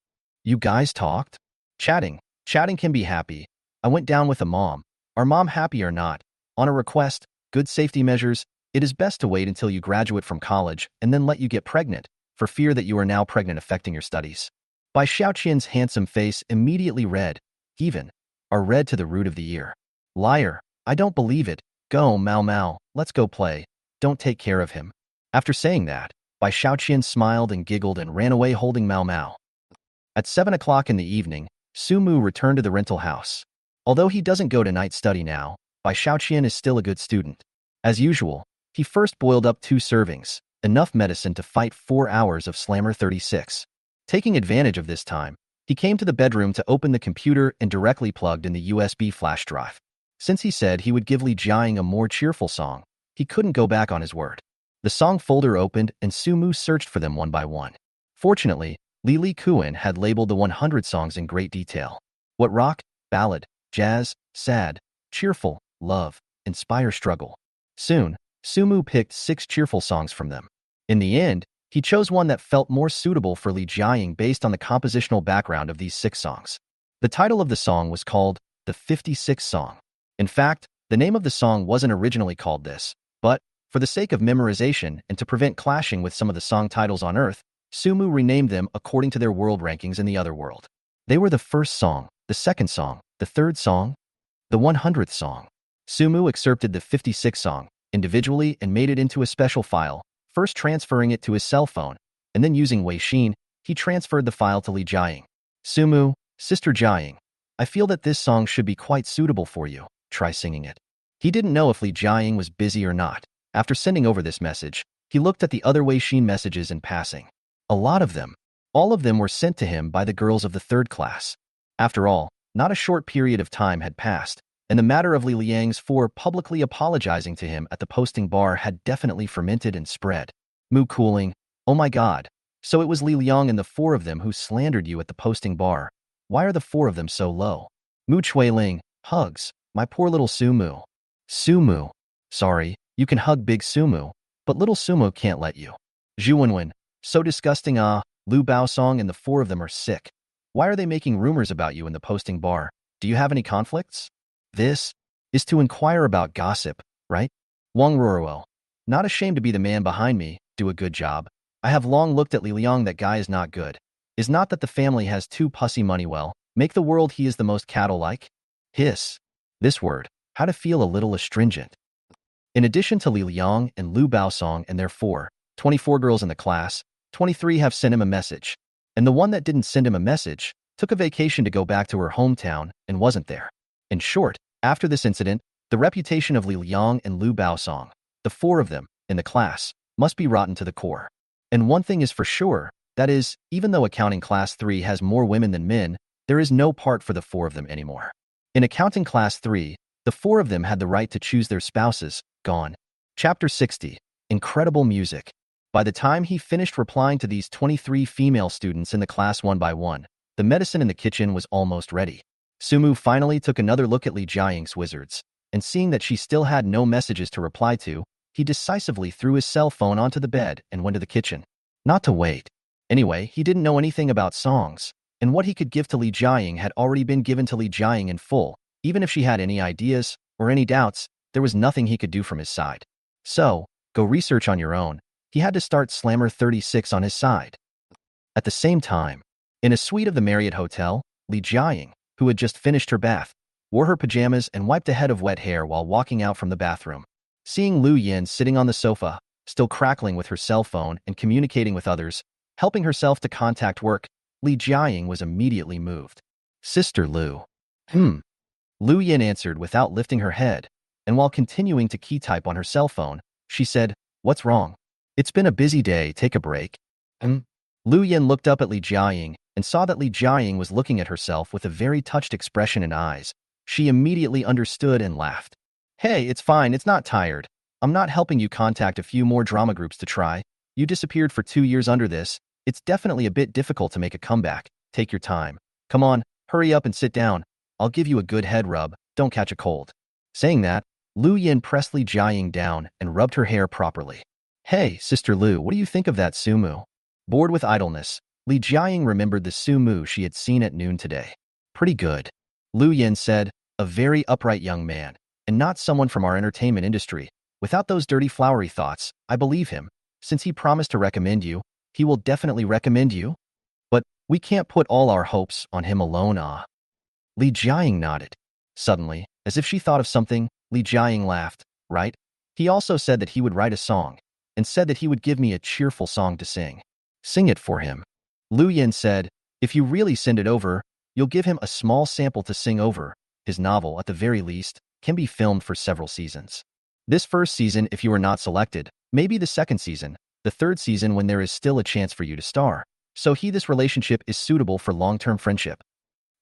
You guys talked? Chatting can be happy. I went down with a mom. Our mom happy or not? On a request, good safety measures, it is best to wait until you graduate from college and then let you get pregnant, for fear that you are now pregnant affecting your studies. Bai Qiaoyun's handsome face immediately red, even, are red to the root of the ear. Liar, I don't believe it. Go, Mao Mao, let's go play. Don't take care of him. After saying that, Bai Qiaoyun smiled and giggled and ran away holding Mao Mao. At 7 o'clock in the evening, Sumu returned to the rental house. Although he doesn't go to night study now, Bai Qiaoyun is still a good student. As usual, he first boiled up 2 servings, enough medicine to fight 4 hours of Slammer 36. Taking advantage of this time, he came to the bedroom to open the computer and directly plugged in the USB flash drive. Since he said he would give Li Jiaying a more cheerful song, he couldn't go back on his word. The song folder opened and Sumu searched for them one by one. Fortunately, Li Kuan had labeled the 100 songs in great detail. What rock, ballad, jazz, sad, cheerful, love, inspire, struggle. Soon, Sumu picked 6 cheerful songs from them. In the end, he chose one that felt more suitable for Li Jiaying based on the compositional background of these 6 songs. The title of the song was called The 56th Song. In fact, the name of the song wasn't originally called this, but, for the sake of memorization and to prevent clashing with some of the song titles on Earth, Sumu renamed them according to their world rankings in the other world. They were the first song, the second song, the third song, the 100th song. Sumu excerpted the 56th song individually and made it into a special file, first transferring it to his cell phone, and then using Weixin, he transferred the file to Li Jiaying. Sumu, Sister Jiaying, I feel that this song should be quite suitable for you. Try singing it. He didn't know if Li Jiaying was busy or not. After sending over this message, he looked at the other Weixin messages in passing. A lot of them. All of them were sent to him by the girls of the 3rd class. After all, not a short period of time had passed, and the matter of Li Liang's 4 publicly apologizing to him at the posting bar had definitely fermented and spread. Mu cooling. Oh my god. So it was Li Liang and the 4 of them who slandered you at the posting bar. Why are the 4 of them so low? Mu Chuiling. Hugs. My poor little Sumu. Sumu. Sorry, you can hug big Sumu, but little Sumu can't let you. Zhuwenwen. So disgusting. Lu Baosong and the 4 of them are sick. Why are they making rumors about you in the posting bar? Do you have any conflicts? This is to inquire about gossip, right? Wang Ruoruo. Not ashamed to be the man behind me, do a good job. I have long looked at Li Liang, that guy is not good. Is not that the family has too pussy money, well, make the world he is the most cattle-like? Hiss. This word, how to feel a little astringent. In addition to Li Liang and Lu Baosong and their 24 girls in the class, 23 have sent him a message. And the one that didn't send him a message took a vacation to go back to her hometown and wasn't there. In short, after this incident, the reputation of Li Liang and Lu Baosong, the 4 of them, in the class, must be rotten to the core. And one thing is for sure, that is, even though accounting class 3 has more women than men, there is no part for the 4 of them anymore. In accounting class 3, the 4 of them had the right to choose their spouses. Gone. Chapter 60. Incredible music. By the time he finished replying to these 23 female students in the class one by one, the medicine in the kitchen was almost ready. Sumu finally took another look at Li Jiaying's wizards, and seeing that she still had no messages to reply to, he decisively threw his cell phone onto the bed and went to the kitchen. Not to wait. Anyway, he didn't know anything about songs, and what he could give to Li Jiaying had already been given to Li Jiaying in full. Even if she had any ideas or any doubts, there was nothing he could do from his side. So, go research on your own. He had to start Slammer 36 on his side. At the same time, in a suite of the Marriott Hotel, Li Jiaying, who had just finished her bath, wore her pajamas and wiped a head of wet hair while walking out from the bathroom. Seeing Lu Yin sitting on the sofa, still crackling with her cell phone and communicating with others, helping herself to contact work, Li Jiaying was immediately moved. Sister Lu. Lu Yin answered without lifting her head, and while continuing to key type on her cell phone, she said, "What's wrong? It's been a busy day, take a break." Lu Yin looked up at Li Jiaying and saw that Li Jiaying was looking at herself with a very touched expression and eyes. She immediately understood and laughed. "Hey, it's fine, it's not tired. I'm not helping you contact a few more drama groups to try. You disappeared for 2 years under this. It's definitely a bit difficult to make a comeback. Take your time. Come on, hurry up and sit down. I'll give you a good head rub, don't catch a cold." Saying that, Lu Yin pressed Li Jiaying down and rubbed her hair properly. "Hey, Sister Lu, what do you think of that Sumu?" Bored with idleness, Li Jiaying remembered the Sumu she had seen at noon today. "Pretty good," Lu Yin said, a very upright young man, and not someone from our entertainment industry. Without those dirty flowery thoughts, I believe him. Since he promised to recommend you, he will definitely recommend you. But we can't put all our hopes on him alone, Li Jiaying nodded. Suddenly, as if she thought of something, Li Jiaying laughed. "Right? He also said that he would write a song, and said that he would give me a cheerful song to sing." "Sing it for him." Lu Yin said, "If you really send it over, you'll give him a small sample to sing over. His novel, at the very least, can be filmed for several seasons. This first season if you are not selected, maybe the second season, the third season when there is still a chance for you to star. So this relationship is suitable for long-term friendship.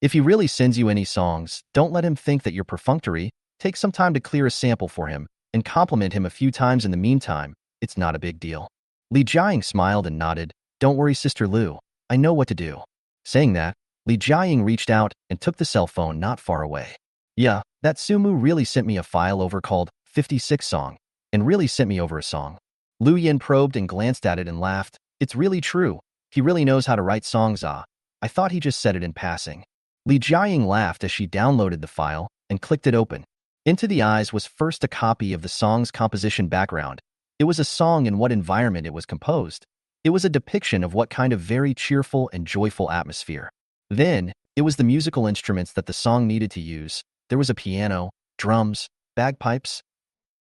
If he really sends you any songs, don't let him think that you're perfunctory. Take some time to clear a sample for him, and compliment him a few times in the meantime. It's not a big deal." Li Jiaying smiled and nodded. "Don't worry, Sister Lu. I know what to do." Saying that, Li Jiaying reached out and took the cell phone not far away. "Yeah, that Sumu really sent me a file over called 56 Song, and really sent me over a song." Lu Yin probed and glanced at it and laughed. "It's really true. He really knows how to write songs, I thought he just said it in passing." Li Jiaying laughed as she downloaded the file and clicked it open. Into the eyes was first a copy of the song's composition background. It was a song in what environment it was composed. It was a depiction of what kind of very cheerful and joyful atmosphere. Then, it was the musical instruments that the song needed to use. There was a piano, drums, bagpipes.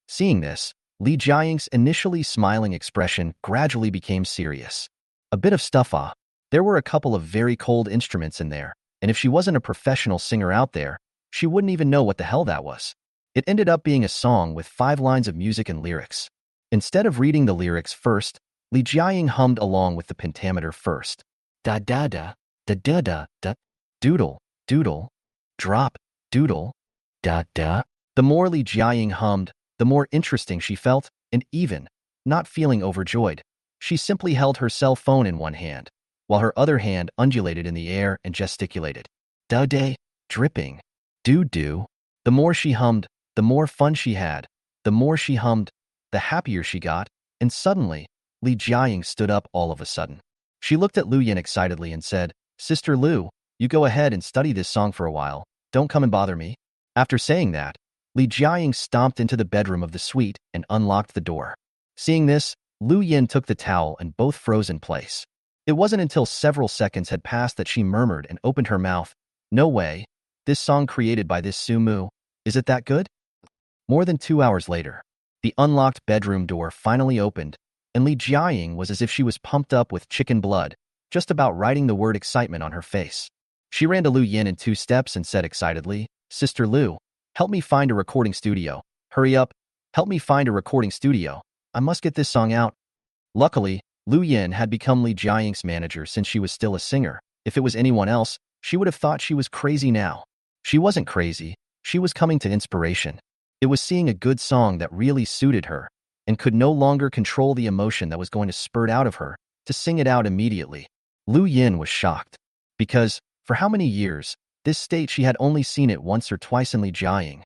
Seeing this, Li Jiaying's initially smiling expression gradually became serious. A bit of stuff, ah. There were a couple of very cold instruments in there, and if she wasn't a professional singer out there, she wouldn't even know what the hell that was. It ended up being a song with 5 lines of music and lyrics. Instead of reading the lyrics first, Li Jiaying hummed along with the pentameter first. Da da da, da da da da, doodle, doodle, drop, doodle, da da. The more Li Jiaying hummed, the more interesting she felt, and even, not feeling overjoyed, she simply held her cell phone in one hand, while her other hand undulated in the air and gesticulated. Da-day, dripping, do-do. The more she hummed, the more fun she had. The more she hummed, the happier she got, and suddenly, Li Jiaying stood up all of a sudden. She looked at Lu Yin excitedly and said, "Sister Lu, you go ahead and study this song for a while. Don't come and bother me." After saying that, Li Jiaying stomped into the bedroom of the suite and unlocked the door. Seeing this, Lu Yin took the towel and both froze in place. It wasn't until several seconds had passed that she murmured and opened her mouth. "No way. This song created by this Sumu, is it that good?" More than 2 hours later, the unlocked bedroom door finally opened, and Li Jiaying was as if she was pumped up with chicken blood, just about writing the word excitement on her face. She ran to Lu Yin in 2 steps and said excitedly, "Sister Lu, help me find a recording studio. Hurry up. Help me find a recording studio. I must get this song out." Luckily, Lu Yin had become Li Jiaying's manager since she was still a singer. If it was anyone else, she would have thought she was crazy now. She wasn't crazy. She was coming to inspiration. It was seeing a good song that really suited her and could no longer control the emotion that was going to spurt out of her to sing it out immediately. Lu Yin was shocked because, for how many years, this state she had only seen it once or twice in Li Jiaying.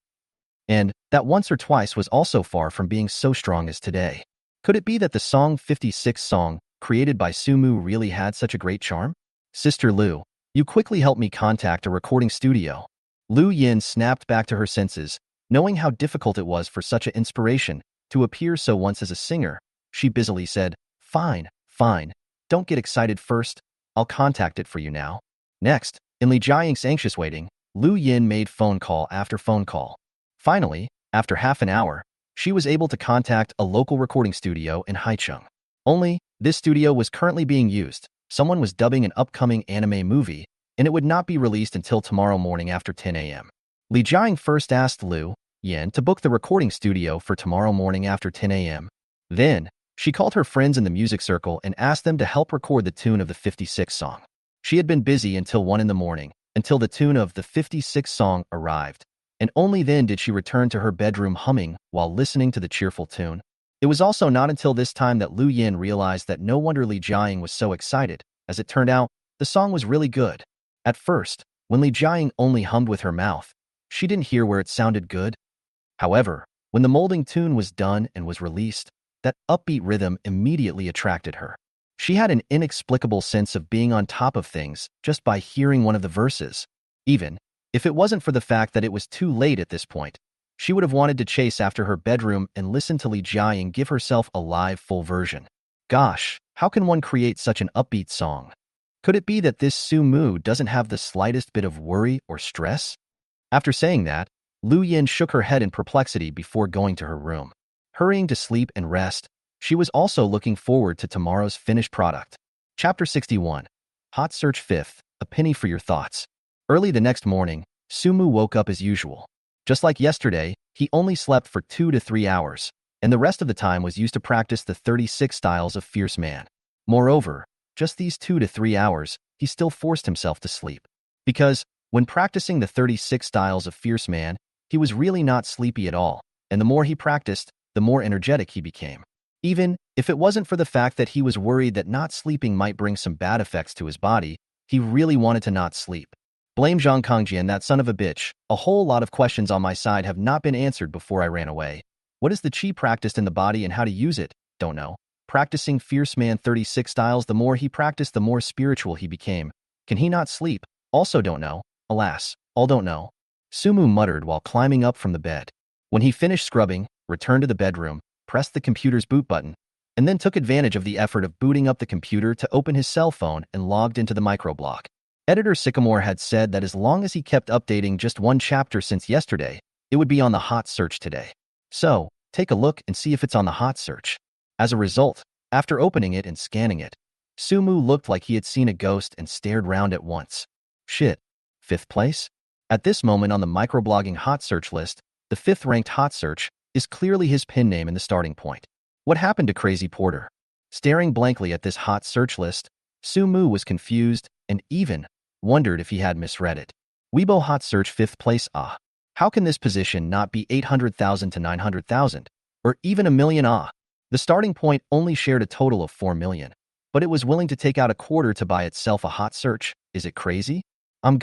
And that once or twice was also far from being so strong as today. Could it be that the song 56 song, created by Sumu, really had such a great charm? "Sister Lu, you quickly help me contact a recording studio." Lu Yin snapped back to her senses, knowing how difficult it was for such an inspiration to appear so once as a singer. She busily said, "Fine, fine. Don't get excited first. I'll contact it for you now." Next, in Li Jiaying's anxious waiting, Lu Yin made phone call after phone call. Finally, after half an hour, she was able to contact a local recording studio in Haicheng. Only, this studio was currently being used. Someone was dubbing an upcoming anime movie, and it would not be released until tomorrow morning after 10 a.m. Li Jiaying first asked Lu Yin to book the recording studio for tomorrow morning after 10 a.m. Then, she called her friends in the music circle and asked them to help record the tune of the 56 song. She had been busy until 1 in the morning, until the tune of the 56 song arrived, and only then did she return to her bedroom humming while listening to the cheerful tune. It was also not until this time that Lu Yin realized that no wonder Li Jiaying was so excited. As it turned out, the song was really good. At first, when Li Jiaying only hummed with her mouth, she didn't hear where it sounded good. However, when the molding tune was done and was released, that upbeat rhythm immediately attracted her. She had an inexplicable sense of being on top of things just by hearing one of the verses. Even if it wasn't for the fact that it was too late at this point, she would have wanted to chase after her bedroom and listen to Li Jiaying give herself a live full version. Gosh, how can one create such an upbeat song? Could it be that this Sumu doesn't have the slightest bit of worry or stress? After saying that, Lu Yin shook her head in perplexity before going to her room. Hurrying to sleep and rest, she was also looking forward to tomorrow's finished product. Chapter 61. Hot Search 5th, a penny for your thoughts. Early the next morning, Sumu woke up as usual. Just like yesterday, he only slept for 2 to 3 hours, and the rest of the time was used to practice the 36 styles of Fierce Man. Moreover, just these 2 to 3 hours, he still forced himself to sleep. Because, when practicing the 36 styles of Fierce Man, he was really not sleepy at all, and the more he practiced, the more energetic he became. Even if it wasn't for the fact that he was worried that not sleeping might bring some bad effects to his body, he really wanted to not sleep. Blame Zhang Kangjian, that son of a bitch. A whole lot of questions on my side have not been answered before I ran away. What is the chi practiced in the body and how to use it? Don't know. Practicing Fierce Man 36 styles, the more he practiced, the more spiritual he became. Can he not sleep? Also don't know. Alas, all don't know. Sumu muttered while climbing up from the bed. When he finished scrubbing, returned to the bedroom, pressed the computer's boot button, and then took advantage of the effort of booting up the computer to open his cell phone and logged into the microblog. Editor Sycamore had said that as long as he kept updating just one chapter since yesterday, it would be on the hot search today. So, take a look and see if it's on the hot search. As a result, after opening it and scanning it, Sumu looked like he had seen a ghost and stared round at once. Shit. 5th place? At this moment on the microblogging hot search list, the 5th-ranked hot search is clearly his pin name in the starting point. What happened to Crazy Porter? Staring blankly at this hot search list, Sumu was confused and even wondered if he had misread it. Weibo hot search 5th place. How can this position not be 800,000 to 900,000? Or even a million? The starting point only shared a total of 4 million. But it was willing to take out a quarter to buy itself a hot search. Is it crazy? I'm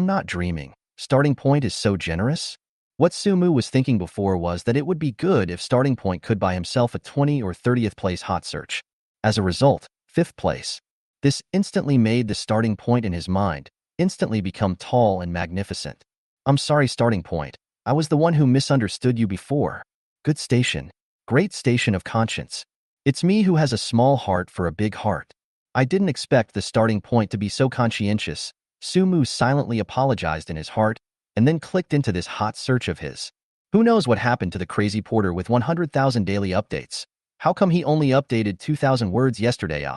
not dreaming. Starting point is so generous? What Sumu was thinking before was that it would be good if Starting Point could buy himself a 20th or 30th place hot search. As a result, 5th place. This instantly made the Starting Point in his mind instantly become tall and magnificent. I'm sorry, Starting Point. I was the one who misunderstood you before. Good station. Great station of conscience. It's me who has a small heart for a big heart. I didn't expect the Starting Point to be so conscientious. Sumu silently apologized in his heart and then clicked into this hot search of his. Who knows what happened to the Crazy Porter with 100,000 daily updates? How come he only updated 2,000 words yesterday?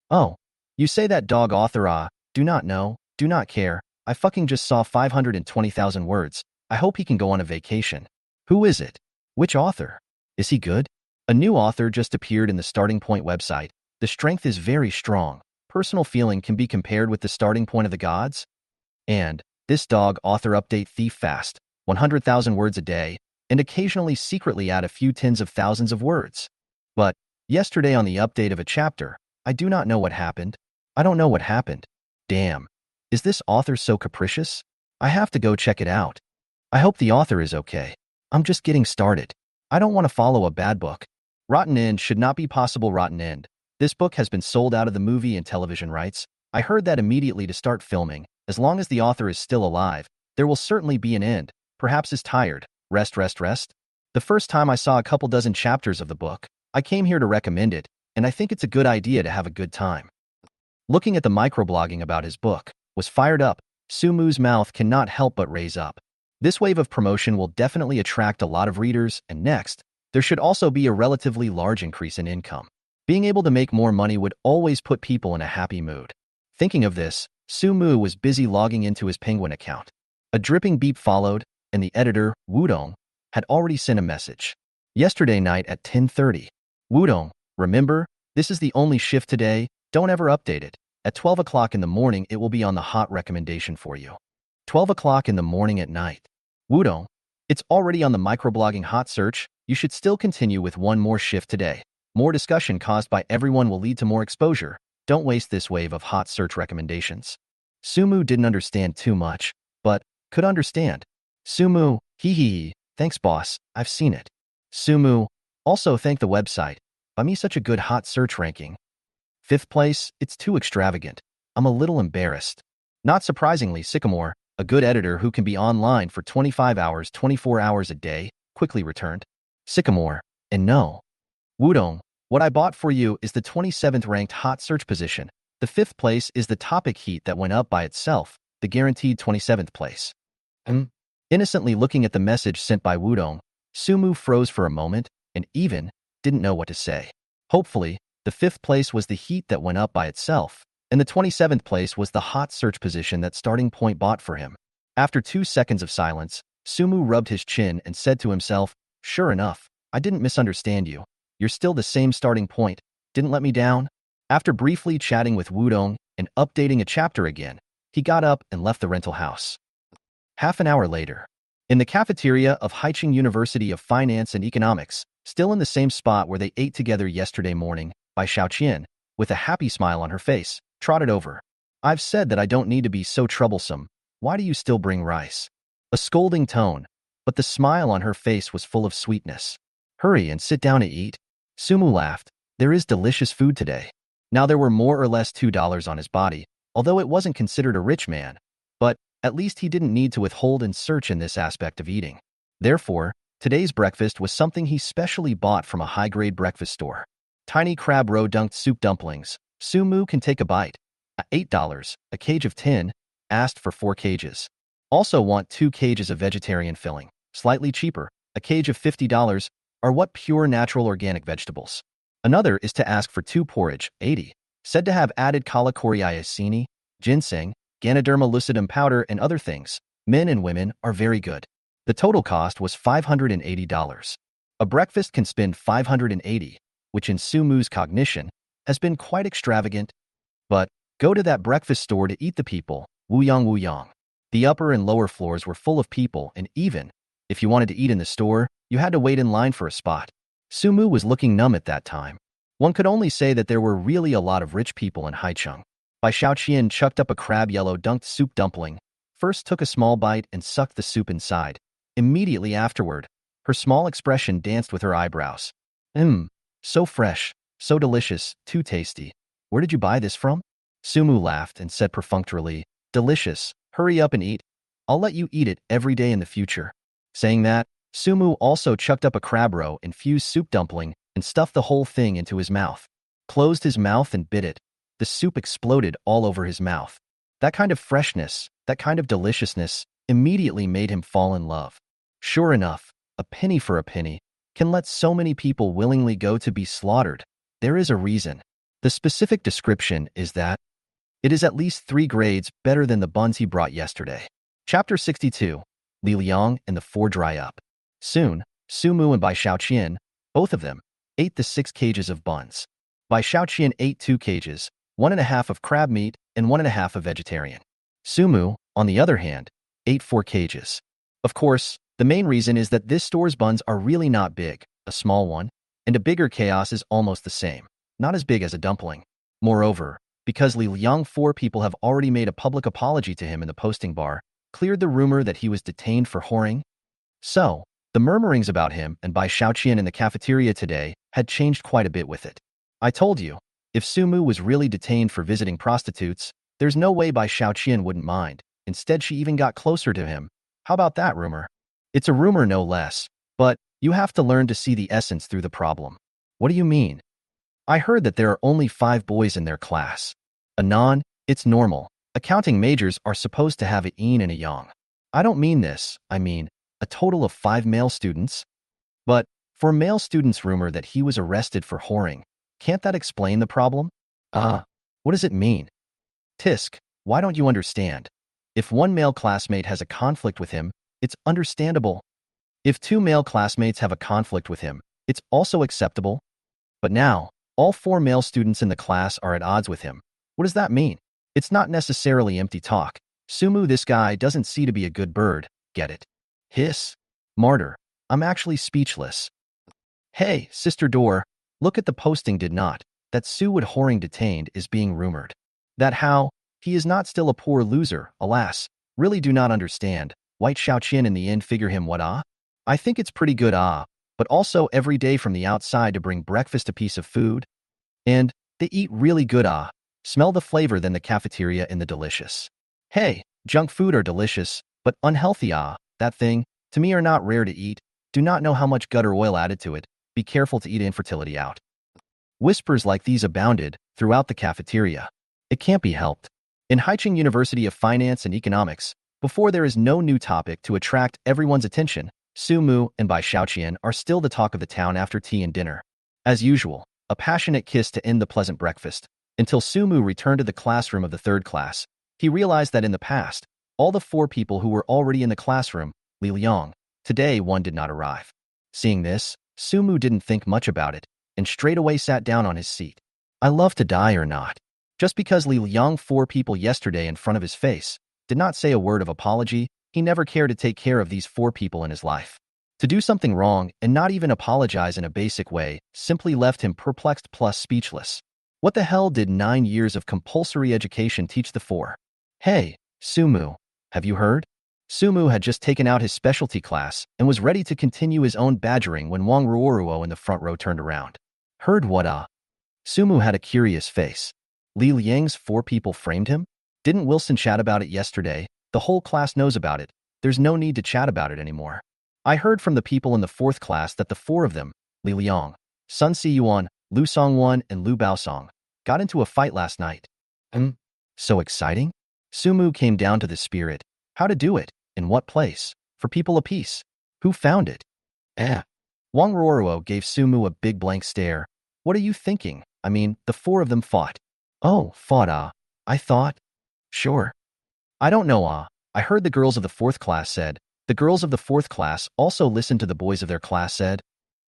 Oh, you say that dog author? Do not know, do not care. I fucking just saw 520,000 words. I hope he can go on a vacation. Who is it? Which author? Is he good? A new author just appeared in the Starting Point website. The strength is very strong. Personal feeling can be compared with the starting point of the gods. And this dog author update thief fast, 100,000 words a day, and occasionally secretly add a few tens of thousands of words. But yesterday on the update of a chapter, I do not know what happened. I don't know what happened. Damn. Is this author so capricious? I have to go check it out. I hope the author is okay. I'm just getting started. I don't want to follow a bad book. Rotten End should not be possible. Rotten End. This book has been sold out of the movie and television rights. I heard that immediately to start filming. As long as the author is still alive, there will certainly be an end. Perhaps is tired. Rest. The first time I saw a couple dozen chapters of the book, I came here to recommend it, and I think it's a good idea to have a good time. Looking at the microblogging about his book, was fired up. Sumu's mouth cannot help but raise up. This wave of promotion will definitely attract a lot of readers, and next, there should also be a relatively large increase in income. Being able to make more money would always put people in a happy mood. Thinking of this, Sumu was busy logging into his Penguin account. A dripping beep followed, and the editor, Wudong, had already sent a message. Yesterday night at 10:30. Wudong, remember, this is the only shift today, don't ever update it. At 12 o'clock in the morning it will be on the hot recommendation for you. 12 o'clock in the morning at night. Wudong, it's already on the microblogging hot search, you should still continue with one more shift today. More discussion caused by everyone will lead to more exposure. Don't waste this wave of hot search recommendations. Sumu didn't understand too much, but could understand. Sumu, hee, thanks boss, I've seen it. Sumu, also thank the website. Buy me such a good hot search ranking. 5th place, it's too extravagant. I'm a little embarrassed. Not surprisingly, Sycamore, a good editor who can be online for 25 hours, 24 hours a day, quickly returned. Sycamore, and no. Wudong, what I bought for you is the 27th ranked hot search position. The 5th place is the topic heat that went up by itself, the guaranteed 27th place. Innocently looking at the message sent by Wudong, Sumu froze for a moment and even didn't know what to say. Hopefully, the 5th place was the heat that went up by itself, and the 27th place was the hot search position that Starting Point bought for him. After 2 seconds of silence, Sumu rubbed his chin and said to himself, sure enough, I didn't misunderstand you. You're still the same Starting Point. Didn't let me down? After briefly chatting with Wudong and updating a chapter again, he got up and left the rental house. Half an hour later, in the cafeteria of Haicheng University of Finance and Economics, still in the same spot where they ate together yesterday morning, Bai Qiaoyun, with a happy smile on her face, trotted over. I've said that I don't need to be so troublesome. Why do you still bring rice? A scolding tone, but the smile on her face was full of sweetness. Hurry and sit down to eat. Sumu laughed. There is delicious food today. Now there were more or less $2 on his body, although it wasn't considered a rich man, but at least he didn't need to withhold and search in this aspect of eating. Therefore, today's breakfast was something he specially bought from a high-grade breakfast store. Tiny crab roe dunked soup dumplings. Sumu can take a bite. $8, a cage of 10, asked for 4 cages. Also want 2 cages of vegetarian filling, slightly cheaper, a cage of $50, are what pure natural organic vegetables. Another is to ask for 2 porridge, 80. said to have added coriacini, ginseng, Ganoderma lucidum powder, and other things. Men and women are very good. The total cost was $580. A breakfast can spend $580, which in Sumu's cognition has been quite extravagant. But go to that breakfast store to eat the people, Wuyang Wuyang. The upper and lower floors were full of people, and even if you wanted to eat in the store, you had to wait in line for a spot. Sumu was looking numb at that time. One could only say that there were really a lot of rich people in Haicheng. Bai Qiaoyun chucked up a crab-yellow dunked soup dumpling, first took a small bite and sucked the soup inside. Immediately afterward, her small expression danced with her eyebrows. So fresh, so delicious, too tasty. Where did you buy this from? Sumu laughed and said perfunctorily, delicious, hurry up and eat. I'll let you eat it every day in the future. Saying that, Sumu also chucked up a crab roe infused soup dumpling and stuffed the whole thing into his mouth. Closed his mouth and bit it. The soup exploded all over his mouth. That kind of freshness, that kind of deliciousness, immediately made him fall in love. Sure enough, a penny for a penny can let so many people willingly go to be slaughtered. There is a reason. The specific description is that it is at least 3 grades better than the buns he brought yesterday. Chapter 62. Li Liang and the 4 dry up. Soon, Sumu and Bai Qiaoyun, both of them, ate the 6 cages of buns. Bai Qiaoyun ate 2 cages, 1.5 of crab meat and 1.5 of vegetarian. Sumu, on the other hand, ate 4 cages. Of course, the main reason is that this store's buns are really not big, a small one, and a bigger chaos is almost the same, not as big as a dumpling. Moreover, because Li Liang 4 people have already made a public apology to him in the posting bar, cleared the rumor that he was detained for whoring. So, the murmurings about him and Bai Qiaoyun in the cafeteria today had changed quite a bit with it. I told you, if Sumu was really detained for visiting prostitutes, there's no way Bai Qiaoyun wouldn't mind. Instead, she even got closer to him. How about that rumor? It's a rumor no less, but you have to learn to see the essence through the problem. What do you mean? I heard that there are only 5 boys in their class. Anon, it's normal. Accounting majors are supposed to have a yin and a yang. I don't mean this, I mean a total of 5 male students. But for male students' rumor that he was arrested for whoring, can't that explain the problem? What does it mean? Tisk, why don't you understand? If one male classmate has a conflict with him, it's understandable. If 2 male classmates have a conflict with him, it's also acceptable. But now, all 4 male students in the class are at odds with him. What does that mean? It's not necessarily empty talk. Sumu, this guy doesn't see to be a good bird, get it? Hiss. Martyr. I'm actually speechless. Hey, Sister Door, look at the posting did not. That Su would whoring detained is being rumored. That how? He is not still a poor loser, alas. Really do not understand. White Xiaoqin in the end figure him what I think it's pretty good but also every day from the outside to bring breakfast a piece of food. And they eat really good Smell the flavor than the cafeteria in the delicious. Hey, junk food are delicious, but unhealthy that thing, to me are not rare to eat, do not know how much gutter oil added to it, be careful to eat infertility out. Whispers like these abounded throughout the cafeteria. It can't be helped. In Haicheng University of Finance and Economics, before there is no new topic to attract everyone's attention, Su Mu and Bai Qiaoyun are still the talk of the town after tea and dinner. As usual, a passionate kiss to end the pleasant breakfast. Until Su Mu returned to the classroom of the 3rd class, he realized that in the past, all the 4 people who were already in the classroom, Li Liang, today one did not arrive. Seeing this, Su Mu didn't think much about it, and straightaway sat down on his seat. I love to die or not. Just because Li Liang 4 people yesterday in front of his face did not say a word of apology, he never cared to take care of these 4 people in his life. To do something wrong and not even apologize in a basic way simply left him perplexed plus speechless. What the hell did 9 years of compulsory education teach the 4? Hey, Sumu, have you heard? Sumu had just taken out his specialty class and was ready to continue his own badgering when Wang Ruoruo in the front row turned around. Heard what Sumu had a curious face. Li Liang's 4 people framed him? Didn't Wilson chat about it yesterday? The whole class knows about it. There's no need to chat about it anymore. I heard from the people in the 4th class that the 4 of them, Li Liang, Sun Siyuan, Lu Songwan, and Lu Baosong, got into a fight last night. So exciting? Sumu came down to the spirit. How to do it? In what place? For people apiece. Who found it? Wang Ruoruo gave Sumu a big blank stare. What are you thinking? I mean, the 4 of them fought. Oh, thought I thought. Sure. I don't know I heard the girls of the fourth class said. The girls of the fourth class also listened to the boys of their class said.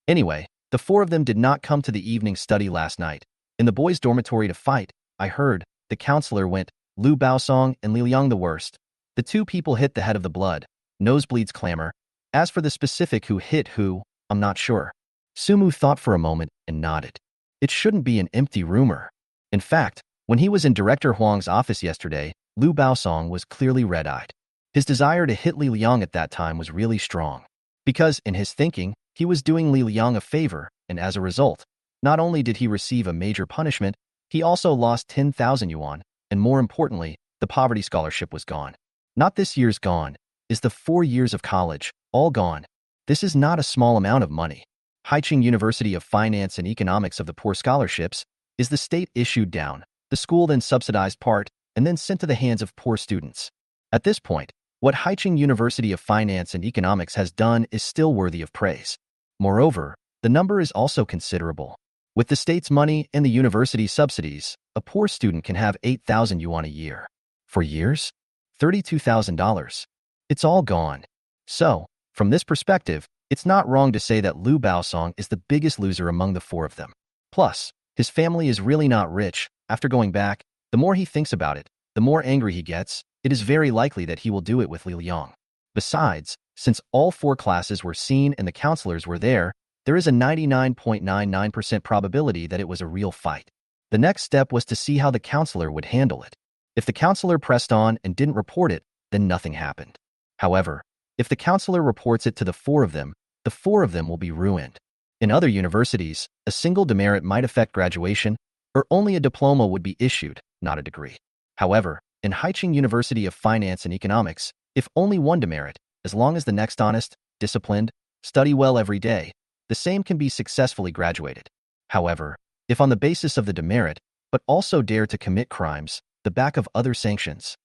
Anyway, the four of them did not come to the evening study last night. In the boys' dormitory to fight, I heard, the counselor went, Lu Baosong and Li Liang the worst. The two people hit the head of the blood. Nosebleeds clamor. As for the specific who hit who, I'm not sure. Sumu thought for a moment and nodded. It shouldn't be an empty rumor. In fact, when he was in Director Huang's office yesterday, Lu Baosong was clearly red-eyed. His desire to hit Li Liang at that time was really strong. Because, in his thinking, he was doing Li Liang a favor, and as a result, not only did he receive a major punishment, he also lost 10,000 yuan, and more importantly, the poverty scholarship was gone. Not this year's gone, is the 4 years of college, all gone. This is not a small amount of money. Haicheng University of Finance and Economics of the Poor Scholarships is the state issued down, the school then subsidized part, and then sent to the hands of poor students. At this point, what Haicheng University of Finance and Economics has done is still worthy of praise. Moreover, the number is also considerable. With the state's money and the university subsidies, a poor student can have 8,000 yuan a year. For years? $32,000. It's all gone. So, from this perspective, it's not wrong to say that Lu Baosong is the biggest loser among the four of them. Plus, his family is really not rich. After going back, the more he thinks about it, the more angry he gets. It is very likely that he will do it with Li Liang. Besides, since all four classes were seen and the counselors were there is a 99.99% probability that it was a real fight. The next step was to see how the counselor would handle it. If the counselor pressed on and didn't report it, then nothing happened. However, if the counselor reports it to the four of them will be ruined. In other universities, a single demerit might affect graduation, or only a diploma would be issued, not a degree. However, in Haicheng University of Finance and Economics, if only one demerit, as long as the next honest, disciplined, study well every day, the same can be successfully graduated. However, if on the basis of the demerit, but also dare to commit crimes, the back of other sanctions,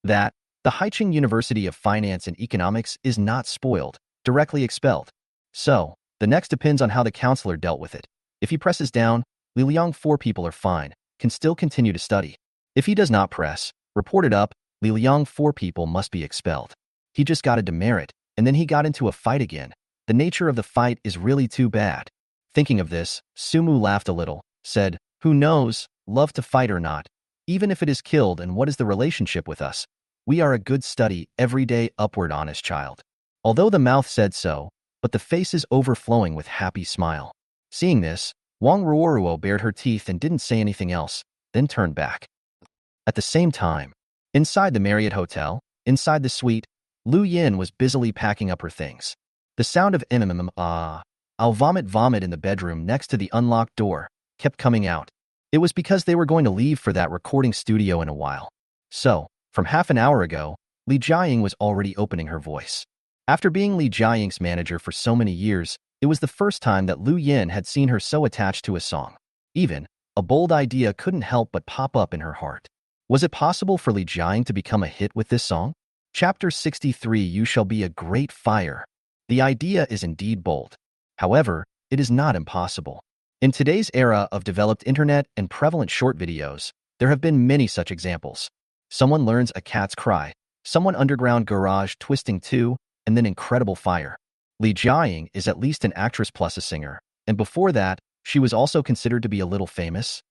that the Haicheng University of Finance and Economics is not spoiled, directly expelled. So, the next depends on how the counselor dealt with it. If he presses down, Li Liang 4 people are fine, can still continue to study. If he does not press, report it up, Li Liang 4 people must be expelled. He just got a demerit, and then he got into a fight again. The nature of the fight is really too bad. Thinking of this, Sumu laughed a little, said, who knows, love to fight or not, even if it is killed, and what is the relationship with us? We are a good study, everyday, upward honest child. Although the mouth said so, but the face is overflowing with happy smile. Seeing this, Wang Ruoruo bared her teeth and didn't say anything else, then turned back. At the same time, inside the Marriott Hotel, inside the suite, Lu Yin was busily packing up her things. The sound of I'll vomit in the bedroom next to the unlocked door kept coming out. It was because they were going to leave for that recording studio in a while. So, from half an hour ago, Li Jiaying was already opening her voice. After being Li Jiaying's manager for so many years, it was the first time that Lu Yin had seen her so attached to a song. Even, a bold idea couldn't help but pop up in her heart. Was it possible for Li Jiaying to become a hit with this song? Chapter 63 You Shall Be a Great Fire. The idea is indeed bold. However, it is not impossible. In today's era of developed internet and prevalent short videos, there have been many such examples. Someone learns a cat's cry, someone underground garage twisting 2, and then incredible fire. Li Jiaying is at least an actress plus a singer, and before that, she was also considered to be a little famous.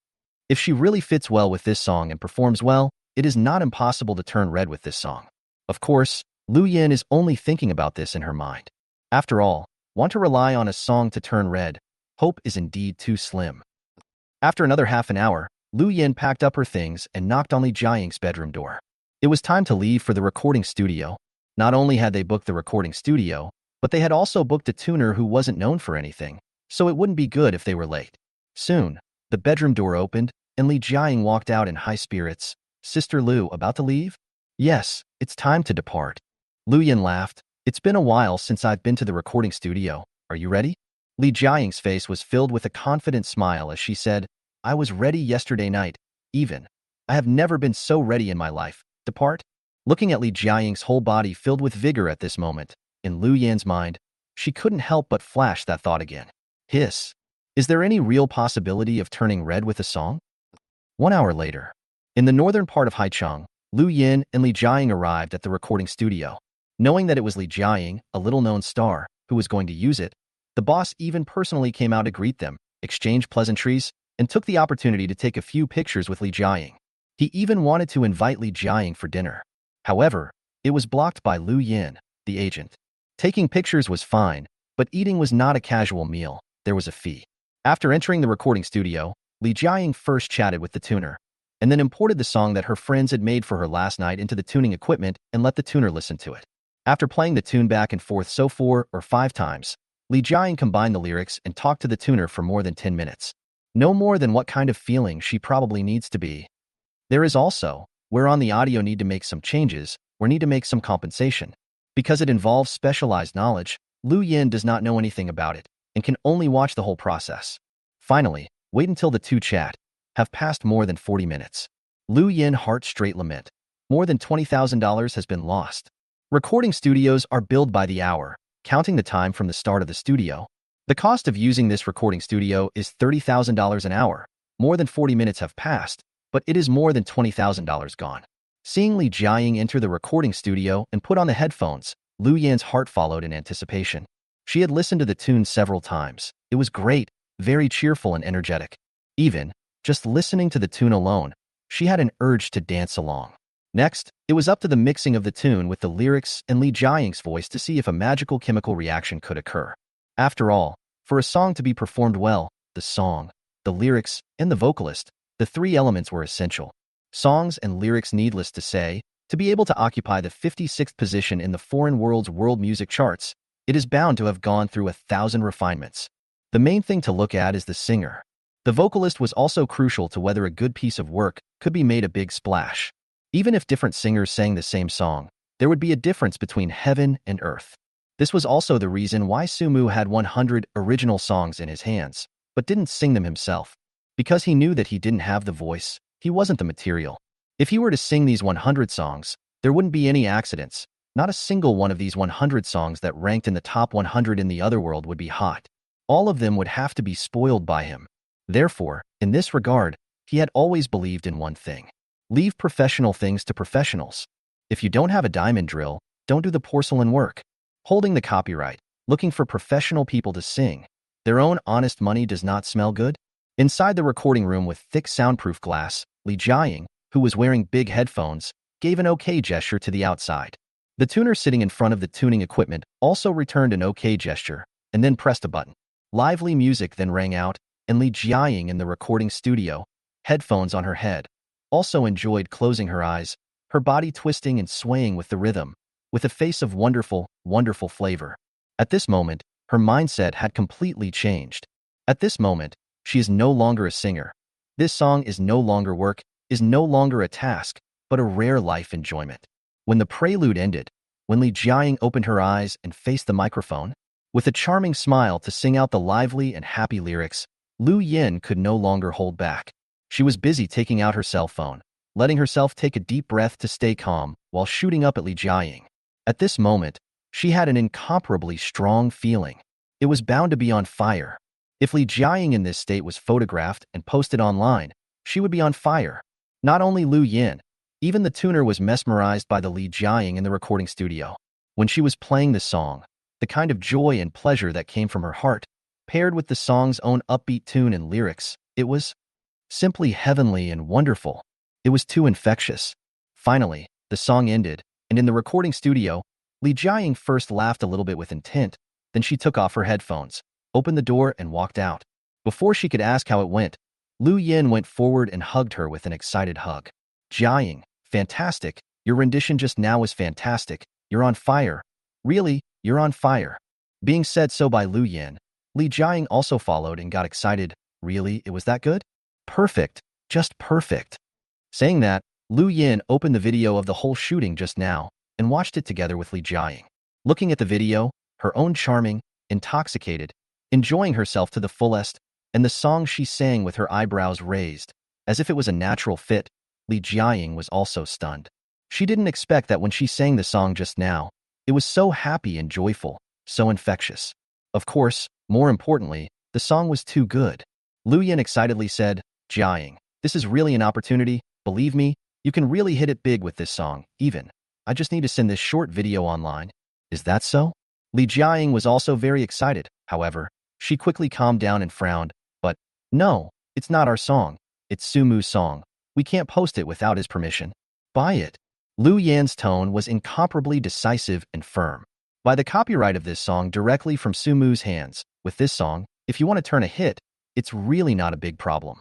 If she really fits well with this song and performs well, it is not impossible to turn red with this song. Of course, Lu Yin is only thinking about this in her mind. After all, want to rely on a song to turn red, hope is indeed too slim. After another half an hour, Lu Yin packed up her things and knocked on Li Jiaying's bedroom door. It was time to leave for the recording studio. Not only had they booked the recording studio, but they had also booked a tuner who wasn't known for anything, so it wouldn't be good if they were late. Soon, the bedroom door opened, and Li Jiaying walked out in high spirits. Sister Lu, about to leave? Yes, it's time to depart. Lu Yin laughed. It's been a while since I've been to the recording studio. Are you ready? Li Jiaying's face was filled with a confident smile as she said, I was ready yesterday night, even. I have never been so ready in my life. Depart? Looking at Li Jiaying's whole body filled with vigor at this moment, in Lu Yin's mind, she couldn't help but flash that thought again. Hiss. Is there any real possibility of turning red with a song? 1 hour later, in the northern part of Haicheng, Lu Yin and Li Jiaying arrived at the recording studio. Knowing that it was Li Jiaying, a little-known star, who was going to use it, the boss even personally came out to greet them, exchanged pleasantries, and took the opportunity to take a few pictures with Li Jiaying. He even wanted to invite Li Jiaying for dinner. However, it was blocked by Lu Yin, the agent. Taking pictures was fine, but eating was not a casual meal. There was a fee. After entering the recording studio, Li Jiaying first chatted with the tuner, and then imported the song that her friends had made for her last night into the tuning equipment and let the tuner listen to it. After playing the tune back and forth 4 or 5 times, Li Jiaying combined the lyrics and talked to the tuner for more than 10 minutes. No more than what kind of feeling she probably needs to be. There is also, where on the audio need to make some changes, or need to make some compensation. Because it involves specialized knowledge, Lu Yin does not know anything about it, and can only watch the whole process. Finally, wait until the two chat. Have passed more than 40 minutes. Lu Yin heart straight lament. More than $20,000 has been lost. Recording studios are billed by the hour, counting the time from the start of the studio. The cost of using this recording studio is $30,000 an hour. More than 40 minutes have passed, but it is more than $20,000 gone. Seeing Li Jiaying enter the recording studio and put on the headphones, Lu Yin's heart followed in anticipation. She had listened to the tune several times. It was great, very cheerful and energetic. Even, just listening to the tune alone, she had an urge to dance along. Next, it was up to the mixing of the tune with the lyrics and Li Jiaying's voice to see if a magical chemical reaction could occur. After all, for a song to be performed well, the song, the lyrics, and the vocalist, the 3 elements were essential. Songs and lyrics, needless to say, to be able to occupy the 56th position in the foreign world's world music charts, it is bound to have gone through 1,000 refinements. The main thing to look at is the singer. The vocalist was also crucial to whether a good piece of work could be made a big splash. Even if different singers sang the same song, there would be a difference between heaven and earth. This was also the reason why Sumu had 100 original songs in his hands, but didn't sing them himself. Because he knew that he didn't have the voice, he wasn't the material. If he were to sing these 100 songs, there wouldn't be any accidents. Not a single one of these 100 songs that ranked in the top 100 in the other world would be hot. All of them would have to be spoiled by him. Therefore, in this regard, he had always believed in one thing. Leave professional things to professionals. If you don't have a diamond drill, don't do the porcelain work. Holding the copyright, looking for professional people to sing. Their own honest money does not smell good. Inside the recording room with thick soundproof glass, Li Jiaying, who was wearing big headphones, gave an okay gesture to the outside. The tuner sitting in front of the tuning equipment also returned an okay gesture, and then pressed a button. Lively music then rang out, and Li Jiaying in the recording studio, headphones on her head, also enjoyed closing her eyes, her body twisting and swaying with the rhythm, with a face of wonderful, wonderful flavor. At this moment, her mindset had completely changed. At this moment, she is no longer a singer. This song is no longer work, is no longer a task, but a rare life enjoyment. When the prelude ended, when Li Jiaying opened her eyes and faced the microphone, with a charming smile to sing out the lively and happy lyrics, Lu Yin could no longer hold back. She was busy taking out her cell phone, letting herself take a deep breath to stay calm while shooting up at Li Jiaying. At this moment, she had an incomparably strong feeling. It was bound to be on fire. If Li Jiaying in this state was photographed and posted online, she would be on fire. Not only Lu Yin, even the tuner was mesmerized by the Li Jiaying in the recording studio. When she was playing the song, the kind of joy and pleasure that came from her heart, paired with the song's own upbeat tune and lyrics, it was simply heavenly and wonderful. It was too infectious. Finally, the song ended, and in the recording studio, Li Jiaying first laughed a little bit with intent, then she took off her headphones, opened the door and walked out. Before she could ask how it went, Lu Yin went forward and hugged her with an excited hug. Jiaying, fantastic. Your rendition just now was fantastic. You're on fire. Really, you're on fire. Being said so by Lu Yin, Li Jiaying also followed and got excited. Really, it was that good? Perfect. Just perfect. Saying that, Lu Yin opened the video of the whole shooting just now and watched it together with Li Jiaying. Looking at the video, her own charming, intoxicated, enjoying herself to the fullest, and the song she sang with her eyebrows raised, as if it was a natural fit, Li Jiaying was also stunned. She didn't expect that when she sang the song just now, it was so happy and joyful, so infectious. Of course, more importantly, the song was too good. Lu Yin excitedly said, Jiaying, This is really an opportunity. Believe me, you can really hit it big with this song, even. I just need to send this short video online. Is that so? Li Jiaying was also very excited. However, she quickly calmed down and frowned. But, no, it's not our song. It's Sumu's song. We can't post it without his permission. Buy it. Lu Yan's tone was incomparably decisive and firm. Buy the copyright of this song directly from Sumu's hands. With this song, if you want to turn a hit, it's really not a big problem.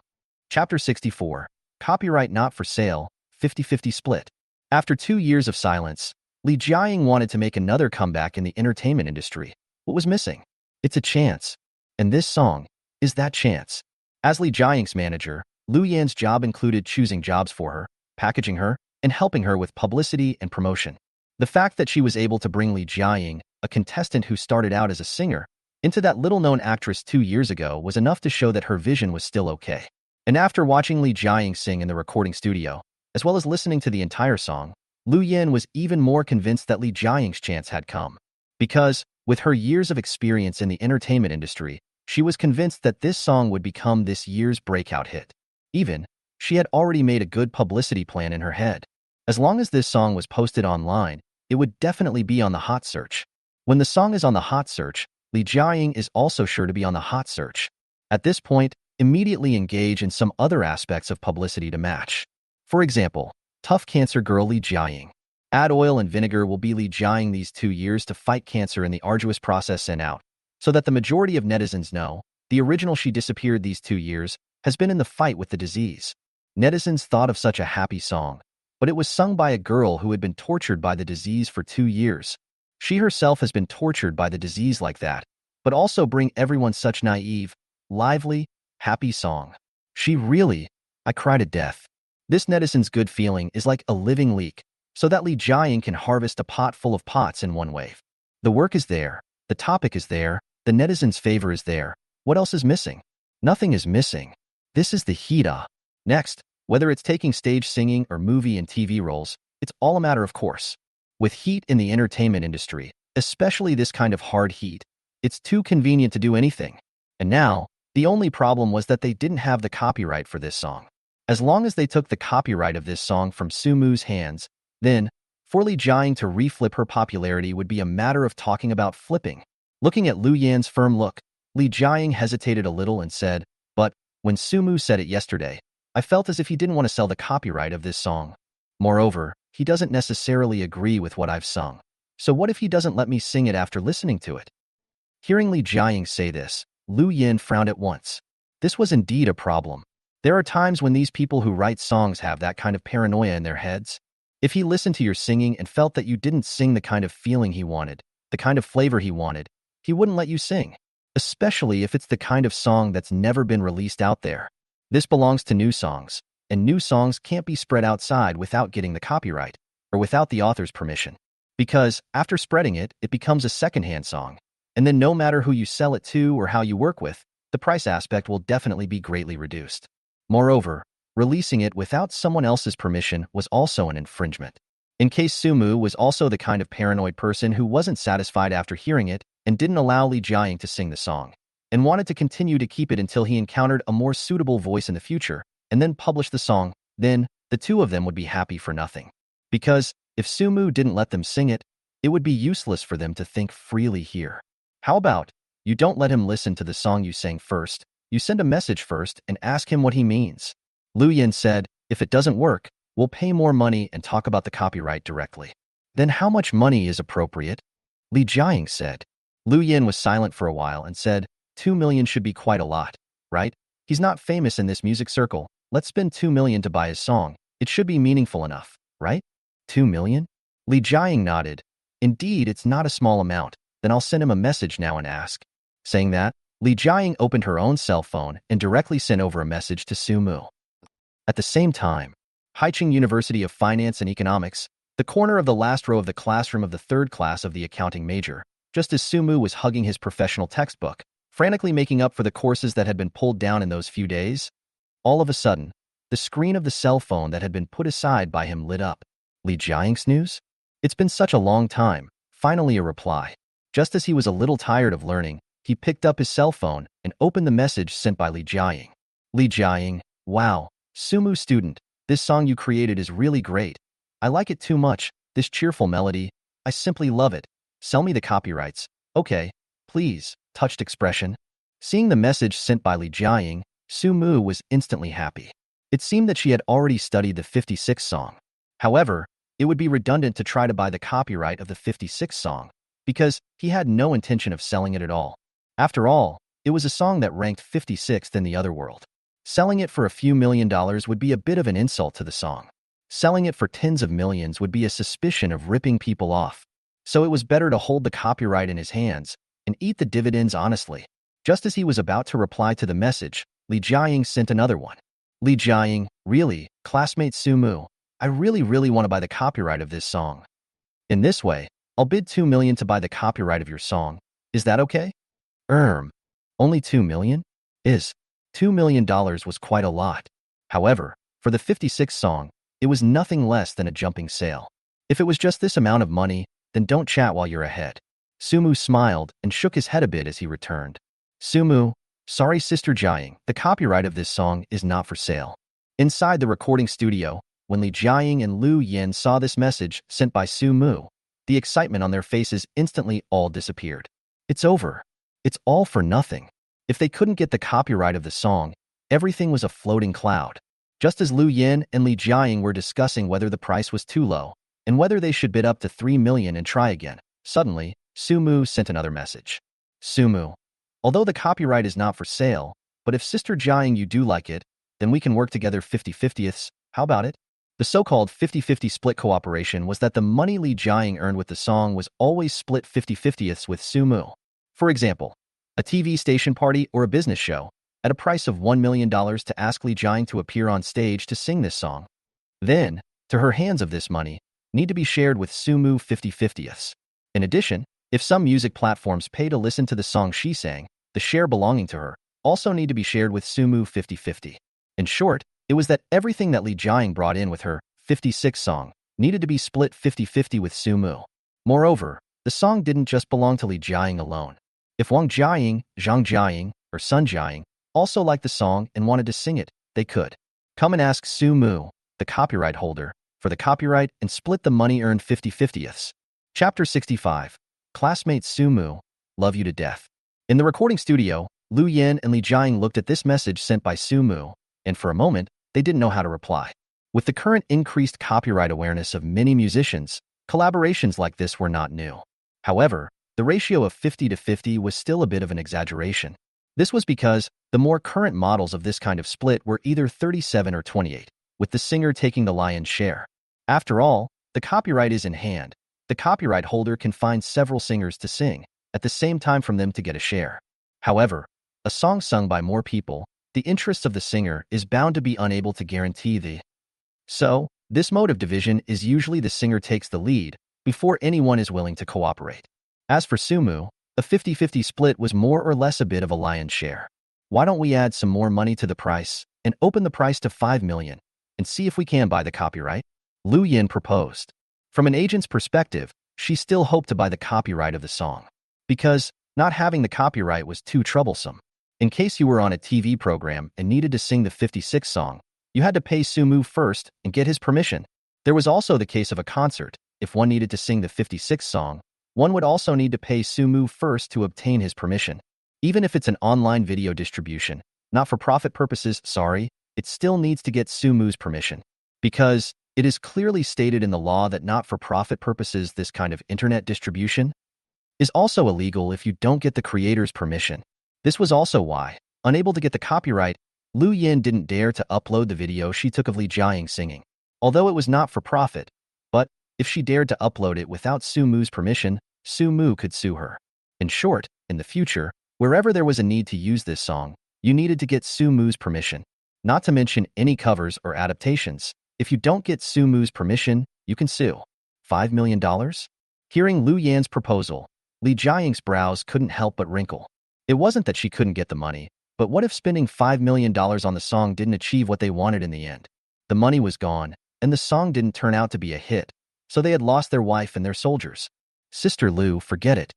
Chapter 64. Copyright not for sale, 50-50 split. After 2 years of silence, Li Jiaying wanted to make another comeback in the entertainment industry. What was missing? It's a chance. And this song is that chance. As Li Jiaying's manager, Lu Yan's job included choosing jobs for her, packaging her, and helping her with publicity and promotion. The fact that she was able to bring Li Jiaying, a contestant who started out as a singer, into that little-known actress 2 years ago was enough to show that her vision was still okay. And after watching Li Jiaying sing in the recording studio, as well as listening to the entire song, Lu Yan was even more convinced that Li Jiaying's chance had come. Because, with her years of experience in the entertainment industry, she was convinced that this song would become this year's breakout hit. Even, she had already made a good publicity plan in her head. As long as this song was posted online, it would definitely be on the hot search. When the song is on the hot search, Li Jiaying is also sure to be on the hot search. At this point, immediately engage in some other aspects of publicity to match. For example, tough cancer girl Li Jiaying. Add oil and vinegar will be Li Jiaying these 2 years to fight cancer in the arduous process sent out, so that the majority of netizens know, the original she disappeared these 2 years has been in the fight with the disease. Netizens thought of such a happy song, but it was sung by a girl who had been tortured by the disease for 2 years. She herself has been tortured by the disease like that, but also bring everyone such naive, lively, happy song. I cry to death. This netizen's good feeling is like a living leak, so that Li Jiaying can harvest a pot full of pots in one wave. The work is there, the topic is there, the netizen's favor is there. What else is missing? Nothing is missing. This is the heat. Next, whether it's taking stage singing or movie and TV roles, it's all a matter of course. With heat in the entertainment industry, especially this kind of hard heat, it's too convenient to do anything. And now, the only problem was that they didn't have the copyright for this song. As long as they took the copyright of this song from Sumu's hands, then, for Li Jiaying to reflip her popularity would be a matter of talking about flipping. Looking at Lu Yan's firm look, Li Jiaying hesitated a little and said, "But, when Sumu said it yesterday, I felt as if he didn't want to sell the copyright of this song. Moreover, he doesn't necessarily agree with what I've sung. So what if he doesn't let me sing it after listening to it?" Hearing Li Jiaying say this, Lu Yan frowned at once. This was indeed a problem. There are times when these people who write songs have that kind of paranoia in their heads. If he listened to your singing and felt that you didn't sing the kind of feeling he wanted, the kind of flavor he wanted, he wouldn't let you sing, especially if it's the kind of song that's never been released out there. This belongs to new songs, and new songs can't be spread outside without getting the copyright, or without the author's permission. Because, after spreading it, it becomes a secondhand song. And then no matter who you sell it to or how you work with, the price aspect will definitely be greatly reduced. Moreover, releasing it without someone else's permission was also an infringement. In case Sumu was also the kind of paranoid person who wasn't satisfied after hearing it and didn't allow Li Jiaying to sing the song, and wanted to continue to keep it until he encountered a more suitable voice in the future, and then publish the song, then the two of them would be happy for nothing. Because, if Sumu didn't let them sing it, it would be useless for them to think freely here. How about, you don't let him listen to the song you sang first, you send a message first and ask him what he means. Lu Yan said, if it doesn't work, we'll pay more money and talk about the copyright directly. Then how much money is appropriate? Li Jiaying said. Lu Yan was silent for a while and said, 2 million should be quite a lot, right? He's not famous in this music circle. Let's spend 2 million to buy his song. It should be meaningful enough, right? 2 million? Li Jiaying nodded. Indeed, it's not a small amount. Then I'll send him a message now and ask. Saying that, Li Jiaying opened her own cell phone and directly sent over a message to Sumu. At the same time, Haicheng University of Finance and Economics, the corner of the last row of the classroom of the 3rd class of the accounting major, just as Sumu was hugging his professional textbook, frantically making up for the courses that had been pulled down in those few days, all of a sudden, the screen of the cell phone that had been put aside by him lit up. Li Jiaying's news? It's been such a long time. Finally a reply. Just as he was a little tired of learning, he picked up his cell phone and opened the message sent by Li Jiaying. Li Jiaying, wow, Sumu student, this song you created is really great. I like it too much, this cheerful melody. I simply love it. Sell me the copyrights. Okay, please. Touched expression. Seeing the message sent by Li Jiaying, Sumu was instantly happy. It seemed that she had already studied the 56th song. However, it would be redundant to try to buy the copyright of the 56th song, because he had no intention of selling it at all. After all, it was a song that ranked 56th in the other world. Selling it for a few $1,000,000 would be a bit of an insult to the song. Selling it for tens of millions would be a suspicion of ripping people off. So it was better to hold the copyright in his hands and eat the dividends honestly. Just as he was about to reply to the message, Li Jiaying sent another one. Li Jiaying, really, classmate Sumu, I really want to buy the copyright of this song. In this way, I'll bid $2 million to buy the copyright of your song. Is that okay? Only $2 million? $2 million was quite a lot. However, for the 56th song, it was nothing less than a jumping sale. If it was just this amount of money, then don't chat while you're ahead. Sumu smiled and shook his head a bit as he returned. Sumu, sorry Sister Jiaying, the copyright of this song is not for sale. Inside the recording studio, when Li Jiaying and Lu Yin saw this message sent by Sumu, the excitement on their faces instantly all disappeared. It's over. It's all for nothing. If they couldn't get the copyright of the song, everything was a floating cloud. Just as Lu Yin and Li Jiaying were discussing whether the price was too low and whether they should bid up to $3 million and try again, suddenly, Sumu sent another message. Sumu, although the copyright is not for sale, but if Sister Jiaying you do like it, then we can work together 50-50ths. How about it? The so-called 50-50 split cooperation was that the money Li Jiaying earned with the song was always split 50-50ths with Sumu. For example, a TV station party or a business show, at a price of $1 million to ask Li Jiaying to appear on stage to sing this song. Then, to her hands of this money, need to be shared with Sumu 50-50ths. In addition, if some music platforms pay to listen to the song she sang, the share belonging to her also need to be shared with Sumu 50-50. In short, it was that everything that Li Jiaying brought in with her 56th song needed to be split 50-50 with Sumu. Moreover, the song didn't just belong to Li Jiaying alone. If Wang Jiaying, Zhang Jiaying, or Sun Jiaying also liked the song and wanted to sing it, they could come and ask Sumu, the copyright holder, for the copyright and split the money earned 50-50ths. Chapter 65. Classmate Sumu, love you to death. In the recording studio, Lu Yin and Li Jiaying looked at this message sent by Sumu, and for a moment, they didn't know how to reply. With the current increased copyright awareness of many musicians, collaborations like this were not new. However, the ratio of 50-50 was still a bit of an exaggeration. This was because the more current models of this kind of split were either 37 or 28, with the singer taking the lion's share. After all, the copyright is in hand. The copyright holder can find several singers to sing at the same time from them to get a share. However, a song sung by more people, the interests of the singer is bound to be unable to guarantee the. So, this mode of division is usually the singer takes the lead before anyone is willing to cooperate. As for Sumu, a 50-50 split was more or less a bit of a lion's share. Why don't we add some more money to the price and open the price to $5 million and see if we can buy the copyright? Lu Yin proposed. From an agent's perspective, she still hoped to buy the copyright of the song, because not having the copyright was too troublesome. In case you were on a TV program and needed to sing the 56th song, you had to pay Sumu first and get his permission. There was also the case of a concert. If one needed to sing the 56th song, one would also need to pay Sumu first to obtain his permission. Even if it's an online video distribution, not for profit purposes, it still needs to get Sumu's permission. Because it is clearly stated in the law that not for profit purposes this kind of internet distribution is also illegal if you don't get the creator's permission. This was also why, unable to get the copyright, Lu Yin didn't dare to upload the video she took of Li Jiaying singing. Although it was not for profit, but if she dared to upload it without Sumu's permission, Sumu could sue her. In short, in the future, wherever there was a need to use this song, you needed to get Sumu's permission. Not to mention any covers or adaptations. If you don't get Sumu's permission, you can sue. $5 million? Hearing Lu Yan's proposal, Li Jiaying's brows couldn't help but wrinkle. It wasn't that she couldn't get the money, but what if spending $5 million on the song didn't achieve what they wanted in the end? The money was gone, and the song didn't turn out to be a hit, so they had lost their wife and their soldiers. Sister Lu, forget it.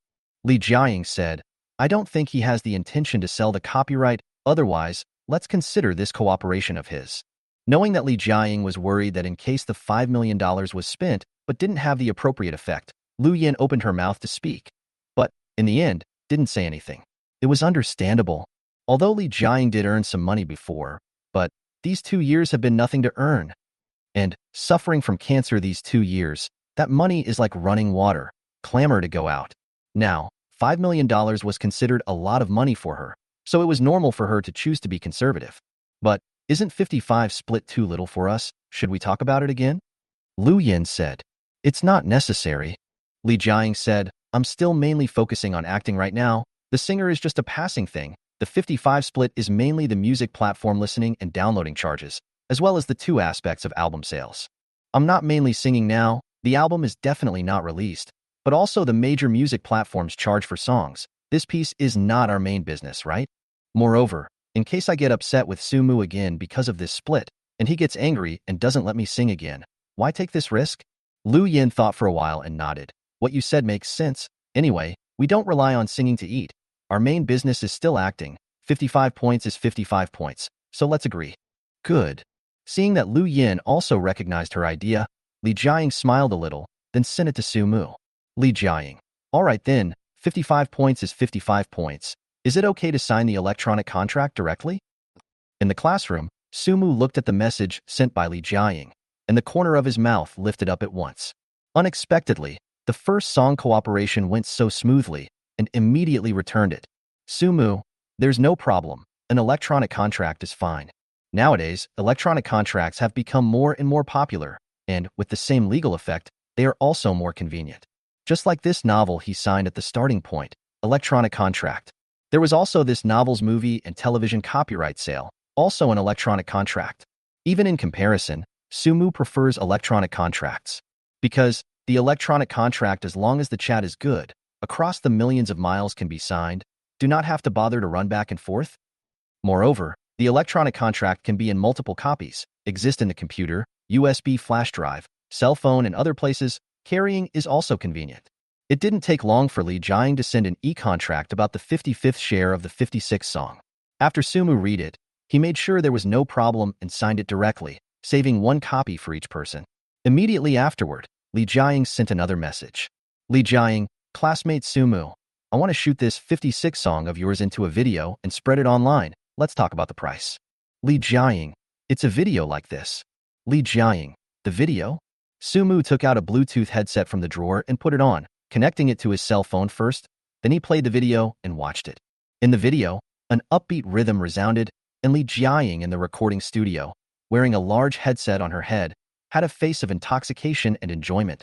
Li Jiaying said, I don't think he has the intention to sell the copyright, otherwise, let's consider this cooperation of his. Knowing that Li Jiaying was worried that in case the $5 million was spent but didn't have the appropriate effect, Lu Yin opened her mouth to speak, but, in the end, didn't say anything. It was understandable. Although Li Jiaying did earn some money before, but these 2 years have been nothing to earn. And, suffering from cancer these 2 years, that money is like running water, clamor to go out. Now, $5 million was considered a lot of money for her, so it was normal for her to choose to be conservative. But, isn't 55 split too little for us? Should we talk about it again? Lu Yin said. It's not necessary. Li Jiaying said, I'm still mainly focusing on acting right now. The singer is just a passing thing. The 55 split is mainly the music platform listening and downloading charges, as well as the 2 aspects of album sales. I'm not mainly singing now. The album is definitely not released, but also the major music platforms charge for songs. This piece is not our main business, right? Moreover, in case I get upset with Sumu again because of this split, and he gets angry and doesn't let me sing again, why take this risk? Lu Yin thought for a while and nodded. What you said makes sense. Anyway, we don't rely on singing to eat. Our main business is still acting. 55 points is 55 points, so let's agree. Good. Seeing that Lu Yin also recognized her idea, Li Jiaying smiled a little, then sent it to Sumu. Li Jiaying. All right then, 55 points is 55 points. Is it okay to sign the electronic contract directly? In the classroom, Sumu looked at the message sent by Li Jiaying, and the corner of his mouth lifted up at once. Unexpectedly, the first song cooperation went so smoothly, and immediately returned it. Sumu, there's no problem. An electronic contract is fine. Nowadays, electronic contracts have become more and more popular, and, with the same legal effect, they are also more convenient. Just like this novel he signed at the starting point, electronic contract. There was also this novel's movie and television copyright sale, also an electronic contract. Even in comparison, Sumu prefers electronic contracts. Because, the electronic contract, as long as the chat is good, across the millions of miles can be signed, do not have to bother to run back and forth. Moreover, the electronic contract can be in multiple copies, exist in the computer, USB flash drive, cell phone, and other places. Carrying is also convenient. It didn't take long for Li Jiaying to send an e-contract about the 55th share of the 56th song. After Sumu read it, he made sure there was no problem and signed it directly, saving 1 copy for each person. Immediately afterward, Li Jiaying sent another message. Li Jiaying, classmate Sumu, I want to shoot this 56 song of yours into a video and spread it online. Let's talk about the price. Li Jiaying, it's a video like this. Li Jiaying, the video? Sumu took out a Bluetooth headset from the drawer and put it on, connecting it to his cell phone first. Then he played the video and watched it. In the video, an upbeat rhythm resounded, and Li Jiaying in the recording studio, wearing a large headset on her head, had a face of intoxication and enjoyment,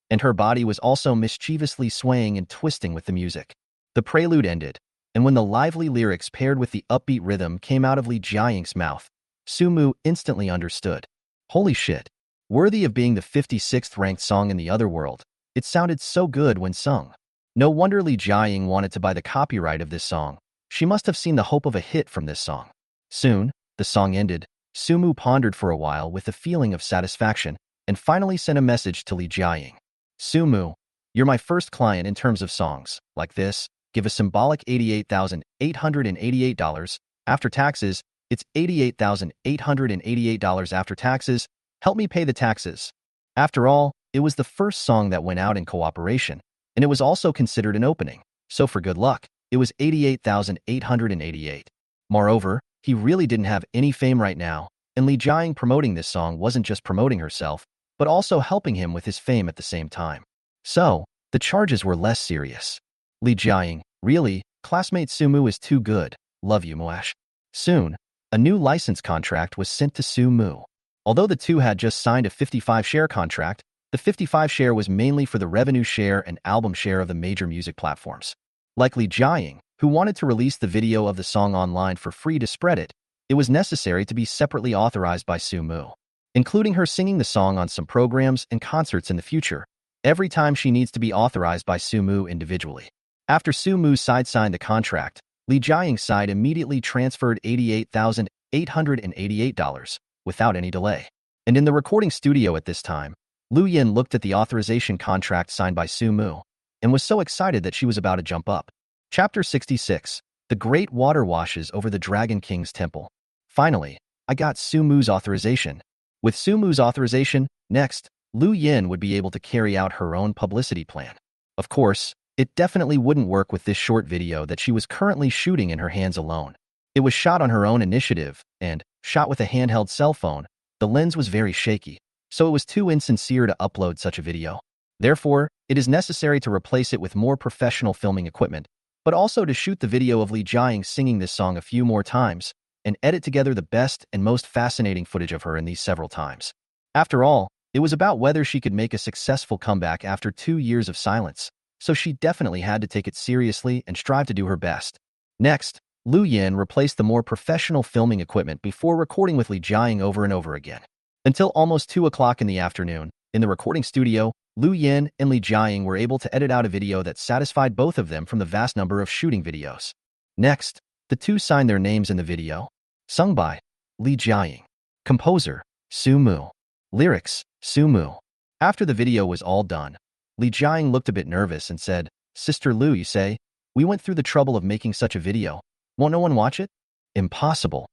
and her body was also mischievously swaying and twisting with the music. The prelude ended, and when the lively lyrics paired with the upbeat rhythm came out of Li Jiaying's mouth, Sumu instantly understood. Holy shit. Worthy of being the 56th ranked song in the other world, it sounded so good when sung. No wonder Li Jiaying wanted to buy the copyright of this song. She must have seen the hope of a hit from this song. Soon, the song ended. Sumu pondered for a while with a feeling of satisfaction, and finally sent a message to Li Jiaying. Sumu, you're my first client in terms of songs. Like this, give a symbolic $88,888. After taxes, it's $88,888 after taxes. Help me pay the taxes. After all, it was the first song that went out in cooperation, and it was also considered an opening. So for good luck, it was $88,888. Moreover, he really didn't have any fame right now, and Li Jiaying promoting this song wasn't just promoting herself, but also helping him with his fame at the same time. So, the charges were less serious. Li Jiaying, really, classmate Sumu is too good. Love you, Muash. Soon, a new license contract was sent to Sumu. Although the two had just signed a 55-share contract, the 55 share was mainly for the revenue share and album share of the major music platforms. Like Li Jiaying, who wanted to release the video of the song online for free to spread it, it was necessary to be separately authorized by Sumu, including her singing the song on some programs and concerts in the future, every time she needs to be authorized by Sumu individually. After Sumu's side signed the contract, Li Jiaying's side immediately transferred $88,888 without any delay. And in the recording studio at this time, Lu Yin looked at the authorization contract signed by Sumu and was so excited that she was about to jump up. Chapter 66. The Great Water Washes Over the Dragon King's Temple. Finally, I got Sumu's authorization. With Sumu's authorization, next, Lu Yin would be able to carry out her own publicity plan. Of course, it definitely wouldn't work with this short video that she was currently shooting in her hands alone. It was shot on her own initiative, and, shot with a handheld cell phone, the lens was very shaky, so it was too insincere to upload such a video. Therefore, it is necessary to replace it with more professional filming equipment, but also to shoot the video of Li Jiaying singing this song a few more times, and edit together the best and most fascinating footage of her in these several times. After all, it was about whether she could make a successful comeback after 2 years of silence, so she definitely had to take it seriously and strive to do her best. Next, Lu Yin replaced the more professional filming equipment before recording with Li Jiaying over and over again. Until almost 2 o'clock in the afternoon, in the recording studio, Lu Yin and Li Jiaying were able to edit out a video that satisfied both of them from the vast number of shooting videos. Next, the two signed their names in the video. Sung by Li Jiaying. Composer, Sumu. Lyrics, Sumu. After the video was all done, Li Jiaying looked a bit nervous and said, "Sister Lu, you say? We went through the trouble of making such a video. Won't no one watch it?" "Impossible."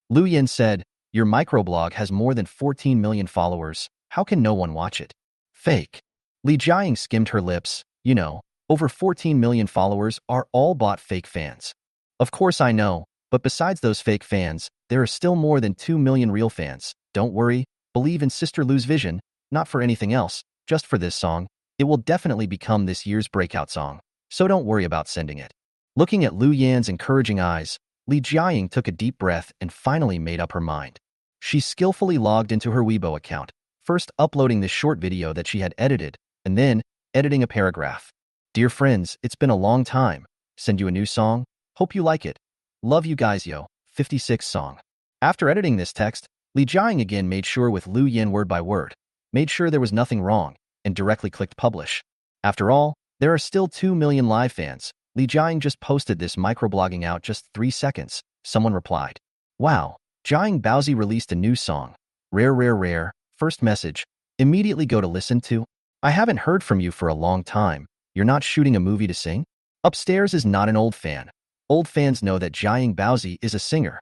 Lu Yin said, "Your microblog has more than 14 million followers. How can no one watch it?" "Fake." Li Jiaying skimmed her lips. "You know, over 14 million followers are all bought fake fans." "Of course I know, but besides those fake fans, there are still more than 2 million real fans. Don't worry, believe in Sister Lu's vision, not for anything else, just for this song. It will definitely become this year's breakout song, so don't worry about sending it." Looking at Lu Yan's encouraging eyes, Li Jiaying took a deep breath and finally made up her mind. She skillfully logged into her Weibo account, first uploading this short video that she had edited, and then editing a paragraph. "Dear friends, it's been a long time. Send you a new song. Hope you like it. Love you guys, yo. 56 song." After editing this text, Li Jiaying again made sure with Lu Yin word by word, made sure there was nothing wrong, and directly clicked publish. After all, there are still 2 million live fans. Li Jiaying just posted this microblogging out just 3 seconds. Someone replied, "Wow, Jiaying Baozi released a new song. Rare, rare, rare. First message. Immediately go to listen to. I haven't heard from you for a long time. You're not shooting a movie to sing?" Upstairs is not an old fan. Old fans know that Jiaying Baozi is a singer.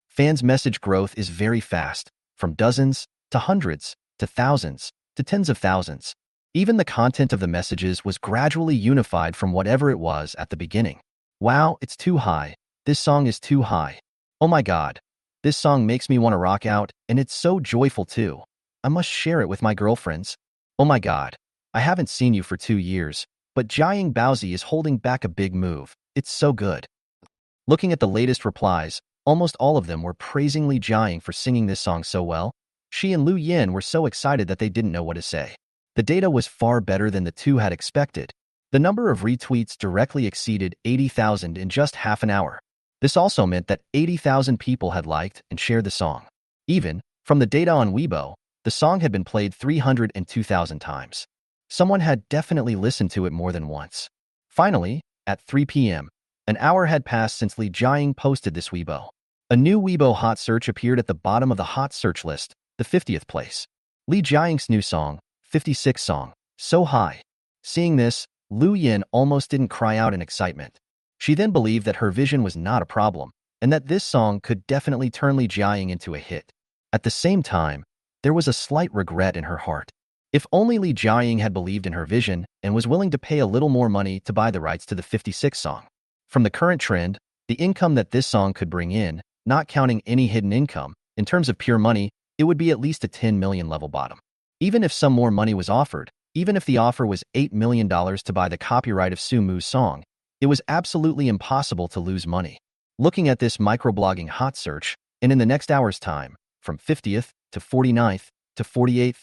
Fans' message growth is very fast, from dozens, to hundreds, to thousands, to tens of thousands. Even the content of the messages was gradually unified from whatever it was at the beginning. "Wow, it's too high. This song is too high. Oh my god. This song makes me want to rock out, and it's so joyful too. I must share it with my girlfriends. Oh my god. I haven't seen you for 2 years, but Jiaying Baozi is holding back a big move. It's so good." Looking at the latest replies, almost all of them were praising Li Jiaying for singing this song so well. She and Lu Yin were so excited that they didn't know what to say. The data was far better than the two had expected. The number of retweets directly exceeded 80,000 in just half an hour. This also meant that 80,000 people had liked and shared the song. Even, from the data on Weibo, the song had been played 302,000 times. Someone had definitely listened to it more than once. Finally, at 3 p.m., an hour had passed since Li Jiaying posted this Weibo. A new Weibo hot search appeared at the bottom of the hot search list, the 50th place. Li Jiaying's new song, 56 song, so high. Seeing this, Lu Yin almost didn't cry out in excitement. She then believed that her vision was not a problem, and that this song could definitely turn Li Jiaying into a hit. At the same time, there was a slight regret in her heart. If only Li Jiaying had believed in her vision and was willing to pay a little more money to buy the rights to the 56 song. From the current trend, the income that this song could bring in, not counting any hidden income, in terms of pure money, it would be at least a 10 million level bottom. Even if some more money was offered, even if the offer was $8 million to buy the copyright of Sumu's song, it was absolutely impossible to lose money. Looking at this microblogging hot search, and in the next hour's time, from 50th to 49th to 48th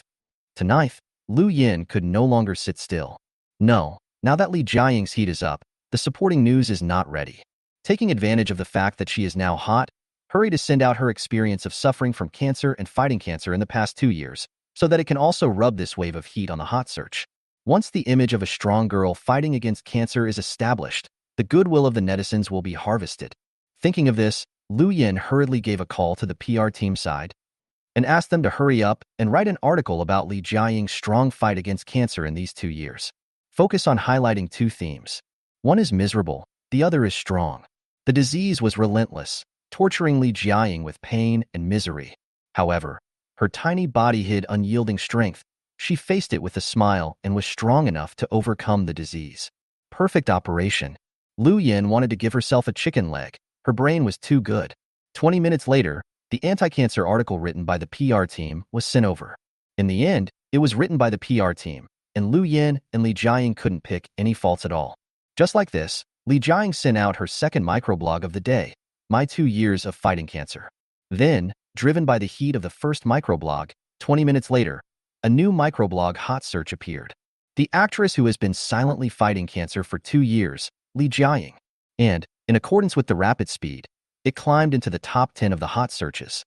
to 9th, Lu Yin could no longer sit still. No, now that Li Jiaying's heat is up, the supporting news is not ready. Taking advantage of the fact that she is now hot, hurry to send out her experience of suffering from cancer and fighting cancer in the past 2 years, so that it can also rub this wave of heat on the hot search. Once the image of a strong girl fighting against cancer is established, the goodwill of the netizens will be harvested. Thinking of this, Lu Yin hurriedly gave a call to the PR team side and asked them to hurry up and write an article about Li Jiaying's strong fight against cancer in these 2 years. Focus on highlighting 2 themes. One is miserable, the other is strong. The disease was relentless, torturing Li Jiaying with pain and misery. However, her tiny body hid unyielding strength. She faced it with a smile and was strong enough to overcome the disease. Perfect operation. Lu Yin wanted to give herself a chicken leg. Her brain was too good. 20 minutes later, the anti-cancer article written by the PR team was sent over. In the end, it was written by the PR team, and Lu Yin and Li Jiaying couldn't pick any faults at all. Just like this, Li Jiaying sent out her second microblog of the day, My 2 Years of Fighting Cancer. Then, driven by the heat of the first microblog, 20 minutes later, a new microblog hot search appeared. The actress who has been silently fighting cancer for 2 years, Li Jiaying. And, in accordance with the rapid speed, it climbed into the top 10 of the hot searches.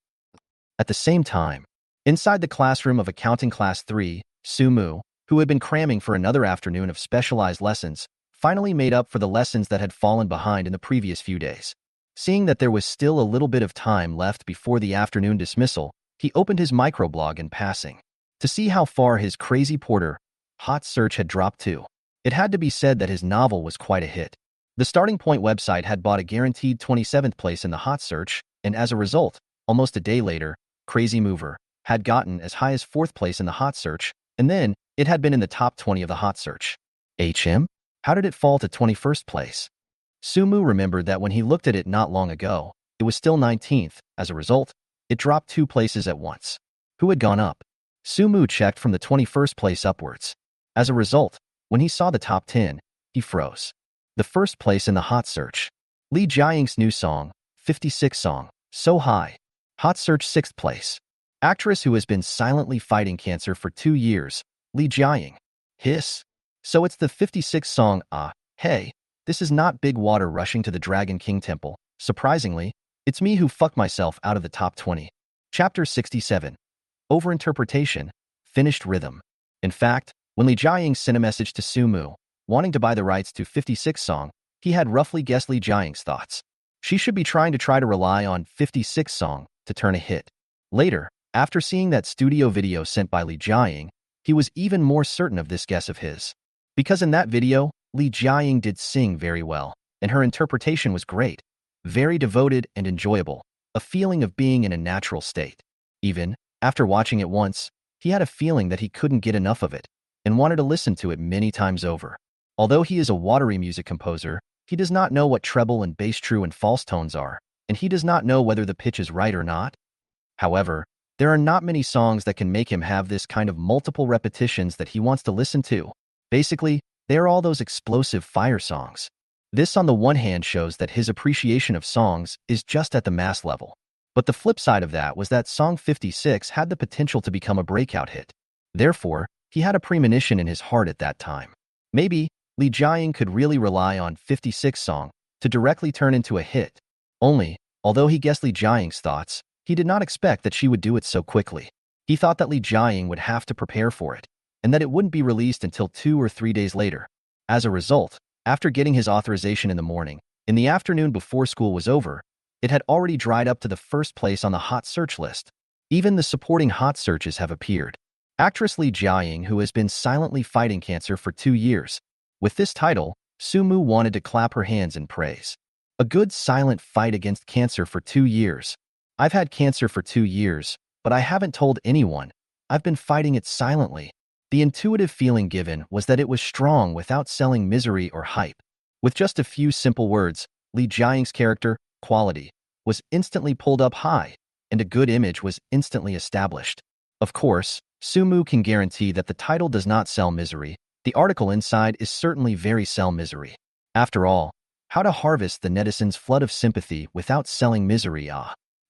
At the same time, inside the classroom of Accounting Class 3, Su Mu, who had been cramming for another afternoon of specialized lessons, finally made up for the lessons that had fallen behind in the previous few days. Seeing that there was still a little bit of time left before the afternoon dismissal, he opened his microblog in passing. To see how far his Crazy Porter hot search had dropped to. It had to be said that his novel was quite a hit. The Starting Point website had bought a guaranteed 27th place in the hot search, and as a result, almost a day later, Crazy Mover had gotten as high as 4th place in the hot search, and then it had been in the top 20 of the hot search. How did it fall to 21st place? Su Mu remembered that when he looked at it not long ago, it was still 19th. As a result, it dropped 2 places at once. Who had gone up? Su Mu checked from the 21st place upwards. As a result, when he saw the top 10, he froze. The first place in the hot search. Li Jiaying's new song, 56 song, So High. Hot search 6th place. Actress who has been silently fighting cancer for 2 years, Li Jiaying. Hiss. So it's the 56th song, hey, this is not Big Water rushing to the Dragon King Temple. Surprisingly, it's me who fucked myself out of the top 20. Chapter 67. Overinterpretation. Finished rhythm. In fact, when Li Jiaying sent a message to Su Mu, wanting to buy the rights to 56 song, he had roughly guessed Li Jiaying's thoughts. She should be trying to rely on 56 song to turn a hit. Later, after seeing that studio video sent by Li Jiaying, he was even more certain of this guess of his. Because in that video, Li Jiaying did sing very well, and her interpretation was great, very devoted and enjoyable, a feeling of being in a natural state. Even, after watching it once, he had a feeling that he couldn't get enough of it, and wanted to listen to it many times over. Although he is a watery music composer, he does not know what treble and bass true and false tones are, and he does not know whether the pitch is right or not. However, there are not many songs that can make him have this kind of multiple repetitions that he wants to listen to. Basically, they are all those explosive fire songs. This on the one hand shows that his appreciation of songs is just at the mass level. But the flip side of that was that song 56 had the potential to become a breakout hit. Therefore, he had a premonition in his heart at that time. Maybe, Li Jiaying could really rely on 56 song to directly turn into a hit. Only, although he guessed Li Jiaying's thoughts, he did not expect that she would do it so quickly. He thought that Li Jiaying would have to prepare for it, and that it wouldn't be released until 2 or 3 days later. As a result, after getting his authorization in the morning, in the afternoon before school was over, it had already dried up to the first place on the hot search list. Even the supporting hot searches have appeared. Actress Li Jiaying, who has been silently fighting cancer for 2 years. With this title, Su Mu wanted to clap her hands in praise. A good silent fight against cancer for 2 years. I've had cancer for 2 years, but I haven't told anyone. I've been fighting it silently. The intuitive feeling given was that it was strong without selling misery or hype. With just a few simple words, Li Jiaying's character, quality, was instantly pulled up high, and a good image was instantly established. Of course, Su Mu can guarantee that the title does not sell misery. The article inside is certainly very sell misery. After all, how to harvest the netizens' flood of sympathy without selling misery.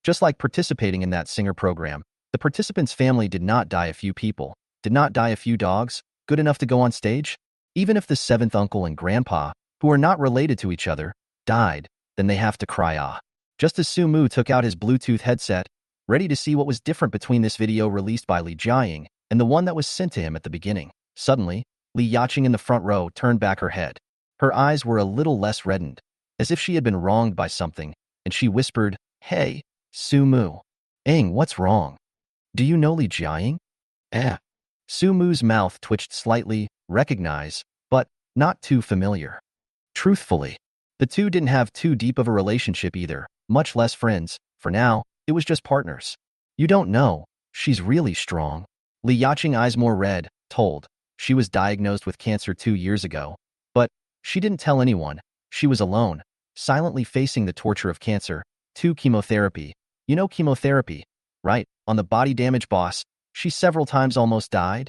Just like participating in that singer program, the participants' family did not die a few people, did not die a few dogs, good enough to go on stage? Even if the 7th uncle and grandpa, who are not related to each other, died, then they have to cry. Just as Su Mu took out his Bluetooth headset, ready to see what was different between this video released by Li Jiaying and the one that was sent to him at the beginning. Suddenly, Li Yaching in the front row turned back her head. Her eyes were a little less reddened, as if she had been wronged by something, and she whispered, "Hey, Su Mu. What's wrong? Do you know Li Jiaying?" Su Mu's mouth twitched slightly, recognize, but not too familiar. Truthfully, the two didn't have too deep of a relationship either, much less friends. For now, it was just partners. You don't know. She's really strong. Li Yaqing, eyes more red, told. She was diagnosed with cancer 2 years ago. But she didn't tell anyone. She was alone, silently facing the torture of cancer. 2. Chemotherapy. You know chemotherapy, right? On the body damage boss, she several times almost died.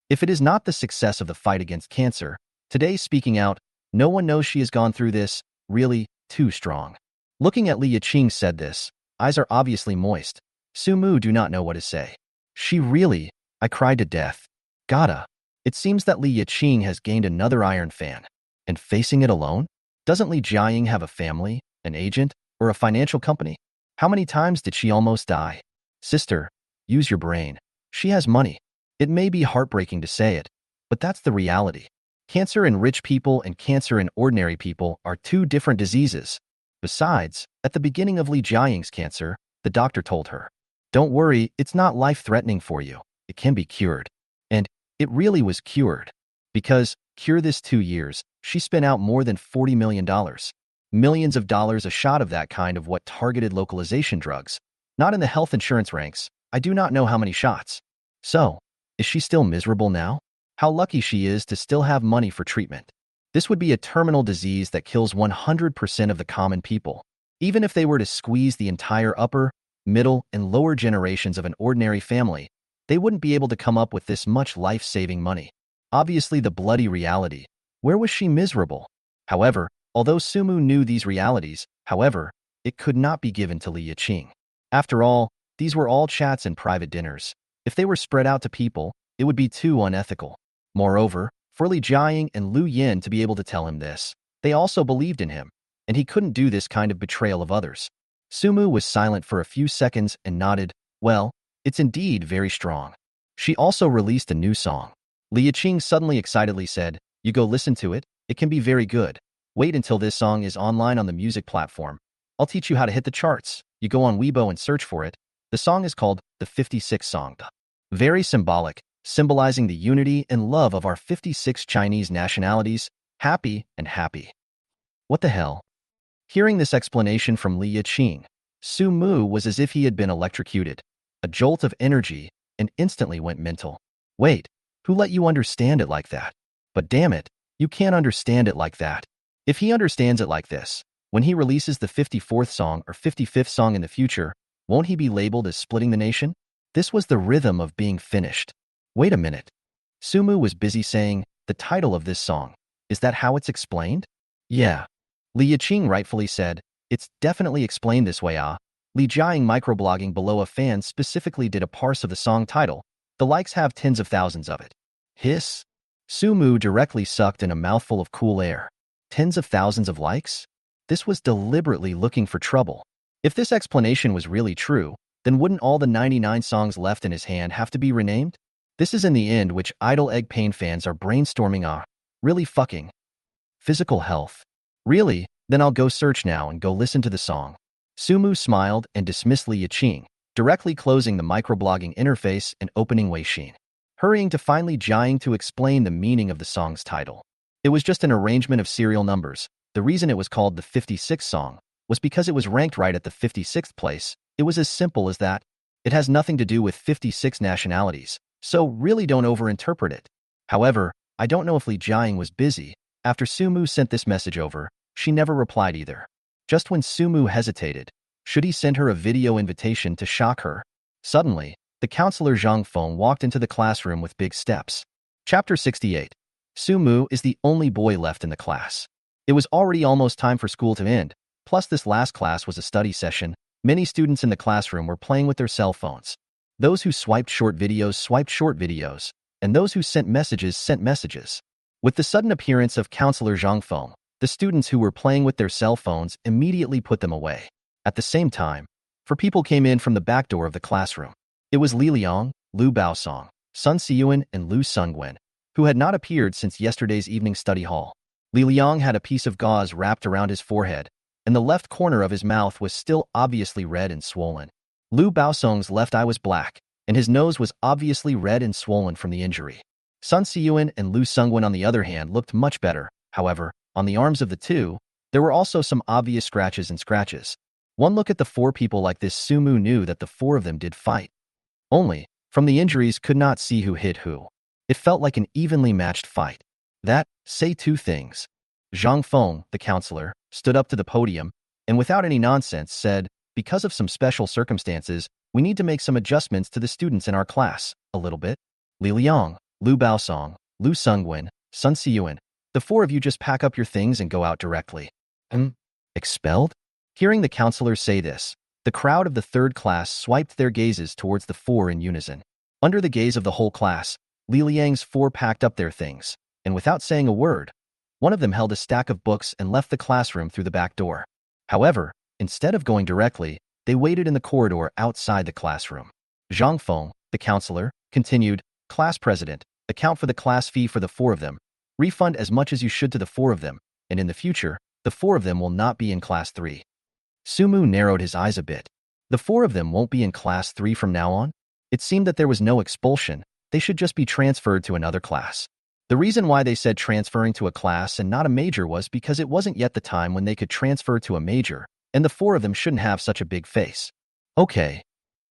If it is not the success of the fight against cancer, today speaking out, no one knows she has gone through this, really, too strong. Looking at Li Yaqing said this, eyes are obviously moist. Sumu do not know what to say. She really, I cried to death. Gotta. It seems that Li Yaqing has gained another iron fan. And facing it alone? Doesn't Li Jiaying have a family, an agent, or a financial company? How many times did she almost die? Sister, use your brain. She has money. It may be heartbreaking to say it, but that's the reality. Cancer in rich people and cancer in ordinary people are two different diseases. Besides, at the beginning of Li Jiaying's cancer, the doctor told her, don't worry, it's not life-threatening for you. It can be cured. And it really was cured. Because, cure this 2 years, she spent out more than $40 million. Millions of dollars a shot of that kind of what targeted localization drugs. Not in the health insurance ranks. I do not know how many shots. So, is she still miserable now? How lucky she is to still have money for treatment. This would be a terminal disease that kills 100% of the common people. Even if they were to squeeze the entire upper, middle, and lower generations of an ordinary family, they wouldn't be able to come up with this much life-saving money. Obviously the bloody reality. Where was she miserable? However, although Sumu knew these realities, it could not be given to Li Yaqing. After all, these were all chats and private dinners. If they were spread out to people, it would be too unethical. Moreover, for Li Jiaying and Lu Yin to be able to tell him this, they also believed in him, and he couldn't do this kind of betrayal of others. Sumu was silent for a few seconds and nodded, well, it's indeed very strong. She also released a new song. Li Yaqing suddenly excitedly said, you go listen to it, it can be very good. Wait until this song is online on the music platform. I'll teach you how to hit the charts. You go on Weibo and search for it. The song is called the 56 Song. Very symbolic, symbolizing the unity and love of our 56 Chinese nationalities, happy and happy. What the hell? Hearing this explanation from Li Yaqing, Su Mu was as if he had been electrocuted. A jolt of energy, and instantly went mental. Wait, who let you understand it like that? But damn it, you can't understand it like that. If he understands it like this, when he releases the 54th song or 55th song in the future, won't he be labeled as splitting the nation? This was the rhythm of being finished. Wait a minute. Sumu was busy saying, the title of this song. Is that how it's explained? Yeah. Li Yaqing rightfully said, it's definitely explained this way. Li Jiaying microblogging below a fan specifically did a parse of the song title. The likes have tens of thousands of it. Hiss. Sumu directly sucked in a mouthful of cool air. Tens of thousands of likes? This was deliberately looking for trouble. If this explanation was really true, then wouldn't all the 99 songs left in his hand have to be renamed? This is in the end which idle egg pain fans are brainstorming. Really fucking. Physical health. Really? Then I'll go search now and go listen to the song. Sumu smiled and dismissed Li Yaqing, directly closing the microblogging interface and opening Weixin. Hurrying to find Li Jiaying to explain the meaning of the song's title. It was just an arrangement of serial numbers. The reason it was called the 56th song was because it was ranked right at the 56th place. It was as simple as that. It has nothing to do with 56 nationalities, so really don't overinterpret it. However, I don't know if Li Jiaying was busy. After Sumu sent this message over, she never replied either. Just when Sumu hesitated, should he send her a video invitation to shock her? Suddenly, the counselor Zhang Feng walked into the classroom with big steps. Chapter 68. Sumu is the only boy left in the class. It was already almost time for school to end, plus this last class was a study session. Many students in the classroom were playing with their cell phones. Those who swiped short videos, and those who sent messages. With the sudden appearance of Counselor Zhang Feng, the students who were playing with their cell phones immediately put them away. At the same time, 4 people came in from the back door of the classroom. It was Li Liang, Lu Baosong, Sun Siyuan, and Lu Sungwen, who had not appeared since yesterday's evening study hall. Li Liang had a piece of gauze wrapped around his forehead, and the left corner of his mouth was still obviously red and swollen. Lu Baosong's left eye was black, and his nose was obviously red and swollen from the injury. Sun Siyuan and Lu Sungwen, on the other hand, looked much better. However, on the arms of the two, there were also some obvious scratches. One look at the four people like this, Sumu knew that the four of them did fight. Only, from the injuries, could not see who hit who. It felt like an evenly matched fight. That, say two things. Zhang Feng, the counselor, stood up to the podium, and without any nonsense said, because of some special circumstances, we need to make some adjustments to the students in our class, a little bit. Li Liang, Lu Baosong, Lu Sungwen, Sun Siyuan, the four of you just pack up your things and go out directly. Expelled? Hearing the counselor say this, the crowd of the third class swiped their gazes towards the four in unison. Under the gaze of the whole class, Li Liang's four packed up their things, and without saying a word, one of them held a stack of books and left the classroom through the back door. However, instead of going directly, they waited in the corridor outside the classroom. Zhang Feng, the counselor, continued, Class president, account for the class fee for the four of them. Refund as much as you should to the four of them, and in the future, the four of them will not be in class 3. Sumu narrowed his eyes a bit. The four of them won't be in class 3 from now on? It seemed that there was no expulsion. They should just be transferred to another class. The reason why they said transferring to a class and not a major was because it wasn't yet the time when they could transfer to a major, and the four of them shouldn't have such a big face. Okay.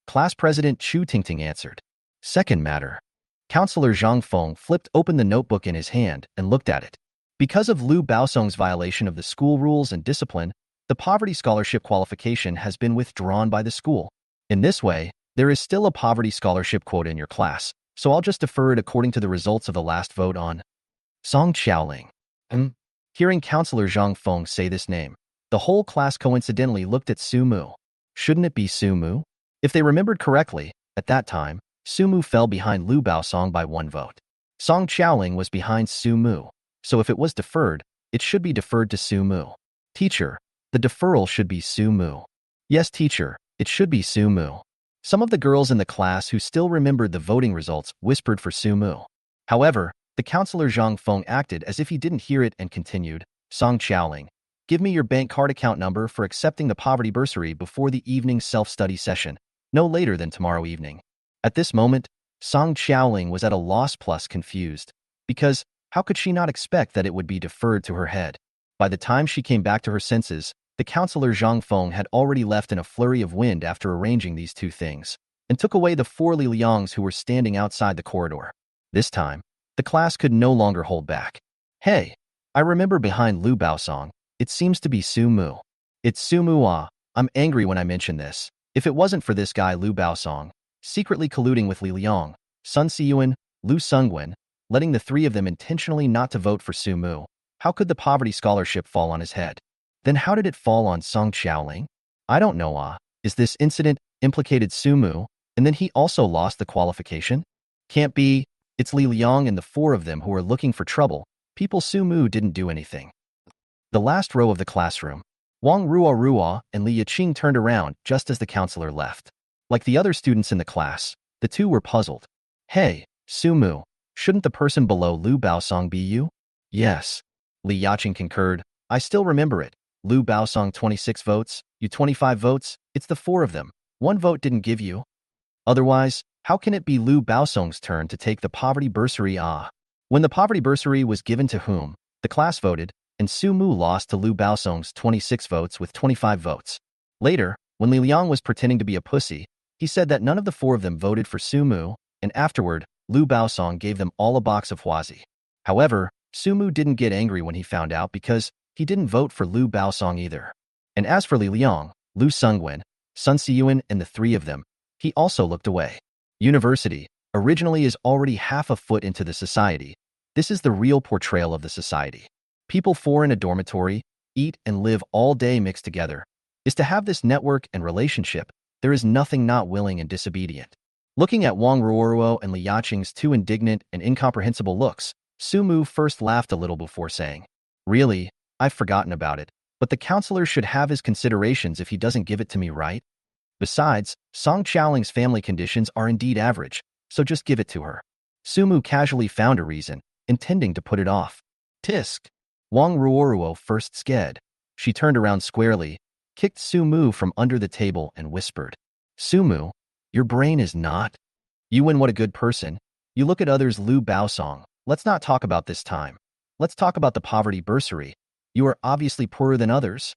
Class President Chu Tingting answered. Second matter. Counselor Zhang Feng flipped open the notebook in his hand and looked at it. Because of Lu Baosong's violation of the school rules and discipline, the poverty scholarship qualification has been withdrawn by the school. In this way, there is still a poverty scholarship quota in your class, so I'll just defer it according to the results of the last vote on Song Qiaoling. Hearing Counselor Zhang Feng say this name, the whole class coincidentally looked at Sumu. Shouldn't it be Sumu? If they remembered correctly, at that time, Sumu fell behind Lu Baosong by 1 vote. Song Qiaoling was behind Sumu, so if it was deferred, it should be deferred to Sumu. Teacher, the deferral should be Sumu. Yes, teacher, it should be Sumu. Some of the girls in the class who still remembered the voting results whispered for Sumu. However, the counselor Zhang Feng acted as if he didn't hear it and continued, Song Qiaoling, give me your bank card account number for accepting the poverty bursary before the evening self-study session, no later than tomorrow evening. At this moment, Song Qiaoling was at a loss plus confused, because how could she not expect that it would be deferred to her head? By the time she came back to her senses, the counselor Zhang Feng had already left in a flurry of wind after arranging these two things, and took away the 4 Li Liangs who were standing outside the corridor. This time, the class could no longer hold back. Hey, I remember behind Lu Baosong, it seems to be Sumu. It's Sumu ah, I'm angry when I mention this. If it wasn't for this guy Lu Baosong, secretly colluding with Li Liang, Sun Siyuan, Lu Sungwen, letting the 3 of them intentionally not to vote for Sumu, how could the poverty scholarship fall on his head? Then how did it fall on Song Qiaoling? I don't know is this incident implicated Sumu, and then he also lost the qualification? Can't be, it's Li Liang and the 4 of them who are looking for trouble. People Sumu didn't do anything. The last row of the classroom. Wang Ruo and Li Yiqing turned around just as the counselor left. Like the other students in the class, the two were puzzled. Hey, Sumu, shouldn't the person below Lu Baosong be you? Yes. Li Yiqing concurred. I still remember it. Lu Baosong 26 votes, you 25 votes, it's the 4 of them. 1 vote didn't give you. Otherwise, how can it be Lu Baosong's turn to take the poverty bursary? When the poverty bursary was given to whom, the class voted, and Sumu lost to Lu Baosong's 26 votes with 25 votes. Later, when Li Liang was pretending to be a pussy, he said that none of the 4 of them voted for Sumu, and afterward, Lu Baosong gave them all a box of Huazi. However, Sumu didn't get angry when he found out because he didn't vote for Lu Baosong either. And as for Li Liang, Lu Sungwen, Sun Siyuan and the 3 of them, he also looked away. University, originally is already half a foot into the society. This is the real portrayal of the society. People 4 in a dormitory, eat and live all day mixed together. Is to have this network and relationship, there is nothing not willing and disobedient. Looking at Wang Ruoruo and Li Yiqing's 2 indignant and incomprehensible looks, Sumu first laughed a little before saying, Really, I've forgotten about it, but the counselor should have his considerations if he doesn't give it to me, right? Besides, Song Qiaoling's family conditions are indeed average, so just give it to her. Sumu casually found a reason, intending to put it off. Tisk. Wang Ruoruo first scared. She turned around squarely, kicked Sumu from under the table and whispered, Sumu, your brain is not. You and what a good person. You look at others Lu Baosong. Let's not talk about this time. Let's talk about the poverty bursary. You are obviously poorer than others.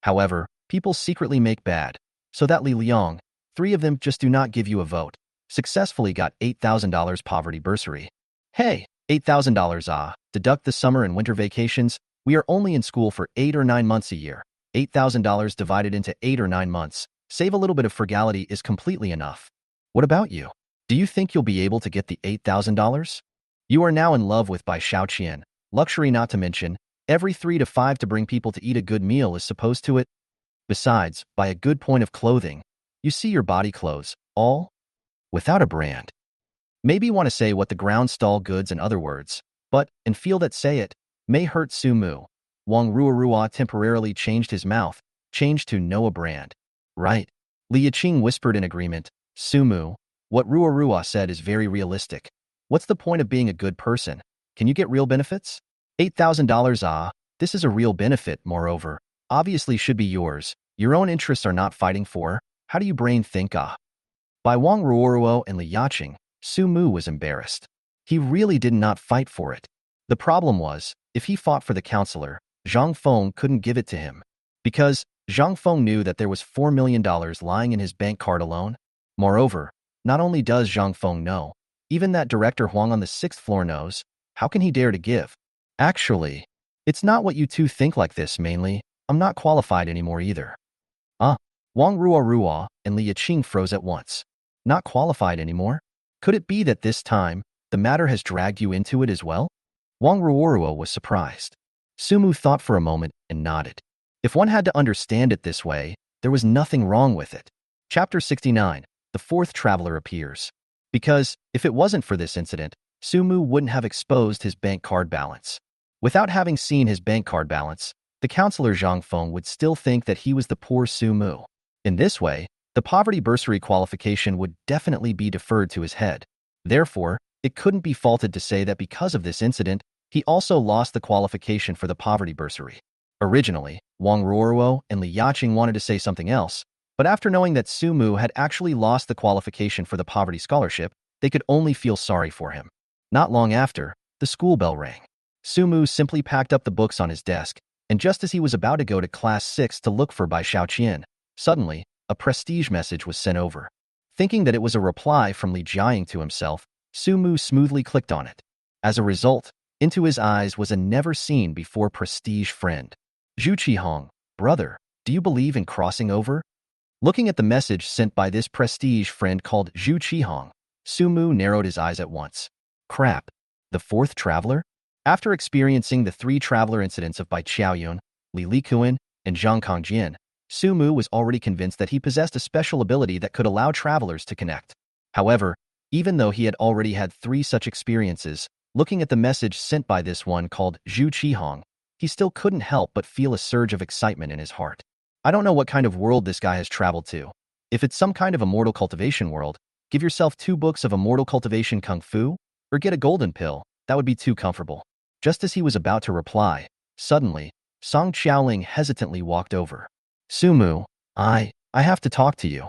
However, People secretly make bad, so that Li Liang, 3 of them just do not give you a vote, successfully got $8,000 poverty bursary. Hey, $8,000 deduct the summer and winter vacations, we are only in school for 8 or 9 months a year. $8,000 divided into 8 or 9 months, save a little bit of frugality is completely enough. What about you? Do you think you'll be able to get the $8,000? You are now in love with Bai Qiaoyun, luxury not to mention, every 3 to 5 to bring people to eat a good meal is supposed to it. Besides, buy a good point of clothing. You see your body clothes, all without a brand. Maybe want to say what the ground stall goods in other words, but, and feel that say it, may hurt Sumu. Wang Ruorua temporarily changed his mouth, changed to Noah brand. Right. Li Yiqing whispered in agreement, Sumu, what Ruorua said is very realistic. What's the point of being a good person? Can you get real benefits? $8,000 this is a real benefit, moreover. Obviously should be yours. Your own interests are not fighting for. How do you brain think By Wang Ruoruo and Li Yiqing, Sumu was embarrassed. He really did not fight for it. The problem was, if he fought for the counselor, Zhang Feng couldn't give it to him. Because Zhang Feng knew that there was $4 million lying in his bank card alone. Moreover, not only does Zhang Feng know, even that director Huang on the 6th floor knows. How can he dare to give? Actually, it's not what you two think like this mainly. I'm not qualified anymore either. Wang Ruorua and Li Yiqing froze at once. Not qualified anymore? Could it be that this time, the matter has dragged you into it as well? Wang Ruorua was surprised. Sumu thought for a moment and nodded. If one had to understand it this way, there was nothing wrong with it. Chapter 69. The 4th traveler appears. Because, if it wasn't for this incident, Sumu wouldn't have exposed his bank card balance. Without having seen his bank card balance, the counselor Zhang Feng would still think that he was the poor Sumu. In this way, the poverty bursary qualification would definitely be deferred to his head. Therefore, it couldn't be faulted to say that because of this incident, he also lost the qualification for the poverty bursary. Originally, Wang Ruoruo and Li Yiqing wanted to say something else, but after knowing that Sumu had actually lost the qualification for the poverty scholarship, they could only feel sorry for him. Not long after, the school bell rang. Sumu simply packed up the books on his desk, and just as he was about to go to class 6 to look for Bai Qiaoyun, suddenly, a prestige message was sent over. Thinking that it was a reply from Li Jiaying to himself, Sumu smoothly clicked on it. As a result, into his eyes was a never-seen-before prestige friend. Zhu Qihong, brother, do you believe in crossing over? Looking at the message sent by this prestige friend called Zhu Qihong, Sumu narrowed his eyes at once. Crap. The 4th traveler? After experiencing the 3 traveler incidents of Bai Qiaoyun, Li Likuan, and Zhang Kongjin, Sumu was already convinced that he possessed a special ability that could allow travelers to connect. However, even though he had already had 3 such experiences, looking at the message sent by this one called Zhu Qihong, he still couldn't help but feel a surge of excitement in his heart. I don't know what kind of world this guy has traveled to. If it's some kind of immortal cultivation world, give yourself 2 books of immortal cultivation kung fu, or get a golden pill, that would be too comfortable. Just as he was about to reply, suddenly, Song Qiaoling hesitantly walked over. Sumu, I have to talk to you.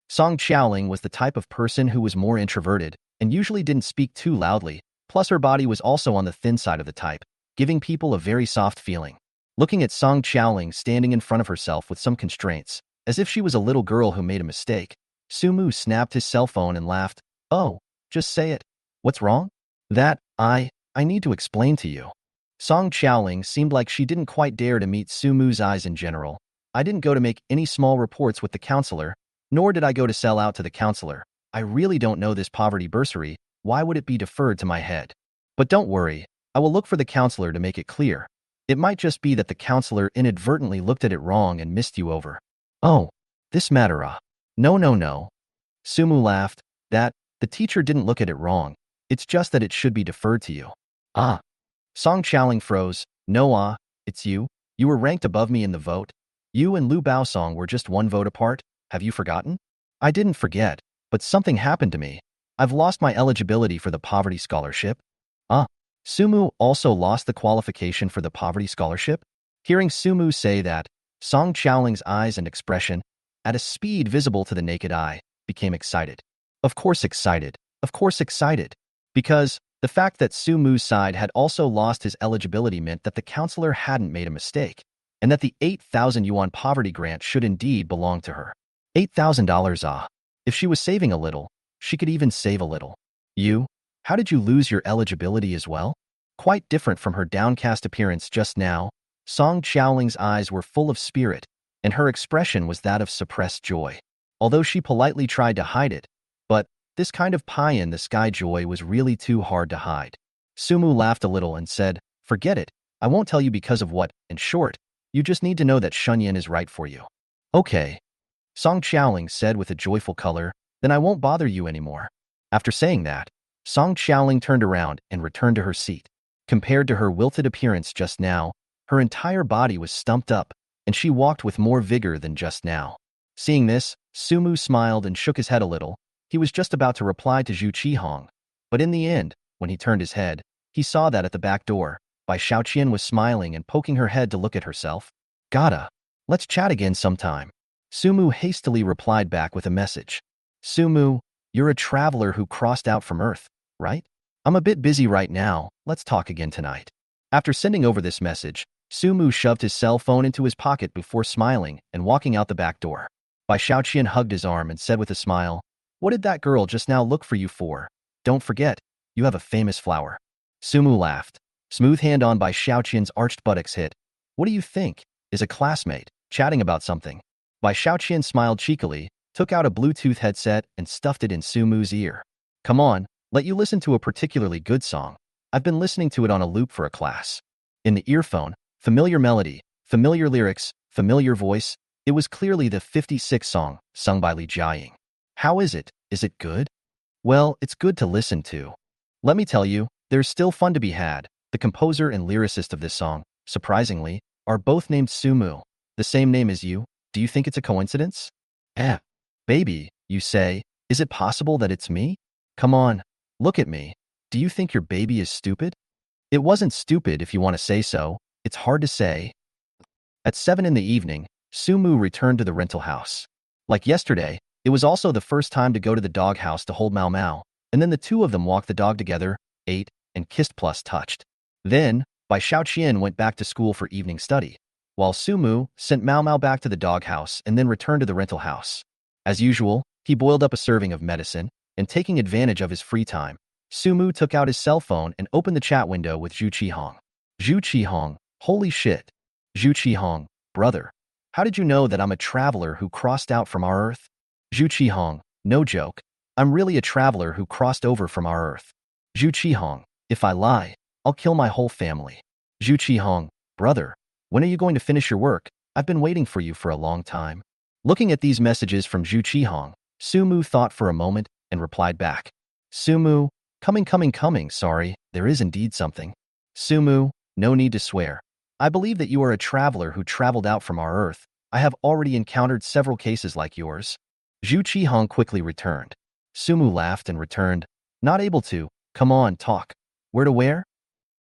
Song Qiaoling was the type of person who was more introverted and usually didn't speak too loudly, plus her body was also on the thin side of the type, giving people a very soft feeling. Looking at Song Qiaoling standing in front of herself with some constraints, as if she was a little girl who made a mistake, Sumu snapped his cell phone and laughed. Oh, just say it. What's wrong? That, I need to explain to you. Song Qiaoling seemed like she didn't quite dare to meet Sumu's eyes in general. I didn't go to make any small reports with the counselor, nor did I go to sell out to the counselor. I really don't know this poverty bursary. Why would it be deferred to my head? But don't worry, I will look for the counselor to make it clear. It might just be that the counselor inadvertently looked at it wrong and missed you over. Oh, this matter, No. Sumu laughed. That, the teacher didn't look at it wrong. It's just that it should be deferred to you. Song Qiaoling froze. No, it's you. You were ranked above me in the vote. You and Lu Baosong were just 1 vote apart. Have you forgotten? I didn't forget, but something happened to me. I've lost my eligibility for the poverty scholarship. Sumu also lost the qualification for the poverty scholarship? Hearing Sumu say that, Song Qiaoling's eyes and expression, at a speed visible to the naked eye, became excited. Of course excited. Because the fact that Sumu's side had also lost his eligibility meant that the counselor hadn't made a mistake. and that the 8,000 yuan poverty grant should indeed belong to her. $8,000, ah. If she was saving a little, she could even save a little. You? How did you lose your eligibility as well? Quite different from her downcast appearance just now, Song Qiaoling's eyes were full of spirit, and her expression was that of suppressed joy. Although she politely tried to hide it, but this kind of pie-in-the-sky joy was really too hard to hide. Sumu laughed a little and said, "Forget it. I won't tell you because of what, in short, you just need to know that Shunyan is right for you." "Okay," Song Qiaoling said with a joyful color, "then I won't bother you anymore." After saying that, Song Qiaoling turned around and returned to her seat. Compared to her wilted appearance just now, her entire body was stumped up, and she walked with more vigor than just now. Seeing this, Sumu smiled and shook his head a little. He was just about to reply to Zhu Qihong, but in the end, when he turned his head, he saw that at the back door, Bai Qiaoyun was smiling and poking her head to look at herself. "Gotta. Let's chat again sometime." Sumu hastily replied back with a message. "Sumu, you're a traveler who crossed out from Earth, right? I'm a bit busy right now, let's talk again tonight." After sending over this message, Sumu shoved his cell phone into his pocket before smiling and walking out the back door. Bai Qiaoyun hugged his arm and said with a smile, "What did that girl just now look for you for? Don't forget, you have a famous flower." Sumu laughed. Smooth hand on Bai Qiaoyun's arched buttocks hit. "What do you think? Is a classmate chatting about something?" Bai Qiaoyun smiled cheekily, took out a Bluetooth headset and stuffed it in Sumu's ear. "Come on, let you listen to a particularly good song. I've been listening to it on a loop for a class." In the earphone, familiar melody, familiar lyrics, familiar voice, it was clearly the 56 song, sung by Li Jiaying. "How is it? Is it good?" "Well, it's good to listen to. Let me tell you, there's still fun to be had." The composer and lyricist of this song, surprisingly, are both named Sumu, the same name as you. Do you think it's a coincidence? Baby, you say, is it possible that it's me? Come on, look at me. Do you think your baby is stupid? It wasn't stupid if you want to say so. It's hard to say. At 7 in the evening, Sumu returned to the rental house. Like yesterday, it was also the first time to go to the dog house to hold Mao Mao, and then the two of them walked the dog together, ate, and kissed plus touched. Then, Bai Qiaoyun went back to school for evening study, while Sumu sent Mao Mao back to the doghouse and then returned to the rental house. As usual, he boiled up a serving of medicine, and taking advantage of his free time, Sumu took out his cell phone and opened the chat window with Zhu Qihong. "Zhu Qihong, holy shit. Zhu Qihong, brother, how did you know that I'm a traveler who crossed out from our Earth?" "Zhu Qihong, no joke. I'm really a traveler who crossed over from our Earth." "Zhu Qihong, if I lie, I'll kill my whole family." "Zhu Qihong, brother, when are you going to finish your work? I've been waiting for you for a long time." Looking at these messages from Zhu Qihong, Sumu thought for a moment and replied back. "Sumu, coming, sorry, there is indeed something." "Sumu, no need to swear. I believe that you are a traveler who traveled out from our Earth. I have already encountered several cases like yours." Zhu Qihong quickly returned. Sumu laughed and returned, "Not able to. Come on, talk. Where to where?"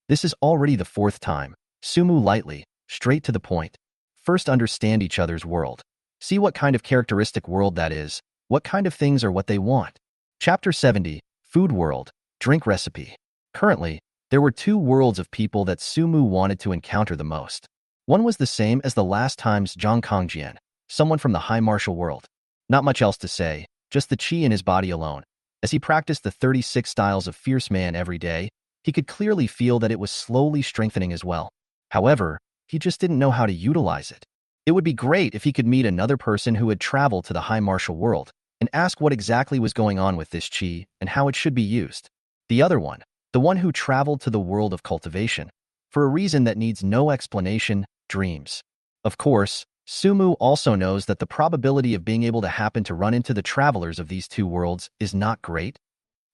"This is already the 4th time." Sumu lightly, straight to the point. "First understand each other's world. See what kind of characteristic world that is, what kind of things are what they want." Chapter 70, Food World, Drink Recipe. Currently, there were 2 worlds of people that Sumu wanted to encounter the most. One was the same as the last time's Zhang Kongjian, someone from the high martial world. Not much else to say, just the chi in his body alone. As he practiced the 36 styles of Fierce Man every day, he could clearly feel that it was slowly strengthening as well. However, he just didn't know how to utilize it. It would be great if he could meet another person who had traveled to the high martial world and ask what exactly was going on with this chi and how it should be used. The other one, the one who traveled to the world of cultivation, for a reason that needs no explanation, dreams. Of course, Sumu also knows that the probability of being able to happen to run into the travelers of these 2 worlds is not great.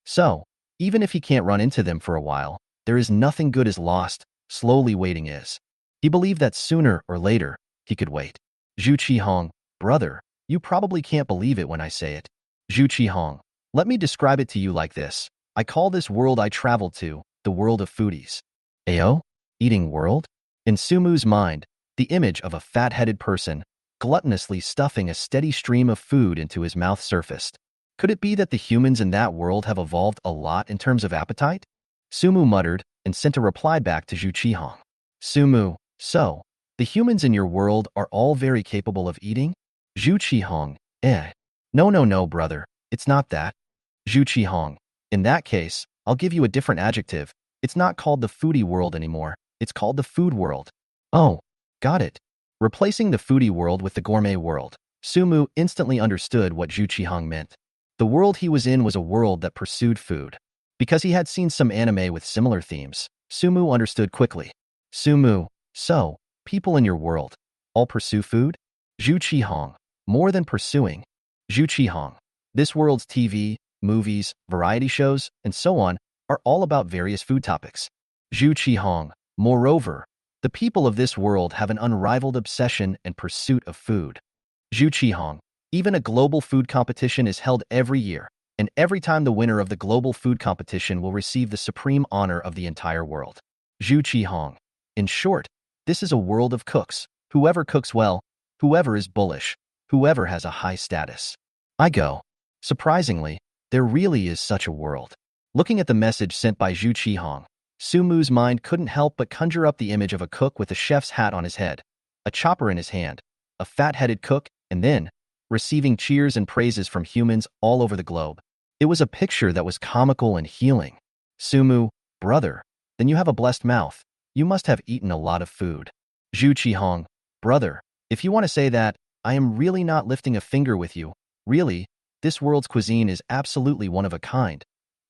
So, even if he can't run into them for a while, there is nothing good as lost, slowly waiting is. He believed that sooner or later, he could wait. "Zhu Qihong, brother, you probably can't believe it when I say it. Zhu Qihong, let me describe it to you like this. I call this world I traveled to, the world of foodies." "Ayo? Eating world?" In Sumu's mind, the image of a fat-headed person, gluttonously stuffing a steady stream of food into his mouth surfaced. Could it be that the humans in that world have evolved a lot in terms of appetite? Sumu muttered and sent a reply back to Zhu Qihong. "Sumu, so, The humans in your world are all very capable of eating? Zhu Qihong, eh. No, no, no, brother. It's not that. Zhu Qihong. In that case, I'll give you a different adjective. It's not called the foodie world anymore. It's called the food world. Oh, got it. Replacing the foodie world with the gourmet world, Sumu instantly understood what Zhu Qihong meant. The world he was in was a world that pursued food. Because he had seen some anime with similar themes, Sumu understood quickly. Sumu, so, people in your world all pursue food? Zhu Qihong, more than pursuing. Zhu Qihong, this world's TV, movies, variety shows, and so on are all about various food topics. Zhu Qihong, moreover, the people of this world have an unrivaled obsession and pursuit of food. Zhu Qihong, even a global food competition is held every year, and every time the winner of the global food competition will receive the supreme honor of the entire world. Zhu Qihong, in short, this is a world of cooks, whoever cooks well, whoever is bullish, whoever has a high status. I go. Surprisingly, there really is such a world. Looking at the message sent by Zhu Qihong, Sumu's mind couldn't help but conjure up the image of a cook with a chef's hat on his head, a chopper in his hand, a fat-headed cook, and then receiving cheers and praises from humans all over the globe. It was a picture that was comical and healing. Sumu, brother, then you have a blessed mouth. You must have eaten a lot of food. Zhu Qihong, brother, if you want to say that, I am really not lifting a finger with you. Really, this world's cuisine is absolutely one of a kind.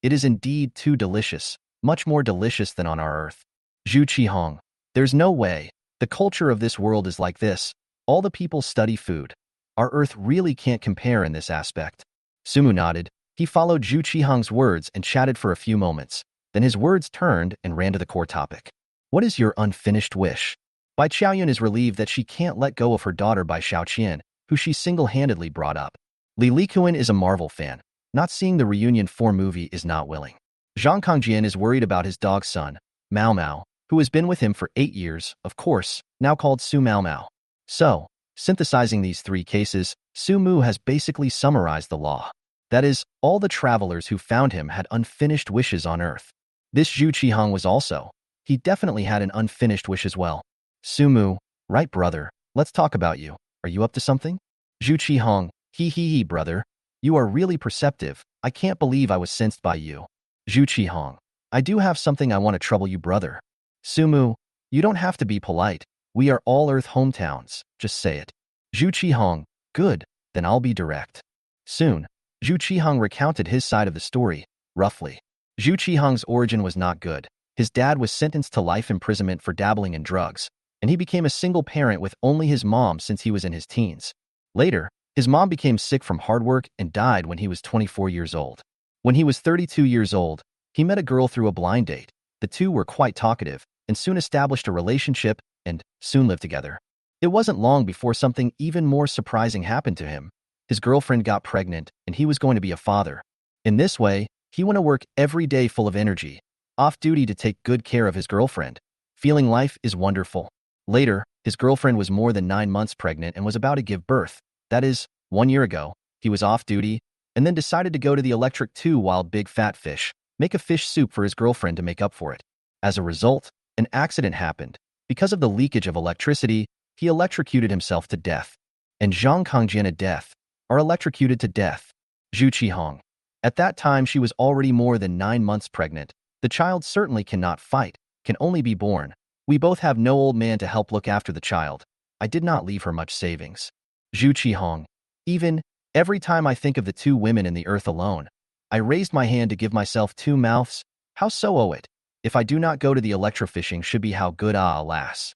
It is indeed too delicious, much more delicious than on our earth. Zhu Qihong, there's no way. The culture of this world is like this. All the people study food. Our earth really can't compare in this aspect. Sumu nodded. He followed Zhu Qihong's words and chatted for a few moments. Then his words turned and ran to the core topic. What is your unfinished wish? Bai Qiaoyun is relieved that she can't let go of her daughter Bai Qiaoyan, who she single-handedly brought up. Li Likuan is a Marvel fan. Not seeing the Reunion 4 movie is not willing. Zhang Kongjian is worried about his dog's son, Mao Mao, who has been with him for 8 years, of course, now called Su Mao Mao. So, synthesizing these 3 cases, Su Mu has basically summarized the law. That is, all the travelers who found him had unfinished wishes on Earth. This Zhu Qihong was also. He definitely had an unfinished wish as well. Sumu, right brother, let's talk about you. Are you up to something? Zhu Qihong, he, brother. You are really perceptive. I can't believe I was sensed by you. Zhu Qihong, I do have something I want to trouble you, brother. Sumu, you don't have to be polite. We are all Earth hometowns. Just say it. Zhu Qihong, good, then I'll be direct. Soon, Zhu Qihong recounted his side of the story, roughly. Zhu Qihong's origin was not good. His dad was sentenced to life imprisonment for dabbling in drugs, and he became a single parent with only his mom since he was in his teens. Later, his mom became sick from hard work and died when he was 24 years old. When he was 32 years old, he met a girl through a blind date. The two were quite talkative and soon established a relationship and soon lived together. It wasn't long before something even more surprising happened to him. His girlfriend got pregnant and he was going to be a father. In this way, he went to work every day full of energy, off duty to take good care of his girlfriend, feeling life is wonderful. Later, his girlfriend was more than 9 months pregnant and was about to give birth. That is, 1 year ago, he was off duty and then decided to go to the electric 2 wild big fat fish, make a fish soup for his girlfriend to make up for it. As a result, an accident happened. Because of the leakage of electricity, he electrocuted himself to death. And Zhang Kongjian at death are electrocuted to death. Zhu Qihong. At that time, she was already more than 9 months pregnant. The child certainly cannot fight, can only be born. We both have no old man to help look after the child. I did not leave her much savings. Zhu Qihong. Even, every time I think of the 2 women in the earth alone, I raised my hand to give myself 2 mouths. How so owe it? If I do not go to the electrofishing should be how good alas.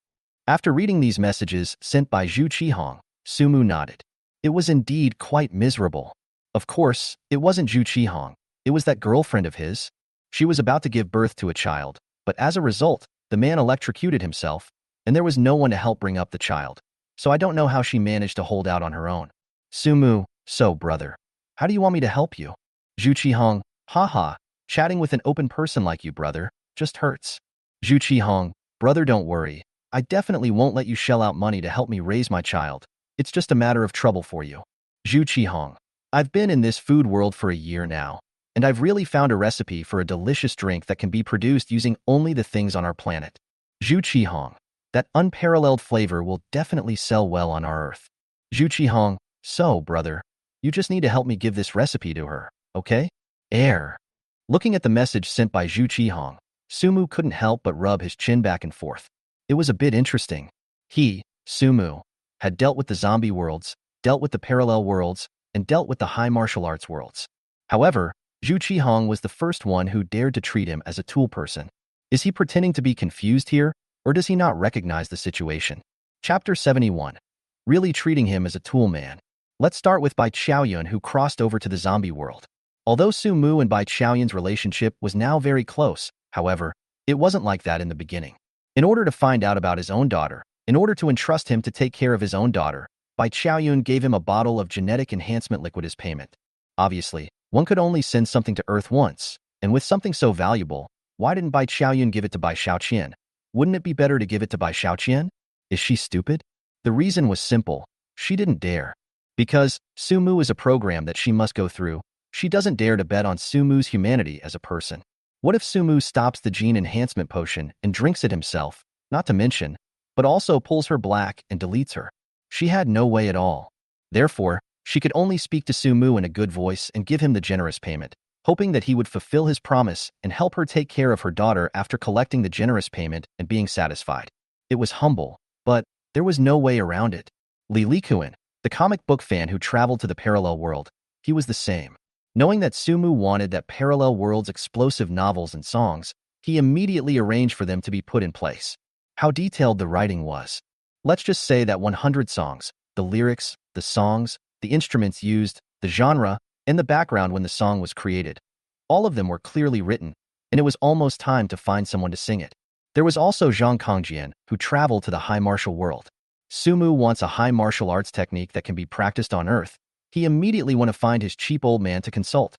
After reading these messages sent by Zhu Qihong, Sumu nodded. It was indeed quite miserable. Of course, it wasn't Zhu Qihong. It was that girlfriend of his. She was about to give birth to a child, but as a result, the man electrocuted himself, and there was no one to help bring up the child. So I don't know how she managed to hold out on her own. Sumu, so brother, how do you want me to help you? Zhu Qihong, haha, chatting with an open person like you, brother, just hurts. Zhu Qihong, brother, don't worry. I definitely won't let you shell out money to help me raise my child. It's just a matter of trouble for you. Zhu Qihong, I've been in this food world for a year now, and I've really found a recipe for a delicious drink that can be produced using only the things on our planet. Zhu Qihong, That unparalleled flavor will definitely sell well on our Earth. Zhu Qihong, so, brother, you just need to help me give this recipe to her, okay? Air. Looking at the message sent by Zhu Qihong, Sumu couldn't help but rub his chin back and forth. It was a bit interesting. He, Sumu, had dealt with the zombie worlds, dealt with the parallel worlds, and dealt with the high martial arts worlds. However, Zhu Qihong was the first one who dared to treat him as a tool person. Is he pretending to be confused here, or does he not recognize the situation? Chapter 71. Really treating him as a tool man. Let's start with Bai Qiaoyun, who crossed over to the zombie world. Although Sumu and Bai Qiaoyun's relationship was now very close, however, it wasn't like that in the beginning. In order to find out about his own daughter, in order to entrust him to take care of his own daughter, Bai Qiaoyun gave him a bottle of genetic enhancement liquid as payment. Obviously, one could only send something to Earth once, and with something so valuable, why didn't Bai Qiaoyun give it to Bai Xiaoqian? Wouldn't it be better to give it to Bai Xiaoqian? Is she stupid? The reason was simple. She didn't dare. Because Sumu is a program that she must go through, she doesn't dare to bet on Sumu's humanity as a person. What if Sumu stops the gene enhancement potion and drinks it himself, not to mention, but also pulls her black and deletes her? She had no way at all. Therefore, she could only speak to Sumu in a good voice and give him the generous payment, hoping that he would fulfill his promise and help her take care of her daughter after collecting the generous payment and being satisfied. It was humble, but there was no way around it. Li Likuan, the comic book fan who traveled to the parallel world, he was the same. Knowing that Sumu wanted that parallel world's explosive novels and songs, he immediately arranged for them to be put in place. How detailed the writing was. Let's just say that 100 songs, the lyrics, the songs, the instruments used, the genre, and the background when the song was created. All of them were clearly written, and it was almost time to find someone to sing it. There was also Zhang Kongjian, who traveled to the high martial world. Sumu wants a high martial arts technique that can be practiced on Earth. He immediately went to find his cheap old man to consult.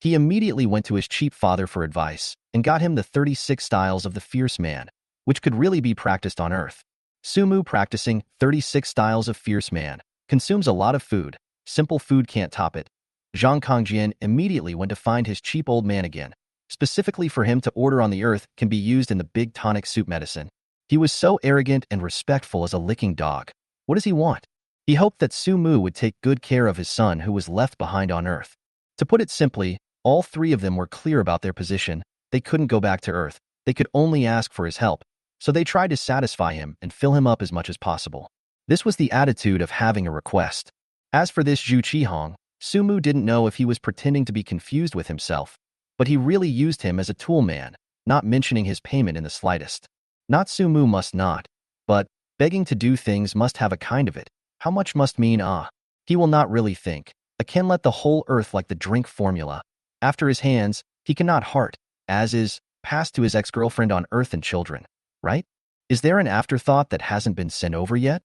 He immediately went to his cheap father for advice and got him the 36 styles of the fierce man, which could really be practiced on Earth. Sumu practicing 36 styles of fierce man consumes a lot of food. Simple food can't top it. Zhang Kongjian immediately went to find his cheap old man again. Specifically for him to order on the Earth can be used in the big tonic soup medicine. He was so arrogant and respectful as a licking dog. What does he want? He hoped that Sumu would take good care of his son who was left behind on Earth. To put it simply, all three of them were clear about their position. They couldn't go back to Earth. They could only ask for his help. So they tried to satisfy him and fill him up as much as possible. This was the attitude of having a request. As for this Zhu Qihong, Sumu didn't know if he was pretending to be confused with himself, but he really used him as a tool man, not mentioning his payment in the slightest. Not Sumu must not, but begging to do things must have a kind of it. How much must mean he will not really think. A can let the whole Earth like the drink formula. After his hands, he cannot heart, as is, passed to his ex-girlfriend on Earth and children, right? Is there an afterthought that hasn't been sent over yet?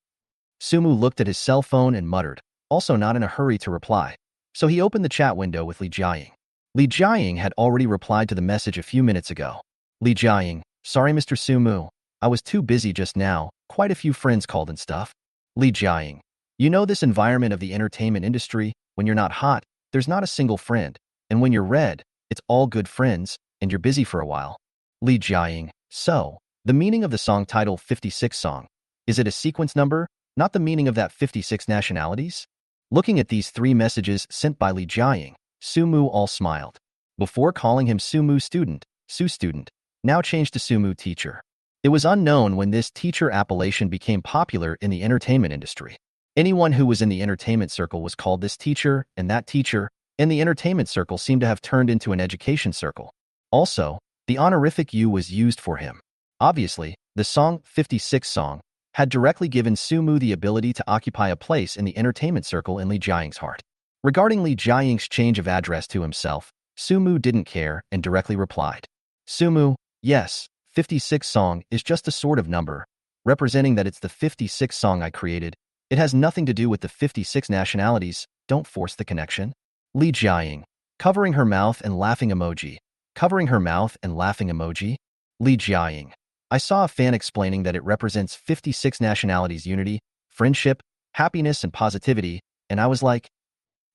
Sumu looked at his cell phone and muttered, also not in a hurry to reply. So he opened the chat window with Li Jiaying. Li Jiaying had already replied to the message a few minutes ago. Li Jiaying, sorry Mr. Sumu, I was too busy just now, quite a few friends called and stuff. Li Jiaying, you know this environment of the entertainment industry, when you're not hot, there's not a single friend, and when you're red, it's all good friends, and you're busy for a while. Li Jiaying, so, the meaning of the song title 56 song, is it a sequence number, not the meaning of that 56 nationalities? Looking at these three messages sent by Li Jiaying, Sumu all smiled. Before calling him Sumu student, Su student, now changed to Sumu teacher. It was unknown when this teacher appellation became popular in the entertainment industry. Anyone who was in the entertainment circle was called this teacher, and that teacher, in the entertainment circle seemed to have turned into an education circle. Also, the honorific U was used for him. Obviously, the song 56 song had directly given Sumu the ability to occupy a place in the entertainment circle in Li Jiaying's heart. Regarding Li Jiaying's change of address to himself, Sumu didn't care and directly replied. Sumu, yes, 56 song is just a sort of number, representing that it's the 56th song I created. It has nothing to do with the 56 nationalities, don't force the connection. Li Jiaying, covering her mouth and laughing emoji. Covering her mouth and laughing emoji. Li Jiaying, I saw a fan explaining that it represents 56 nationalities unity, friendship, happiness, and positivity, and I was like,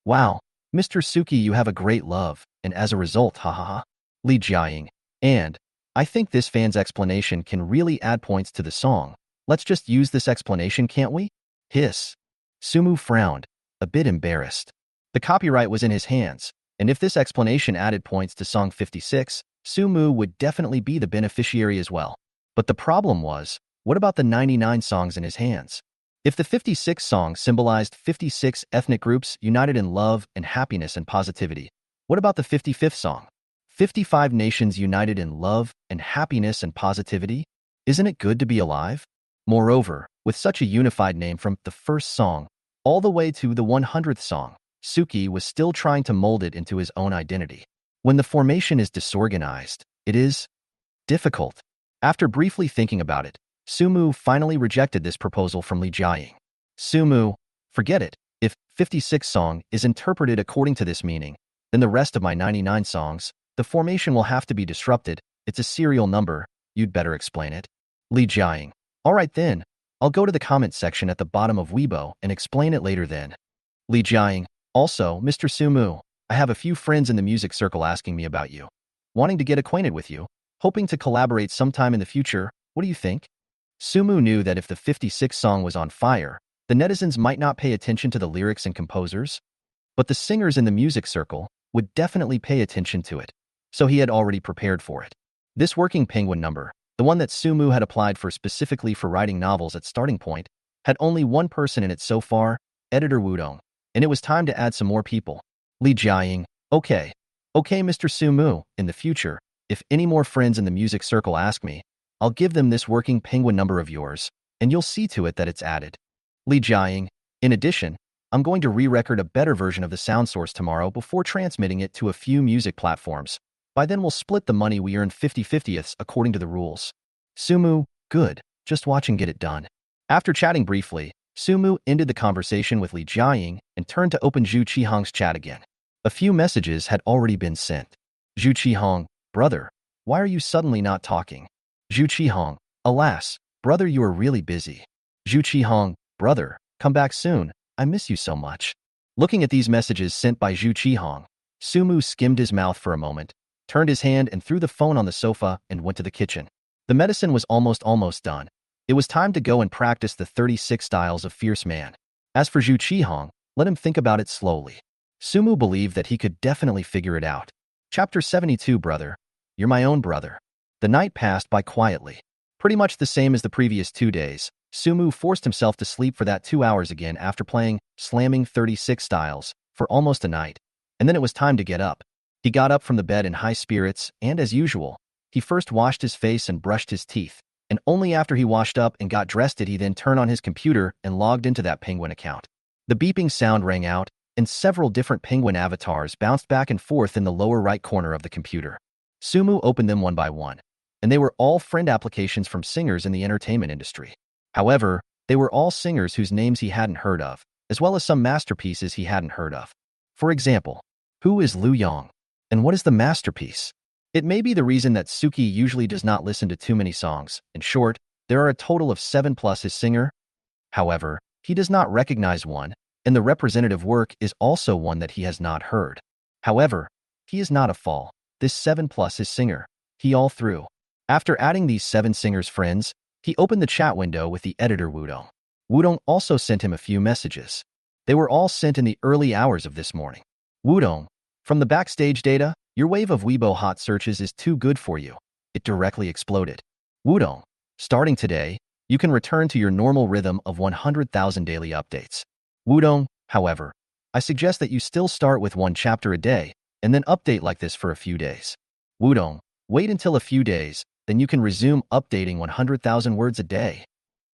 wow, Mr. Suki, you have a great love, and as a result, hahaha. Li Jiaying, and I think this fan's explanation can really add points to the song. Let's just use this explanation, can't we? Hiss. Sumu frowned, a bit embarrassed. The copyright was in his hands, and if this explanation added points to song 56, Sumu would definitely be the beneficiary as well. But the problem was, what about the 99 songs in his hands? If the 56 song symbolized 56 ethnic groups united in love and happiness and positivity, what about the 55th song? 55 nations united in love and happiness and positivity? Isn't it good to be alive? Moreover, with such a unified name from the first song all the way to the 100th song, Suki was still trying to mold it into his own identity. When the formation is disorganized, it is difficult. After briefly thinking about it, Sumu finally rejected this proposal from Li Jiaying. Sumu, forget it. If 56 song is interpreted according to this meaning, then the rest of my 99 songs, the formation will have to be disrupted. It's a serial number. You'd better explain it. Li Jiaying. All right then. I'll go to the comment section at the bottom of Weibo and explain it later then. Li Jiaying. Also, Mr. Sumu, I have a few friends in the music circle asking me about you, wanting to get acquainted with you, hoping to collaborate sometime in the future. What do you think? Sumu knew that if the 56 song was on fire, the netizens might not pay attention to the lyrics and composers, but the singers in the music circle would definitely pay attention to it, so he had already prepared for it. This working penguin number, the one that Sumu had applied for specifically for writing novels at starting point, had only one person in it so far, editor Wudong, and it was time to add some more people. Li Jiaying. Okay, Mr. Sumu, in the future, if any more friends in the music circle ask me, I'll give them this working penguin number of yours, and you'll see to it that it's added. Li Jiaying. In addition, I'm going to re-record a better version of the sound source tomorrow before transmitting it to a few music platforms. By then we'll split the money we earn 50/50ths according to the rules. Sumu, good, just watch and get it done. After chatting briefly, Sumu ended the conversation with Li Jiaying and turned to open Zhu Qihong's chat again. A few messages had already been sent. Zhu Qihong, brother, why are you suddenly not talking? Zhu Qihong, alas, brother, you are really busy. Zhu Qihong, brother, come back soon, I miss you so much. Looking at these messages sent by Zhu Qihong, Sumu skimmed his mouth for a moment, turned his hand and threw the phone on the sofa and went to the kitchen. The medicine was almost done. It was time to go and practice the 36 styles of Fierce Man. As for Zhu Qihong, let him think about it slowly. Sumu believed that he could definitely figure it out. Chapter 72. Brother, you're my own brother. The night passed by quietly. Pretty much the same as the previous 2 days, Sumu forced himself to sleep for that 2 hours again after playing Slamming 36 Styles for almost a night. And then it was time to get up. He got up from the bed in high spirits, and as usual, he first washed his face and brushed his teeth, and only after he washed up and got dressed did he then turn on his computer and logged into that penguin account. The beeping sound rang out, and several different penguin avatars bounced back and forth in the lower right corner of the computer. Sumu opened them one by one, and they were all friend applications from singers in the entertainment industry. However, they were all singers whose names he hadn't heard of, as well as some masterpieces he hadn't heard of. For example, who is Liu Yang? And what is the masterpiece? It may be the reason that Suki usually does not listen to too many songs. In short, there are a total of 7 plus his singer. However, he does not recognize one, and the representative work is also one that he has not heard. However, he is not a fall. This 7 plus his singer, he all through. After adding these 7 singers' friends, he opened the chat window with the editor Wudong. Wudong also sent him a few messages. They were all sent in the early hours of this morning. Wudong, from the backstage data, your wave of Weibo hot searches is too good for you. It directly exploded. Wudong, starting today, you can return to your normal rhythm of 100,000 daily updates. Wudong, however, I suggest that you still start with 1 chapter a day, and then update like this for a few days. Wudong, wait until a few days, then you can resume updating 100,000 words a day.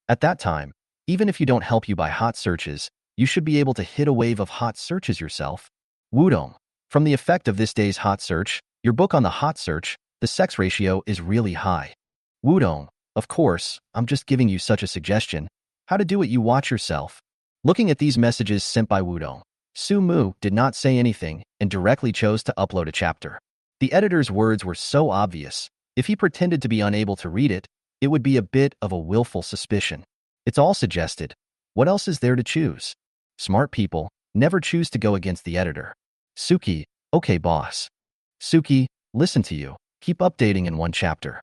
At that time, even if you don't help you by hot searches, you should be able to hit a wave of hot searches yourself. Wudong, from the effect of this day's hot search, your book on the hot search, the sex ratio is really high. Wudong, of course, I'm just giving you such a suggestion. How to do it, you watch yourself. Looking at these messages sent by Wudong, Sumu did not say anything and directly chose to upload a chapter. The editor's words were so obvious. If he pretended to be unable to read it, it would be a bit of a willful suspicion. It's all suggested. What else is there to choose? Smart people never choose to go against the editor. Suki, okay boss. Suki, listen to you. Keep updating in 1 chapter.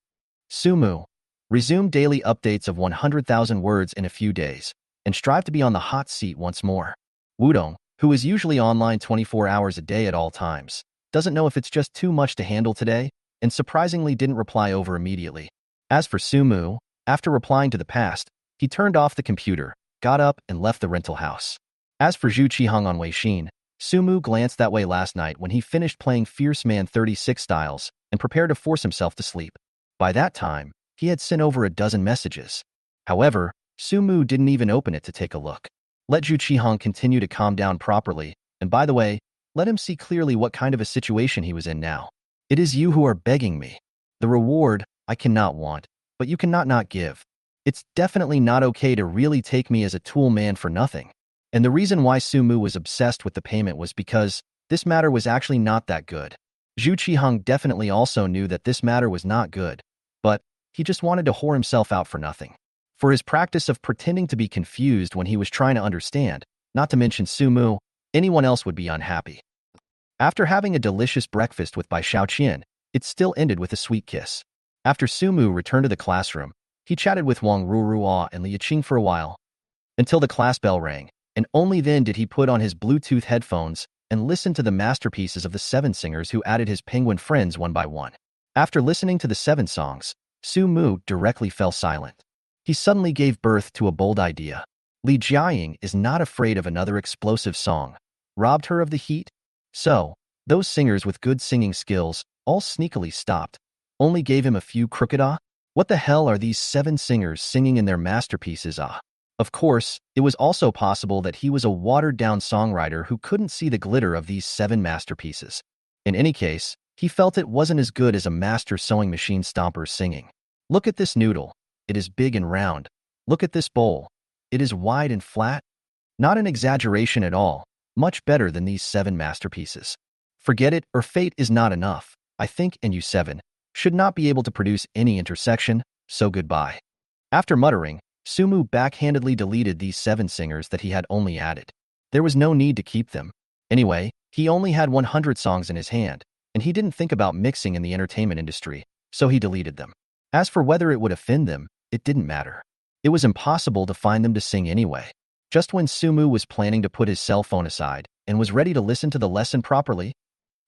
Sumu, Resume daily updates of 100,000 words in a few days, and strive to be on the hot seat once more. Wudong, who is usually online 24 hours a day at all times, doesn't know if it's just too much to handle today, and surprisingly didn't reply over immediately. As for Sumu, after replying to the past, he turned off the computer, got up, and left the rental house. As for Zhu Qihong on Weixin, Sumu glanced that way last night when he finished playing Fierce Man 36 Styles and prepared to force himself to sleep. By that time, he had sent over a dozen messages. However, Sumu didn't even open it to take a look. Let Zhu Qihong continue to calm down properly, and by the way, let him see clearly what kind of a situation he was in now. It is you who are begging me. The reward, I cannot want, but you cannot not give. It's definitely not okay to really take me as a tool man for nothing. And the reason why Sumu was obsessed with the payment was because this matter was actually not that good. Zhu Qihong definitely also knew that this matter was not good, but he just wanted to whore himself out for nothing. For his practice of pretending to be confused when he was trying to understand, not to mention Sumu, anyone else would be unhappy. After having a delicious breakfast with Bai Qiaoyun, it still ended with a sweet kiss. After Sumu returned to the classroom, he chatted with Wang Ruruo and Li Qing for a while, until the class bell rang, and only then did he put on his Bluetooth headphones and listen to the masterpieces of the 7 singers who added his penguin friends one by one. After listening to the 7 songs, Sumu directly fell silent. He suddenly gave birth to a bold idea. Li Jiaying is not afraid of another explosive song. Robbed her of the heat? So, those singers with good singing skills all sneakily stopped, only gave him a few crooked ah? What the hell are these 7 singers singing in their masterpieces ah? Of course, it was also possible that he was a watered-down songwriter who couldn't see the glitter of these 7 masterpieces. In any case, he felt it wasn't as good as a master sewing machine stomper singing. Look at this noodle. It is big and round. Look at this bowl. It is wide and flat. Not an exaggeration at all. Much better than these 7 masterpieces. Forget it, or fate is not enough. I think, and you 7 should not be able to produce any intersection, so goodbye. After muttering, Sumu backhandedly deleted these 7 singers that he had only added. There was no need to keep them. Anyway, he only had 100 songs in his hand, and he didn't think about mixing in the entertainment industry, so he deleted them. As for whether it would offend them, it didn't matter. It was impossible to find them to sing anyway. Just when Sumu was planning to put his cell phone aside and was ready to listen to the lesson properly,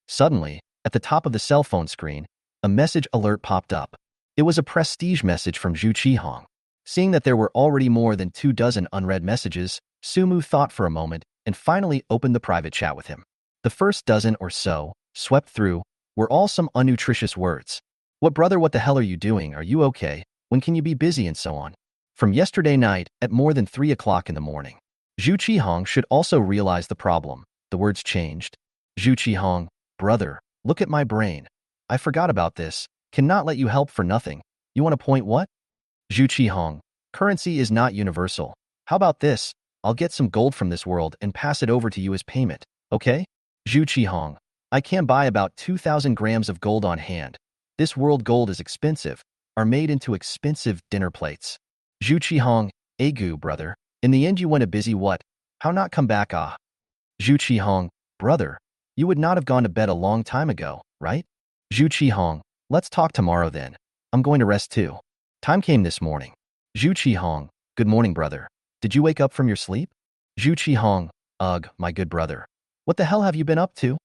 suddenly, at the top of the cell phone screen, a message alert popped up. It was a prestige message from Zhu Qihong. Seeing that there were already more than 24 unread messages, Sumu thought for a moment and finally opened the private chat with him. The first dozen or so, swept through, were all some unnutritious words. What brother, what the hell are you doing? Are you okay? When can you be busy? And so on. From yesterday night, at more than 3 o'clock in the morning. Zhu Qihong should also realize the problem. The words changed. Zhu Qihong, brother, look at my brain. I forgot about this. Cannot let you help for nothing. You want to point what? Zhu Qihong, currency is not universal. How about this? I'll get some gold from this world and pass it over to you as payment, okay? Zhu Qihong, I can buy about 2,000 grams of gold on hand. This world gold is expensive, are made into expensive dinner plates. Zhu Qihong, Agu, brother. In the end you went a busy what? How not come back ah? Zhu Qihong, brother. You would not have gone to bed a long time ago, right? Zhu Qihong, let's talk tomorrow then. I'm going to rest too. Time came this morning. Zhu Qihong, good morning, brother. Did you wake up from your sleep? Zhu Qihong, ugh, my good brother. What the hell have you been up to?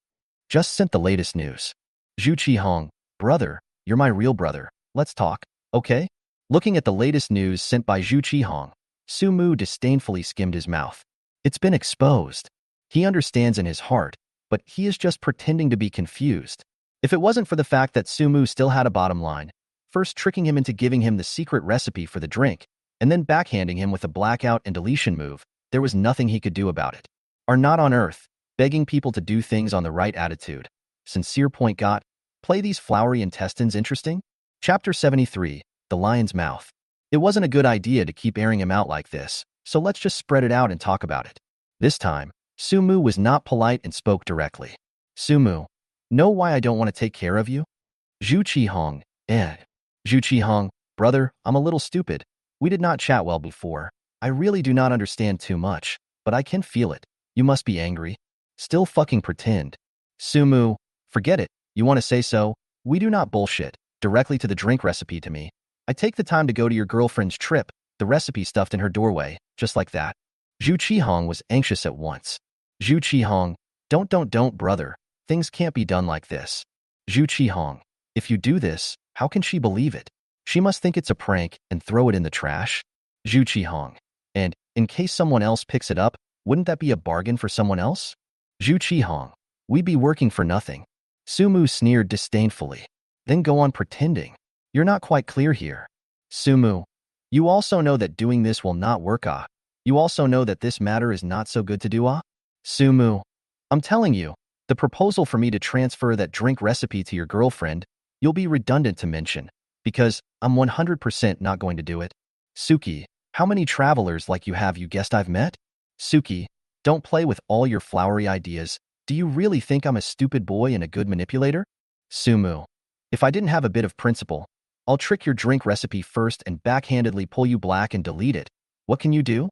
Just sent the latest news. Zhu Qihong, brother, you're my real brother. Let's talk, okay? Looking at the latest news sent by Zhu Qihong, Sumu disdainfully skimmed his mouth. It's been exposed. He understands in his heart, but he is just pretending to be confused. If it wasn't for the fact that Sumu still had a bottom line, first tricking him into giving him the secret recipe for the drink, and then backhanding him with a blackout and deletion move, there was nothing he could do about it. Are not on earth, begging people to do things on the right attitude. Sincere point got, play these flowery intestines interesting? Chapter 73, The Lion's Mouth. It wasn't a good idea to keep airing him out like this, so let's just spread it out and talk about it. This time, Sumu was not polite and spoke directly. Sumu, know why I don't want to take care of you? Zhu Qihong, Zhu Qihong, brother, I'm a little stupid. We did not chat well before. I really do not understand too much, but I can feel it. You must be angry. Still fucking pretend. Sumu, forget it. You want to say so? We do not bullshit. Directly to the drink recipe to me. I take the time to go to your girlfriend's trip, the recipe stuffed in her doorway, just like that. Zhu Qihong was anxious at once. Zhu Qihong, don't, brother. Things can't be done like this. Zhu Qihong, if you do this, how can she believe it? She must think it's a prank and throw it in the trash. Zhu Qihong, and in case someone else picks it up, wouldn't that be a bargain for someone else? Zhu Qihong, we'd be working for nothing. Sumu sneered disdainfully. Then go on pretending. You're not quite clear here. Sumu, you also know that doing this will not work, ah. You also know that this matter is not so good to do, ah? Sumu, I'm telling you, the proposal for me to transfer that drink recipe to your girlfriend, you'll be redundant to mention, because I'm 100% not going to do it. Suki, how many travelers like you guessed I've met? Suki, don't play with all your flowery ideas. Do you really think I'm a stupid boy and a good manipulator? Sumu, if I didn't have a bit of principle, I'll trick your drink recipe first and backhandedly pull you black and delete it. What can you do?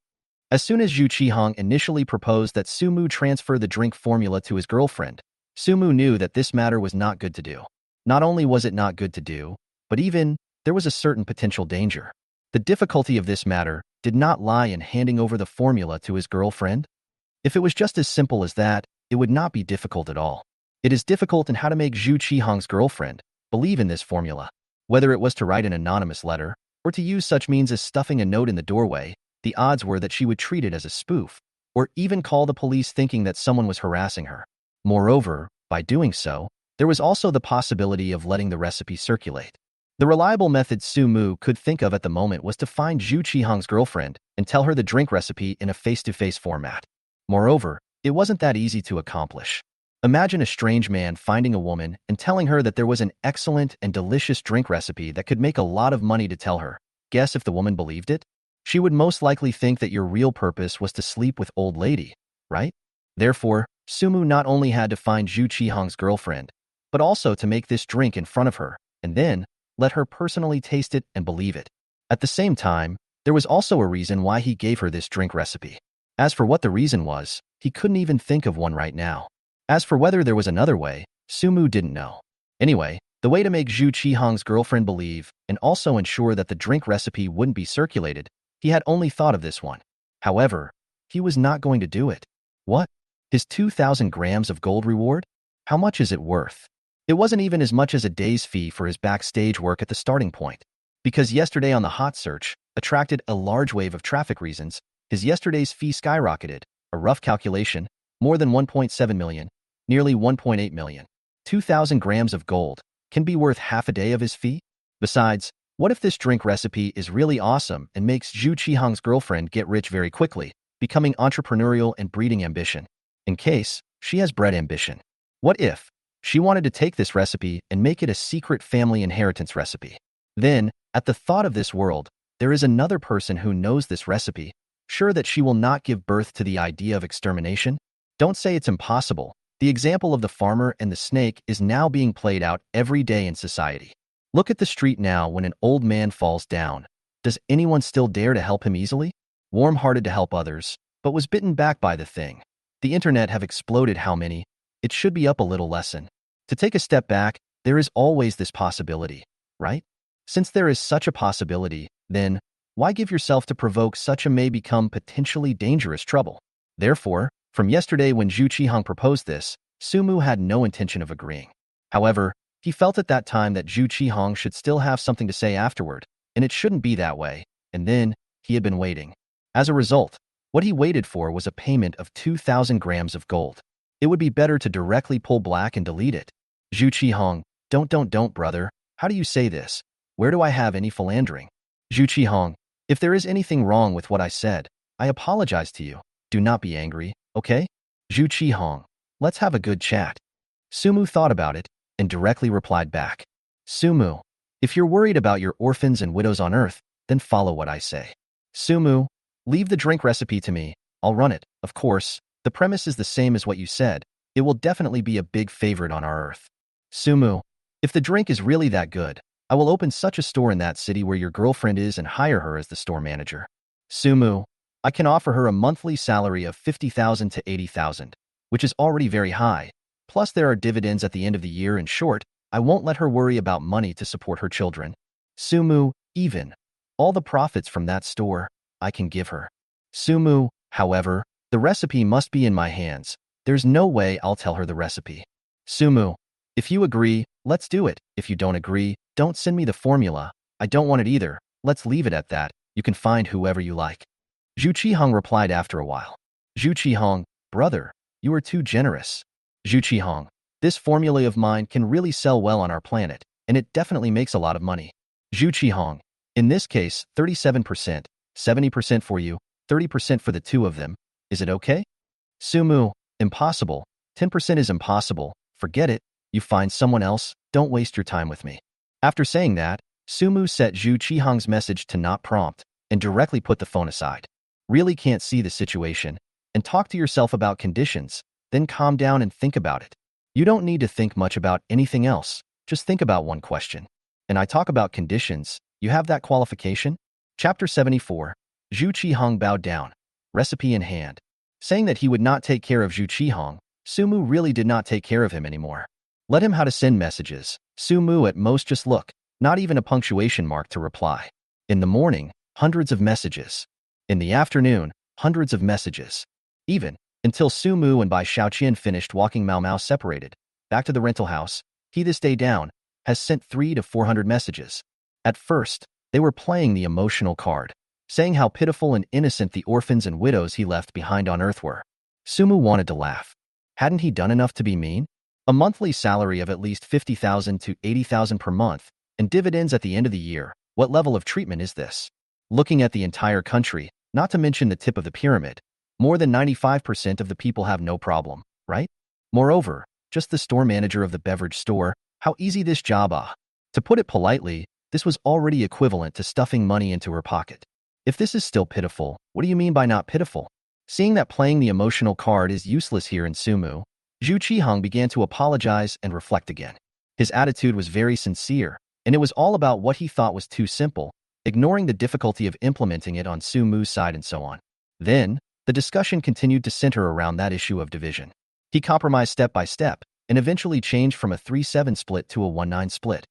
As soon as Zhu Qihong initially proposed that Sumu transfer the drink formula to his girlfriend, Sumu knew that this matter was not good to do. Not only was it not good to do, but even there was a certain potential danger. The difficulty of this matter did not lie in handing over the formula to his girlfriend. If it was just as simple as that, it would not be difficult at all. It is difficult in how to make Zhu Qihong's girlfriend believe in this formula. Whether it was to write an anonymous letter or to use such means as stuffing a note in the doorway, the odds were that she would treat it as a spoof, or even call the police thinking that someone was harassing her. Moreover, by doing so, there was also the possibility of letting the recipe circulate. The reliable method Sumu could think of at the moment was to find Zhu Qihong's girlfriend and tell her the drink recipe in a face-to-face format. Moreover, it wasn't that easy to accomplish. Imagine a strange man finding a woman and telling her that there was an excellent and delicious drink recipe that could make a lot of money to tell her. Guess if the woman believed it? She would most likely think that your real purpose was to sleep with old lady, right? Therefore, Sumu not only had to find Zhu Qihong's girlfriend, but also to make this drink in front of her, and then let her personally taste it and believe it. At the same time, there was also a reason why he gave her this drink recipe. As for what the reason was, he couldn't even think of one right now. As for whether there was another way, Sumu didn't know. Anyway, the way to make Zhu Qihong's girlfriend believe and also ensure that the drink recipe wouldn't be circulated, he had only thought of this one. However, he was not going to do it. What? His 2,000 grams of gold reward? How much is it worth? It wasn't even as much as a day's fee for his backstage work at the starting point. Because yesterday on the hot search attracted a large wave of traffic reasons, his yesterday's fee skyrocketed. A rough calculation, more than 1.7 million, nearly 1.8 million. 2,000 grams of gold can be worth half a day of his fee? Besides, what if this drink recipe is really awesome and makes Zhu Qihong's girlfriend get rich very quickly, becoming entrepreneurial and breeding ambition? In case she has bred ambition. What if she wanted to take this recipe and make it a secret family inheritance recipe? Then, at the thought of this world, there is another person who knows this recipe, sure that she will not give birth to the idea of extermination? Don't say it's impossible. The example of the farmer and the snake is now being played out every day in society. Look at the street now when an old man falls down. Does anyone still dare to help him easily? Warm-hearted to help others, but was bitten back by the thing. The internet have exploded how many? It should be up a little lesson. To take a step back, there is always this possibility, right? Since there is such a possibility, then why give yourself to provoke such a may become potentially dangerous trouble? Therefore, from yesterday when Zhu Qihong proposed this, Sumu had no intention of agreeing. However, he felt at that time that Zhu Qihong should still have something to say afterward, and it shouldn't be that way, and then he had been waiting. As a result, what he waited for was a payment of 2,000 grams of gold. It would be better to directly pull black and delete it. Zhu Qihong, don't, brother. How do you say this? Where do I have any philandering? Zhu Qihong, if there is anything wrong with what I said, I apologize to you. Do not be angry, okay? Zhu Qihong, let's have a good chat. Sumu thought about it and directly replied back. Sumu, if you're worried about your orphans and widows on earth, then follow what I say. Sumu, leave the drink recipe to me. I'll run it. Of course, the premise is the same as what you said. It will definitely be a big favorite on our earth. Sumu, if the drink is really that good, I will open such a store in that city where your girlfriend is and hire her as the store manager. Sumu, I can offer her a monthly salary of 50,000 to 80,000, which is already very high. Plus there are dividends at the end of the year. In short, I won't let her worry about money to support her children. Sumu, Even all the profits from that store, I can give her. Sumu, however, the recipe must be in my hands. There's no way I'll tell her the recipe. Sumu, if you agree, let's do it. If you don't agree, don't send me the formula. I don't want it either. Let's leave it at that. You can find whoever you like. Zhu Qihong replied after a while. Zhu Qihong, brother, you are too generous. Zhu Qihong, this formula of mine can really sell well on our planet, and it definitely makes a lot of money. Zhu Qihong, in this case, 37%, 70% for you, 30% for the two of them. Is it okay? Sumu, impossible. 10% is impossible. Forget it. You find someone else. Don't waste your time with me. After saying that, Sumu set Zhu Qihong's message to not prompt and directly put the phone aside. Really can't see the situation and talk to yourself about conditions, then calm down and think about it. You don't need to think much about anything else. Just think about one question. And I talk about conditions. You have that qualification? Chapter 74. Zhu Qihong bowed down, recipe in hand. Saying that he would not take care of Zhu Qihong, Sumu really did not take care of him anymore. Let him how to send messages. Sumu at most just look, not even a punctuation mark to reply. In the morning, hundreds of messages. In the afternoon, hundreds of messages. Even until Sumu and Bai Qiaoyun finished walking Mao Mao separated. Back to the rental house, he this day down has sent 300 to 400 messages. At first, they were playing the emotional card, saying how pitiful and innocent the orphans and widows he left behind on Earth were. Sumu wanted to laugh. Hadn't he done enough to be mean? A monthly salary of at least 50,000 to 80,000 per month, and dividends at the end of the year. What level of treatment is this? Looking at the entire country, not to mention the tip of the pyramid, more than 95% of the people have no problem, right? Moreover, just the store manager of the beverage store, how easy this job ah. To put it politely, this was already equivalent to stuffing money into her pocket. If this is still pitiful, what do you mean by not pitiful? Seeing that playing the emotional card is useless here in Sumu, Zhu Qihong began to apologize and reflect again. His attitude was very sincere, and it was all about what he thought was too simple, ignoring the difficulty of implementing it on Sumu's side and so on. Then, the discussion continued to center around that issue of division. He compromised step by step, and eventually changed from a 3-7 split to a 1-9 split.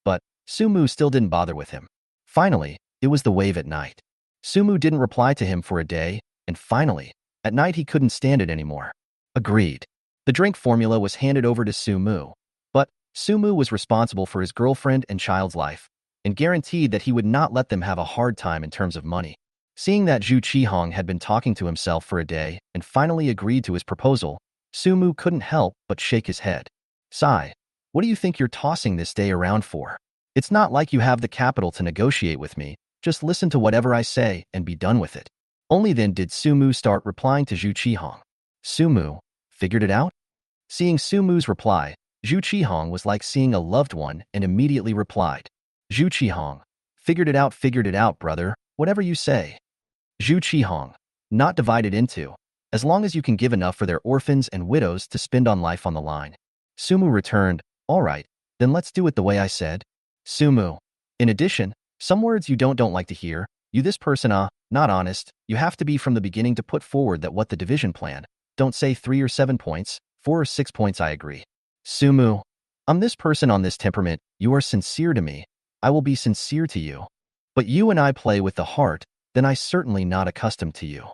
But Sumu still didn't bother with him. Finally, it was the wave at night. Sumu didn't reply to him for a day, and finally, at night he couldn't stand it anymore. Agreed. The drink formula was handed over to Sumu, but Sumu was responsible for his girlfriend and child's life, and guaranteed that he would not let them have a hard time in terms of money. Seeing that Zhu Qihong had been talking to himself for a day and finally agreed to his proposal, Sumu couldn't help but shake his head. Sigh, what do you think you're tossing this day around for? It's not like you have the capital to negotiate with me. Just listen to whatever I say and be done with it. Only then did Sumu start replying to Zhu Qihong. Sumu, figured it out? Seeing Sumu's reply, Zhu Qihong was like seeing a loved one and immediately replied. Zhu Qihong, figured it out, brother, whatever you say. Zhu Qihong, not divided into, as long as you can give enough for their orphans and widows to spend on life on the line. Sumu returned, all right, then let's do it the way I said. Sumu, in addition, some words you don't like to hear, you this person not honest, you have to be from the beginning to put forward that what the division plan, don't say 3 or 7 points, 4 or 6 points I agree. Sumu, I'm this person on this temperament, you are sincere to me, I will be sincere to you. But you and I play with the heart, then I certainly not accustomed to you.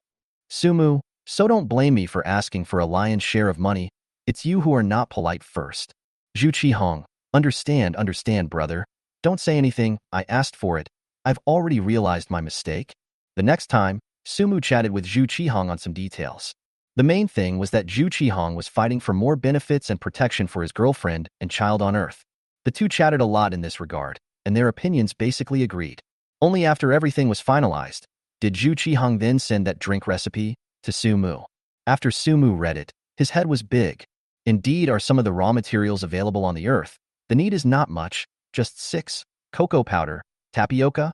Sumu, so don't blame me for asking for a lion's share of money, it's you who are not polite first. Zhu Qihong, understand brother, don't say anything, I asked for it, I've already realized my mistake. The next time, Sumu chatted with Zhu Qihong on some details. The main thing was that Zhu Qihong was fighting for more benefits and protection for his girlfriend and child on Earth. The two chatted a lot in this regard, and their opinions basically agreed. Only after everything was finalized, did Zhu Qihong then send that drink recipe to Sumu. After Sumu read it, his head was big. Indeed are some of the raw materials available on the Earth. The need is not much, just 6, cocoa powder, tapioca.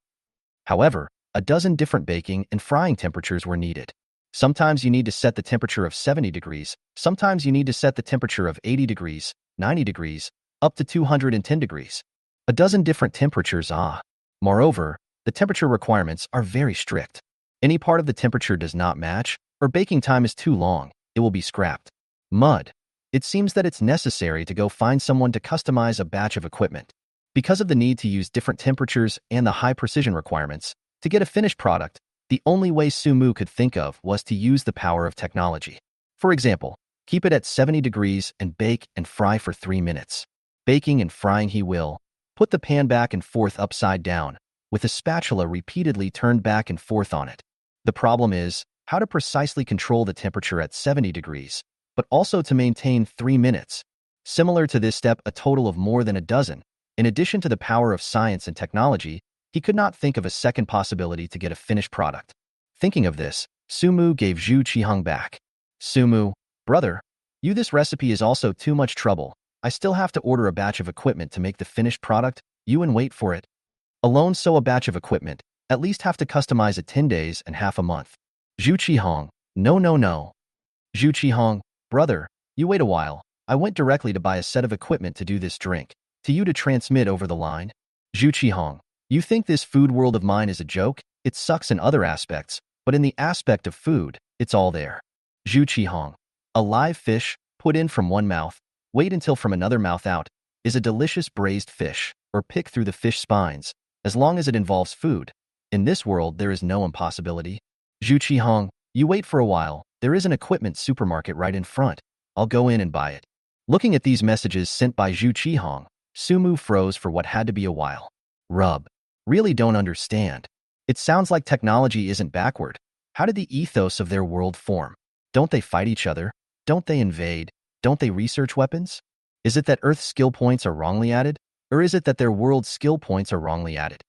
However, a dozen different baking and frying temperatures were needed. Sometimes you need to set the temperature of 70 degrees, sometimes you need to set the temperature of 80 degrees, 90 degrees, up to 210 degrees. A dozen different temperatures Moreover, the temperature requirements are very strict. Any part of the temperature does not match, or baking time is too long, it will be scrapped. Mud. It seems that it's necessary to go find someone to customize a batch of equipment. Because of the need to use different temperatures and the high precision requirements, to get a finished product, the only way Sumu could think of was to use the power of technology. For example, keep it at 70 degrees and bake and fry for 3 minutes. Baking and frying he will. Put the pan back and forth upside down, with a spatula repeatedly turned back and forth on it. The problem is how to precisely control the temperature at 70 degrees, but also to maintain 3 minutes. Similar to this step, a total of more than a dozen. In addition to the power of science and technology, he could not think of a second possibility to get a finished product. Thinking of this, Sumu gave Zhu Qihong back. Sumu, brother, this recipe is also too much trouble. I still have to order a batch of equipment to make the finished product, and wait for it. Alone sew a batch of equipment, at least have to customize it 10 days and half a month. Zhu Qihong, no. Zhu Qihong, brother, you wait a while. I went directly to buy a set of equipment to do this drink, to transmit over the line. Zhu Qihong, you think this food world of mine is a joke? It sucks in other aspects, but in the aspect of food, it's all there. Zhu Qihong, a live fish, put in from one mouth, wait until from another mouth out, is a delicious braised fish, or pick through the fish spines, as long as it involves food. In this world, there is no impossibility. Zhu Qihong, you wait for a while, there is an equipment supermarket right in front. I'll go in and buy it. Looking at these messages sent by Zhu Qihong, Sumu froze for what had to be a while. Rub. Really don't understand. It sounds like technology isn't backward. How did the ethos of their world form? Don't they fight each other? Don't they invade? Don't they research weapons? Is it that Earth's skill points are wrongly added? Or is it that their world's skill points are wrongly added?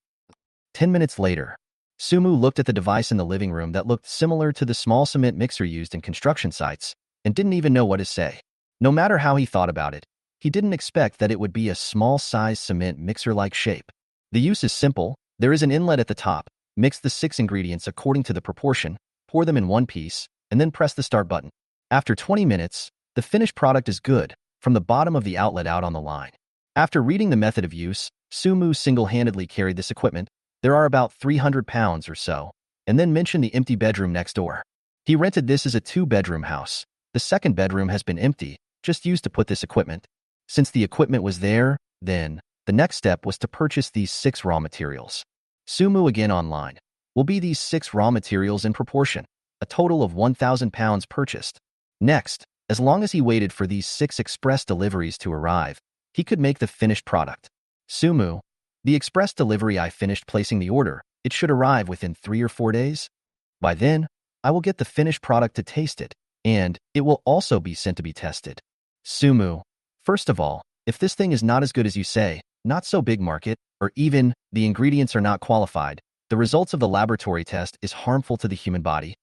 10 minutes later, Sumu looked at the device in the living room that looked similar to the small cement mixer used in construction sites and didn't even know what to say. No matter how he thought about it, he didn't expect that it would be a small-sized cement mixer-like shape. The use is simple. There is an inlet at the top. Mix the 6 ingredients according to the proportion, pour them in one piece, and then press the start button. After 20 minutes, the finished product is good, from the bottom of the outlet out on the line. After reading the method of use, Sumu single-handedly carried this equipment. There are about 300 pounds or so, and then mentioned the empty bedroom next door. He rented this as a 2-bedroom house. The second bedroom has been empty, just used to put this equipment. Since the equipment was there, then, the next step was to purchase these 6 raw materials. Sumu again online. Will be these 6 raw materials in proportion, a total of 1,000 pounds purchased. Next, as long as he waited for these 6 express deliveries to arrive, he could make the finished product. Sumu, the express delivery I finished placing the order, it should arrive within 3 or 4 days. By then, I will get the finished product to taste it, and it will also be sent to be tested. Sumu, first of all, if this thing is not as good as you say, not so big market, or even the ingredients are not qualified, the results of the laboratory test is harmful to the human body.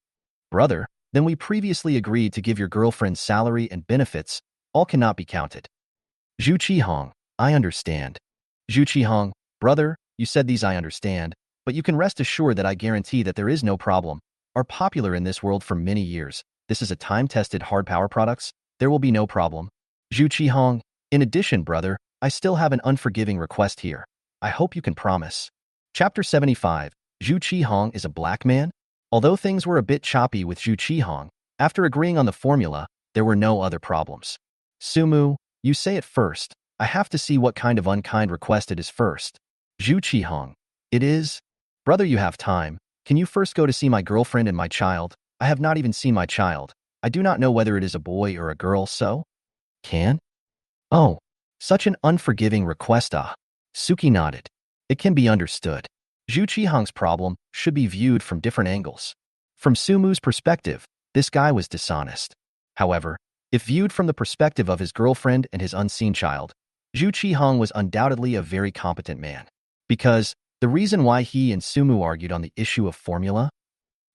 Brother, then we previously agreed to give your girlfriend salary and benefits, all cannot be counted. Zhu Qihong, I understand. Zhu Qihong, brother, you said these I understand, but you can rest assured that I guarantee that there is no problem. Are popular in this world for many years. This is a time-tested hard power products. There will be no problem. Zhu Qihong, in addition, brother, I still have an unforgiving request here. I hope you can promise. Chapter 75, Zhu Qihong is a black man? Although things were a bit choppy with Zhu Qihong, after agreeing on the formula, there were no other problems. Sumu, you say it first. I have to see what kind of unkind request it is first. Zhu Qihong, it is? Brother, you have time. Can you first go to see my girlfriend and my child? I have not even seen my child. I do not know whether it is a boy or a girl, so? Can? Oh, such an unforgiving request, ah. Suki nodded. It can be understood. Zhu Qihong's problem should be viewed from different angles. From Sumu's perspective, this guy was dishonest. However, if viewed from the perspective of his girlfriend and his unseen child, Zhu Qihong was undoubtedly a very competent man. Because the reason why he and Sumu argued on the issue of formula?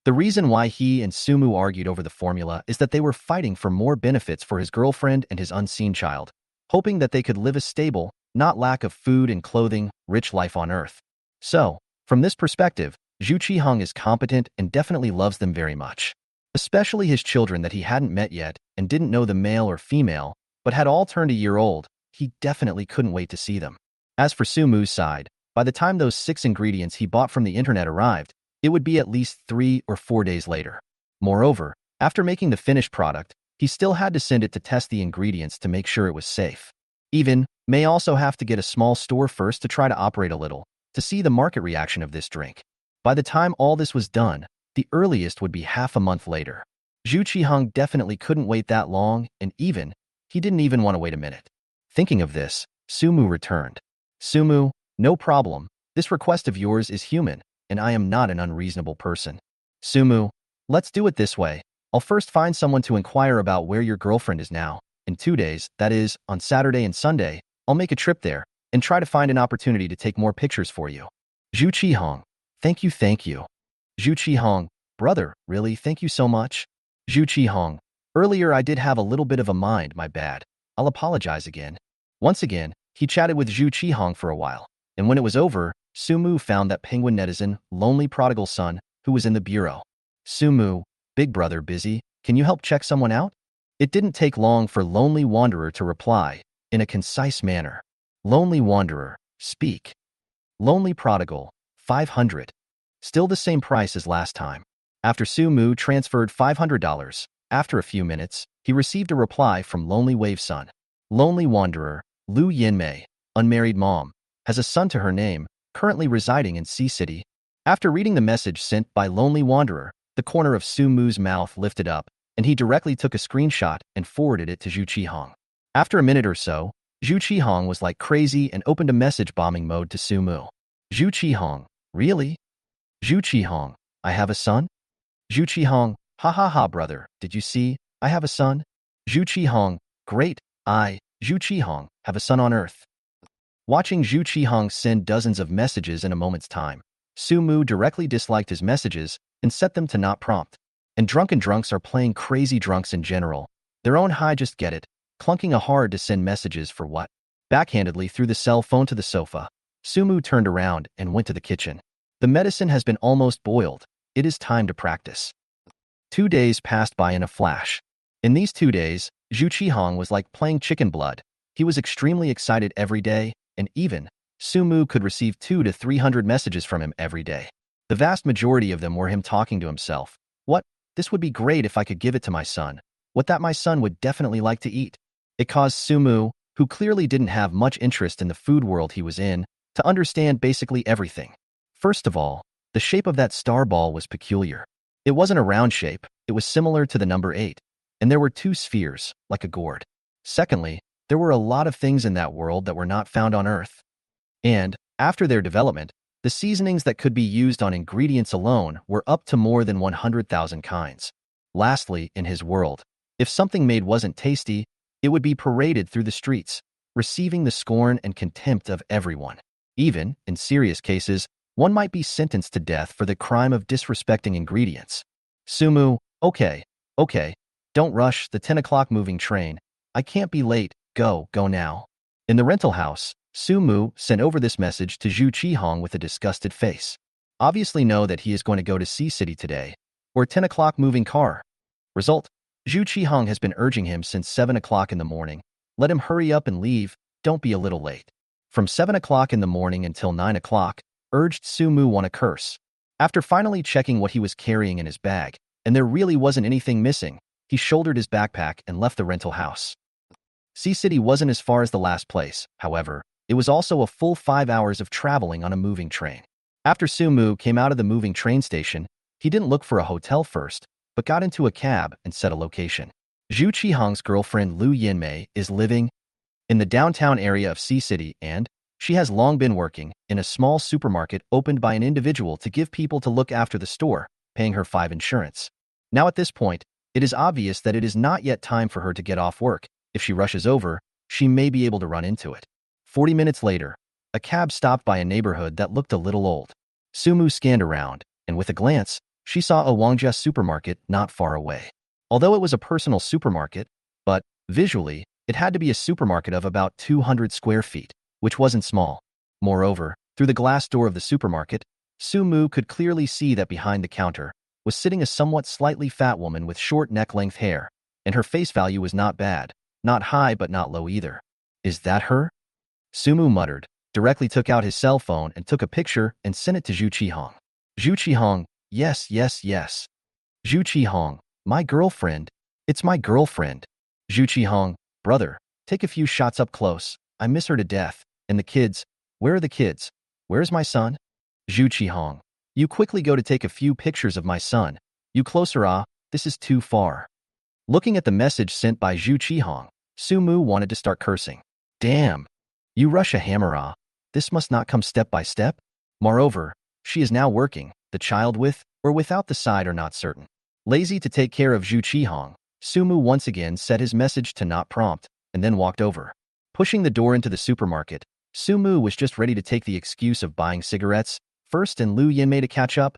The reason why he and Sumu argued over the formula is that they were fighting for more benefits for his girlfriend and his unseen child, hoping that they could live a stable, not lack of food and clothing, rich life on earth. So, from this perspective, Zhu Qihong is competent and definitely loves them very much. Especially his children that he hadn't met yet and didn't know the male or female, but had all turned a year old. He definitely couldn't wait to see them. As for Sumu's side, by the time those 6 ingredients he bought from the internet arrived, it would be at least 3 or 4 days later. Moreover, after making the finished product, he still had to send it to test the ingredients to make sure it was safe. Even, may also have to get a small store first to try to operate a little, to see the market reaction of this drink. By the time all this was done, the earliest would be half a month later. Zhu Qihong definitely couldn't wait that long, and even, he didn't even want to wait a minute. Thinking of this, Sumu returned. Sumu, no problem. This request of yours is human, and I am not an unreasonable person. Sumu, let's do it this way. I'll first find someone to inquire about where your girlfriend is now. In 2 days, that is, on Saturday and Sunday, I'll make a trip there and try to find an opportunity to take more pictures for you. Zhu Qihong, thank you, thank you. Zhu Qihong, brother, really, thank you so much. Zhu Qihong, earlier I did have a little bit of a mind, my bad. I'll apologize again. Once again, he chatted with Zhu Qihong for a while, and when it was over, Sumu found that penguin netizen, lonely prodigal son, who was in the bureau. Sumu, big brother busy, can you help check someone out? It didn't take long for Lonely Wanderer to reply, in a concise manner. Lonely Wanderer, speak. Lonely Prodigal, 500. Still the same price as last time. After Sumu transferred $500, after a few minutes, he received a reply from Lonely Wave Son. Lonely Wanderer, Lu Yinmei, unmarried mom, has a son to her name, currently residing in Sea City. After reading the message sent by Lonely Wanderer, the corner of Sumu's mouth lifted up, and he directly took a screenshot and forwarded it to Zhu Qihong. After a minute or so, Zhu Qihong was like crazy and opened a message bombing mode to Sumu. Zhu Qihong, really? Zhu Qihong, I have a son? Zhu Qihong, ha ha ha brother, did you see? I have a son? Zhu Qihong, great, Zhu Qihong, have a son on Earth. Watching Zhu Qihong send dozens of messages in a moment's time, Sumu directly disliked his messages and set them to not prompt. And drunken drunks are playing crazy drunks in general. Their own high just get it, clunking a hard to send messages for what? Backhandedly threw the cell phone to the sofa. Sumu turned around and went to the kitchen. The medicine has been almost boiled. It is time to practice. 2 days passed by in a flash. In these 2 days, Zhu Qihong was like playing chicken blood. He was extremely excited every day, and even, Sumu could receive 200 to 300 messages from him every day. The vast majority of them were him talking to himself. What? This would be great if I could give it to my son. What that my son would definitely like to eat. It caused Sumu, who clearly didn't have much interest in the food world he was in, to understand basically everything. First of all, the shape of that star ball was peculiar. It wasn't a round shape, it was similar to the number 8, and there were 2 spheres, like a gourd. Secondly, there were a lot of things in that world that were not found on Earth. And, after their development, the seasonings that could be used on ingredients alone were up to more than 100,000 kinds. Lastly, in his world, if something made wasn't tasty, it would be paraded through the streets, receiving the scorn and contempt of everyone. Even, in serious cases, one might be sentenced to death for the crime of disrespecting ingredients. Sumu, okay, don't rush the 10 o'clock moving train. I can't be late, go now. In the rental house, Sumu sent over this message to Zhu Qihong with a disgusted face. Obviously know that he is going to go to Sea City today, or 10 o'clock moving car. Result, Zhu Qihong has been urging him since 7 o'clock in the morning. Let him hurry up and leave, don't be a little late. From 7 o'clock in the morning until 9 o'clock, urged Sumu want to curse. After finally checking what he was carrying in his bag, and there really wasn't anything missing, he shouldered his backpack and left the rental house. Sea City wasn't as far as the last place, however. It was also a full 5 hours of traveling on a moving train. After Sumu came out of the moving train station, he didn't look for a hotel first, but got into a cab and set a location. Zhu Qihong's girlfriend Lu Yinmei is living in the downtown area of Sea City, and she has long been working in a small supermarket opened by an individual to give people to look after the store, paying her 5 insurance. Now at this point, it is obvious that it is not yet time for her to get off work. If she rushes over, she may be able to run into it. 40 minutes later, a cab stopped by a neighborhood that looked a little old. Sumu scanned around, and with a glance, she saw a Wangjia supermarket not far away. Although it was a personal supermarket, but, visually, it had to be a supermarket of about 200 square feet, which wasn't small. Moreover, through the glass door of the supermarket, Sumu could clearly see that behind the counter was sitting a somewhat slightly fat woman with short neck-length hair, and her face value was not bad, not high but not low either. Is that her? Sumu muttered, directly took out his cell phone and took a picture and sent it to Zhu Qihong. Zhu Qihong, yes. Zhu Qihong, my girlfriend. It's my girlfriend. Zhu Qihong, brother, take a few shots up close. I miss her to death. And the kids? Where are the kids? Where's my son? Zhu Qihong. You quickly go to take a few pictures of my son. You closer ah, this is too far. Looking at the message sent by Zhu Qihong, Sumu wanted to start cursing. Damn. You rush a hammer ah. This must not come step by step. Moreover, she is now working, the child with or without the side are not certain. Lazy to take care of Zhu Qihong, Sumu once again set his message to not prompt, and then walked over. Pushing the door into the supermarket, Sumu was just ready to take the excuse of buying cigarettes first and Lu Yinmei to catch up.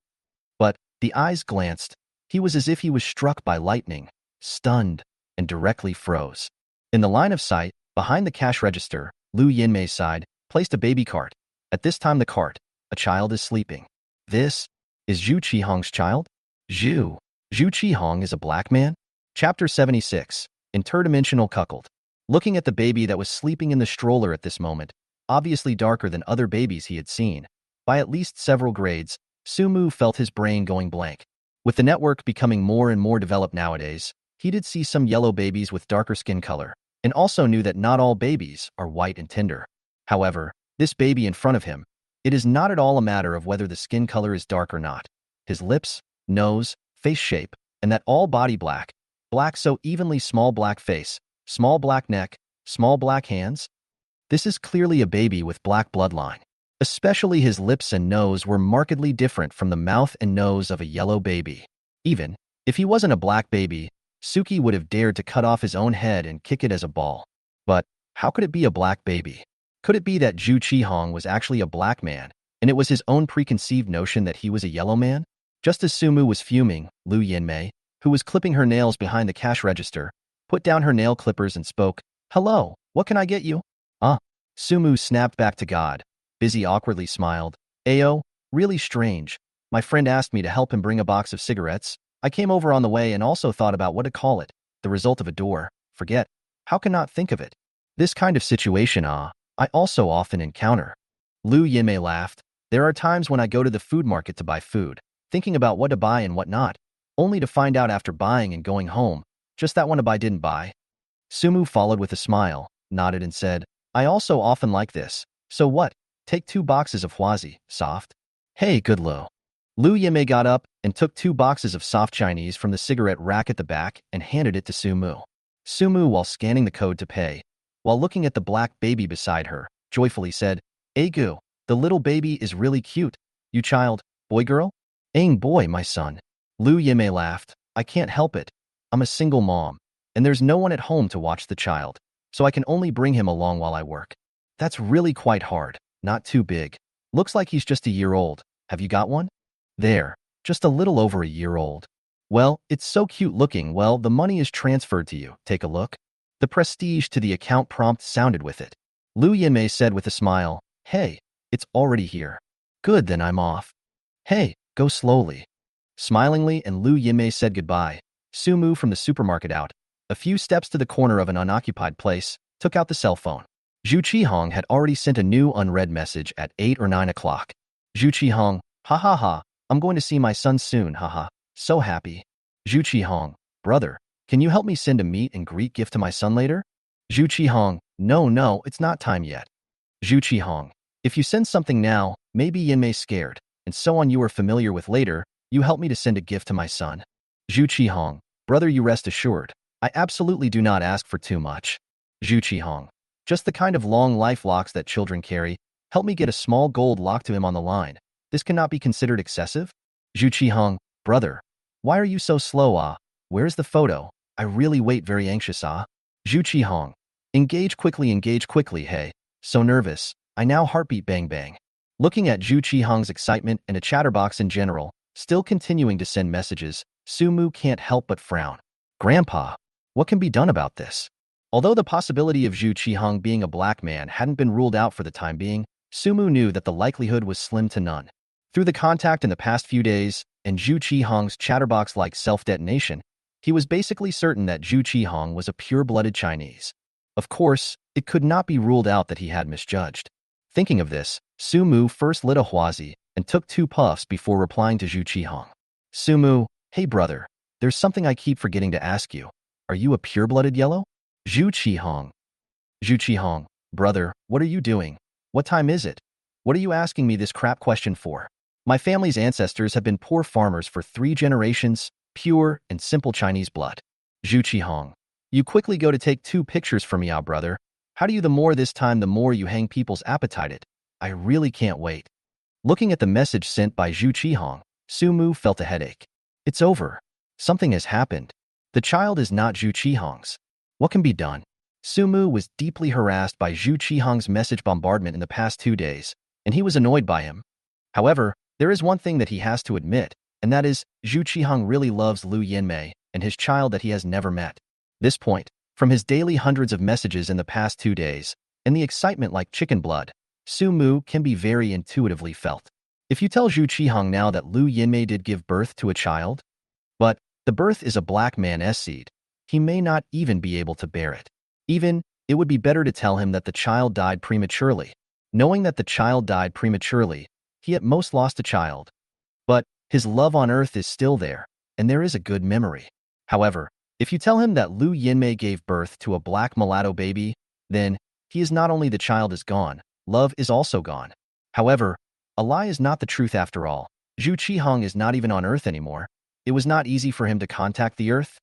But the eyes glanced. He was as if he was struck by lightning, stunned, and directly froze. In the line of sight, behind the cash register, Lu Yinmei's side, placed a baby cart. At this time the cart, a child is sleeping. This is Zhu Qihong's child? Zhu Qihong is a black man? Chapter 76, Interdimensional Cuckold. Looking at the baby that was sleeping in the stroller at this moment, obviously darker than other babies he had seen, by at least several grades, Sumu felt his brain going blank. With the network becoming more and more developed nowadays, he did see some yellow babies with darker skin color, and also knew that not all babies are white and tender. However, this baby in front of him, it is not at all a matter of whether the skin color is dark or not. His lips, nose, face shape, and that all body black so evenly small black face, small black neck, small black hands. This is clearly a baby with black bloodline. Especially his lips and nose were markedly different from the mouth and nose of a yellow baby. Even if he wasn't a black baby, Suki would have dared to cut off his own head and kick it as a ball. But how could it be a black baby? Could it be that Zhu Qihong was actually a black man, and it was his own preconceived notion that he was a yellow man? Just as Sumu was fuming, Lu Yinmei, who was clipping her nails behind the cash register, put down her nail clippers and spoke, "Hello, what can I get you?" Sumu snapped back to God. Busy awkwardly smiled. Ayo, really strange. My friend asked me to help him bring a box of cigarettes. I came over on the way and also thought about what to call it. The result of a door. Forget. How can not think of it? This kind of situation, I also often encounter. Lu Yinmei laughed. There are times when I go to the food market to buy food, thinking about what to buy and what not, only to find out after buying and going home, just that one to buy didn't buy. Sumu followed with a smile, nodded and said, I also often like this. So what? Take 2 boxes of Huazi, soft. Hey, good Lo. Lu Yinmei got up and took 2 boxes of soft Chinese from the cigarette rack at the back and handed it to Sumu. Sumu, while scanning the code to pay, while looking at the black baby beside her, joyfully said, Gu, the little baby is really cute. You child, boy girl? Aing boy, my son. Lu Yinmei laughed. I can't help it. I'm a single mom, and there's no one at home to watch the child, so I can only bring him along while I work. That's really quite hard, not too big. Looks like he's just a year old. Have you got one? There, just a little over a year old. Well, it's so cute looking. Well, the money is transferred to you. Take a look. The prestige to the account prompt sounded with it. Lu Yinmei said with a smile, Hey, it's already here. Good, then I'm off. Hey, go slowly. Smilingly, and Lu Yinmei said goodbye. Sumu from the supermarket out, a few steps to the corner of an unoccupied place, took out the cell phone. Zhu Qihong had already sent a new unread message at 8 or 9 o'clock. Zhu Qihong, ha ha ha, I'm going to see my son soon, haha, so happy. Zhu Qihong, brother, can you help me send a meet and greet gift to my son later? Zhu Qihong, no, it's not time yet. Zhu Qihong, if you send something now, maybe Yinmei's scared, and so on you are familiar with later, you help me to send a gift to my son. Zhu Qihong, brother, you rest assured, I absolutely do not ask for too much. Zhu Qihong, just the kind of long life locks that children carry. Help me get a small gold lock to him on the line. This cannot be considered excessive? Zhu Qihong, brother, why are you so slow? Where's the photo? I really wait very anxious. Zhu Qihong, engage quickly, hey. So nervous. I now heartbeat bang bang. Looking at Zhu Qihong's excitement and a chatterbox in general, still continuing to send messages, Sumu can't help but frown. Grandpa, what can be done about this? Although the possibility of Zhu Qihong being a black man hadn't been ruled out for the time being, Sumu knew that the likelihood was slim to none. Through the contact in the past few days, and Zhu Qihong's chatterbox-like self-detonation, he was basically certain that Zhu Qihong was a pure-blooded Chinese. Of course, it could not be ruled out that he had misjudged. Thinking of this, Sumu first lit a Huazi and took 2 puffs before replying to Zhu Qihong. Sumu, hey brother, there's something I keep forgetting to ask you. Are you a pure-blooded yellow? Zhu Qihong, Brother, what are you doing? What time is it? What are you asking me this crap question for? My family's ancestors have been poor farmers for 3 generations, pure and simple Chinese blood. Zhu Qihong. You quickly go to take 2 pictures for me, brother. How do you the more this time the more you hang people's appetite? I really can't wait. Looking at the message sent by Zhu Qihong, Sumu felt a headache. It's over. Something has happened. The child is not Zhu Qihong's. What can be done? Sumu was deeply harassed by Zhu Qihong's message bombardment in the past 2 days, and he was annoyed by him. However, there is one thing that he has to admit, and that is Zhu Qihong really loves Lu Yinmei and his child that he has never met. This point, from his daily hundreds of messages in the past 2 days, and the excitement like chicken blood, Sumu can be very intuitively felt. If you tell Zhu Qihong now that Lu Yinmei did give birth to a child, but the birth is a black man's seed, he may not even be able to bear it. Even, it would be better to tell him that the child died prematurely. Knowing that the child died prematurely, he at most lost a child. But his love on earth is still there, and there is a good memory. However, if you tell him that Lu Yinmei gave birth to a black mulatto baby, then he is not only the child is gone, love is also gone. However, a lie is not the truth after all. Zhu Qihong is not even on Earth anymore. It was not easy for him to contact the Earth.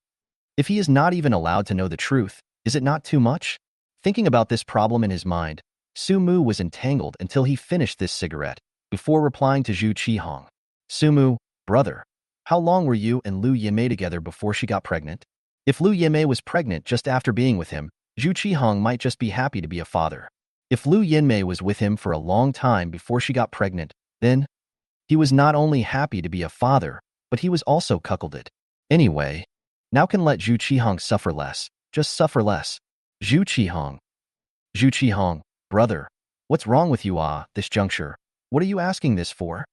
If he is not even allowed to know the truth, is it not too much? Thinking about this problem in his mind, Sumu was entangled until he finished this cigarette, before replying to Zhu Qihong. Sumu, brother, how long were you and Lu Yinmei together before she got pregnant? If Lu Yinmei was pregnant just after being with him, Zhu Qihong might just be happy to be a father. If Lu Yinmei was with him for a long time before she got pregnant, then he was not only happy to be a father, but he was also cuckolded. Anyway, now can let Zhu Qihong suffer less, just suffer less. Zhu Qihong. Zhu Qihong, brother, what's wrong with you this juncture? What are you asking this for?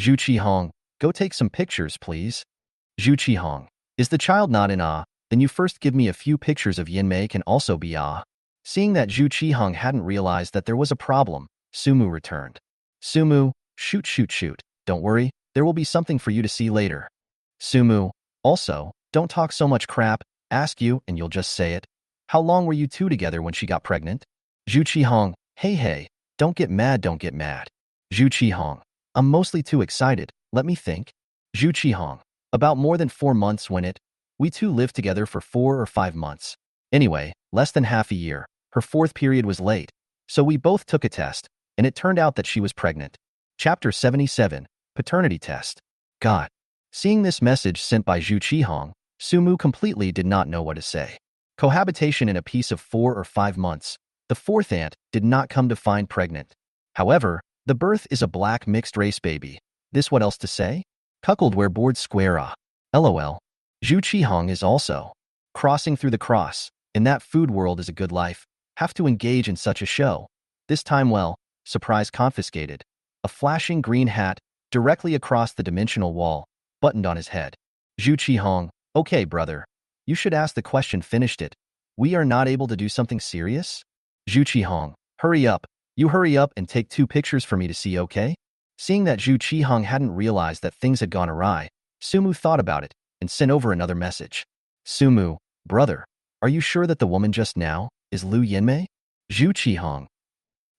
Zhu Qihong, go take some pictures, please. Zhu Qihong, is the child not in then you first give me a few pictures of Yinmei can also be Seeing that Zhu Qihong hadn't realized that there was a problem, Sumu returned. Sumu, shoot. Don't worry, there will be something for you to see later. Sumu, also, don't talk so much crap, ask you and you'll just say it. How long were you two together when she got pregnant? Zhu Qihong, hey, don't get mad. Zhu Qihong, I'm mostly too excited, let me think. Zhu Qihong, about more than 4 months we two lived together for 4 or 5 months. Anyway, less than half a year. Her 4th period was late, so we both took a test, and it turned out that she was pregnant. Chapter 77, Paternity Test. God. Seeing this message sent by Zhu Qihong, Sumu completely did not know what to say. Cohabitation in a piece of 4 or 5 months. The 4th aunt did not come to find pregnant. However, the birth is a black mixed-race baby. This what else to say? Cuckold where board square LOL. Zhu Qihong is also crossing through the cross. In that food world is a good life. Have to engage in such a show. This time surprise confiscated. A flashing green hat, directly across the dimensional wall, buttoned on his head. Zhu Qihong, okay brother. You should ask the question finished it. We are not able to do something serious? Zhu Qihong, hurry up. You hurry up and take 2 pictures for me to see, okay? Seeing that Zhu Qihong hadn't realized that things had gone awry, Sumu thought about it and sent over another message. Sumu, brother, are you sure that the woman just now is Lu Yinmei? Zhu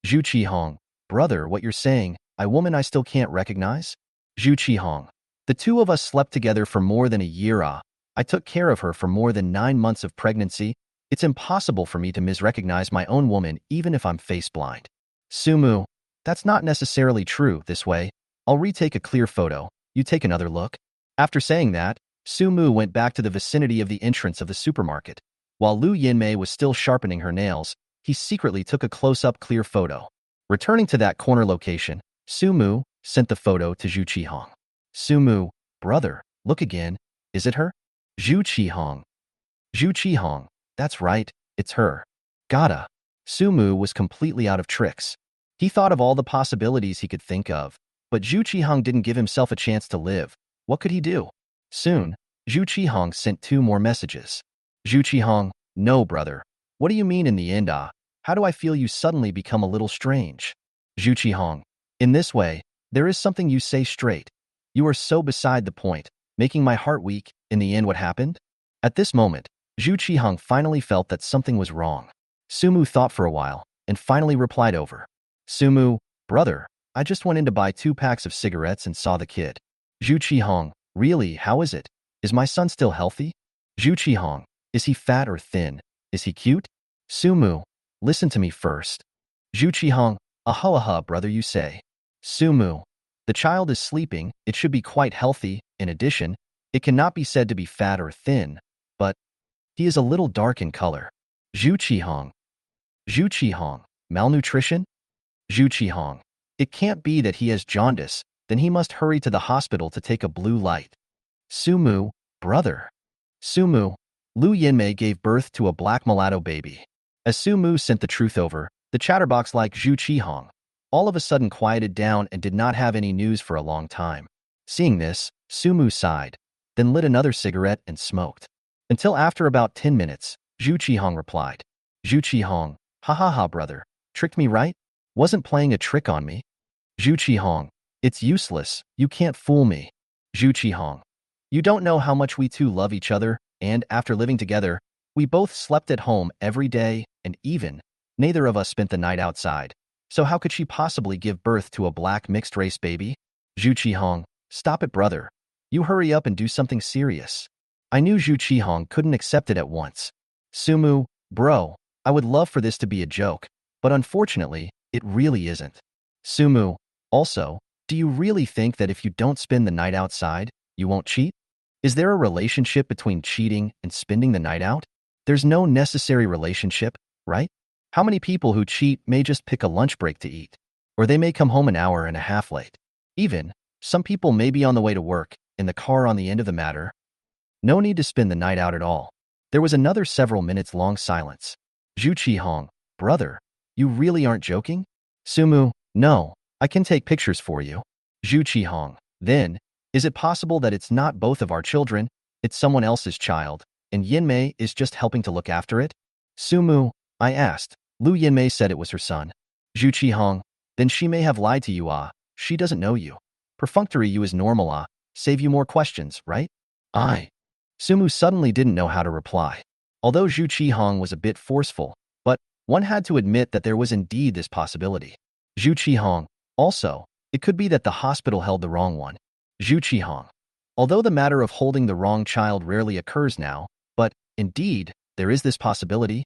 Qihong, brother, what you're saying, a woman I still can't recognize? Zhu Qihong, the 2 of us slept together for more than a year. I took care of her for more than 9 months of pregnancy. It's impossible for me to misrecognize my own woman even if I'm face blind. Sumu, that's not necessarily true. This way, I'll retake a clear photo. You take another look. After saying that, Sumu went back to the vicinity of the entrance of the supermarket. While Lu Yinmei was still sharpening her nails, he secretly took a close-up clear photo. Returning to that corner location, Sumu sent the photo to Zhu Qihong. Sumu, brother, look again. Is it her? Zhu Qihong, that's right, it's her. Gotta. Sumu was completely out of tricks. He thought of all the possibilities he could think of, but Zhu Qihong didn't give himself a chance to live. What could he do? Soon, Zhu Qihong sent 2 more messages. Zhu Qihong, no brother. What do you mean in the end? How do I feel you suddenly become a little strange? Zhu Qihong, in this way, there is something you say straight. You are so beside the point, making my heart weak. In the end, what happened? At this moment, Zhu Qihong finally felt that something was wrong. Sumu thought for a while, and finally replied over. Sumu, brother, I just went in to buy 2 packs of cigarettes and saw the kid. Zhu Qihong, really, how is it? Is my son still healthy? Zhu Qihong, is he fat or thin? Is he cute? Sumu, listen to me first. Zhu Qihong, aha, brother, you say. Sumu, the child is sleeping, it should be quite healthy. In addition, it cannot be said to be fat or thin, but he is a little dark in color. Zhu Qihong, malnutrition? Zhu Qihong, it can't be that he has jaundice, then he must hurry to the hospital to take a blue light. Sumu, brother. Sumu, Lu Yinmei gave birth to a black mulatto baby. As Sumu sent the truth over, the chatterbox like Zhu Qihong all of a sudden quieted down and did not have any news for a long time. Seeing this, Sumu sighed, then lit another cigarette and smoked. Until after about 10 minutes, Zhu Qihong replied. Zhu Qihong, ha, brother, tricked me right? Wasn't playing a trick on me? Zhu Qihong, it's useless, you can't fool me. Zhu Qihong, you don't know how much we two love each other, and after living together, we both slept at home every day, and even, neither of us spent the night outside. So how could she possibly give birth to a black mixed-race baby? Zhu Qihong, stop it, brother. You hurry up and do something serious. I knew Zhu Qihong couldn't accept it at once. Sumu, bro, I would love for this to be a joke, but unfortunately, it really isn't. Sumu, also, do you really think that if you don't spend the night outside, you won't cheat? Is there a relationship between cheating and spending the night out? There's no necessary relationship, right? How many people who cheat may just pick a lunch break to eat? Or they may come home an hour and a half late. Even, some people may be on the way to work, in the car on the end of the matter. No need to spend the night out at all. There was another several minutes long silence. Zhu Qihong, brother, you really aren't joking? Sumu, no, I can take pictures for you. Zhu Qihong, then, is it possible that it's not both of our children, it's someone else's child, and Yinmei is just helping to look after it? Sumu, I asked. Lu Yinmei said it was her son. Zhu Qihong, then she may have lied to you, she doesn't know you. Perfunctory you is normal, save you more questions, right? Sumu suddenly didn't know how to reply. Although Zhu Qihong was a bit forceful, but one had to admit that there was indeed this possibility. Zhu Qihong, also, it could be that the hospital held the wrong one. Zhu Qihong, although the matter of holding the wrong child rarely occurs now, but, indeed, there is this possibility,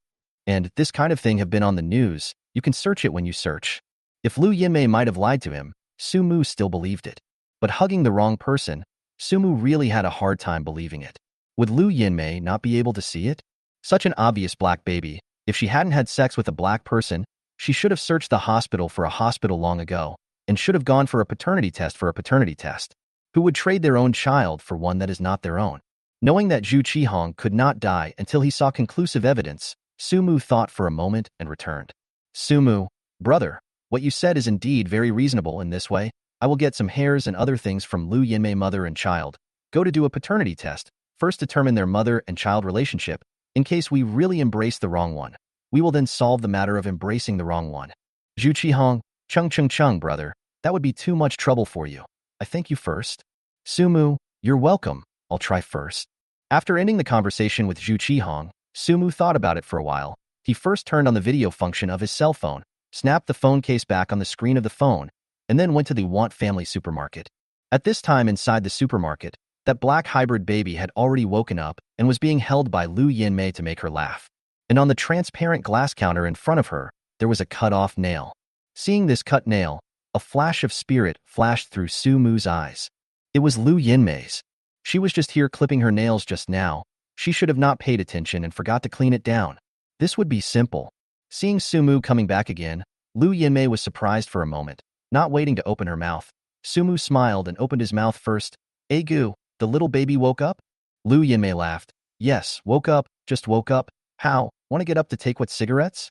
and this kind of thing have been on the news, you can search it when you search. If Lu Yinmei might have lied to him, Sumu still believed it. But hugging the wrong person, Sumu really had a hard time believing it. Would Lu Yinmei not be able to see it? Such an obvious black baby. If she hadn't had sex with a black person, she should have searched the hospital for a hospital long ago, and should have gone for a paternity test for a paternity test. Who would trade their own child for one that is not their own? Knowing that Zhu Qihong could not die until he saw conclusive evidence, Sumu thought for a moment and returned. Sumu, brother, what you said is indeed very reasonable. In this way, I will get some hairs and other things from Lu Yinmei mother and child. Go to do a paternity test. First determine their mother and child relationship. In case we really embrace the wrong one, we will then solve the matter of embracing the wrong one. Zhu Qihong, chung, brother, that would be too much trouble for you. I thank you first. Sumu, you're welcome. I'll try first. After ending the conversation with Zhu Qihong, Sumu thought about it for a while. He first turned on the video function of his cell phone, snapped the phone case back on the screen of the phone, and then went to the Want Family supermarket. At this time inside the supermarket, that black hybrid baby had already woken up and was being held by Lu Yinmei to make her laugh. And on the transparent glass counter in front of her, there was a cut-off nail. Seeing this cut nail, a flash of spirit flashed through Sumu's eyes. It was Lu Yinmei's. She was just here clipping her nails just now. She should have not paid attention and forgot to clean it down. This would be simple. Seeing Sumu coming back again, Lu Yinmei was surprised for a moment, not waiting to open her mouth. Sumu smiled and opened his mouth first. Gu, the little baby woke up? Lu Yinmei laughed. Yes, woke up, just woke up. How? Want to get up to take what, cigarettes?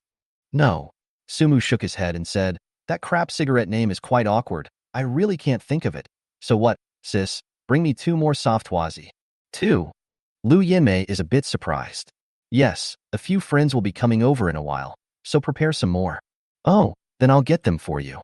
No. Sumu shook his head and said, that crap cigarette name is quite awkward. I really can't think of it. So what, sis? Bring me 2 more soft wazi. 2. Lu Yinmei is a bit surprised. Yes, a few friends will be coming over in a while, so prepare some more. Oh, then I'll get them for you.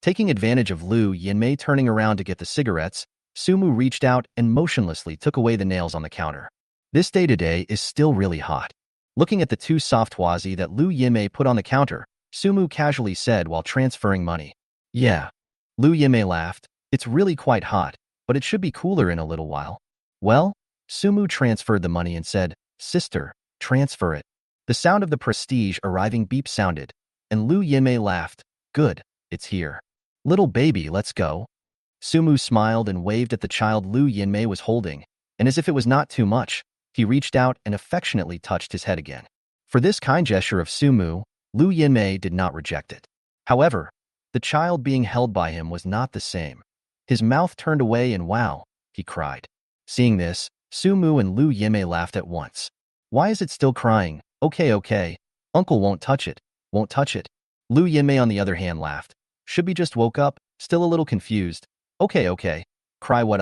Taking advantage of Lu Yinmei turning around to get the cigarettes, Sumu reached out and motionlessly took away the nails on the counter. This day today is still really hot. Looking at the 2 soft wazi that Lu Yinmei put on the counter, Sumu casually said while transferring money. Yeah. Lu Yimei laughed. It's really quite hot, but it should be cooler in a little while. Well, Sumu transferred the money and said, Sister, transfer it. The sound of the prestige arriving beep sounded, and Lu Yimei laughed. Good, it's here. Little baby, let's go. Sumu smiled and waved at the child Lu Yinmei was holding, and as if it was not too much, he reached out and affectionately touched his head again. For this kind gesture of Sumu, Lu Yinmei did not reject it. However, the child being held by him was not the same. His mouth turned away and wow, he cried. Seeing this, Sumu and Lu Yinmei laughed at once. Why is it still crying? Okay, uncle won't touch it, won't touch it. Lu Yinmei on the other hand laughed. Should be just woke up, still a little confused. Okay. Cry what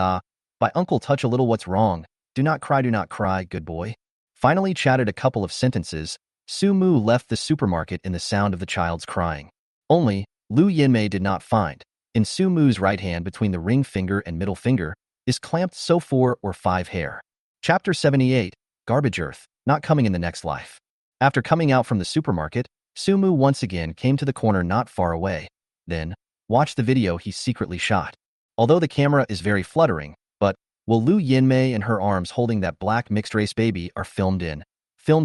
by uncle touch a little what's wrong. Do not cry, good boy. Finally chatted a couple of sentences, Sumu left the supermarket in the sound of the child's crying. Only, Lu Yinmei did not find. In Sumu's right hand between the ring finger and middle finger is clamped so 4 or 5 hair. Chapter 78, Garbage Earth, not coming in the next life. After coming out from the supermarket, Sumu once again came to the corner not far away. Then, watched the video he secretly shot. Although the camera is very fluttering, but Lu Yinmei and her arms holding that black mixed-race baby are filmed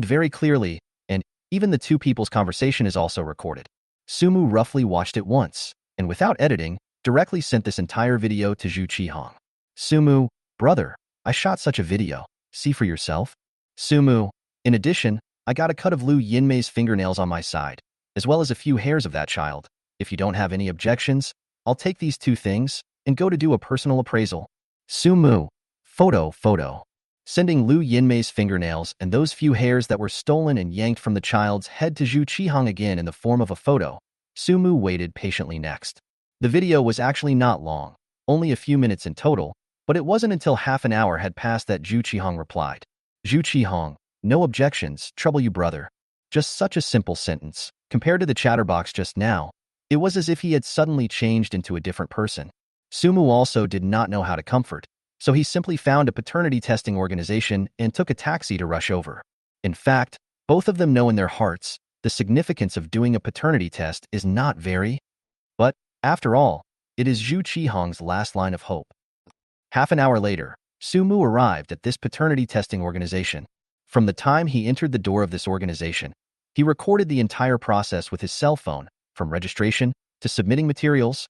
very clearly, and even the two people's conversation is also recorded. Sumu roughly watched it once, and without editing, directly sent this entire video to Zhu Qihong. Sumu, brother, I shot such a video. See for yourself. Sumu, in addition, I got a cut of Lu Yinmei's fingernails on my side, as well as a few hairs of that child. If you don't have any objections, I'll take these 2 things and go to do a personal appraisal. Sumu, photo. Sending Lu Yinmei's fingernails and those few hairs that were stolen and yanked from the child's head to Zhu Qihong again in the form of a photo, Sumu waited patiently next. The video was actually not long, only a few minutes in total, but it wasn't until half an hour had passed that Zhu Qihong replied. Zhu Qihong, no objections, trouble you brother. Just such a simple sentence. Compared to the chatterbox just now, it was as if he had suddenly changed into a different person. Sumu also did not know how to comfort, so he simply found a paternity testing organization and took a taxi to rush over. In fact, both of them know in their hearts the significance of doing a paternity test is not very. But, after all, it is Zhu Qihong's last line of hope. Half an hour later, Sumu arrived at this paternity testing organization. From the time he entered the door of this organization, he recorded the entire process with his cell phone, from registration to submitting materials.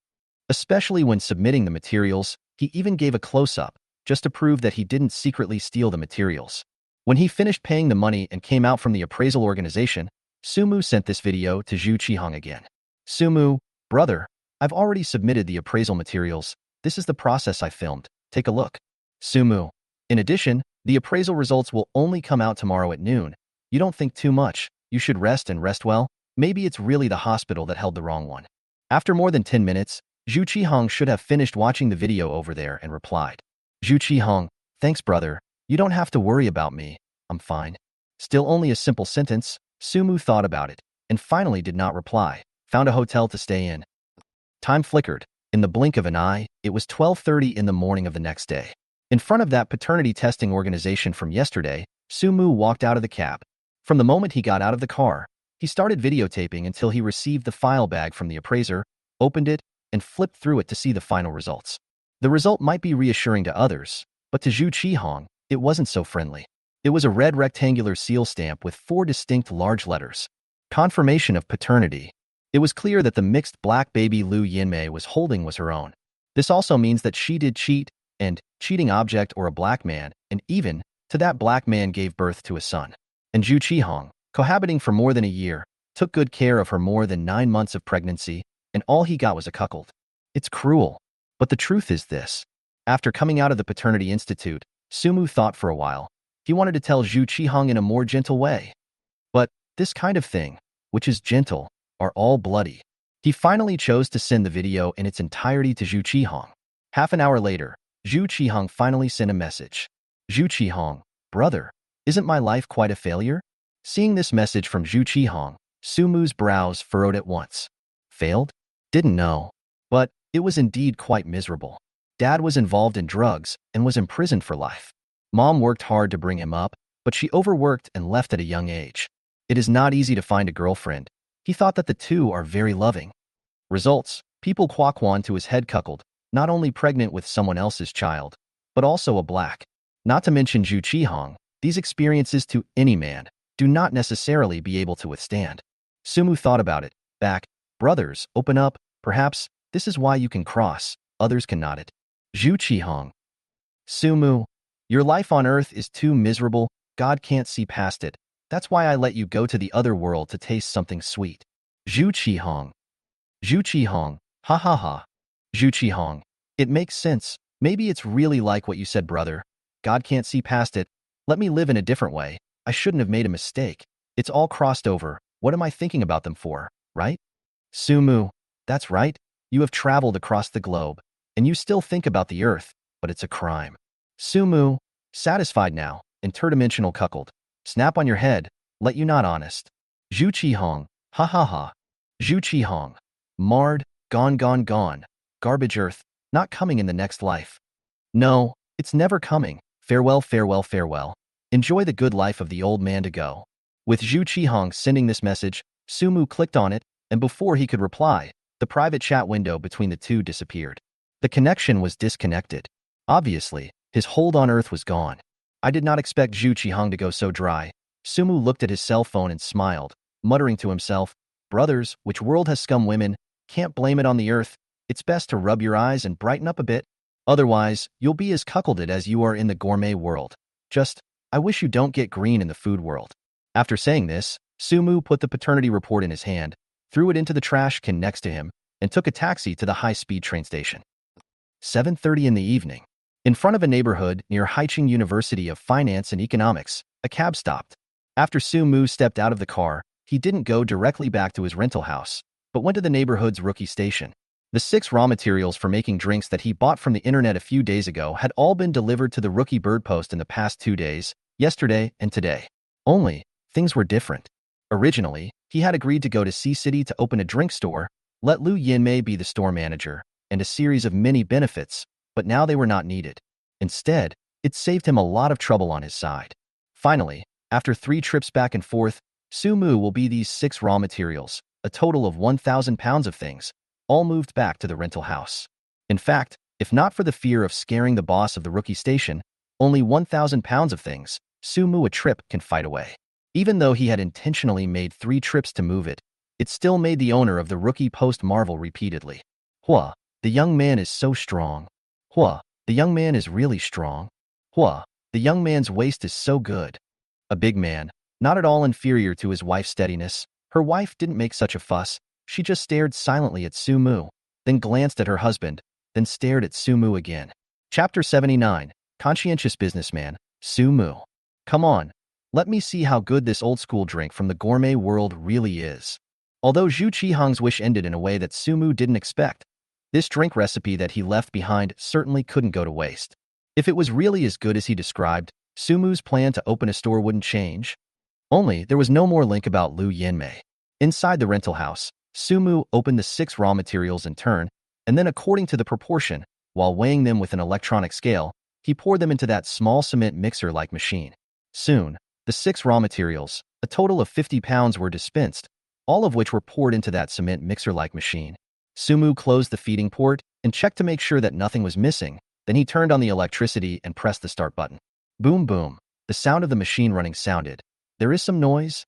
Especially when submitting the materials, he even gave a close-up, just to prove that he didn't secretly steal the materials. When he finished paying the money and came out from the appraisal organization, Sumu sent this video to Zhu Qihong again. Sumu, brother, I've already submitted the appraisal materials. This is the process I filmed. Take a look. Sumu, in addition, the appraisal results will only come out tomorrow at noon. You don't think too much. You should rest and rest well. Maybe it's really the hospital that held the wrong one. After more than 10 minutes, Zhu Qihong should have finished watching the video over there and replied. Zhu Qihong, thanks brother. You don't have to worry about me. I'm fine. Still only a simple sentence, Sumu thought about it, and finally did not reply. Found a hotel to stay in. Time flickered. In the blink of an eye, it was 12:30 in the morning of the next day. In front of that paternity testing organization from yesterday, Sumu walked out of the cab. From the moment he got out of the car, he started videotaping until he received the file bag from the appraiser, opened it, and flipped through it to see the final results. The result might be reassuring to others, but to Zhu Qihong, it wasn't so friendly. It was a red rectangular seal stamp with 4 distinct large letters. Confirmation of paternity. It was clear that the mixed black baby Lu Yinmei was holding was her own. This also means that she did cheat, and cheating object or a black man, and even, to that black man gave birth to a son. And Zhu Qihong, cohabiting for more than a year, took good care of her more than 9 months of pregnancy, and all he got was a cuckold. It's cruel. But the truth is this. After coming out of the paternity institute, Sumu thought for a while. He wanted to tell Zhu Qihong in a more gentle way. But this kind of thing, which is gentle, are all bloody. He finally chose to send the video in its entirety to Zhu Qihong. Half an hour later, Zhu Qihong finally sent a message. Zhu Qihong, brother, isn't my life quite a failure? Seeing this message from Zhu Qihong, Sumu's brows furrowed at once. Failed? Didn't know. But it was indeed quite miserable. Dad was involved in drugs and was imprisoned for life. Mom worked hard to bring him up, but she overworked and left at a young age. It is not easy to find a girlfriend, He thought that the two are very loving. Results: people Kwakwan to his head cuckold, not only pregnant with someone else's child, but also a black. Not to mention Zhu Qihong, these experiences to any man do not necessarily be able to withstand. Sumu thought about it. Back, brothers, open up, perhaps this is why you can cross, others cannot it. Zhu Qihong. Sumu, your life on earth is too miserable, God can't see past it. That's why I let you go to the other world to taste something sweet. Zhu Qihong. Zhu Qihong. Ha ha ha. Zhu Qihong. It makes sense. Maybe it's really like what you said, brother. God can't see past it. Let me live in a different way. I shouldn't have made a mistake. It's all crossed over. What am I thinking about them for, right? Sumu. That's right. You have traveled across the globe, and you still think about the earth, but it's a crime. Sumu. Satisfied now, interdimensional cuckold. Snap on your head, let you not honest. Zhu Qihong. Ha ha ha. Zhu Qihong. Marred, gone gone gone. Garbage earth, not coming in the next life. No, it's never coming. Farewell, farewell, farewell. Enjoy the good life of the old man to go. With Zhu Qihong sending this message, Sumu clicked on it, and before he could reply, the private chat window between the two disappeared. The connection was disconnected. Obviously, his hold on Earth was gone. I did not expect Zhu Qihong to go so dry. Sumu looked at his cell phone and smiled, muttering to himself, brothers, which world has scum women? Can't blame it on the Earth. It's best to rub your eyes and brighten up a bit. Otherwise, you'll be as cuckolded as you are in the gourmet world. Just, I wish you don't get green in the food world. After saying this, Sumu put the paternity report in his hand, threw it into the trash can next to him, and took a taxi to the high-speed train station. 7:30 in the evening. In front of a neighborhood near Haicheng University of Finance and Economics, a cab stopped. After Sumu stepped out of the car, he didn't go directly back to his rental house, but went to the neighborhood's rookie station. The 6 raw materials for making drinks that he bought from the internet a few days ago had all been delivered to the rookie bird post in the past 2 days, yesterday and today. Only, things were different. Originally, he had agreed to go to C-City to open a drink store, let Lu Yinmei be the store manager, and a series of many benefits, but now they were not needed. Instead, it saved him a lot of trouble on his side. Finally, after 3 trips back and forth, Sumu will be these 6 raw materials, a total of 1,000 pounds of things, all moved back to the rental house. In fact, if not for the fear of scaring the boss of the rookie station, only 1,000 pounds of things, Sumu a trip can fight away. Even though he had intentionally made 3 trips to move it, it still made the owner of the rookie post marvel repeatedly. Hua, the young man is so strong. Hua, the young man is really strong. Hua, the young man's waist is so good. A big man, not at all inferior to his wife's steadiness. Her wife didn't make such a fuss. She just stared silently at Sumu, then glanced at her husband, then stared at Sumu again. Chapter 79, Conscientious Businessman, Sumu. Come on, let me see how good this old-school drink from the gourmet world really is. Although Zhu Qihong's wish ended in a way that Sumu didn't expect, this drink recipe that he left behind certainly couldn't go to waste. If it was really as good as he described, Sumu's plan to open a store wouldn't change. Only, there was no more link about Lu Yinmei. Inside the rental house, Sumu opened the 6 raw materials in turn, and then according to the proportion, while weighing them with an electronic scale, he poured them into that small cement mixer-like machine. Soon, the 6 raw materials, a total of 50 pounds, were dispensed, all of which were poured into that cement mixer-like machine. Sumu closed the feeding port and checked to make sure that nothing was missing. Then he turned on the electricity and pressed the start button. Boom, boom. The sound of the machine running sounded. There is some noise,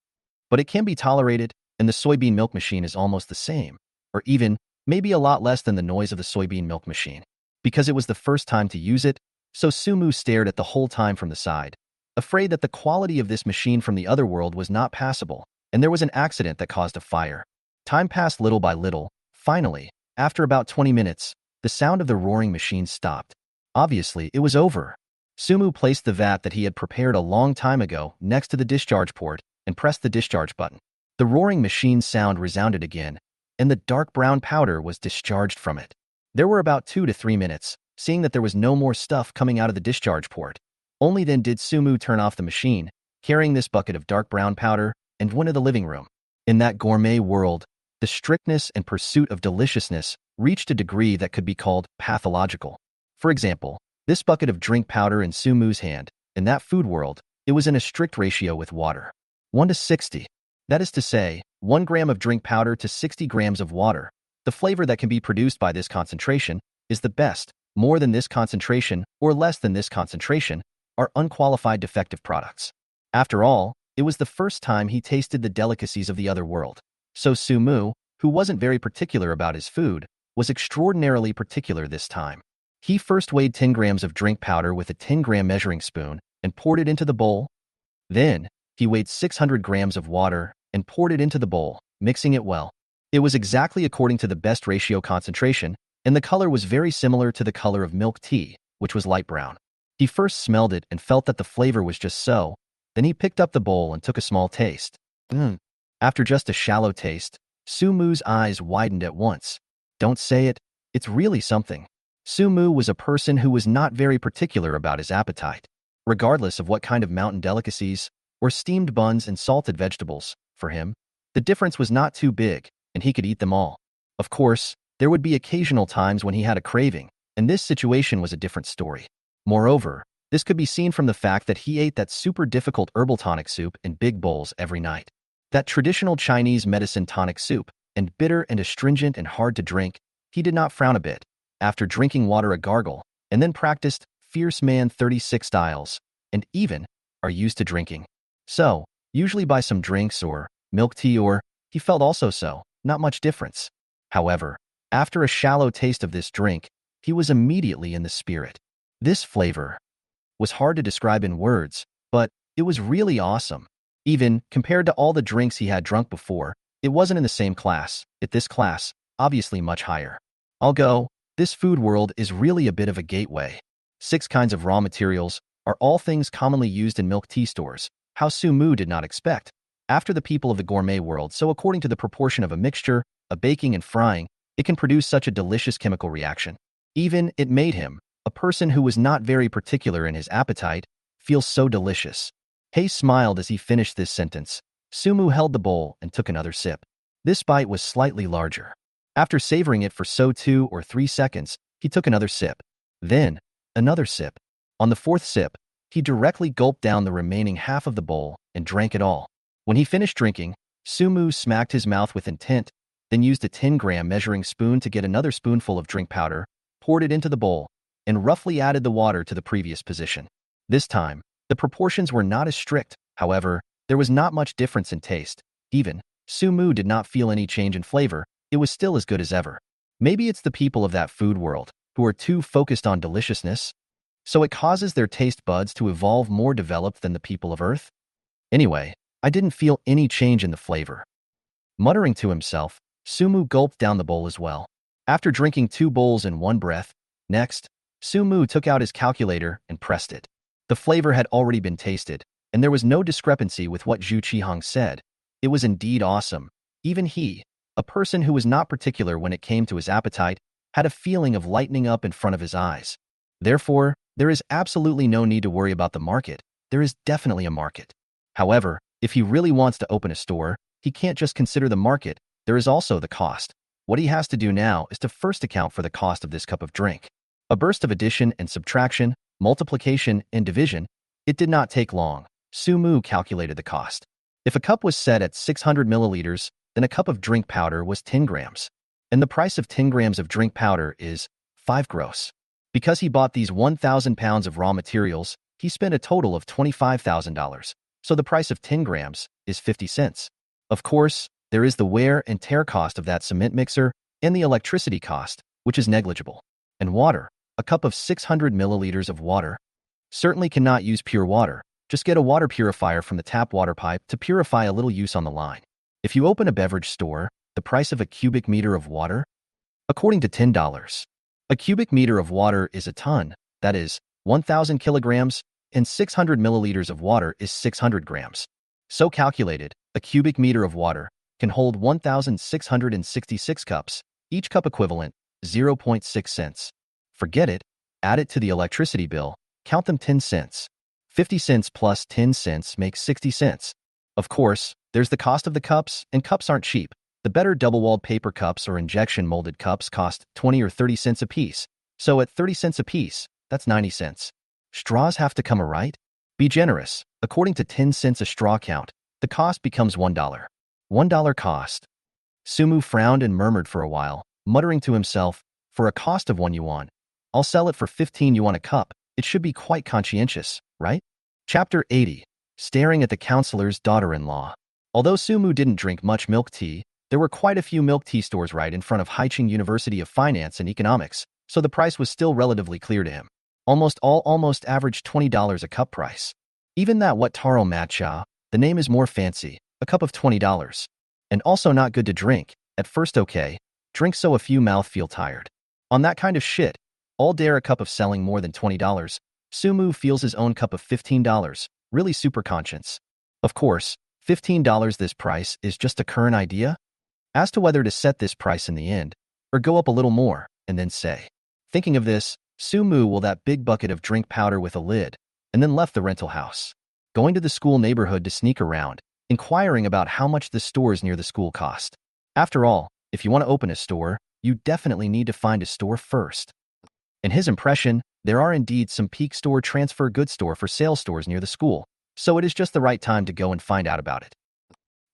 but it can be tolerated, and the soybean milk machine is almost the same, or even, maybe a lot less than the noise of the soybean milk machine. Because it was the first time to use it, so Sumu stared at the whole time from the side, afraid that the quality of this machine from the other world was not passable, and there was an accident that caused a fire. Time passed little by little. Finally, after about 20 minutes, the sound of the roaring machine stopped. Obviously, it was over. Sumu placed the vat that he had prepared a long time ago next to the discharge port and pressed the discharge button. The roaring machine sound resounded again, and the dark brown powder was discharged from it. There were about 2 to 3 minutes, seeing that there was no more stuff coming out of the discharge port. Only then did Sumu turn off the machine, carrying this bucket of dark brown powder, and went to the living room. In that gourmet world, the strictness and pursuit of deliciousness reached a degree that could be called pathological. For example, this bucket of drink powder in Sumu's hand, in that food world, it was in a strict ratio with water. 1 to 60. That is to say, 1 gram of drink powder to 60 grams of water. The flavor that can be produced by this concentration is the best. More than this concentration or less than this concentration are unqualified defective products. After all, it was the first time he tasted the delicacies of the other world. So Sumu, who wasn't very particular about his food, was extraordinarily particular this time. He first weighed 10 grams of drink powder with a 10-gram measuring spoon and poured it into the bowl. Then, he weighed 600 grams of water and poured it into the bowl, mixing it well. It was exactly according to the best ratio concentration, and the color was very similar to the color of milk tea, which was light brown. He first smelled it and felt that the flavor was just so. Then he picked up the bowl and took a small taste. After just a shallow taste, Sumu's eyes widened at once. Don't say it, it's really something. Sumu was a person who was not very particular about his appetite. Regardless of what kind of mountain delicacies, or steamed buns and salted vegetables, for him, the difference was not too big, and he could eat them all. Of course, there would be occasional times when he had a craving, and this situation was a different story. Moreover, this could be seen from the fact that he ate that super difficult herbal tonic soup in big bowls every night. That traditional Chinese medicine tonic soup, and bitter and astringent and hard to drink, he did not frown a bit. After drinking water a gargle, and then practiced Fierce Man 36 styles, and even are used to drinking. So, usually by some drinks or milk tea or, he felt also so, not much difference. However, after a shallow taste of this drink, he was immediately in the spirit. This flavor was hard to describe in words, but it was really awesome. Even compared to all the drinks he had drunk before, it wasn't in the same class. At this class, obviously much higher. I'll go, this food world is really a bit of a gateway. 6 kinds of raw materials are all things commonly used in milk tea stores, how Sumu did not expect. After the people of the gourmet world, so according to the proportion of a mixture, a baking and frying, it can produce such a delicious chemical reaction. Even it made him, a person who was not very particular in his appetite, feel so delicious. Hay smiled as he finished this sentence. Sumu held the bowl and took another sip. This bite was slightly larger. After savoring it for 2 or 3 seconds, he took another sip. Then, another sip. On the 4th sip, he directly gulped down the remaining half of the bowl and drank it all. When he finished drinking, Sumu smacked his mouth with intent, then used a 10-gram measuring spoon to get another spoonful of drink powder, poured it into the bowl, and roughly added the water to the previous position. This time, the proportions were not as strict. However, there was not much difference in taste. Even, Sumu did not feel any change in flavor. It was still as good as ever. Maybe it's the people of that food world who are too focused on deliciousness, so it causes their taste buds to evolve more developed than the people of Earth. Anyway, I didn't feel any change in the flavor. Muttering to himself, Sumu gulped down the bowl as well. After drinking 2 bowls in one breath, next, Sumu took out his calculator and pressed it. The flavor had already been tasted, and there was no discrepancy with what Zhu Qihong said. It was indeed awesome. Even he, a person who was not particular when it came to his appetite, had a feeling of lightening up in front of his eyes. Therefore, there is absolutely no need to worry about the market. There is definitely a market. However, if he really wants to open a store, he can't just consider the market. There is also the cost. What he has to do now is to first account for the cost of this cup of drink. A burst of addition and subtraction, multiplication and division. It did not take long. Sumu calculated the cost. If a cup was set at 600 milliliters, then a cup of drink powder was 10 grams. And the price of 10 grams of drink powder is 5 gross. Because he bought these 1,000 pounds of raw materials, he spent a total of $25,000. So the price of 10 grams is 50 cents. Of course, there is the wear and tear cost of that cement mixer and the electricity cost, which is negligible. And water, a cup of 600 milliliters of water. Certainly cannot use pure water. Just get a water purifier from the tap water pipe to purify a little use on the line. If you open a beverage store, the price of a cubic meter of water? According to $10. A cubic meter of water is a ton, that is, 1,000 kilograms, and 600 milliliters of water is 600 grams. So calculated, a cubic meter of water can hold 1,666 cups, each cup equivalent 0.6 cents. Forget it, add it to the electricity bill, count them 10 cents. 50 cents plus 10 cents makes 60 cents. Of course, there's the cost of the cups, and cups aren't cheap. The better double-walled paper cups or injection-molded cups cost 20 or 30 cents apiece. So at 30 cents apiece, that's 90 cents. Straws have to come right? Be generous. According to 10 cents a straw count, the cost becomes $1. $1 cost. Sumu frowned and murmured for a while, muttering to himself, for a cost of 1 yuan. I'll sell it for 15 yuan a cup. It should be quite conscientious, right? Chapter 80. Staring at the counselor's daughter-in-law. Although Sumu didn't drink much milk tea, there were quite a few milk tea stores right in front of Haicheng University of Finance and Economics, so the price was still relatively clear to him. Almost averaged $20 a cup price. Even that what taro matcha, the name is more fancy, a cup of $20. And also not good to drink, at first okay, drink so a few mouth feel tired. On that kind of shit, all dare a cup of selling more than $20, Sumu feels his own cup of $15, really super conscience. Of course, $15 this price is just a current idea. As to whether to set this price in the end, or go up a little more, and then say. Thinking of this, Sumu will that big bucket of drink powder with a lid, and then left the rental house. Going to the school neighborhood to sneak around, inquiring about how much the stores near the school cost. After all, if you want to open a store, you definitely need to find a store first. In his impression, there are indeed some peak store transfer goods store for sale stores near the school, so it is just the right time to go and find out about it.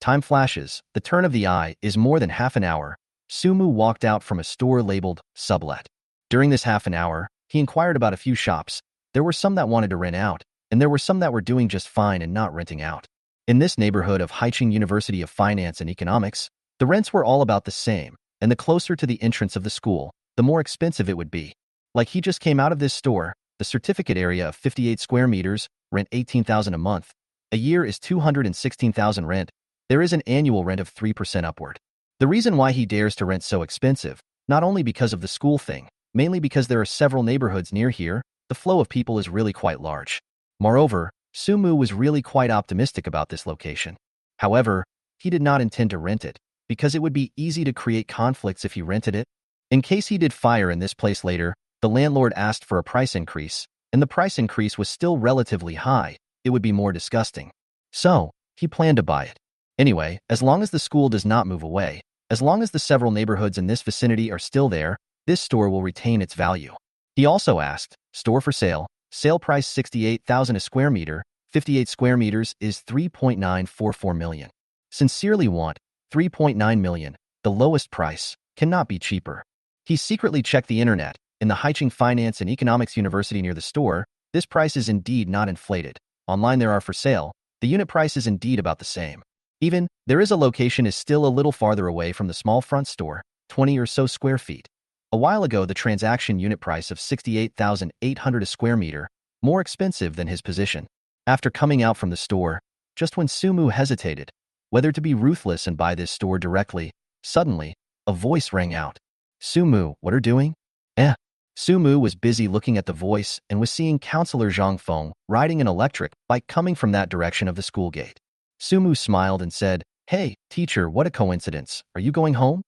Time flashes, the turn of the eye is more than half an hour. Sumu walked out from a store labeled sublet. During this half an hour, he inquired about a few shops. There were some that wanted to rent out, and there were some that were doing just fine and not renting out. In this neighborhood of Haicheng University of Finance and Economics, the rents were all about the same, and the closer to the entrance of the school, the more expensive it would be. Like he just came out of this store, the certificate area of 58 square meters, rent 18,000 a month. A year is 216,000 rent. There is an annual rent of 3% upward. The reason why he dares to rent so expensive, not only because of the school thing, mainly because there are several neighborhoods near here, the flow of people is really quite large. Moreover, Sumu was really quite optimistic about this location. However, he did not intend to rent it, because it would be easy to create conflicts if he rented it. In case he did fire in this place later, the landlord asked for a price increase, and the price increase was still relatively high, it would be more disgusting. So, he planned to buy it. Anyway, as long as the school does not move away, as long as the several neighborhoods in this vicinity are still there, this store will retain its value. He also asked, store for sale, sale price 68,000 a square meter, 58 square meters is 3.944 million. Sincerely want, 3.9 million, the lowest price, cannot be cheaper. He secretly checked the internet. In the Haicheng Finance and Economics University near the store, this price is indeed not inflated. Online there are for sale, the unit price is indeed about the same. Even, there is a location is still a little farther away from the small front store, 20 or so square feet. A while ago the transaction unit price of 68,800 a square meter, more expensive than his position. After coming out from the store, just when Sumu hesitated, whether to be ruthless and buy this store directly, suddenly, a voice rang out. Sumu, what are doing? Sumu was busy looking at the voice and was seeing Counselor Zhang Feng riding an electric bike coming from that direction of the school gate. Sumu smiled and said, Hey, teacher, what a coincidence. Are you going home?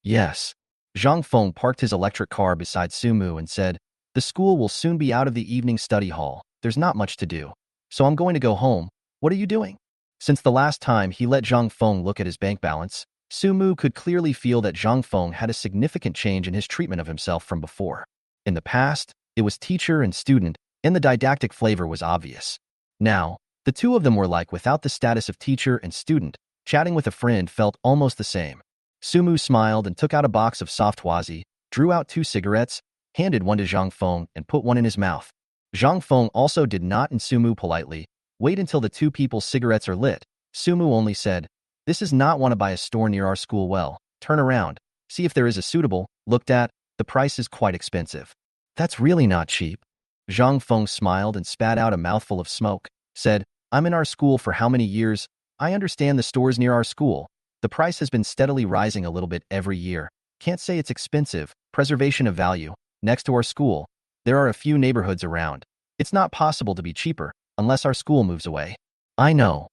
Yes. Zhang Feng parked his electric car beside Sumu and said, The school will soon be out of the evening study hall. There's not much to do. So I'm going to go home. What are you doing? Since the last time he let Zhang Feng look at his bank balance, Sumu could clearly feel that Zhang Feng had a significant change in his treatment of himself from before. In the past, it was teacher and student, and the didactic flavor was obvious. Now, the two of them were like without the status of teacher and student, chatting with a friend felt almost the same. Sumu smiled and took out a box of soft wazi, drew out 2 cigarettes, handed one to Zhang Feng and put one in his mouth. Zhang Feng also did not, and Sumu politely, wait until the 2 people's cigarettes are lit. Sumu only said, This is not want to buy a store near our school well, turn around, see if there is a suitable, looked at, the price is quite expensive. That's really not cheap. Zhang Feng smiled and spat out a mouthful of smoke, said, I'm in our school for how many years? I understand the stores near our school. The price has been steadily rising a little bit every year. Can't say it's expensive, preservation of value. Next to our school, there are a few neighborhoods around. It's not possible to be cheaper, unless our school moves away. I know.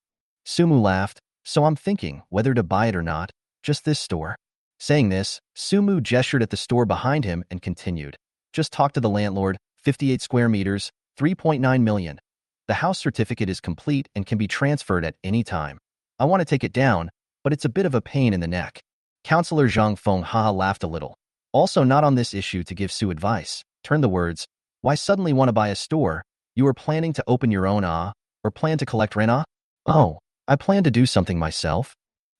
Sumu laughed, so I'm thinking whether to buy it or not, just this store. Saying this, Sumu gestured at the store behind him and continued. Just talk to the landlord, 58 square meters, 3.9 million. The house certificate is complete and can be transferred at any time. I want to take it down, but it's a bit of a pain in the neck. Counselor Zhang Feng haha laughed a little. Also not on this issue to give Su advice. Turn the words, why suddenly want to buy a store? You are planning to open your own or plan to collect rent Oh, I plan to do something myself.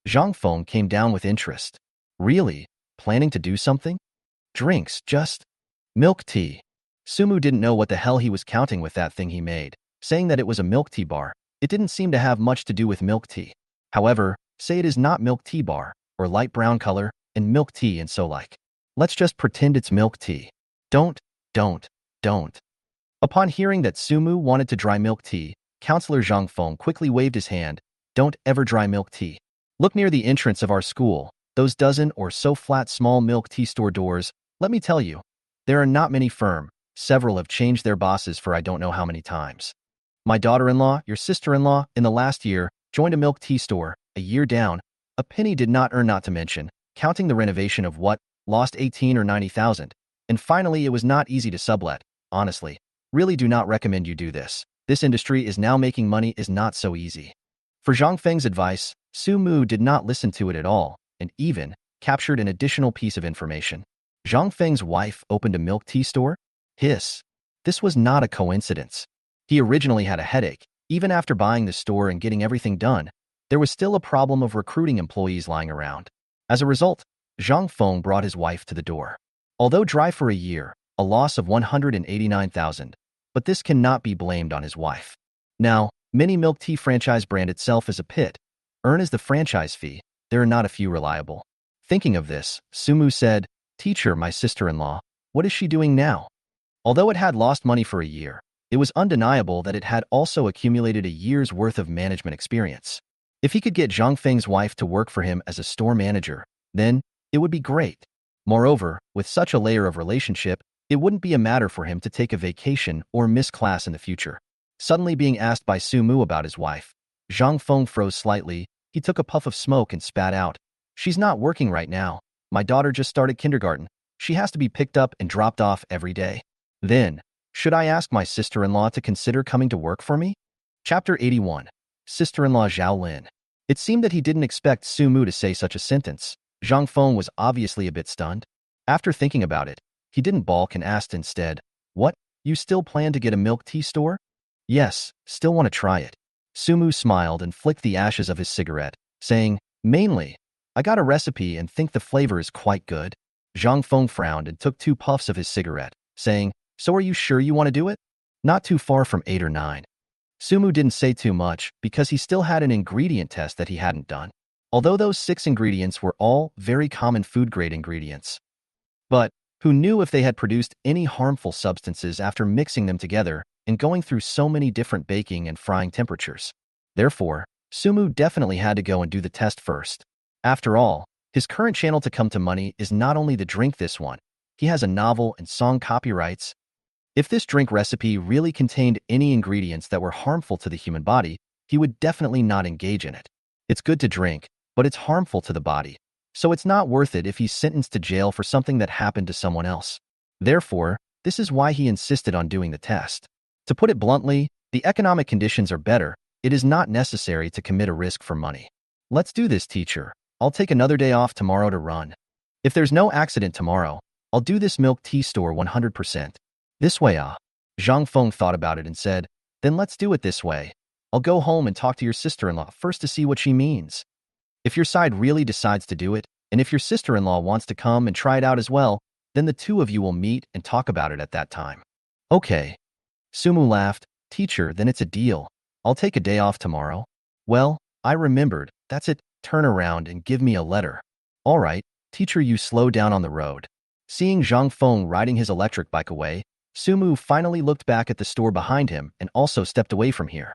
Zhang Feng came down with interest. Really? Planning to do something? Drinks, just milk tea. Sumu didn't know what the hell he was counting with that thing he made, saying that it was a milk tea bar. It didn't seem to have much to do with milk tea. However, say it is not milk tea bar, or light brown color, and milk tea and so like. Let's just pretend it's milk tea. Don't. Don't. Upon hearing that Sumu wanted to dry milk tea, Counselor Zhang Feng quickly waved his hand. Don't ever dry milk tea. Look near the entrance of our school, those dozen or so flat small milk tea store doors. Let me tell you, there are not many firm. Several have changed their bosses for I don't know how many times. My daughter-in-law, your sister-in-law, in the last year, joined a milk tea store, a year down. A penny did not earn, not to mention, counting the renovation of what, lost 18 or 90,000. And finally, it was not easy to sublet. Honestly, really do not recommend you do this. This industry is now making money is not so easy. For Zhang Feng's advice, Su Mu did not listen to it at all, and even captured an additional piece of information. Zhang Feng's wife opened a milk tea store? Hiss. This was not a coincidence. He originally had a headache. Even after buying the store and getting everything done, there was still a problem of recruiting employees lying around. As a result, Zhang Feng brought his wife to the door. Although dry for a year, a loss of 189,000, but this cannot be blamed on his wife. Now, many milk tea franchise brand itself as a pit. Earn as the franchise fee, there are not a few reliable. Thinking of this, Sumu said, Teacher, my sister-in-law, what is she doing now? Although it had lost money for a year, it was undeniable that it had also accumulated a year's worth of management experience. If he could get Zhang Feng's wife to work for him as a store manager, then it would be great. Moreover, with such a layer of relationship, it wouldn't be a matter for him to take a vacation or miss class in the future. Suddenly being asked by Sumu about his wife, Zhang Feng froze slightly. He took a puff of smoke and spat out. She's not working right now. My daughter just started kindergarten. She has to be picked up and dropped off every day. Then, should I ask my sister-in-law to consider coming to work for me? Chapter 81. Sister-in-law Zhao Lin. It seemed that he didn't expect Sumu to say such a sentence. Zhang Feng was obviously a bit stunned. After thinking about it, he didn't balk and asked instead, What, you still plan to get a milk tea store? Yes, still want to try it. Sumu smiled and flicked the ashes of his cigarette, saying, Mainly, I got a recipe and think the flavor is quite good. Zhang Feng frowned and took 2 puffs of his cigarette, saying, So are you sure you want to do it? Not too far from 8 or 9. Sumu didn't say too much because he still had an ingredient test that he hadn't done. Although those 6 ingredients were all very common food-grade ingredients. But who knew if they had produced any harmful substances after mixing them together and going through so many different baking and frying temperatures? Therefore, Sumu definitely had to go and do the test first. After all, his current channel to come to money is not only the drink this one, he has a novel and song copyrights. If this drink recipe really contained any ingredients that were harmful to the human body, he would definitely not engage in it. It's good to drink, but it's harmful to the body, so it's not worth it if he's sentenced to jail for something that happened to someone else. Therefore, this is why he insisted on doing the test. To put it bluntly, the economic conditions are better. It is not necessary to commit a risk for money. Let's do this, teacher. I'll take another day off tomorrow to run. If there's no accident tomorrow, I'll do this milk tea store 100%. This way, Zhang Feng thought about it and said, Then let's do it this way. I'll go home and talk to your sister-in-law first to see what she means. If your side really decides to do it, and if your sister-in-law wants to come and try it out as well, then the two of you will meet and talk about it at that time. Okay. Sumu laughed. Teacher, then it's a deal. I'll take a day off tomorrow. Well, I remembered. That's it. Turn around and give me a letter. All right, teacher, you slow down on the road. Seeing Zhang Feng riding his electric bike away, Sumu finally looked back at the store behind him and also stepped away from here.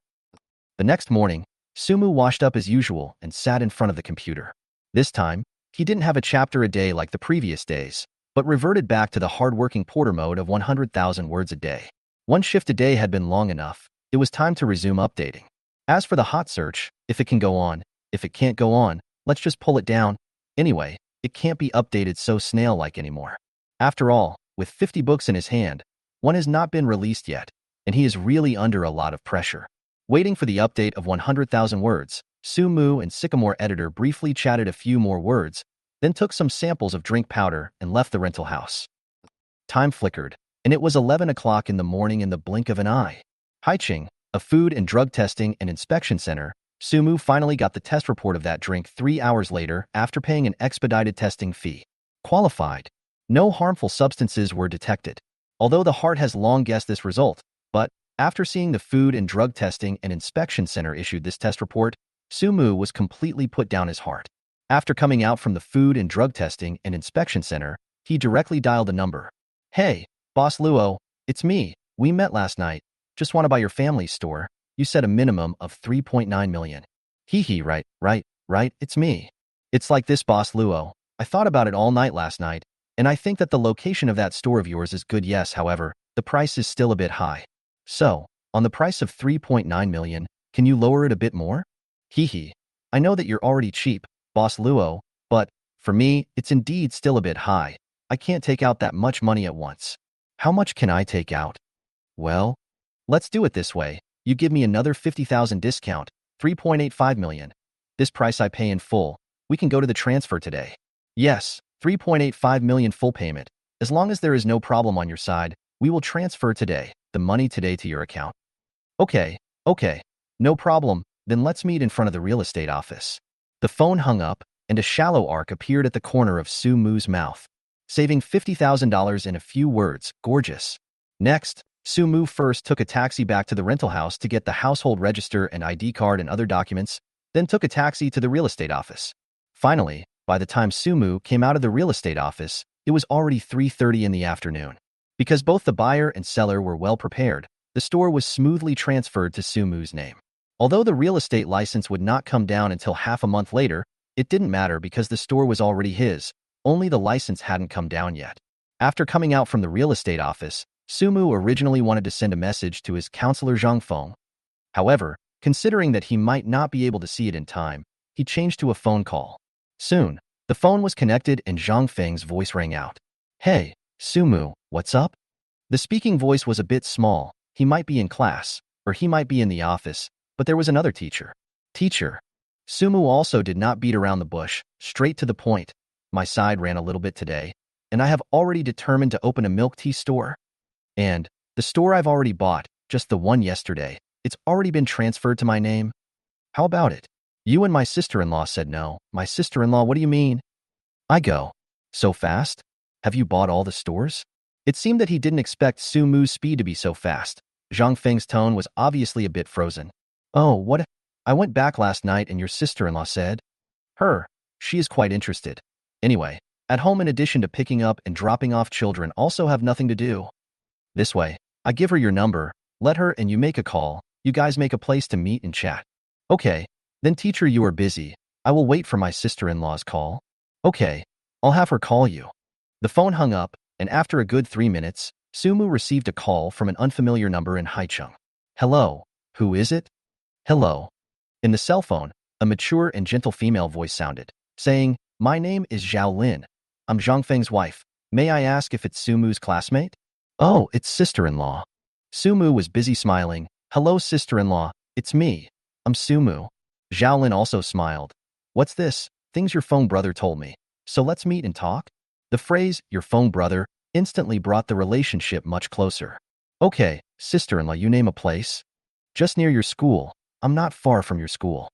The next morning, Sumu washed up as usual and sat in front of the computer. This time, he didn't have a chapter a day like the previous days, but reverted back to the hard-working porter mode of 100,000 words a day. One shift a day had been long enough. It was time to resume updating. As for the hot search, if it can go on, if it can't go on, let's just pull it down. Anyway, it can't be updated so snail-like anymore. After all, with 50 books in his hand, one has not been released yet, and he is really under a lot of pressure. Waiting for the update of 100,000 words, Sumu and Sycamore editor briefly chatted a few more words, then took some samples of drink powder and left the rental house. Time flickered, and it was 11 o'clock in the morning in the blink of an eye. Haiching, a food and drug testing and inspection center, Sumu finally got the test report of that drink 3 hours later after paying an expedited testing fee. Qualified. No harmful substances were detected. Although the heart has long guessed this result, but after seeing the Food and Drug Testing and Inspection Center issued this test report, Sumu was completely put down his heart. After coming out from the Food and Drug Testing and Inspection Center, he directly dialed a number. Hey, Boss Luo, it's me. We met last night. Just want to buy your family's store. You said a minimum of 3.9 million. Hee hee, right, it's me. It's like this, Boss Luo. I thought about it all night last night, and I think that the location of that store of yours is good. Yes, however, the price is still a bit high. So, on the price of 3.9 million, can you lower it a bit more? Hee hee. I know that you're already cheap, Boss Luo, but for me, it's indeed still a bit high. I can't take out that much money at once. How much can I take out? Well, let's do it this way. You give me another 50,000 discount, 3.85 million. This price I pay in full. We can go to the transfer today. Yes, 3.85 million full payment. As long as there is no problem on your side, we will transfer today, the money today to your account. Okay. No problem. Then let's meet in front of the real estate office. The phone hung up, and a shallow arc appeared at the corner of Sumu's mouth. Saving $50,000 in a few words. Gorgeous. Next, Sumu first took a taxi back to the rental house to get the household register and ID card and other documents, then took a taxi to the real estate office. Finally, by the time Sumu came out of the real estate office, it was already 3:30 in the afternoon. Because both the buyer and seller were well prepared, the store was smoothly transferred to Sumu's name. Although the real estate license would not come down until half a month later, it didn't matter because the store was already his, only the license hadn't come down yet. After coming out from the real estate office, Sumu originally wanted to send a message to his counselor Zhang Feng. However, considering that he might not be able to see it in time, he changed to a phone call. Soon, the phone was connected and Zhang Feng's voice rang out. Hey, Sumu, what's up? The speaking voice was a bit small. He might be in class, or he might be in the office, but there was another teacher. Teacher. Sumu also did not beat around the bush, straight to the point. My side ran a little bit today, and I have already determined to open a milk tea store. And the store I've already bought, just the one yesterday, it's already been transferred to my name. How about it? You and my sister-in-law said no. My sister-in-law, what do you mean? I go. So fast? Have you bought all the stores? It seemed that he didn't expect Sumu's speed to be so fast. Zhang Feng's tone was obviously a bit frozen. Oh, what? I went back last night and your sister-in-law said? She is quite interested. Anyway, at home in addition to picking up and dropping off children also have nothing to do. This way, I give her your number, let her and you make a call, you guys make a place to meet and chat. Okay, then teacher you are busy, I will wait for my sister-in-law's call. Okay, I'll have her call you. The phone hung up, and after a good 3 minutes, Sumu received a call from an unfamiliar number in Haicheng. Hello, who is it? Hello. In the cell phone, a mature and gentle female voice sounded, saying, My name is Zhao Lin. I'm Zhang Feng's wife. May I ask if it's Sumu's classmate? Oh, it's sister-in-law. Sumu was busy smiling. Hello, sister-in-law. It's me. I'm Sumu. Zhao Lin also smiled. What's this? Things your phone brother told me. So let's meet and talk? The phrase, your phone brother, instantly brought the relationship much closer. Okay, sister-in-law, you name a place? Just near your school. I'm not far from your school.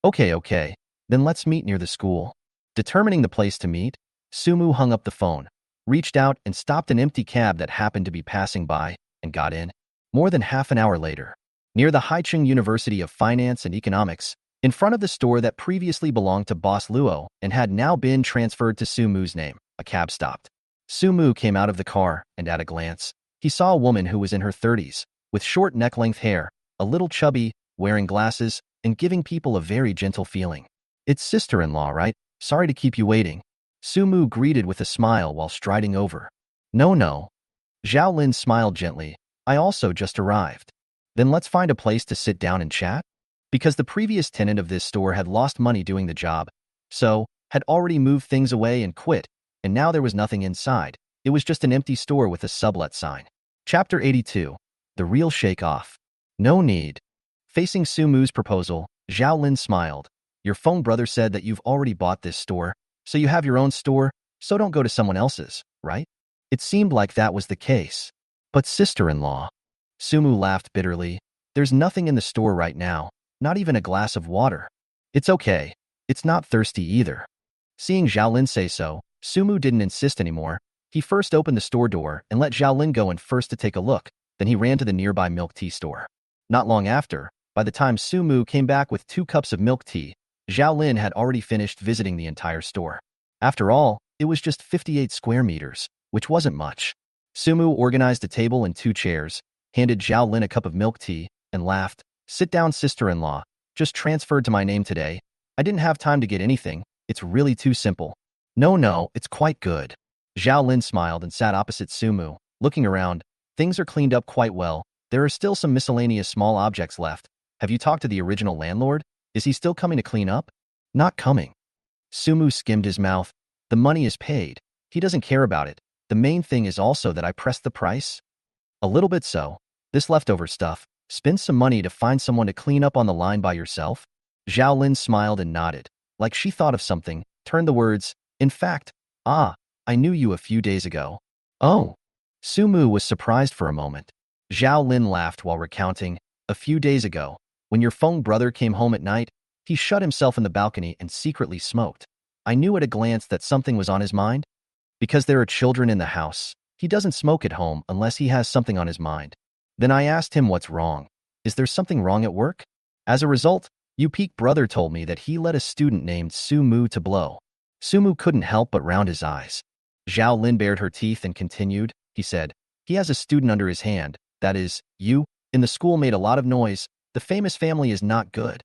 Okay. Then let's meet near the school. Determining the place to meet, Sumu hung up the phone, reached out and stopped an empty cab that happened to be passing by, and got in. More than half an hour later, near the Haicheng University of Finance and Economics, in front of the store that previously belonged to Boss Luo and had now been transferred to Sumu's name, a cab stopped. Sumu came out of the car, and at a glance, he saw a woman who was in her 30s, with short neck-length hair, a little chubby, wearing glasses, and giving people a very gentle feeling. It's sister-in-law, right? Sorry to keep you waiting. Sumu greeted with a smile while striding over. No. Zhao Lin smiled gently. I also just arrived. Then let's find a place to sit down and chat? Because the previous tenant of this store had lost money doing the job, so had already moved things away and quit, and now there was nothing inside. It was just an empty store with a sublet sign. Chapter 82. The Real Shake-Off. No need. Facing Sumu's proposal, Zhao Lin smiled. Your phone brother said that you've already bought this store, so you have your own store, so don't go to someone else's, right? It seemed like that was the case. But sister-in-law. Sumu laughed bitterly. There's nothing in the store right now. Not even a glass of water. It's okay. It's not thirsty either. Seeing Xiaolin say so, Sumu didn't insist anymore. He first opened the store door and let Xiaolin go in first to take a look, then he ran to the nearby milk tea store. Not long after, by the time Sumu came back with 2 cups of milk tea, Xiaolin had already finished visiting the entire store. After all, it was just 58 square meters, which wasn't much. Sumu organized a table and 2 chairs, handed Xiaolin a cup of milk tea, and laughed. Sit down, sister-in-law. Just transferred to my name today. I didn't have time to get anything. It's really too simple. No, it's quite good. Xiaolin smiled and sat opposite Sumu. Looking around, things are cleaned up quite well. There are still some miscellaneous small objects left. Have you talked to the original landlord? Is he still coming to clean up? Not coming. Sumu skimmed his mouth. The money is paid. He doesn't care about it. The main thing is also that I pressed the price. A little bit so. This leftover stuff. Spend some money to find someone to clean up on the line by yourself? Xiaolin smiled and nodded, like she thought of something, turned the words, in fact, I knew you a few days ago. Oh. Sumu was surprised for a moment. Xiaolin laughed while recounting, a few days ago, when your Feng brother came home at night, he shut himself in the balcony and secretly smoked. I knew at a glance that something was on his mind. Because there are children in the house, he doesn't smoke at home unless he has something on his mind. Then I asked him what's wrong. Is there something wrong at work? As a result, Yupeak brother told me that he let a student named Sumu to blow. Sumu couldn't help but round his eyes. Xiaolin bared her teeth and continued, he said, he has a student under his hand, that is, you, in the school made a lot of noise. The famous family is not good.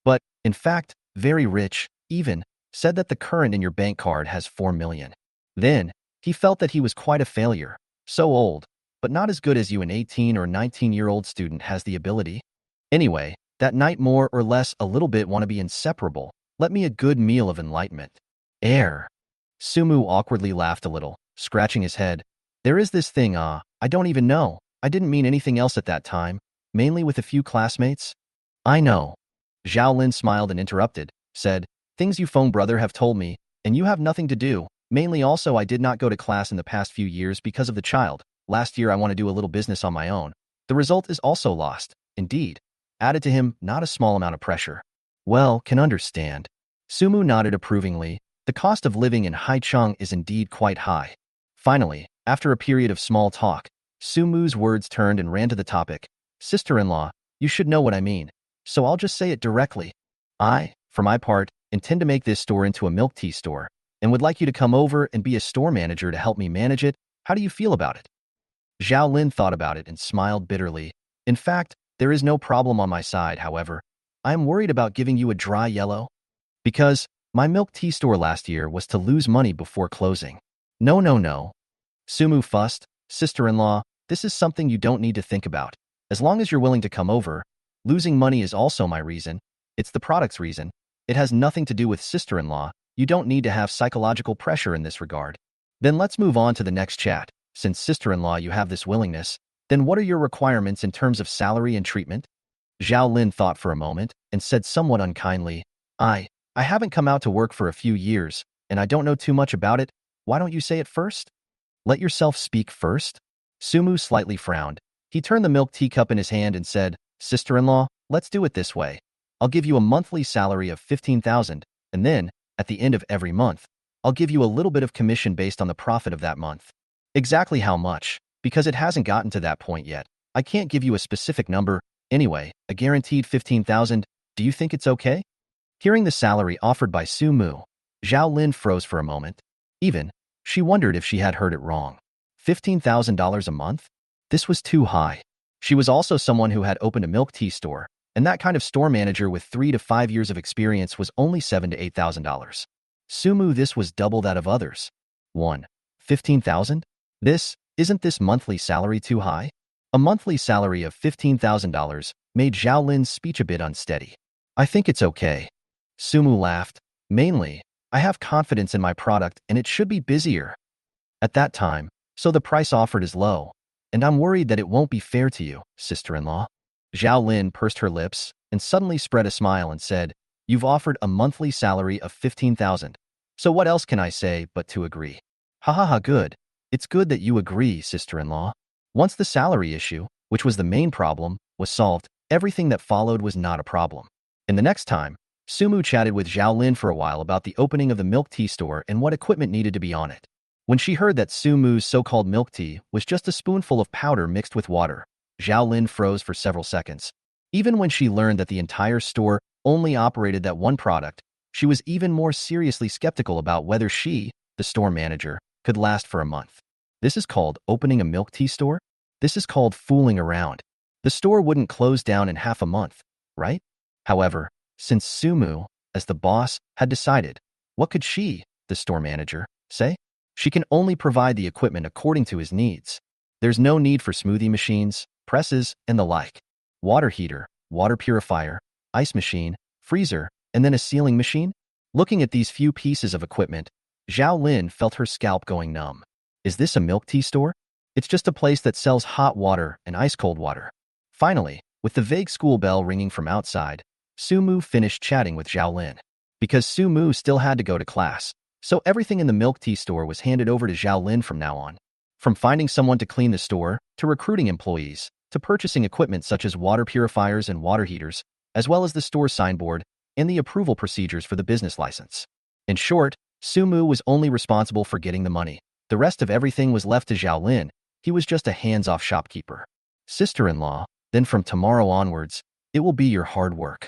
But, in fact, very rich, even, said that the current in your bank card has 4 million. Then, he felt that he was quite a failure, so old, but not as good as you, an 18 or 19-year-old student has the ability. Anyway, that night more or less a little bit want to be inseparable. Let me a good meal of enlightenment. Air. Sumu awkwardly laughed a little, scratching his head. There is this thing, I don't even know. I didn't mean anything else at that time, mainly with a few classmates. I know. Xiaolin smiled and interrupted, said, things you Feng brother have told me, and you have nothing to do. Mainly also I did not go to class in the past few years because of the child. Last year I want to do a little business on my own. The result is also lost, indeed. Added to him, not a small amount of pressure. Well, can understand. Sumu nodded approvingly. The cost of living in Haicheng is indeed quite high. Finally, after a period of small talk, Sumu's words turned and ran to the topic. Sister-in-law, you should know what I mean, so I'll just say it directly. I, for my part, intend to make this store into a milk tea store, and would like you to come over and be a store manager to help me manage it. How do you feel about it? Xiaolin thought about it and smiled bitterly. In fact, there is no problem on my side, however. I am worried about giving you a dry yellow. Because my milk tea store last year was to lose money before closing. No. Sumu fussed. Sister-in-law, this is something you don't need to think about. As long as you're willing to come over, losing money is also my reason. It's the product's reason. It has nothing to do with sister-in-law. You don't need to have psychological pressure in this regard. Then let's move on to the next chat. Since sister-in-law you have this willingness, then what are your requirements in terms of salary and treatment? Xiaolin thought for a moment and said somewhat unkindly, I haven't come out to work for a few years, and I don't know too much about it. Why don't you say it first? Let yourself speak first? Sumu slightly frowned. He turned the milk teacup in his hand and said, Sister-in-law, let's do it this way. I'll give you a monthly salary of 15,000, and then, at the end of every month, I'll give you a little bit of commission based on the profit of that month. Exactly how much? Because it hasn't gotten to that point yet. I can't give you a specific number. Anyway, a guaranteed 15,000. Do you think it's okay? Hearing the salary offered by Sumu, Xiaolin froze for a moment. Even, she wondered if she had heard it wrong. $15,000 a month? This was too high. She was also someone who had opened a milk tea store, and that kind of store manager with 3 to 5 years of experience was only $7,000 to $8,000. Sumu, this was double that of others. 15,000? Isn't this monthly salary too high? A monthly salary of $15,000 made Xiaolin's speech a bit unsteady. I think it's okay. Sumu laughed. Mainly, I have confidence in my product and it should be busier. At that time, so the price offered is low, and I'm worried that it won't be fair to you, sister-in-law. Xiaolin pursed her lips and suddenly spread a smile and said, You've offered a monthly salary of 15,000. So what else can I say but to agree? Ha, good. It's good that you agree, sister-in-law. Once the salary issue, which was the main problem, was solved, everything that followed was not a problem. In the next time, Sumu chatted with Zhao Lin for a while about the opening of the milk tea store and what equipment needed to be on it. When she heard that Sumu's so-called milk tea was just a spoonful of powder mixed with water, Zhao Lin froze for several seconds. Even when she learned that the entire store only operated that one product, she was even more seriously skeptical about whether she, the store manager, could last for a month. This is called opening a milk tea store? This is called fooling around. The store wouldn't close down in half a month, right? However, since Sumu, as the boss, had decided, what could she, the store manager, say? She can only provide the equipment according to his needs. There's no need for smoothie machines, presses, and the like. Water heater, water purifier, ice machine, freezer, and then a sealing machine? Looking at these few pieces of equipment, Zhao Lin felt her scalp going numb. Is this a milk tea store? It's just a place that sells hot water and ice-cold water. Finally, with the vague school bell ringing from outside, Sumu finished chatting with Zhao Lin. Because Sumu still had to go to class, so everything in the milk tea store was handed over to Zhao Lin from now on. From finding someone to clean the store, to recruiting employees, to purchasing equipment such as water purifiers and water heaters, as well as the store signboard and the approval procedures for the business license. In short, Sumu was only responsible for getting the money. The rest of everything was left to Zhao Lin. He was just a hands-off shopkeeper. Sister-in-law, then from tomorrow onwards, it will be your hard work.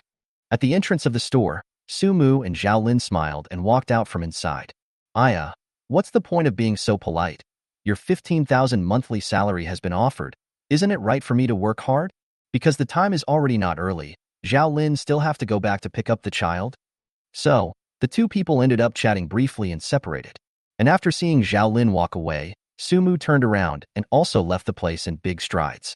At the entrance of the store, Sumu and Zhao Lin smiled and walked out from inside. Aya, what's the point of being so polite? Your 15,000 monthly salary has been offered. Isn't it right for me to work hard? Because the time is already not early, Zhao Lin still have to go back to pick up the child? So, the two people ended up chatting briefly and separated. And after seeing Zhao Lin walk away, Sumu turned around and also left the place in big strides.